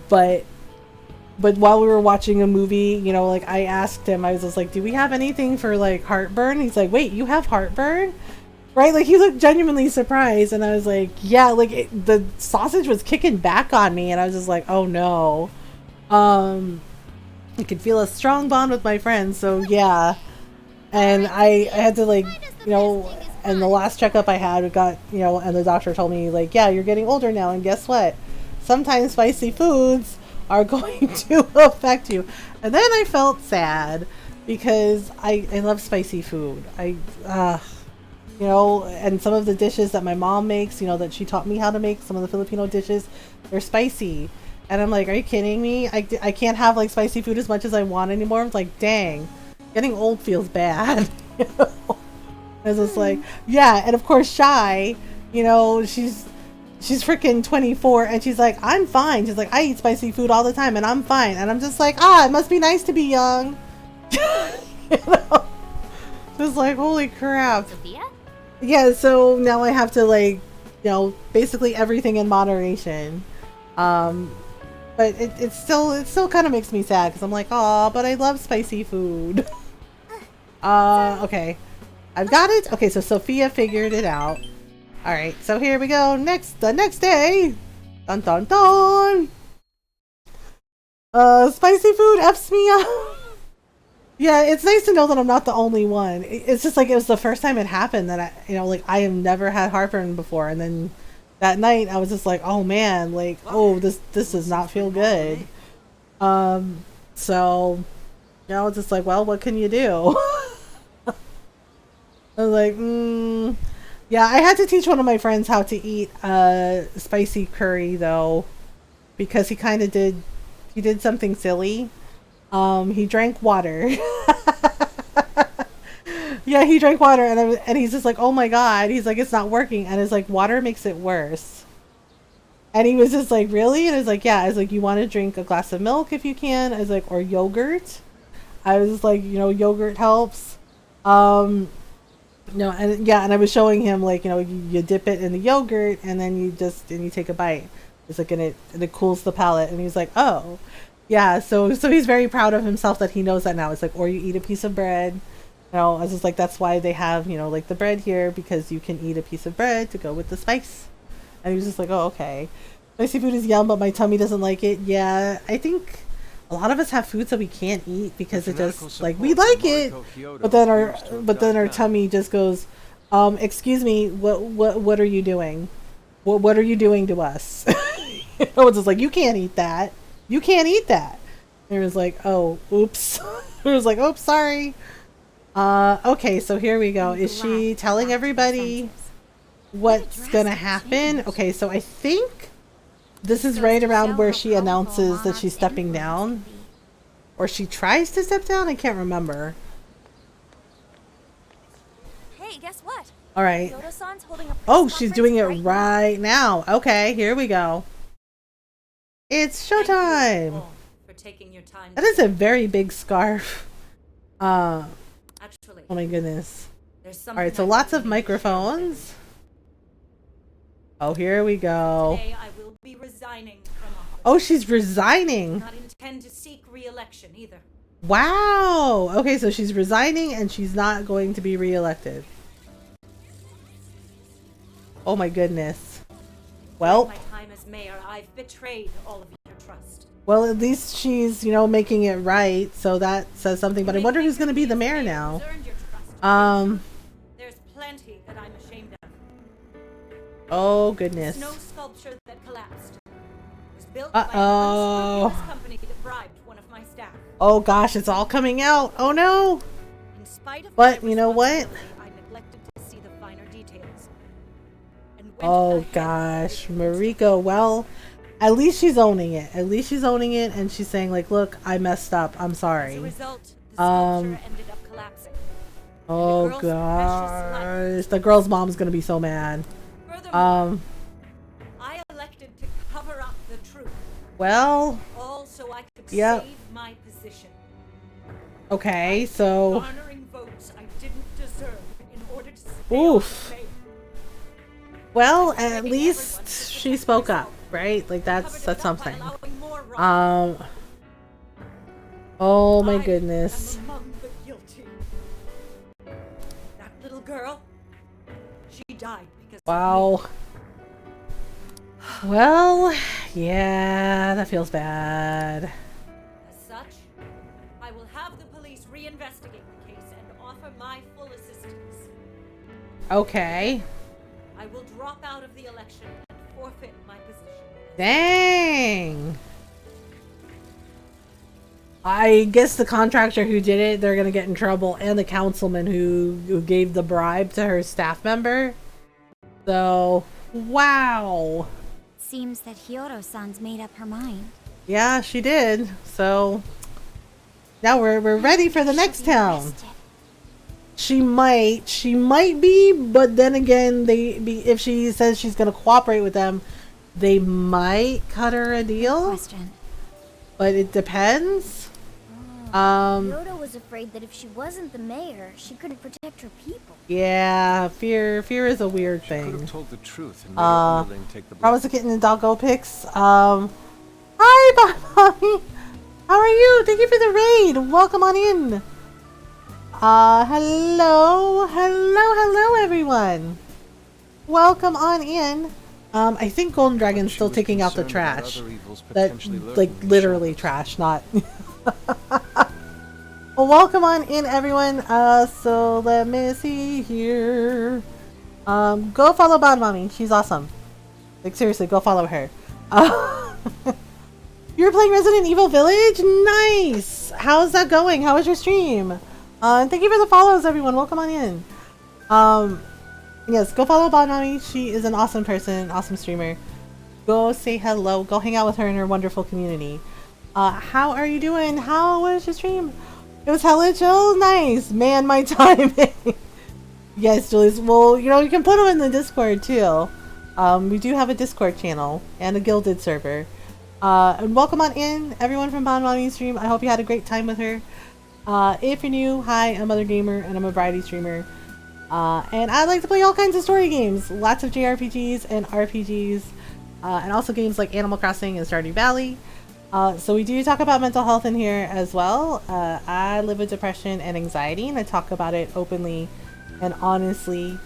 But while we were watching a movie, you know, like I asked him, I was just like, do we have anything for like heartburn? He's like, wait, you have heartburn? Right? Like he looked genuinely surprised and I was like, yeah, like the sausage was kicking back on me and I was just like, oh no. I could feel a strong bond with my friends, so yeah. And I had to like, you know, and the last checkup I had, we got, you know, and the doctor told me like, yeah, you're getting older now and guess what? Sometimes spicy foods are going to affect you. And then I felt sad because I love spicy food. You know, and some of the dishes that my mom makes, you know, that she taught me how to make, some of the Filipino dishes, they're spicy. And I'm like, are you kidding me? I can't have like spicy food as much as I want anymore. I'm like, dang, getting old feels bad. You know? I was just like, yeah. And of course, Shy, you know, she's freaking 24 and she's like, I'm fine. She's like, I eat spicy food all the time and I'm fine. And I'm just like, it must be nice to be young. You know? Just like, holy crap. Sophia? Yeah, so now I have to like, you know, basically everything in moderation. But it still kind of makes me sad because I'm like, oh, but I love spicy food. Okay. I've got it. Okay, so Sophia figured it out. Alright, so here we go. The next day. Dun dun dun. Spicy food F's me up. Yeah, it's nice to know that I'm not the only one. It's just like it was the first time it happened that I have never had heartburn before, and then that night I was just like, oh man, like, oh, this does not feel good. So, you know, it's just like, well, what can you do? I was like, yeah, I had to teach one of my friends how to eat spicy curry though, because he did something silly. He drank water. Yeah, he drank water and he's just like, oh my god. He's like, it's not working. And it's like, water makes it worse. And he was just like, really? And I was like, yeah. I was like, you want to drink a glass of milk if you can? I was like, or yogurt. I was just like, you know, yogurt helps. And I was showing him like, you know, you dip it in the yogurt and then you take a bite. It's like, and it cools the palate. And he's like, oh, yeah. So he's very proud of himself that he knows that now. It's like, or you eat a piece of bread. You know, I was just like, that's why they have, you know, like the bread here, because you can eat a piece of bread to go with the spice. And he was just like, oh, okay. Spicy food is yum, but my tummy doesn't like it. Yeah, I think a lot of us have foods that we can't eat because it just, like, we like it, but then our tummy just goes, excuse me, what are you doing? What are you doing to us? You know, it's just like, you can't eat that. You can't eat that. And it was like, oh, oops. It was like, oops, sorry. Okay, so here we go. Is she telling everybody what's gonna happen? Okay, so I think this is right around where she announces that she's stepping down. Or she tries to step down? I can't remember. Hey, guess what? Alright. Oh, she's doing it right now. Okay, here we go. It's showtime! For taking your time. That is a very big scarf. Actually, oh my goodness. All right, so lots of microphones. Oh, here we go. Today I will be resigning from office. Oh, she's resigning. Not intend to seek re-election either. Wow. Okay, so she's resigning and she's not going to be re-elected. Oh my goodness. Well. During my time as mayor, I've betrayed all of your trust. Well, at least she's, you know, making it right, so that says something. But I wonder who's going to be the mayor now. There's plenty that I'm ashamed of. Oh goodness. Snow sculpture that collapsed was built by an unscrupulous company that bribed one of my staff. Oh gosh, it's all coming out. Oh no. In spite of but you know what? I neglected to see the finer details. Oh gosh, Mariko. Well, at least she's owning it. At least she's owning it, and she's saying like, "Look, I messed up. I'm sorry." As a result, the sculpture ended up collapsing. Oh girl's precious life. gosh, the girl's mom's gonna be so mad. Furthermore, I elected to cover up the truth. Well, All so I could yep. save my position. Okay, so Garnering votes I didn't deserve in order to stay oof. on the mayor. Well, at least she spoke up, right? Like that's something. Oh my goodness. I'm among the guilty. That little girl, she died because Wow. Well, yeah, that feels bad. As such, I will have the police reinvestigate the case and offer my full assistance. Okay. I will drop out of the election and forfeit my position. Dang. I guess the contractor who did it, they're gonna get in trouble, and the councilman who gave the bribe to her staff member. So, wow. Seems that Hiyoro-san's made up her mind. Yeah, she did. So now we're ready for the next town. She might be, but then again, if she says she's gonna cooperate with them, they might cut her a deal. But it depends. Yoda was afraid that if she wasn't the mayor, she couldn't protect her people. Yeah, fear is a weird thing. Could have told the truth and made her underling take the blame. Promise to get in the doggo pics. Hi, Bonnie. How are you? Thank you for the raid. Welcome on in. Hello, everyone. Welcome on in. I think Golden Dragon's still taking out the trash. That, like, literally trash, not... Well, welcome on in, everyone. So let me see here. Go follow Bon Mommy. She's awesome. Like, seriously, go follow her. You're playing Resident Evil Village? Nice! How's that going? How was your stream? And thank you for the follows, everyone. Welcome on in. Yes, go follow Bon Mommy. She is an awesome person, awesome streamer. Go say hello. Go hang out with her in her wonderful community. How are you doing? How was your stream? It was hella chill. Nice. Man, my timing. Yes, Julius. Well, you know, you can put them in the Discord too. We do have a Discord channel and a Gilded server. And welcome on in, everyone from Bon Mommy's stream. I hope you had a great time with her. If you're new, hi, I'm Mothergamer and I'm a variety streamer. And I like to play all kinds of story games. Lots of JRPGs and RPGs. And also games like Animal Crossing and Stardew Valley. So we do talk about mental health in here as well. I live with depression and anxiety, and I talk about it openly and honestly.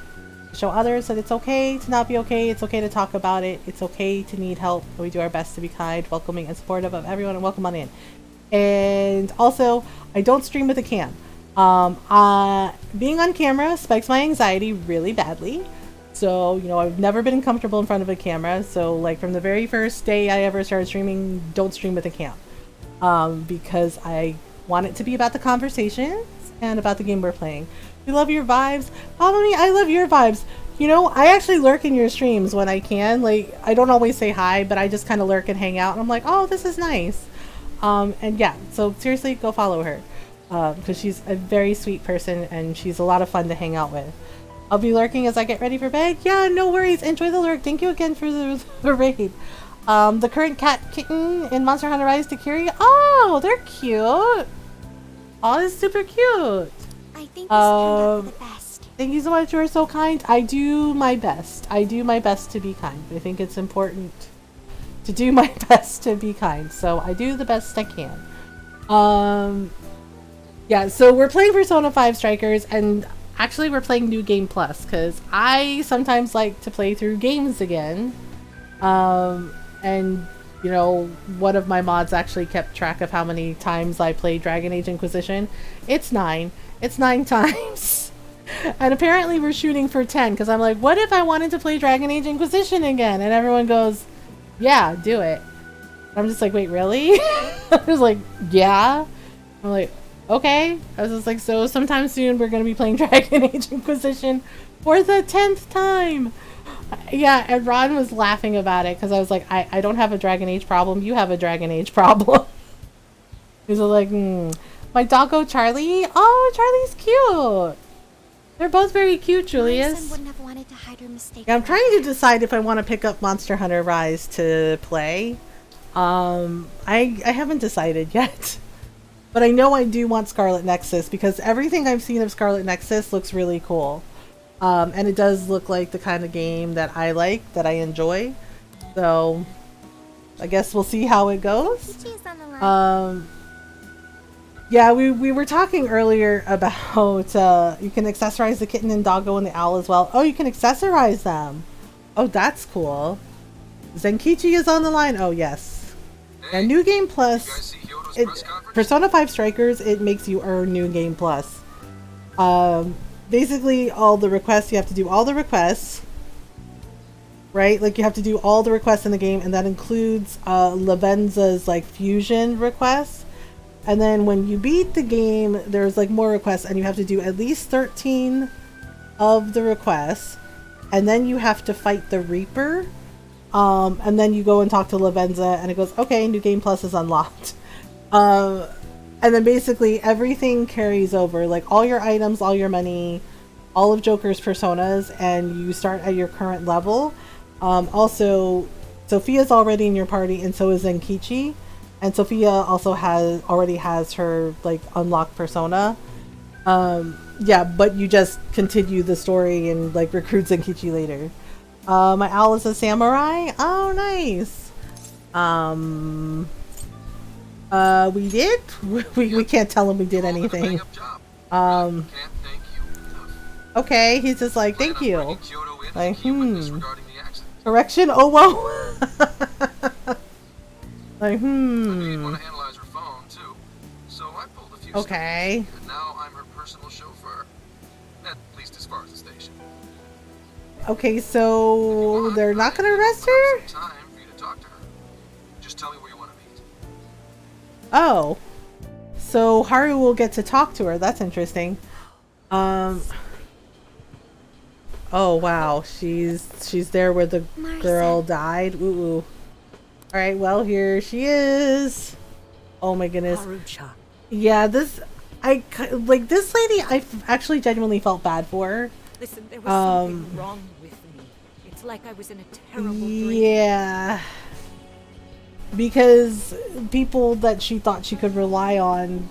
Show others that it's okay to not be okay. It's okay to talk about it. It's okay to need help. We do our best to be kind, welcoming, and supportive of everyone, and welcome on in. And also, I don't stream with a cam. Being on camera spikes my anxiety really badly. So, you know, I've never been comfortable in front of a camera. So, like, from the very first day I ever started streaming, don't stream with a cam. Because I want it to be about the conversations and about the game we're playing. We love your vibes. Follow me, I love your vibes. You know, I actually lurk in your streams when I can. Like, I don't always say hi, but I just kind of lurk and hang out. And I'm like, oh, this is nice. And yeah, so seriously, go follow her. Because she's a very sweet person and she's a lot of fun to hang out with. I'll be lurking as I get ready for bed. Yeah, no worries. Enjoy the lurk. Thank you again for the raid. The current cat kitten in Monster Hunter Rise to Kiri. Oh, they're cute. Oh, it's super cute. I think this turned out for the best. Thank you so much. You are so kind. I do my best. I do my best to be kind. I think it's important to do my best to be kind. So I do the best I can. Yeah, so we're playing Persona 5 Strikers, and actually we're playing New Game Plus, because I sometimes like to play through games again. And, you know, one of my mods actually kept track of how many times I played Dragon Age Inquisition. It's 9. It's 9 times. And apparently we're shooting for 10, because I'm like, what if I wanted to play Dragon Age Inquisition again? And everyone goes, yeah, do it. I'm just like, wait, really? I was like, yeah. I'm like, okay. I was just like, so sometime soon we're going to be playing Dragon Age Inquisition for the 10th time. Yeah, and Ron was laughing about it because I was like, I don't have a Dragon Age problem. You have a Dragon Age problem. He was like, my doggo Charlie. Oh, Charlie's cute. They're both very cute, Marison Julius. wouldn't have wanted to hide her mistake. Yeah, I'm trying to decide if I want to pick up Monster Hunter Rise to play. I haven't decided yet. But I know I do want Scarlet Nexus because everything I've seen of Scarlet Nexus looks really cool. And it does look like the kind of game that I like, that I enjoy. So, I guess we'll see how it goes. Yeah, we were talking earlier about you can accessorize the kitten and doggo and the owl as well. Oh, you can accessorize them. Oh, that's cool. Zenkichi is on the line. Oh, yes. And New Game Plus. Persona 5 Strikers, it makes you earn New Game Plus. Basically, all the requests, you have to do all the requests. Right? Like, you have to do all the requests in the game, and that includes Lavenza's, like, fusion requests. And then when you beat the game, there's like more requests and you have to do at least 13 of the requests. And then you have to fight the Reaper. And then you go and talk to Lavenza and it goes, okay, New Game Plus is unlocked. And then basically everything carries over, like all your items, all your money, all of Joker's personas, and you start at your current level. Also, Sophia's already in your party and so is Zenkichi. And Sophia also already has her like unlocked persona. Yeah, but you just continue the story and like recruit Zenkichi later. My owl is a samurai. Oh, nice. We did. We can't tell him we did anything. Okay, he's just like, thank you. Like, correction. Oh, whoa. Like, okay. And now I'm her personal chauffeur. At least as far as the station. Okay, so they're not gonna arrest her? Time for you to talk to her. Just tell me where you want to meet. Oh. So Haru will get to talk to her. That's interesting. Oh wow, she's there where the girl died. Ooh. Alright, well, here she is. Oh my goodness. Yeah, this lady, I actually genuinely felt bad for her. Listen, there was something wrong with me. It's like I was in a terrible dream. Yeah. Because people that she thought she could rely on,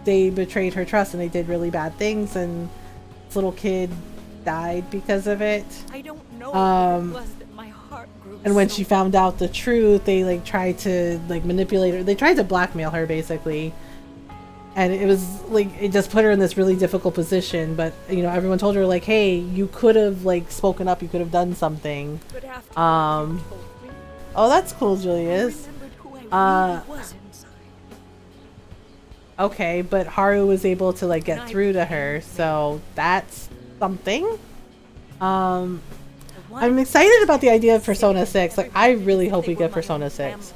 they betrayed her trust and they did really bad things, and this little kid died because of it. I don't know what it was that my heart grew. And when she found out the truth, they like tried to like manipulate her. They tried to blackmail her basically. And it was like, it just put her in this really difficult position. But, you know, everyone told her like, hey, you could have like spoken up. You could have done something. Oh, that's cool, Julius. Okay, but Haru was able to like get through to her. So that's something. I'm excited about the idea of Persona 6. Like, I really hope we get Persona 6.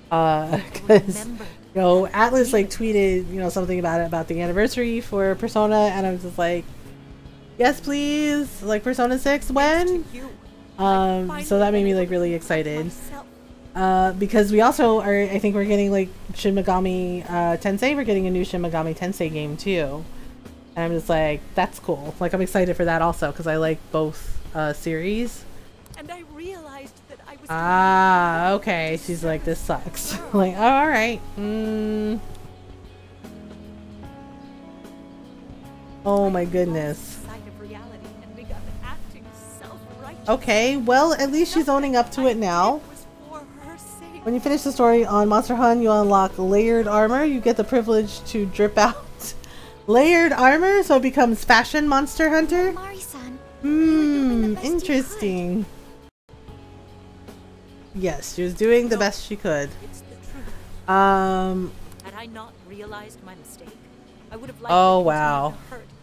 Because, you know, Atlas like tweeted, you know, something about it, about the anniversary for Persona, and I was just like, yes, please, like Persona 6, when? So that made me like really excited. Because we also are, I think we're getting like Shin Megami Tensei. We're getting a new Shin Megami Tensei game too. And I'm just like, that's cool. Like, I'm excited for that also because I like both series. And I realized that I was okay. She's like, this sucks. Like, oh, all right. Oh my goodness. Okay, well, at least she's owning up to it now. When you finish the story on Monster Hunt, you unlock layered armor. You get the privilege to drip out layered armor, so it becomes Fashion Monster Hunter. Interesting. Yes, she was doing the best she could. Had I not realized my mistake, I would have liked oh wow.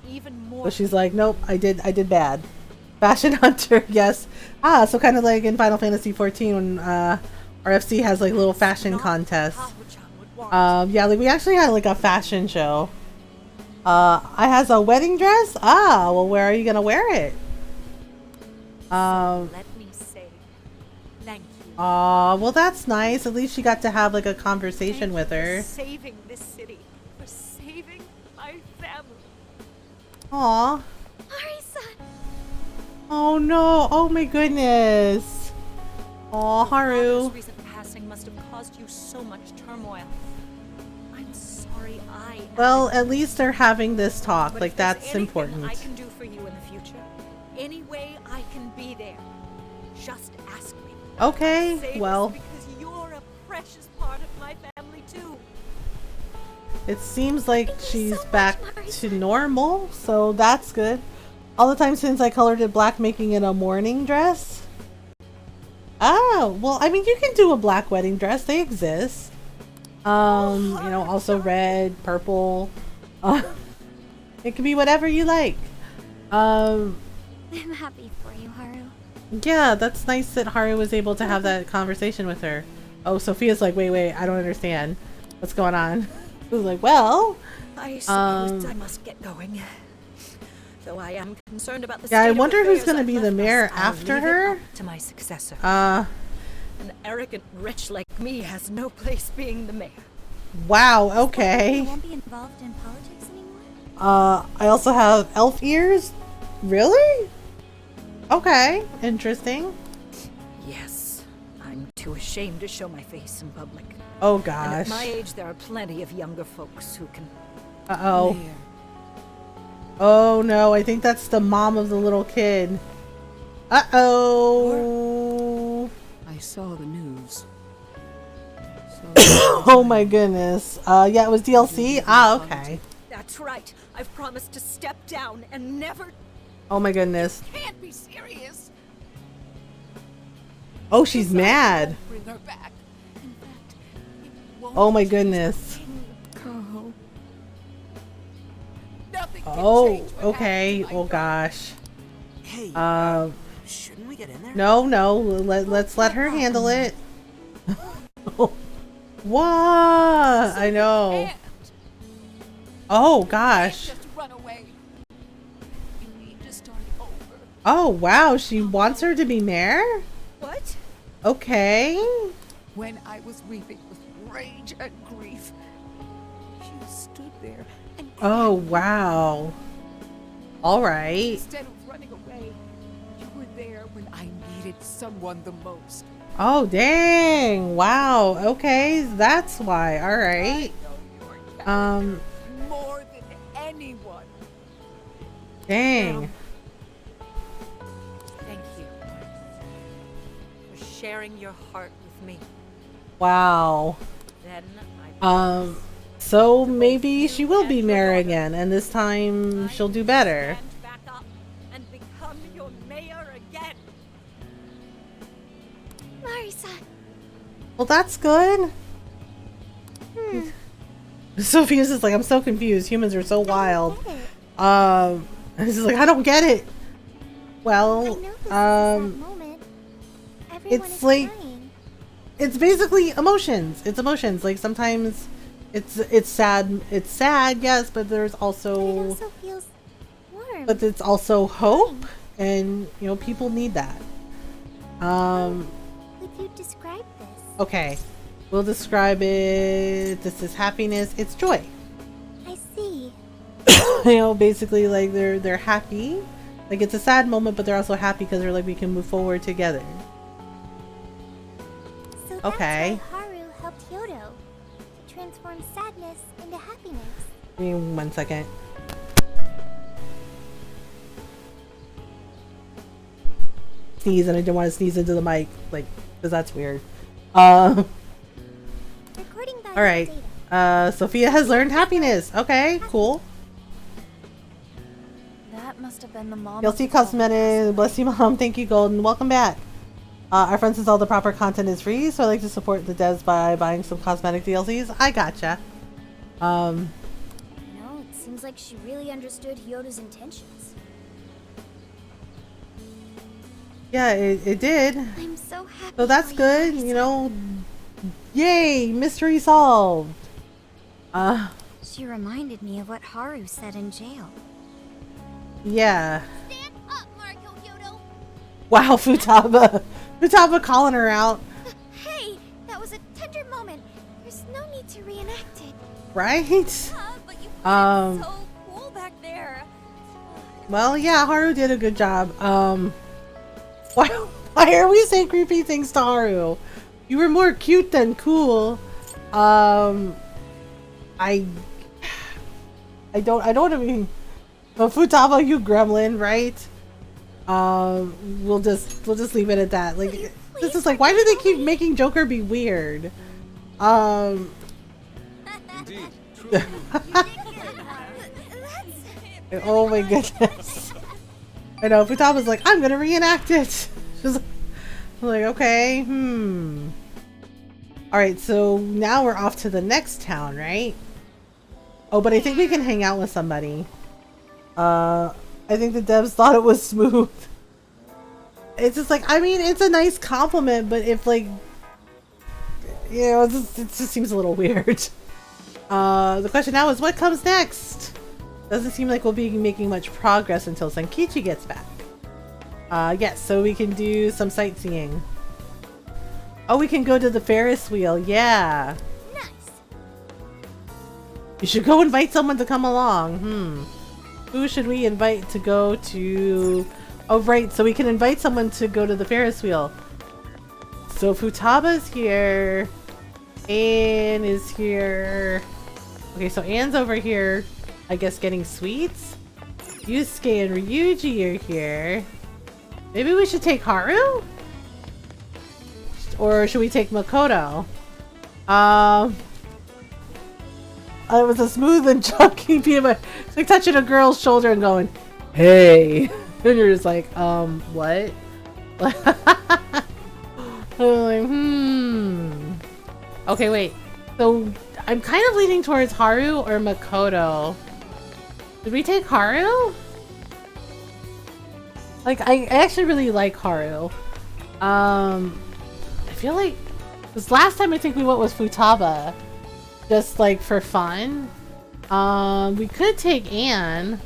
Even more. So she's like, nope, I did bad. Fashion Hunter, yes. So kind of like in Final Fantasy 14 when RFC has like little fashion contests. Yeah, like we actually had like a fashion show. I has a wedding dress. Well, where are you gonna wear it? Let me say thank you. Well, that's nice. At least she got to have like a conversation with her. For saving this city, for saving my family. Aw. Oh no! Oh my goodness! Oh, Haru. Father's recent passing must have caused you so much turmoil. I'm sorry Well, at least they're having this talk. But Like, if there's that's anything important. I can do for you in the future, any way I can be there. Just ask me. Okay, I say well. this because you're a precious part of my family too. It seems like she's back to normal, so that's good. All the time since I colored it black, making it a mourning dress. Oh, well, I mean, you can do a black wedding dress. They exist. You know, also red, purple. It can be whatever you like. I'm happy for you, Haru. Yeah, that's nice that Haru was able to have that conversation with her. Oh, Sophia's like, wait, I don't understand. What's going on? I was like, well, I suppose I must get going. Though I am concerned about the yeah, I state of wonder who's affairs gonna I've be the left mayor us. I'll after leave it her. up to my successor. An arrogant wretch like me has no place being the mayor. Wow, You okay. won't be involved in politics anymore? I also have elf ears. Really? Okay, interesting. Yes, I'm too ashamed to show my face in public. Oh And gosh. at my age, there are plenty of younger folks who can. Uh-oh. Mayor. Oh no, I think that's the mom of the little kid. Uh-oh. I saw the news. Oh my goodness. Yeah, it was DLC. Ah, okay. That's right. I've promised to step down and never. Oh my goodness. Can't be serious. Oh, she's mad. Bring her back. In fact, it won't Oh my goodness. go. Nothing can Oh, change what okay. happened to my Oh daughter. gosh. Hey, shouldn't we get in there? No. Let's let her handle it. What? I know. And Oh gosh. just run away. You need to start over. Oh wow, she wants her to be mayor? What? Okay. When I was weeping with rage and grief, you stood there and Oh wow. All right. instead of running away, you were there when I needed someone the most. Oh dang. Wow. Okay, that's why. All right. More than anyone. Dang. Thank you for sharing your heart with me. Wow. Then I So maybe she will be mayor again, and this time she'll do better. stand back up and become your mayor again. Marisa. Well, that's good. Sophia's just like, I'm so confused. Humans are so wild. This is like, I don't get it. I Well, know this is a sad moment. Everyone it's is like- crying. it's basically emotions. It's emotions. Like sometimes it's sad. It's sad, yes, but there's But it also also feels warm. but it's also hope, and you know people need that. Would you describe this? Okay, we'll describe it. This is happiness. It's joy. I see. You know, basically like they're happy. Like it's a sad moment, but they're also happy because they're like we can move forward together. So that's Okay. why Haru helped Yodo to transform sadness into happiness. Give me 1 second. Sneeze, and I didn't want to sneeze into the mic, like, because that's weird. Recording value All right. data. Sophia has learned happiness. Okay, cool. That must have been the mom. You'll see cosmetics. Bless you, Mom. Thank you, Golden. Welcome back. Our friend says all the proper content is free, so I like to support the devs by buying some cosmetic DLCs. I gotcha. You know, it seems like she really understood Yoda's intentions. Yeah, it did. I'm so happy. So that's for you, good. Marisa. You know, yay, mystery solved. She reminded me of what Haru said in jail. Yeah. Stand up, Marco Yodo. Wow, Futaba. Futaba calling her out. Hey, that was a tender moment. There's no need to reenact it. Right? But you Um, so cool back there. Well, yeah, Haru did a good job. Why are we saying creepy things to Haru? You were more cute than cool. I don't mean. But Futaba, you gremlin, right? We'll just leave it at that. Like, this is like, why do they keep making Joker be weird? Indeed. Oh my goodness. I know, Futaba's like, I'm gonna reenact it. She's like, okay, Alright, so now we're off to the next town, right? Oh, but I think we can hang out with somebody. I think the devs thought it was smooth. It's just like, I mean, it's a nice compliment, but if like, you know, it just seems a little weird. The question now is, what comes next? Doesn't seem like we'll be making much progress until Sankichi gets back. Yes, so we can do some sightseeing. Oh, we can go to the Ferris wheel, yeah. Nice. You should go invite someone to come along. Who should we invite to go to... Oh, right, so we can invite someone to go to the Ferris wheel. So Futaba's here. Anne is here. Okay, so Anne's over here, I guess, getting sweets. Yusuke and Ryuji are here. Maybe we should take Haru? Or should we take Makoto? It was a smooth and chunky beam. It's like touching a girl's shoulder and going, hey. And you're just like, what? I'm like, Okay, wait. So I'm kind of leaning towards Haru or Makoto. Did we take Haru? Like, I actually really like Haru. I feel like this last time I think we went with Futaba, just like for fun. We could take Anne,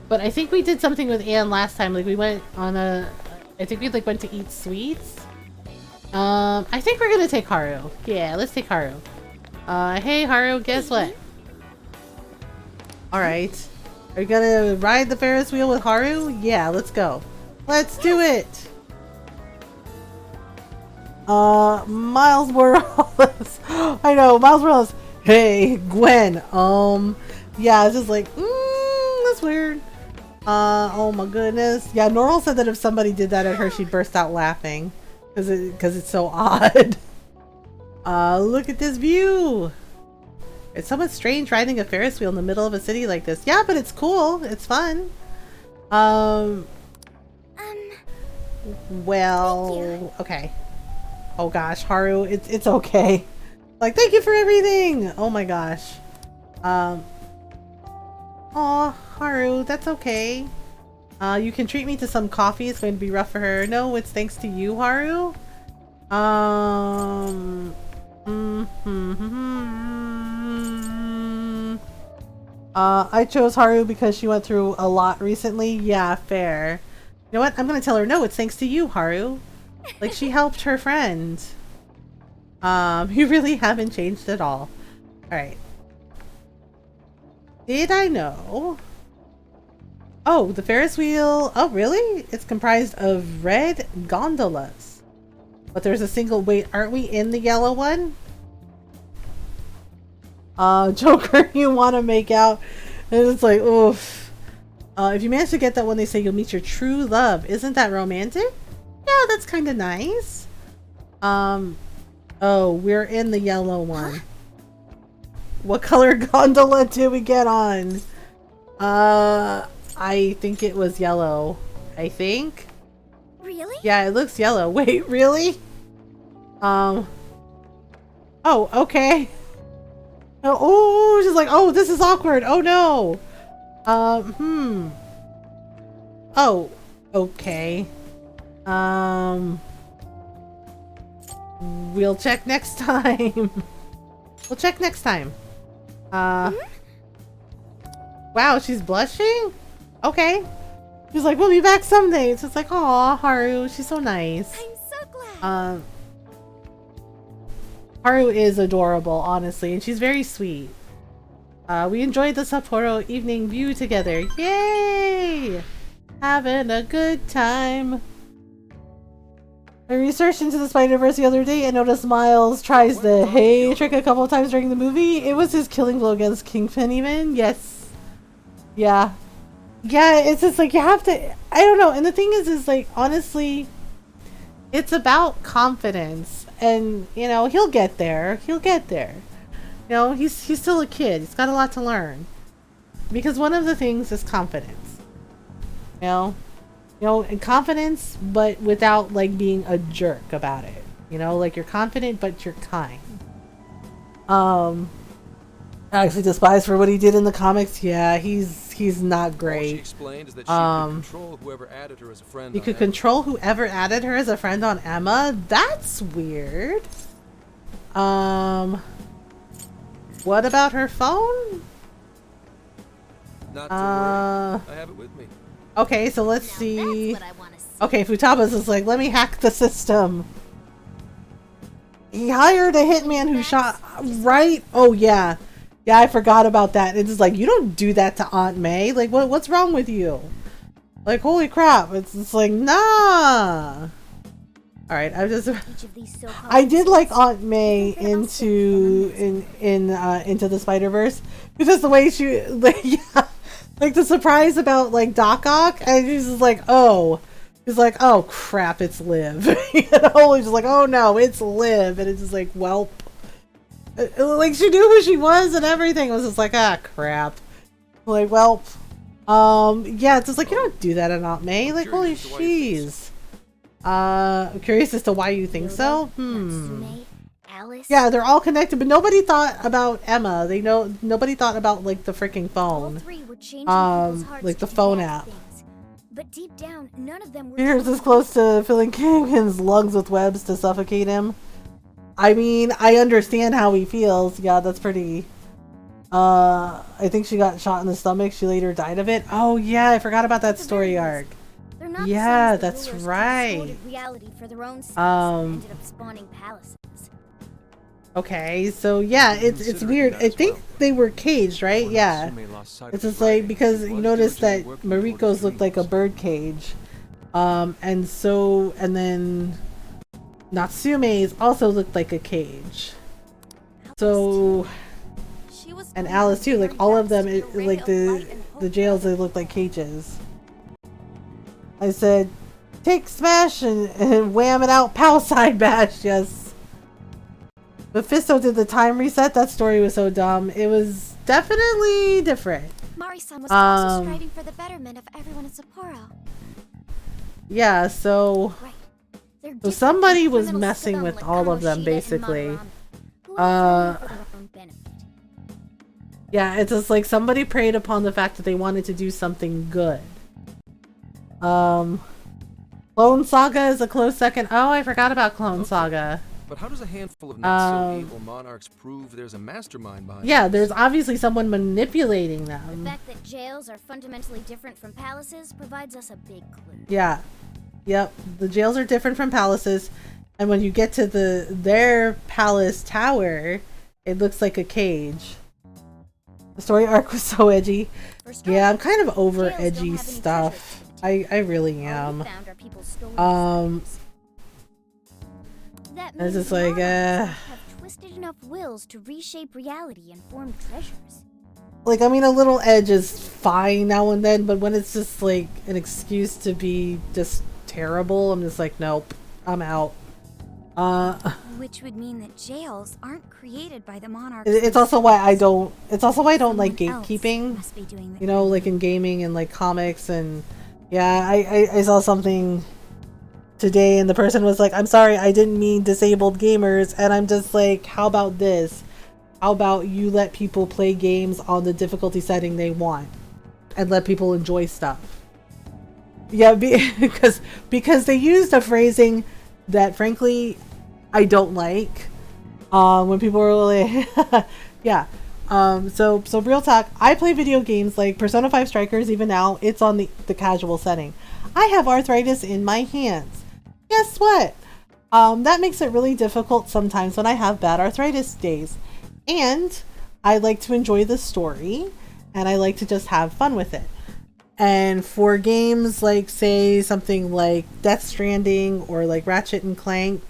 but I think we did something with Anne last time. Like we went on a, I think we like went to eat sweets. I think we're gonna take Haru. Yeah, let's take Haru. Hey Haru, guess what? All right, are you gonna ride the Ferris wheel with Haru? Yeah, let's go. Let's do it. Miles Morales. I know, Miles Morales. Hey, Gwen. Yeah, it's just like, that's weird. Oh my goodness. Yeah, Normal said that if somebody did that at her, she'd burst out laughing. Because it's so odd. Look at this view. It's somewhat strange riding a Ferris wheel in the middle of a city like this. Yeah, but it's cool. It's fun. Well, okay. Oh gosh, Haru, it's okay. Like, thank you for everything! Oh my gosh. Aw, Haru, that's okay. You can treat me to some coffee. It's going to be rough for her. No, it's thanks to you, Haru. I chose Haru because she went through a lot recently. Yeah, fair. You know what? I'm gonna tell her, no, it's thanks to you, Haru. Like, she helped her friend. You really haven't changed at all. Alright. Did I know? Oh, the Ferris wheel. Oh, really? It's comprised of red gondolas. But there's a single... Wait, aren't we in the yellow one? Joker, you want to make out. And it's like, oof. If you manage to get that one, they say you'll meet your true love. Isn't that romantic? Yeah, that's kind of nice. Oh, we're in the yellow one. What color gondola did we get on? I think it was yellow. I think. Really? Yeah, it looks yellow. Wait, really? Oh, okay. Oh, she's like, oh, this is awkward. Oh no. Oh, okay. We'll check next time. We'll check next time. Wow, she's blushing? Okay. She's like, we'll be back someday. It's just like, aw, Haru, she's so nice. I'm so glad. Haru is adorable, honestly, and she's very sweet. We enjoyed the Sapporo evening view together. Yay! Having a good time. I researched into the Spider-Verse the other day and noticed Miles tries the hey trick a couple of times during the movie. It was his killing blow against Kingpin even. Yes. Yeah. Yeah, it's just like you have to, I don't know. And the thing is like, honestly, it's about confidence. And, you know, he'll get there. He'll get there. You know, he's still a kid. He's got a lot to learn. Because one of the things is confidence. You know, and confidence, but without like being a jerk about it. You know, like you're confident, but you're kind. I actually despise for what he did in the comics. Yeah, he's not great. All she explained is that she could control whoever added her as a friend. You could control whoever added her as a friend on Emma. That's weird. What about her phone? Not to worry. I have it with me. Okay, so let's see. Okay, Futaba's is like, let me hack the system. He hired a hitman who shot, right? Oh yeah. Yeah, I forgot about that. It's just like, you don't do that to Aunt May. Like, what's wrong with you? Like, holy crap. It's like, nah. Alright, I'm just, I did like Aunt May into the Spider-Verse. Because the way she, like, yeah. Like the surprise about like Doc Ock, and she's just like, oh. He's like, oh crap, it's Liv. You know, he's just like, oh no, it's Liv. And it's just like, welp. Like she knew who she was and everything. It was just like, ah crap. Like, welp. Yeah, it's just like, you don't do that in Aunt May. Like, holy jeez. I'm curious as to why you think so. Yeah, they're all connected, but nobody thought about Emma. Nobody thought about like the freaking phone. Like the phone app. But deep down, none of them were. Here's as close to filling Kingpin's lungs with webs to suffocate him. I mean, I understand how he feels. Yeah, that's pretty. I think she got shot in the stomach. She later died of it. Oh yeah, I forgot about that story arc. Yeah, that's right. Reality for their own ended up spawning palaces. Okay, so yeah, it's weird. I think they were caged, right? Yeah. It's just like, because you notice that Mariko's looked like a bird cage. And then Natsume's also looked like a cage. So, and Alice too, like all of them, like the jails, they look like cages. I said, take smash and wham it out, pow side bash, yes. Mephisto did the time reset. That story was so dumb. It was definitely different. Mari-san was also striving for the betterment of everyone in Sapporo. Yeah, so somebody was messing with all of them, basically. Yeah, it's just like somebody preyed upon the fact that they wanted to do something good. Clone Saga is a close second. Oh, I forgot about Clone Saga. But how does a handful of not-so-evil monarchs prove there's a mastermind behind Yeah, there's obviously someone manipulating them. The fact that jails are fundamentally different from palaces provides us a big clue. Yeah. Yep. The jails are different from palaces. And when you get to their palace tower, it looks like a cage. The story arc was so edgy. Yeah, I'm kind of over edgy stuff. I really am. It's just like, have twisted enough wills to reshape reality and form treasures. Like, I mean, a little edge is fine now and then, but when it's just like an excuse to be just terrible, I'm just like, nope, I'm out. Which would mean that jails aren't created by the monarchs. It's also why I don't. It's also why I don't like gatekeeping. You know, like in gaming and like comics and yeah, I saw something today and the person was like, I'm sorry, I didn't mean disabled gamers, and I'm just like, how about this? How about you let people play games on the difficulty setting they want and let people enjoy stuff? Yeah, because they used a phrasing that frankly I don't like. When people were like yeah. So real talk, I play video games like Persona 5 Strikers. Even now it's on the casual setting. I have arthritis in my hands. Guess what? That makes it really difficult sometimes when I have bad arthritis days. And I like to enjoy the story and I like to just have fun with it. And for games like, say, something like Death Stranding or like Ratchet and Clank,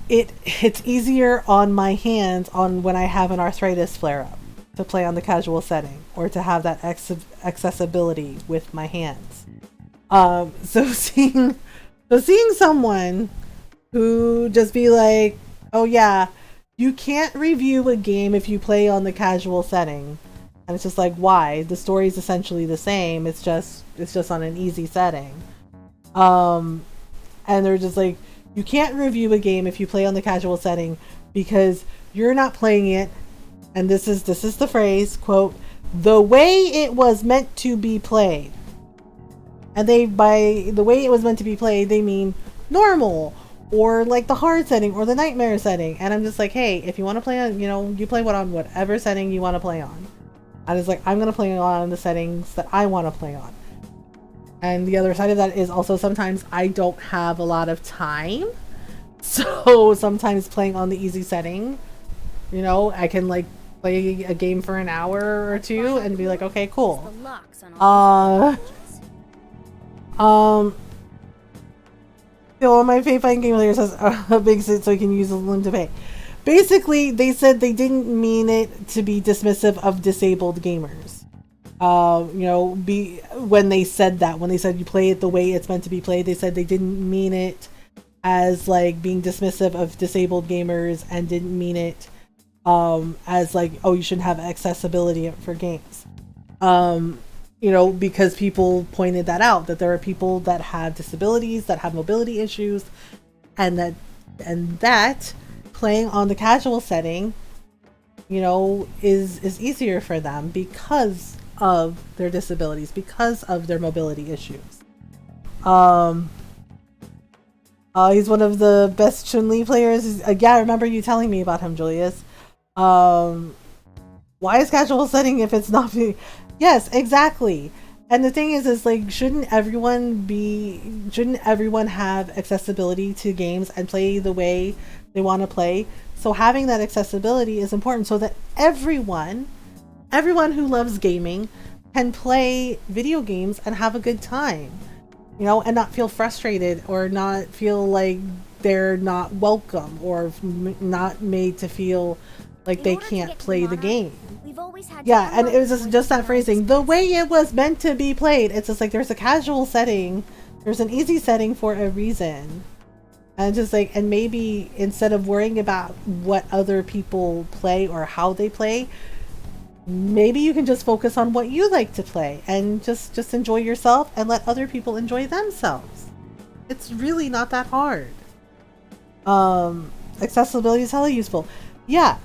it's easier on my hands on when I have an arthritis flare up to play on the casual setting or to have that accessibility with my hands. So seeing someone who just be like, oh yeah, you can't review a game if you play on the casual setting. And it's just like, why? The story is essentially the same. It's just on an easy setting. And they're just like, you can't review a game if you play on the casual setting because you're not playing it. And this is the phrase, quote, the way it was meant to be played. And they, by the way it was meant to be played, they mean normal or like the hard setting or the nightmare setting. And I'm just like, hey, if you want to play on, you play on whatever setting you want to play on. I was like, I'm going to play on the settings that I want to play on. And the other side of that is also sometimes I don't have a lot of time. So sometimes playing on the easy setting, I can like play a game for an hour or two and be like, okay, cool. My favorite fighting game later says a big sit so you can use a limb to pay. Basically, they said they didn't mean it to be dismissive of disabled gamers. When they said that, when they said you play it the way it's meant to be played, they said they didn't mean it as like being dismissive of disabled gamers and didn't mean it as like, oh, you shouldn't have accessibility for games. Because people pointed that out, that there are people that have disabilities, that have mobility issues, and that playing on the casual setting, is easier for them because of their disabilities, because of their mobility issues. He's one of the best Chun-Li players. Yeah, I remember you telling me about him, Julius. Why is casual setting if it's not? Yes, exactly. And the thing is like, shouldn't everyone have accessibility to games and play the way they want to play? So having that accessibility is important so that everyone who loves gaming can play video games and have a good time, and not feel frustrated or not feel like they're not welcome or not made to feel like they can't play the game. Yeah, and it was just that phrasing, the way it was meant to be played. It's just like, there's a casual setting, there's an easy setting for a reason. And just like, and maybe instead of worrying about what other people play or how they play, maybe you can just focus on what you like to play and just enjoy yourself and let other people enjoy themselves. It's really not that hard. Accessibility is hella useful. Yeah.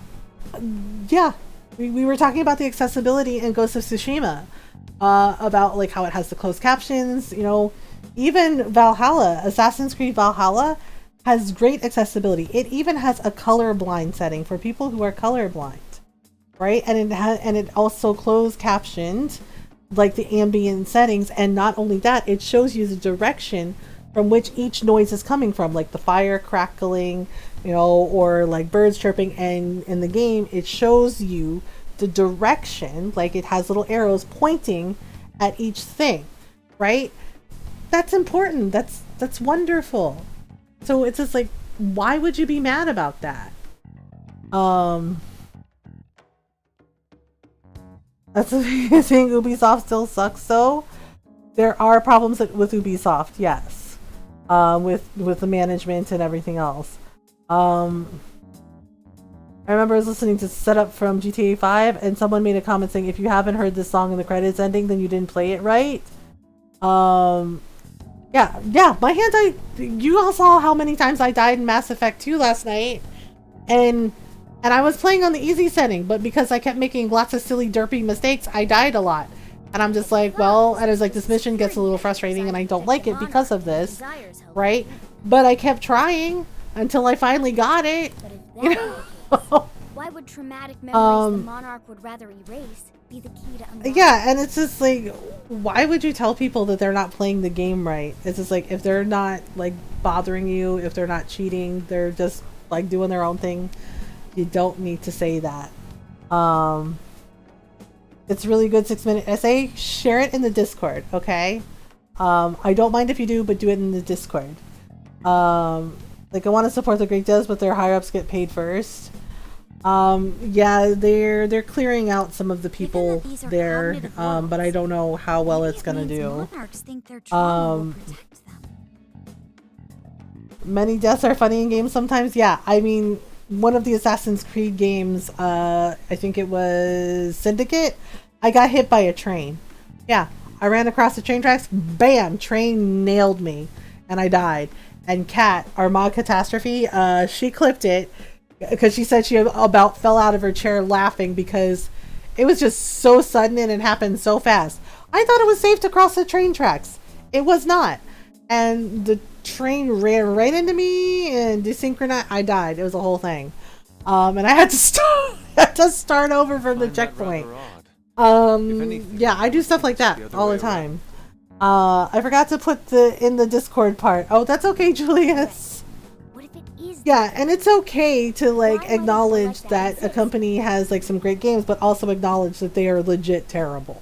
We were talking about the accessibility in Ghost of Tsushima, about like how it has the closed captions, even Valhalla, Assassin's Creed Valhalla has great accessibility. It even has a colorblind setting for people who are colorblind, right? And it also closed captioned like the ambient settings, and not only that, it shows you the direction from which each noise is coming from, like the fire crackling, or like birds chirping. And in the game, it shows you the direction, like it has little arrows pointing at each thing, right? That's important. That's wonderful. So it's just like, why would you be mad about that? That's the thing. Ubisoft still sucks. So there are problems with Ubisoft, yes, with the management and everything else. I remember I was listening to Setup from GTA 5 and someone made a comment saying, if you haven't heard this song in the credits ending, then you didn't play it right. Yeah, my hand you all saw how many times I died in Mass Effect 2 last night. And I was playing on the easy setting, but because I kept making lots of silly derpy mistakes, I died a lot. And I'm just like, well, and it's like, this mission gets a little frustrating and I don't like it because of this, right? But I kept trying until I finally got it. Why would traumatic memories the Monarch would rather erase be the key to unlocking? Yeah, and it's just like, why would you tell people that they're not playing the game right? It's just like, if they're not like bothering you, if they're not cheating, they're just like doing their own thing, You don't need to say that. It's really good 6-minute essay. Share it in the Discord, okay? I don't mind if you do, but do it in the Discord. Like, I want to support the Greek devs, but their higher ups get paid first. Yeah, they're clearing out some of the people there, but I don't know how well it's gonna do. Many deaths are funny in games sometimes. Yeah, I mean, one of the Assassin's Creed games, I think it was Syndicate, I got hit by a train. Yeah, I ran across the train tracks, bam, train nailed me, and I died. And Kat, our mod Catastrophe, she clipped it because she said she about fell out of her chair laughing because it was just so sudden and it happened so fast. I thought it was safe to cross the train tracks. It was not. And the train ran right into me and desynchronized. I died. It was a whole thing. And I had to start over from the checkpoint. Yeah, I do stuff like that all the time. I forgot to put in the Discord part. Oh, that's okay, Julius. What if it is? Yeah, and it's okay to like acknowledge that a company has like some great games, but also acknowledge that they are legit terrible.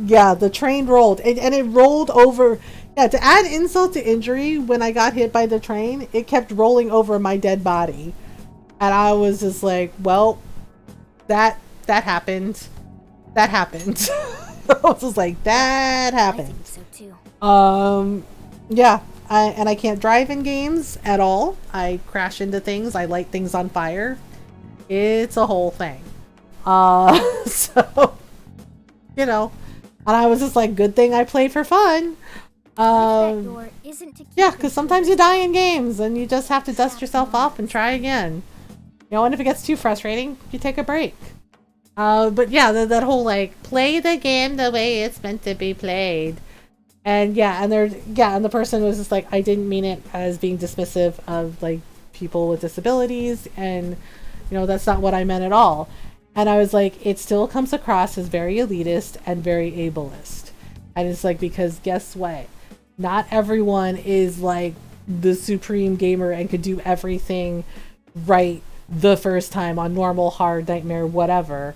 Yeah, the train rolled and it rolled over. Yeah, to add insult to injury, when I got hit by the train, it kept rolling over my dead body, and I was just like, well, that happened. That happened. I was just like, that happened. I think so too. Yeah, I can't drive in games at all. I crash into things. I light things on fire. It's a whole thing. So, you know, and I was just like, good thing I played for fun. Yeah, because sometimes you die in games and you just have to dust yourself off and try again. You know, and if it gets too frustrating, you take a break. But yeah, that whole like play the game the way it's meant to be played, and yeah, and and the person was just like, I didn't mean it as being dismissive of like people with disabilities, and you know, that's not what I meant at all. And I was like, it still comes across as very elitist and very ableist, and it's like, because guess what? Not everyone is like the supreme gamer and could do everything right the first time on normal, hard, nightmare, whatever.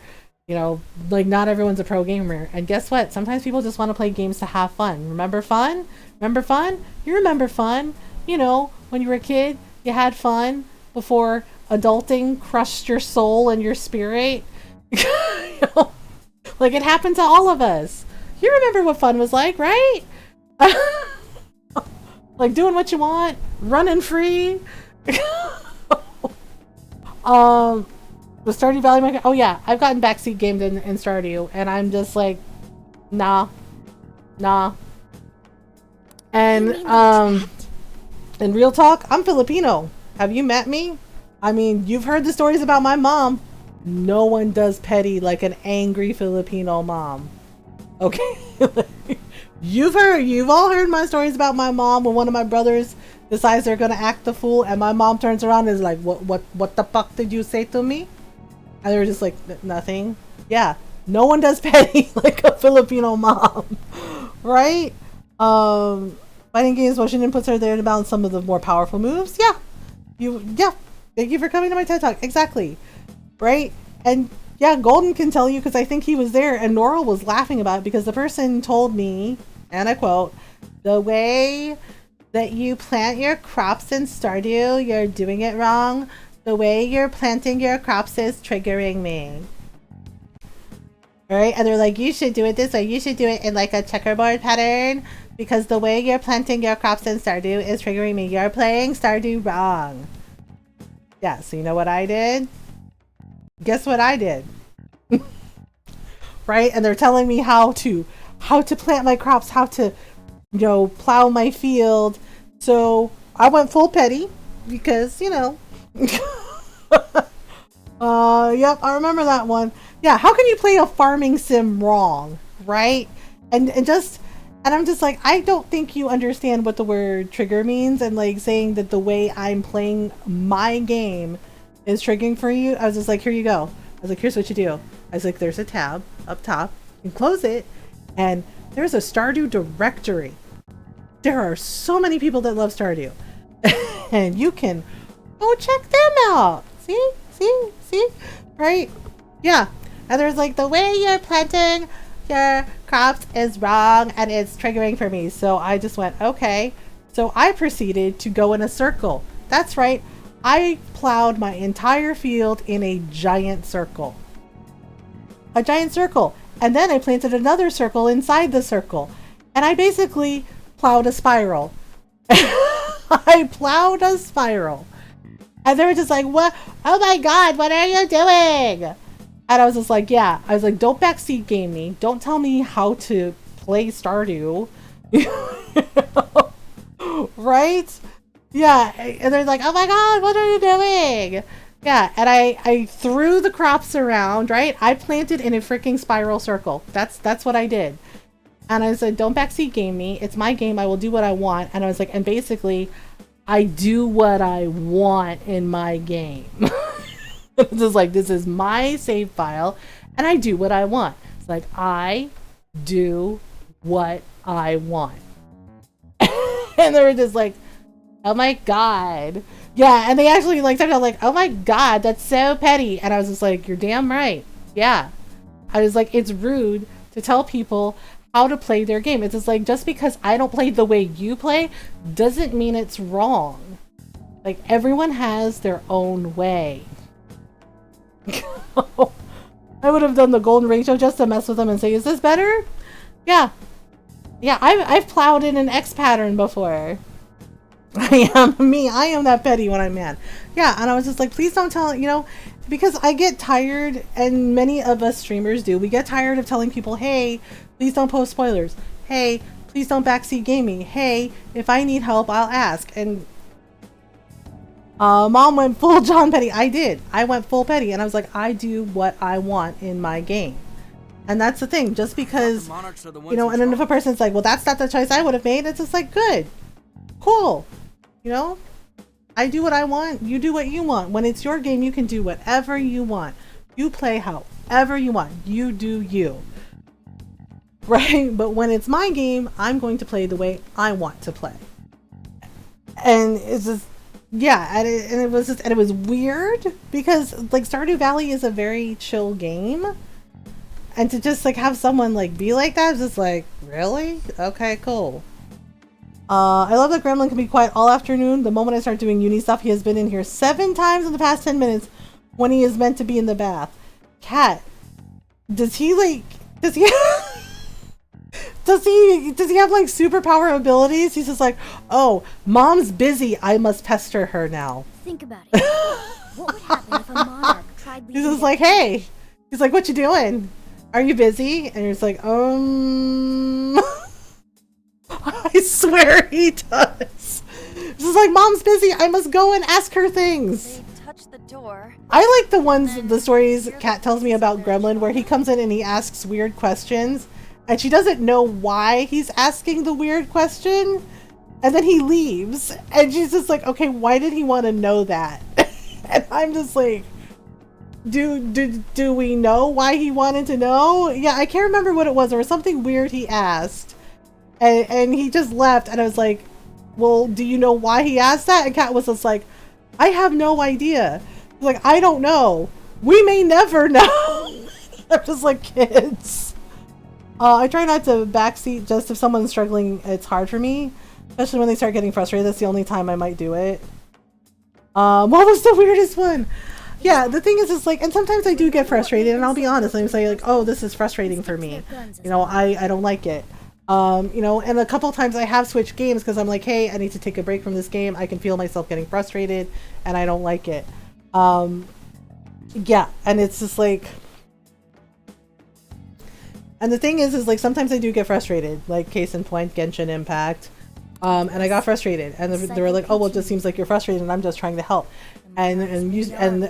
You know, like not everyone's a pro gamer. And guess what? Sometimes people just want to play games to have fun. Remember fun? Remember fun? You remember fun. You know, when you were a kid, you had fun before adulting crushed your soul and your spirit. You know, like it happened to all of us. You remember what fun was like, right? Like doing what you want, running free. The Stardew Valley Minecraft. Oh yeah, I've gotten backseat gamed in Stardew, and I'm just like, nah. And in real talk, I'm Filipino. Have you met me? I mean, you've heard the stories about my mom. No one does petty like an angry Filipino mom. Okay, you've all heard my stories about my mom when one of my brothers decides they're gonna act the fool, and my mom turns around and is like, what the fuck did you say to me? And they were just like, nothing. Yeah, no one does petty like a Filipino mom, right? Fighting games motion inputs are there to balance some of the more powerful moves. Yeah. Thank you for coming to my TED Talk. Exactly, right? And yeah, Golden can tell you because I think he was there, and Nora was laughing about it because the person told me, and I quote, the way that you plant your crops in Stardew, you're doing it wrong. The way you're planting your crops is triggering me. Alright, and they're like, you should do it this way. You should do it in like a checkerboard pattern because the way you're planting your crops in Stardew is triggering me. You're playing Stardew wrong. Yeah, so you know what I did? Guess what I did? Right? And they're telling me how to plant my crops, how to, you know, plow my field. So I went full petty because, you know. Yep, I remember that one. Yeah, how can you play a farming sim wrong, right? And I'm just like, I don't think you understand what the word trigger means, and like saying that the way I'm playing my game is triggering for you. I was just like, here you go. I was like, here's what you do. I was like, there's a tab up top. You can close it, and there's a Stardew directory. There are so many people that love Stardew. And you can Go check them out. See? Right? Yeah. And there's like, the way you're planting your crops is wrong and it's triggering for me. So I just went, okay. So I proceeded to go in a circle. That's right. I plowed my entire field in a giant circle. A giant circle. And then I planted another circle inside the circle. And I basically plowed a spiral. I plowed a spiral. And they were just like, what? Oh my God, what are you doing? And I was just like, yeah. I was like, don't backseat game me. Don't tell me how to play Stardew. Right? Yeah. And they're like, oh my God, what are you doing? Yeah. And I threw the crops around, right? I planted in a freaking spiral circle. That's what I did. And I said, don't backseat game me. It's my game. I will do what I want. And I was like, and basically, I do what I want in my game. It's just like, this is my save file, and I do what I want. It's like, I do what I want. And they were just like, oh my God. Yeah, and they actually like started like, oh my God, that's so petty. And I was just like, you're damn right. Yeah. I was like, it's rude to tell people how to play their game. It's just like, just because I don't play the way you play doesn't mean it's wrong. Like, everyone has their own way. I would have done the golden ratio just to mess with them and say, is this better? Yeah. Yeah, I've plowed in an X pattern before. I am that petty when I'm mad. Yeah, and I was just like, please don't tell, because I get tired, and many of us streamers do. We get tired of telling people, hey, please don't post spoilers. Hey, please don't backseat game me. Hey, if I need help, I'll ask. And Mom went full John Petty. I did. I went full petty, and I was like, I do what I want in my game. And that's the thing. Just because, and then if a person's like, well, that's not the choice I would have made, it's just like, good. Cool. I do what I want. You do what you want. When it's your game, you can do whatever you want. You play however you want. You do you. Right? But when it's my game, I'm going to play the way I want to play. And it's just, yeah, and it was weird because like Stardew Valley is a very chill game. And to just like have someone like be like that is just like, really? Okay, cool. I love that Gremlin can be quiet all afternoon. The moment I start doing uni stuff, he has been in here 7 times in the past 10 minutes when he is meant to be in the bath. Cat, does he does he have like superpower abilities? He's just like, oh, Mom's busy, I must pester her now. Think about it. What would happen if a monarch tried leaving? He's just like, hey. He's like, what you doing? Are you busy? And you're just like, I swear he does. This is like, Mom's busy, I must go and ask her things. They touch the door. I like the stories Kat tells me about Gremlin where he comes in and he asks weird questions and she doesn't know why he's asking the weird question, and then he leaves and she's just like, okay, why did he want to know that? And I'm just like, do we know why he wanted to know? Yeah, I can't remember what it was. There was something weird he asked. And he just left, and I was like, well, do you know why he asked that? And Kat was just like, I have no idea. Like, I don't know. We may never know. I'm just like, kids. I try not to backseat just if someone's struggling. It's hard for me, especially when they start getting frustrated. That's the only time I might do it. What was the weirdest one? Yeah, the thing is like, and sometimes I do get frustrated, and I'll be honest, I'm say like, oh, this is frustrating for me. I don't like it. And a couple times I have switched games because I'm like, hey, I need to take a break from this game. I can feel myself getting frustrated and I don't like it. Yeah, and it's just like, and the thing is like, sometimes I do get frustrated, like case in point, Genshin Impact. And I got frustrated and they were like, oh, well, it just seems like you're frustrated and I'm just trying to help. And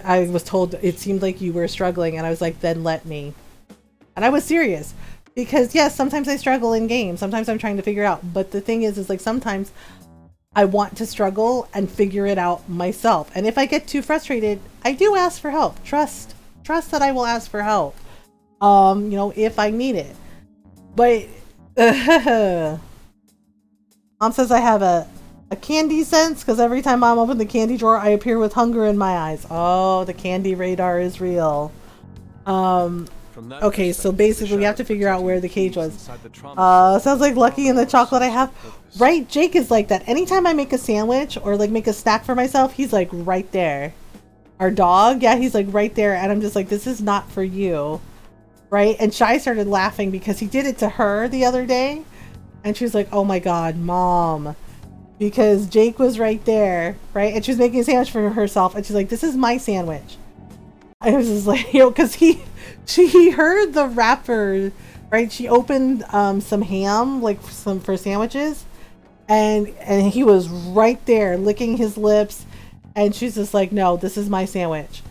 I was told it seemed like you were struggling, and I was like, then let me. And I was serious. Because yes, sometimes I struggle in games. Sometimes I'm trying to figure out. But the thing is like sometimes I want to struggle and figure it out myself. And if I get too frustrated, I do ask for help. Trust that I will ask for help. If I need it. But Mom says I have a A candy sense, because every time Mom opened the candy drawer, I appear with hunger in my eyes. Oh, the candy radar is real. Okay, so basically we have to figure out where the cage was. Sounds like Lucky and the chocolate I have. Right, Jake is like that. Anytime I make a sandwich or like make a snack for myself, he's like right there. Our dog, yeah, he's like right there, and I'm just like, this is not for you. Right? And Shai started laughing because he did it to her the other day. And she was like, oh my god, Mom. Because Jake was right there, right? And she was making a sandwich for herself, and she's like, this is my sandwich. I was just like, you know, because she heard the wrapper, right? She opened some ham, like for sandwiches, and he was right there licking his lips, and she's just like, no, this is my sandwich,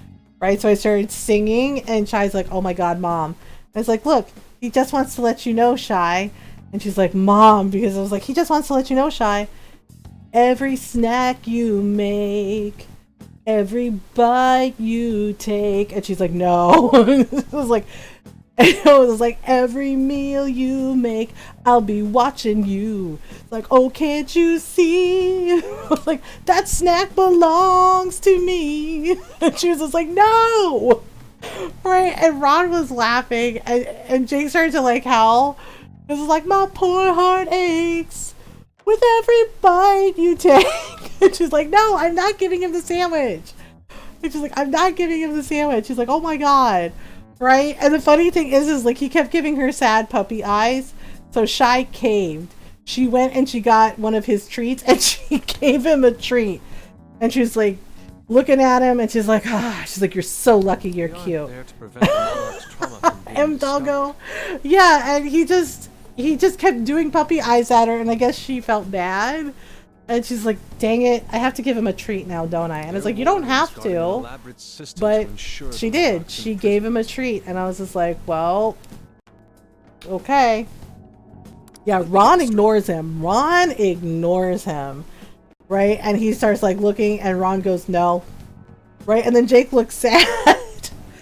right? So I started singing, and Shai's like, oh my god, Mom. I was like, look, he just wants to let you know, Shai. And she's like, Mom, because I was like, he just wants to let you know, Shai, every snack you make, every bite you take. And she's like, no. It was like every meal you make, I'll be watching you. It's like, oh, can't you see? Like, that snack belongs to me. And she was just like, no. Right? And Ron was laughing, and Jake started to like howl. It was like, my poor heart aches with every bite you take. And she's like, no, I'm not giving him the sandwich. And she's like, I'm not giving him the sandwich. She's like, oh my god. Right? And the funny thing is like, he kept giving her sad puppy eyes. So Shai caved. She went and she got one of his treats, and she gave him a treat. And she was like, looking at him, and she's like, she's like, you're so lucky you're cute. M doggo. Yeah, and he just kept doing puppy eyes at her, and I guess she felt bad. And she's like, dang it, I have to give him a treat now, don't I? And it's like, you don't have to. But she did. She gave him a treat, and I was just like, well, okay. Yeah, Ron ignores him. Right? And he starts like looking, and Ron goes, no. Right? And then Jake looks sad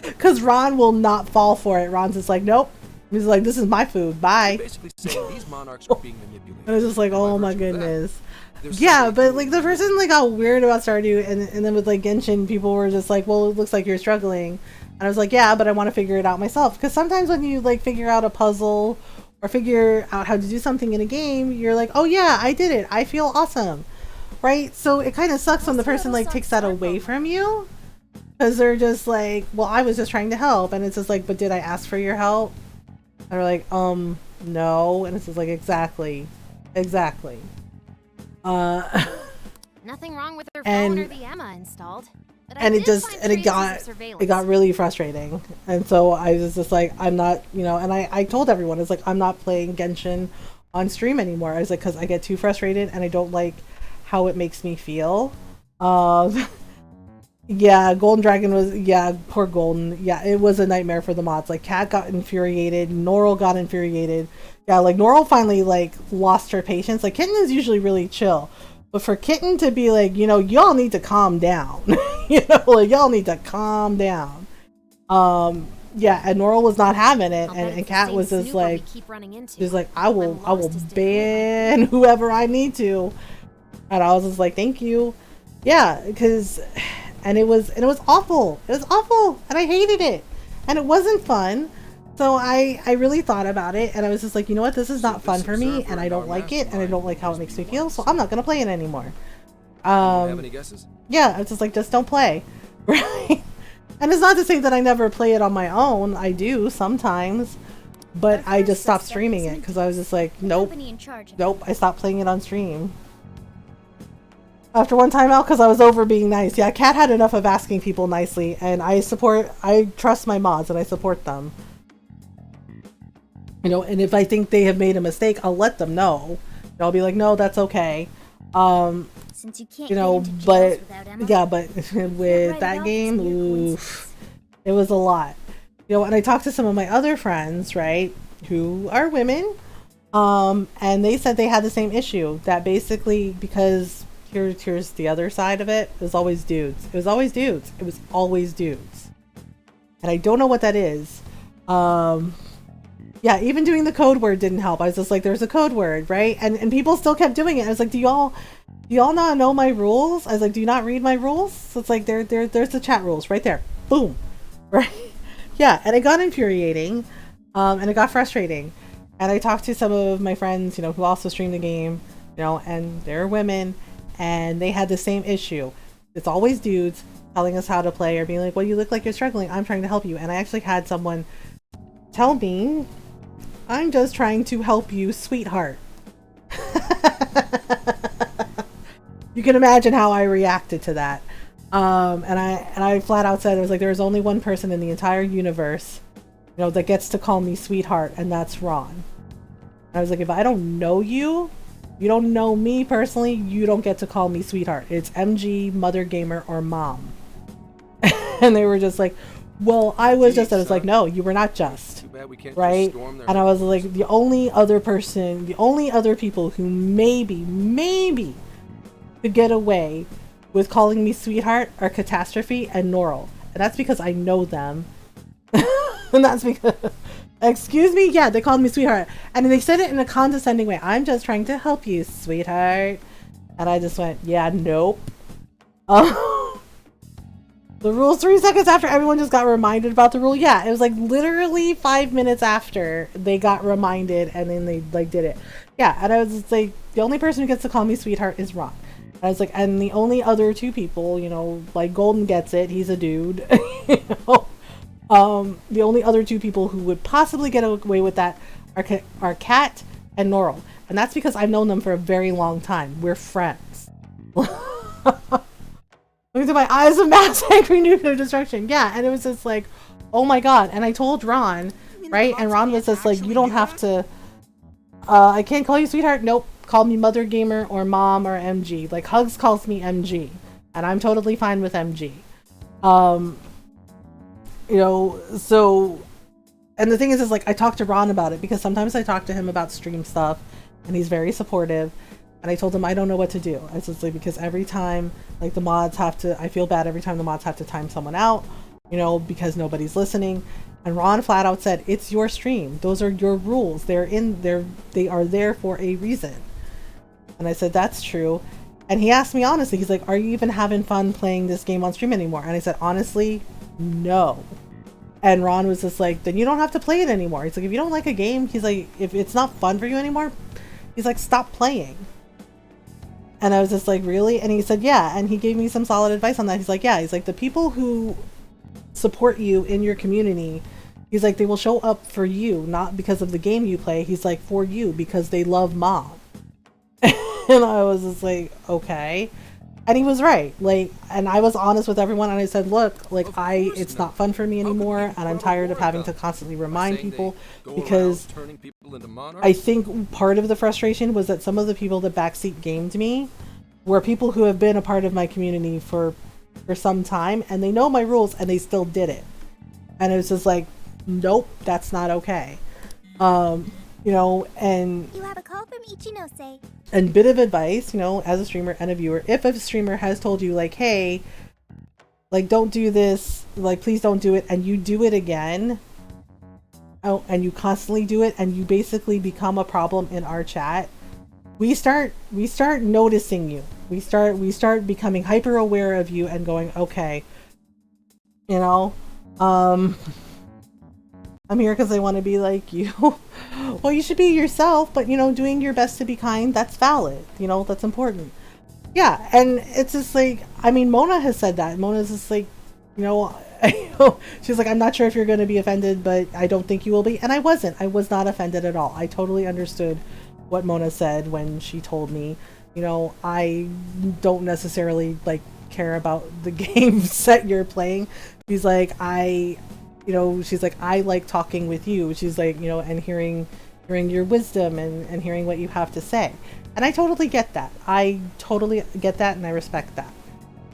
because Ron will not fall for it. Ron's just like, nope. He's like, this is my food. Bye. Basically saying these monarchs are being manipulated. And I was just like, oh my goodness. Yeah, but like the person like got weird about Stardew, and then with like Genshin, people were just like, well, it looks like you're struggling. And I was like, yeah, but I want to figure it out myself. Because sometimes when you like figure out a puzzle or figure out how to do something in a game, you're like, oh yeah, I did it. I feel awesome. Right? So it kind of sucks when the person like takes that away from you, because they're just like, well, I was just trying to help. And it's just like, but did I ask for your help? And they're like, no. And it's just like, exactly. Nothing wrong with her phone or the Emma installed. And it got really frustrating. And so I was just like, I'm not, and I told everyone, it's like, I'm not playing Genshin on stream anymore. I was like, because I get too frustrated and I don't like how it makes me feel. Yeah, Golden Dragon was, poor Golden. Yeah, it was a nightmare for the mods. Like, Kat got infuriated, Norl got infuriated. Yeah, like, Norl finally, like, lost her patience. Like, Kitten is usually really chill. But for Kitten to be like, y'all need to calm down. Like, y'all need to calm down. Yeah, and Norl was not having it, and Kat was just like, she's like, I will ban whoever I need to. And I was just like, thank you. Yeah, because... And it was awful. It was awful, and I hated it, and it wasn't fun. So I really thought about it, and I was just like, you know what, this is not fun for me, and I don't like it, and I don't like how it makes me feel, so I'm not gonna play it anymore. Have any guesses? Yeah, I was just like, just don't play, right? And it's not to say that I never play it on my own. I do sometimes, but I just stopped streaming it because I was just like, nope. I stopped playing it on stream. After one time out, because I was over being nice. Yeah, Kat had enough of asking people nicely, and I trust my mods, and I support them. And if I think they have made a mistake, I'll let them know. I'll be like, no, that's okay. Since you can't but yeah, but with that game, oof, it was a lot. And I talked to some of my other friends, right, who are women, and they said they had the same issue. That basically, because here's the other side of it. It was always dudes. And I don't know what that is. Yeah, even doing the code word didn't help. I was just like, there's a code word, right? And people still kept doing it. I was like, do y'all do y'all not know my rules? I was like, do you not read my rules? So it's like, there's the chat rules right there. Boom. Right? Yeah, and it got infuriating, and it got frustrating. And I talked to some of my friends, who also stream the game, and they're women, and they had the same issue. It's always dudes telling us how to play or being like, well, you look like you're struggling. I'm trying to help you. And I actually had someone tell me, I'm just trying to help you, sweetheart. You can imagine how I reacted to that. And I flat out said, it was like, there's only one person in the entire universe, that gets to call me sweetheart, and that's Ron. And I was like, if I don't know you, you don't know me personally, you don't get to call me sweetheart. It's MG, Mothergamer, or Mom. And they were just like, well, I was just, I was like, no, you were not just. Right? And I was like, the only other people who maybe could get away with calling me sweetheart are Catastrophe and Norl. And that's because I know them. And that's because, excuse me? Yeah, they called me sweetheart. And they said it in a condescending way. I'm just trying to help you, sweetheart. And I just went, yeah, nope. The rule's 3 seconds after everyone just got reminded about the rule. Yeah, it was like literally 5 minutes after they got reminded, and then they did it. Yeah, and I was just like, the only person who gets to call me sweetheart is Ron. And I was like, and the only other 2 people, like Golden gets it, he's a dude. The only other 2 people who would possibly get away with that are Kat and Norl. And that's because I've known them for a very long time. We're friends. Look into my eyes of mass angry nuclear destruction. Yeah, and it was just like, oh my god. And I told Ron, right? And Ron was just like, you don't have to, I can't call you sweetheart. Nope. Call me Mothergamer or Mom or MG. Like, Hugs calls me MG. And I'm totally fine with MG. So, and the thing is like, I talked to Ron about it because sometimes I talk to him about stream stuff and he's very supportive. And I told him I don't know what to do. I was like, because every time, like, the mods have to, I feel bad every time the mods have to time someone out, because nobody's listening. And Ron flat out said, it's your stream. Those are your rules. They are there for a reason. And I said, that's true. And he asked me honestly, he's like, are you even having fun playing this game on stream anymore? And I said, honestly, no. And Ron was just like, then you don't have to play it anymore. He's like, if you don't like a game, he's like, if it's not fun for you anymore, he's like, stop playing. And I was just like, really? And he said, yeah. And he gave me some solid advice on that. He's like, yeah. He's like, the people who support you in your community, he's like, they will show up for you, not because of the game you play. He's like, for you, because they love Mom. And I was just like, okay. And he was right. Like, and I was honest with everyone. And I said, look, like, it's not fun for me anymore. And I'm tired of having to constantly remind people, because I think part of the frustration was that some of the people that backseat gamed me were people who have been a part of my community for some time, and they know my rules and they still did it. And it was just like, nope, that's not okay. And you have a call from Ichinose. And bit of advice, as a streamer and a viewer, if a streamer has told you like, hey, like, don't do this, like, please don't do it, and you do it again, and you constantly do it, and you basically become a problem in our chat, we start noticing you. We start becoming hyper aware of you and going, okay, I'm here because I want to be like you. Well, you should be yourself, but doing your best to be kind, that's valid. That's important. Yeah, and it's just like, I mean, Mona has said that. Mona's just like, she's like, I'm not sure if you're going to be offended, but I don't think you will be. And I wasn't. I was not offended at all. I totally understood what Mona said when she told me, I don't necessarily like care about the game set you're playing. She's like, she's like, I like talking with you. She's like, and hearing your wisdom and hearing what you have to say. And I totally get that. I totally get that, and I respect that.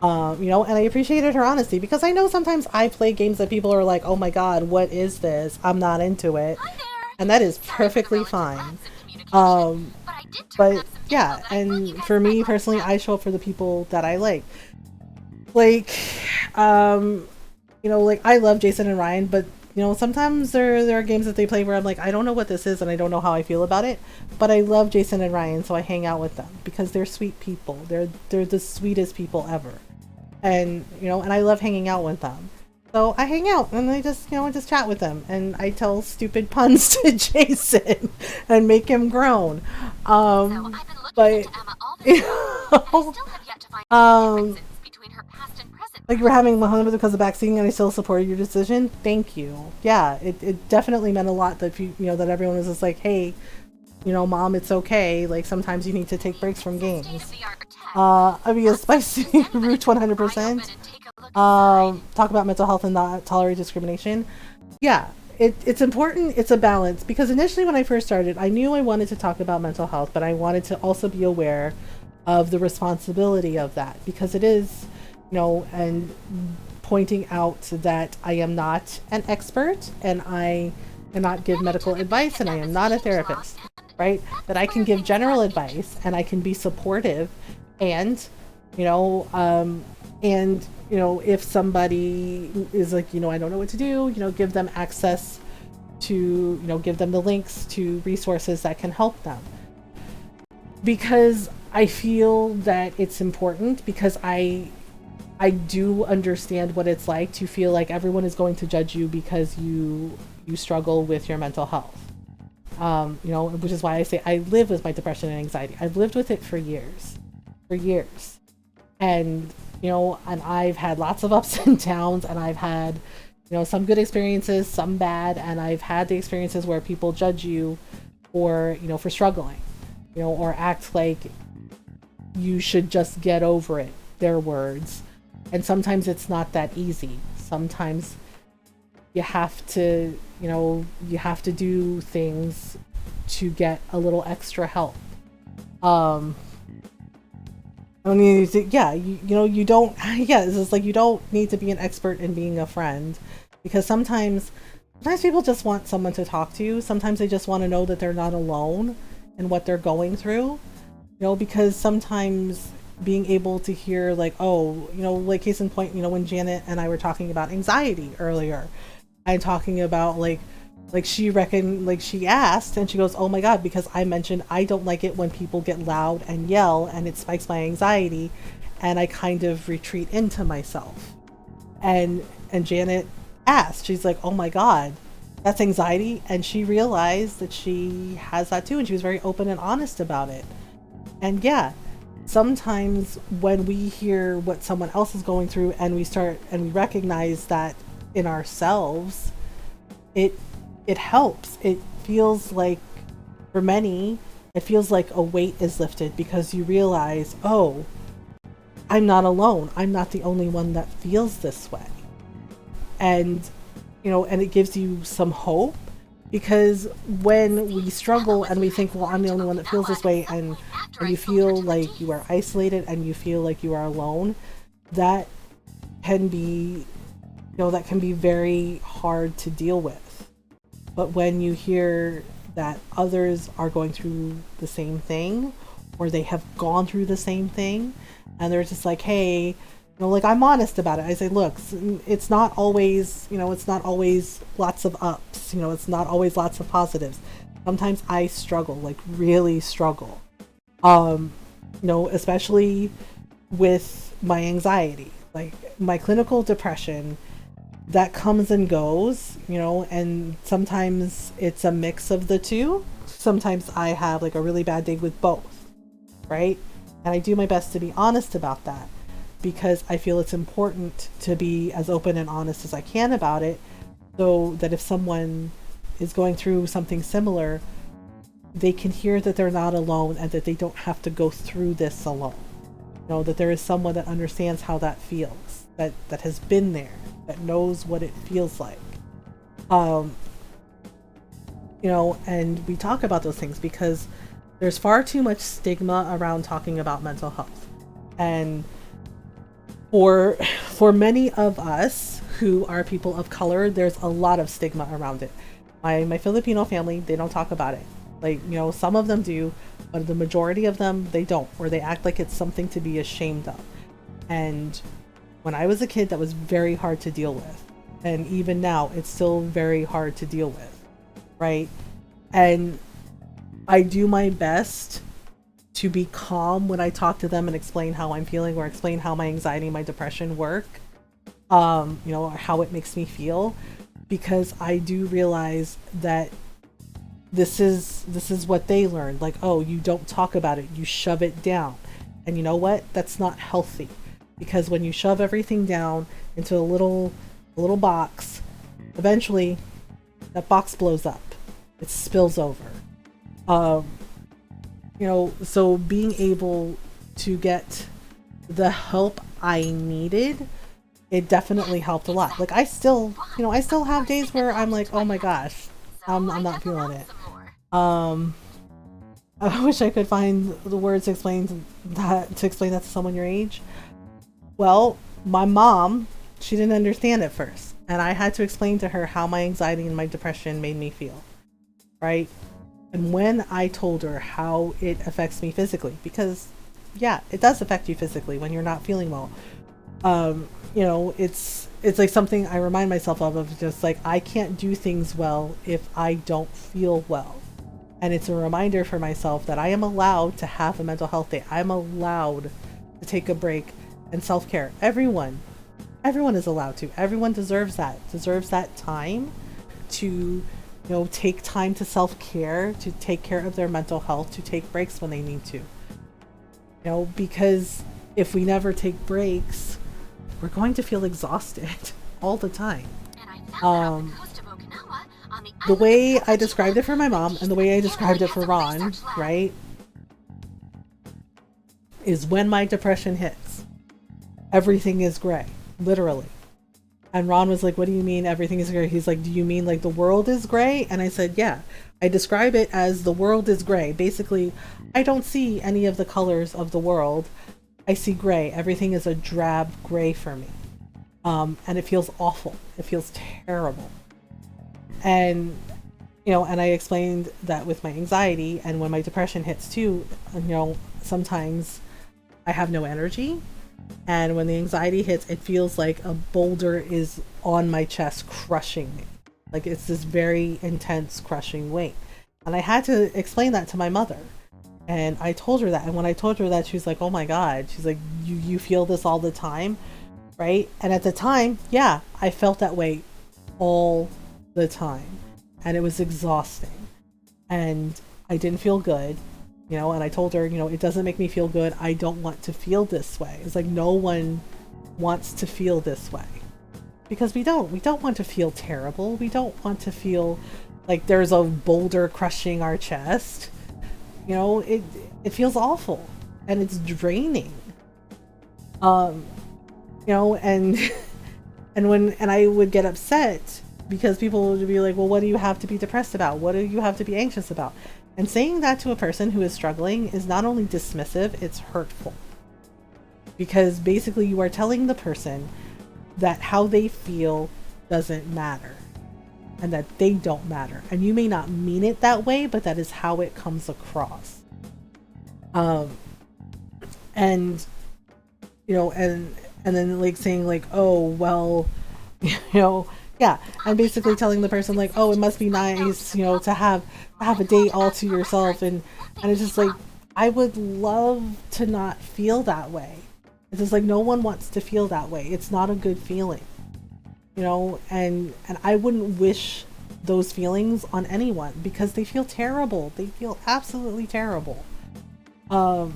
And I appreciated her honesty, because I know sometimes I play games that people are like, oh my god, what is this? I'm not into it. And that is perfectly fine. But yeah, and for me personally, I show up for the people that I like. Like, like, I love Jason and Ryan, but you know, sometimes there are games that they play where I'm like, I don't know what this is and I don't know how I feel about it, but I love Jason and Ryan, so I hang out with them because they're sweet people. They're the sweetest people ever. And, you know, and I love hanging out with them. So I hang out and I just, you know, I just chat with them and I tell stupid puns to Jason and make him groan. But you know, like we're having Muhammad because of vaccine and I still supported your decision. Thank you. Yeah, it definitely meant a lot that you know that everyone was just like, hey, you know, mom, it's okay. Like sometimes you need to take breaks from games. I mean, spicy root 100%. Talk about mental health and not tolerate discrimination. Yeah, it's important. It's a balance because initially when I first started, I knew I wanted to talk about mental health, but I wanted to also be aware of the responsibility of that because it is, you know, and pointing out that I am not an expert and I cannot give medical advice and I am not a therapist, right? But I can give general advice and I can be supportive and, you know, and, you know, if somebody is like, you know, I don't know what to do, you know, give them access to, you know, give them the links to resources that can help them. Because I feel that it's important because I do understand what it's like to feel like everyone is going to judge you because you struggle with your mental health. You know, which is why I say I live with my depression and anxiety. I've lived with it for years. And, you know, and I've had lots of ups and downs and I've had, you know, some good experiences, some bad, and I've had the experiences where people judge you for, you know, for struggling, you know, or act like you should just get over it, their words. And sometimes it's not that easy. Sometimes you have to, you know, you have to do things to get a little extra help. I mean, yeah, you know, you don't, yeah, it's just like you don't need to be an expert in being a friend because sometimes people just want someone to talk to. Sometimes they just want to know that they're not alone in what they're going through, you know, because sometimes being able to hear like, oh, you know, like case in point, you know, when Janet and I were talking about anxiety earlier and talking about like she asked and she goes, oh my God, because I mentioned I don't like it when people get loud and yell and it spikes my anxiety and I kind of retreat into myself. And Janet asked, she's like, oh my God, that's anxiety. And she realized that she has that too. And she was very open and honest about it. And yeah, sometimes when we hear what someone else is going through and we recognize that in ourselves, it helps. It feels like, for many, it feels like a weight is lifted because you realize, oh, I'm not alone. I'm not the only one that feels this way. And, you know, and it gives you some hope because when we struggle and we think, well, I'm the only one that feels this way and you feel like you are isolated and you feel like you are alone, that can be, you know, that can be very hard to deal with. But when you hear that others are going through the same thing or they have gone through the same thing and they're just like, hey, you know, like I'm honest about it. I say, look, it's not always, you know, it's not always lots of ups, you know, it's not always lots of positives. Sometimes I struggle, like really struggle. You know, especially with my anxiety, like my clinical depression that comes and goes, you know, and sometimes it's a mix of the two. Sometimes I have like a really bad day with both, right? And I do my best to be honest about that because I feel it's important to be as open and honest as I can about it so that if someone is going through something similar, they can hear that they're not alone and that they don't have to go through this alone. You know, that there is someone that understands how that feels, that has been there, that knows what it feels like. You know, and we talk about those things because there's far too much stigma around talking about mental health. And for many of us who are people of color, there's a lot of stigma around it. My Filipino family, they don't talk about it. Like, you know, some of them do, but the majority of them, they don't, or they act like it's something to be ashamed of. And when I was a kid, that was very hard to deal with And even now, it's still very hard to deal with, right? And I do my best to be calm when I talk to them and explain how I'm feeling or explain how my anxiety and my depression work, you know, or how it makes me feel, because I do realize that this is what they learned. Like, oh, you don't talk about it, you shove it down. And you know what? That's not healthy, because when you shove everything down into a little box, eventually that box blows up. It spills over. You know, so being able to get the help I needed, it definitely helped a lot. Like, I still have days where I'm like, oh my gosh, I'm not feeling it. I wish I could find the words to explain that to someone your age. Well, my mom, she didn't understand at first, and I had to explain to her how my anxiety and my depression made me feel, right? And when I told her how it affects me physically, because yeah, it does affect you physically when you're not feeling well. You know, it's like something I remind myself of just like, I can't do things well if I don't feel well. And it's a reminder for myself that I am allowed to have a mental health day. I'm allowed to take a break and self-care. Everyone is allowed to. Everyone deserves that time to, you know, take time to self-care, to take care of their mental health, to take breaks when they need to. You know, because if we never take breaks, we're going to feel exhausted all the time. The way I described it for my mom and the way I described it for Ron, right, is when my depression hits, everything is gray, literally. And Ron was like, what do you mean everything is gray? He's like, do you mean like the world is gray? And I said, yeah. I describe it as the world is gray. Basically, I don't see any of the colors of the world. I see gray. Everything is a drab gray for me. And it feels awful. It feels terrible. And, you know, and I explained that with my anxiety, and when my depression hits too, you know, sometimes I have no energy. And when the anxiety hits, it feels like a boulder is on my chest crushing me. Like, it's this very intense crushing weight. And I had to explain that to my mother. And I told her that. And when I told her that, she was like, oh my God. She's like, you feel this all the time, right? And at the time, yeah, I felt that way all the time. And it was exhausting. And I didn't feel good. You know, and I told her, you know, it doesn't make me feel good. I don't want to feel this way. It's like, no one wants to feel this way. Because we don't want to feel terrible. We don't want to feel like there's a boulder crushing our chest. You know, it feels awful and it's draining. You know, and I would get upset because people would be like, well, what do you have to be depressed about? What do you have to be anxious about? And saying that to a person who is struggling is not only dismissive, it's hurtful. Because basically you are telling the person that how they feel doesn't matter. And that they don't matter. And you may not mean it that way, but that is how it comes across. And, you know, and then like saying like, oh, well, you know, yeah. And basically telling the person like, oh, it must be nice, you know, to have a day all to yourself. And it's just like, I would love to not feel that way. It's just like, no one wants to feel that way. It's not a good feeling, you know, and I wouldn't wish those feelings on anyone because they feel terrible. They feel absolutely terrible. You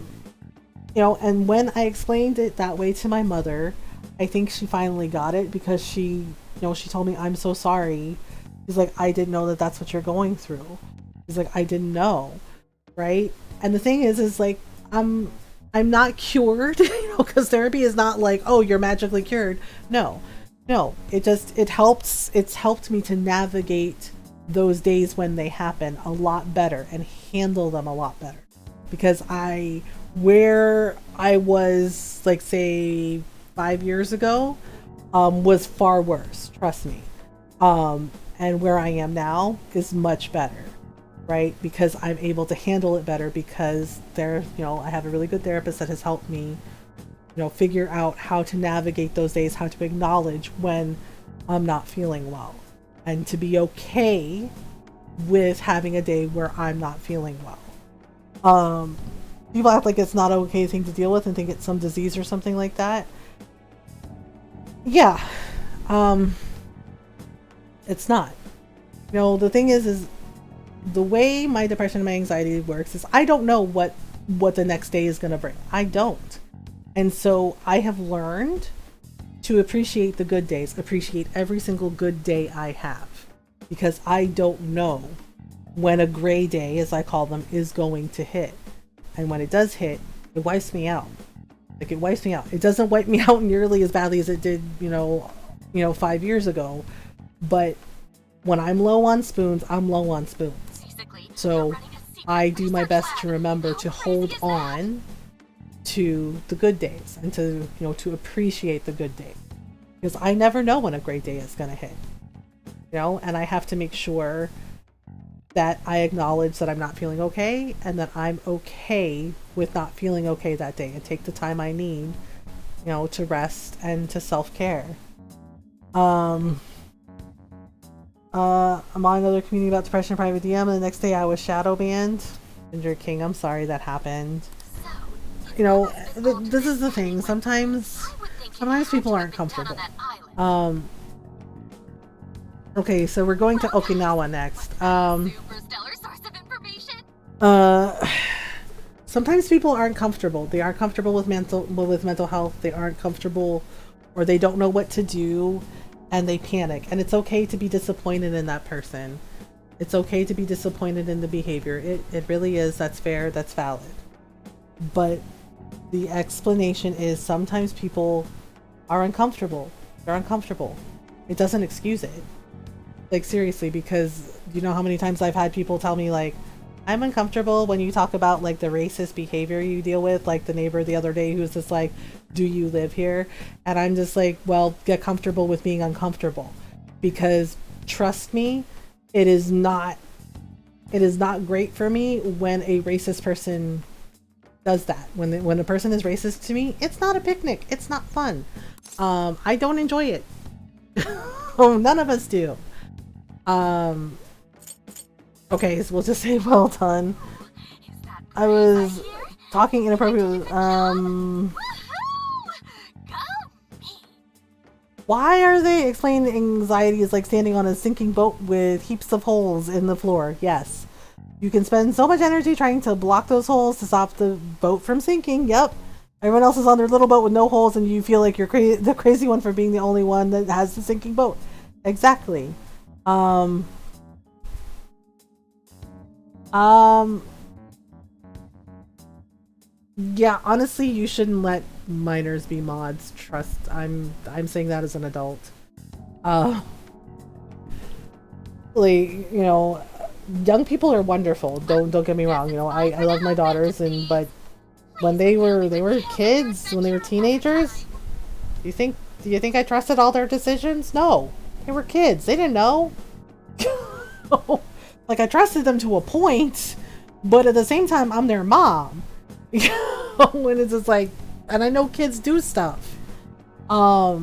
know, and when I explained it that way to my mother, I think she finally got it because she, you know, she told me, I'm so sorry. She's like, I didn't know that that's what you're going through. She's like, I didn't know. Right. And the thing is like, I'm not cured, you know, because therapy is not like, oh, you're magically cured. No, it's helped me to navigate those days when they happen a lot better and handle them a lot better. Because where I was like, say 5 years ago, was far worse, trust me. And where I am now is much better, right? Because I'm able to handle it better because I have a really good therapist that has helped me, you know, figure out how to navigate those days, how to acknowledge when I'm not feeling well, and to be okay with having a day where I'm not feeling well. People act like it's not an okay thing to deal with and think it's some disease or something like that. Yeah. It's not. You know, the thing is the way my depression and my anxiety works is I don't know what the next day is going to bring. I don't. And so I have learned to appreciate the good days, appreciate every single good day I have, because I don't know when a gray day, as I call them, is going to hit. And when it does hit, it wipes me out. Like, it wipes me out. It doesn't wipe me out nearly as badly as it did, 5 years ago. But when I'm low on spoons, I'm low on spoons. So I do my best to remember to hold on to the good days and to appreciate the good days, because I never know when a great day is going to hit, and I have to make sure that I acknowledge that I'm not feeling okay and that I'm okay with not feeling okay that day, and take the time I need, to rest and to self-care. I'm on another community about depression private DM, and the next day I was shadow banned. Ginger King, I'm sorry that happened. This is the thing. Sometimes people aren't comfortable. Okay, so we're going to Okinawa next. Sometimes people aren't comfortable. They aren't comfortable with mental health. They aren't comfortable, or they don't know what to do, and they panic. And it's okay to be disappointed in that person. It's okay to be disappointed in the behavior. It really is. That's fair. That's valid. But the explanation is sometimes people are uncomfortable. They're uncomfortable. It doesn't excuse it. Like, seriously, because you know how many times I've had people tell me, like, I'm uncomfortable when you talk about, like, the racist behavior you deal with, like the neighbor the other day who's just like, do you live here? And I'm just like, well, get comfortable with being uncomfortable, because trust me, it is not great for me when a racist person does that. When a person is racist to me, it's not a picnic. It's not fun. I don't enjoy it. None of us do. Okay, so we'll just say well done. I was talking inappropriately. Why are they explaining anxiety is like standing on a sinking boat with heaps of holes in the floor? Yes. You can spend so much energy trying to block those holes to stop the boat from sinking. Yep. Everyone else is on their little boat with no holes, and you feel like you're the crazy one for being the only one that has the sinking boat. Exactly. Yeah, honestly, you shouldn't let minors be mods. Trust, I'm saying that as an adult. Like, young people are wonderful. Don't get me wrong. I love my daughters, but when they were kids, when they were teenagers, do you think I trusted all their decisions? No. They were kids. They didn't know. Like, I trusted them to a point, but at the same time, I'm their mom. When it's just like, and I know kids do stuff. Yeah,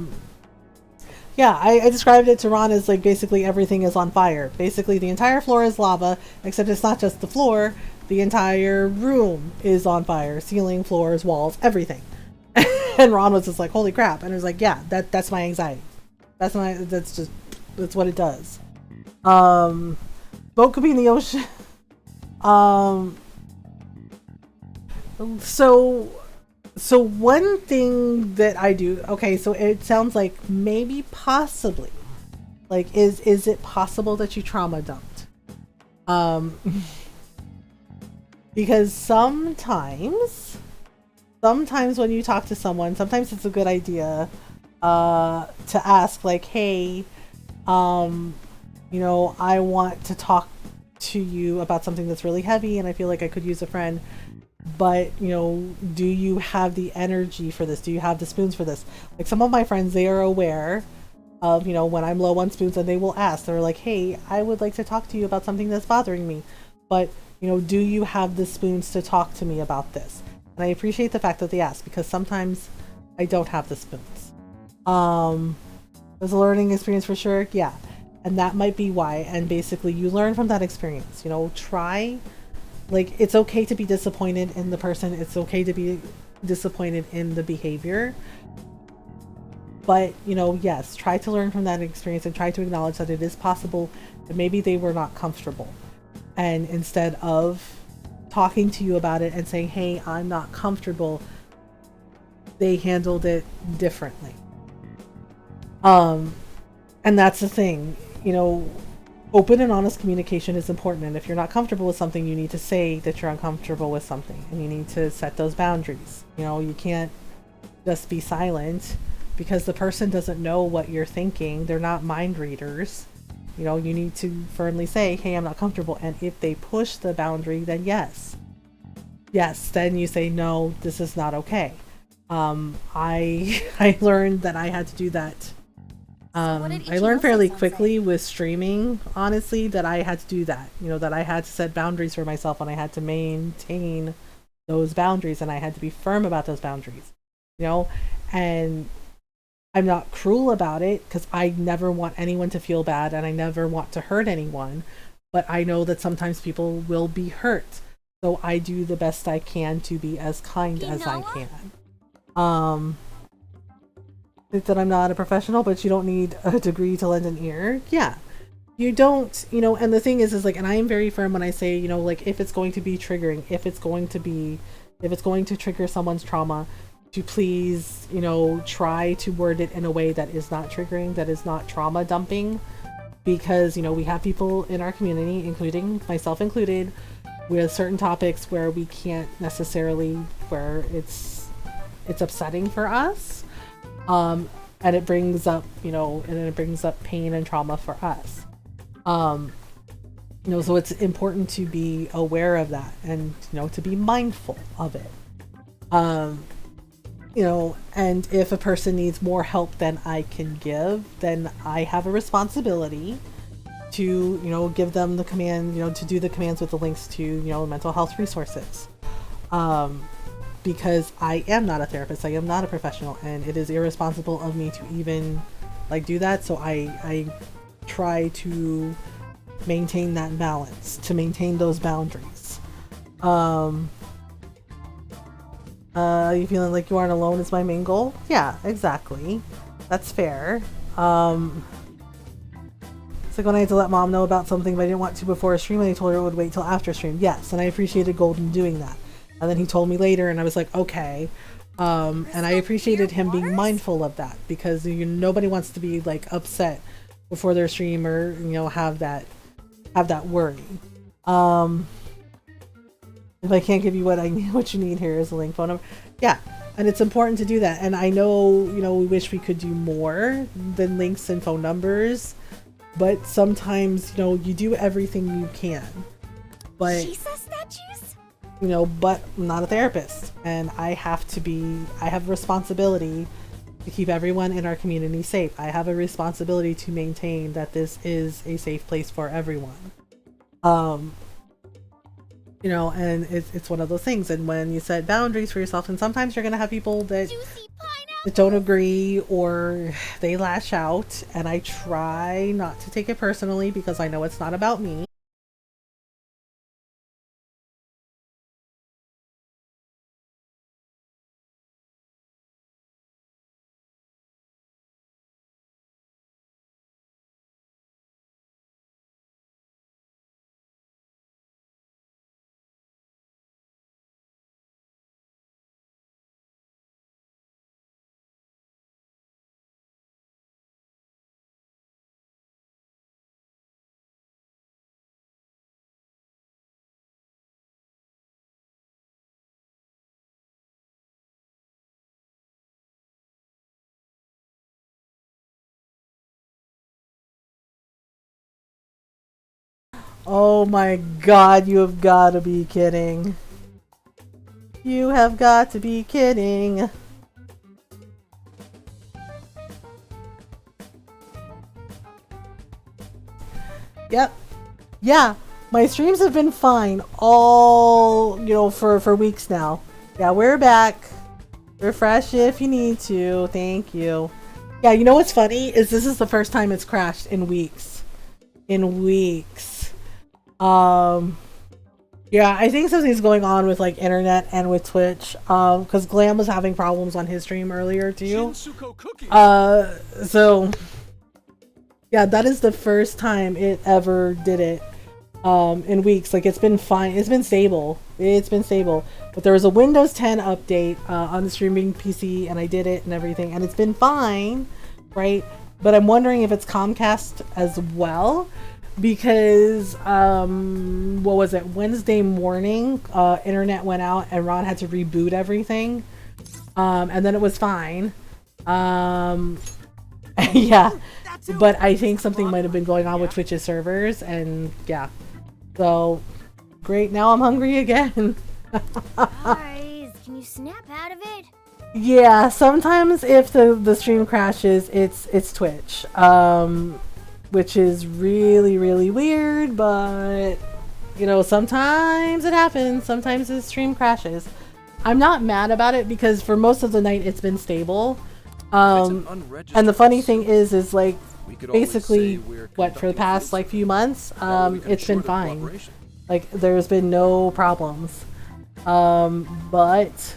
I described it to Ron as like basically everything is on fire. Basically, the entire floor is lava, except it's not just the floor. The entire room is on fire. Ceiling, floors, walls, everything. And Ron was just like, holy crap. And I was like, yeah, that's my anxiety. That's what it does. Boat could be in the ocean. So one thing that I do, okay, so it sounds like maybe possibly, like, is it possible that you trauma dumped? Because sometimes when you talk to someone, sometimes it's a good idea to ask, like, hey, I want to talk to you about something that's really heavy and I feel like I could use a friend, but do you have the energy for this? Do you have the spoons for this? Like, some of my friends, they are aware of when I'm low on spoons, and they will ask, they're like, hey, I would like to talk to you about something that's bothering me, but do you have the spoons to talk to me about this? And I appreciate the fact that they ask, because sometimes I don't have the spoons. was a learning experience for sure. Yeah. And that might be why. And basically you learn from that experience, you know, try, like, it's okay to be disappointed in the person. It's okay to be disappointed in the behavior. But, you know, yes, try to learn from that experience and try to acknowledge that it is possible that maybe they were not comfortable. And instead of talking to you about it and saying, hey, I'm not comfortable, they handled it differently. And that's the thing, you know, open and honest communication is important. And if you're not comfortable with something, you need to say that you're uncomfortable with something, and you need to set those boundaries. You know, you can't just be silent because the person doesn't know what you're thinking. They're not mind readers. You know, you need to firmly say, hey, I'm not comfortable. And if they push the boundary, then yes, then you say, no, this is not okay. I learned that I had to do that. I learned fairly quickly with streaming, honestly, that I had to do that. You know, that I had to set boundaries for myself, and I had to maintain those boundaries, and I had to be firm about those boundaries. You know, and I'm not cruel about it because I never want anyone to feel bad, and I never want to hurt anyone. But I know that sometimes people will be hurt, so I do the best I can to be as kind as I can. That I'm not a professional, but you don't need a degree to lend an ear. Yeah, you don't, you know. And the thing is like, and I am very firm when I say, you know, like, if it's going to be triggering, if it's going to trigger someone's trauma, to please, you know, try to word it in a way that is not triggering, that is not trauma dumping, because, you know, we have people in our community, including myself included, with certain topics where we can't necessarily, where it's upsetting for us. And it brings up, you know, and it brings up pain and trauma for us. You know, so it's important to be aware of that and, you know, to be mindful of it. You know, and if a person needs more help than I can give, then I have a responsibility to, you know, give them the command, you know, to do the commands with the links to, you know, mental health resources. Because I am not a therapist, I am not a professional, and it is irresponsible of me to even like do that. So I try to maintain that balance, to maintain those boundaries. You feeling like you aren't alone is my main goal? Yeah, exactly. That's fair. It's like when I had to let mom know about something but I didn't want to before a stream, and I told her it would wait till after stream. Yes, and I appreciated Golden doing that. And then he told me later, and I was like, okay. And I appreciated him being mindful of that, because nobody wants to be like upset before their stream, or, you know, have that worry. If I can't give you what you need, here is a link, phone number. Yeah, and it's important to do that. And I know, you know, we wish we could do more than links and phone numbers, but sometimes, you know, you do everything you can. But you know, but I'm not a therapist, and I have a responsibility to keep everyone in our community safe. I have a responsibility to maintain that this is a safe place for everyone. You know, and it's one of those things. And when you set boundaries for yourself, and sometimes you're gonna have people that don't agree, or they lash out, and I try not to take it personally because I know it's not about me. Oh my god, you have got to be kidding. You have got to be kidding. Yep. Yeah, my streams have been fine all, you know, for weeks now. Yeah, we're back. Refresh if you need to. Thank you. Yeah, you know what's funny is this is the first time it's crashed in weeks. In weeks. Yeah, I think something's going on with like internet and with Twitch. Because Glam was having problems on his stream earlier too. So yeah, that is the first time it ever did it. In weeks. Like, it's been fine. It's been stable. It's been stable. But there was a Windows 10 update on the streaming PC, and I did it and everything, and it's been fine, right? But I'm wondering if it's Comcast as well, because what was it? Wednesday morning, internet went out, and Ron had to reboot everything, and then it was fine. Yeah, but I think something might have been going on with Twitch's servers, and yeah. So, great, now I'm hungry again. Guys, can you snap out of it? Yeah, sometimes if the stream crashes, it's Twitch. Which is really, really weird, but, you know, sometimes it happens. Sometimes the stream crashes. I'm not mad about it because for most of the night it's been stable. And the funny thing is like, basically what, for the past like few months, it's been fine. Like, there's been no problems. But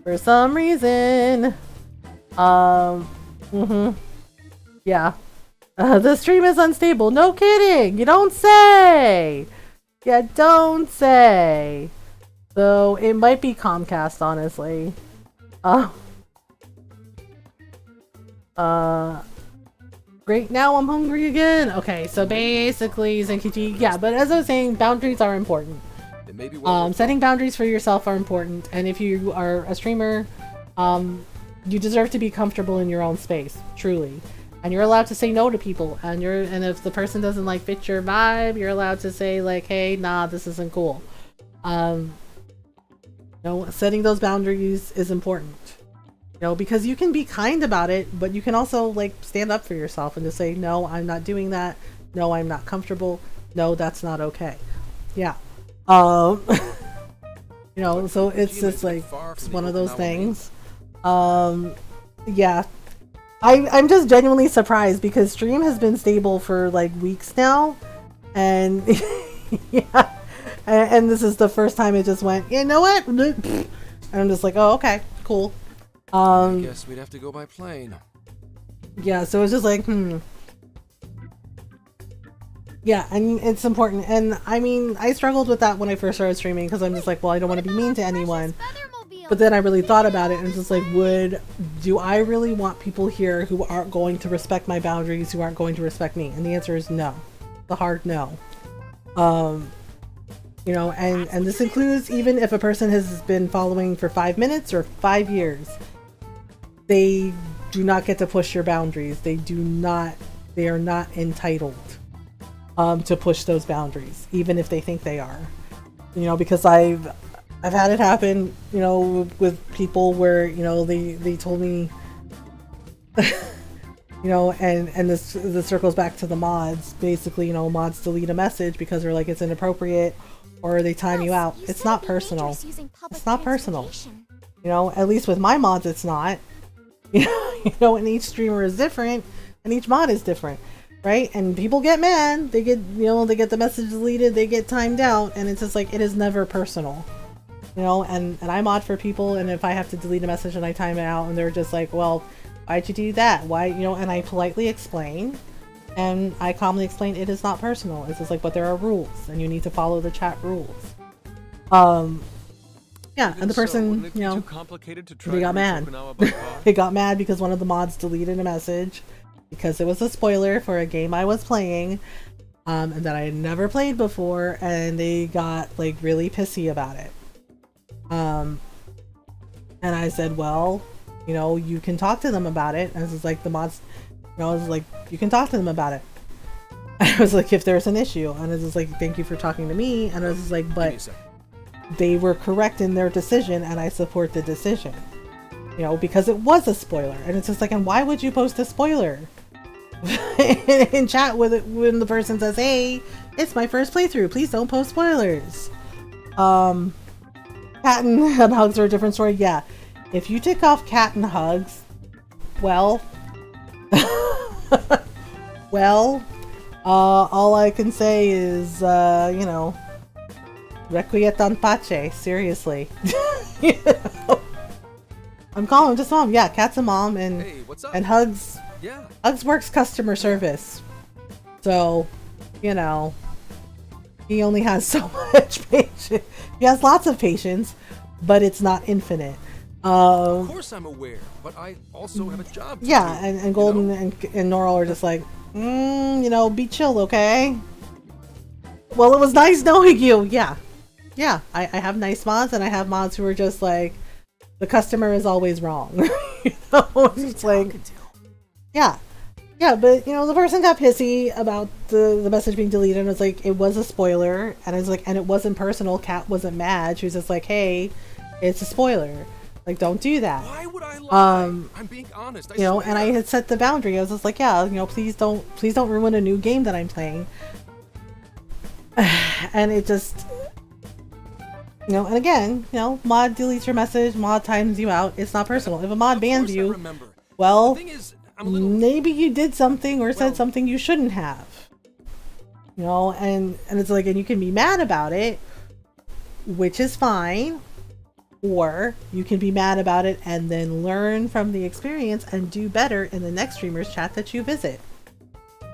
for some reason, yeah, the stream is unstable. No kidding. You don't say. Yeah, don't say. So it might be Comcast, honestly. Great, now I'm hungry again. Okay, so basically, Zenkichi, yeah, but as I was saying, boundaries are important. Setting boundaries for yourself are important, and if you are a streamer, you deserve to be comfortable in your own space, truly. And you're allowed to say no to people, and if the person doesn't like fit your vibe, you're allowed to say like, hey, nah, this isn't cool. You know, setting those boundaries is important. You know, because you can be kind about it, but you can also like stand up for yourself and just say, no, I'm not doing that. No, I'm not comfortable. No, that's not okay. Yeah. You know, so it's just like, it's one of those things. Yeah. I'm just genuinely surprised because stream has been stable for like weeks now. And yeah. And this is the first time it just went, you know what? And I'm just like, oh, okay, cool. I guess we'd have to go by plane. Yeah, so it's just like, yeah, and it's important. And I mean, I struggled with that when I first started streaming because I'm just like, well, I don't want to be mean to anyone. But then I really thought about it and it's just like, do I really want people here who aren't going to respect my boundaries, who aren't going to respect me? And the answer is no. The hard no. You know, and this includes even if a person has been following for 5 minutes or 5 years. They do not get to push your boundaries. They are not entitled to push those boundaries, even if they think they are. You know, because I've had it happen, you know, with people where, you know, they told me you know, and this circles back to the mods. Basically, you know, mods delete a message because they're like, it's inappropriate, or they time you out. It's not personal. It's not personal. You know, at least with my mods it's not. You know, and each streamer is different, and each mod is different, right? And people get mad. They get, you know, they get the message deleted, they get timed out, and it's just like, it is never personal. You know, and I mod for people, and if I have to delete a message and I time it out, and they're just like, well, why'd you do that? Why, you know, and I politely explain, and I calmly explain it is not personal. It's just like, but there are rules, and you need to follow the chat rules. Yeah, and the person, you know, they got mad. They got mad because one of the mods deleted a message because it was a spoiler for a game I was playing, and that I had never played before, and they got like really pissy about it. And I said, well, you know, you can talk to them about it. And it's like the mods, you know, I was like, you can talk to them about it. I was like, if there's an issue, and it was like, thank you for talking to me. And I was like, but they were correct in their decision, and I support the decision, you know, because it was a spoiler. And it's just like, and why would you post a spoiler in chat with it when the person says, hey, it's my first playthrough, please don't post spoilers. Cat and hugs are a different story. Yeah, if you take off cat and hugs, well, Well, all I can say is, you know, requiescat pace, seriously. You know? I'm calling just mom. Yeah, Cat's a mom, and Hey, what's up? and Hugs. Yeah. Hugs works customer service, so you know he only has so much patience. He has lots of patience, but it's not infinite. Of course I'm aware, but I also have a job to Yeah, do, and Golden you know? and Norl are just like, you know, be chill, okay? Well, it was nice knowing you. Yeah. Yeah, I have nice mods, and I have mods who are just like, the customer is always wrong. You know, it's like, yeah. Yeah, but, you know, the person got pissy about the message being deleted, and it's like, it was a spoiler, and it's like, and it wasn't personal. Kat wasn't mad. She was just like, hey, it's a spoiler. Like, don't do that. Why would I lie? I'm being honest. I You know, swear. and I had set the boundary. I was just like, yeah, you know, please don't ruin a new game that I'm playing. And it just, you know, and again, you know, mod deletes your message, mod times you out. It's not personal. If a mod bans you, well, The thing is, I'm a little... maybe you did something or said something you shouldn't have. You know, and it's like, and you can be mad about it, which is fine. Or you can be mad about it and then learn from the experience and do better in the next streamer's chat that you visit.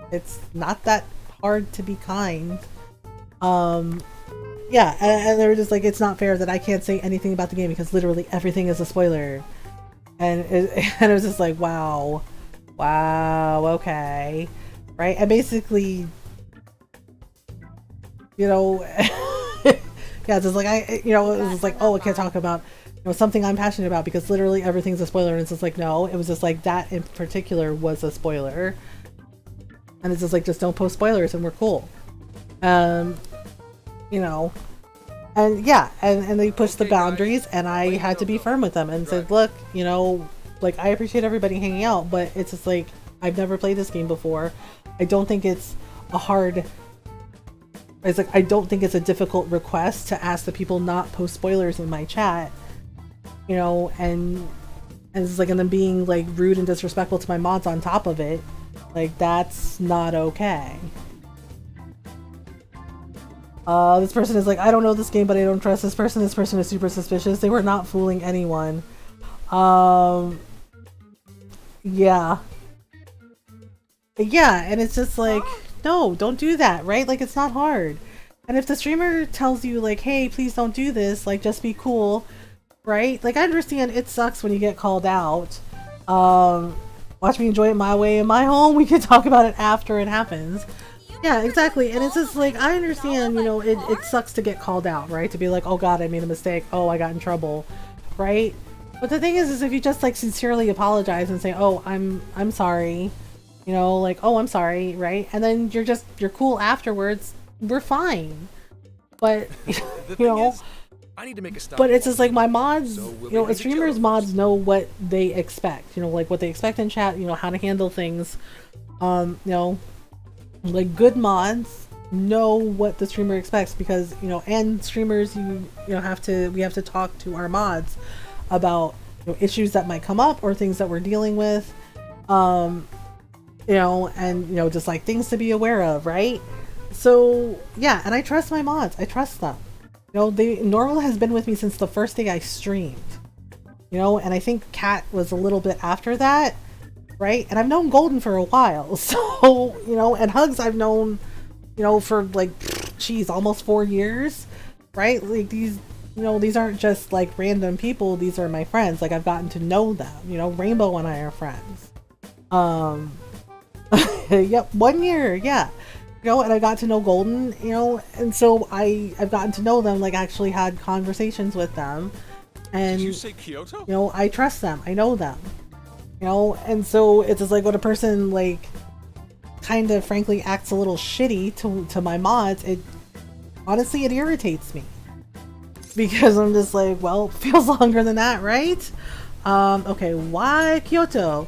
It's not that hard to be kind. Yeah, and they were just like, it's not fair that I can't say anything about the game because literally everything is a spoiler. And it was just like, wow, okay, right? And basically, you know, yeah, it's just like, you know, it was just like, oh, I can't talk about, you know, something I'm passionate about because literally everything's a spoiler. And it's just like, no, it was just like that in particular was a spoiler. And it's just like, just don't post spoilers and we're cool. You know, and yeah, and they pushed the boundaries, and I had to be firm with them and said, look, you know, like, I appreciate everybody hanging out, but it's just like, I've never played this game before. I don't think it's I don't think it's a difficult request to ask the people not post spoilers in my chat, you know, and it's like, and then being like rude and disrespectful to my mods on top of it, like, that's not okay. This person is like, I don't know this game, but I don't trust this person. This person is super suspicious. They were not fooling anyone. Yeah. Yeah, and it's just like, no, don't do that, right? Like, it's not hard. And if the streamer tells you, like, hey, please don't do this, like, just be cool, right? Like, I understand it sucks when you get called out. Watch me enjoy it my way in my home. We can talk about it after it happens. Yeah, exactly. And it's just like, I understand, you know, it sucks to get called out, right? To be like, oh god, I made a mistake. Oh, I got in trouble, right? But the thing is if you just like sincerely apologize and say, oh, I'm sorry, you know, like, oh, I'm sorry, right? And then you're cool afterwards, we're fine. But, you know, I need to make a stop. but it's just like my mods, So we'll you know, be streamers' mods know what they expect, you know, like what they expect in chat, you know, how to handle things, you know, like good mods know what the streamer expects because, you know, and streamers, we have to talk to our mods about, you know, issues that might come up or things that we're dealing with, you know, and, you know, just like things to be aware of, right? So yeah, and I trust my mods. I trust them. You know, Normal has been with me since the first day I streamed, you know, and I think Kat was a little bit after that, right? And I've known Golden for a while, so, you know, and Hugs I've known, you know, for like, geez, almost 4 years, right? Like, these, you know, these aren't just like random people, these are my friends. Like, I've gotten to know them, you know, Rainbow and I are friends. Yep, 1 year, yeah. You know, and I got to know Golden, you know, and so I've gotten to know them, like, actually had conversations with them, and, Did you say Kyoto? you know, I trust them, I know them, you know, and so it's just like when a person, like, kind of frankly acts a little shitty to my mods, honestly, it irritates me, because I'm just like, well, it feels longer than that, right? Okay, why Kyoto?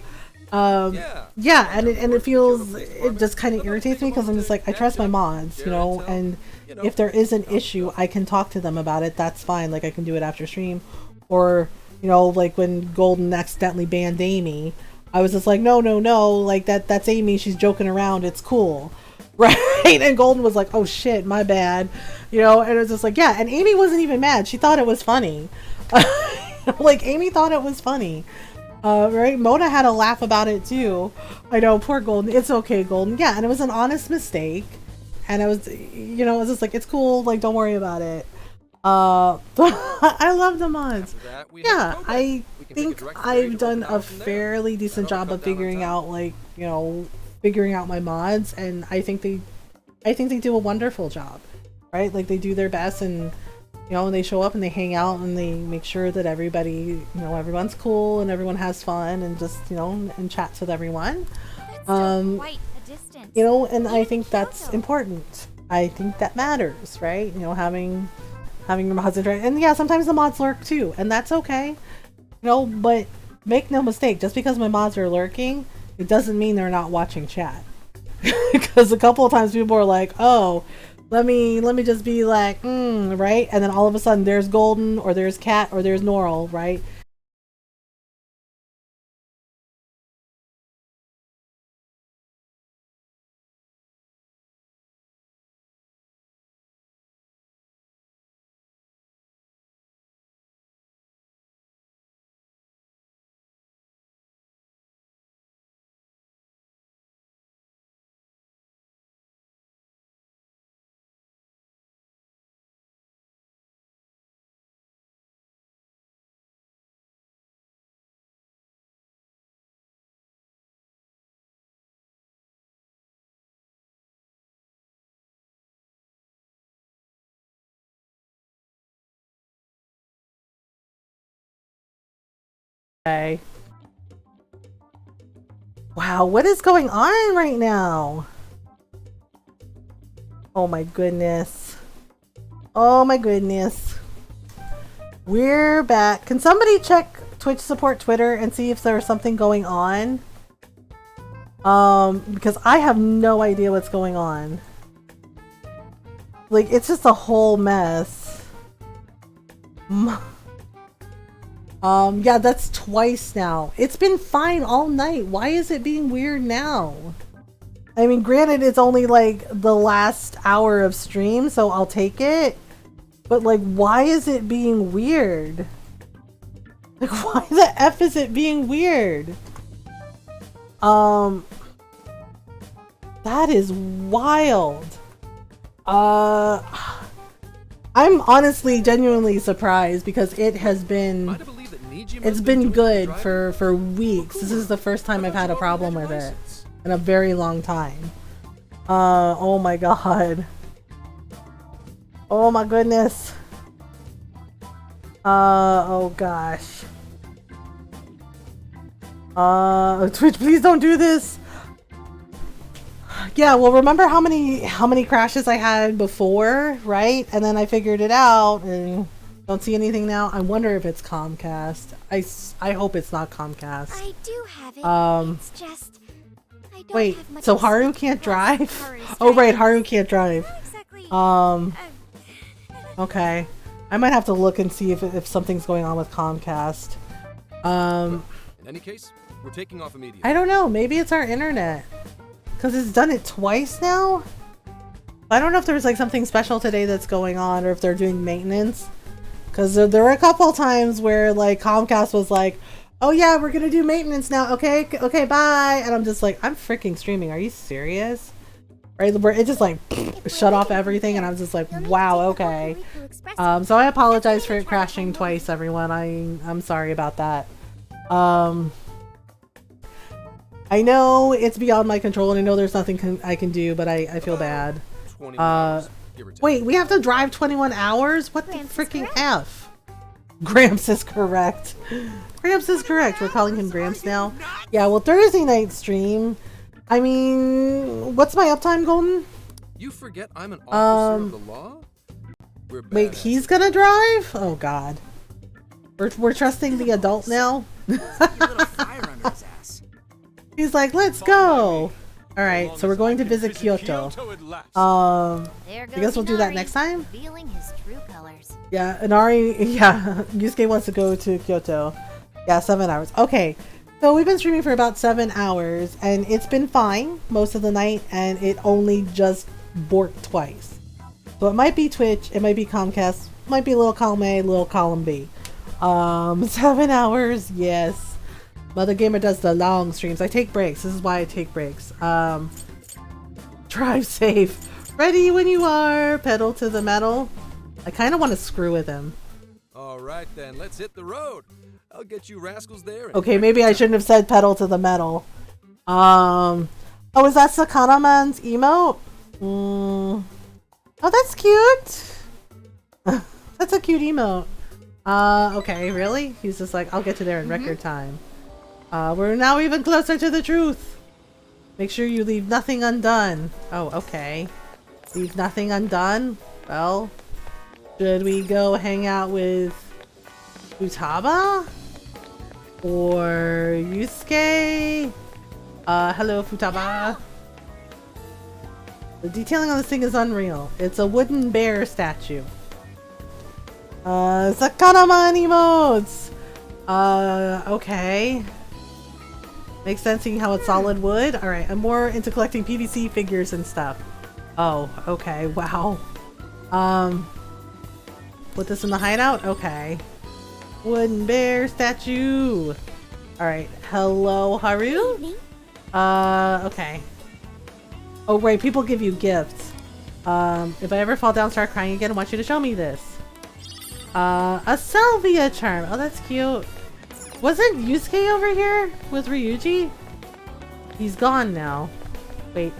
Yeah, and it feels, it just kind of irritates me because I'm just like, I trust my mods, you know, and if there is an issue, I can talk to them about it, that's fine, like, I can do it after stream, or, you know, like when Golden accidentally banned Amy, I was just like, no, no, no, like that's Amy, she's joking around, it's cool. Right? And Golden was like, oh shit, my bad. You know, and it was just like, yeah, and Amy wasn't even mad. She thought it was funny. Like, Amy thought it was funny. Right? Mona had a laugh about it too. I know, poor Golden. It's okay, Golden. Yeah, and it was an honest mistake. And I was, you know, it was just like, it's cool, like, don't worry about it. I love the mods. Yeah, I think I've done a fairly decent job of figuring out, like, you know, figuring out my mods, and I think they do a wonderful job, right? Like, they do their best, and you know, they show up and they hang out and they make sure that everybody, you know, everyone's cool and everyone has fun and just, you know, and chats with everyone. Quite a distance. You know, and I think that's important. I think that matters, right? You know, having your mods interact, and yeah, sometimes the mods lurk too, and that's okay. You know, but make no mistake, just because my mods are lurking, it doesn't mean they're not watching chat. Because a couple of times people are like, oh, let me just be like, right? And then all of a sudden there's Golden, or there's Cat, or there's Norl, right? Okay. Wow, what is going on right now? Oh my goodness. Oh my goodness. We're back. Can somebody check Twitch support Twitter and see if there's something going on? Because I have no idea what's going on. Like, it's just a whole mess. Yeah, that's twice now. It's been fine all night. Why is it being weird now? I mean, granted, it's only like the last hour of stream, so I'll take it. But like, why is it being weird? Like, why the F is it being weird? That is wild. I'm honestly genuinely surprised because it has been, it's been good for weeks. This is the first time I've had a problem with it in a very long time. Oh my god. Oh my goodness. Oh gosh. Twitch, please don't do this. Yeah, well, remember how many crashes I had before, right? And then I figured it out and don't see anything now. I wonder if it's Comcast. I hope it's not Comcast. I do have it. It's just I don't wait, have much so Haru can't drive? Oh right, Haru can't drive. Exactly. Okay. I might have to look and see if something's going on with Comcast. In any case, we're taking off immediately. I don't know, maybe it's our internet. Because it's done it twice now? I don't know if there's like something special today that's going on or if they're doing maintenance. Because there were a couple times where like Comcast was like, oh yeah, we're going to do maintenance now. Okay, bye. And I'm just like, I'm freaking streaming. Are you serious? Right? Where it just like shut off everything and I was just like, wow, okay. So I apologize for it crashing twice, everyone. I'm sorry about that. I know it's beyond my control and I know there's nothing I can do, but I feel bad. Wait, we have to drive 21 hours? What the freaking F? Gramps is correct. Gramps is correct. We're calling him Gramps now. Yeah, well, Thursday night stream. I mean, what's my uptime, Golden? You forget I'm an officer of the law? Wait, he's gonna drive? Oh god. We're trusting the adult now? He's like, let's go! Alright, so we're going to visit Kyoto. I guess we'll do that next time? His true colors. Yeah, Inari, yeah, Yusuke wants to go to Kyoto. Yeah, 7 hours. Okay, So we've been streaming for about 7 hours, and it's been fine most of the night, and it only just borked twice. So it might be Twitch, it might be Comcast, might be a little column A, a little column B. 7 hours, yes. Mothergamer does the long streams. I take breaks. This is why I take breaks. Drive safe. Ready when you are. Pedal to the metal. I kind of want to screw with him. All right then, let's hit the road. I'll get you rascals there. Okay, maybe I shouldn't have said pedal to the metal. Oh, is that Sakana Man's emote? Oh, that's cute. That's a cute emote. Okay, really? He's just like, I'll get you there in record time. We're now even closer to the truth. Make sure you leave nothing undone. Oh, okay. Leave nothing undone? Well, should we go hang out with Futaba? Or Yusuke? Hello, Futaba. The detailing on this thing is unreal. It's a wooden bear statue. Sakanaman emotes! Okay. Makes sense seeing how it's solid wood. Alright, I'm more into collecting PVC figures and stuff. Oh, okay, wow. Put this in the hideout? Okay. Wooden bear statue! Alright, hello, Haru? Okay. Oh, right, people give you gifts. If I ever fall down and start crying again, I want you to show me this. A salvia charm. Oh, that's cute. Wasn't Yusuke over here with Ryuji? He's gone now. Wait.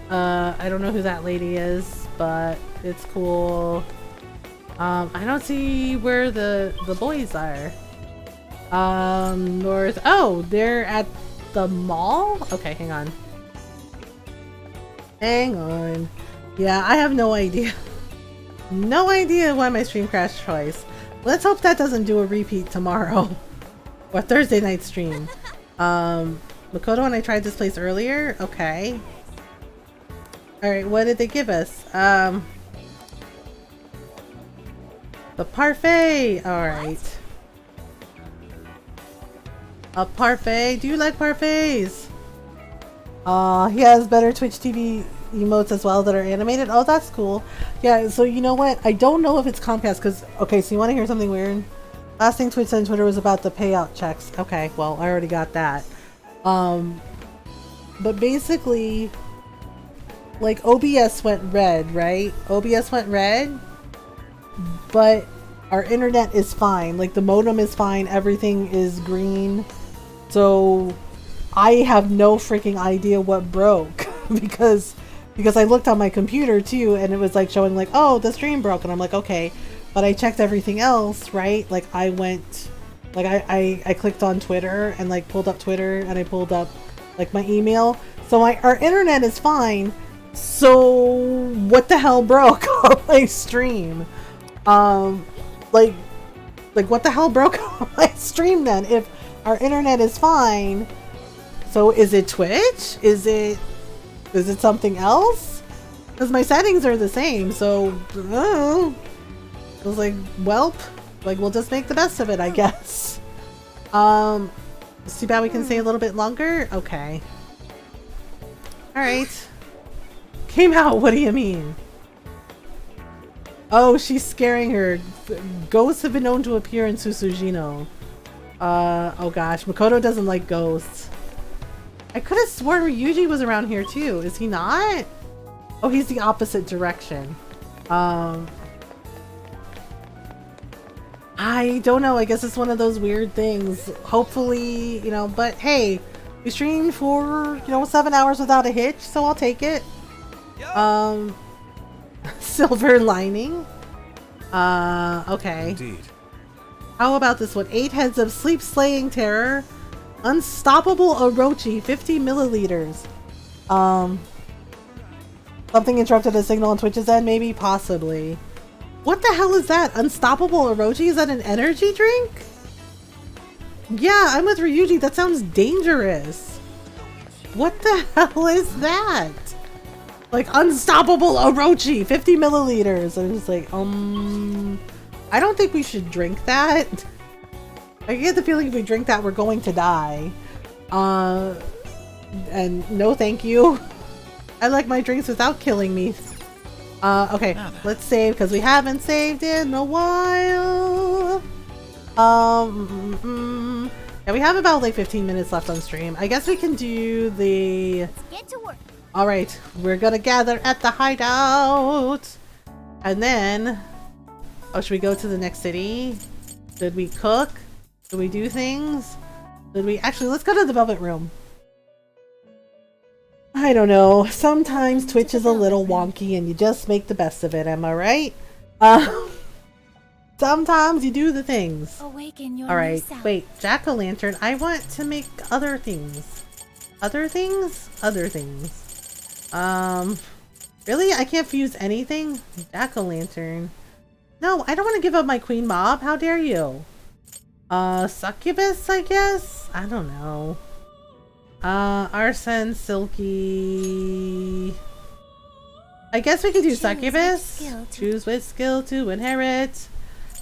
I don't know who that lady is, but it's cool. I don't see where the boys are. North. Oh, they're at the mall? Okay, hang on. Hang on. Yeah, I have no idea. No idea why my stream crashed twice. Let's hope that doesn't do a repeat tomorrow. Or Thursday night stream. Makoto and I tried this place earlier. Okay. Alright, what did they give us? The parfait! Alright. A parfait? Do you like parfaits? He has better Twitch TV emotes as well that are animated. Oh, that's cool. Yeah, so you know what? I don't know if it's Comcast because, okay, so you want to hear something weird? Last thing Twitch said on Twitter was about the payout checks. Okay, well, I already got that. But basically, like, OBS went red, right? OBS went red, but our internet is fine. Like, the modem is fine. Everything is green. So, I have no freaking idea what broke because I looked on my computer too and it was like showing like, oh, the stream broke, and I'm like, okay, but I checked everything else, right? Like I went, like I clicked on Twitter and like pulled up Twitter and I pulled up like my email. So our internet is fine. So what the hell broke on my stream? Like what the hell broke on my stream then? If our internet is fine, so is it Twitch? Is it something else? Because my settings are the same, so I was like, welp, like we'll just make the best of it, I guess. It's too bad we can stay a little bit longer. Okay. Alright. Came out, what do you mean? Oh, she's scaring her. Ghosts have been known to appear in Susujino. Oh gosh, Makoto doesn't like ghosts. I could have sworn Ryuji was around here too. Is he not? Oh, he's the opposite direction. I don't know. I guess it's one of those weird things. Hopefully, you know, but hey, we streamed for, you know, 7 hours without a hitch, so I'll take it. Silver lining. Okay. Indeed. How about this one? 8 heads of sleep slaying terror. Unstoppable Orochi, 50 milliliters. Something interrupted a signal on Twitch's end, maybe? Possibly. What the hell is that? Unstoppable Orochi? Is that an energy drink? Yeah, I'm with Ryuji. That sounds dangerous. What the hell is that? Like, Unstoppable Orochi, 50 milliliters. I'm just like, I don't think we should drink that. I get the feeling if we drink that, we're going to die. And no thank you. I like my drinks without killing me. Okay, let's save because we haven't saved in a while. Yeah, we have about like 15 minutes left on stream. I guess we can do the... Let's get to work. Alright, we're gonna gather at the hideout. And then... Oh, should we go to the next city? Should we cook? Should we do things? Should we... Actually, let's go to the Velvet Room. I don't know. Sometimes Twitch is a little wonky and you just make the best of it, am I right? Sometimes you do the things. Awaken your Alright, new self. wait. Jack-o'-lantern. I want to make other things. Other things? Other things. Really? I can't fuse anything? Jack-o'-lantern. No, I don't want to give up my queen mob. How dare you? Succubus, I guess? I don't know. Arson, Silky... I guess we could do Succubus. Choose which skill to inherit.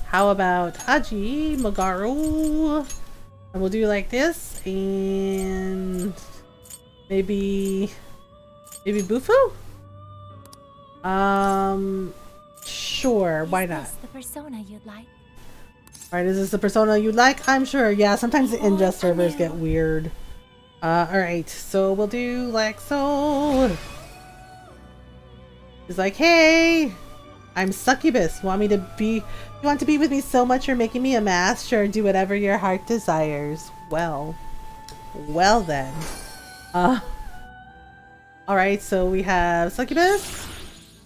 How about Haji, Magaru? And we'll do like this. And... Maybe Bufu? Sure, why not? Is this the persona you'd like? Alright, is this the persona you'd like? I'm sure, yeah, sometimes the ingest servers get weird. Alright, so we'll do like so. He's like, hey, I'm Succubus. You want to be with me so much you're making me a mask? Sure, do whatever your heart desires. Well then. Alright, so we have Succubus.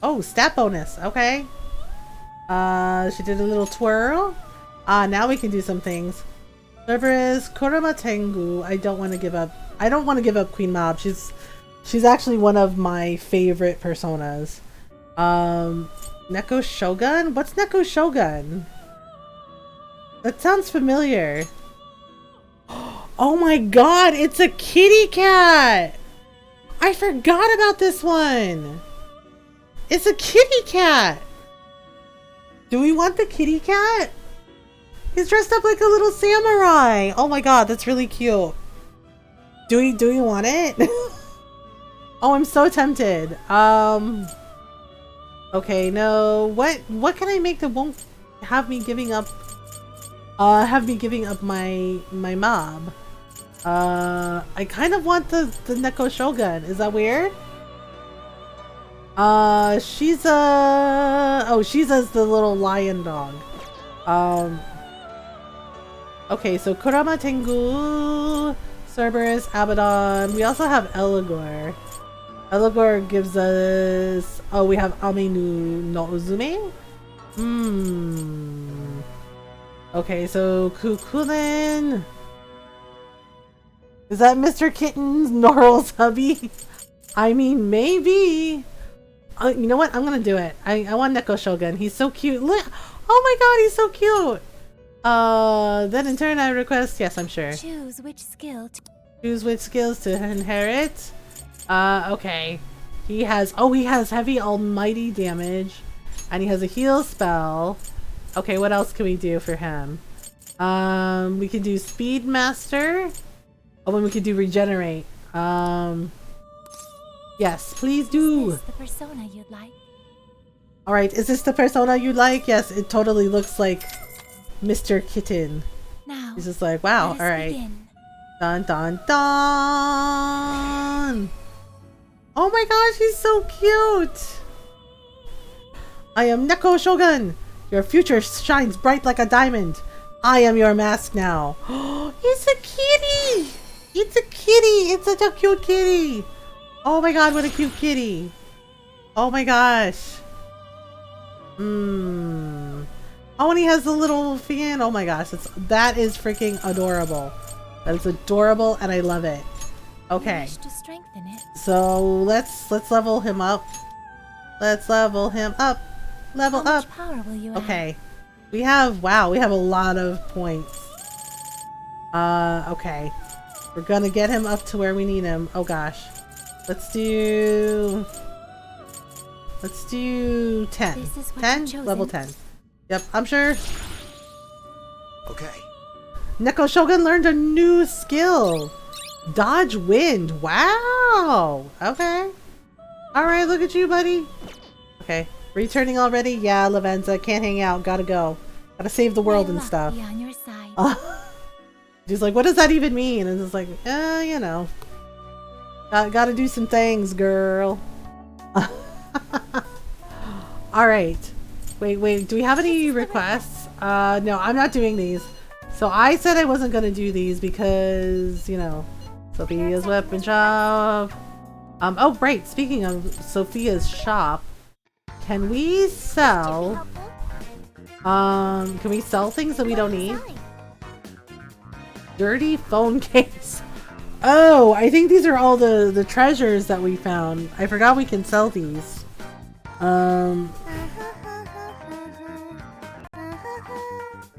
Oh, stat bonus. Okay. She did a little twirl. Now we can do some things. Cerberus, Kurama Tengu. I don't want to give up Queen Mob. She's actually one of my favorite personas. Neko Shogun? What's Neko Shogun? That sounds familiar. Oh my god, it's a kitty cat! I forgot about this one! It's a kitty cat! Do we want the kitty cat? He's dressed up like a little samurai! Oh my god, that's really cute. Do we want it? Oh, I'm so tempted. Okay, no. What can I make that won't have me giving up my mob? I kind of want the Neko Shogun. Is that weird? She's as the little lion dog. Okay, so Kurama Tengu, Cerberus, Abaddon. We also have Eligor. Eligor gives us... Oh, we have Aminu no Uzume? Okay, so Kukulin. Is that Mr. Kitten's Norrel's hubby? I mean, maybe. You know what? I'm gonna do it. I want Neko Shogun. He's so cute. Look! Oh my god, he's so cute! Then in turn I request... Yes, I'm sure. Choose which skill to inherit. Okay. He has heavy almighty damage. And he has a heal spell. Okay, what else can we do for him? We can do Speed Master. Oh, and we can do Regenerate. Yes, please do. Is this the persona you'd like? Alright, is this the persona you like? Yes, it totally looks like Mr. Kitten. Now, he's just like, wow, alright. Dun dun dun! Oh my gosh, he's so cute! I am Neko Shogun! Your future shines bright like a diamond! I am your mask now! It's a kitty! It's a kitty! It's such a cute kitty! Oh my god, what a cute kitty! Oh my gosh! Oh, and he has the little fan. Oh my gosh, that is freaking adorable. That is adorable, and I love it. Okay. To strengthen it. So let's level him up. Let's level him up. Level How up. much power will you Okay. We have a lot of points. Okay. We're gonna get him up to where we need him. Oh gosh. Let's do 10. This is what 10? you've chosen. Level 10. Yep, I'm sure. Okay. Neko Shogun learned a new skill. Dodge wind. Wow. Okay. Alright, look at you, buddy. Okay. Returning already? Yeah, Lavenza. Can't hang out. Gotta go. Gotta save the world and stuff. Be on your side. She's like, what does that even mean? And it's like, you know. Gotta do some things, girl. Alright. Wait. Do we have any requests? No, I'm not doing these. So I said I wasn't gonna do these because, you know, Sophia's weapon shop. Oh, right. Speaking of Sophia's shop, can we sell... can we sell things that we don't need? Dirty phone case. Oh, I think these are all the treasures that we found. I forgot we can sell these.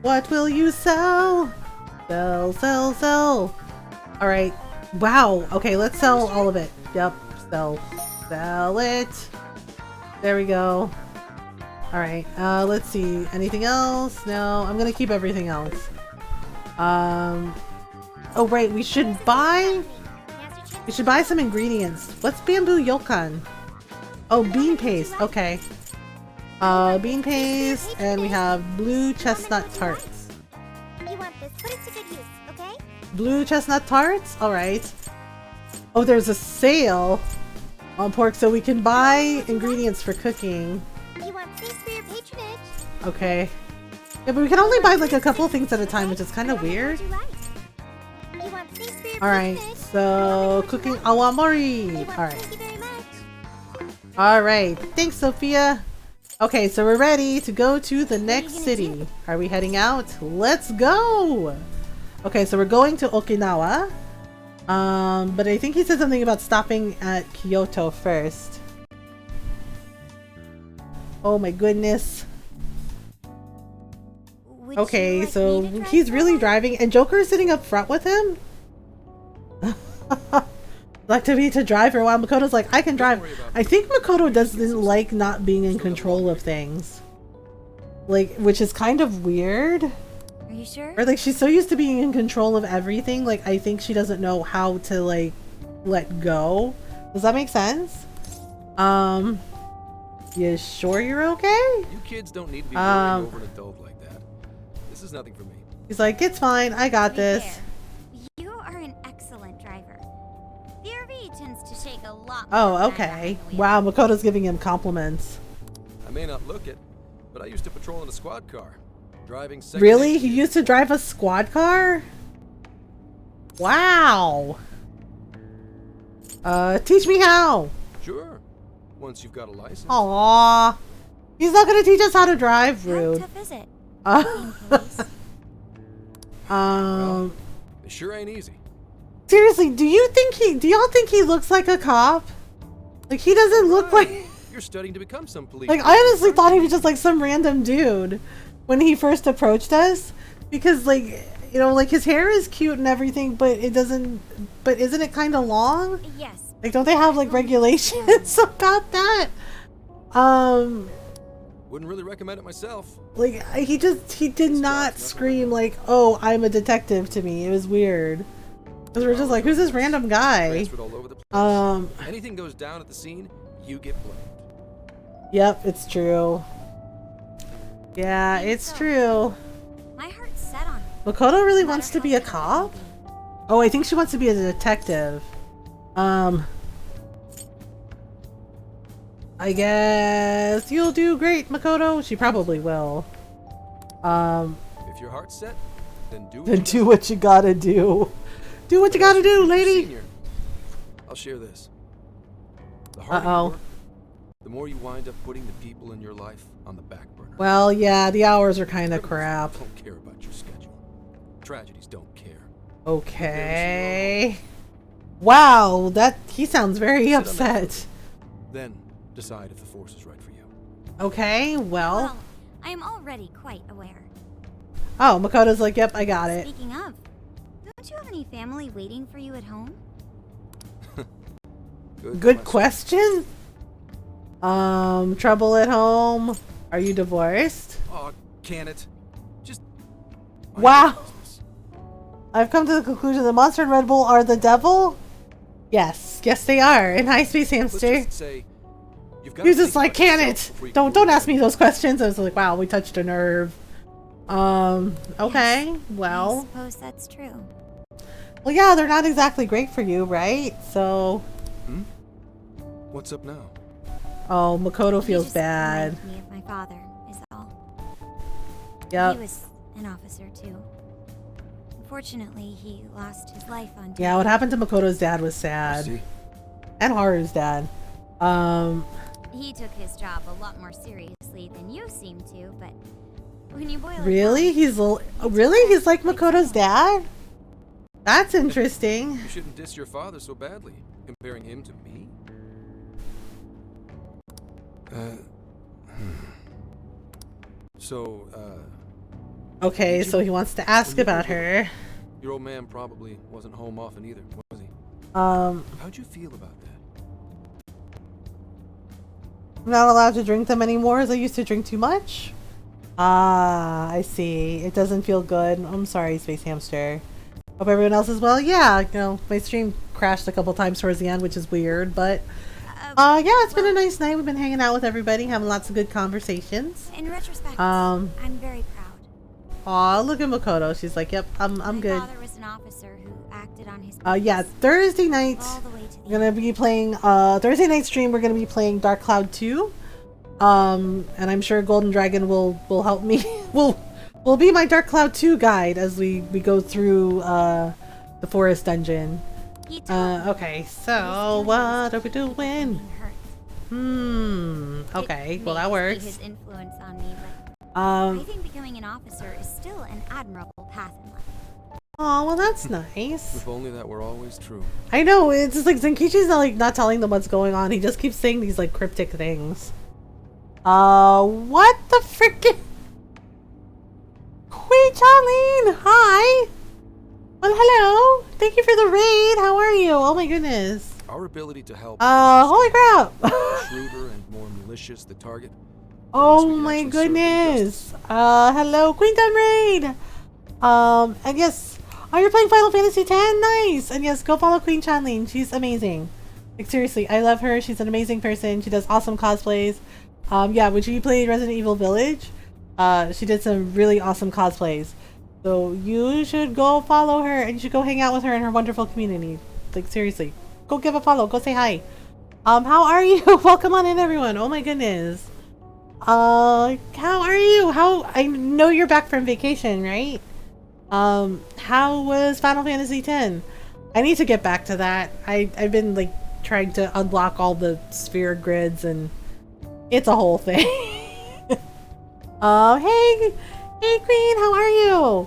What will you sell? Sell. Alright. Wow. Okay, let's sell all of it. Yep. Sell it. There we go. Alright. Let's see. Anything else? No. I'm gonna keep everything else. Oh, right. We should buy some ingredients. What's bamboo yokan? Oh, bean paste. Okay. Bean paste, and we have blue chestnut tarts. You want this? Put it to good use, okay? Blue chestnut tarts? Alright. Oh, there's a sale on pork, so we can buy ingredients for cooking. You want space for your patronage? Okay. Yeah, but we can only buy like a couple of things at a time, which is kind of weird. Alright, so cooking awamori. Alright, thanks, Sophia. Okay, so we're ready to go to the next city. Are we heading out? Let's go! Okay, so we're going to Okinawa. But I think he said something about stopping at Kyoto first. Oh my goodness. Okay, so he's really driving, and Joker is sitting up front with him? Like to be to drive for a while. Makoto's like, I can drive. I think Makoto doesn't like not being in control of things. Like, which is kind of weird. Are you sure? Or like, she's so used to being in control of everything, like, I think she doesn't know how to, like, let go. Does that make sense? You sure you're okay? You kids don't need to be worrying over an adult like that. This is nothing for me. He's like, it's fine, I got this. You are an excellent driver. DRV tends to shake a lot. Oh, okay. Wow, Makoto's giving him compliments. I may not look it, but I used to patrol in a squad car. Driving second. Really? He used to drive a squad car? Wow. Teach me how. Sure. Once you've got a license. Aww. He's not gonna teach us how to drive, rude. How tough is it? Well, it sure ain't easy. Seriously, do y'all think he looks like a cop? Like, he doesn't look like... You're studying to become some police. Like, I honestly thought he was just like some random dude when he first approached us. Because, like, you know, like, his hair is cute and everything, but it doesn't... But isn't it kind of long? Yes. Like, don't they have, like, regulations about that? Wouldn't really recommend it myself. Like, he did not scream, like, oh, I'm a detective to me. It was weird. Because we're just like, who's this random guy? All over the place. Anything goes down at the scene, you get blamed. Yep, it's true. Yeah, it's true. My heart's set on it. Makoto really wants to be a cop? Oh, I think she wants to be a detective. I guess you'll do great, Makoto. She probably will. If your heart's set, then do what you gotta do. Do what you gotta do, lady. Senior, I'll share this. The harder you work, the more you wind up putting the people in your life on the back burner. Well, yeah, the hours are kind of crap. Don't care about your schedule. Tragedies don't care. Okay. Wow, he sounds very upset. Then decide if the force is right for you. Okay, well, I am already quite aware. Oh, Makoto's like, yep, I got it. Speaking of, don't you have any family waiting for you at home? Good question. Trouble at home. Are you divorced? Oh, can it? Just wow. I've come to the conclusion that Monster and Red Bull are the devil. Yes, yes they are. And hi, Space Hamster. Let's just say you've got You're to just like, can it? Don't ask me those questions. I was like, wow, we touched a nerve. Okay, Yes, well. I suppose that's true. Well, yeah, they're not exactly great for you, right? So. What's up now? Oh, Makoto He feels just bad. reminded me of my father, is all. Yep. He was an officer too. Unfortunately, he lost his life on duty. Yeah, what happened to Makoto's dad was sad. And Haru's dad. He took his job a lot more seriously than you seem to, but when you boil Really? it down, He's like Makoto's dad? That's interesting. You shouldn't diss your father so badly, comparing him to me. So, Okay, so he wants to ask about her. Your old man probably wasn't home often either, was he? How'd you feel about that? I'm not allowed to drink them anymore as I used to drink too much? Ah, I see. It doesn't feel good. I'm sorry, Space Hamster. Hope everyone else is well. Yeah, you know, my stream crashed a couple times towards the end, which is weird, but yeah, it's been a nice night. We've been hanging out with everybody, having lots of good conversations. in retrospect, I'm very proud. Aw, look at Makoto. She's like, yep, I'm good. My father was an officer who acted on his Yeah, Thursday night, all the way to the we're gonna be playing, Thursday night stream, we're gonna be playing Dark Cloud 2. And I'm sure Golden Dragon will help me, will be my Dark Cloud 2 guide as we go through, the forest dungeon. Okay, so what are we doing? Okay, well that works. His influence on me, but I think becoming an officer is still an admirable path in life. Oh, well that's nice. If only that were always true. I know, it's just like Zenkichi's not telling them what's going on. He just keeps saying these like cryptic things. What the frickin'? Queen Charlene, hi! Well, hello! Thank you for the raid, how are you? Oh my goodness. Our ability to help Holy crap! shrewder and more malicious the target. Oh my goodness. Hello, Queen Dun Raid! And yes, oh, you're playing Final Fantasy X? Nice! And yes, go follow Queen Chanlene, she's amazing. Like seriously, I love her, she's an amazing person, she does awesome cosplays. Yeah, when she played Resident Evil Village, she did some really awesome cosplays. So you should go follow her and you should go hang out with her in her wonderful community. Like seriously, go give a follow, go say hi. How are you? Welcome on in everyone. Oh my goodness. How are you? I know you're back from vacation, right? How was Final Fantasy X? I need to get back to that. I've been like trying to unlock all the sphere grids and it's a whole thing. Hey Queen, how are you?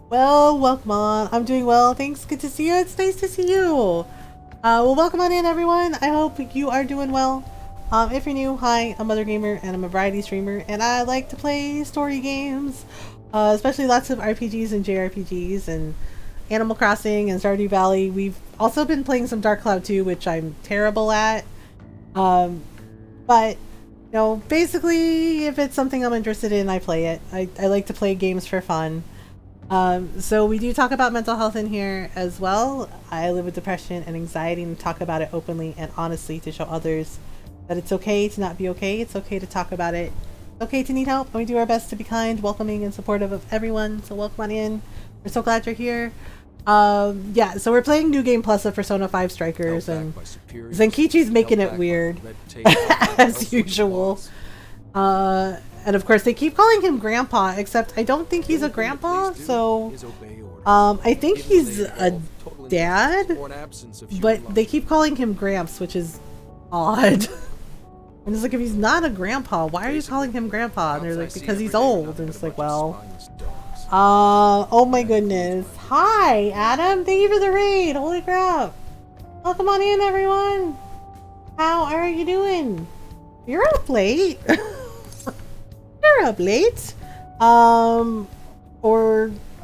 Well, welcome on. I'm doing well, thanks. Good to see you. It's nice to see you. Well, welcome on in everyone. I hope you are doing well. If you're new, hi, I'm Mothergamer and I'm a variety streamer and I like to play story games, especially lots of RPGs and JRPGs and Animal Crossing and Stardew Valley. We've also been playing some Dark Cloud 2, which I'm terrible at. But you know, basically, if it's something I'm interested in, I play it. I like to play games for fun. So we do talk about mental health in here as well. I live with depression and anxiety and talk about it openly and honestly to show others that it's okay to not be okay. It's okay to talk about it. It's okay to need help. And we do our best to be kind, welcoming, and supportive of everyone. So welcome on in. We're so glad you're here. Yeah, so we're playing New Game Plus of Persona 5 Strikers, and Zenkichi's making it weird, as usual. And of course they keep calling him Grandpa, except I don't think he's a grandpa, so I think he's a dad, but they keep calling him Gramps, which is odd. And it's like, if he's not a grandpa, why are you calling him Grandpa? And they're like, because he's old, and it's like, well... oh my goodness. Hi, Adam. Thank you for the raid. Holy crap. Welcome on in, everyone. How are you doing? You're up late. You're up late. Or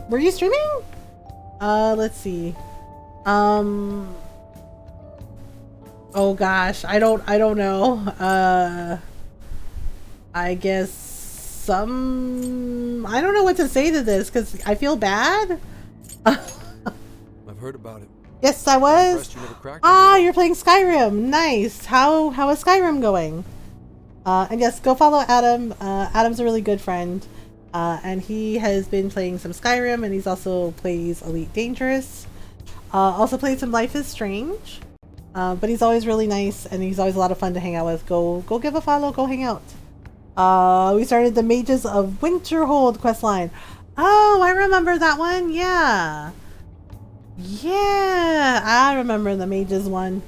were you streaming? Let's see. Oh gosh, I don't know. I guess I don't know what to say to this because I feel bad. I've heard about it. Yes, I I'm was. impressed you never cracked Ah, it. you're playing Skyrim. Nice. How is Skyrim going? And yes, go follow Adam. Adam's a really good friend. And he has been playing some Skyrim, and he's also plays Elite Dangerous. Also played some Life is Strange. But he's always really nice, and he's always a lot of fun to hang out with. Go give a follow, go hang out. We started the Mages of Winterhold questline. Oh, I remember that one. Yeah. Yeah, I remember the Mages one.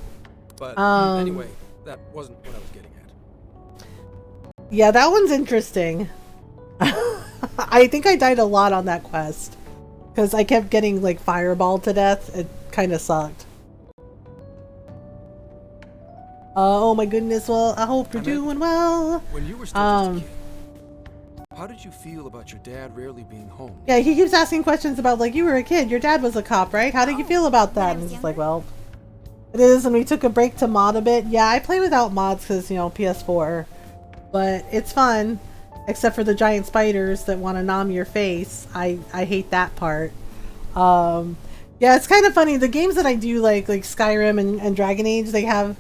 But anyway, that wasn't what I was getting at. Yeah, that one's interesting. I think I died a lot on that quest. Because I kept getting, like, fireballed to death. It kind of sucked. Oh my goodness, well, I hope you're doing well. When you were still just a kid, how did you feel about your dad rarely being home? Yeah, he keeps asking questions about, like, you were a kid, your dad was a cop, right? How did you feel about that? And it's just like, well, it is, and we took a break to mod a bit. Yeah, I play without mods because, you know, PS4. But it's fun, except for the giant spiders that want to nom your face. I hate that part. Yeah, it's kind of funny. The games that I do, like Skyrim and Dragon Age, they have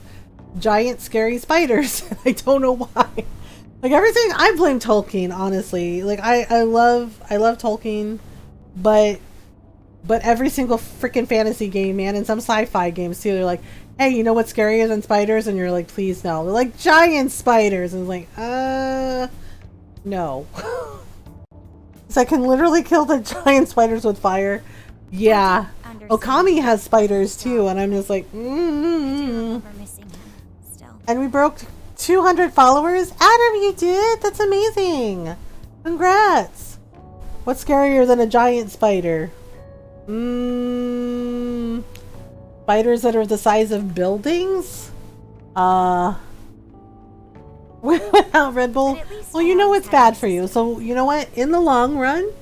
giant scary spiders. I don't know why. Like everything, I blame Tolkien, honestly. Like I love Tolkien, but every single freaking fantasy game, man, and some sci-fi games too, they're like, hey, you know what's scarier than spiders? And you're like, please no. They're like giant spiders, and it's like, no. So I can literally kill the giant spiders with fire. Yeah. Okami has spiders too, and I'm just like, And we broke 200 followers. Adam, you did? That's amazing. Congrats. What's scarier than a giant spider? Spiders that are the size of buildings? Without Red Bull? Well, you know it's bad for you. So, you know what? In the long run,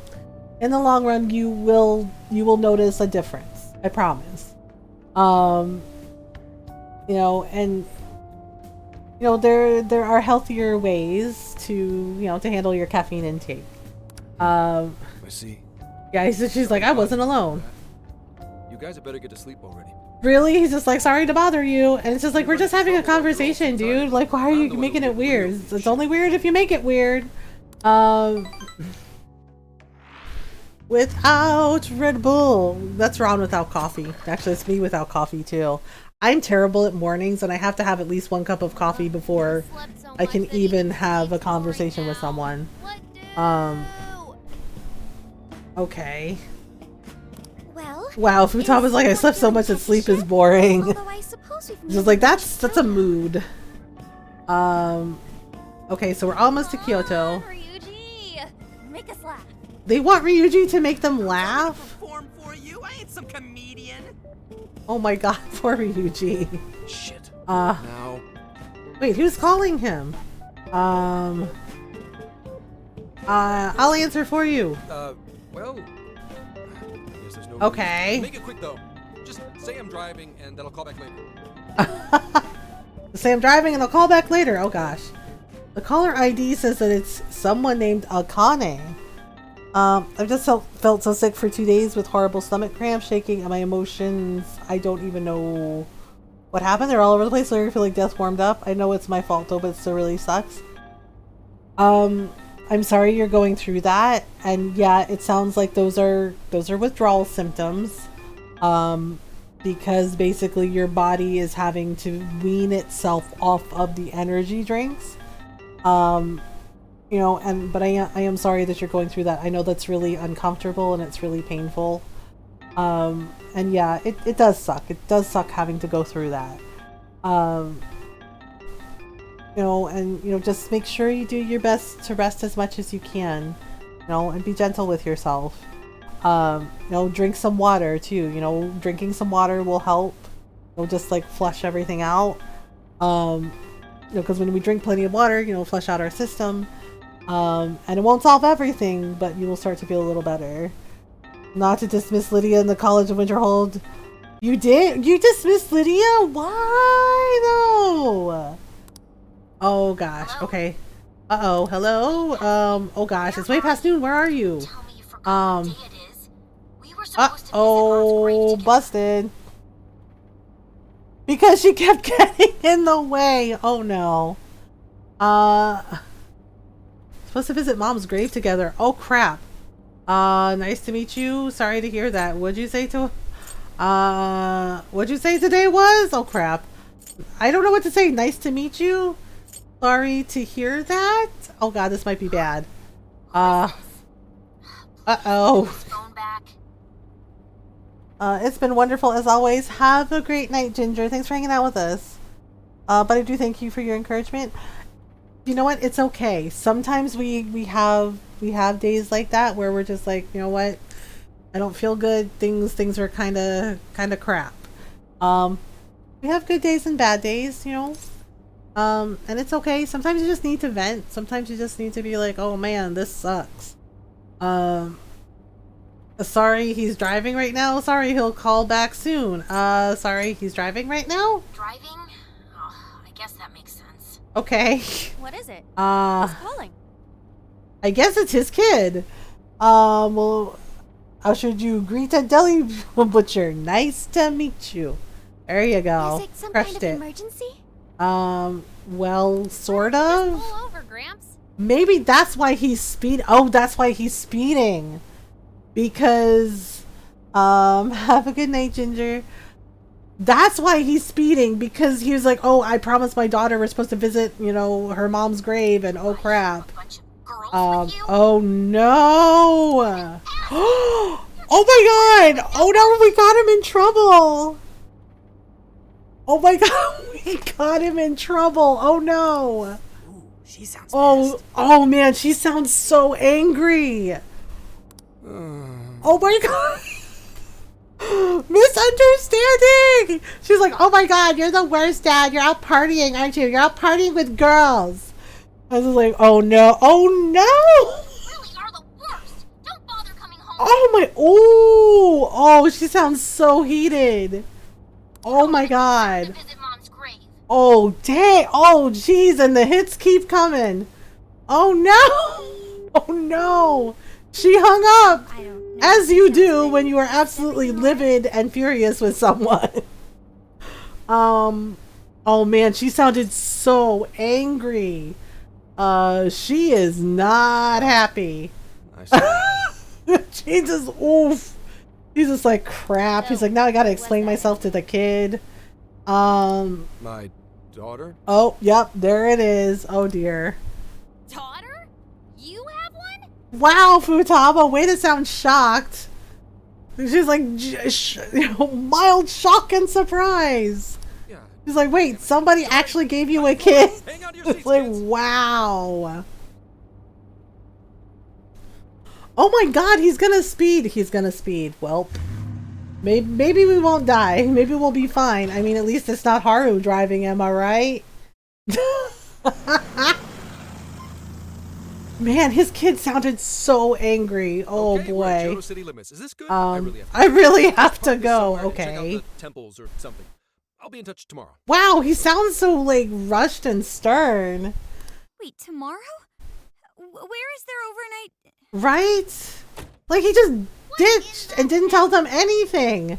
you will notice a difference. I promise. You know, and you know, there are healthier ways to, you know, to handle your caffeine intake. I see. Yeah, she's like, I wasn't alone. You guys had better get to sleep already. Really? He's just like, sorry to bother you. And it's just like, we're just having a conversation, dude. Like, why are you making it weird? It's only weird if you make it weird. Without Red Bull. That's Ron without coffee. Actually, it's me without coffee, too. I'm terrible at mornings, and I have to have at least 1 cup of coffee before I can even have a conversation with someone. Okay. Wow, Futab was like, I slept so much that sleep is boring. Just like, that's a mood. Okay, so we're almost to Kyoto. They want Ryuji to make them laugh? Oh my god, poor Ryuji. Shit. Now. Wait, who's calling him? I'll answer for you. Well, there's no okay. Make it quick though. Just say I'm driving and then I'll call back later. Say I'm driving and I'll call back later. Oh gosh. The caller ID says that it's someone named Akane. I've just felt so sick for 2 days with horrible stomach cramps, shaking, and my emotions. I don't even know what happened. They're all over the place. So I feel like death warmed up. I know it's my fault though, but it still really sucks. I'm sorry you're going through that, and yeah, it sounds like those are withdrawal symptoms. Because basically your body is having to wean itself off of the energy drinks. You know, but I am sorry that you're going through that. I know that's really uncomfortable and it's really painful. And yeah, it does suck. It does suck having to go through that. You know, and you know, just make sure you do your best to rest as much as you can. You know, and be gentle with yourself. You know, drink some water too. You know, drinking some water will help. It'll just like flush everything out. You know, because when we drink plenty of water, you know, flush out our system. And it won't solve everything, but you will start to feel a little better. Not to dismiss Lydia in the College of Winterhold. You did? You dismissed Lydia? Why though? Oh gosh. Okay. Uh-oh. Hello? Oh gosh. It's way past noon. Where are you? Uh-oh, busted. Because she kept getting in the way. Oh no. Supposed to visit mom's grave together. Oh crap. Nice to meet you. Sorry to hear that. What'd you say what'd you say today was? Oh crap. I don't know what to say. Nice to meet you. Sorry to hear that. Oh god, this might be bad. Uh-oh. It's been wonderful as always. Have a great night, Ginger. Thanks for hanging out with us. But I do thank you for your encouragement. You know what? It's okay. Sometimes we have days like that where we're just like, you know what? I don't feel good. Things are kind of crap. We have good days and bad days, you know. And it's okay. Sometimes you just need to vent. Sometimes you just need to be like, oh man, this sucks. Sorry he's driving right now. Sorry he'll call back soon. Sorry he's driving right now? Driving? Oh, I guess that makes sense. Okay. What is it? Who's calling? I guess it's his kid. Well, how should you greet a deli butcher? Nice to meet you. There you go. Is it some Crushed kind of it. emergency? Well, sort of. Just pull over, Gramps. Maybe that's why he's Oh, that's why he's speeding. Because, have a good night, Ginger. That's why he's speeding, because he was like, oh, I promised my daughter we're supposed to visit, you know, her mom's grave, and oh crap. Oh no. Oh my god. Oh no, we got him in trouble. Oh my god, we got him in trouble. Oh no. Ooh, she sounds Oh, oh man, she sounds so angry. Oh my god. Misunderstanding. She's like, oh my god, you're the worst, Dad. You're out partying, aren't you? You're out partying with girls. I was like, oh no. Oh no. Really are the worst. Don't bother coming home. Oh my. Oh. Oh, she sounds so heated. Oh my god. Visit Mom's grave. Oh dang. Oh jeez, and the hits keep coming. Oh no. Oh no. She hung up. As you do when you are absolutely livid and furious with someone. Oh man, she sounded so angry. She is not happy. She just, oof. He's just like, crap. He's like, now I gotta explain myself to the kid. My daughter? Oh, yep, there it is. Oh dear. Daughter? You have one? Wow, Futaba, way to sound shocked. She's like, mild shock and surprise. Yeah. She's like, wait, somebody actually gave you a kid? It's like, wow. Oh my god, he's gonna speed. He's gonna speed. Well, maybe we won't die. Maybe we'll be fine. I mean, at least it's not Haru driving, am I right? Man, his kid sounded so angry. Oh Okay, we're at boy. Johto City limits. Is this good? I really have to go. Check out Okay. the temples or something. I'll be in touch tomorrow. Wow, he sounds so like rushed and stern. Wait, tomorrow? Where is their overnight? Right? Like he just ditched and didn't tell them anything.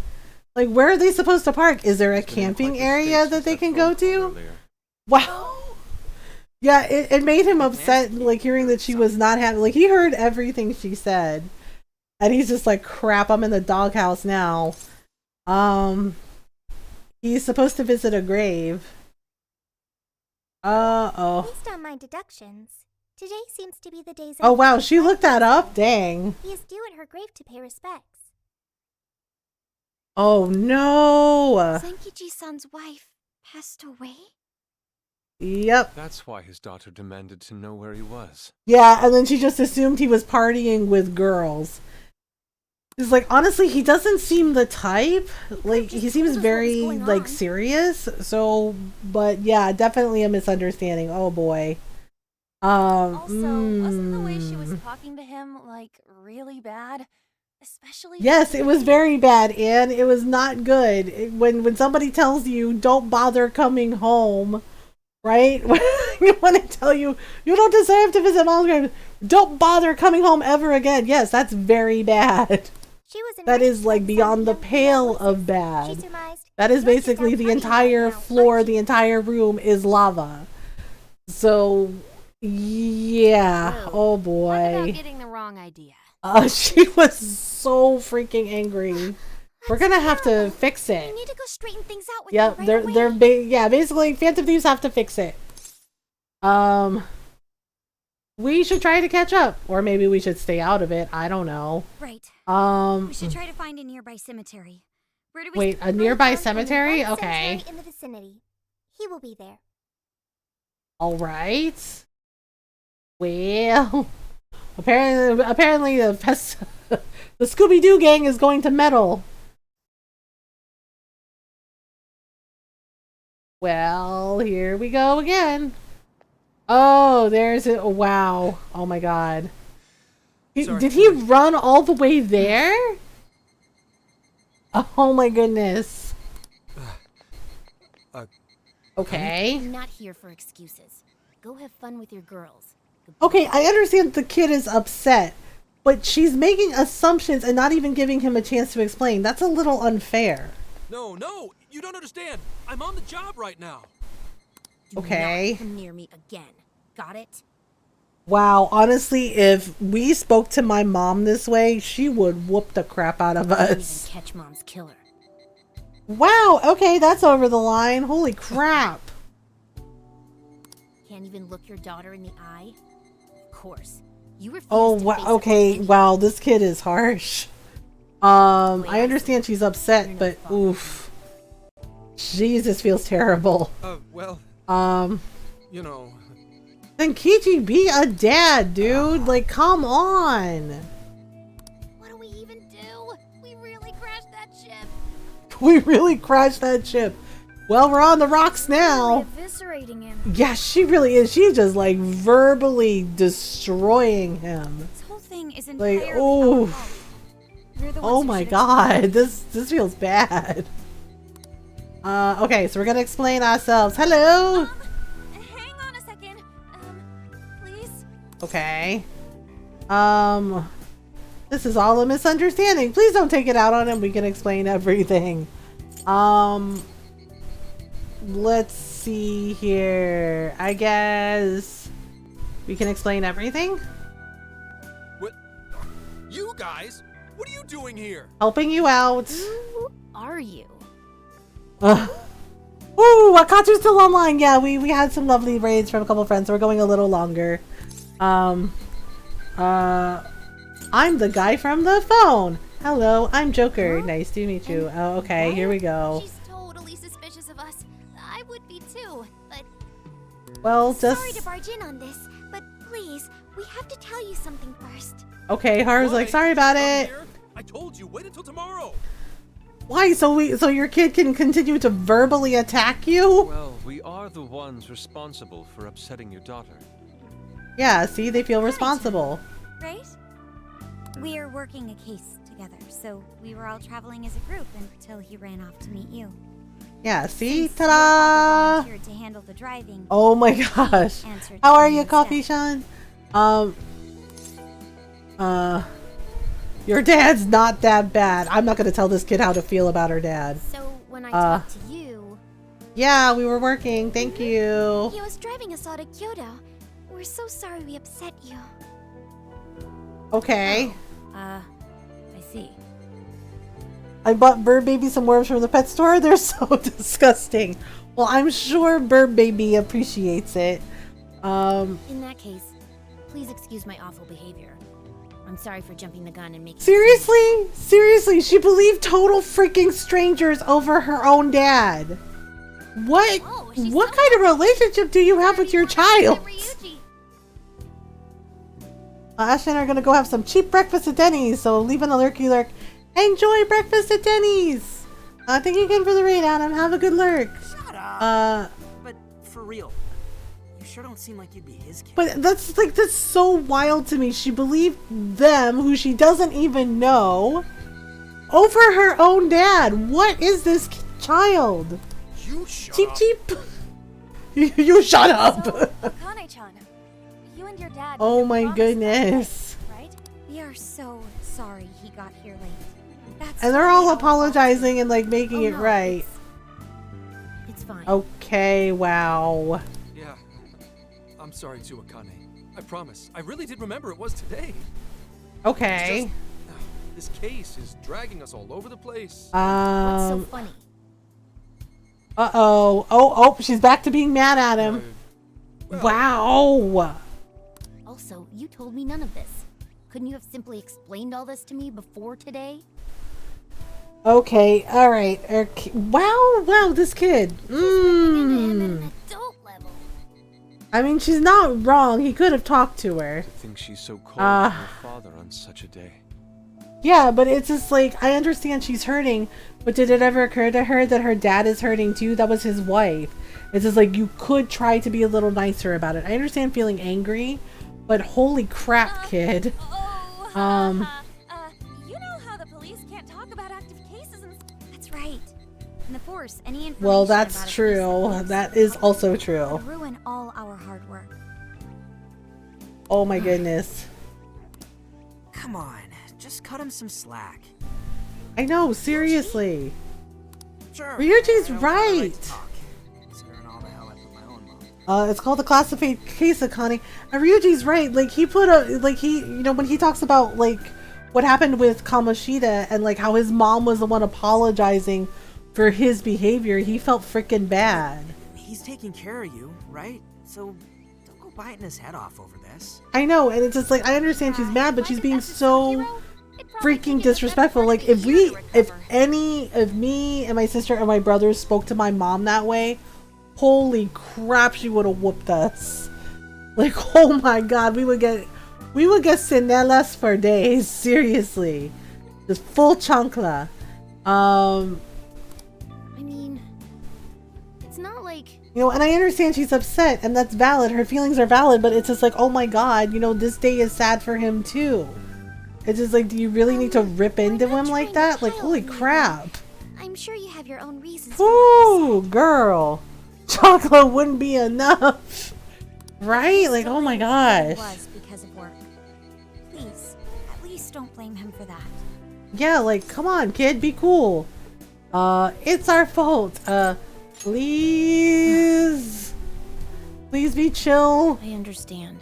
Like where are they supposed to park? Is there a camping area that they can go to? Wow. Yeah, it made him upset, like hearing that she was not happy. Like he heard everything she said. And he's just like, crap, I'm in the doghouse now. He's supposed to visit a grave. Uh-oh. Please don't mind deductions. Today seems to be the days. Oh wow, she looked that up? Dang. He is due at her grave to pay respects. Oh no. Senkichi-san's wife passed away? Yep. That's why his daughter demanded to know where he was. Yeah, and then she just assumed he was partying with girls. It's like, honestly, he doesn't seem the type. Like, he seems very, like, serious. So, but yeah, definitely a misunderstanding. Oh boy. Also, wasn't the way she was talking to him, like, really bad? Especially. Yes, it was very bad, and it was not good. When somebody tells you, don't bother coming home, right? When you want to tell you, you don't deserve to visit mom's grave, don't bother coming home ever again. Yes, that's very bad. That is like beyond the pale of bad. That is basically the entire floor, the entire room is lava. So, yeah. Oh boy. Talk about getting the wrong idea. She was so freaking angry. We're gonna have to fix it. You need to go straighten things out with Yep, yeah, basically Phantom Thieves have to fix it. We should try to catch up, or maybe we should stay out of it. I don't know. Right. We should try to find a nearby cemetery. Where do we wait, a nearby cemetery? Okay. Cemetery in the vicinity. He will be there. All right. Well, apparently the Scooby-Doo gang is going to meddle. Well, here we go again. Oh, there's it. Oh, wow. Oh my god. Did he run all the way there? Oh my goodness. Okay. I'm not here for excuses. Go have fun with your girls. Okay, I understand the kid is upset, but she's making assumptions and not even giving him a chance to explain. That's a little unfair. No, you don't understand. I'm on the job right now. Okay. Do not come near me again. Got it? Wow, honestly, if we spoke to my mom this way, she would whoop the crap out of us. Catch mom's killer. Wow, okay, that's over the line. Holy crap. Can't even look your daughter in the eye? Of course. You refuse Oh, to face okay, wow, this kid is harsh. I understand she's upset, but oof. Jesus, feels terrible. Well, you know. Then Kichi, be a dad, dude. Like, come on. What do we even do? We really crashed that ship. We really crashed that ship. Well, we're on the rocks now. Really eviscerating him. Yeah, she really is. She's just like verbally destroying him. This whole thing is Like, entirely oh. Oh ones my who god, this feels bad. Okay, so we're gonna explain ourselves. Hello. hang on a second. Please. Okay. This is all a misunderstanding. Please don't take it out on him. We can explain everything. Let's see here. I guess we can explain everything. What? You guys? What are you doing here? Helping you out. Who are you? Ooh, Wakatu's still online. Yeah, we had some lovely raids from a couple friends, so we're going a little longer. I'm the guy from the phone. Hello, I'm Joker. Nice to meet you. Oh, okay, here we go. She's totally suspicious of us. I would be too, but... Well, just... Sorry to barge in on this, but please, we have to tell you something first. Okay, Haru's like, sorry about it. I told you, wait until tomorrow. Why? So your kid can continue to verbally attack you? Well, we are the ones responsible for upsetting your daughter. Yeah, see, they feel responsible. Right? We're working a case together, so we were all traveling as a group until he ran off to meet you. Yeah, see? Since your Ta-da! father volunteered to handle the driving. Oh my gosh. Answered How to are me you, instead. Coffee Sean? Your dad's not that bad. I'm not gonna tell this kid how to feel about her dad. So when I talked to you... Yeah, we were working. Thank you. He was driving us all to Kyoto. We're so sorry we upset you. Okay. I see. I bought Bird Baby some worms from the pet store. They're so disgusting. Well, I'm sure Bird Baby appreciates it. In that case, please excuse my awful behavior. I'm sorry for jumping the gun and making... Seriously? Seriously, she believed total freaking strangers over her own dad. What? What kind of relationship do you have with your child? Ashley and I are gonna go have some cheap breakfast at Denny's, so leave an lurky lurk. Enjoy breakfast at Denny's! Thank you again for the raid, Adam. Have a good lurk. Shut up! But for real, you sure don't seem like you'd be his kid. But that's so wild to me. She believed them, who she doesn't even know, over her own dad. What is this child? You shut cheap, up. cheap. You shut up. So, Akane-chan, you and your dad... Oh made a my promise goodness. last night, right? We are so sorry he got here late. That's And they're all apologizing and like making it no, right. It's fine. Okay, wow. Yeah. I'm sorry too, Akane. I promise. I really did remember it was today. Okay. This case is dragging us all over the place. What's so funny? Uh-oh. Oh, she's back to being mad at him. Wow. Also, you told me none of this. Couldn't you have simply explained all this to me before today? Okay, alright. Okay. Wow, this kid. I mean, she's not wrong. He could have talked to her. I think she's so cold to her father on such a day. Yeah, but it's just like, I understand she's hurting, but did it ever occur to her that her dad is hurting too? That was his wife. It's just like, you could try to be a little nicer about it. I understand feeling angry, but holy crap, kid. You know how the police can't talk about active cases and... That's right. In the Force, any information Well, about that's a true. case That is also true. would ruin all our hard work. Oh my goodness. Come on, just cut him some slack. I know, seriously. Sure. Ryuji's I don't have the right. to talk, considering all the hell I put my own mouth. It's called the classified case, Akane. And Ryuji's right. Like, he put a, like, he, you know, when he talks about, like, what happened with Kamoshida and, like, how his mom was the one apologizing for his behavior, he felt freaking bad. He's taking care of you, right? So don't go biting his head off over this. I know, and it's just like, I understand she's mad, but she's being so freaking disrespectful. Like, if any of me and my sister and my brothers spoke to my mom that way, holy crap, she would have whooped us. Like, oh my god, we would get cinelas for days, seriously. Just full chancla. I mean, it's not like... You know, and I understand she's upset, and that's valid. Her feelings are valid, but it's just like, oh my god, you know, this day is sad for him too. It's just like, do you really need to rip into him like that? Like, holy crap. I'm sure you have your own reasons. Ooh, girl. Chocolate wouldn't be enough. Right? Like, oh my gosh. It was because of work. Please, at least don't blame him for that. Yeah, like, come on, kid, be cool. It's our fault. Please be chill. I understand.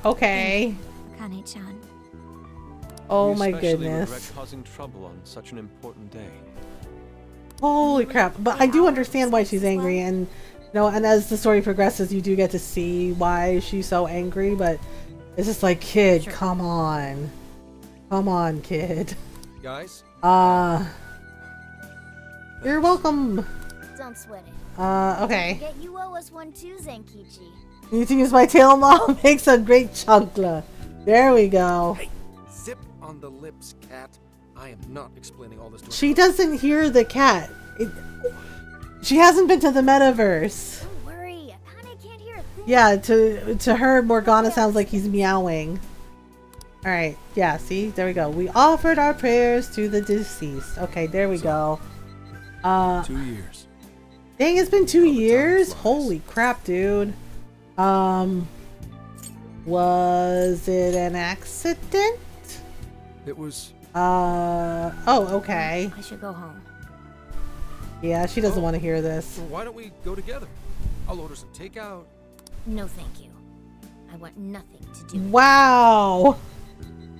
Okay. Akane-chan. Oh We my especially goodness. regret causing trouble on such an important day. Holy crap. But I do understand why she's angry, and you know, and as the story progresses, you do get to see why she's so angry, but it's just like, kid, come on. Come on, kid. Guys? You're welcome. Don't sweat it. Okay. Forget you owe us one too, Zenkichi. You need to use my tail mom makes a great chunkla. There we go. Hey, zip on the lips, cat. I am not explaining all this to her. She doesn't hear the cat. She hasn't been to the metaverse. Don't worry, Akane can't hear a thing. Yeah, to her, Morgana sounds like he's meowing. Alright, yeah, see? There we go. We offered our prayers to the deceased. Okay, there we go. 2 years. Dang, it's been 2 years? Holy crap, dude. Was it an accident? It was... oh, okay. I should go home. Yeah, she doesn't want to hear this. Why don't we go together? I'll order some takeout. No, thank you. I want nothing to do with it. Wow.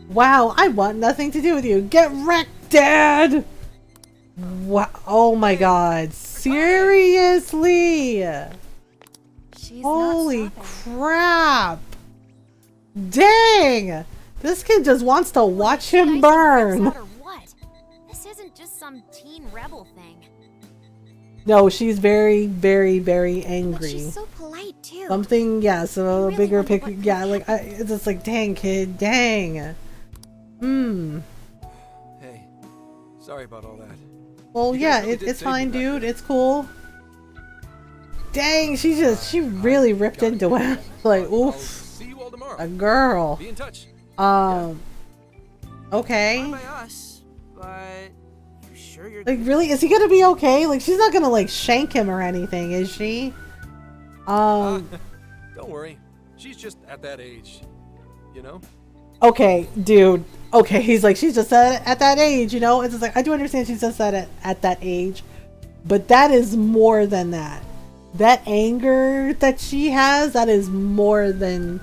Wow, I want nothing to do with you. Get wrecked, Dad! Wow. Oh my god. Seriously? She's Holy not stopping. crap. Dang! This kid just wants to watch him burn. Or what? This isn't just some teen rebel thing. No, she's very, very, very But angry. she's so polite too. Something, yeah, so a really bigger wonder picture. what Yeah, like, it's just like, dang, kid, dang. Hey, sorry about all that. Well, You guys yeah, really did it's save me fine, back dude. there. It's cool. Dang, she really ripped into him. Like, I'll oof. see you all tomorrow. A girl. Be in touch. Okay. Not by us, but you sure you're Like, really? Is he gonna be okay? Like, she's not gonna, like, shank him or anything, is she? Don't worry. She's just at that age. You know? Okay, dude. Okay, he's like, she's just at that age, you know? It's just like, I do understand she's just at that age. But that is more than that. That anger that she has, that is more than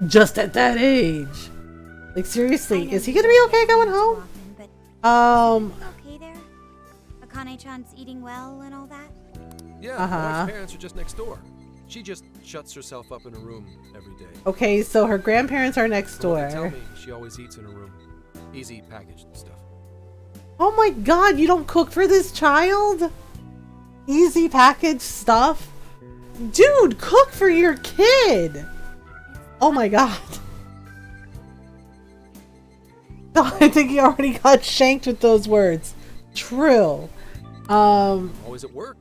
just at that age. Like, seriously, is he gonna be okay going home? Okay there? Akane-chan's eating well and all that? Yeah, my wife's parents are just next door. She just shuts herself up in her room every day. Okay, so her grandparents are next door. They tell me she always eats in her room. Easy packaged stuff. Oh my god, you don't cook for this child? Easy packaged stuff? Dude, cook for your kid! Oh my god. I think he already got shanked with those words. True. Always at work,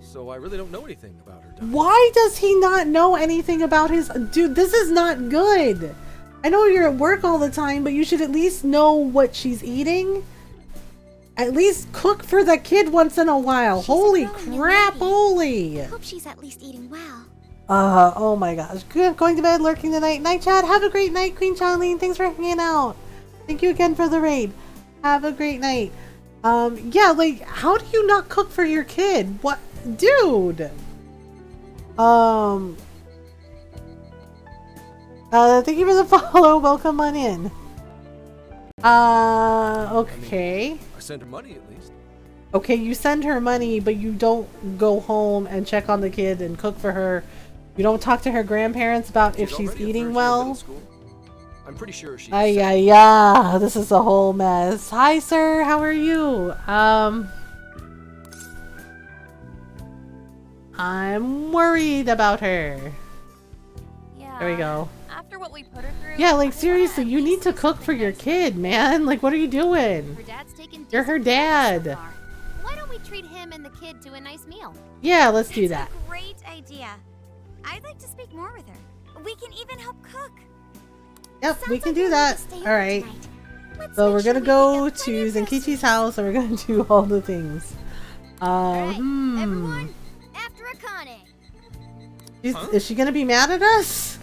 so I really don't know anything about her diet. Why does he not know anything about his... Dude, this is not good. I know you're at work all the time, but you should at least know what she's eating. At least cook for the kid once in a while. Holy crap, holy. I hope she's at least eating well. Oh my gosh. Good. Going to bed, lurking tonight. Night chat. Have a great night, Queen Charlene. Thanks for hanging out. Thank you again for the raid. Have a great night. Yeah, like, how do you not cook for your kid? What? Dude. Thank you for the follow. Welcome on in. Okay. I mean, I send her money at least. Okay, you send her money, but you don't go home and check on the kid and cook for her. You don't talk to her grandparents about if she's eating well. I'm pretty sure she's... Yeah. This is a whole mess. Hi, sir. How are you? I'm worried about her. Yeah. There we go. After what we put her through. Yeah, like seriously, you need to cook for your kid, man. Like, what are you doing? Her dad's taking You're her dad. Why don't we treat him and the kid to a nice meal? Yeah, let's do that. That's a great idea. I'd like to speak more with her. We can even help cook. Yep, we can do that. Alright. So we're gonna go to Zenkichi's house and we're gonna do all the things. Everyone, after Akane. Is she gonna be mad at us?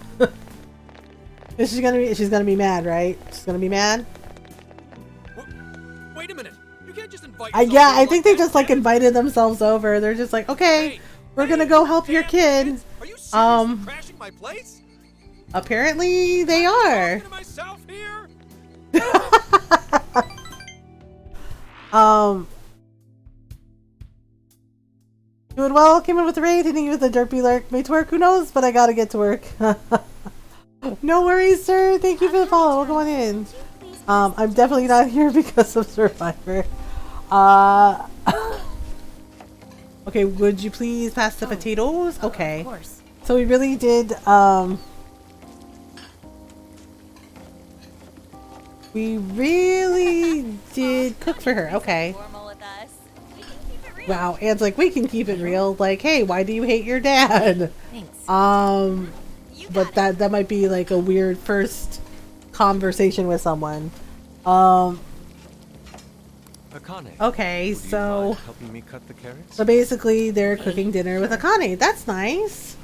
She's gonna be mad, right? She's gonna be mad? Wait a minute. You can't just invite Yeah, I think they just like invited themselves over. They're just like, okay, we're gonna go help your kid. Are you seriously crashing my place? Apparently they are. Doing well, came in with the raid, hitting you with a derpy lurk. Made to work, who knows, but I gotta get to work. No worries, sir. Thank you for the follow. We'll go on in. I'm definitely not here because of Survivor. Okay, would you please pass the potatoes? Okay. Of course. So we really did, we really did cook for her. Okay. Wow, Anne's like, we can keep it real. Like, hey, why do you hate your dad? Thanks. But that might be like a weird first conversation with someone. Akane, Okay, so helping me cut the carrots? so basically they're cooking dinner with Akane. That's nice.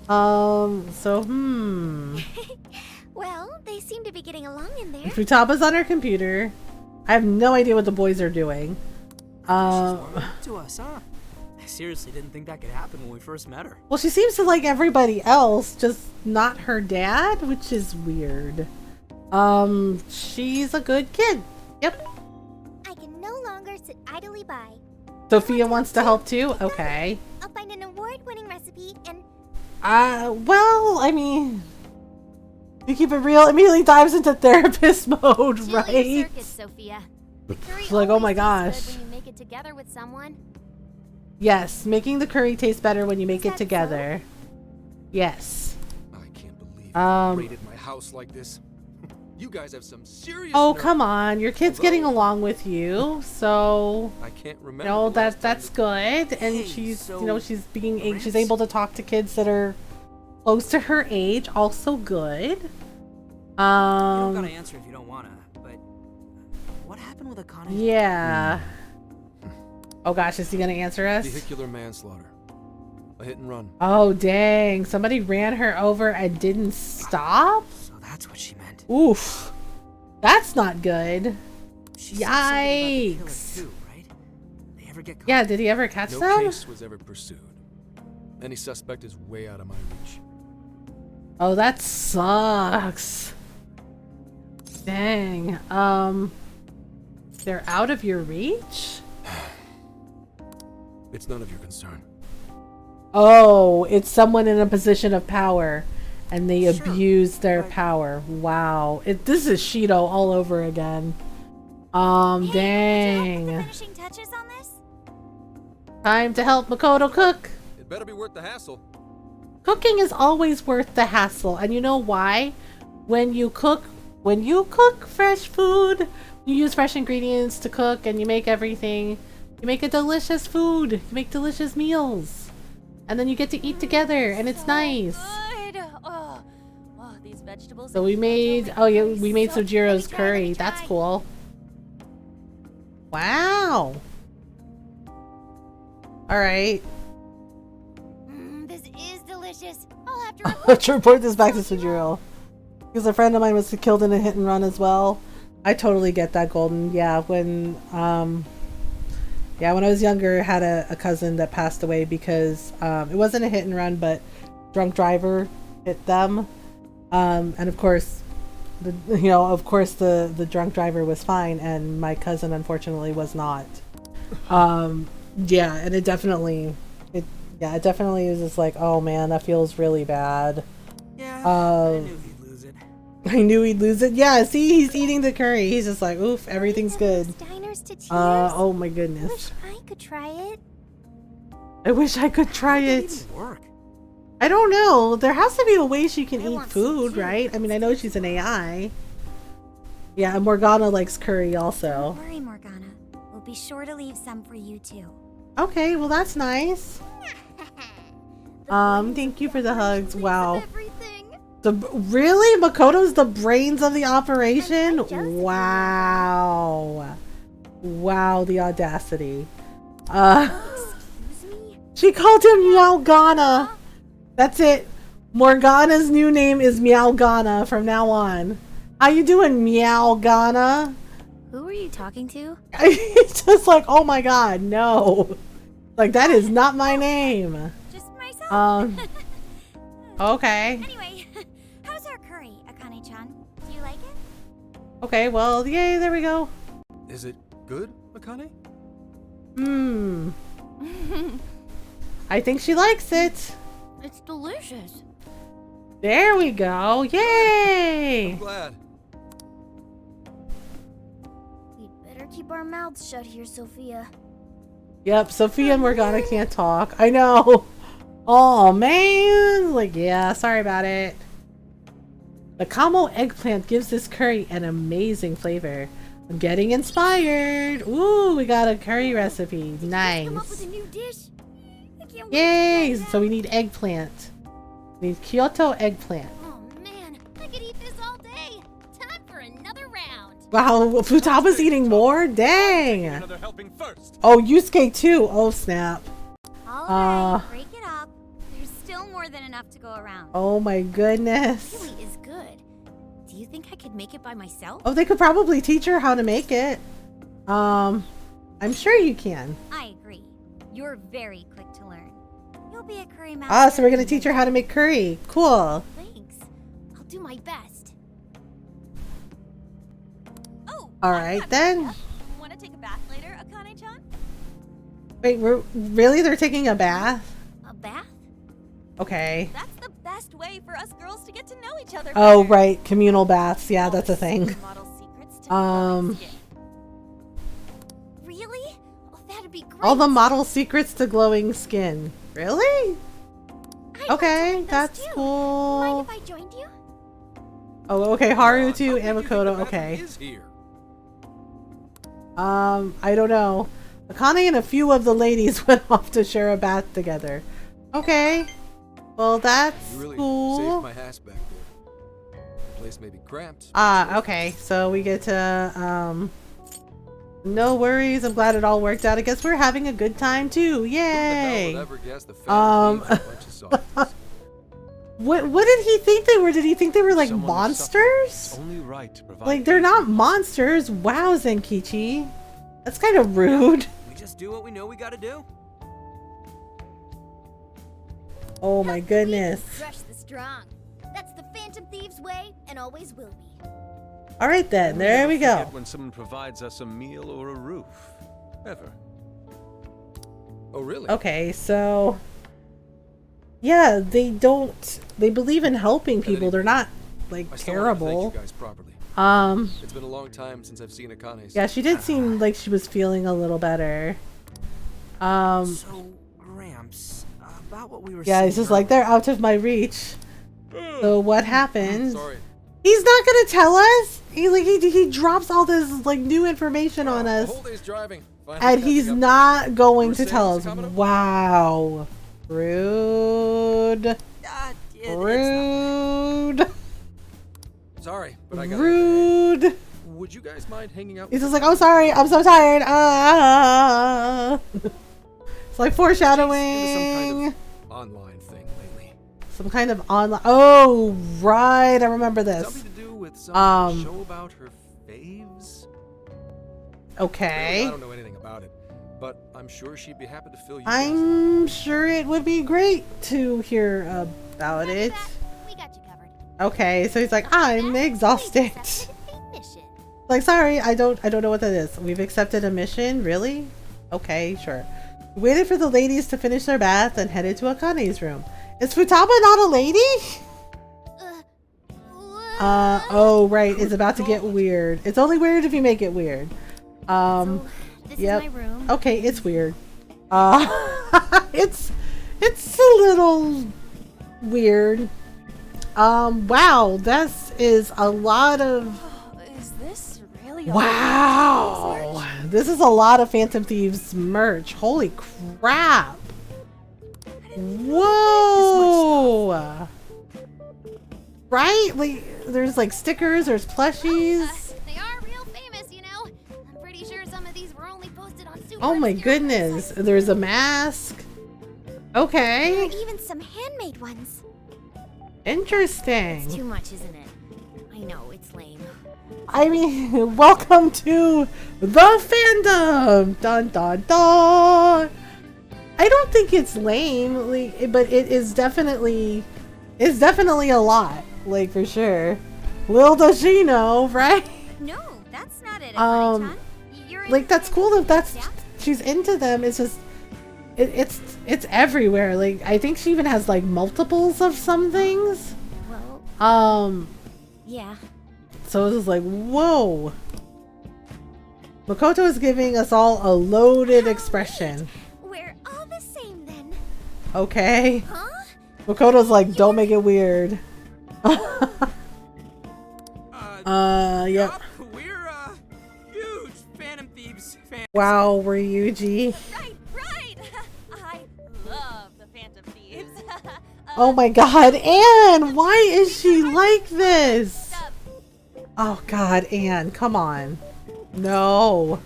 Well, they seem to be getting along in there. Futaba's on her computer. I have no idea what the boys are doing. To us, huh? I seriously didn't think that could happen when we first met her. Well, she seems to like everybody else, just not her dad, which is weird. She's a good kid. Yep. I can no longer sit idly by. Sophia wants to help too? Okay. I'll find an award-winning recipe and... Well, I mean... You keep it real, immediately dives into therapist mode, right? Circus, Sophia. She's like, oh my gosh. When you make it together with someone. Yes, making the curry taste better when you make it together. Yes. I can't believe you raided my house like this. You guys have some serious Oh, nerve. come on. Your kid's getting along with you, so... I can't remember. You know, that's good. And she's, you know, she's able to talk to kids that are close to her age. Also good. You don't gotta answer if you don't wanna, but what happened with Akane? Yeah. Oh gosh, is he gonna answer us? Vehicular manslaughter. A hit and run. Oh dang, somebody ran her over and didn't stop? So that's what she meant. Oof. That's not good. She said something about the killer Yikes. too, right? They ever get caught? Yeah, did he ever catch No them? case was ever pursued. Any suspect is way out of my reach. Oh, that sucks. Dang. They're out of your reach? It's none of your concern. Oh, it's someone in a position of power and they Sure. abuse their power. Wow. This is Shido all over again. Hey, Dang. the finishing touches on this? Time to help Makoto cook. It better be worth the hassle. Cooking is always worth the hassle. And you know why? When you cook fresh food, you use fresh ingredients to cook and you make everything. You make a delicious food. You make delicious meals. And then you get to eat together and it's nice. Good. Oh, these vegetables. So we made, oh yeah, we made Sojiro's curry. That's cool. Wow. Alright. This is delicious. I'll have to Let's report this back to Sojiro. Because a friend of mine was killed in a hit and run as well. I totally get that, Golden. Yeah, when I was younger, I had a cousin that passed away because it wasn't a hit and run, but drunk driver hit them. And of course, the drunk driver was fine, and my cousin unfortunately was not. Yeah, and it definitely is just like, oh man, that feels really bad. Yeah, I knew he'd lose it. I knew he'd lose it. Yeah, see, he's eating the curry. He's just like, oof, everything's good. Diners to tears. Oh my I goodness. wish I could try it. I wish I could try How did it. even work? I don't know. There has to be a way she can I eat want some food, too. right? I mean, I know she's an AI. Yeah, and Morgana likes curry also. Don't worry, Morgana. We'll be sure to leave some for you too. Okay, well that's nice. Thank you for the hugs. Wow. Everything. Really? Makoto's the brains of the operation? Wow. Wow, the audacity. Excuse me? She called him Meowgana. That's it. Morgana's new name is Meowgana from now on. How you doing, Meowgana? Who are you talking to? It's just like, oh my god, no. Like, that is not my name. Just myself. Okay. Anyway, how's our curry, Akane-chan? Do you like it? Okay, well, yay, there we go. Is it good, Akane? I think she likes it. It's delicious. There we go. Yay! I'm glad. We'd better keep our mouths shut here, Sophia. Yep, Sophia and Morgana can't talk. I know. Oh, man. Like, yeah, sorry about it. The Kamo eggplant gives this curry an amazing flavor. I'm getting inspired. Ooh, we got a curry recipe. Come up with a Nice. new dish. I can't wait to Yay! try that. So we need eggplant. We need Kyoto eggplant. Oh man, I could eat this all day. Time for another round. Wow, Futaba's eating more? Dang! Another helping first. Oh, Yusuke too. Oh, snap. Alright, break it up. There's still more than enough to go around. Oh my goodness. Really is good. Do you think I could make it by myself? Oh, they could probably teach her how to make it. I'm sure you can. I agree. You're very quick to learn. You'll be a curry master. So we're gonna teach her how to make curry. Cool. Thanks. I'll do my best. Oh, Alright then. Want to take a bath later, Akane-chan? Wait, really? They're taking a bath? A bath? Okay. That's the best way for us girls to get to know each other. Oh, better. right. Communal baths. Yeah, that's a thing. Model secrets to Um, skin. Really? Oh, that'd be great. all the model secrets to glowing skin. Really? I'd Okay, like to learn those that's too. cool. Mind if I joined you? Oh, okay. Haru too, How and big do you think Makoto. the Okay. bathroom is here? I don't know. Akane and a few of the ladies went off to share a bath together. Okay. Well, that's You really cool. saved my ass back there. The place may be cramped. Okay. So we get to, no worries. I'm glad it all worked out. I guess we're having a good time too. Who the hell Yay. would ever guess the family needs a bunch of sauces? What did he think they were? Did he think they were like Someone monsters? It's only right to provide Like, they're not monsters. Wow, Zenkichi. That's kind of rude. We just do what we know we gotta do. Oh my goodness. Crush the strong. That's the Phantom Thieves way and always will be. Alright then, there we go. When someone provides us a meal or a roof. Ever. Oh, really? Okay, so... Yeah, they believe in helping people. They're not, like, I still want to terrible. thank you guys properly. It's been a long time since I've seen Akane's. Yeah, she did seem like she was feeling a little better. So, Gramps, about what we were Yeah, saying it's just like, they're out of my reach. So what happens? Sorry. He's not gonna tell us. He drops all this like new information on The us, whole day's driving. Finally and catching he's up. not going You to were tell saying us. it's coming up? Wow, rude, rude, Sorry, but I gotta rude. Would you guys mind hanging out? He's just like, oh sorry, I'm so tired. It's like foreshadowing. Some kind of online thing lately. Some kind of online. Oh right, I remember this. Something to do with some show about her faves. Okay. Really, I don't know anything about it, but I'm sure she'd be happy to fill you. I'm sure it would be great to hear about it. We got you covered. Okay, so he's like, I'm exhausted. Like, sorry, I don't know what that is. We've accepted a mission, really? Okay, sure. We waited for the ladies to finish their bath and headed to Akane's room. Is Futaba not a lady? Oh right, it's about to get weird. It's only weird if you make it weird. So, this Yep. is my room. Okay, it's weird. It's a little weird. Wow, this is a lot of. Is this really? Wow, this is a lot of Phantom Thieves merch. Holy crap! Whoa! Right? Like, there's like stickers, there's plushies. They are real famous, you know. I'm pretty sure some of these were only posted on Super. Oh my goodness! There's a mask. Okay. There are even some handmade ones. Interesting. It's too much, isn't it? I know, it's lame. I mean, welcome to the fandom. Dun dun dun. I don't think it's lame, like, but it is definitely, a lot, like for sure. Little does she know, right? No, that's not it. Like that's cool if that's she's into them. It's just, it's everywhere. Like I think she even has like multiples of some things. Well. Yeah. So it's just like, whoa. Makoto is giving us all a loaded expression. We're all the same then. Okay. Huh? Makoto's like, don't make it weird. Yep. We're huge Phantom Thieves fans. Wow, Ryuji. Right. I love the Phantom Thieves. Oh my god, Anne! Why is she like this? Oh god, Anne, come on. No.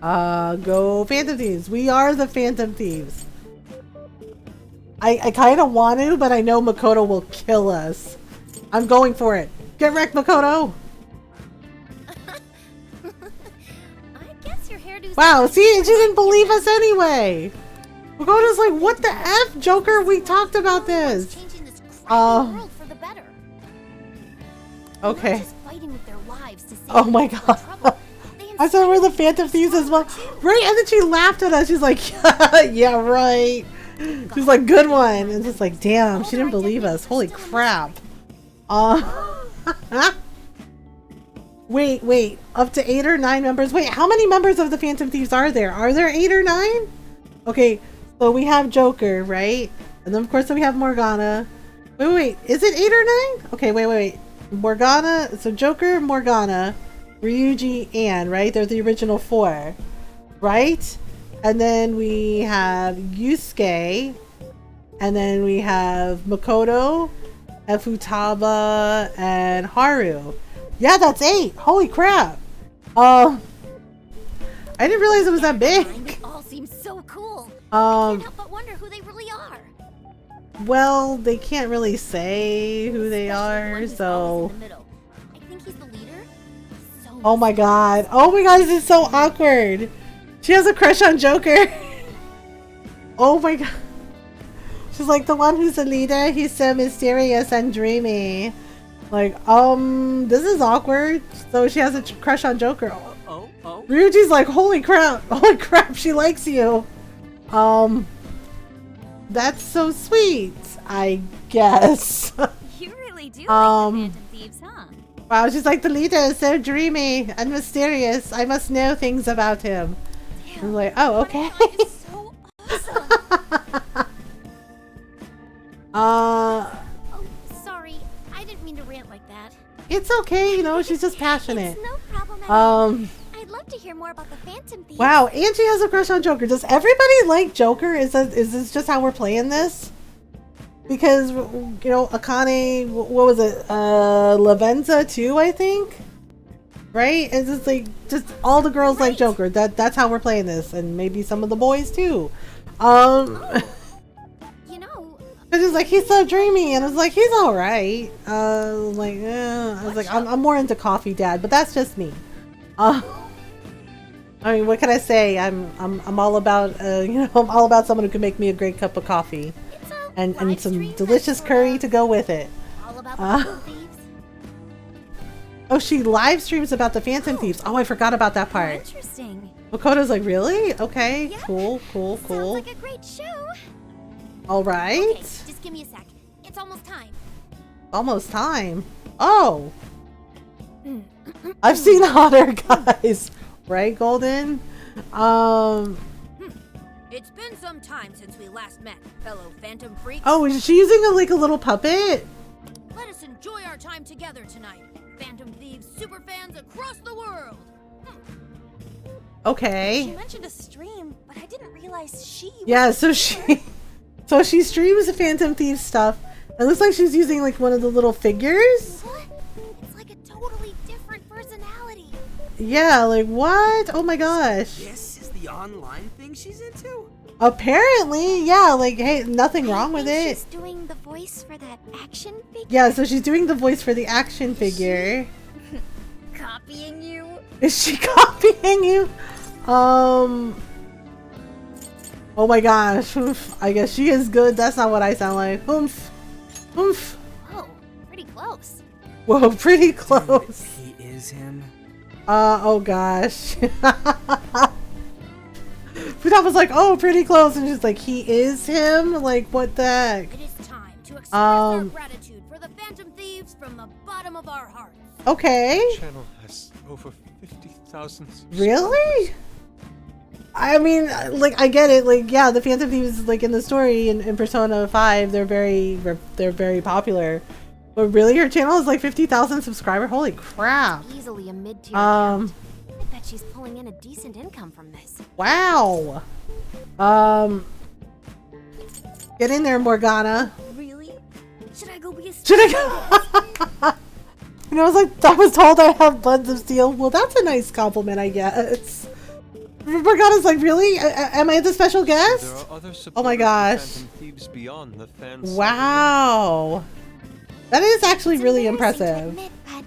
Go Phantom Thieves. We are the Phantom Thieves. I kind of want to, but I know Makoto will kill us. I'm going for it. Get wrecked, Makoto! I guess your hairdo's. Wow, see, she didn't believe us anyway. Makoto's like, what the F, Joker? We talked about this. Changing this crappy world for the better. Okay. Not just fighting with their lives to save Oh my people in trouble. god. I saw we're the Phantom Thieves as well. Right, and then she laughed at us. She's like, yeah, right. She's like, good one. And just like, damn, she didn't believe us. Holy crap. Wait. Up to 8 or 9 members. Wait, how many members of the Phantom Thieves are there? Are there 8 or 9? Okay, so we have Joker, right? And then, of course, we have Morgana. Wait. Is it 8 or 9? Okay, wait. Morgana. So Joker, Morgana, Ryuji, Anne, right? They're the original 4, right? And then we have Yusuke. And then we have Makoto, and Futaba, and Haru. Yeah, that's 8. Holy crap. I didn't realize it was that big. It all seems so cool. I Um, can't help but wonder who they really are. well, they can't really say who they are, so. I think he's the leader. So Oh my god. Oh my god, this is so awkward. She has a crush on Joker. Oh my god. She's like, the one who's the leader, he's so mysterious and dreamy. Like, this is awkward. So she has a crush on Joker. Ryuji's like, holy crap, she likes you. That's so sweet, I guess. You really do like the Phantom Thieves, huh? Wow, she's like, the leader is so dreamy and mysterious. I must know things about him. Damn, I'm like, oh, okay. So awesome. Oh, sorry. I didn't mean to rant like that. It's okay, you know, she's just passionate. It's no problem at all. I'd love to hear more about the Phantom Thieves. Wow, Angie has a crush on Joker. Does everybody like Joker? Is this just how we're playing this? Because, you know, Akane, what was it? Lavenza too, I think? Right? It's just like, just all the girls like Joker. That's how we're playing this. And maybe some of the boys too. You know, Cause it's like, he's so dreamy, and I was like, he's all right. I was like, I'm more into coffee, Dad, but that's just me. I mean, what can I say? I'm all about you know, I'm all about someone who can make me a great cup of coffee, and some delicious curry to go with it. all about the Phantom Thieves. Oh, she live streams about the Phantom Thieves. Oh, I forgot about that part. Interesting. Makoto's like, really? Okay, Yep. cool. Sounds like a great show. All right. Okay, just give me a sec. It's almost time. Almost time. Oh. I've seen hotter guys. Right, Golden? It's been some time since we last met, fellow Phantom Freaks. Oh, is she using a little puppet? Let us enjoy our time together tonight, Phantom Thieves superfans across the world. Okay. She mentioned a stream, but I didn't realize she Yeah, so she streams the Phantom Thieves stuff. It looks like she's using like one of the little figures. What? It's like a totally different personality. Yeah, like what? Oh my gosh. This is the online thing she's into? Apparently, yeah, like hey, nothing wrong with it. She's doing the voice for that action figure. Yeah, so she's doing the voice for the action figure. Copying you? Is she copying you? Oh my gosh. Oof. I guess she is good. That's not what I sound like. Oomph. Oomph. Whoa, pretty close. Whoa, pretty close. He is him. Oh gosh. Putop was like, oh, pretty close. And she's like, he is him? Like, what the heck? It is time to express our gratitude for the Phantom Thieves from the bottom of our hearts. Okay. The channel has over 50,000 subscribers. Really? I mean, like, I get it. Like, yeah, the Phantom Thieves, like, in the story in Persona 5, they're very popular. But really, her channel is like 50,000 subscribers? Holy crap. Easily a mid-tier account. I bet she's pulling in a decent income from this. Wow. Get in there, Morgana. Really? Should I go be a Should I go? You know, I was told I have buds of steel. Well, that's a nice compliment, I guess. Morgana's like, really? Am I the special guest? There are other Oh my gosh. Phantom Thieves beyond the fans. Wow. That is actually It's really embarrassing to impressive. admit, but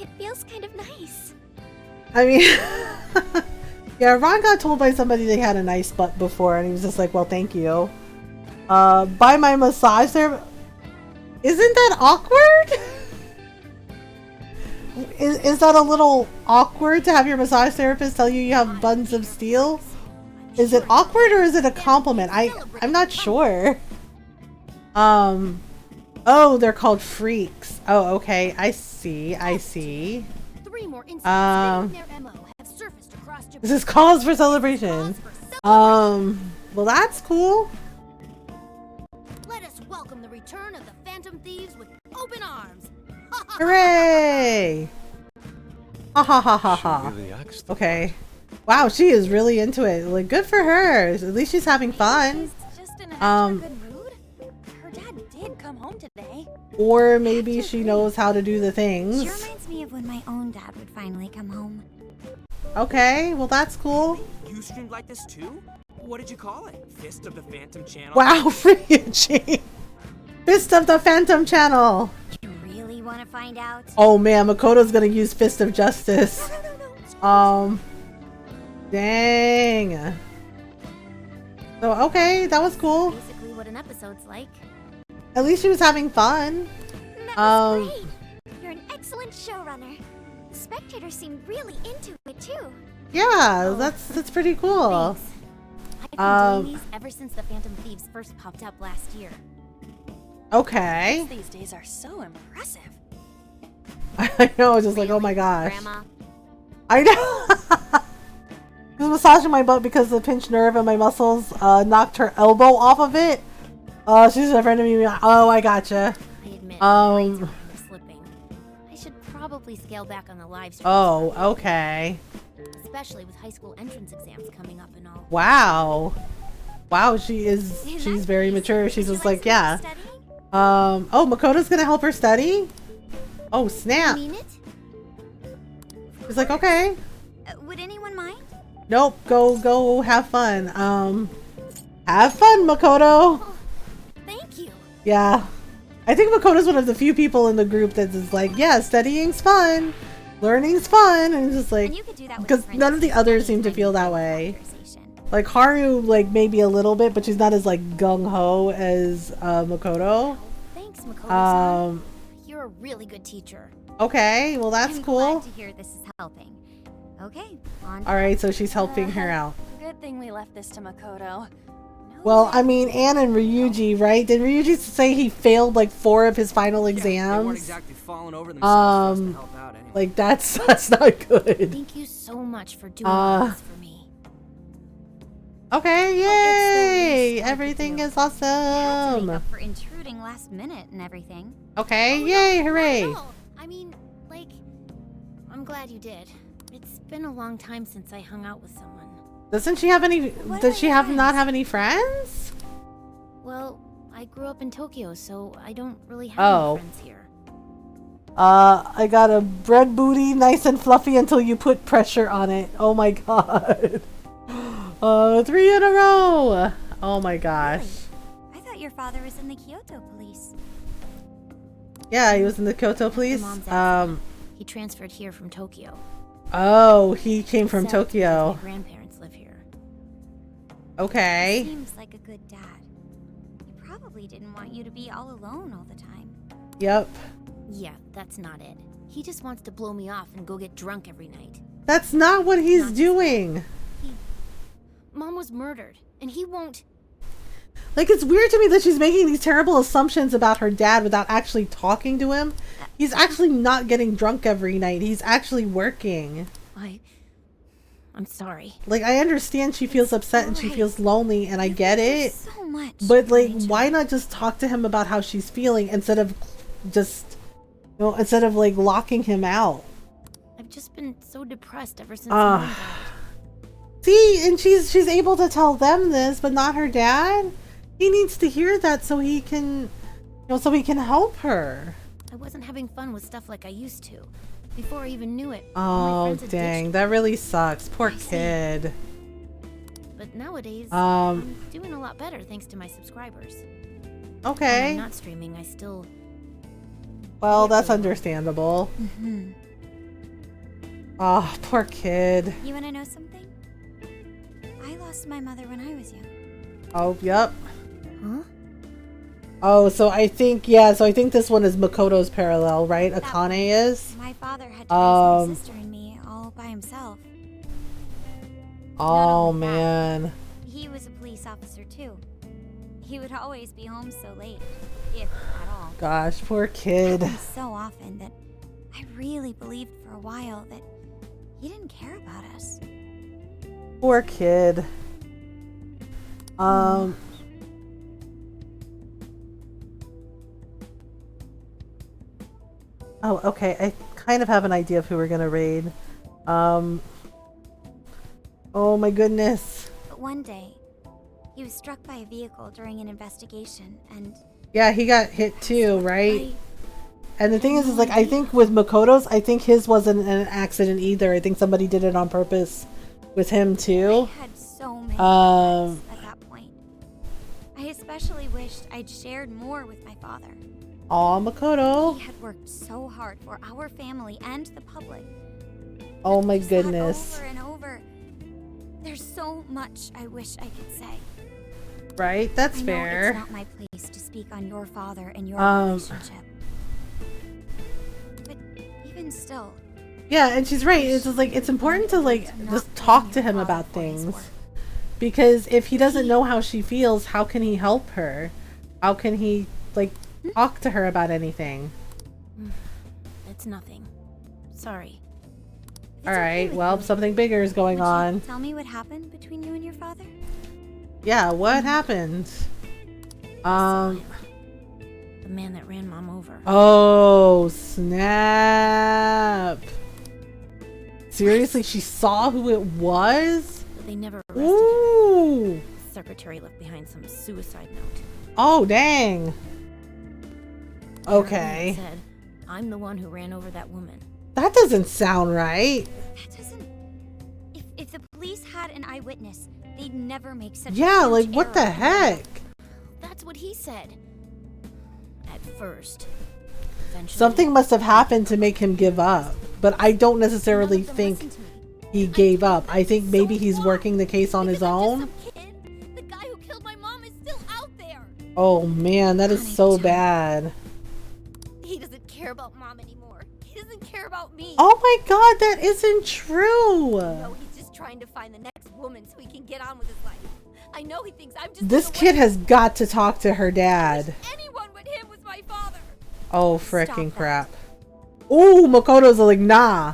it feels kind of nice. I mean, yeah, Ron got told by somebody they had a nice butt before, and he was just like, well, thank you. By my massage therapist. Isn't that awkward? Is that a little awkward to have your massage therapist tell you you have buns of steel? Is it awkward or is it a compliment? I'm not sure. Oh, they're called freaks. Oh, okay. I see. 3 more incidents their MO have surfaced across Japan. This is cause for celebration. Well, that's cool. Let us welcome the return of the Phantom Thieves with open arms. Hooray! Ha ha ha ha ha. Okay. Wow, she is really into it. Like, good for her. At least she's having fun. just in an extra good mood? Her dad did come home today. Or maybe she knows how to do the She things. reminds me of when my own dad would finally come home. Okay, well that's cool. You streamed like this too? What did you call it? Fist of the Phantom channel? Wow, Ryuji. Fist of the Phantom channel. You really want to find out? Oh man, Makoto's gonna use Fist of Justice. Dang. So okay, that was cool. Basically what an episode's like. At least she was having fun. That was great. You're an excellent showrunner. The spectators seemed really into it too. Yeah, that's pretty cool. Thanks. I've been doing these ever since the Phantom Thieves first popped up last year. Okay. These days are so impressive. I know, just like, oh my gosh. Grandma. I know. She was massaging my butt because the pinched nerve in my muscles knocked her elbow off of it. She's a friend of me. Oh, I gotcha. I admit, my brains are kind of slipping. I should probably scale back on the live streams. Oh, okay. Especially with high school entrance exams coming up and all. Wow. Wow, she's very mature. She's just like, yeah. Oh, Makoto's gonna help her study? Oh, snap. You mean it? She's like, okay. Would anyone mind? Nope, go have fun. Have fun, Makoto. Oh, thank you. Yeah. I think Makoto's one of the few people in the group that's just like, yeah, studying's fun. Learning's fun. And just like, because none of the others seem to feel that way. Like Haru, like maybe a little bit, but she's not as like gung-ho as Makoto. Thanks, Makoto. You're a really good teacher. Okay, well that's cool. I'm glad to hear this is helping. Okay, on. All right, so she's helping her out. Good thing we left this to Makoto. Well, I mean, Ann and Ryuji, right? Did Ryuji say he failed like 4 of his final exams? They weren't exactly falling over themselves for us to help out anyway. Like that's not good. Thank you so much for doing all this for me. Okay, yay! Everything is Had to awesome. make up for intruding last minute and everything. Okay, yay, hooray! No, I mean, like, I'm glad you did. It's been a long time since I hung out with someone. Doesn't she have any? Does she not have any friends? Well, I grew up in Tokyo, so I don't really have Oh. any friends here. I got a bread booty, nice and fluffy until you put pressure on it. Oh my god. 3 in a row. Oh my gosh. I thought your father was in the Kyoto police. Yeah, he was in the Kyoto police. Mom's accident. He transferred here from Tokyo. Oh, he came from Except Tokyo. My grandparents live here. Okay. Seems like a good dad. He probably didn't want you to be all alone all the time. Yep. Yeah, that's not it. He just wants to blow me off and go get drunk every night. That's not what he's doing. Mom was murdered, and he won't... Like, it's weird to me that she's making these terrible assumptions about her dad without actually talking to him. He's actually not getting drunk every night. He's actually working. I'm sorry. Like, I understand she feels upset and she feels lonely, and I get it. So much. But, like, why not just talk to him about how she's feeling instead of just, instead of, like, locking him out? I've just been so depressed ever since Mom died. See, and she's able to tell them this, but not her dad. He needs to hear that so he can, so he can help her. I wasn't having fun with stuff like I used to. Before I even knew it. Oh, dang. That really sucks. Poor kid. But nowadays, I'm doing a lot better thanks to my subscribers. Okay. When I'm not streaming, I still... Well, that's understandable. Mm-hmm. Oh, poor kid. You want to know something? I lost my mother when I was young. Oh, yep. Huh? Oh, so I think, so I think this one is Makoto's parallel, right? Akane is? My father had to raise my sister and me all by himself. Oh, man. He was a police officer, too. He would always be home so late, if at all. Gosh, poor kid. It happened so often that I really believed for a while that he didn't care about us. Poor kid. Oh, okay. I kind of have an idea of who we're gonna raid. Oh my goodness. But one day, he was struck by a vehicle during an investigation, and... Yeah, he got hit too, right? And the thing is like, I think with Makoto's, I think his wasn't an accident either. I think somebody did it on purpose with him too. I had so many regrets at that point. I especially wished I'd shared more with my father. Aw, Makoto. He had worked so hard for our family and the public. Oh my Just goodness. Over and over. There's so much I wish I could say. Right, that's I know fair. It's not my place to speak on your father and your relationship. But even still. Yeah, and she's right. It's just like it's important to like just talk to him about things. Because if he doesn't know how she feels, how can he help her? How can he like talk to her about anything? It's nothing. Sorry. Alright, well, something bigger is going on. Tell me what happened between you and your father? Yeah, what happened? The man that ran Mom over. Oh, snap. Seriously, she saw who it was? But they never arrested Ooh. him. The secretary left behind some suicide note. Oh, dang. Apparently Okay. it said, I'm the one who ran over that woman. That doesn't sound right. That doesn't... If the police had an eyewitness, they'd never make such a Yeah, huge like what the error. heck? That's what he said. At first. Eventually, Something must have happened to make him give up. But I don't necessarily think he gave up. I think maybe he's working the case on his own. The guy who killed my mom is still out there. Oh man, that is so bad. He doesn't care about Mom anymore. He doesn't care about me. Oh my god, that isn't true. No, he's just trying to find the next woman so he can get on with his life. I know he thinks I'm just... This kid has got to talk to her dad. Anyone but him was my father. Oh frickin' crap. Ooh, Makoto's like, nah.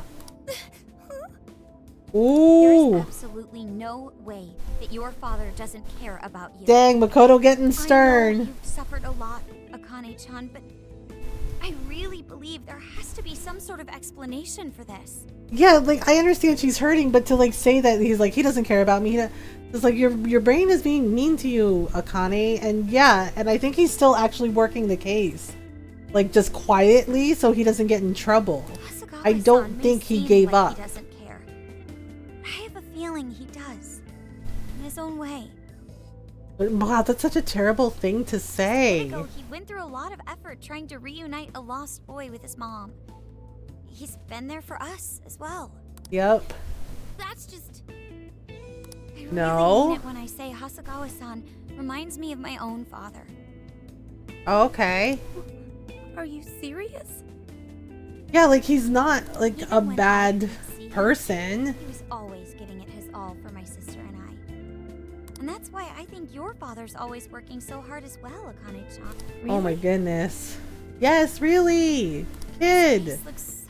Ooh. There's absolutely no way that your father doesn't care about you. Dang, Makoto getting I know stern. you've suffered a lot, Akane-chan, but I really believe there has to be some sort of explanation for this. Yeah, like I understand she's hurting, but to like say that he's like he doesn't care about me, it's like your brain is being mean to you, Akane. And yeah, and I think he's still actually working the case, like just quietly, so he doesn't get in trouble. I don't think he gave up. He doesn't care. I have a feeling he does, in his own way. But wow, that's such a terrible thing to say. He went through a lot of effort trying to reunite a lost boy with his mom. He's been there for us as well. Yep. That's just... I really No. mean it when I say Hasegawa-san reminds me of my own father. Okay. Are you serious? Yeah, like he's not like a bad person. He was always giving it his all for my sister and I. And that's why I think your father's always working so hard as well, Akane-chan. Oh my goodness. Yes, really. Kid.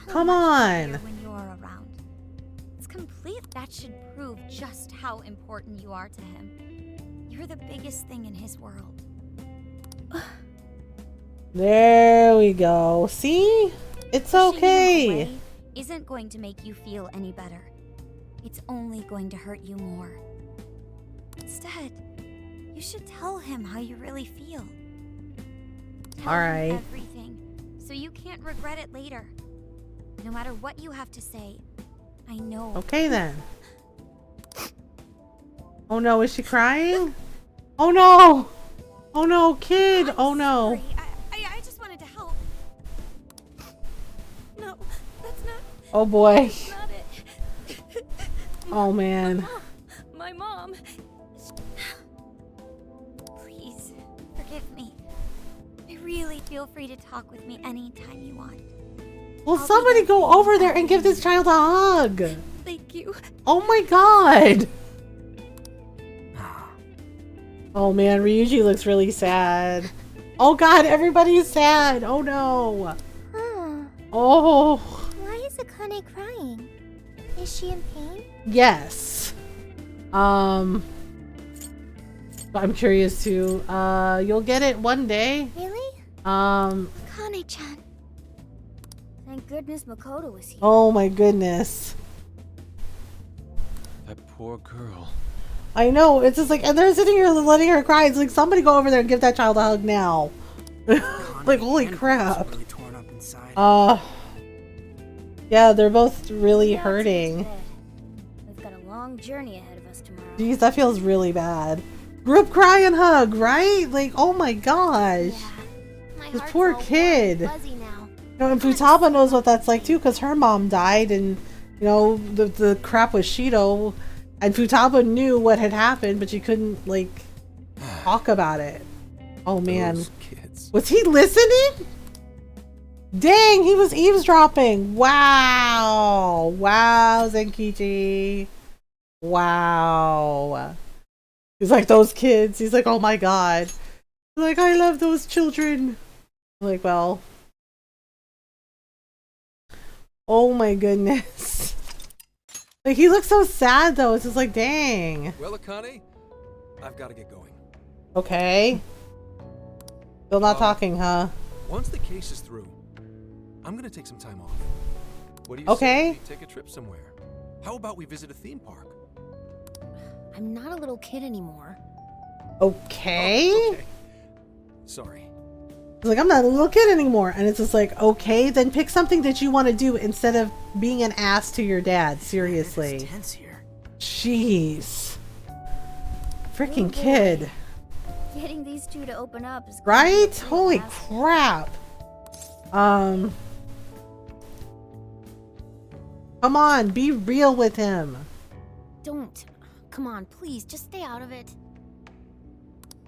Come on. When you're around. It's complete. That should prove just how important you are to him. You're the biggest thing in his world. There we go. See? It's Pushing him okay. away isn't going to make you feel any better. It's only going to hurt you more. Instead, you should tell him how you really feel. Tell All him right. everything, so you can't regret it later. No matter what you have to say, I know. Okay then. Oh no, is she crying? Oh no! Oh no, kid! Oh no. I just wanted to help. No, that's not... Oh boy. That's not it. Oh man. My mom. Please, forgive me. Really feel free to talk with me anytime you want. Well, somebody go over there and give this child a hug. Thank you. Oh my god. Oh man, Ryuji looks really sad. Oh god, everybody's sad. Oh no. Oh. Why is Akane crying? Is she in pain? Yes. I'm curious too. You'll get it one day. Really? Akane-chan. Thank goodness Makoto was here. Oh my goodness. That poor girl. I know. It's just like, and they're sitting here letting her cry. It's like, somebody go over there and give that child a hug now. Like, holy crap. Really torn up inside. Yeah, they're both really hurting. We've got a long journey ahead of us tomorrow. Jeez, that feels really bad. group cry and hug, right? Like, oh my gosh. My This heart's poor all kid. warm and fuzzy now. You know, and Futaba knows what that's like too, because her mom died, and you know the crap with Shido, and Futaba knew what had happened, but she couldn't like talk about it. Oh man, Those kids. Was he listening? Dang, he was eavesdropping. Wow, wow, Zenkichi. Wow. He's like, those kids. He's like, oh my god. He's like, I love those children. I'm like, well. Oh my goodness. Like, he looks so sad though. It's just like, dang. Well, Akane, I've got to get going. Okay. Still not talking, huh? Once the case is through, I'm gonna take some time off. What do you Okay. say we take a trip somewhere? How about we visit a theme park? I'm not a little kid anymore. Okay. Oh, okay. Sorry. He's like, I'm not a little kid anymore. And it's just like, okay, then pick something that you want to do instead of being an ass to your dad. Seriously. It's tense here. Jeez. Freaking kid. Getting these two to open up is Right? Holy crap. Come on, be real with him. Don't. Come on, please, just stay out of it.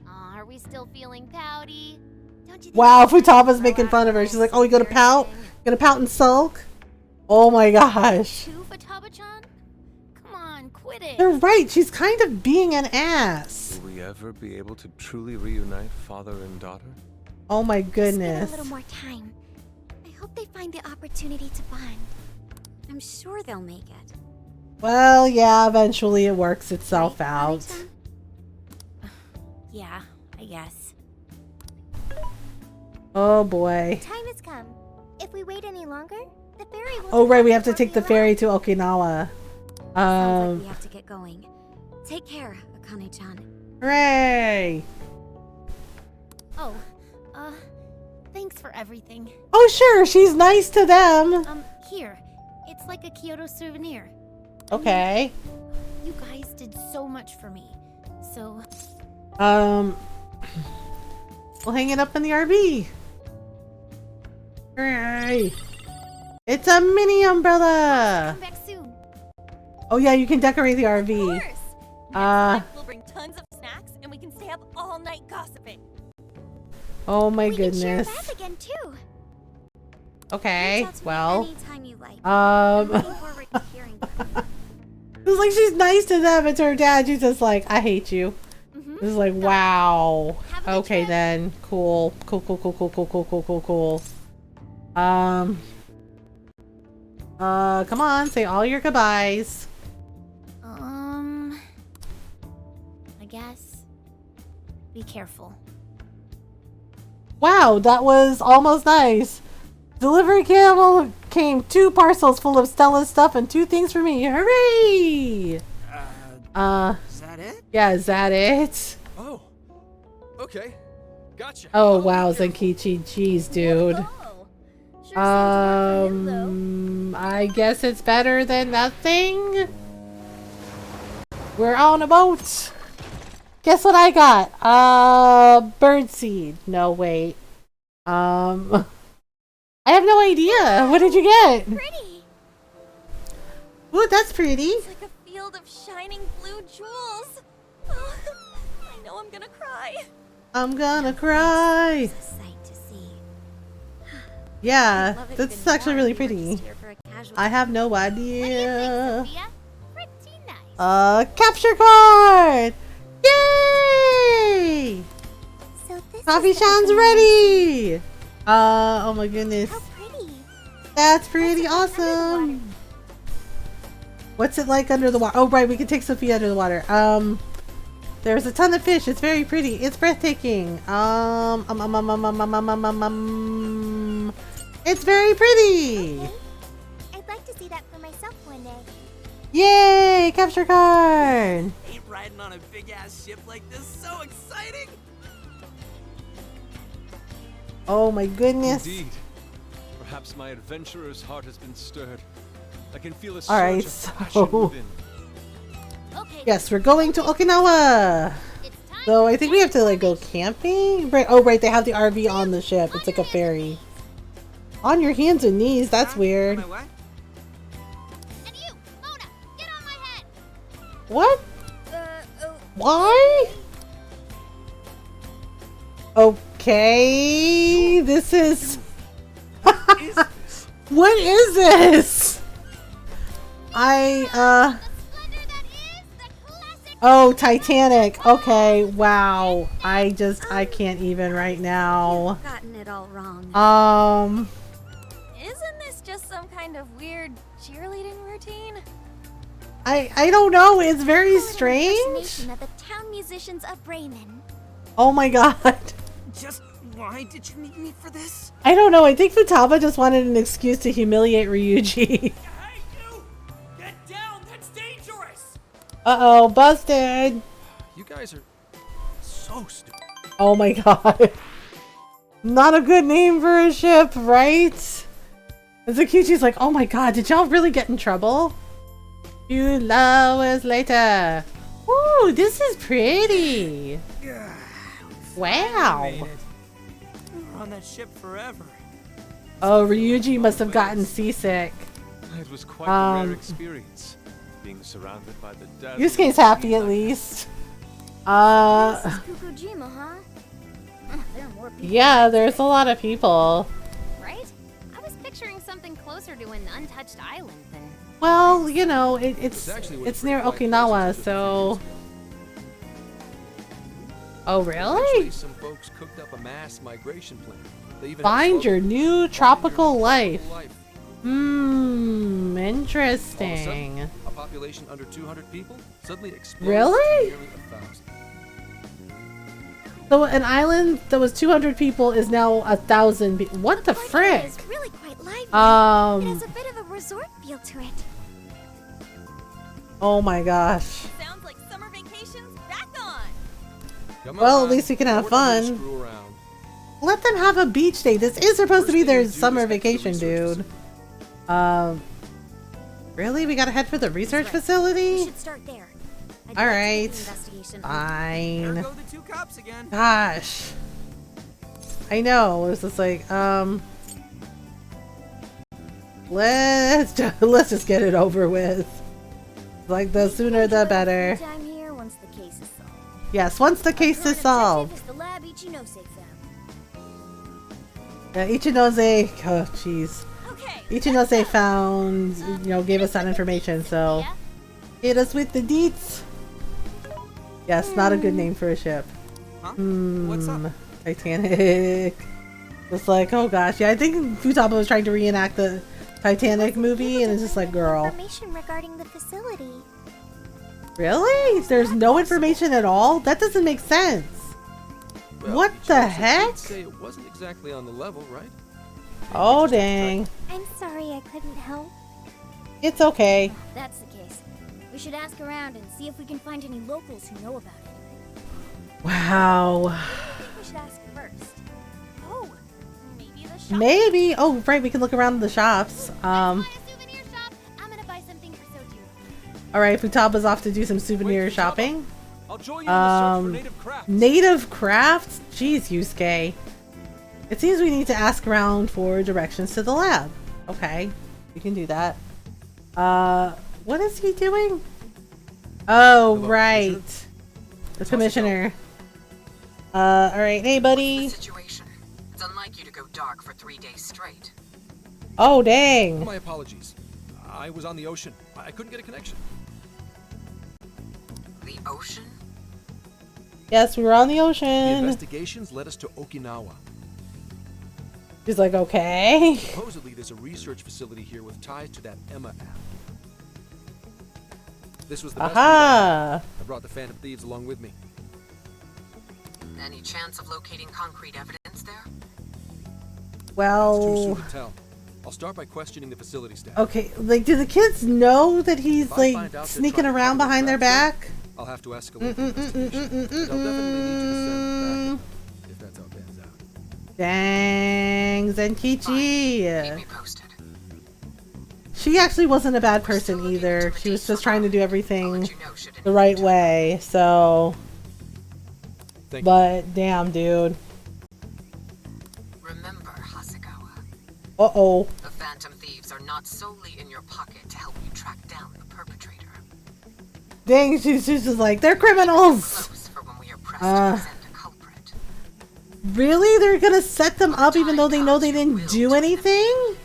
Are we still feeling pouty? Don't you think Wow, Futaba's making fun of her. She's like, oh, you gonna pout? You gonna pout and sulk? Oh my gosh. too, Futaba-chan? Come on, quit it. They're right. She's kind of being an ass. Will we ever be able to truly reunite father and daughter? Oh my Just goodness. give it a little more time. I hope they find the opportunity to bond. I'm sure they'll make it. Well, yeah, eventually it works itself out. Yeah, I guess. Oh boy. Time has come. If we wait any longer, the ferry will. Oh right, we have to take the ferry to Okinawa. Sounds like we have to get going. Take care, Akane-chan. Hooray! Oh, thanks for everything. Oh sure, she's nice to them. Here. It's like a Kyoto souvenir. Okay. You guys did so much for me. So, we'll hang it up in the RV. Hooray! It's a mini umbrella. Come back soon. Oh yeah, you can decorate the RV. We'll bring tons of snacks and we can stay up all night gossiping. Oh my We can share a goodness. bath again too. Okay, well. Anytime you like. I'm looking forward to hearing from you. It's like she's nice to them, and to her dad, she's just like, I hate you. It's like, wow. Okay then. Cool. Cool. Come on, say all your goodbyes. I guess. Be careful. Wow, that was almost nice. Delivery camel came 2 parcels full of Stella's stuff and 2 things for me. Hooray! Is that it? Yeah, is that it? Oh. Okay. Gotcha. Oh wow, Zenkichi, jeez, dude. I guess it's better than nothing. We're on a boat. Guess what I got? Birdseed. No, wait. I have no idea. What did you get? Pretty. Ooh, that's pretty. It's like a field of shining blue jewels. Oh, I know I'm gonna cry. I'm gonna cry. Yeah, that's actually really pretty. I have no idea. Capture card! Yay! Coffee-chan's ready! Oh my goodness. That's pretty awesome. What's it like under the water? Oh right, we can take Sophia under the water. There's a ton of fish. It's very pretty. It's breathtaking. It's very pretty. I'd like to see that for myself one day. Yay! Capture card. Ain't riding on a big ass ship like this so exciting? Oh my goodness. Indeed. Perhaps my adventurer's heart has been stirred. I can feel a surge Alright, of so passion within. yes, we're going to Okinawa. It's time So I think we have to like go camping. Right? Oh, right. They have the RV on the ship. It's like a ferry. On your hands and knees. That's weird. And you, Mona, get on my head. What? Oh. Why? Okay. This is. What is this? Oh, Titanic. Okay, wow. I can't even right now. Gotten it all wrong. Isn't this just some kind of weird cheerleading routine? I don't know. It's very strange. Impersonation of the town musicians of Bremen. Oh my god. Just why did you need me for this? I don't know. I think Futaba just wanted an excuse to humiliate Ryuji. Get down! That's dangerous! Uh-oh, busted. You guys are so stupid. Oh my god. Not a good name for a ship, right? And Zakuchi's like, oh my god, did y'all really get in trouble? Few hours later. Ooh, this is pretty. Wow. We're on that ship forever. Oh, Ryuji must have gotten seasick. It was quite a rare experience, being surrounded by the dead. Yusuke's happy at least. This is Kukujima, huh? There are more people. Yeah, there's a lot of people. Right? I was picturing something closer to an untouched island than... Well, you know, it's near Okinawa, so... Oh, really? Actually, some folks cooked up a mass migration plan. They even Find your new tropical life. All of a Interesting. sudden, a population under 200 people suddenly exploded Really? to nearly 1,000. So an island that was 200 people is now 1,000 people. What the frick? It's really quite lively. It has a bit of a resort feel to it. Oh my gosh. Sounds like summer vacation's back on. Come Well, on, at least we can have we're not here to fun. screw around. Let them have a beach day. This is supposed to be First thing their we do is summer head to the vacation, research dude. Really? We gotta head for the research We facility? should start there. I'd All like to right. get the investigation There Fine. go the two cops again. Gosh. I know. It's just like, let's just get it over with. Like, the sooner the better. Time here once the case is solved. Yes, once the case is Current solved. objective is the lab Ichinose found. Yeah, Ichinose, oh jeez. Okay. Ichinose found, gave us that information, so hit us with the deets. Yes, not a good name for a ship. Huh? What's up? Titanic. It's like, oh gosh, yeah, I think Futaba was trying to reenact the Titanic movie, and it's just like, girl. Information regarding the facility. Really? There's no information at all? That doesn't make sense. Well, What each the officer heck? did say it wasn't exactly on the level, right? Oh, dang. I'm sorry I couldn't help. It's okay. If that's the case, we should ask around and see if we can find any locals who know about it. Wow. I think we should ask first. Oh, maybe the shop. Maybe. Oh, right, we can look around the shops. Buy a souvenir shop. I'm gonna buy something for Soju. Alright, Futaba's off to do some souvenir shopping. I'll join you in the search for native crafts. Native crafts? Jeez, Yusuke. It seems we need to ask around for directions to the lab. Okay, we can do that. What is he doing? Oh, Hello, right. The commissioner. Alright, hey buddy. Situation. It's unlike you to go dark for 3 days straight. Oh, dang. My apologies. I was on the ocean. I couldn't get a connection. The ocean? Yes, we were on the The ocean. investigations led us to Okinawa. He's like, okay. Supposedly, there's a research facility here with ties to that Emma app. This was the best Aha! I brought the Phantom Thieves along with me. Any chance of locating concrete evidence there? It's too Well, soon to tell. I'll start by questioning the facility staff. okay, like, do the kids know that he's, If I like, find out they're sneaking trying to around cover behind their tracks, back? I'll have to escalate the investigation. But I'll definitely need you to send back if that's how it pans out. Dang, Zenkichi. Keep me posted. She actually wasn't a bad person either. She was just trying to do everything the right way, so... Thank but damn, dude. Remember, Hasegawa. Uh-oh. The Phantom Thieves are not solely in your pocket to help you track down the perpetrator. Dang, she's just like, they're criminals! Really? They're gonna set them up even though they know they didn't do anything?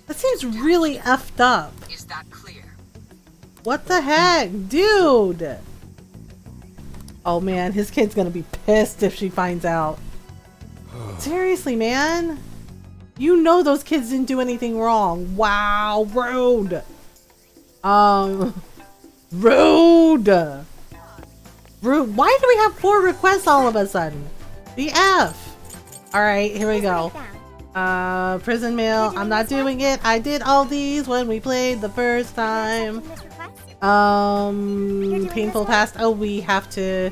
That seems really effed up. Is that clear? What the heck? Dude! Oh man, his kid's gonna be pissed if she finds out. Seriously, man? You know those kids didn't do anything wrong. Wow, rude! Rude! Rude. Why do we have 4 requests all of a sudden? The F! Alright, here we go. Prison mail. I'm not doing it. I did all these when we played the first time. Painful past. Oh, we have to...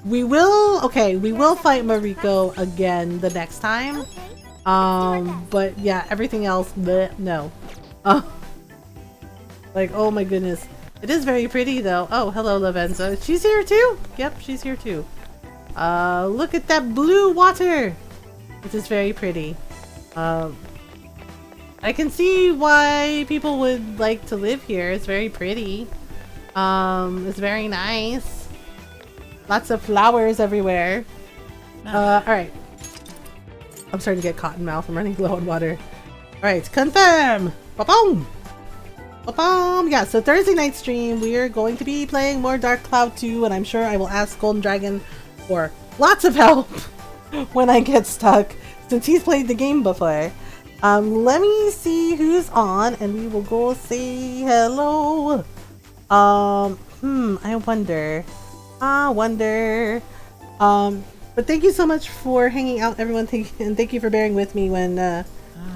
We will fight Mariko again the next time. But yeah, everything else, bleh, no. Like, oh my goodness. It is very pretty though. Oh, hello Lavenza. She's here too? Yep, she's here too. Look at that blue water! It is very pretty. I can see why people would like to live here. It's very pretty. It's very nice. Lots of flowers everywhere. Alright. I'm starting to get cotton mouth. I'm running low on water. Alright, confirm! Ba-boom! Ba-boom! Yeah, so Thursday night stream, we are going to be playing more Dark Cloud 2, and I'm sure I will ask Golden Dragon for lots of help when I get stuck, since he's played the game before. Let me see who's on, and we will go say hello. I wonder. But thank you so much for hanging out, everyone. And thank you for bearing with me when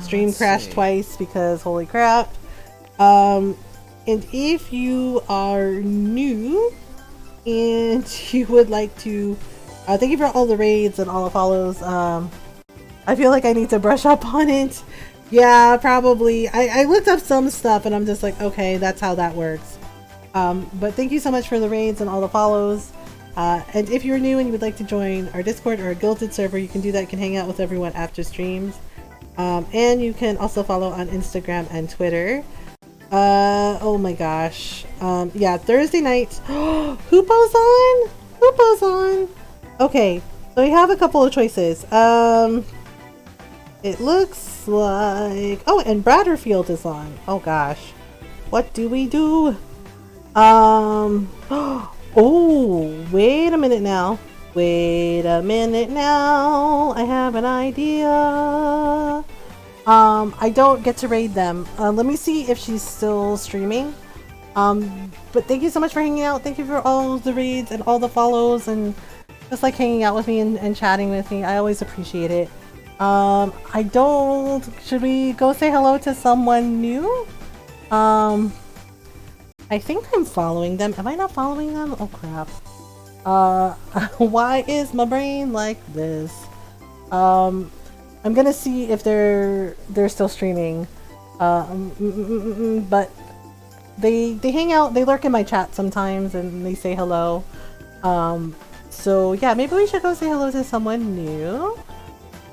stream crashed twice, because holy crap. And if you are new and you would like to, thank you for all the raids and all the follows. I feel like I need to brush up on it. Yeah, probably. I looked up some stuff and I'm just like, okay, that's how that works. But thank you so much for the raids and all the follows. And if you're new and you would like to join our Discord or a Guilded server, you can do that. You can hang out with everyone after streams. And you can also follow on Instagram and Twitter. Oh my gosh. Yeah, Thursday night. Hoopo's on? Hoopo's on. Okay, so we have a couple of choices. It looks like... Oh, and Bradderfield is on. Oh gosh. What do we do? Oh, wait a minute now. Wait a minute now. I have an idea. I don't get to raid them. Let me see if she's still streaming. But thank you so much for hanging out. Thank you for all the raids and all the follows and just like hanging out with me and chatting with me. I always appreciate it. Should we go say hello to someone new? I think I'm following them. Am I not following them? Oh crap. Why is my brain like this? I'm gonna see if they're still streaming. But they hang out, they lurk in my chat sometimes and they say hello. So yeah, maybe we should go say hello to someone new.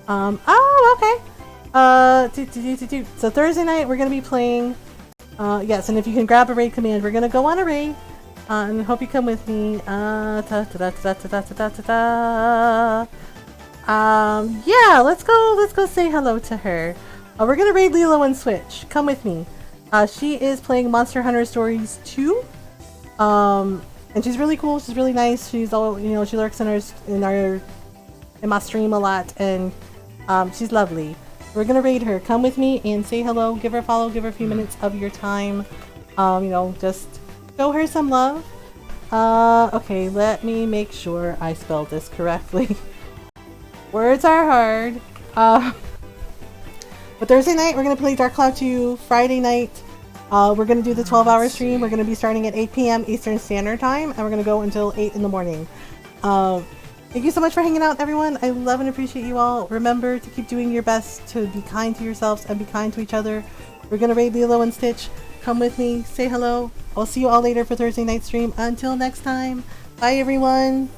Oh, okay. So Thursday night we're gonna be playing. Yes, and if you can grab a raid command, we're gonna go on a raid. And hope you come with me. Yeah, let's go say hello to her. We're gonna raid Lilo and Switch. Come with me. She is playing Monster Hunter Stories 2. And she's really cool. She's really nice. She's all, you know, she lurks in my stream a lot, and she's lovely. We're gonna raid her. Come with me and say hello. Give her a follow. Give her a few minutes of your time. You know, just show her some love. Okay, let me make sure I spelled this correctly. Words are hard. But Thursday night we're gonna play Dark Cloud 2. Friday night we're gonna do the 12-hour stream. We're gonna be starting at 8 p.m. Eastern Standard Time, and we're gonna go until 8 in the morning. Thank you so much for hanging out, everyone. I love and appreciate you all. Remember to keep doing your best to be kind to yourselves and be kind to each other. We're gonna raid Lilo and Stitch. Come with me, say hello. I'll see you all later for Thursday night stream. Until next time, bye everyone.